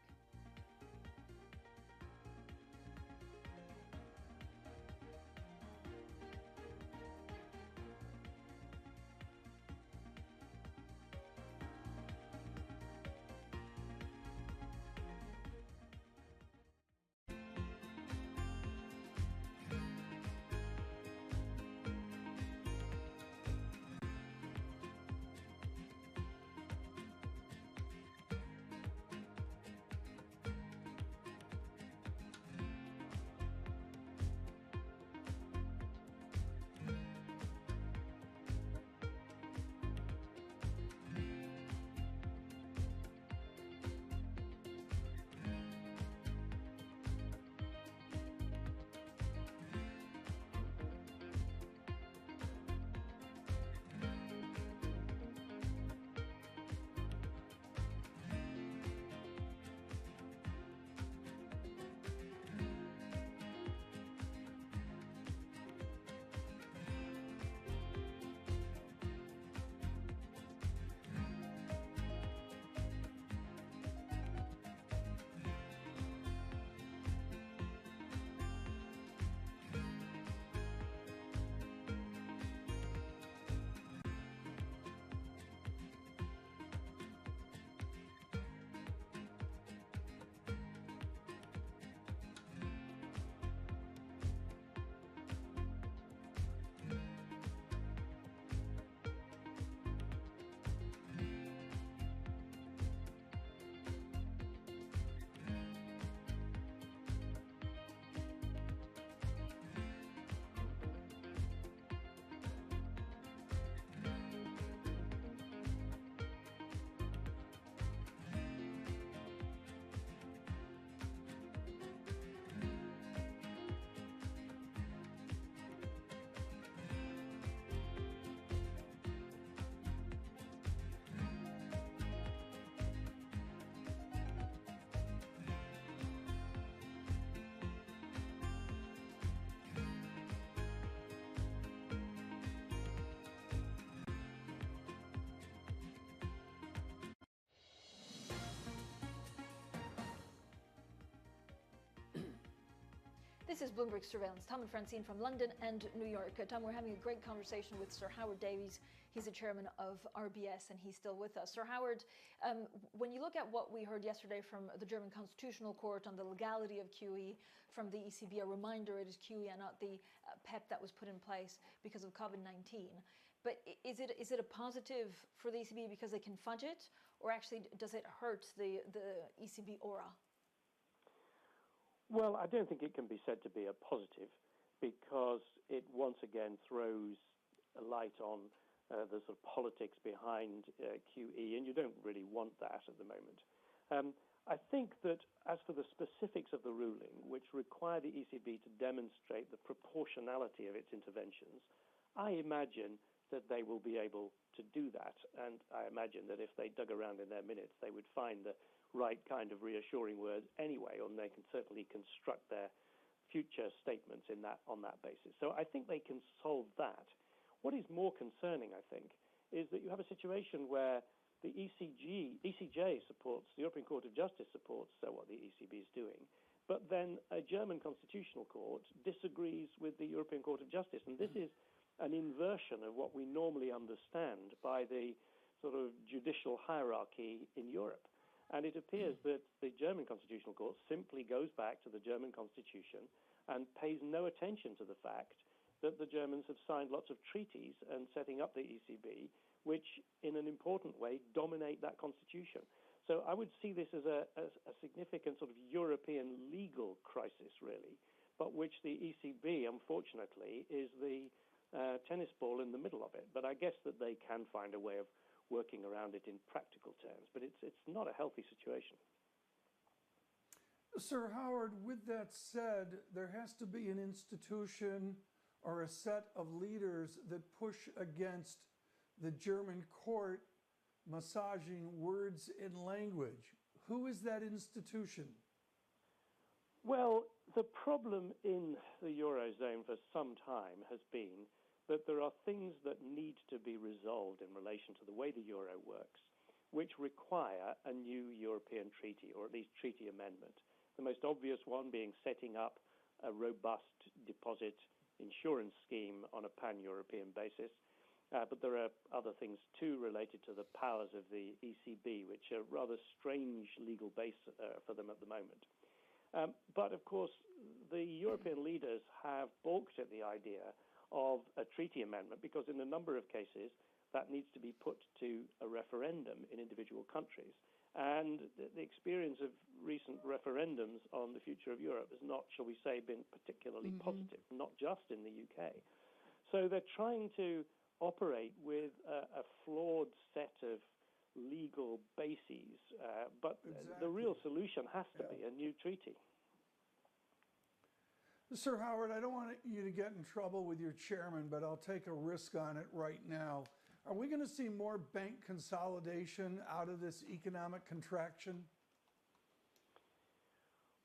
This is Bloomberg Surveillance. Tom and Francine from London and New York. Tom, we're having a great conversation with Sir Howard Davies. He's the chairman of RBS, and he's still with us. Sir Howard, when you look at what we heard yesterday from the German Constitutional Court on the legality of QE, from the ECB, a reminder it is QE and not the PEP that was put in place because of COVID-19. But is it a positive for the ECB because they can fudge it, or actually does it hurt the ECB aura? Well, I don't think it can be said to be a positive because it once again throws a light on the sort of politics behind QE, and you don't really want that at the moment. I think that as for the specifics of the ruling, which require the ECB to demonstrate the proportionality of its interventions, I imagine that they will be able to do that. And I imagine that if they dug around in their minutes, they would find the right kind of reassuring words anyway, and they can certainly construct their future statements on that basis. So I think they can solve that. What is more concerning, I think, is that you have a situation where the ECJ supports, the European Court of Justice supports what the ECB is doing, but then a German constitutional court disagrees with the European Court of Justice. And this is an inversion of what we normally understand by the sort of judicial hierarchy in Europe. And it appears that the German Constitutional Court simply goes back to the German Constitution and pays no attention to the fact that the Germans have signed lots of treaties and setting up the ECB, which in an important way dominate that constitution. So I would see this as a significant sort of European legal crisis, really, but which the ECB, unfortunately, is the tennis ball in the middle of it. But I guess that they can find a way of working around it in practical terms, but it's not a healthy situation. Sir Howard, with that said, there has to be an institution or a set of leaders that push against the German court massaging words and language. Who is that institution? Well, the problem in the Eurozone for some time has been that there are things that need to be resolved in relation to the way the euro works, which require a new European treaty, or at least treaty amendment. The most obvious one being setting up a robust deposit insurance scheme on a pan-European basis. But there are other things too related to the powers of the ECB, which are rather strange legal base for them at the moment. But of course, the European leaders have balked at the idea of a treaty amendment because in a number of cases that needs to be put to a referendum in individual countries. And the experience of recent referendums on the future of Europe has not, shall we say, been particularly positive, not just in the UK. So they're trying to operate with a flawed set of legal bases, but the real solution has to be a new treaty. Sir Howard, I don't want you to get in trouble with your chairman, but I'll take a risk on it right now. Are we going to see more bank consolidation out of this economic contraction?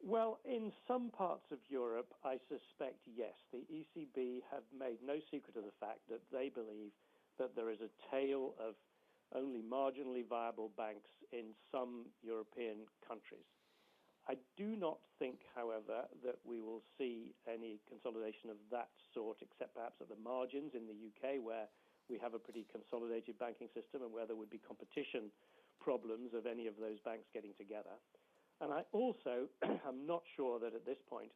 Well, in some parts of Europe, I suspect yes. The ECB have made no secret of the fact that they believe that there is a tail of only marginally viable banks in some European countries. I do not think, however, that we will see any consolidation of that sort, except perhaps at the margins in the UK, where we have a pretty consolidated banking system and where there would be competition problems of any of those banks getting together. And I also am not sure that at this point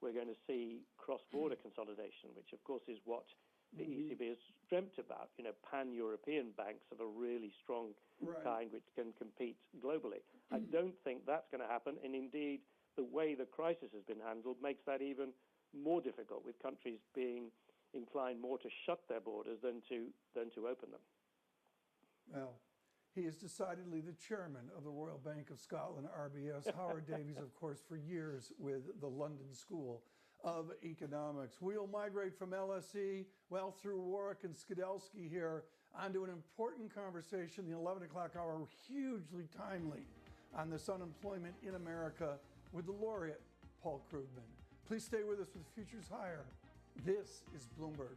we're going to see cross-border consolidation, which of course is what the ECB has dreamt about, pan-European banks of a really strong kind which can compete globally. I don't think that's going to happen, and indeed the way the crisis has been handled makes that even more difficult, with countries being inclined more to shut their borders than to open them. Well, he is decidedly the chairman of the Royal Bank of Scotland, RBS. Howard Davies, of course, for years with the London School of Economics. We'll migrate from LSE, through Warwick and Skidelsky here, onto an important conversation, the 11 o'clock hour, hugely timely, on this unemployment in America with the laureate, Paul Krugman. Please stay with us with Futures Higher. This is Bloomberg.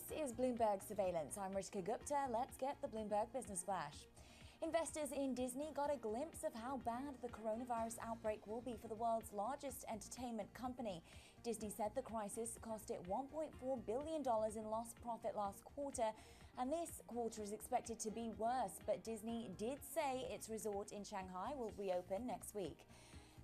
This is Bloomberg Surveillance. I'm Ritika Gupta. Let's get the Bloomberg Business Flash. Investors in Disney got a glimpse of how bad the coronavirus outbreak will be for the world's largest entertainment company. Disney said the crisis cost it $1.4 billion in lost profit last quarter, and this quarter is expected to be worse. But Disney did say its resort in Shanghai will reopen next week.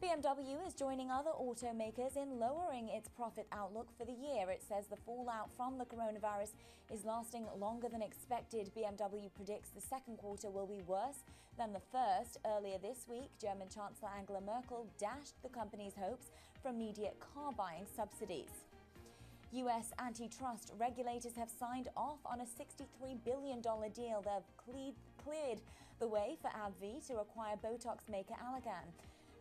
BMW is joining other automakers in lowering its profit outlook for the year. It says the fallout from the coronavirus is lasting longer than expected. BMW predicts the second quarter will be worse than the first. Earlier this week, German Chancellor Angela Merkel dashed the company's hopes for immediate car buying subsidies. U.S. antitrust regulators have signed off on a $63 billion deal that have cleared the way for AbbVie to acquire Botox maker Allergan.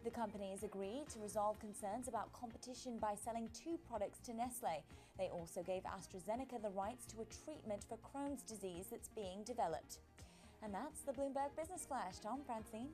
The company has agreed to resolve concerns about competition by selling 2 products to Nestlé. They also gave AstraZeneca the rights to a treatment for Crohn's disease that's being developed. And that's the Bloomberg Business Flash. Tom, Francine.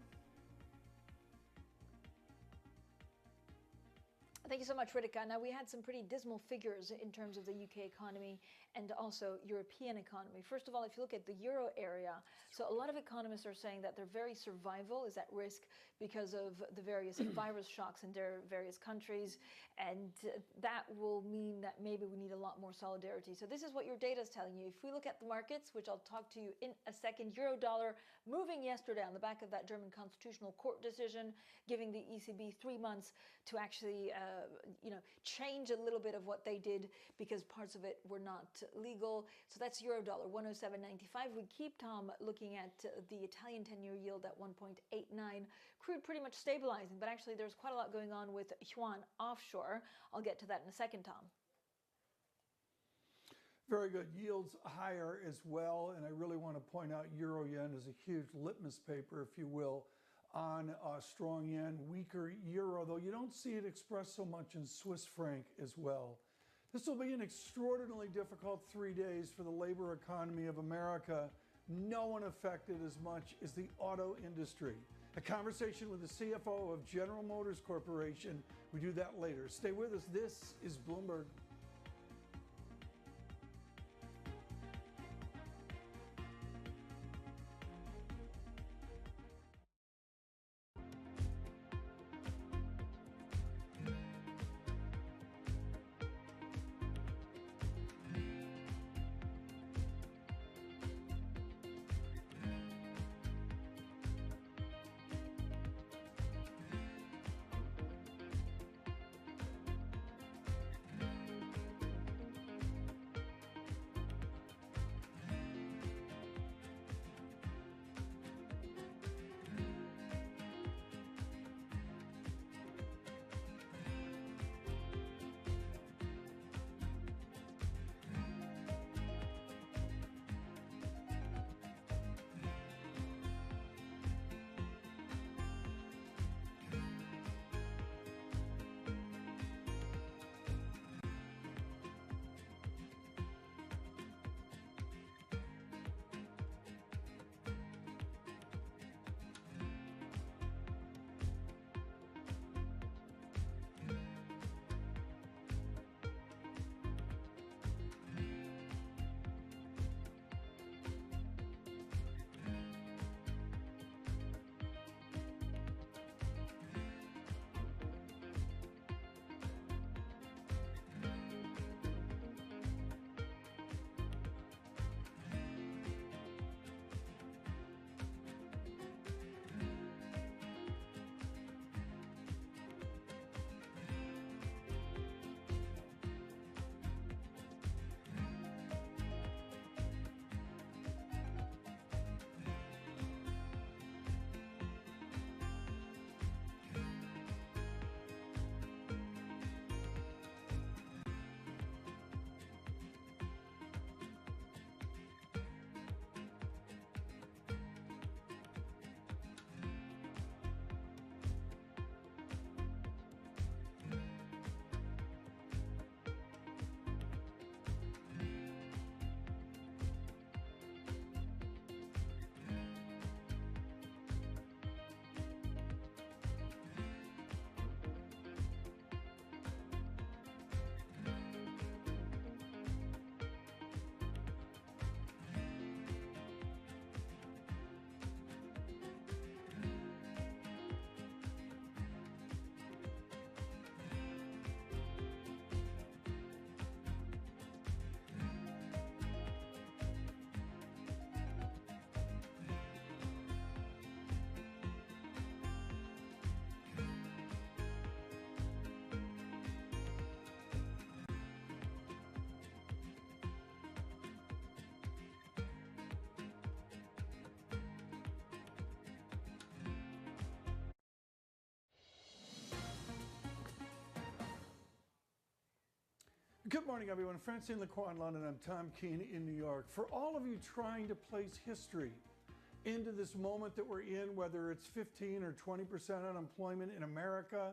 Thank you so much, Ritika. Now, we had some pretty dismal figures in terms of the UK economy and also European economy. First of all, if you look at the euro area, so a lot of economists are saying that their very survival is at risk because of the various virus shocks in their various countries, and that will mean that maybe we need a lot more solidarity. So this is what your data is telling you. If we look at the markets, which I'll talk to you in a second, euro dollar moving yesterday on the back of that German Constitutional Court decision, giving the ECB 3 months to actually change a little bit of what they did because parts of it were not legal. So that's euro dollar 107.95. We keep, Tom, looking at the Italian 10-year yield at 1.89. Crude pretty much stabilizing, but actually there's quite a lot going on with yuan offshore. I'll get to that in a second, Tom. Very good. Yields higher as well. And I really want to point out euro yen is a huge litmus paper, if you will, on strong yen, weaker euro, though you don't see it expressed so much in Swiss franc as well. This will be an extraordinarily difficult 3 days for the labor economy of America. No one affected as much as the auto industry. A conversation with the CFO of General Motors Corporation. We do that later. Stay with us. This is Bloomberg. Good morning, everyone. Francine Lacroix in London. I'm Tom Keene in New York. For all of you trying to place history into this moment that we're in, whether it's 15 or 20% unemployment in America,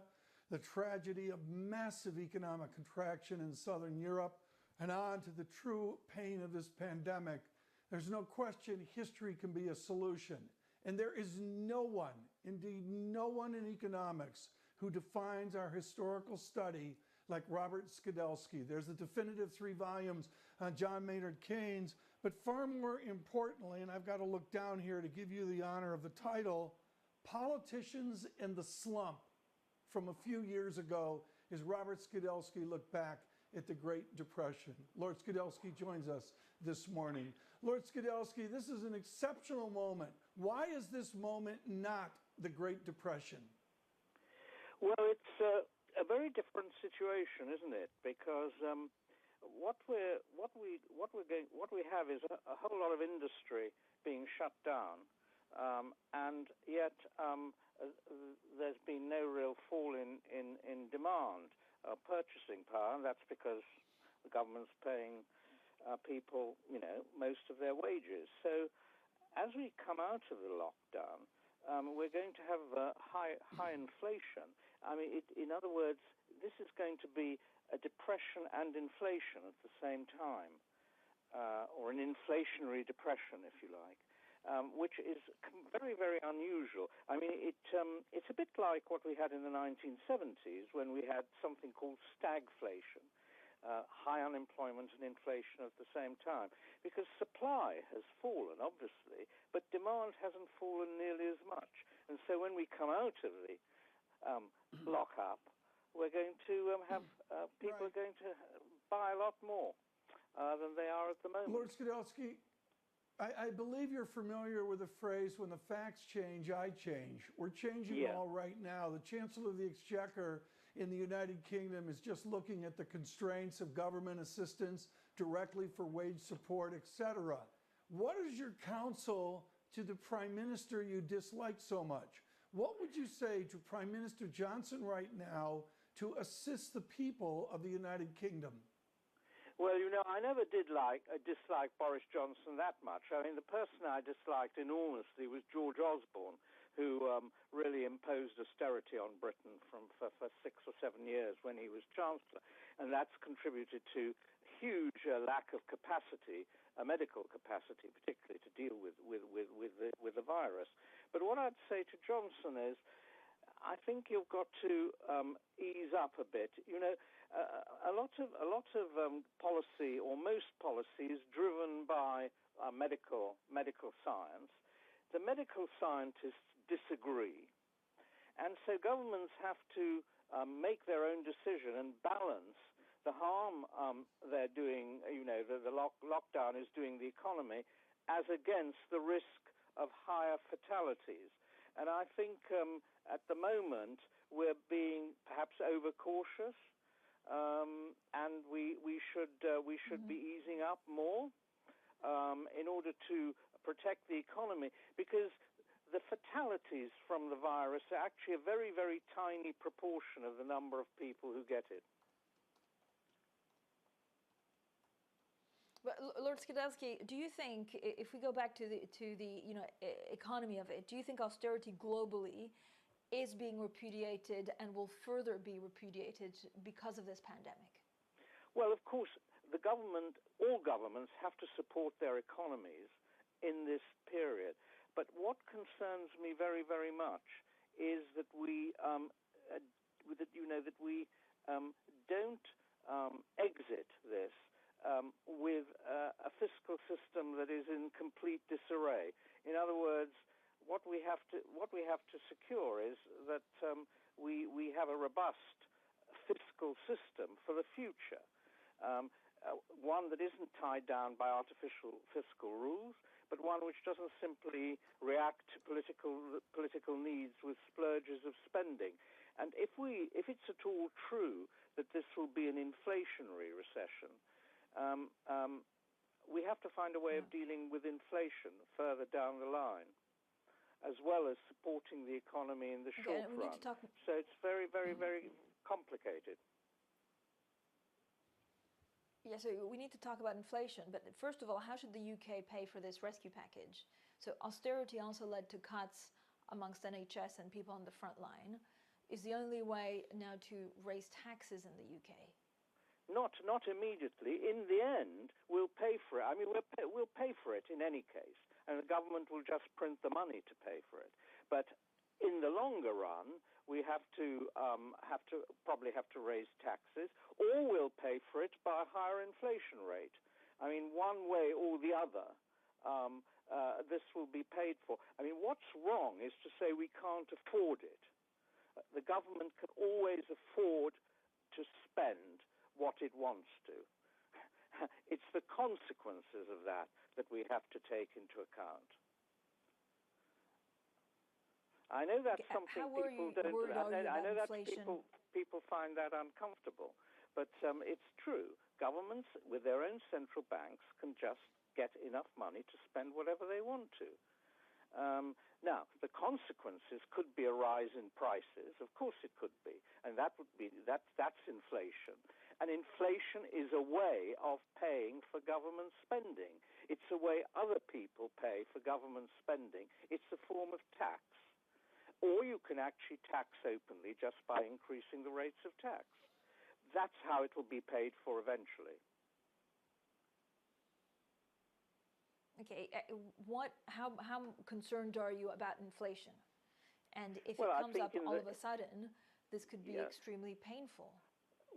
the tragedy of massive economic contraction in Southern Europe, and on to the true pain of this pandemic, there's no question history can be a solution. And there is no one, indeed no one in economics, who defines our historical study like Robert Skidelsky. There's the definitive 3 volumes on John Maynard Keynes, but far more importantly, and I've got to look down here to give you the honor of the title, Politicians and the Slump, from a few years ago, as Robert Skidelsky looked back at the Great Depression. Lord Skidelsky joins us this morning. Lord Skidelsky, this is an exceptional moment. Why is this moment not the Great Depression? Well, it's a very different situation, isn't it? Because what we have is a whole lot of industry being shut down, and yet there's been no real fall in demand, purchasing power. And that's because the government's paying people, most of their wages. So as we come out of the lockdown, we're going to have high inflation. I mean, in other words, this is going to be a depression and inflation at the same time, or an inflationary depression, if you like, which is very, very unusual. I mean, it's a bit like what we had in the 1970s when we had something called stagflation, high unemployment and inflation at the same time, because supply has fallen, obviously, but demand hasn't fallen nearly as much. And so when we come out of the lock-up, we're going to have people are going to buy a lot more than they are at the moment. Lord Skidelsky, I believe you're familiar with the phrase, when the facts change, I change. We're changing all right now. The Chancellor of the Exchequer in the United Kingdom is just looking at the constraints of government assistance directly for wage support, etc. What is your counsel to the Prime Minister you dislike so much? What would you say to Prime Minister Johnson right now to assist the people of the United Kingdom? Well, I never did dislike Boris Johnson that much. I mean, the person I disliked enormously was George Osborne, who really imposed austerity on Britain for 6 or 7 years when he was Chancellor. And that's contributed to huge lack of capacity, medical capacity, particularly to deal with the virus. But what I'd say to Johnson is, I think you've got to ease up a bit. A lot of policy, or most policy, is driven by medical science. The medical scientists disagree, and so governments have to make their own decision and balance the harm they're doing. The lockdown is doing the economy, as against the risk of higher fatalities. And I think at the moment we're being perhaps overcautious, and we should be easing up more in order to protect the economy, because the fatalities from the virus are actually a very, very tiny proportion of the number of people who get it. But Lord Skidelsky, do you think, if we go back to the economy of it, do you think austerity globally is being repudiated and will further be repudiated because of this pandemic? Well, of course, all governments have to support their economies in this period. But what concerns me very, very much is that we don't exit this with a fiscal system that is in complete disarray. In other words, what we have to secure is that we have a robust fiscal system for the future, one that isn't tied down by artificial fiscal rules, but one which doesn't simply react to political needs with splurges of spending. And if it's at all true that this will be an inflationary recession, we have to find a way of dealing with inflation further down the line, as well as supporting the economy in the short run. So it's very, very, very complicated. Yeah, so we need to talk about inflation, but first of all, how should the UK pay for this rescue package? So austerity also led to cuts amongst NHS and people on the front line. Is the only way now to raise taxes in the UK? Not immediately. In the end, we'll pay for it. I mean, we'll pay for it in any case, and the government will just print the money to pay for it. But in the longer run, we probably have to raise taxes, or we'll pay for it by a higher inflation rate. I mean, one way or the other, this will be paid for. I mean, what's wrong is to say we can't afford it. The government can always afford to spend what it wants to. It's the consequences of that we have to take into account. I know that's something people don't. I know that people find that uncomfortable, but it's true. Governments, with their own central banks, can just get enough money to spend whatever they want to. Now, the consequences could be a rise in prices. Of course, it could be, and that's inflation. And inflation is a way of paying for government spending. It's a way other people pay for government spending. It's a form of tax. Or you can actually tax openly just by increasing the rates of tax. That's how it will be paid for eventually. Okay, how concerned are you about inflation? And if it comes up all of a sudden, this could be extremely painful.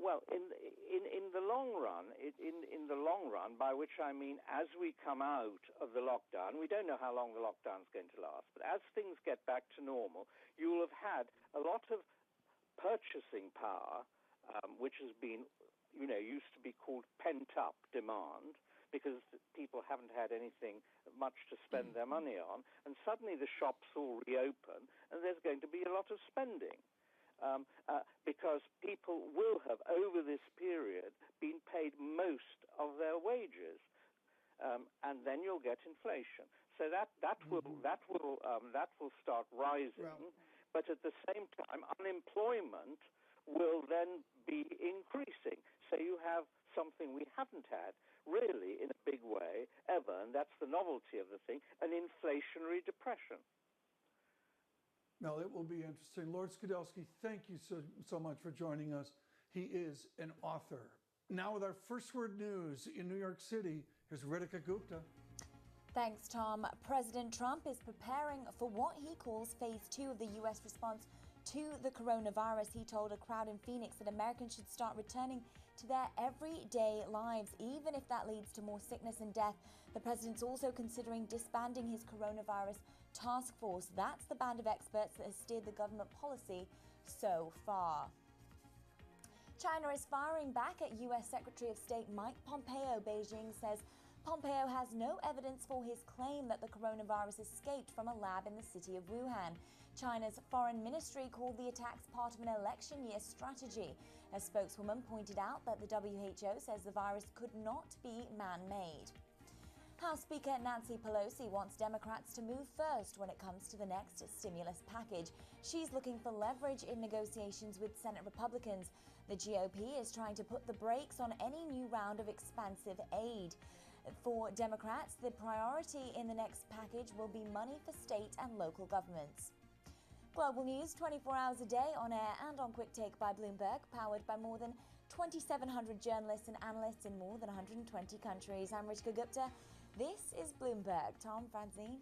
Well, in the long run, in the long run, by which I mean as we come out of the lockdown, we don't know how long the lockdown is going to last, but as things get back to normal, you will have had a lot of purchasing power, which has been, used to be called pent-up demand, because people haven't had anything much to spend their money on, and suddenly the shops all reopen, and there's going to be a lot of spending. Because people will have, over this period, been paid most of their wages, and then you'll get inflation. So that will start rising, but at the same time, unemployment will then be increasing. So you have something we haven't had really in a big way ever, and that's the novelty of the thing, an inflationary depression. Well, it will be interesting. Lord Skidelsky, thank you so much for joining us. He is an author. Now with our first word news in New York City, here's Ritika Gupta. Thanks, Tom. President Trump is preparing for what he calls phase 2 of the U.S. response to the coronavirus. He told a crowd in Phoenix that Americans should start returning to their everyday lives, even if that leads to more sickness and death. The president's also considering disbanding his coronavirus task force. That's the band of experts that has steered the government policy so far. China is firing back at U.S. Secretary of State Mike Pompeo. Beijing says Pompeo has no evidence for his claim that the coronavirus escaped from a lab in the city of Wuhan. China's foreign ministry called the attacks part of an election year strategy. A spokeswoman pointed out that the WHO says the virus could not be man-made. House Speaker Nancy Pelosi wants Democrats to move first when it comes to the next stimulus package. She's looking for leverage in negotiations with Senate Republicans. The GOP is trying to put the brakes on any new round of expansive aid. For Democrats, the priority in the next package will be money for state and local governments. Global news 24 hours a day on air and on Quick Take by Bloomberg, powered by more than 2,700 journalists and analysts in more than 120 countries. I'm Ritika Gupta. This is Bloomberg. Tom, Francine.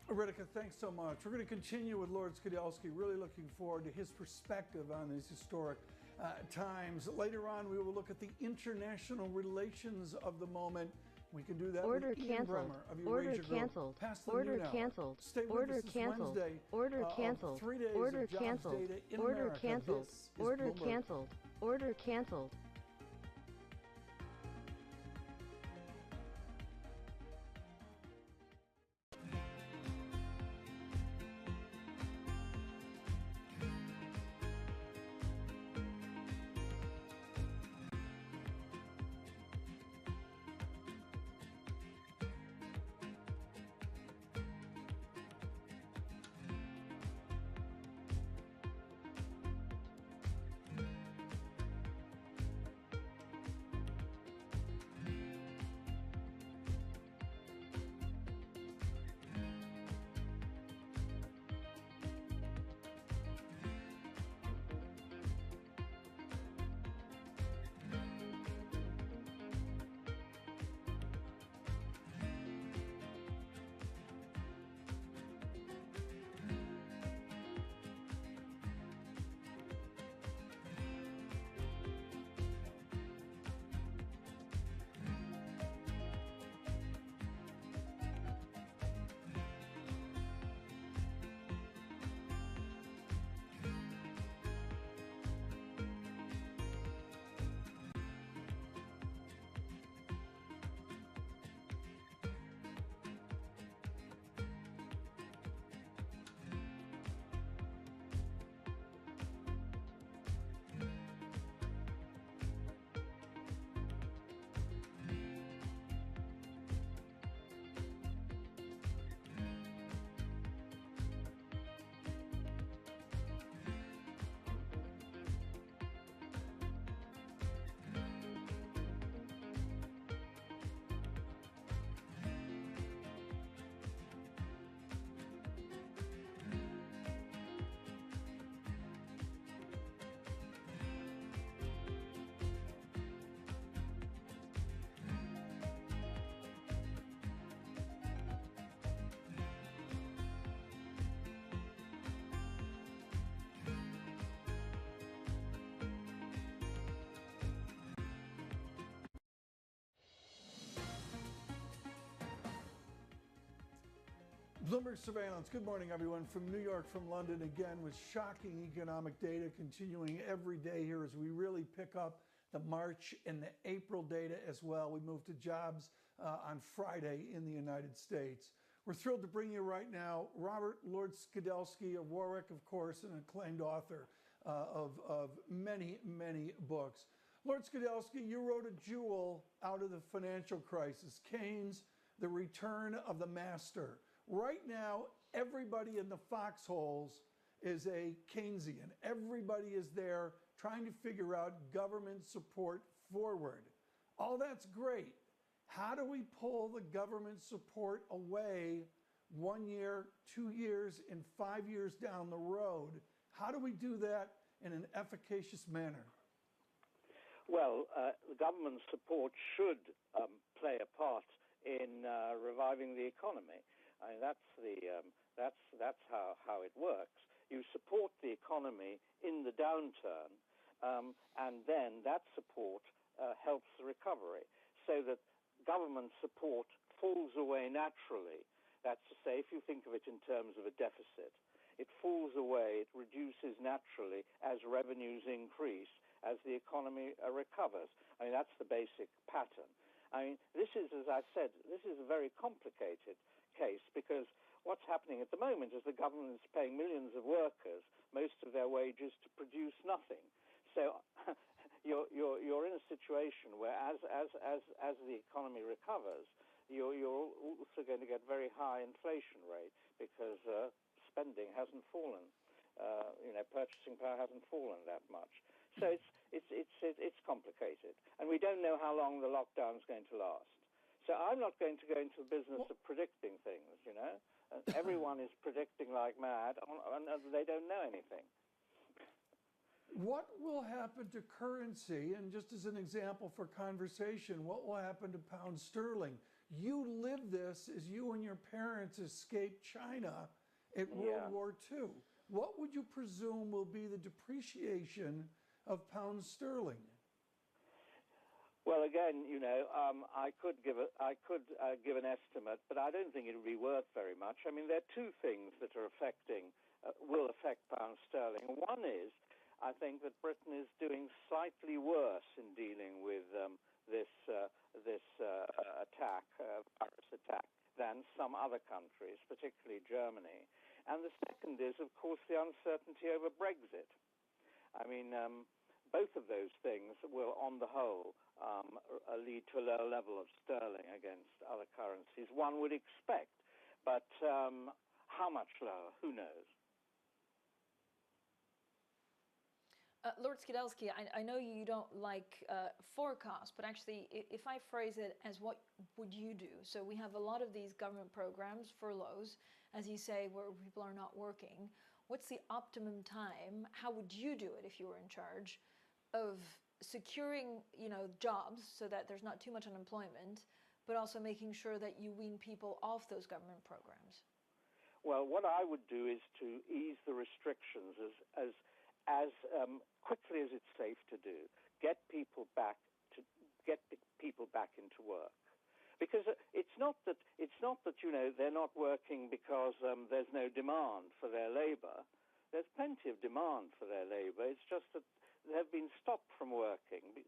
Ritika, thanks so much. We're going to continue with Lord Skidelsky. Really looking forward to his perspective on these historic times. Later on, we will look at the international relations of the moment. We can do that Order with Ian canceled. Bremmer of Order Eurasia Group. canceled. Pass the Order noon hour. canceled. Stay with Order us this canceled. Wednesday. Order Of canceled. 3 days Order of jobs canceled. data in Order America. canceled. This is Order Bloomberg. canceled. Order canceled. Bloomberg Surveillance. Good morning, everyone. From New York, from London, again, with shocking economic data continuing every day here as we really pick up the March and the April data as well. We move to jobs on Friday in the United States. We're thrilled to bring you right now Robert Lord Skidelsky of Warwick, of course, an acclaimed author of many, many books. Lord Skidelsky, you wrote a jewel out of the financial crisis, Keynes, The Return of the Master. Right now, everybody in the foxholes is a Keynesian. Everybody is there trying to figure out government support forward. All that's great. How do we pull the government support away 1 year, 2 years, and 5 years down the road? How do we do that in an efficacious manner? Well, the government support should play a part in reviving the economy. I mean, that's how it works. You support the economy in the downturn, and then that support helps the recovery, so that government support falls away naturally. That's to say, if you think of it in terms of a deficit, it falls away, it reduces naturally as revenues increase, as the economy recovers. I mean, that's the basic pattern. I mean, this is, as I said, this is a very complicated case, because what's happening at the moment is the government is paying millions of workers most of their wages to produce nothing. So you're in a situation where as the economy recovers, you're also going to get very high inflation rate, because spending hasn't fallen. Purchasing power hasn't fallen that much. So it's complicated, and we don't know how long the lockdown is going to last. So I'm not going to go into the business of predicting things, Everyone is predicting like mad, and they don't know anything. What will happen to currency? And just as an example for conversation, what will happen to pound sterling? You lived this as you and your parents escaped China at World War II. What would you presume will be the depreciation of pound sterling? Well, again, I could give an estimate, but I don't think it would be worth very much. I mean, there are two things that are will affect pound sterling. One is, I think that Britain is doing slightly worse in dealing with this virus attack, than some other countries, particularly Germany. And the second is, of course, the uncertainty over Brexit. I mean, both of those things will, on the whole, lead to a lower level of sterling against other currencies, one would expect. But how much lower? Who knows? Lord Skidelsky, I know you don't like forecasts, but actually, if I phrase it as what would you do? So we have a lot of these government programs, furloughs, as you say, where people are not working. What's the optimum time? How would you do it if you were in charge of securing, jobs so that there's not too much unemployment, but also making sure that you wean people off those government programs? Well, what I would do is to ease the restrictions as quickly as it's safe to do. Get people back into work, because it's not that they're not working because there's no demand for their labor. There's plenty of demand for their labor. It's just that they have been stopped from working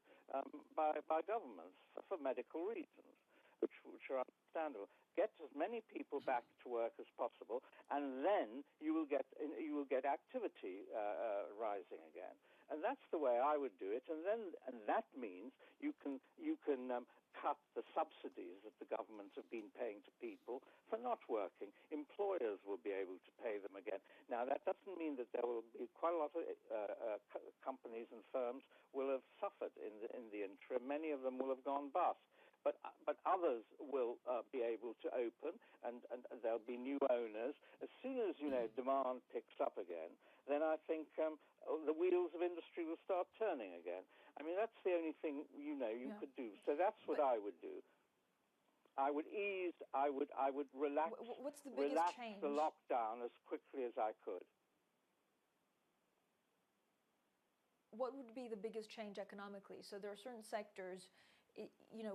by governments for medical reasons, which are understandable. Get as many people back to work as possible, and then you will get activity rising again. And that's the way I would do it. And that means you can cut the subsidies that the governments have been paying to people for not working. Employers will be able to pay them again. Now, that doesn't mean that there will be quite a lot of companies and firms will have suffered in the interim. Many of them will have gone bust. But others will be able to open, and there'll be new owners. As soon as demand picks up again, then I think the wheels of industry will start turning again. I mean, that's the only thing you could do. So that's what I would do. I would ease. I would relax. What's the biggest change? The lockdown as quickly as I could. What would be the biggest change economically? So there are certain sectors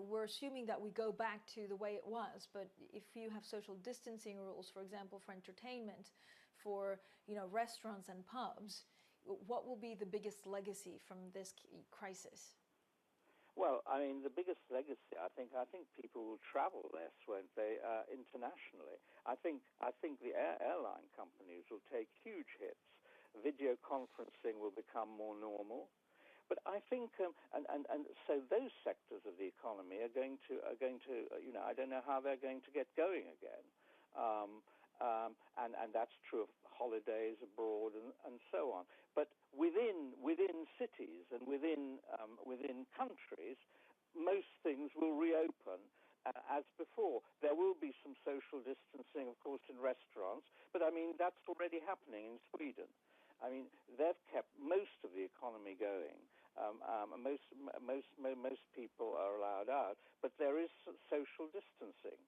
we're assuming that we go back to the way it was, but if you have social distancing rules, for example, for entertainment, for restaurants and pubs, what will be the biggest legacy from this crisis? Well, I mean, the biggest legacy, I think people will travel less, won't they, internationally. I think the airline companies will take huge hits. Video conferencing will become more normal. But I think, and so those sectors of the economy are going to, I don't know how they're going to get going again. And that's true of holidays abroad and so on. But within cities and within countries, most things will reopen as before. There will be some social distancing, of course, in restaurants, but I mean that's already happening in Sweden. I mean, they've kept most of the economy going. Most people are allowed out, but there is social distancing,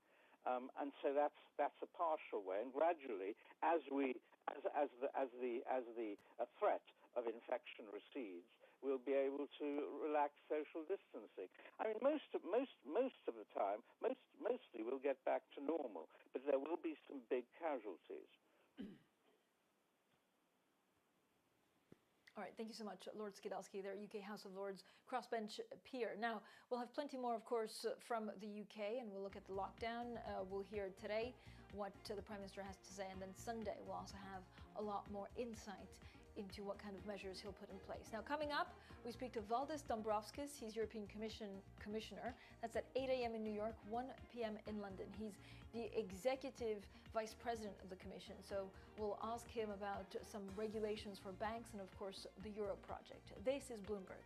and so that's a partial way. And gradually, as the threat of infection recedes, we'll be able to relax social distancing. I mean, most of the time, mostly we'll get back to normal, but there will be some big casualties. All right, thank you so much, Lord Skidelsky, their UK House of Lords crossbench peer. Now, we'll have plenty more, of course, from the UK, and we'll look at the lockdown. We'll hear today what the Prime Minister has to say, and then Sunday we'll also have a lot more insight into what kind of measures he'll put in place. Now, coming up, we speak to Valdis Dombrovskis. He's European Commissioner. That's at 8 a.m. in New York, 1 p.m. in London. He's the Executive Vice President of the Commission. So we'll ask him about some regulations for banks and, of course, the Euro project. This is Bloomberg.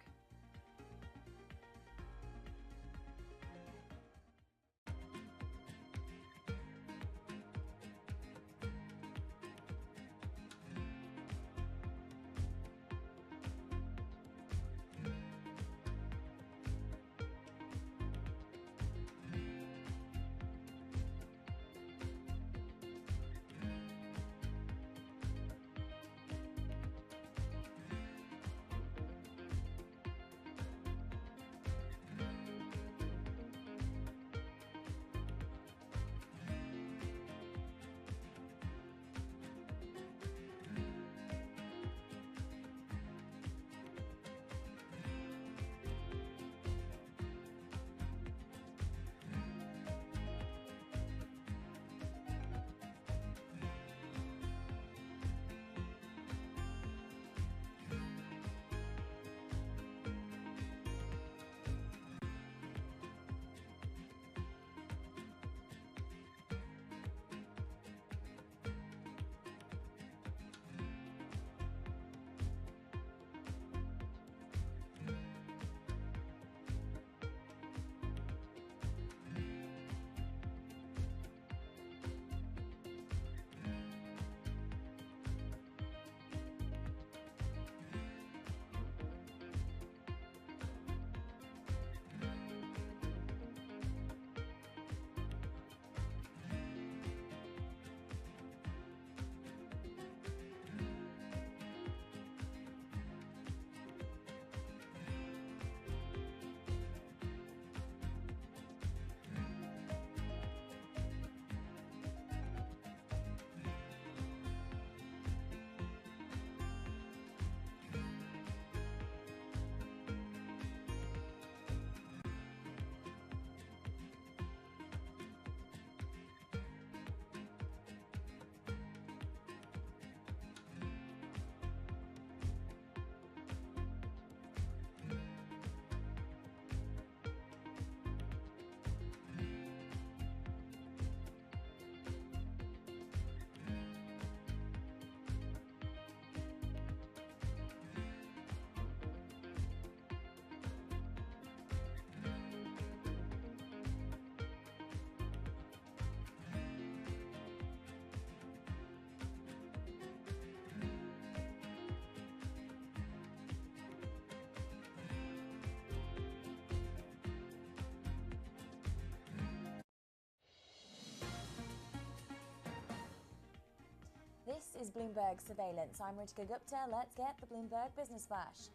This is Bloomberg Surveillance. I'm Ritika Gupta. Let's get the Bloomberg Business Flash.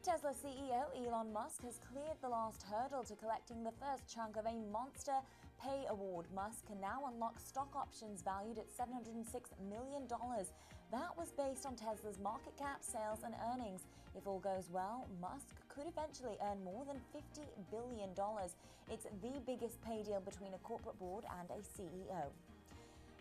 Tesla CEO Elon Musk has cleared the last hurdle to collecting the first chunk of a monster pay award. Musk can now unlock stock options valued at $706 million. That was based on Tesla's market cap, sales, and earnings. If all goes well, Musk could eventually earn more than $50 billion. It's the biggest pay deal between a corporate board and a CEO.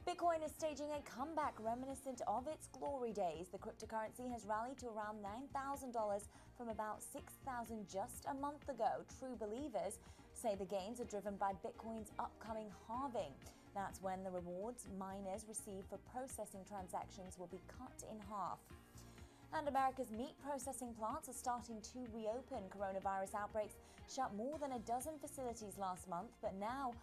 Bitcoin is staging a comeback reminiscent of its glory days. The cryptocurrency has rallied to around $9,000 from about $6,000 just a month ago. True believers say the gains are driven by Bitcoin's upcoming halving. That's when the rewards miners receive for processing transactions will be cut in half. And America's meat processing plants are starting to reopen. Coronavirus outbreaks shut more than a dozen facilities last month, but now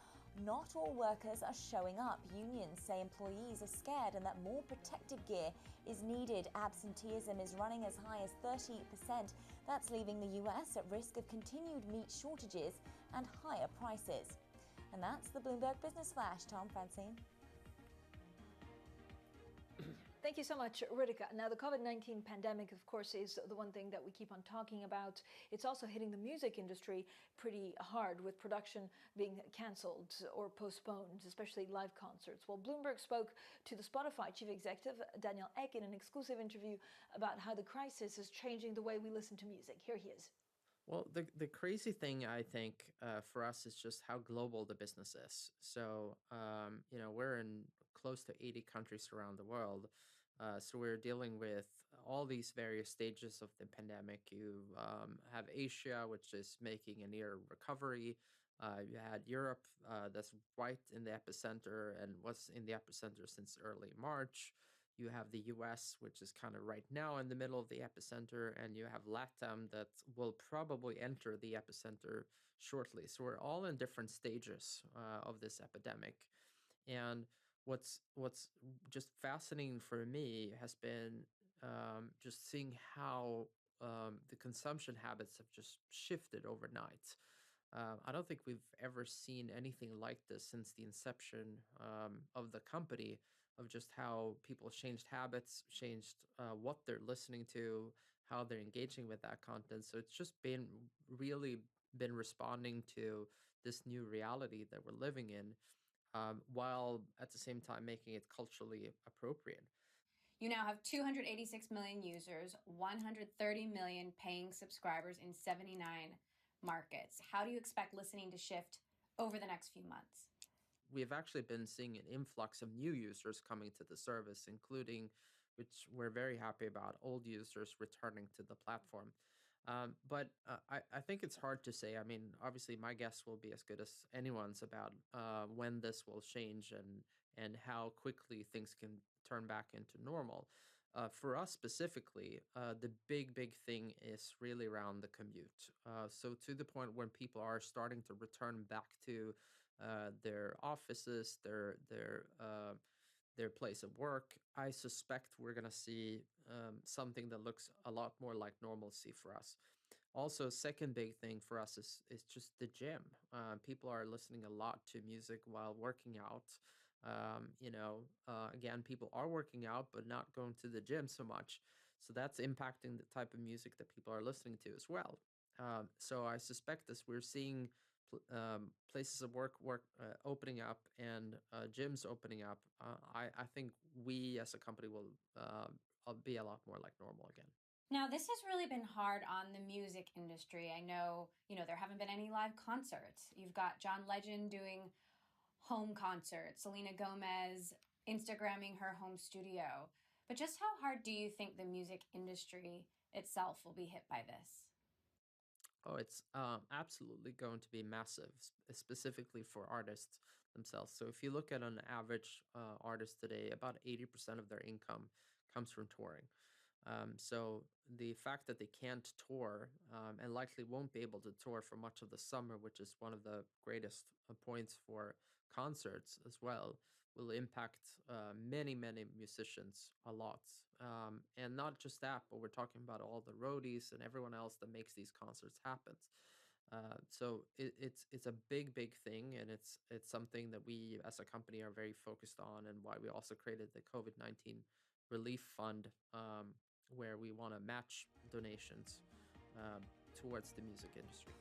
not all workers are showing up. Unions say employees are scared and that more protective gear is needed. Absenteeism is running as high as 30%. That's leaving the US at risk of continued meat shortages and higher prices. And that's the Bloomberg Business Flash. Tom, Francine. Thank you so much, Ritika. Now, the COVID-19 pandemic, of course, is the one thing that we keep on talking about. It's also hitting the music industry pretty hard, with production being cancelled or postponed, especially live concerts. Well, Bloomberg spoke to the Spotify chief executive, Daniel Ek, in an exclusive interview about how the crisis is changing the way we listen to music. Here he is. Well, the crazy thing, I think, for us is just how global the business is. So, we're in close to 80 countries around the world. So we're dealing with all these various stages of the pandemic. You have Asia, which is making a near recovery. You had Europe, that's right in the epicenter and was in the epicenter since early March. You have the US, which is kind of right now in the middle of the epicenter, and you have LATAM that will probably enter the epicenter shortly. So we're all in different stages of this epidemic. And what's just fascinating for me has been just seeing how the consumption habits have just shifted overnight. I don't think we've ever seen anything like this since the inception of the company, of just how people changed habits, changed what they're listening to, how they're engaging with that content. So it's just really been responding to this new reality that we're living in, while at the same time making it culturally appropriate. You now have 286 million users, 130 million paying subscribers in 79 markets. How do you expect listening to shift over the next few months? We've actually been seeing an influx of new users coming to the service, including, which we're very happy about, old users returning to the platform. But I think it's hard to say. I mean, obviously, my guess will be as good as anyone's about when this will change and how quickly things can turn back into normal. For us specifically, the big thing is really around the commute. So to the point when people are starting to return back to their offices, their place of work, I suspect we're going to see something that looks a lot more like normalcy for us. Also, second big thing for us is just the gym. People are listening a lot to music while working out. Again, people are working out, but not going to the gym so much. So that's impacting the type of music that people are listening to as well. So I suspect as we're seeing places of work opening up and gyms opening up, I think we as a company will be a lot more like normal again. Now, this has really been hard on the music industry. I know, there haven't been any live concerts. You've got John Legend doing home concerts, Selena Gomez Instagramming her home studio. But just how hard do you think the music industry itself will be hit by this? Oh, it's absolutely going to be massive, specifically for artists themselves. So if you look at an average artist today, about 80% of their income comes from touring. So the fact that they can't tour and likely won't be able to tour for much of the summer, which is one of the greatest points for concerts as well, will impact many musicians a lot. And not just that, but we're talking about all the roadies and everyone else that makes these concerts happen. So it's a big thing, and it's something that we as a company are very focused on, and why we also created the COVID-19 relief fund, where we want to match donations towards the music industry.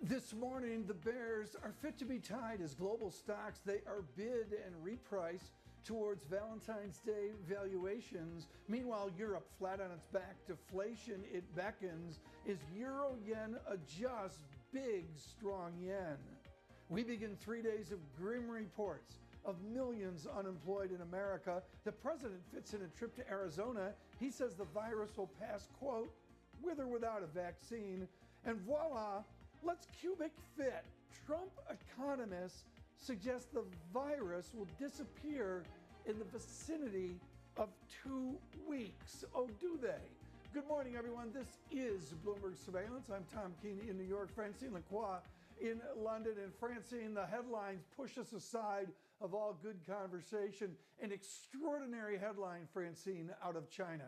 This morning, the bears are fit to be tied as global stocks, they are bid and repriced towards Valentine's Day valuations. Meanwhile, Europe flat on its back, deflation, it beckons. Is euro-yen adjust big, strong yen? We begin 3 days of grim reports of millions unemployed in America. The president fits in a trip to Arizona. He says the virus will pass, quote, with or without a vaccine. And voila, let's cubic fit. Trump economists suggest the virus will disappear in the vicinity of 2 weeks. Oh, do they? Good morning, everyone. This is Bloomberg Surveillance. I'm Tom Keene in New York, Francine Lacroix in London. And Francine, the headlines push us aside of all good conversation. An extraordinary headline, Francine, out of China.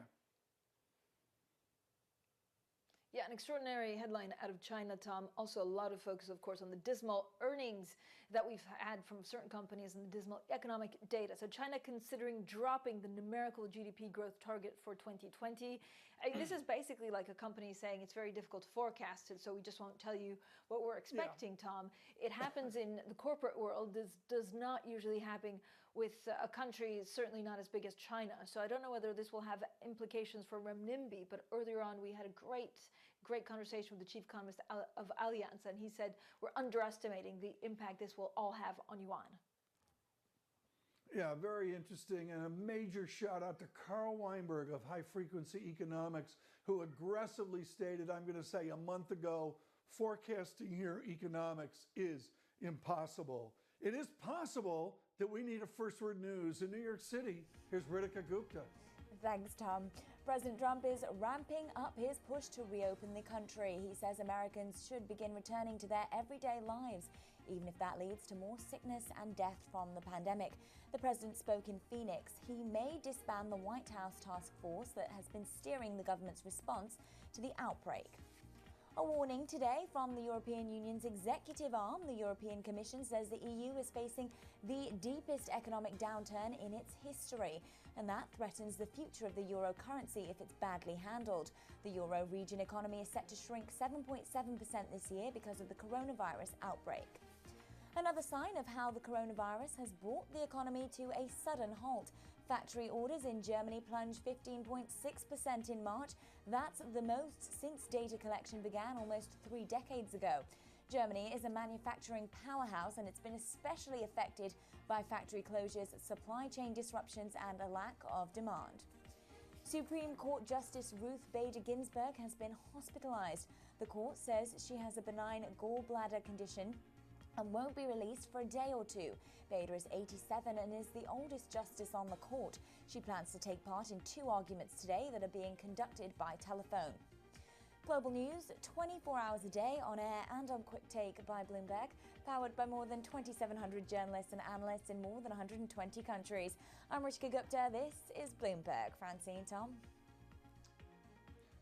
Yeah, an extraordinary headline out of China, Tom. Also, a lot of focus, of course, on the dismal earnings that we've had from certain companies and the dismal economic data. So China considering dropping the numerical GDP growth target for 2020. This is basically like a company saying it's very difficult to forecast it, so we just won't tell you what we're expecting, Tom. It happens in the corporate world. This does not usually happen with a country certainly not as big as China. So I don't know whether this will have implications for renminbi, but earlier on we had a great Great conversation with the chief economist of Allianz, and he said we're underestimating the impact this will all have on yuan. Yeah, very interesting, and a major shout out to Carl Weinberg of High Frequency Economics, who aggressively stated, I'm going to say a month ago, forecasting here economics is impossible. It is possible that we need a first word news. In New York City, here's Ritika Gupta. Thanks, Tom. President Trump is ramping up his push to reopen the country. He says Americans should begin returning to their everyday lives, even if that leads to more sickness and death from the pandemic. The president spoke in Phoenix. He may disband the White House task force that has been steering the government's response to the outbreak. A warning today from the European Union's executive arm. The European Commission says the EU is facing the deepest economic downturn in its history, and that threatens the future of the euro currency if it's badly handled. The euro region economy is set to shrink 7.7% this year because of the coronavirus outbreak. Another sign of how the coronavirus has brought the economy to a sudden halt. Factory orders in Germany plunged 15.6% in March. That's the most since data collection began almost 3 decades ago. Germany is a manufacturing powerhouse, and it's been especially affected by factory closures, supply chain disruptions, and a lack of demand. Supreme Court Justice Ruth Bader Ginsburg has been hospitalized. The court says she has a benign gallbladder condition and won't be released for a day or two. Bader is 87 and is the oldest justice on the court. She plans to take part in 2 arguments today that are being conducted by telephone. Global news 24 hours a day on air and on Quick Take by Bloomberg, powered by more than 2,700 journalists and analysts in more than 120 countries. I'm Ritika Gupta. This is Bloomberg. Francine, Tom.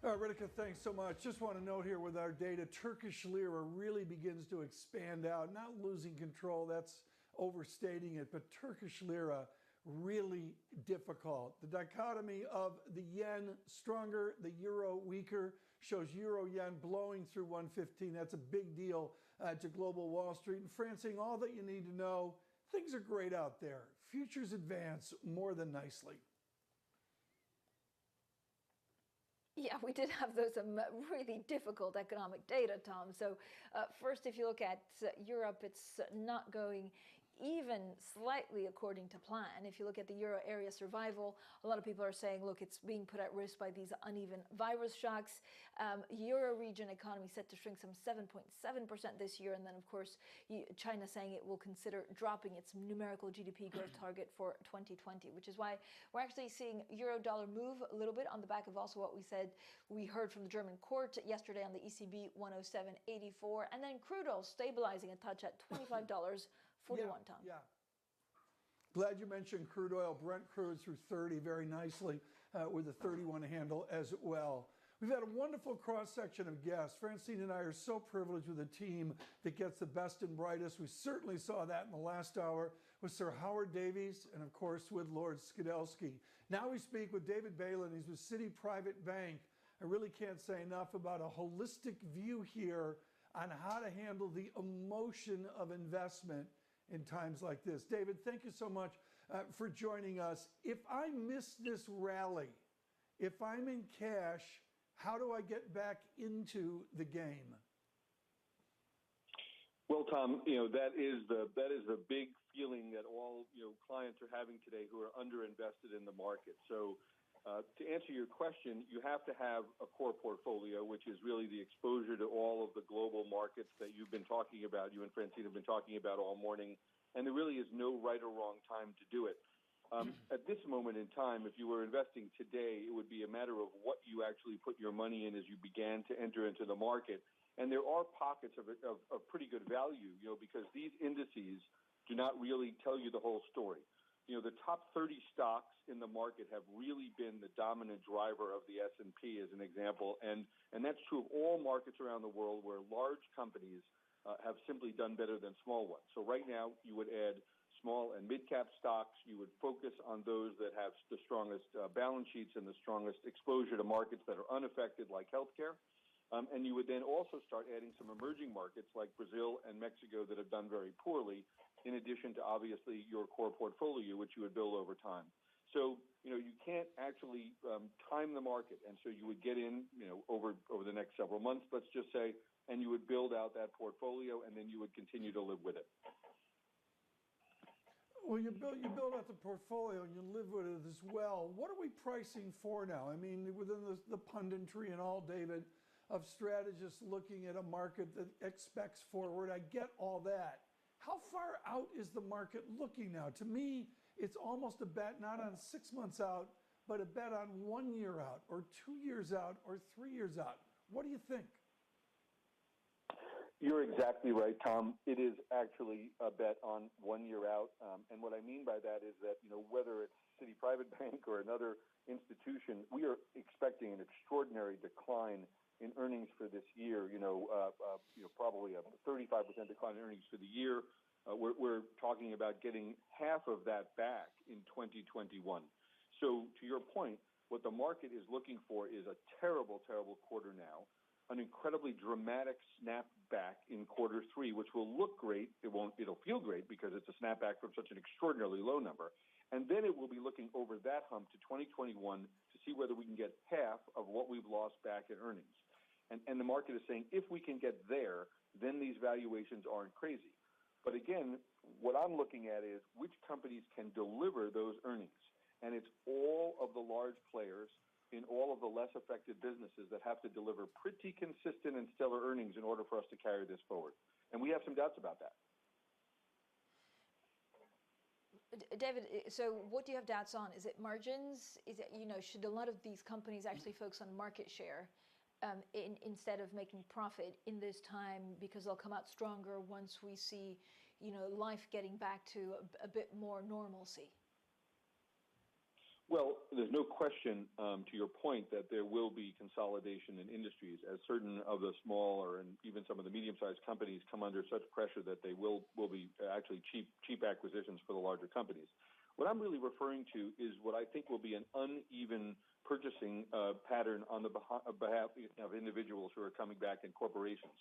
Ritika, thanks so much. Just want to note here with our data, Turkish lira really begins to expand out, not losing control, that's overstating it, but Turkish lira really difficult. The dichotomy of the yen stronger, the euro weaker, shows euro yen blowing through 115. That's a big deal to global Wall Street. And Francine, all that you need to know, things are great out there. Futures advance more than nicely. Yeah, we did have those really difficult economic data, Tom. So first, if you look at Europe, it's not going even slightly according to plan. If you look at the euro area survival, a lot of people are saying, look, it's being put at risk by these uneven virus shocks. Euro region economy set to shrink some 7.7% this year. And then, of course, China saying it will consider dropping its numerical GDP growth target for 2020, which is why we're actually seeing euro dollar move a little bit on the back of also what we heard from the German court yesterday on the ECB 107.84, and then crude oil stabilizing a touch at $25.41, Tom. Yeah. Glad you mentioned crude oil. Brent crude through 30 very nicely with a 31 handle as well. We've had a wonderful cross-section of guests. Francine and I are so privileged with a team that gets the best and brightest. We certainly saw that in the last hour with Sir Howard Davies and, of course, with Lord Skidelsky. Now we speak with David Balin. He's with Citi Private Bank. I really can't say enough about a holistic view here on how to handle the emotion of investment in times like this. David, thank you so much for joining us. If I miss this rally, if I'm in cash, how do I get back into the game? Well, Tom, that is the big feeling that all clients are having today who are underinvested in the market. So to answer your question, you have to have a core portfolio, which is really the exposure to all of the global markets that you've been talking about, you and Francine have been talking about all morning. And there really is no right or wrong time to do it. At this moment in time, if you were investing today, it would be a matter of what you actually put your money in as you began to enter into the market. And there are pockets of pretty good value, because these indices do not really tell you the whole story. The top 30 stocks in the market have really been the dominant driver of the S&P as an example. And that's true of all markets around the world where large companies have simply done better than small ones. So right now, you would add small and mid-cap stocks. You would focus on those that have the strongest balance sheets and the strongest exposure to markets that are unaffected, like healthcare. And you would then also start adding some emerging markets like Brazil and Mexico that have done very poorly, in addition to obviously your core portfolio, which you would build over time. So, you can't actually time the market. And so you would get in, over the next several months, let's just say, and you would build out that portfolio, and then you would continue to live with it. Well, you build out the portfolio and you live with it as well. What are we pricing for now? I mean, within the punditry and all, David, of strategists looking at a market that expects forward, I get all that. How far out is the market looking now? To me, it's almost a bet not on 6 months out, but a bet on 1 year out, or 2 years out, or 3 years out. What do you think? You're exactly right, Tom. It is actually a bet on 1 year out. And what I mean by that is that, whether it's City Private Bank or another institution, we are expecting an extraordinary decline in earnings for this year, probably a 35% decline in earnings for the year. We're talking about getting half of that back in 2021. So to your point, what the market is looking for is a terrible, terrible quarter now, an incredibly dramatic snap back in quarter three, which will look great. It'll feel great because it's a snapback from such an extraordinarily low number. And then it will be looking over that hump to 2021 to see whether we can get half of what we've lost back in earnings. And the market is saying, if we can get there, then these valuations aren't crazy. But again, what I'm looking at is which companies can deliver those earnings. And it's all of the large players in all of the less affected businesses that have to deliver pretty consistent and stellar earnings in order for us to carry this forward. And we have some doubts about that. David, so what do you have doubts on? Is it margins? Is it, should a lot of these companies actually focus on market share instead of making profit in this time, because they'll come out stronger once we see, life getting back to a bit more normalcy? Well, there's no question, to your point, that there will be consolidation in industries as certain of the smaller and even some of the medium-sized companies come under such pressure that they will be actually cheap acquisitions for the larger companies. What I'm really referring to is what I think will be an uneven purchasing pattern on the behalf of individuals who are coming back in corporations.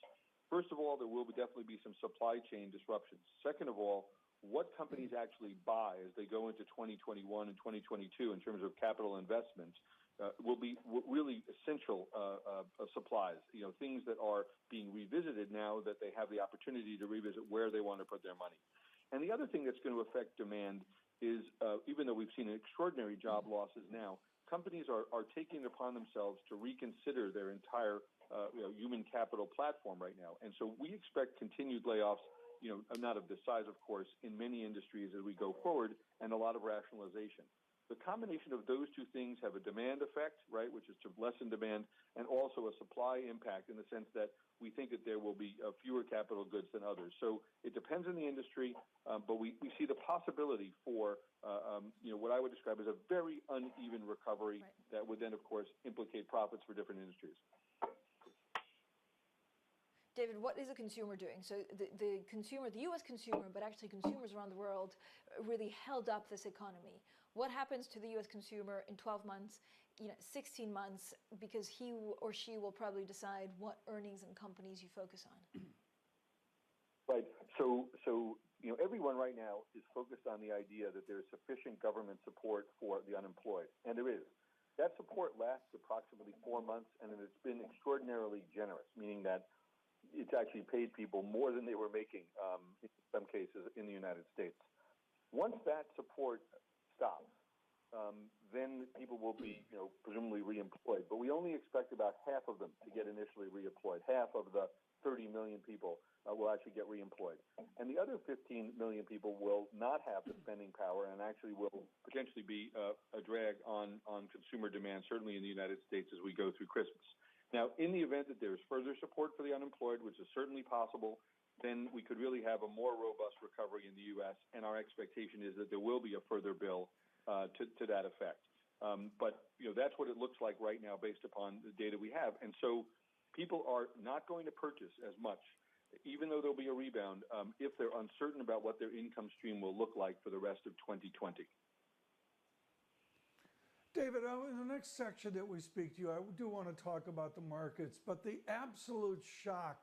First of all, there will definitely be some supply chain disruptions. Second of all, what companies actually buy as they go into 2021 and 2022 in terms of capital investments will be really essential supplies, things that are being revisited now that they have the opportunity to revisit where they want to put their money. And the other thing that's going to affect demand is, even though we've seen extraordinary job losses now, companies are taking it upon themselves to reconsider their entire human capital platform right now. And so we expect continued layoffs, not of this size, of course, in many industries as we go forward, and a lot of rationalization. The combination of those two things have a demand effect, right, which is to lessen demand, and also a supply impact in the sense that we think that there will be fewer capital goods than others. So it depends on the industry, but we see the possibility for what I would describe as a very uneven recovery that would then, of course, implicate profits for different industries. David, what is the consumer doing? So the consumer, the U.S. consumer, but actually consumers around the world really held up this economy. What happens to the U.S. consumer in 12 months, 16 months, because he or she will probably decide what earnings and companies you focus on? Right. So everyone right now is focused on the idea that there is sufficient government support for the unemployed, and there is. That support lasts approximately 4 months, and it's been extraordinarily generous, meaning that it's actually paid people more than they were making in some cases in the United States. Once that support stops, then people will be, presumably reemployed. But we only expect about half of them to get initially reemployed. Half of the 30 million people will actually get reemployed. And the other 15 million people will not have the spending power and actually will potentially be a drag on consumer demand, certainly in the United States as we go through Christmas. Now, in the event that there's further support for the unemployed, which is certainly possible, then we could really have a more robust recovery in the U.S., and our expectation is that there will be a further bill to that effect. But that's what it looks like right now based upon the data we have. And so people are not going to purchase as much, even though there'll be a rebound, if they're uncertain about what their income stream will look like for the rest of 2020. David, in the next section that we speak to you, I do want to talk about the markets, but the absolute shock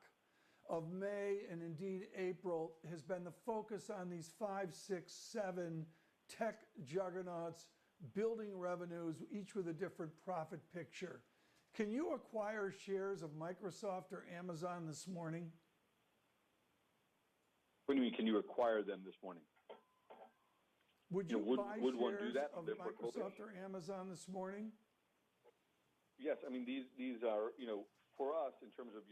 of May and indeed April has been the focus on these 5, 6, 7 tech juggernauts, building revenues, each with a different profit picture. Can you acquire shares of Microsoft or Amazon this morning? What do you mean, can you acquire them this morning? Would you buy would one do shares that of Microsoft or Amazon this morning? Yes, I mean, these are, for us, in terms of,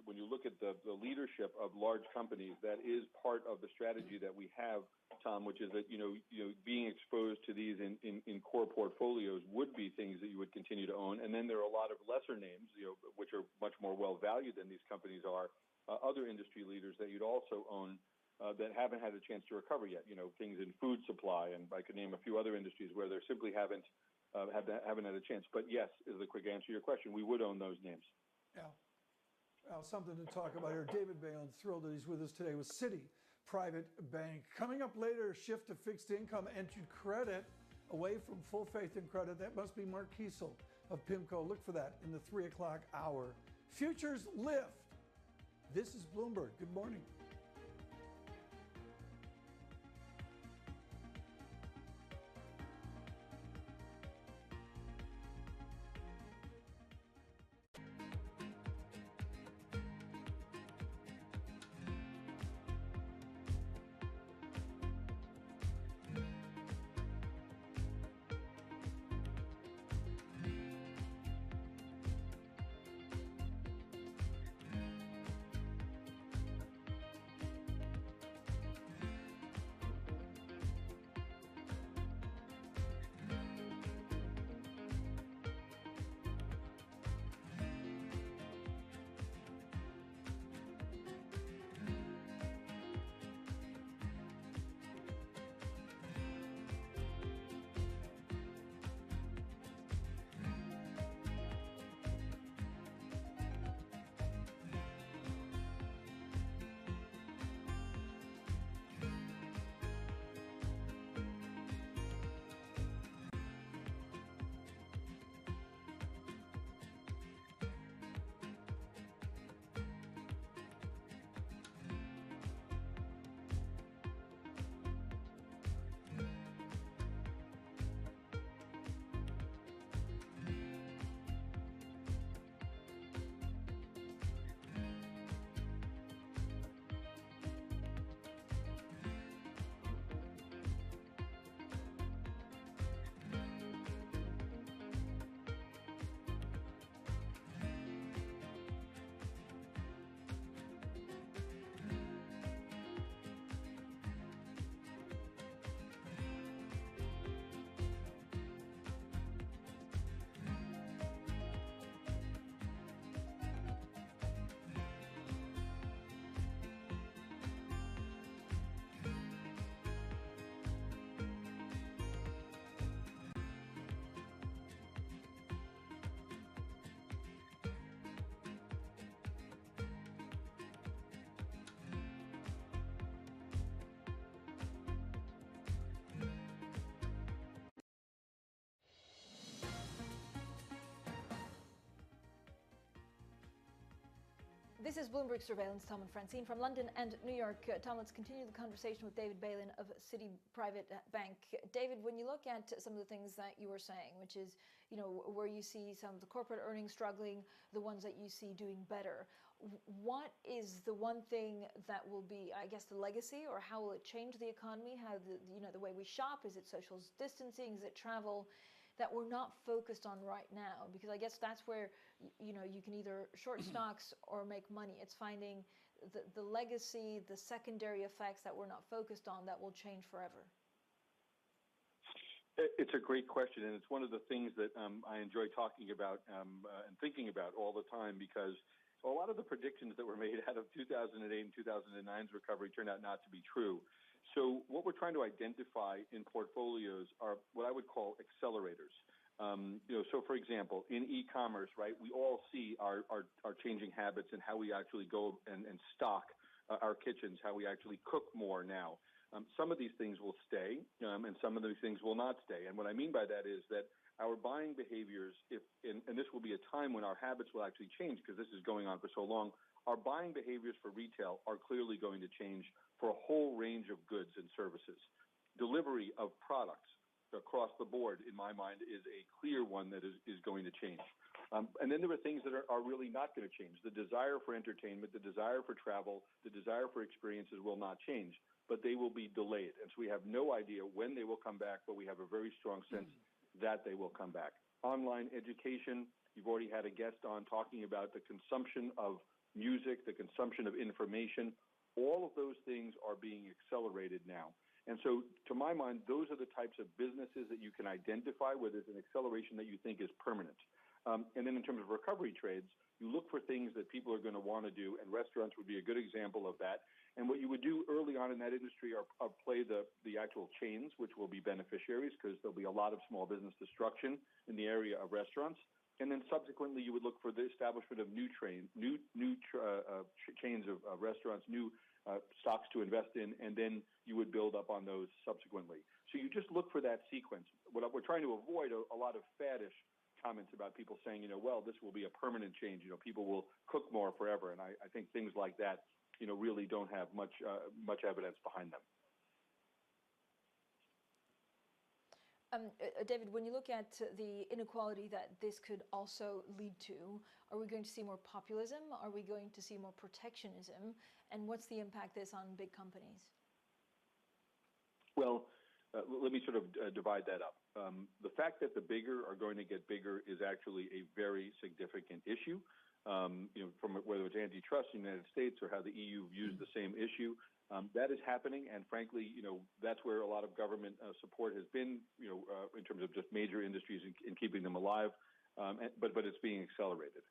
when you look at the leadership of large companies, that is part of the strategy that we have, Tom, which is that, being exposed to these in core portfolios would be things that you would continue to own. And then there are a lot of lesser names, which are much more well valued than these companies are, other industry leaders that you'd also own that haven't had a chance to recover yet, things in food supply, and I could name a few other industries where there simply haven't had a chance. But yes, is the quick answer to your question. We would own those names. Yeah. Well, something to talk about here. David Balin, thrilled that he's with us today with Citi Private Bank. Coming up later, shift to fixed income entry credit away from full faith and credit. That must be Mark Kiesel of PIMCO. Look for that in the 3 o'clock hour. Futures lift. This is Bloomberg. Good morning. This is Bloomberg Surveillance. Tom and Francine from London and New York. Tom, let's continue the conversation with David Balin of Citi Private Bank. David, when you look at some of the things that you were saying, which is, where you see some of the corporate earnings struggling, the ones that you see doing better, what is the one thing that will be, I guess, the legacy, or how will it change the economy? How the way we shop? Is it social distancing? Is it travel? That we're not focused on right now, because I guess that's where you can either short stocks or make money. It's finding the legacy, the secondary effects that we're not focused on that will change forever. It's a great question, and it's one of the things that I enjoy talking about and thinking about all the time, because a lot of the predictions that were made out of 2008 and 2009's recovery turned out not to be true. So what we're trying to identify in portfolios are what I would call accelerators. So for example, in e-commerce, right, we all see our changing habits and how we actually go and stock our kitchens, how we actually cook more now. Some of these things will stay, and some of these things will not stay. And what I mean by that is that our buying behaviors, and this will be a time when our habits will actually change, because this is going on for so long, our buying behaviors for retail are clearly going to change for a whole range of goods and services. Delivery of products across the board, in my mind, is a clear one that is going to change. And then there are things that are really not going to change. The desire for entertainment, the desire for travel, the desire for experiences will not change, but they will be delayed. And so we have no idea when they will come back, but we have a very strong sense that they will come back. Online education, you've already had a guest on talking about the consumption of music, the consumption of information. All of those things are being accelerated now. And so, to my mind, those are the types of businesses that you can identify where there's an acceleration that you think is permanent. And then in terms of recovery trades, you look for things that people are going to want to do, and restaurants would be a good example of that. And what you would do early on in that industry are play the actual chains, which will be beneficiaries because there'll be a lot of small business destruction in the area of restaurants. And then subsequently, you would look for the establishment of new chains of restaurants, new stocks to invest in, and then you would build up on those subsequently. So you just look for that sequence. What we're trying to avoid a lot of faddish comments about people saying, well, this will be a permanent change. People will cook more forever, and I think things like that, really don't have much evidence behind them. David, when you look at the inequality that this could also lead to, are we going to see more populism? Are we going to see more protectionism? And what's the impact this on big companies? Well, let me sort of divide that up. The fact that the bigger are going to get bigger is actually a very significant issue. From whether it's antitrust in the United States or how the EU views the same issue, that is happening. And frankly, that's where a lot of government support has been, in terms of just major industries in keeping them alive. But it's being accelerated.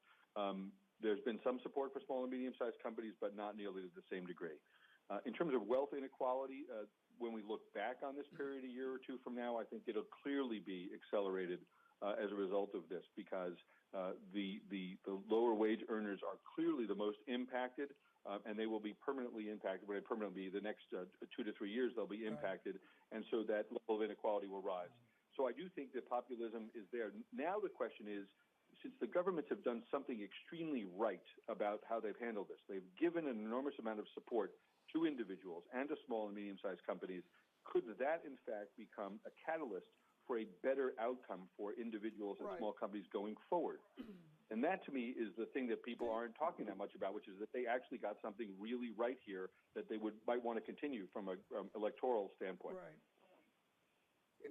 There's been some support for small and medium-sized companies, but not nearly to the same degree. In terms of wealth inequality, when we look back on this period a year or two from now, I think it'll clearly be accelerated as a result of this, because the lower wage earners are clearly the most impacted, and they will be permanently impacted. When permanently, the next 2 to 3 years, they'll be impacted, and so that level of inequality will rise. So I do think that populism is there. Now the question is, since the governments have done something extremely right about how they've handled this, they've given an enormous amount of support to individuals and to small and medium-sized companies, could that in fact become a catalyst for a better outcome for individuals and small companies going forward? And that, to me, is the thing that people aren't talking that much about, which is that they actually got something really right here that they might want to continue from an electoral standpoint. Right.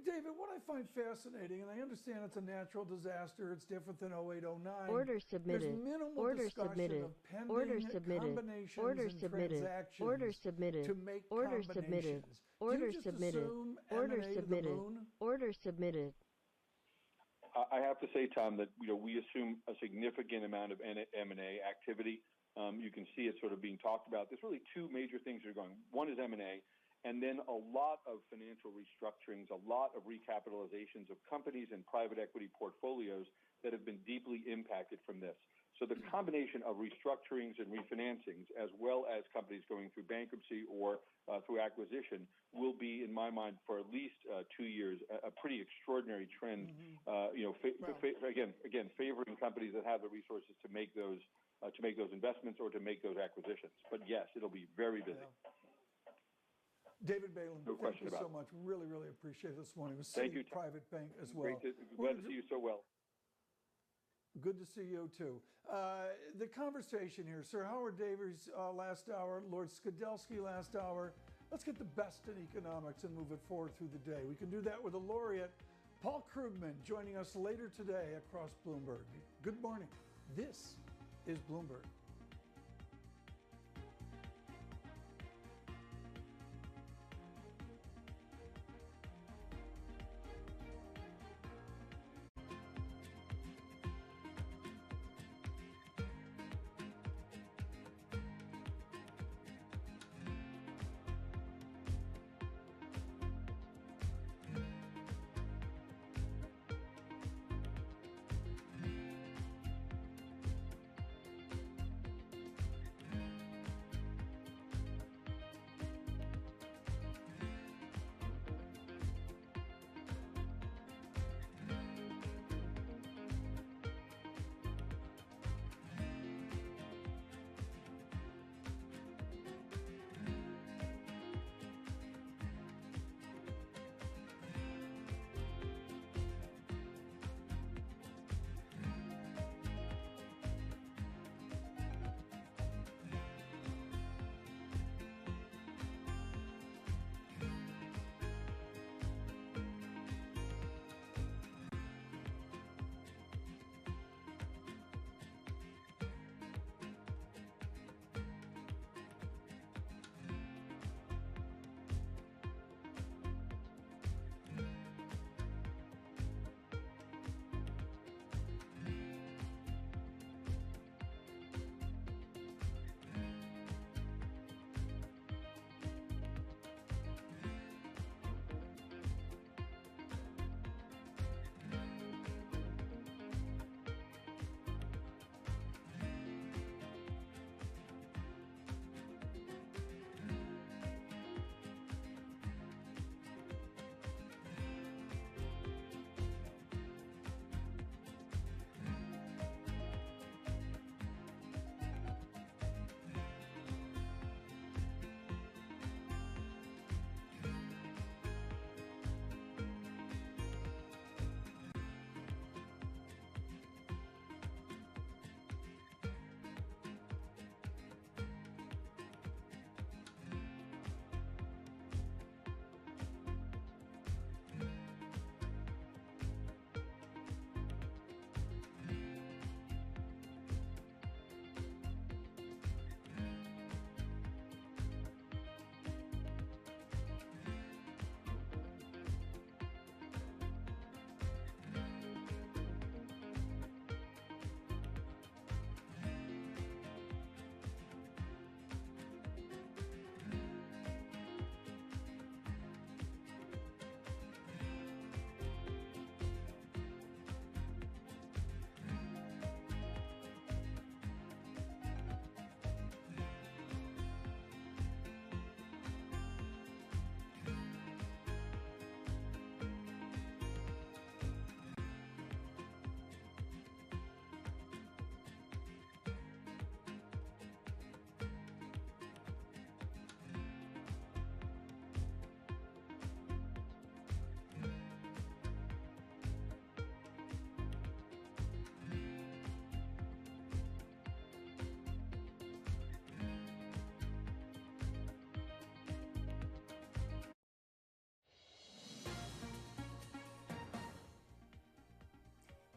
David, what I find fascinating, and I understand it's a natural disaster, it's different than 08, 09. Order submitted. There's minimal Order discussion submitted. of pending Order submitted. combinations Order and submitted. transactions Order submitted. to make Order combinations. submitted. Do Order you just submitted. assume Order M&A to the submitted. moon? Order submitted. I have to say, Tom, that we assume a significant amount of M&A activity. You can see it sort of being talked about. There's really two major things that are going. One is M&A, and then a lot of financial restructurings, a lot of recapitalizations of companies and private equity portfolios that have been deeply impacted from this. So the combination of restructurings and refinancings, as well as companies going through bankruptcy or through acquisition, will be, in my mind, for at least 2 years, a pretty extraordinary trend. Again, favoring companies that have the resources to make those investments or to make those acquisitions. But yes, it'll be very busy. Yeah. David Balin, thank you so much. Really, really appreciate it this morning. With Citi Private Bank as well. Glad to see you so well. Good to see you too. The conversation here, Sir Howard Davies last hour, Lord Skidelsky last hour. Let's get the best in economics and move it forward through the day. We can do that with a laureate, Paul Krugman, joining us later today across Bloomberg. Good morning. This is Bloomberg.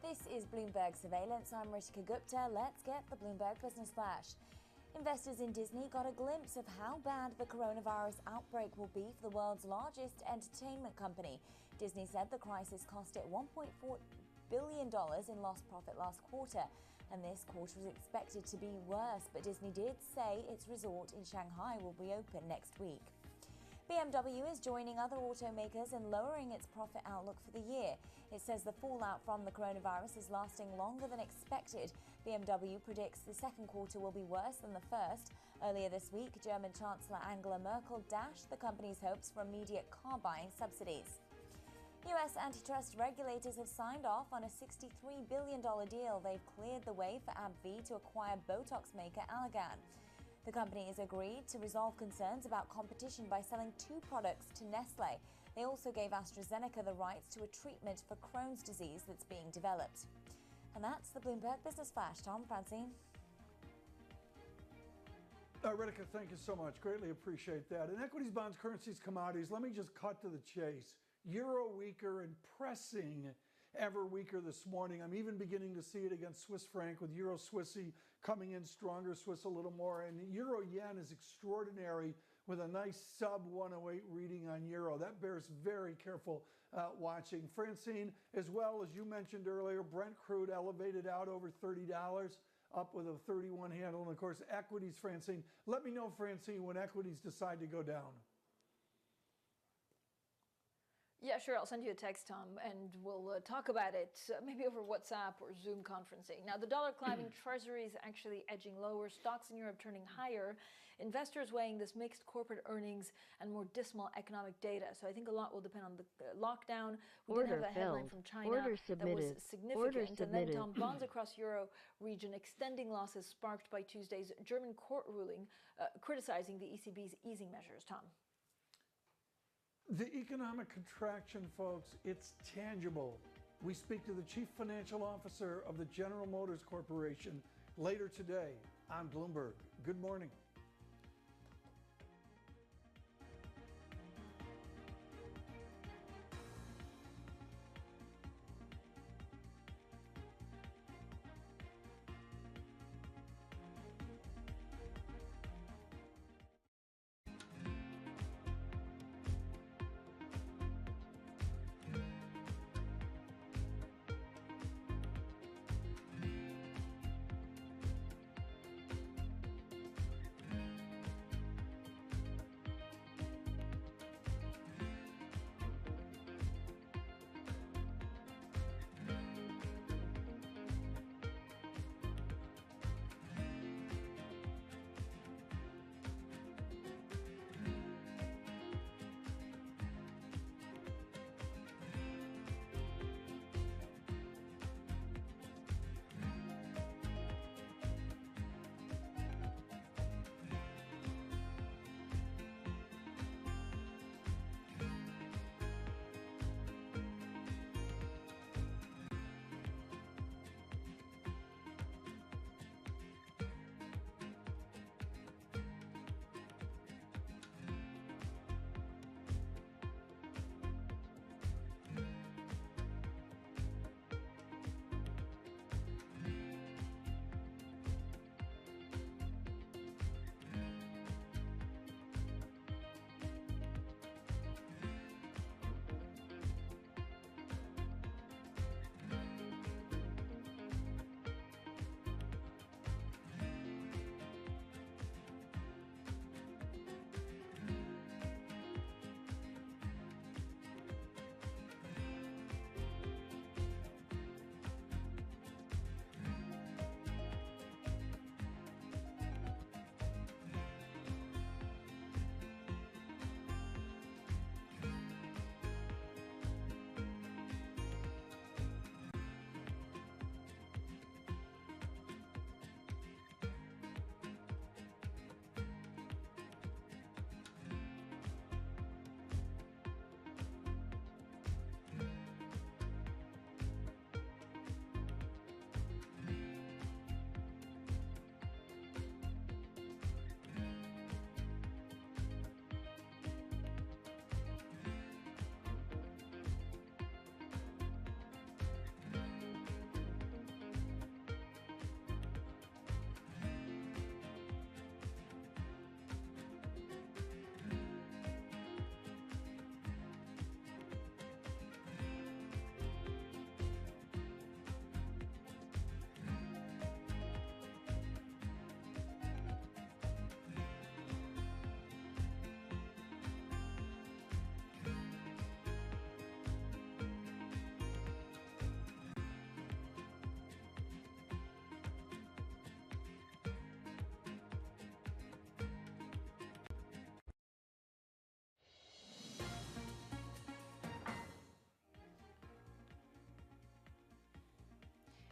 This is Bloomberg Surveillance. I'm Ritika Gupta. Let's get the Bloomberg Business Flash. Investors in Disney got a glimpse of how bad the coronavirus outbreak will be for the world's largest entertainment company. Disney said the crisis cost it $1.4 billion in lost profit last quarter, and this quarter was expected to be worse, but Disney did say its resort in Shanghai will reopen next week. BMW is joining other automakers in lowering its profit outlook for the year. It says the fallout from the coronavirus is lasting longer than expected. BMW predicts the second quarter will be worse than the first. Earlier this week, German Chancellor Angela Merkel dashed the company's hopes for immediate car buying subsidies. U.S. antitrust regulators have signed off on a $63 billion deal. They've cleared the way for AbbVie to acquire Botox maker Allergan. The company has agreed to resolve concerns about competition by selling 2 products to Nestle. They also gave AstraZeneca the rights to a treatment for Crohn's disease that's being developed. And that's the Bloomberg Business Flash. Tom, Francine. Ritika, thank you so much. Greatly appreciate that. In equities, bonds, currencies, commodities, let me just cut to the chase. Euro weaker and pressing ever weaker this morning. I'm even beginning to see it against Swiss franc with Euro Swissy coming in stronger, Swiss a little more. And Euro yen is extraordinary with a nice sub 108 reading on Euro. That bears very careful watching. Francine, as well as you mentioned earlier, Brent crude elevated out over $30, up with a 31 handle. And of course, equities, Francine. Let me know, Francine, when equities decide to go down. Yeah, sure. I'll send you a text, Tom, and we'll talk about it maybe over WhatsApp or Zoom conferencing. Now, the dollar climbing, treasuries actually edging lower, stocks in Europe turning higher, investors weighing this mixed corporate earnings and more dismal economic data. So I think a lot will depend on the lockdown. We did have a headline from China that was significant. And then, Tom, bonds across Euro region extending losses sparked by Tuesday's German court ruling criticizing the ECB's easing measures, Tom. The economic contraction, folks, it's tangible. We speak to the Chief Financial Officer of the General Motors Corporation later today on Bloomberg. Good morning.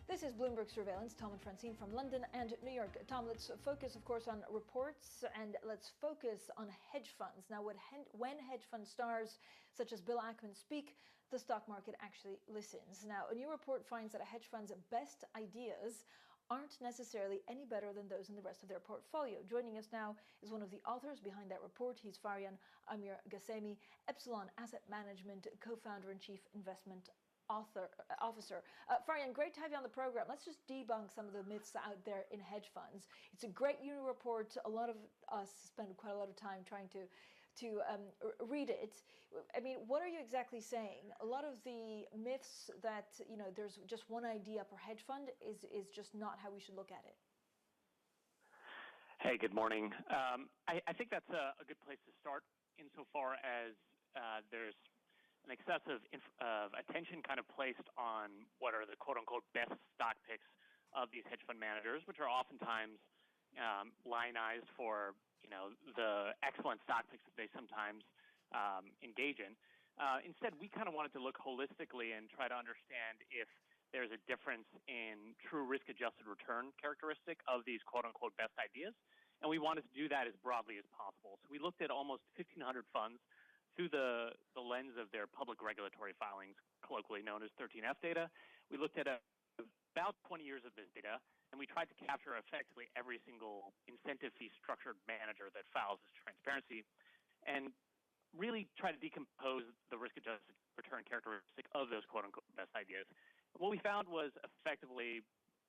This is Bloomberg Surveillance. Tom and Francine from London and New York. Tom, let's focus, of course, on reports, and let's focus on hedge funds. Now, when hedge fund stars such as Bill Ackman speak, the stock market actually listens. Now, a new report finds that a hedge fund's best ideas aren't necessarily any better than those in the rest of their portfolio. Joining us now is one of the authors behind that report. He's Farian Amir Ghassemi, Epsilon Asset Management co-founder and chief investment officer. Farian, great to have you on the program. Let's just debunk some of the myths out there in hedge funds. It's a great new report. A lot of us spend quite a lot of time trying to read it. I mean, what are you exactly saying? A lot of the myths that, you know, there's just one idea per hedge fund is just not how we should look at it. Hey, good morning. I think that's a good place to start insofar as there's an excessive attention kind of placed on what are the quote-unquote best stock picks of these hedge fund managers, which are oftentimes lionized for, you know, the excellent stock picks that they sometimes engage in. Instead, we kind of wanted to look holistically and try to understand if there's a difference in true risk-adjusted return characteristic of these quote-unquote best ideas, and we wanted to do that as broadly as possible. So we looked at almost 1,500 funds through the lens of their public regulatory filings, colloquially known as 13F data. We looked at about 20 years of this data, and we tried to capture effectively every single incentive fee structured manager that files this transparency, and really try to decompose the risk-adjusted return characteristic of those quote-unquote best ideas. What we found was effectively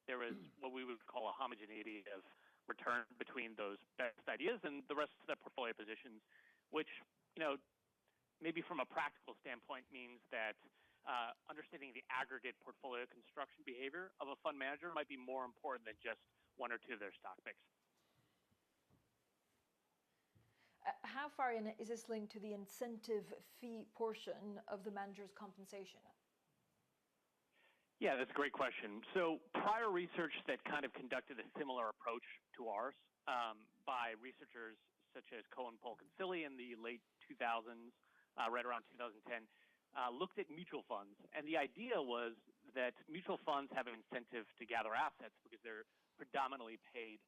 there was what we would call a homogeneity of return between those best ideas and the rest of the portfolio positions, which, you know, maybe from a practical standpoint means that understanding the aggregate portfolio construction behavior of a fund manager might be more important than just one or two of their stock picks. How far in is this linked to the incentive fee portion of the manager's compensation? Yeah, that's a great question. So prior research that kind of conducted a similar approach to ours by researchers such as Cohen, Polk, and Silly in the late 2000s, right around 2010, looked at mutual funds. And the idea was that mutual funds have an incentive to gather assets because they're predominantly paid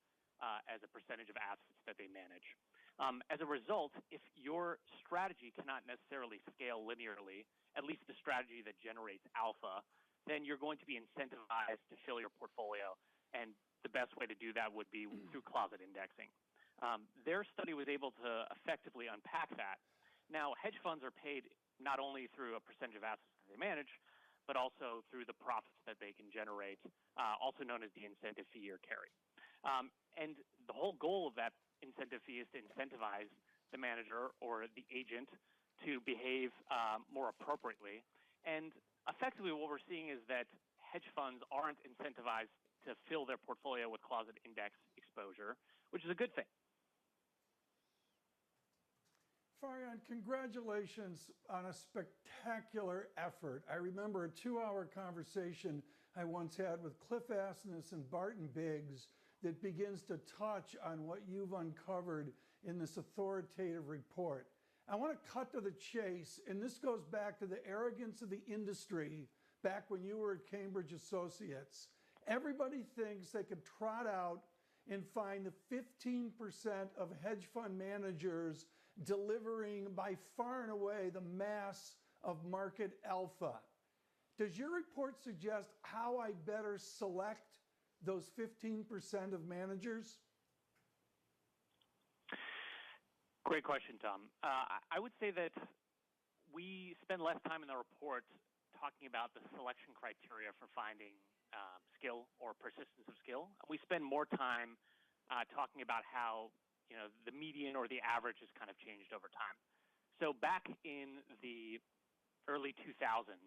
as a percentage of assets that they manage. As a result, if your strategy cannot necessarily scale linearly, at least the strategy that generates alpha, then you're going to be incentivized to fill your portfolio. And the best way to do that would be through closet indexing. Their study was able to effectively unpack that. Now, hedge funds are paid not only through a percentage of assets that they manage, but also through the profits that they can generate, also known as the incentive fee or carry. And the whole goal of that incentive fee is to incentivize the manager or the agent to behave more appropriately. And effectively what we're seeing is that hedge funds aren't incentivized to fill their portfolio with closet index exposure, which is a good thing. Farian, congratulations on a spectacular effort. I remember a 2-hour conversation I once had with Cliff Asness and Barton Biggs that begins to touch on what you've uncovered in this authoritative report. I want to cut to the chase, and this goes back to the arrogance of the industry back when you were at Cambridge Associates. Everybody thinks they could trot out and find the 15% of hedge fund managers delivering by far and away the mass of market alpha. Does your report suggest how I better select those 15% of managers? Great question, Tom. I would say that we spend less time in the report talking about the selection criteria for finding skill or persistence of skill. We spend more time talking about how, you know, the median or the average has kind of changed over time. So back in the early 2000s,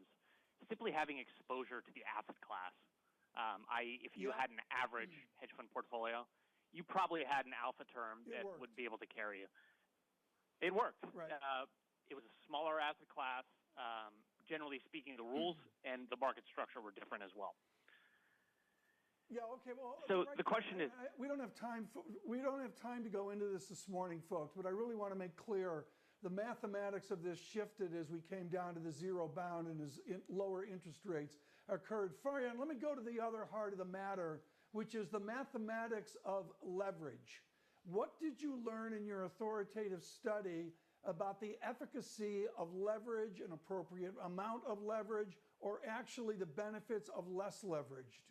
simply having exposure to the asset class, i.e. if you had an average hedge fund portfolio, you probably had an alpha term that would be able to carry you. It worked. Right. It was a smaller asset class. Generally speaking, the rules and the market structure were different as well. Yeah. Okay. Well, so the question is, we don't have time to go into this morning, folks. But I really want to make clear the mathematics of this shifted as we came down to the zero bound and as lower interest rates occurred. Farian, let me go to the other heart of the matter, which is the mathematics of leverage. What did you learn in your authoritative study about the efficacy of leverage, an appropriate amount of leverage, or actually the benefits of less leveraged?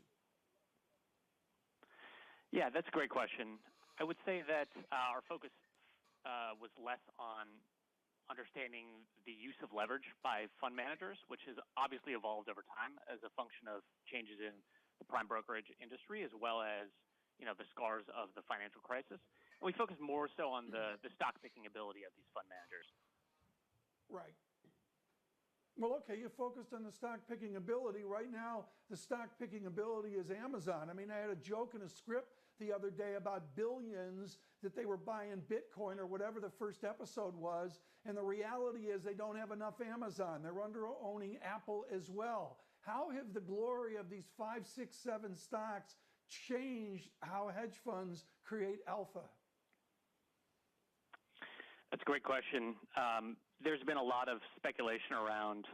Yeah, that's a great question. I would say that our focus was less on understanding the use of leverage by fund managers, which has obviously evolved over time as a function of changes in the prime brokerage industry, as well as the scars of the financial crisis. And we focus more so on the stock picking ability of these fund managers. Right. Well, okay, you focused on the stock picking ability. Right now, the stock picking ability is Amazon. I mean, I had a joke in a script the other day about billions that they were buying Bitcoin or whatever the first episode was. And the reality is they don't have enough Amazon. They're under owning Apple as well. How have the glory of these 5, 6, 7 stocks changed how hedge funds create alpha? That's a great question. There's been a lot of speculation around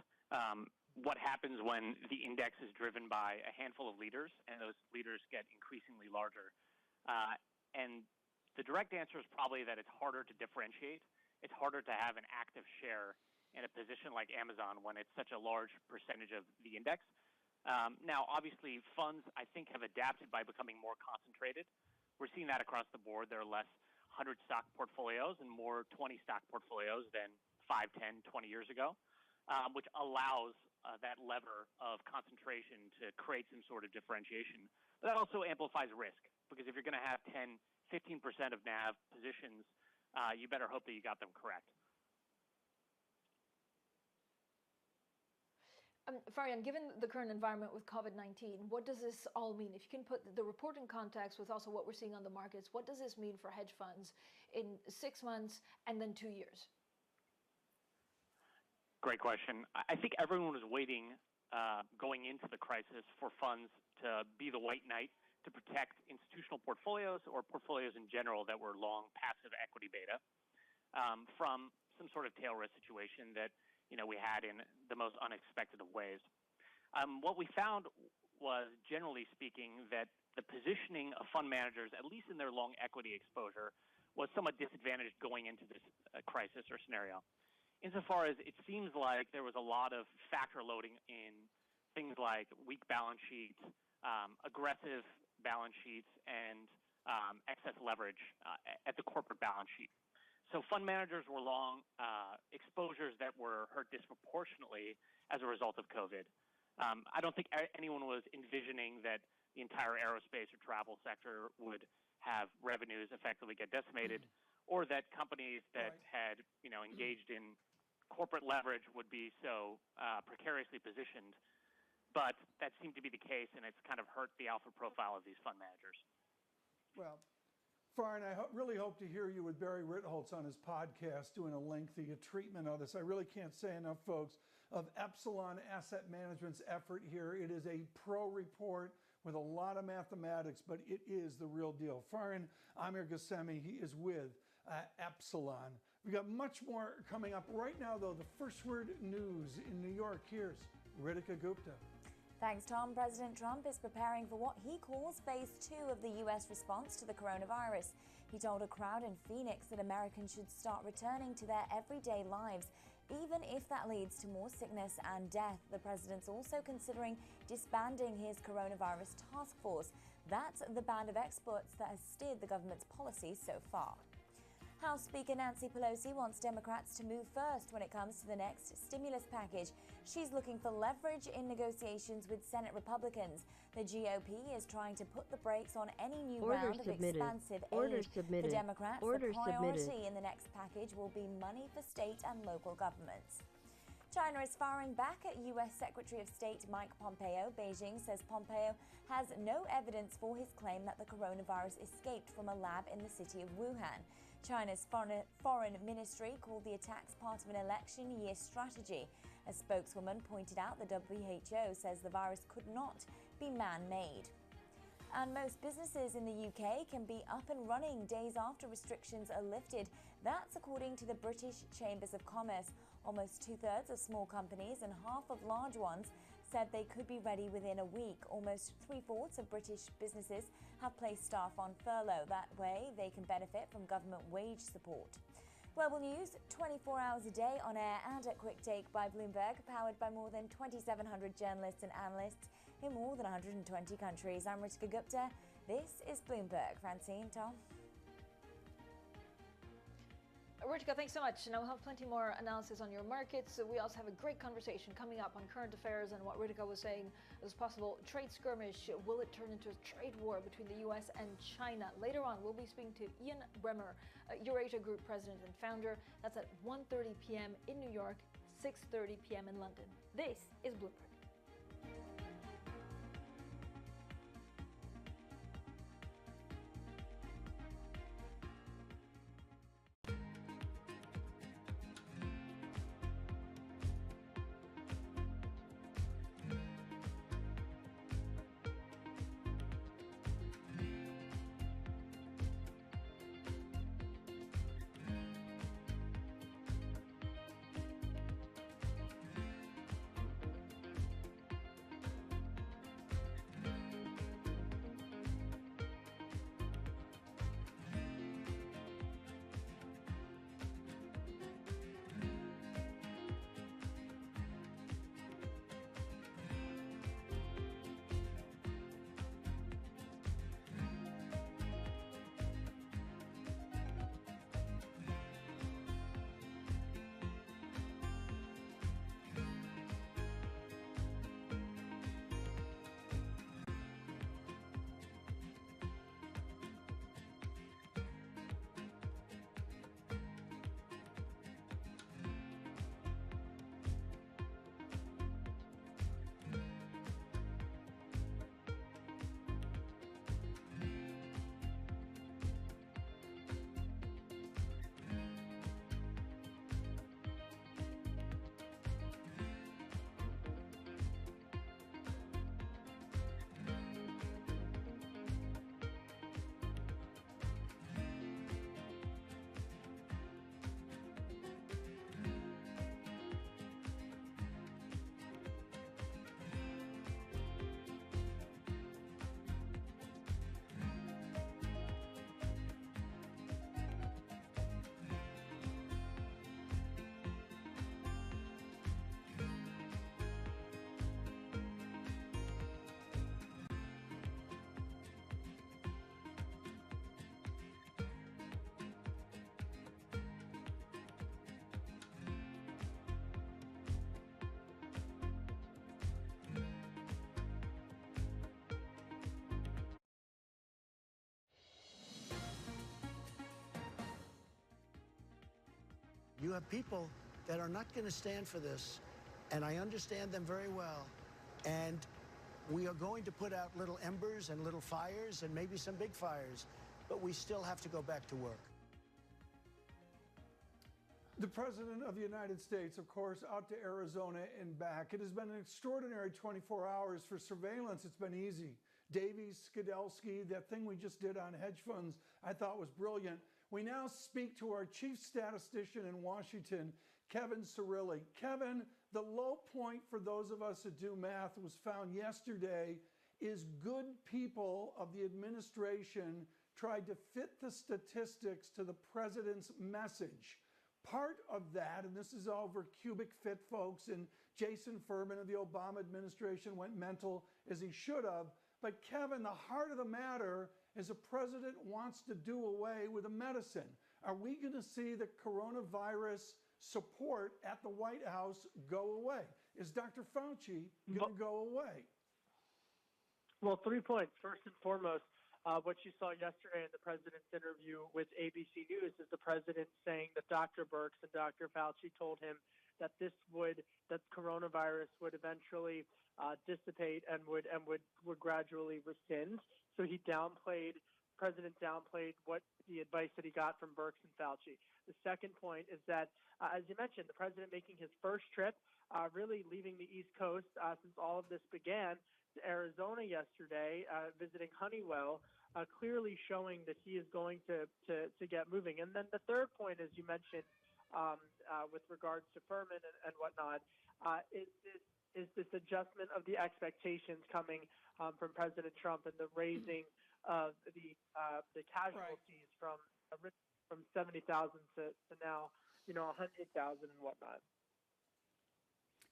what happens when the index is driven by a handful of leaders, and those leaders get increasingly larger. And the direct answer is probably that it's harder to differentiate. It's harder to have an active share in a position like Amazon when it's such a large percentage of the index. Now, obviously, funds, I think, have adapted by becoming more concentrated. We're seeing that across the board. There are less 100-stock portfolios and more 20-stock portfolios than 5, 10, 20 years ago, which allows that lever of concentration to create some sort of differentiation. But that also amplifies risk, because if you're going to have 10, 15% of NAV positions, you better hope that you got them correct. Farian, given the current environment with COVID-19, what does this all mean? If you can put the report in context with also what we're seeing on the markets, what does this mean for hedge funds in 6 months and then 2 years? Great question. I think everyone was waiting going into the crisis for funds to be the white knight to protect institutional portfolios or portfolios in general that were long passive equity beta from some sort of tail risk situation that we had in the most unexpected of ways. What we found was, generally speaking, that the positioning of fund managers, at least in their long equity exposure, was somewhat disadvantaged going into this crisis or scenario. Insofar as it seems like there was a lot of factor loading in things like weak balance sheets, aggressive balance sheets, and excess leverage at the corporate balance sheet. So fund managers were long exposures that were hurt disproportionately as a result of COVID. I don't think anyone was envisioning that the entire aerospace or travel sector would have revenues effectively get decimated, or that companies that had engaged in corporate leverage would be so precariously positioned. But that seemed to be the case, and it's kind of hurt the alpha profile of these fund managers. Well, Farian, I really hope to hear you with Barry Ritholtz on his podcast doing a lengthy treatment of this. I really can't say enough, folks, of Epsilon Asset Management's effort here. It is a pro report with a lot of mathematics, but it is the real deal. Farian Amir Ghassemi, he is with Epsilon. We've got much more coming up. Right now, though, the First Word News in New York. Here's Ritika Gupta. Thanks, Tom. President Trump is preparing for what he calls phase 2 of the U.S. response to the coronavirus. He told a crowd in Phoenix that Americans should start returning to their everyday lives, even if that leads to more sickness and death. The president's also considering disbanding his coronavirus task force. That's the band of experts that has steered the government's policy so far. House Speaker Nancy Pelosi wants Democrats to move first when it comes to the next stimulus package. She's looking for leverage in negotiations with Senate Republicans. The GOP is trying to put the brakes on any new round of expansive aid. For Democrats, the priority in the next package will be money for state and local governments. China is firing back at U.S. Secretary of State Mike Pompeo. Beijing says Pompeo has no evidence for his claim that the coronavirus escaped from a lab in the city of Wuhan. China's foreign ministry called the attacks part of an election year strategy. A spokeswoman pointed out the WHO says the virus could not be man-made. And most businesses in the UK can be up and running days after restrictions are lifted. That's according to the British Chambers of Commerce. Almost 2/3 of small companies and half of large ones said they could be ready within a week. Almost 3/4 of British businesses have placed staff on furlough. That way, they can benefit from government wage support. Global news, 24 hours a day on air and at Quick Take by Bloomberg, powered by more than 2,700 journalists and analysts in more than 120 countries. I'm Ritika Gupta. This is Bloomberg. Francine, Tom. Ritika, thanks so much. Now we'll have plenty more analysis on your markets. We also have a great conversation coming up on current affairs and what Ritika was saying as possible trade skirmish. Will it turn into a trade war between the US and China? Later on, we'll be speaking to Ian Bremmer, Eurasia Group President and Founder. That's at 1:30 p.m. in New York, 6:30 p.m. in London. This is Bloomberg. You have people that are not going to stand for this, and I understand them very well. And we are going to put out little embers and little fires and maybe some big fires, but we still have to go back to work. The President of the United States, of course, out to Arizona and back. It has been an extraordinary 24 hours. For surveillance, it's been easy. Davies, Skidelsky, that thing we just did on hedge funds, I thought was brilliant. We now speak to our chief statistician in Washington, Kevin Cirilli. Kevin, the low point for those of us that do math was found yesterday is good people of the administration tried to fit the statistics to the president's message. Part of that, and this is over cubic fit folks, and Jason Furman of the Obama administration went mental as he should have. But Kevin, the heart of the matter is the president wants to do away with a medicine. Are we going to see the coronavirus support at the White House go away? Is Dr. Fauci going to go away? Well, 3 points. First and foremost, what you saw yesterday in the president's interview with ABC News is the president saying that Dr. Birx and Dr. Fauci told him that that coronavirus would eventually dissipate and would gradually rescind. So President downplayed what the advice that he got from Birx and Fauci. The second point is that, as you mentioned, the president making his first trip, really leaving the East Coast since all of this began, to Arizona yesterday, visiting Honeywell, clearly showing that he is going to get moving. And then the third point, as you mentioned, with regards to Furman and whatnot, is this adjustment of the expectations coming from President Trump and the raising of the casualties from 70,000 to now 100,000 and whatnot.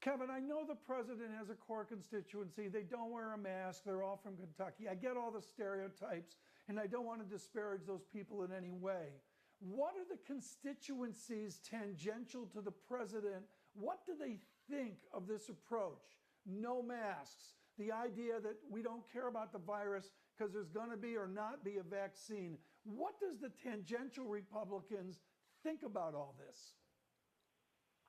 Kevin, I know the president has a core constituency. They don't wear a mask. They're all from Kentucky. I get all the stereotypes, and I don't want to disparage those people in any way. What are the constituencies tangential to the president? What do they think of this approach? No masks. The idea that we don't care about the virus because there's going to be or not be a vaccine. What does the tangential Republicans think about all this?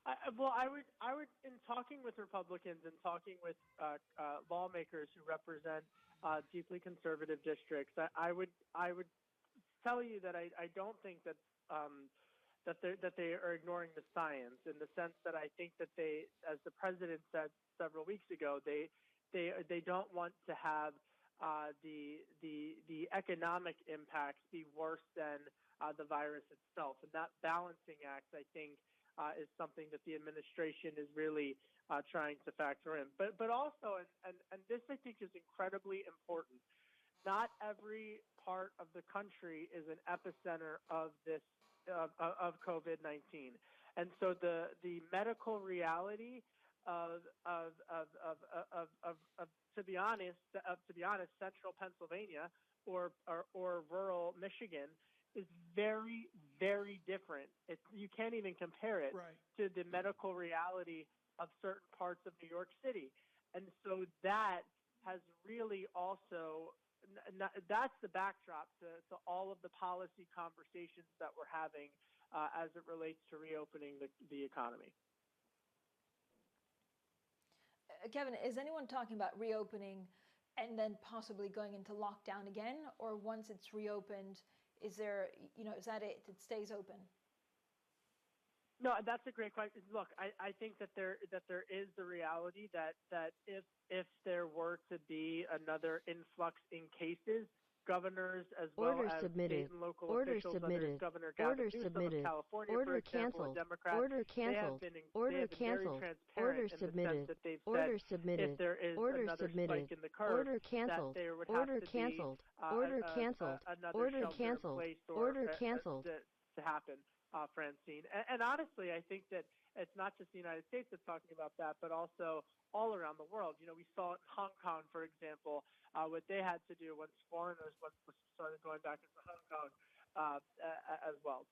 I would, in talking with Republicans and talking with lawmakers who represent deeply conservative districts, I would tell you that I don't think that they are ignoring the science, in the sense that I think that they, as the president said several weeks ago, they don't want to have the economic impacts be worse than the virus itself, and that balancing act, I think, is something that the administration is really trying to factor in. But also, and this I think is incredibly important, not every part of the country is an epicenter of this of COVID-19, and so the medical reality of to be honest, central Pennsylvania or rural Michigan is very, very different. You can't even compare it to the medical reality of certain parts of New York City. And so that has really also, that's the backdrop to all of the policy conversations that we're having as it relates to reopening the economy. Kevin, is anyone talking about reopening and then possibly going into lockdown again? Or once it's reopened, is there, is that it? It stays open? No, that's a great question. Look, I think that there is the reality that if there were to be another influx in cases, governors as well as state and local officials, whether it's Governor Gavin Newsom of California, for example, a Democrat, they have been very transparent in the sense that they've said if there is another spike in the curve, that there would have to be another shelter in place or to happen, Francine. And honestly, I think that it's not just the United States that's talking about that, but also all around the world. We saw it in Hong Kong, for example, what they had to do once foreigners started going back into Hong Kong as well.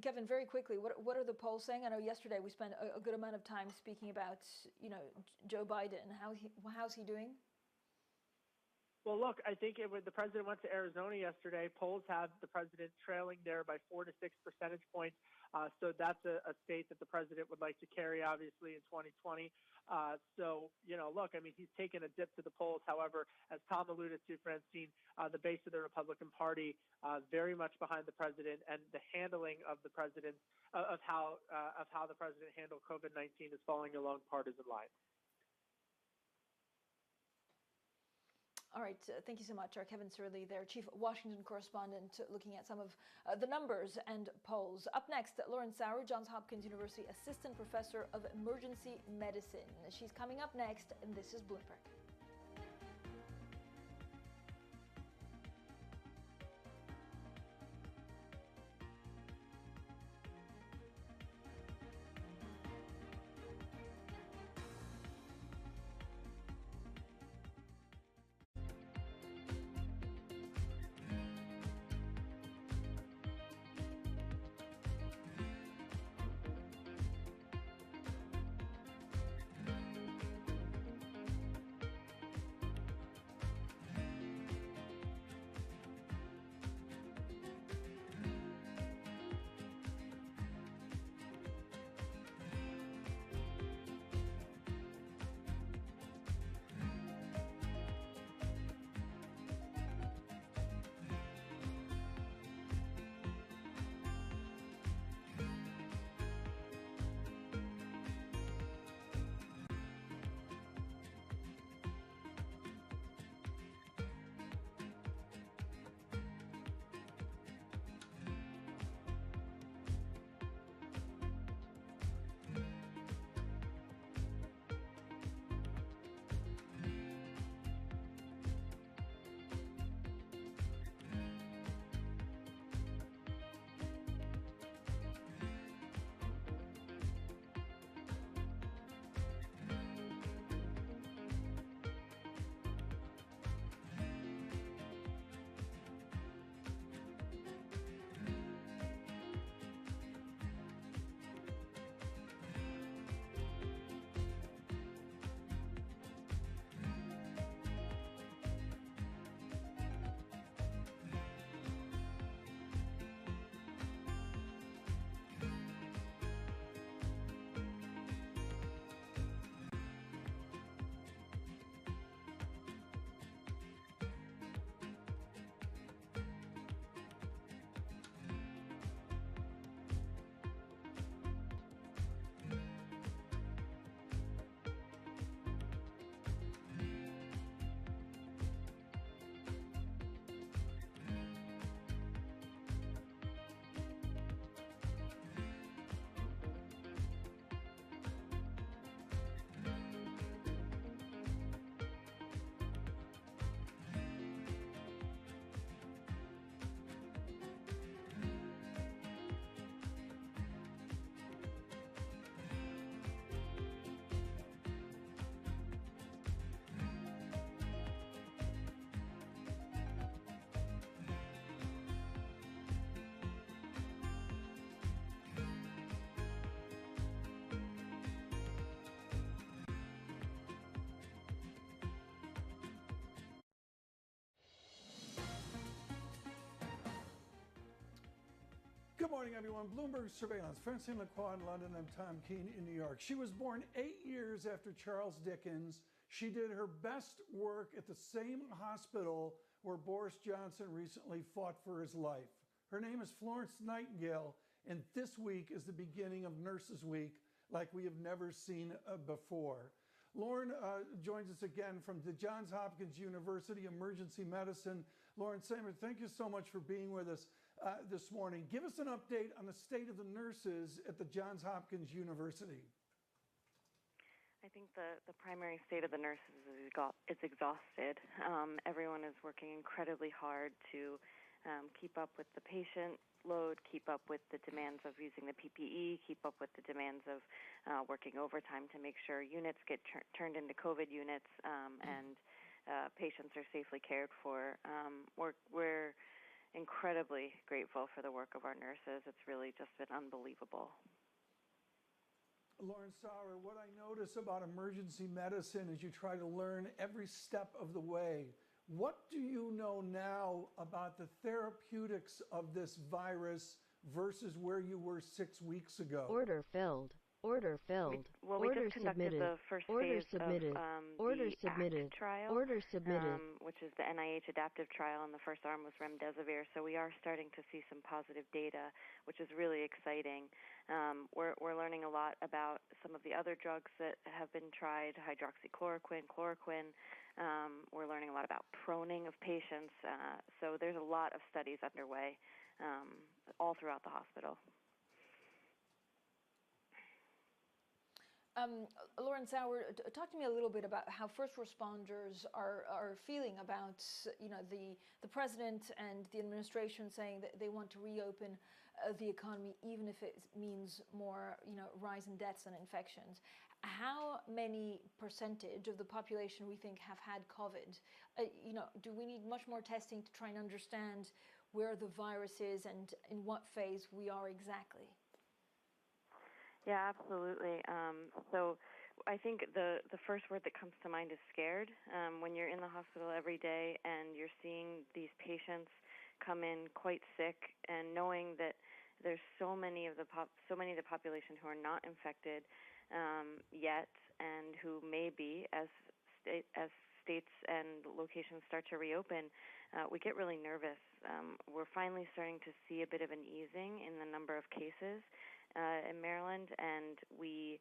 Kevin, very quickly, what are the polls saying? I know yesterday we spent a good amount of time speaking about, Joe Biden. How's he doing? Well, look, I think the president went to Arizona yesterday. Polls have the president trailing there by 4 to 6 percentage points. So that's a state that the president would like to carry, obviously, in 2020. Look, I mean, he's taken a dip to the polls. However, as Tom alluded to, Francine, the base of the Republican Party very much behind the president, and the handling of the president of how the president handled COVID-19 is falling along partisan lines. All right, thank you so much. Our Kevin Surley, their chief Washington correspondent, looking at some of the numbers and polls. Up next, Lauren Sauer, Johns Hopkins University assistant professor of emergency medicine. She's coming up next, and this is Bloomberg. Good morning, everyone. Bloomberg Surveillance. Francine Lacroix in London. I'm Tom Keene in New York. She was born 8 years after Charles Dickens. She did her best work at the same hospital where Boris Johnson recently fought for his life. Her name is Florence Nightingale, and this week is the beginning of Nurses Week like we have never seen before. Lauren joins us again from the Johns Hopkins University Emergency Medicine. Lauren Samer, thank you so much for being with us this morning. Give us an update on the state of the nurses at the Johns Hopkins University. I think the primary state of the nurses is exhausted. Everyone is working incredibly hard to keep up with the patient load, keep up with the demands of using the PPE, keep up with the demands of working overtime to make sure units get turned into COVID units and patients are safely cared for. We're incredibly grateful for the work of our nurses. It's really just been unbelievable. Lauren Sauer, what I notice about emergency medicine is you try to learn every step of the way. What do you know now about the therapeutics of this virus versus where you were 6 weeks ago? Order filled. Order filled. We Order just conducted submitted. the first Order phase submitted. of Order the submitted. ACT trial, Order submitted. which is the NIH adaptive trial, and the first arm was remdesivir. So we are starting to see some positive data, which is really exciting. We're learning a lot about some of the other drugs that have been tried, hydroxychloroquine, chloroquine. We're learning a lot about proning of patients. So there's a lot of studies underway all throughout the hospital. Lauren Sauer, talk to me a little bit about how first responders are feeling about, the president and the administration saying that they want to reopen the economy, even if it means more, rise in deaths and infections. How many percentage of the population we think have had COVID? Do we need much more testing to try and understand where the virus is and in what phase we are exactly? Yeah, absolutely. So I think the first word that comes to mind is scared. When you're in the hospital every day and you're seeing these patients come in quite sick, and knowing that there's so many of the population who are not infected yet, and who may be as states and locations start to reopen, we get really nervous. We're finally starting to see a bit of an easing in the number of cases in Maryland, and we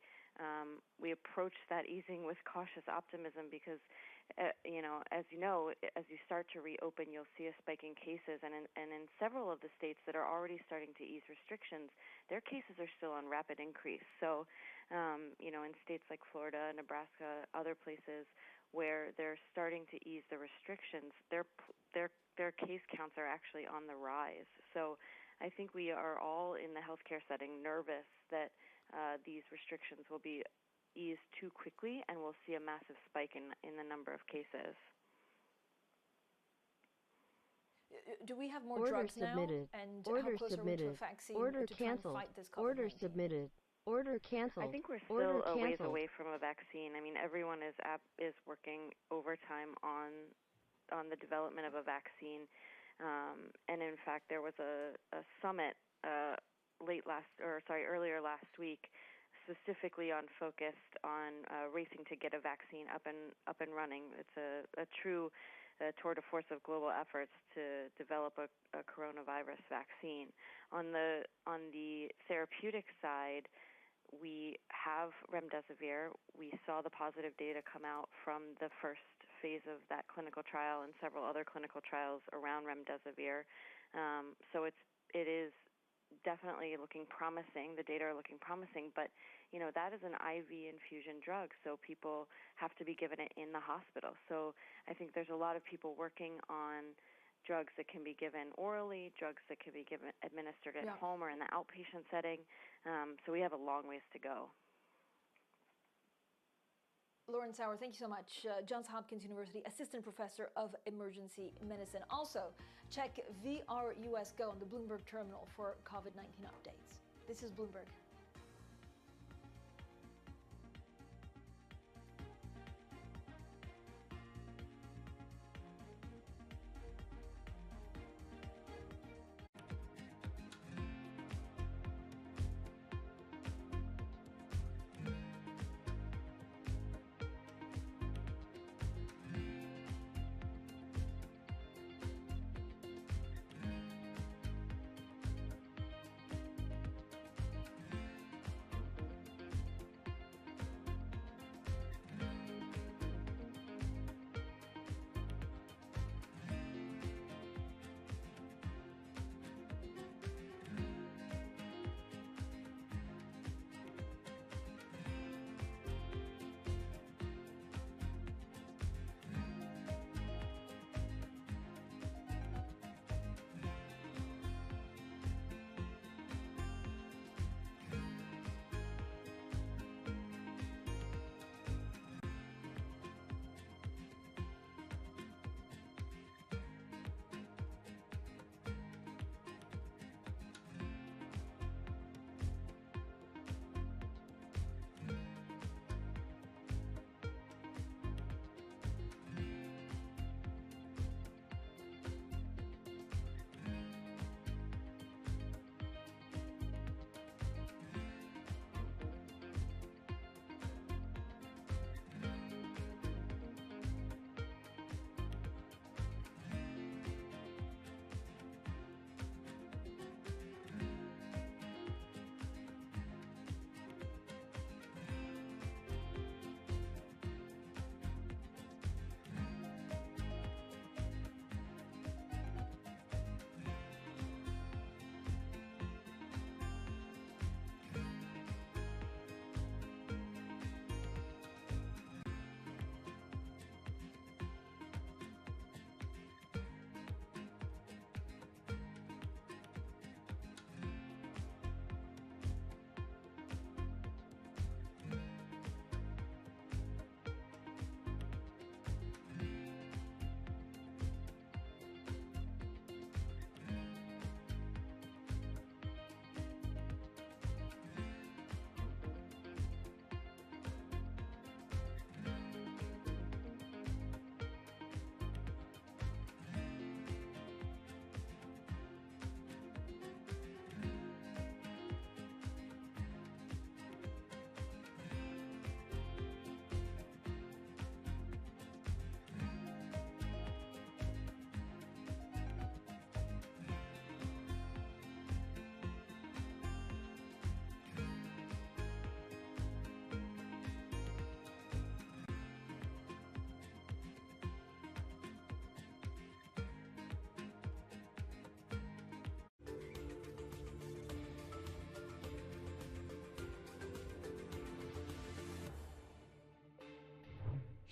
approach that easing with cautious optimism because, as you start to reopen, you'll see a spike in cases, and in several of the states that are already starting to ease restrictions, their cases are still on rapid increase. So, in states like Florida, Nebraska, other places where they're starting to ease the restrictions, their case counts are actually on the rise. So I think we are all in the healthcare setting nervous that these restrictions will be eased too quickly and we'll see a massive spike in the number of cases. Do we have more Order drugs submitted. now? And Order how close submitted. are we to a vaccine Order to try and canceled. fight this COVID-19? Order submitted. Order canceled. I think we're Order still a ways canceled. away from a vaccine. I mean, everyone is working overtime on the development of a vaccine. And in fact, there was a summit earlier last week, specifically focused on racing to get a vaccine up and running. It's a true tour de force of global efforts to develop a coronavirus vaccine. On the therapeutic side, we have remdesivir. We saw the positive data come out from the first phase of that clinical trial and several other clinical trials around remdesivir. So it is definitely looking promising. The data are looking promising, but that is an IV infusion drug, so people have to be given it in the hospital. So I think there's a lot of people working on drugs that can be given orally, drugs that can be administered at home or in the outpatient setting. So we have a long ways to go. Lauren Sauer, thank you so much. Johns Hopkins University Assistant Professor of Emergency Medicine. Also, check VRUS Go on the Bloomberg terminal for COVID-19 updates. This is Bloomberg.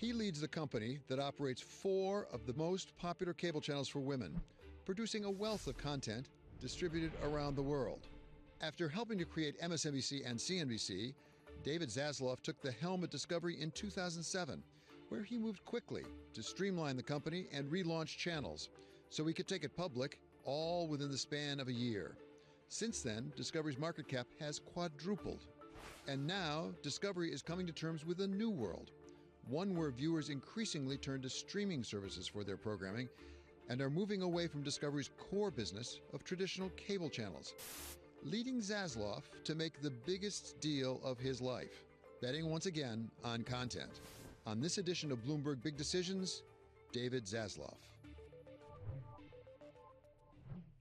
He leads the company that operates 4 of the most popular cable channels for women, producing a wealth of content distributed around the world. After helping to create MSNBC and CNBC, David Zaslav took the helm at Discovery in 2007, where he moved quickly to streamline the company and relaunch channels so he could take it public all within the span of a year. Since then, Discovery's market cap has quadrupled. And now, Discovery is coming to terms with a new world, one where viewers increasingly turn to streaming services for their programming and are moving away from Discovery's core business of traditional cable channels, leading Zaslav to make the biggest deal of his life, betting once again on content. On this edition of Bloomberg Big Decisions, David Zaslav.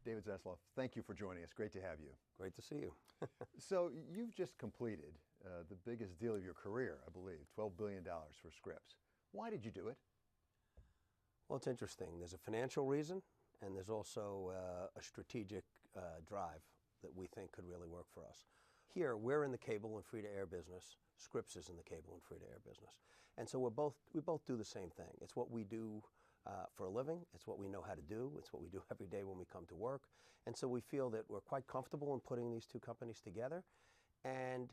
David Zaslav, thank you for joining us. Great to have you. Great to see you. So you've just completed the biggest deal of your career, I believe, $12 billion for Scripps. Why did you do it? Well, it's interesting. There's a financial reason, and there's also a strategic drive that we think could really work for us. Here, we're in the cable and free-to-air business. Scripps is in the cable and free-to-air business. And so we both do the same thing. It's what we do for a living. It's what we know how to do. It's what we do every day when we come to work. And so we feel that we're quite comfortable in putting these two companies together. And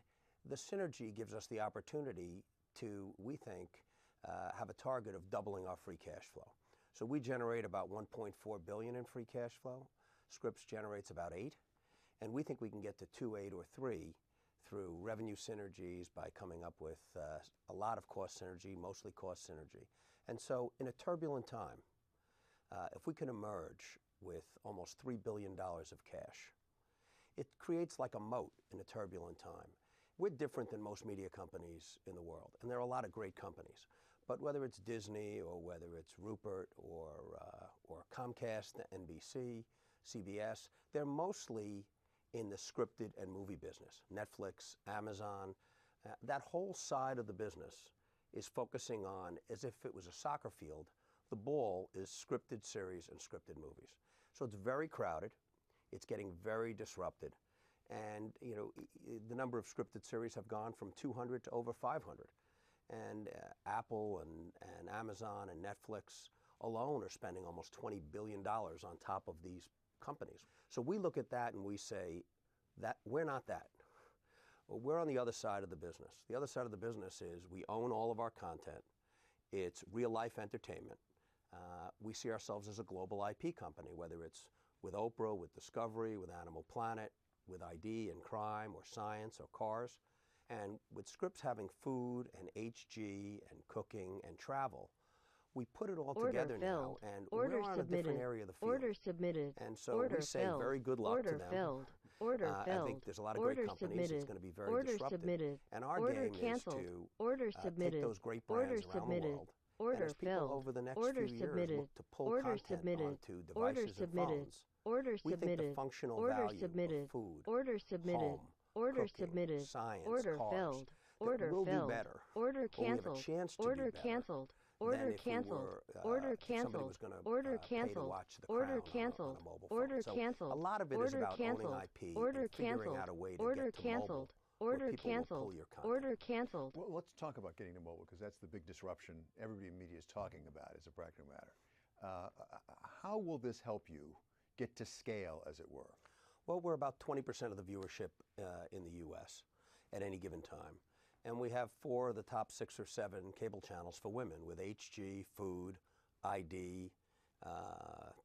the synergy gives us the opportunity to, we think, have a target of doubling our free cash flow. So we generate about $1.4 billion in free cash flow. Scripps generates about $8 billion. And we think we can get to 2, 8, or 3 through revenue synergies by coming up with a lot of cost synergy, mostly cost synergy. And so in a turbulent time, if we can emerge with almost $3 billion of cash, it creates like a moat in a turbulent time. We're different than most media companies in the world, and there are a lot of great companies. But whether it's Disney or whether it's Rupert or Comcast, NBC, CBS, they're mostly in the scripted and movie business. Netflix, Amazon, that whole side of the business is focusing on, as if it was a soccer field, the ball is scripted series and scripted movies. So it's very crowded. It's getting very disrupted. And you know, the number of scripted series have gone from 200 to over 500. And Apple and Amazon and Netflix alone are spending almost $20 billion on top of these companies. So we look at that and we say that we're not that. Well, we're on the other side of the business. The other side of the business is we own all of our content. It's real-life entertainment. We see ourselves as a global IP company, whether it's with Oprah, with Discovery, with Animal Planet, with ID and crime or science or cars. And with Scripps having food and HG and cooking and travel, we put it all together now, and we're on a different area of the field. Order submitted. And so we say very good luck to them. I think there's a lot of great companies. It's going to be very disruptive. And our game is to take those great brands around the world. And as people over the next few years look to pull content onto devices and phones, we think the functional value of food, home, cooking, science, cars, that we'll do better. Order canceled. We have a chance to Order do better. canceled. Order canceled. Order canceled. Order canceled. Order canceled. Order canceled. A lot of it is about owning IP and figuring out a way to get to mobile. Order canceled. Order canceled. Well, let's talk about getting to mobile, because that's the big disruption everybody in media is talking about as a practical matter. How will this help you get to scale, as it were? Well, we're about 20% of the viewership in the U.S. at any given time. And we have 4 of the top 6 or 7 cable channels for women with HG, Food, ID,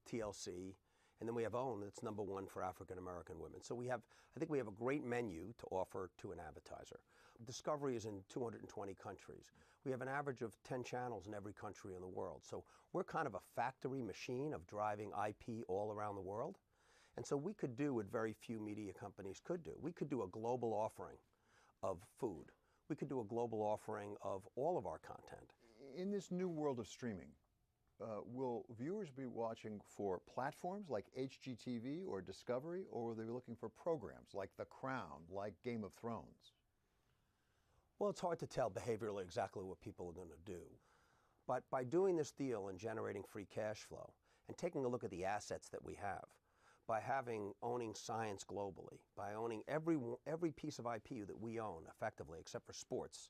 TLC. And then we have OWN, that's #1 for African American women. So I think we have a great menu to offer to an advertiser. Discovery is in 220 countries. We have an average of 10 channels in every country in the world. So we're kind of a factory machine of driving IP all around the world. And so we could do what very few media companies could do. We could do a global offering of food. We could do a global offering of all of our content. In this new world of streaming, will viewers be watching for platforms like HGTV or Discovery, or will they be looking for programs like The Crown, like Game of Thrones? Well, it's hard to tell behaviorally exactly what people are going to do. But by doing this deal and generating free cash flow and taking a look at the assets that we have, by owning science globally, by owning every piece of IP that we own effectively, except for sports,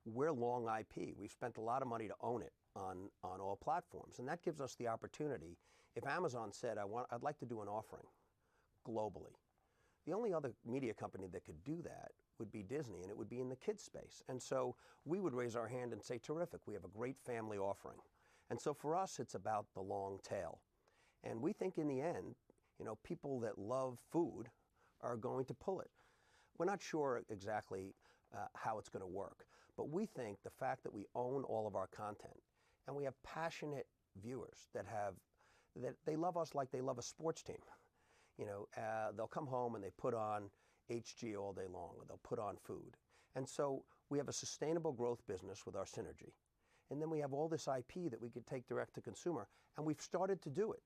we're long IP. We've spent a lot of money to own it on all platforms. And that gives us the opportunity. If Amazon said, I'd like to do an offering globally, the only other media company that could do that would be Disney, and it would be in the kids space. And so we would raise our hand and say, terrific, we have a great family offering. And so for us, it's about the long tail. And we think in the end, people that love food are going to pull it. We're not sure exactly how it's going to work, but we think the fact that we own all of our content and we have passionate viewers that they love us like they love a sports team. They'll come home and they put on HG all day long, or they'll put on food. And so we have a sustainable growth business with our synergy. And then we have all this IP that we could take direct to consumer, and we've started to do it.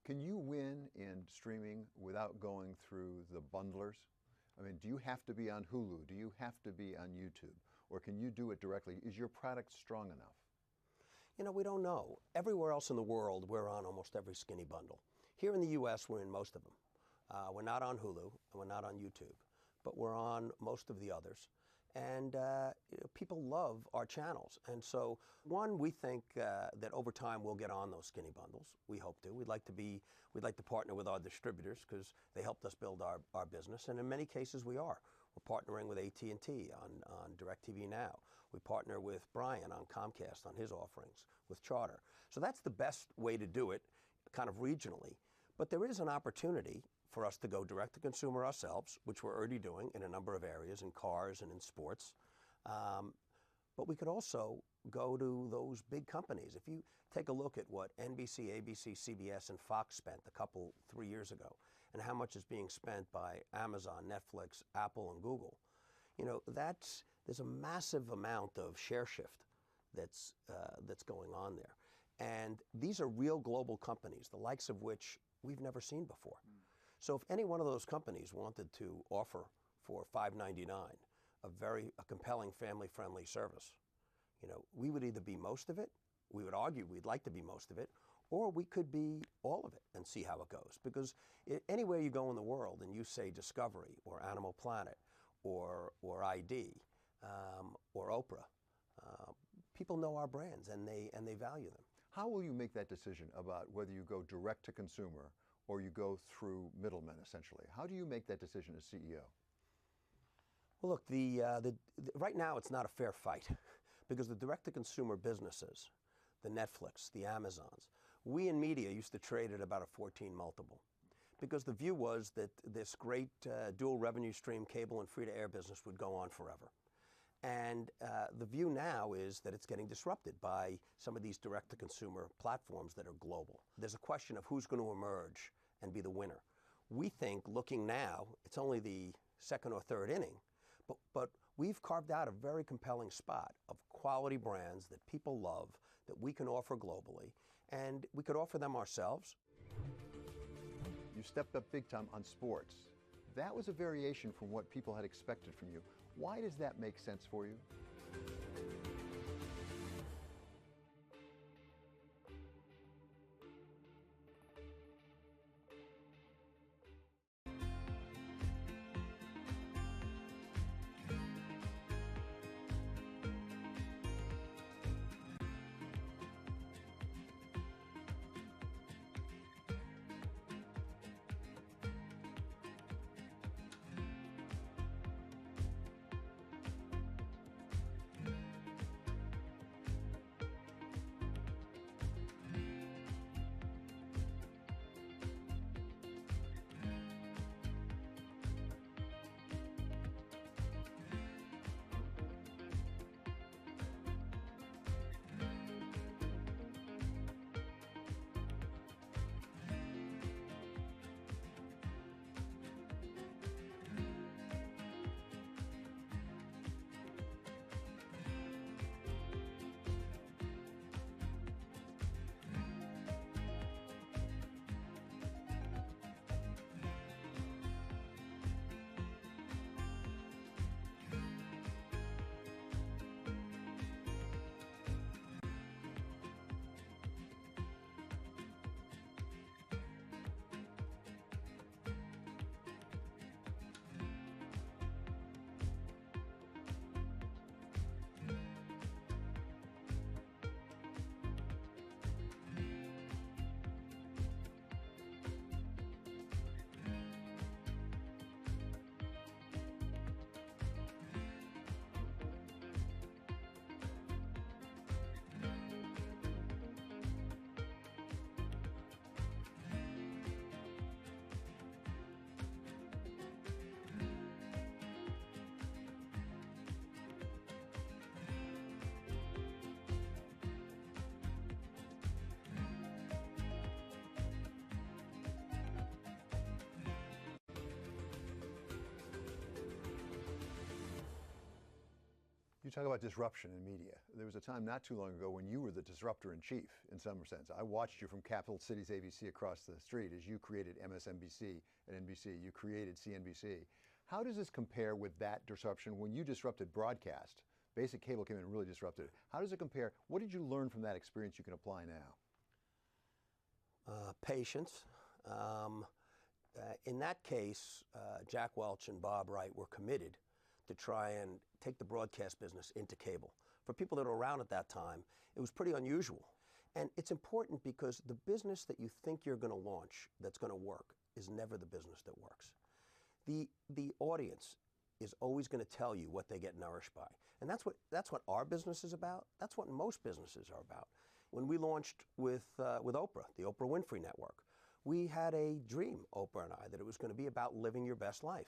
Can you win in streaming without going through the bundlers? I mean, do you have to be on Hulu? Do you have to be on YouTube? Or can you do it directly? Is your product strong enough? We don't know. Everywhere else in the world, we're on almost every skinny bundle. Here in the U.S., we're in most of them. We're not on Hulu, and we're not on YouTube, but we're on most of the others. And people love our channels. And so, one, we think that over time we'll get on those skinny bundles. We hope to. We'd like to partner with our distributors because they helped us build our business. And in many cases we are. We're partnering with AT&T on DirecTV Now. We partner with Brian on Comcast on his offerings, with Charter. So that's the best way to do it, kind of regionally. But there is an opportunity for us to go direct to consumer ourselves, which we're already doing in a number of areas, in cars and in sports. But we could also go to those big companies. If you take a look at what NBC, ABC, CBS, and Fox spent 3 years ago, and how much is being spent by Amazon, Netflix, Apple, and Google, there's a massive amount of share shift that's going on there. And these are real global companies, the likes of which we've never seen before. So if any one of those companies wanted to offer for $5.99 a compelling family-friendly service, we would either be most of it, we would argue we'd like to be most of it, or we could be all of it and see how it goes. Because anywhere you go in the world and you say Discovery or Animal Planet or ID or Oprah, people know our brands and they value them. How will you make that decision about whether you go direct to consumer or you go through middlemen, essentially? How do you make that decision as CEO? Well, look, right now it's not a fair fight because the direct-to-consumer businesses, the Netflix, the Amazons, we in media used to trade at about a 14 multiple because the view was that this great dual revenue stream cable and free-to-air business would go on forever. And the view now is that it's getting disrupted by some of these direct-to-consumer platforms that are global. There's a question of who's going to emerge and be the winner. We think, looking now, it's only the second or third inning, but we've carved out a very compelling spot of quality brands that people love, that we can offer globally, and we could offer them ourselves. You stepped up big time on sports. That was a variation from what people had expected from you. Why does that make sense for you? You talk about disruption in media. There was a time not too long ago when you were the disruptor in chief, in some sense. I watched you from Capital Cities ABC across the street as you created MSNBC and NBC. You created CNBC. How does this compare with that disruption when you disrupted broadcast? Basic cable came in and really disrupted it. How does it compare? What did you learn from that experience you can apply now? Patience. In that case, Jack Welch and Bob Wright were committed to try and take the broadcast business into cable. For people that were around at that time, it was pretty unusual. And it's important because the business that you think you're going to launch that's going to work is never the business that works. The audience is always going to tell you what they get nourished by. And that's what our business is about. That's what most businesses are about. When we launched with Oprah, the Oprah Winfrey Network, we had a dream, Oprah and I, that it was going to be about living your best life.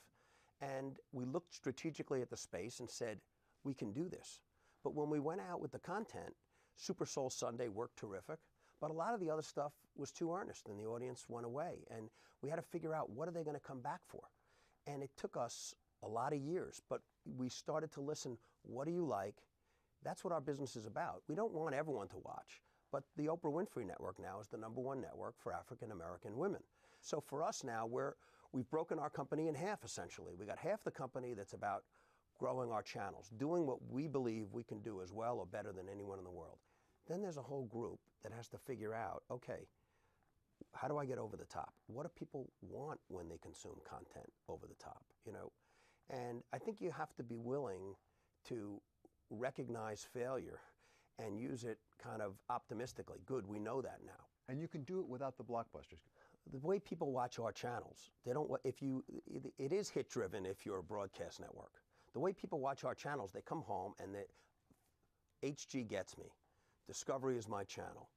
And we looked strategically at the space and said, we can do this. But when we went out with the content, Super Soul Sunday worked terrific, but a lot of the other stuff was too earnest and the audience went away. And we had to figure out, what are they going to come back for? And it took us a lot of years, but we started to listen, what do you like? That's what our business is about. We don't want everyone to watch, but the Oprah Winfrey Network now is the #1 network for African American women. So for us now, we've broken our company in half, essentially. We got half the company that's about growing our channels, doing what we believe we can do as well or better than anyone in the world. Then there's a whole group that has to figure out, okay, how do I get over the top? What do people want when they consume content over the top, you know? And I think you have to be willing to recognize failure and use it kind of optimistically. Good, we know that now. And you can do it without the blockbusters. The way people watch our channels, they don't. It is hit driven if you're a broadcast network. The way people watch our channels, they come home and HG gets me. Discovery is my channel.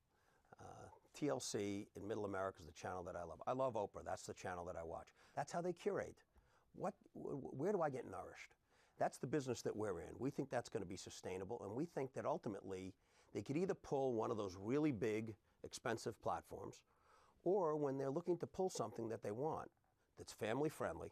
TLC in Middle America is the channel that I love. I love Oprah. That's the channel that I watch. That's how they curate. Where do I get nourished? That's the business that we're in. We think that's going to be sustainable, and we think that ultimately they could either pull one of those really big, expensive platforms, or when they're looking to pull something that they want that's family friendly,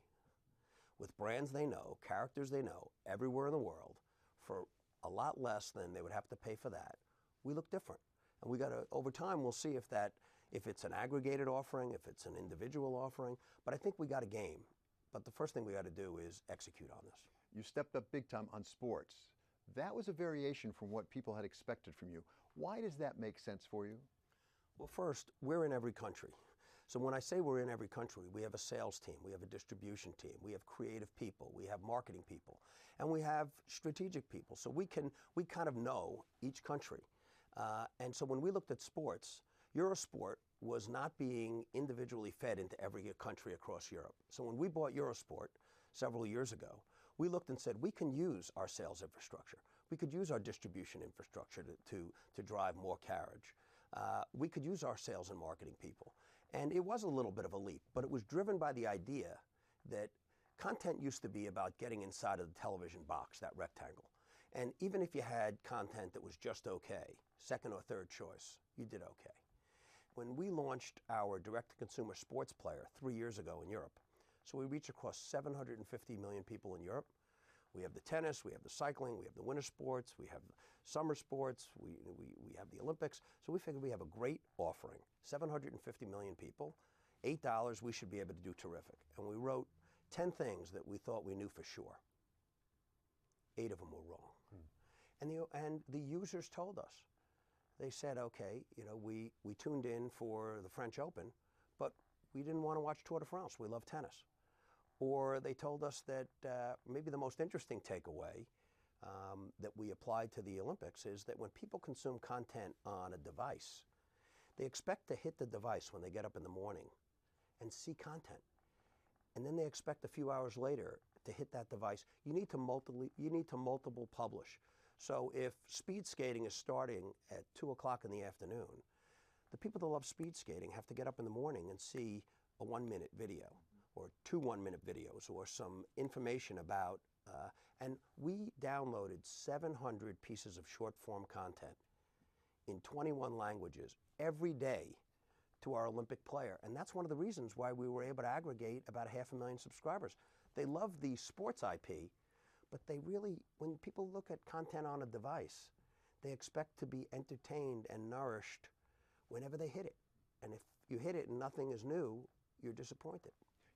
with brands they know, characters they know, everywhere in the world, for a lot less than they would have to pay for that, we look different. And we got to, over time, we'll see if it's an aggregated offering, if it's an individual offering, but I think we got a game. But the first thing we got to do is execute on this. You stepped up big time on sports. That was a variation from what people had expected from you. Why does that make sense for you? Well, first, we're in every country. So when I say we're in every country, we have a sales team, we have a distribution team, we have creative people, we have marketing people, and we have strategic people. So we kind of know each country. And so when we looked at sports, Eurosport was not being individually fed into every country across Europe. So when we bought Eurosport several years ago, we looked and said, we can use our sales infrastructure. We could use our distribution infrastructure to drive more carriage. We could use our sales and marketing people. And it was a little bit of a leap, but it was driven by the idea that content used to be about getting inside of the television box, that rectangle. And even if you had content that was just okay, second or third choice, you did okay. When we launched our direct-to-consumer sports player 3 years ago in Europe, so we reach across 750 million people in Europe. We have the tennis, we have the cycling, we have the winter sports, we have summer sports, we have the Olympics. So we figured we have a great offering, 750 million people, $8, we should be able to do terrific. And we wrote 10 things that we thought we knew for sure. 8 of them were wrong. And the users told us. They said, okay, you know, we tuned in for the French Open, but we didn't want to watch Tour de France. We love tennis. Or they told us that maybe the most interesting takeaway that we applied to the Olympics is that when people consume content on a device, they expect to hit the device when they get up in the morning and see content. And then they expect a few hours later to hit that device. You need to multiple publish. So if speed skating is starting at 2 o'clock in the afternoon, the people that love speed skating have to get up in the morning and see a 1-minute video or 2 one-minute videos or some information about, and we downloaded 700 pieces of short-form content in 21 languages every day to our Olympic player. And that's one of the reasons why we were able to aggregate about 500,000 subscribers. They love the sports IP, But they really, when people look at content on a device, they expect to be entertained and nourished whenever they hit it. And if you hit it and nothing is new, you're disappointed.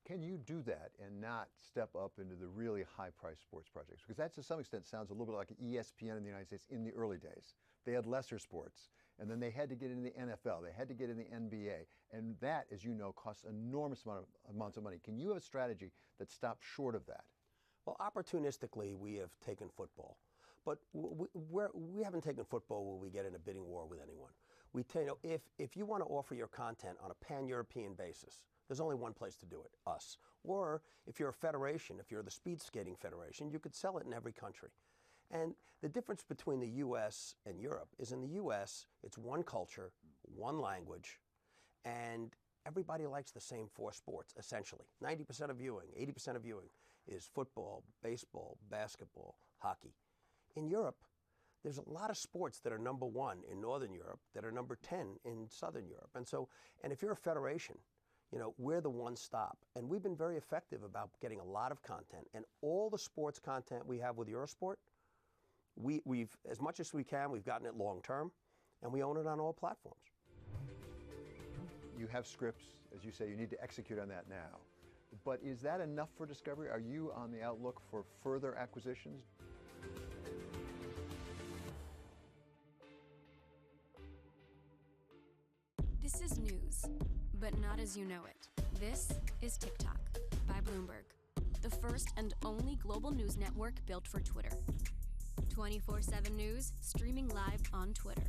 Can you do that and not step up into the really high-priced sports projects? Because that, to some extent, sounds a little bit like ESPN in the United States in the early days. They had lesser sports, and then they had to get into the NFL, they had to get in the NBA, and that, as you know, costs enormous amounts of money. Can you have a strategy that stops short of that? Well, opportunistically, we have taken football. But we haven't taken football where we get in a bidding war with anyone. If you want to offer your content on a pan-European basis, there's only one place to do it, us. Or if you're a federation, if you're the speed skating federation, you could sell it in every country. And the difference between the U.S. and Europe is in the U.S., it's one culture, one language, and everybody likes the same four sports, essentially. 90% of viewing, 80% of viewing is football, baseball, basketball, hockey. In Europe, there's a lot of sports that are number 1 in Northern Europe that are number 10 in Southern Europe. And if you're a federation, we're the one stop. And we've been very effective about getting a lot of content. And all the sports content we have with Eurosport, we've, as much as we can, we've gotten it long term, and we own it on all platforms. You have scripts, as you say, you need to execute on that now. But is that enough for Discovery? Are you on the outlook for further acquisitions? This is news, but not as you know it. This is TikTok by Bloomberg, the first and only global news network built for Twitter. 24/7 news streaming live on Twitter.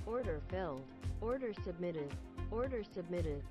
Order filled. Order submitted. Order submitted.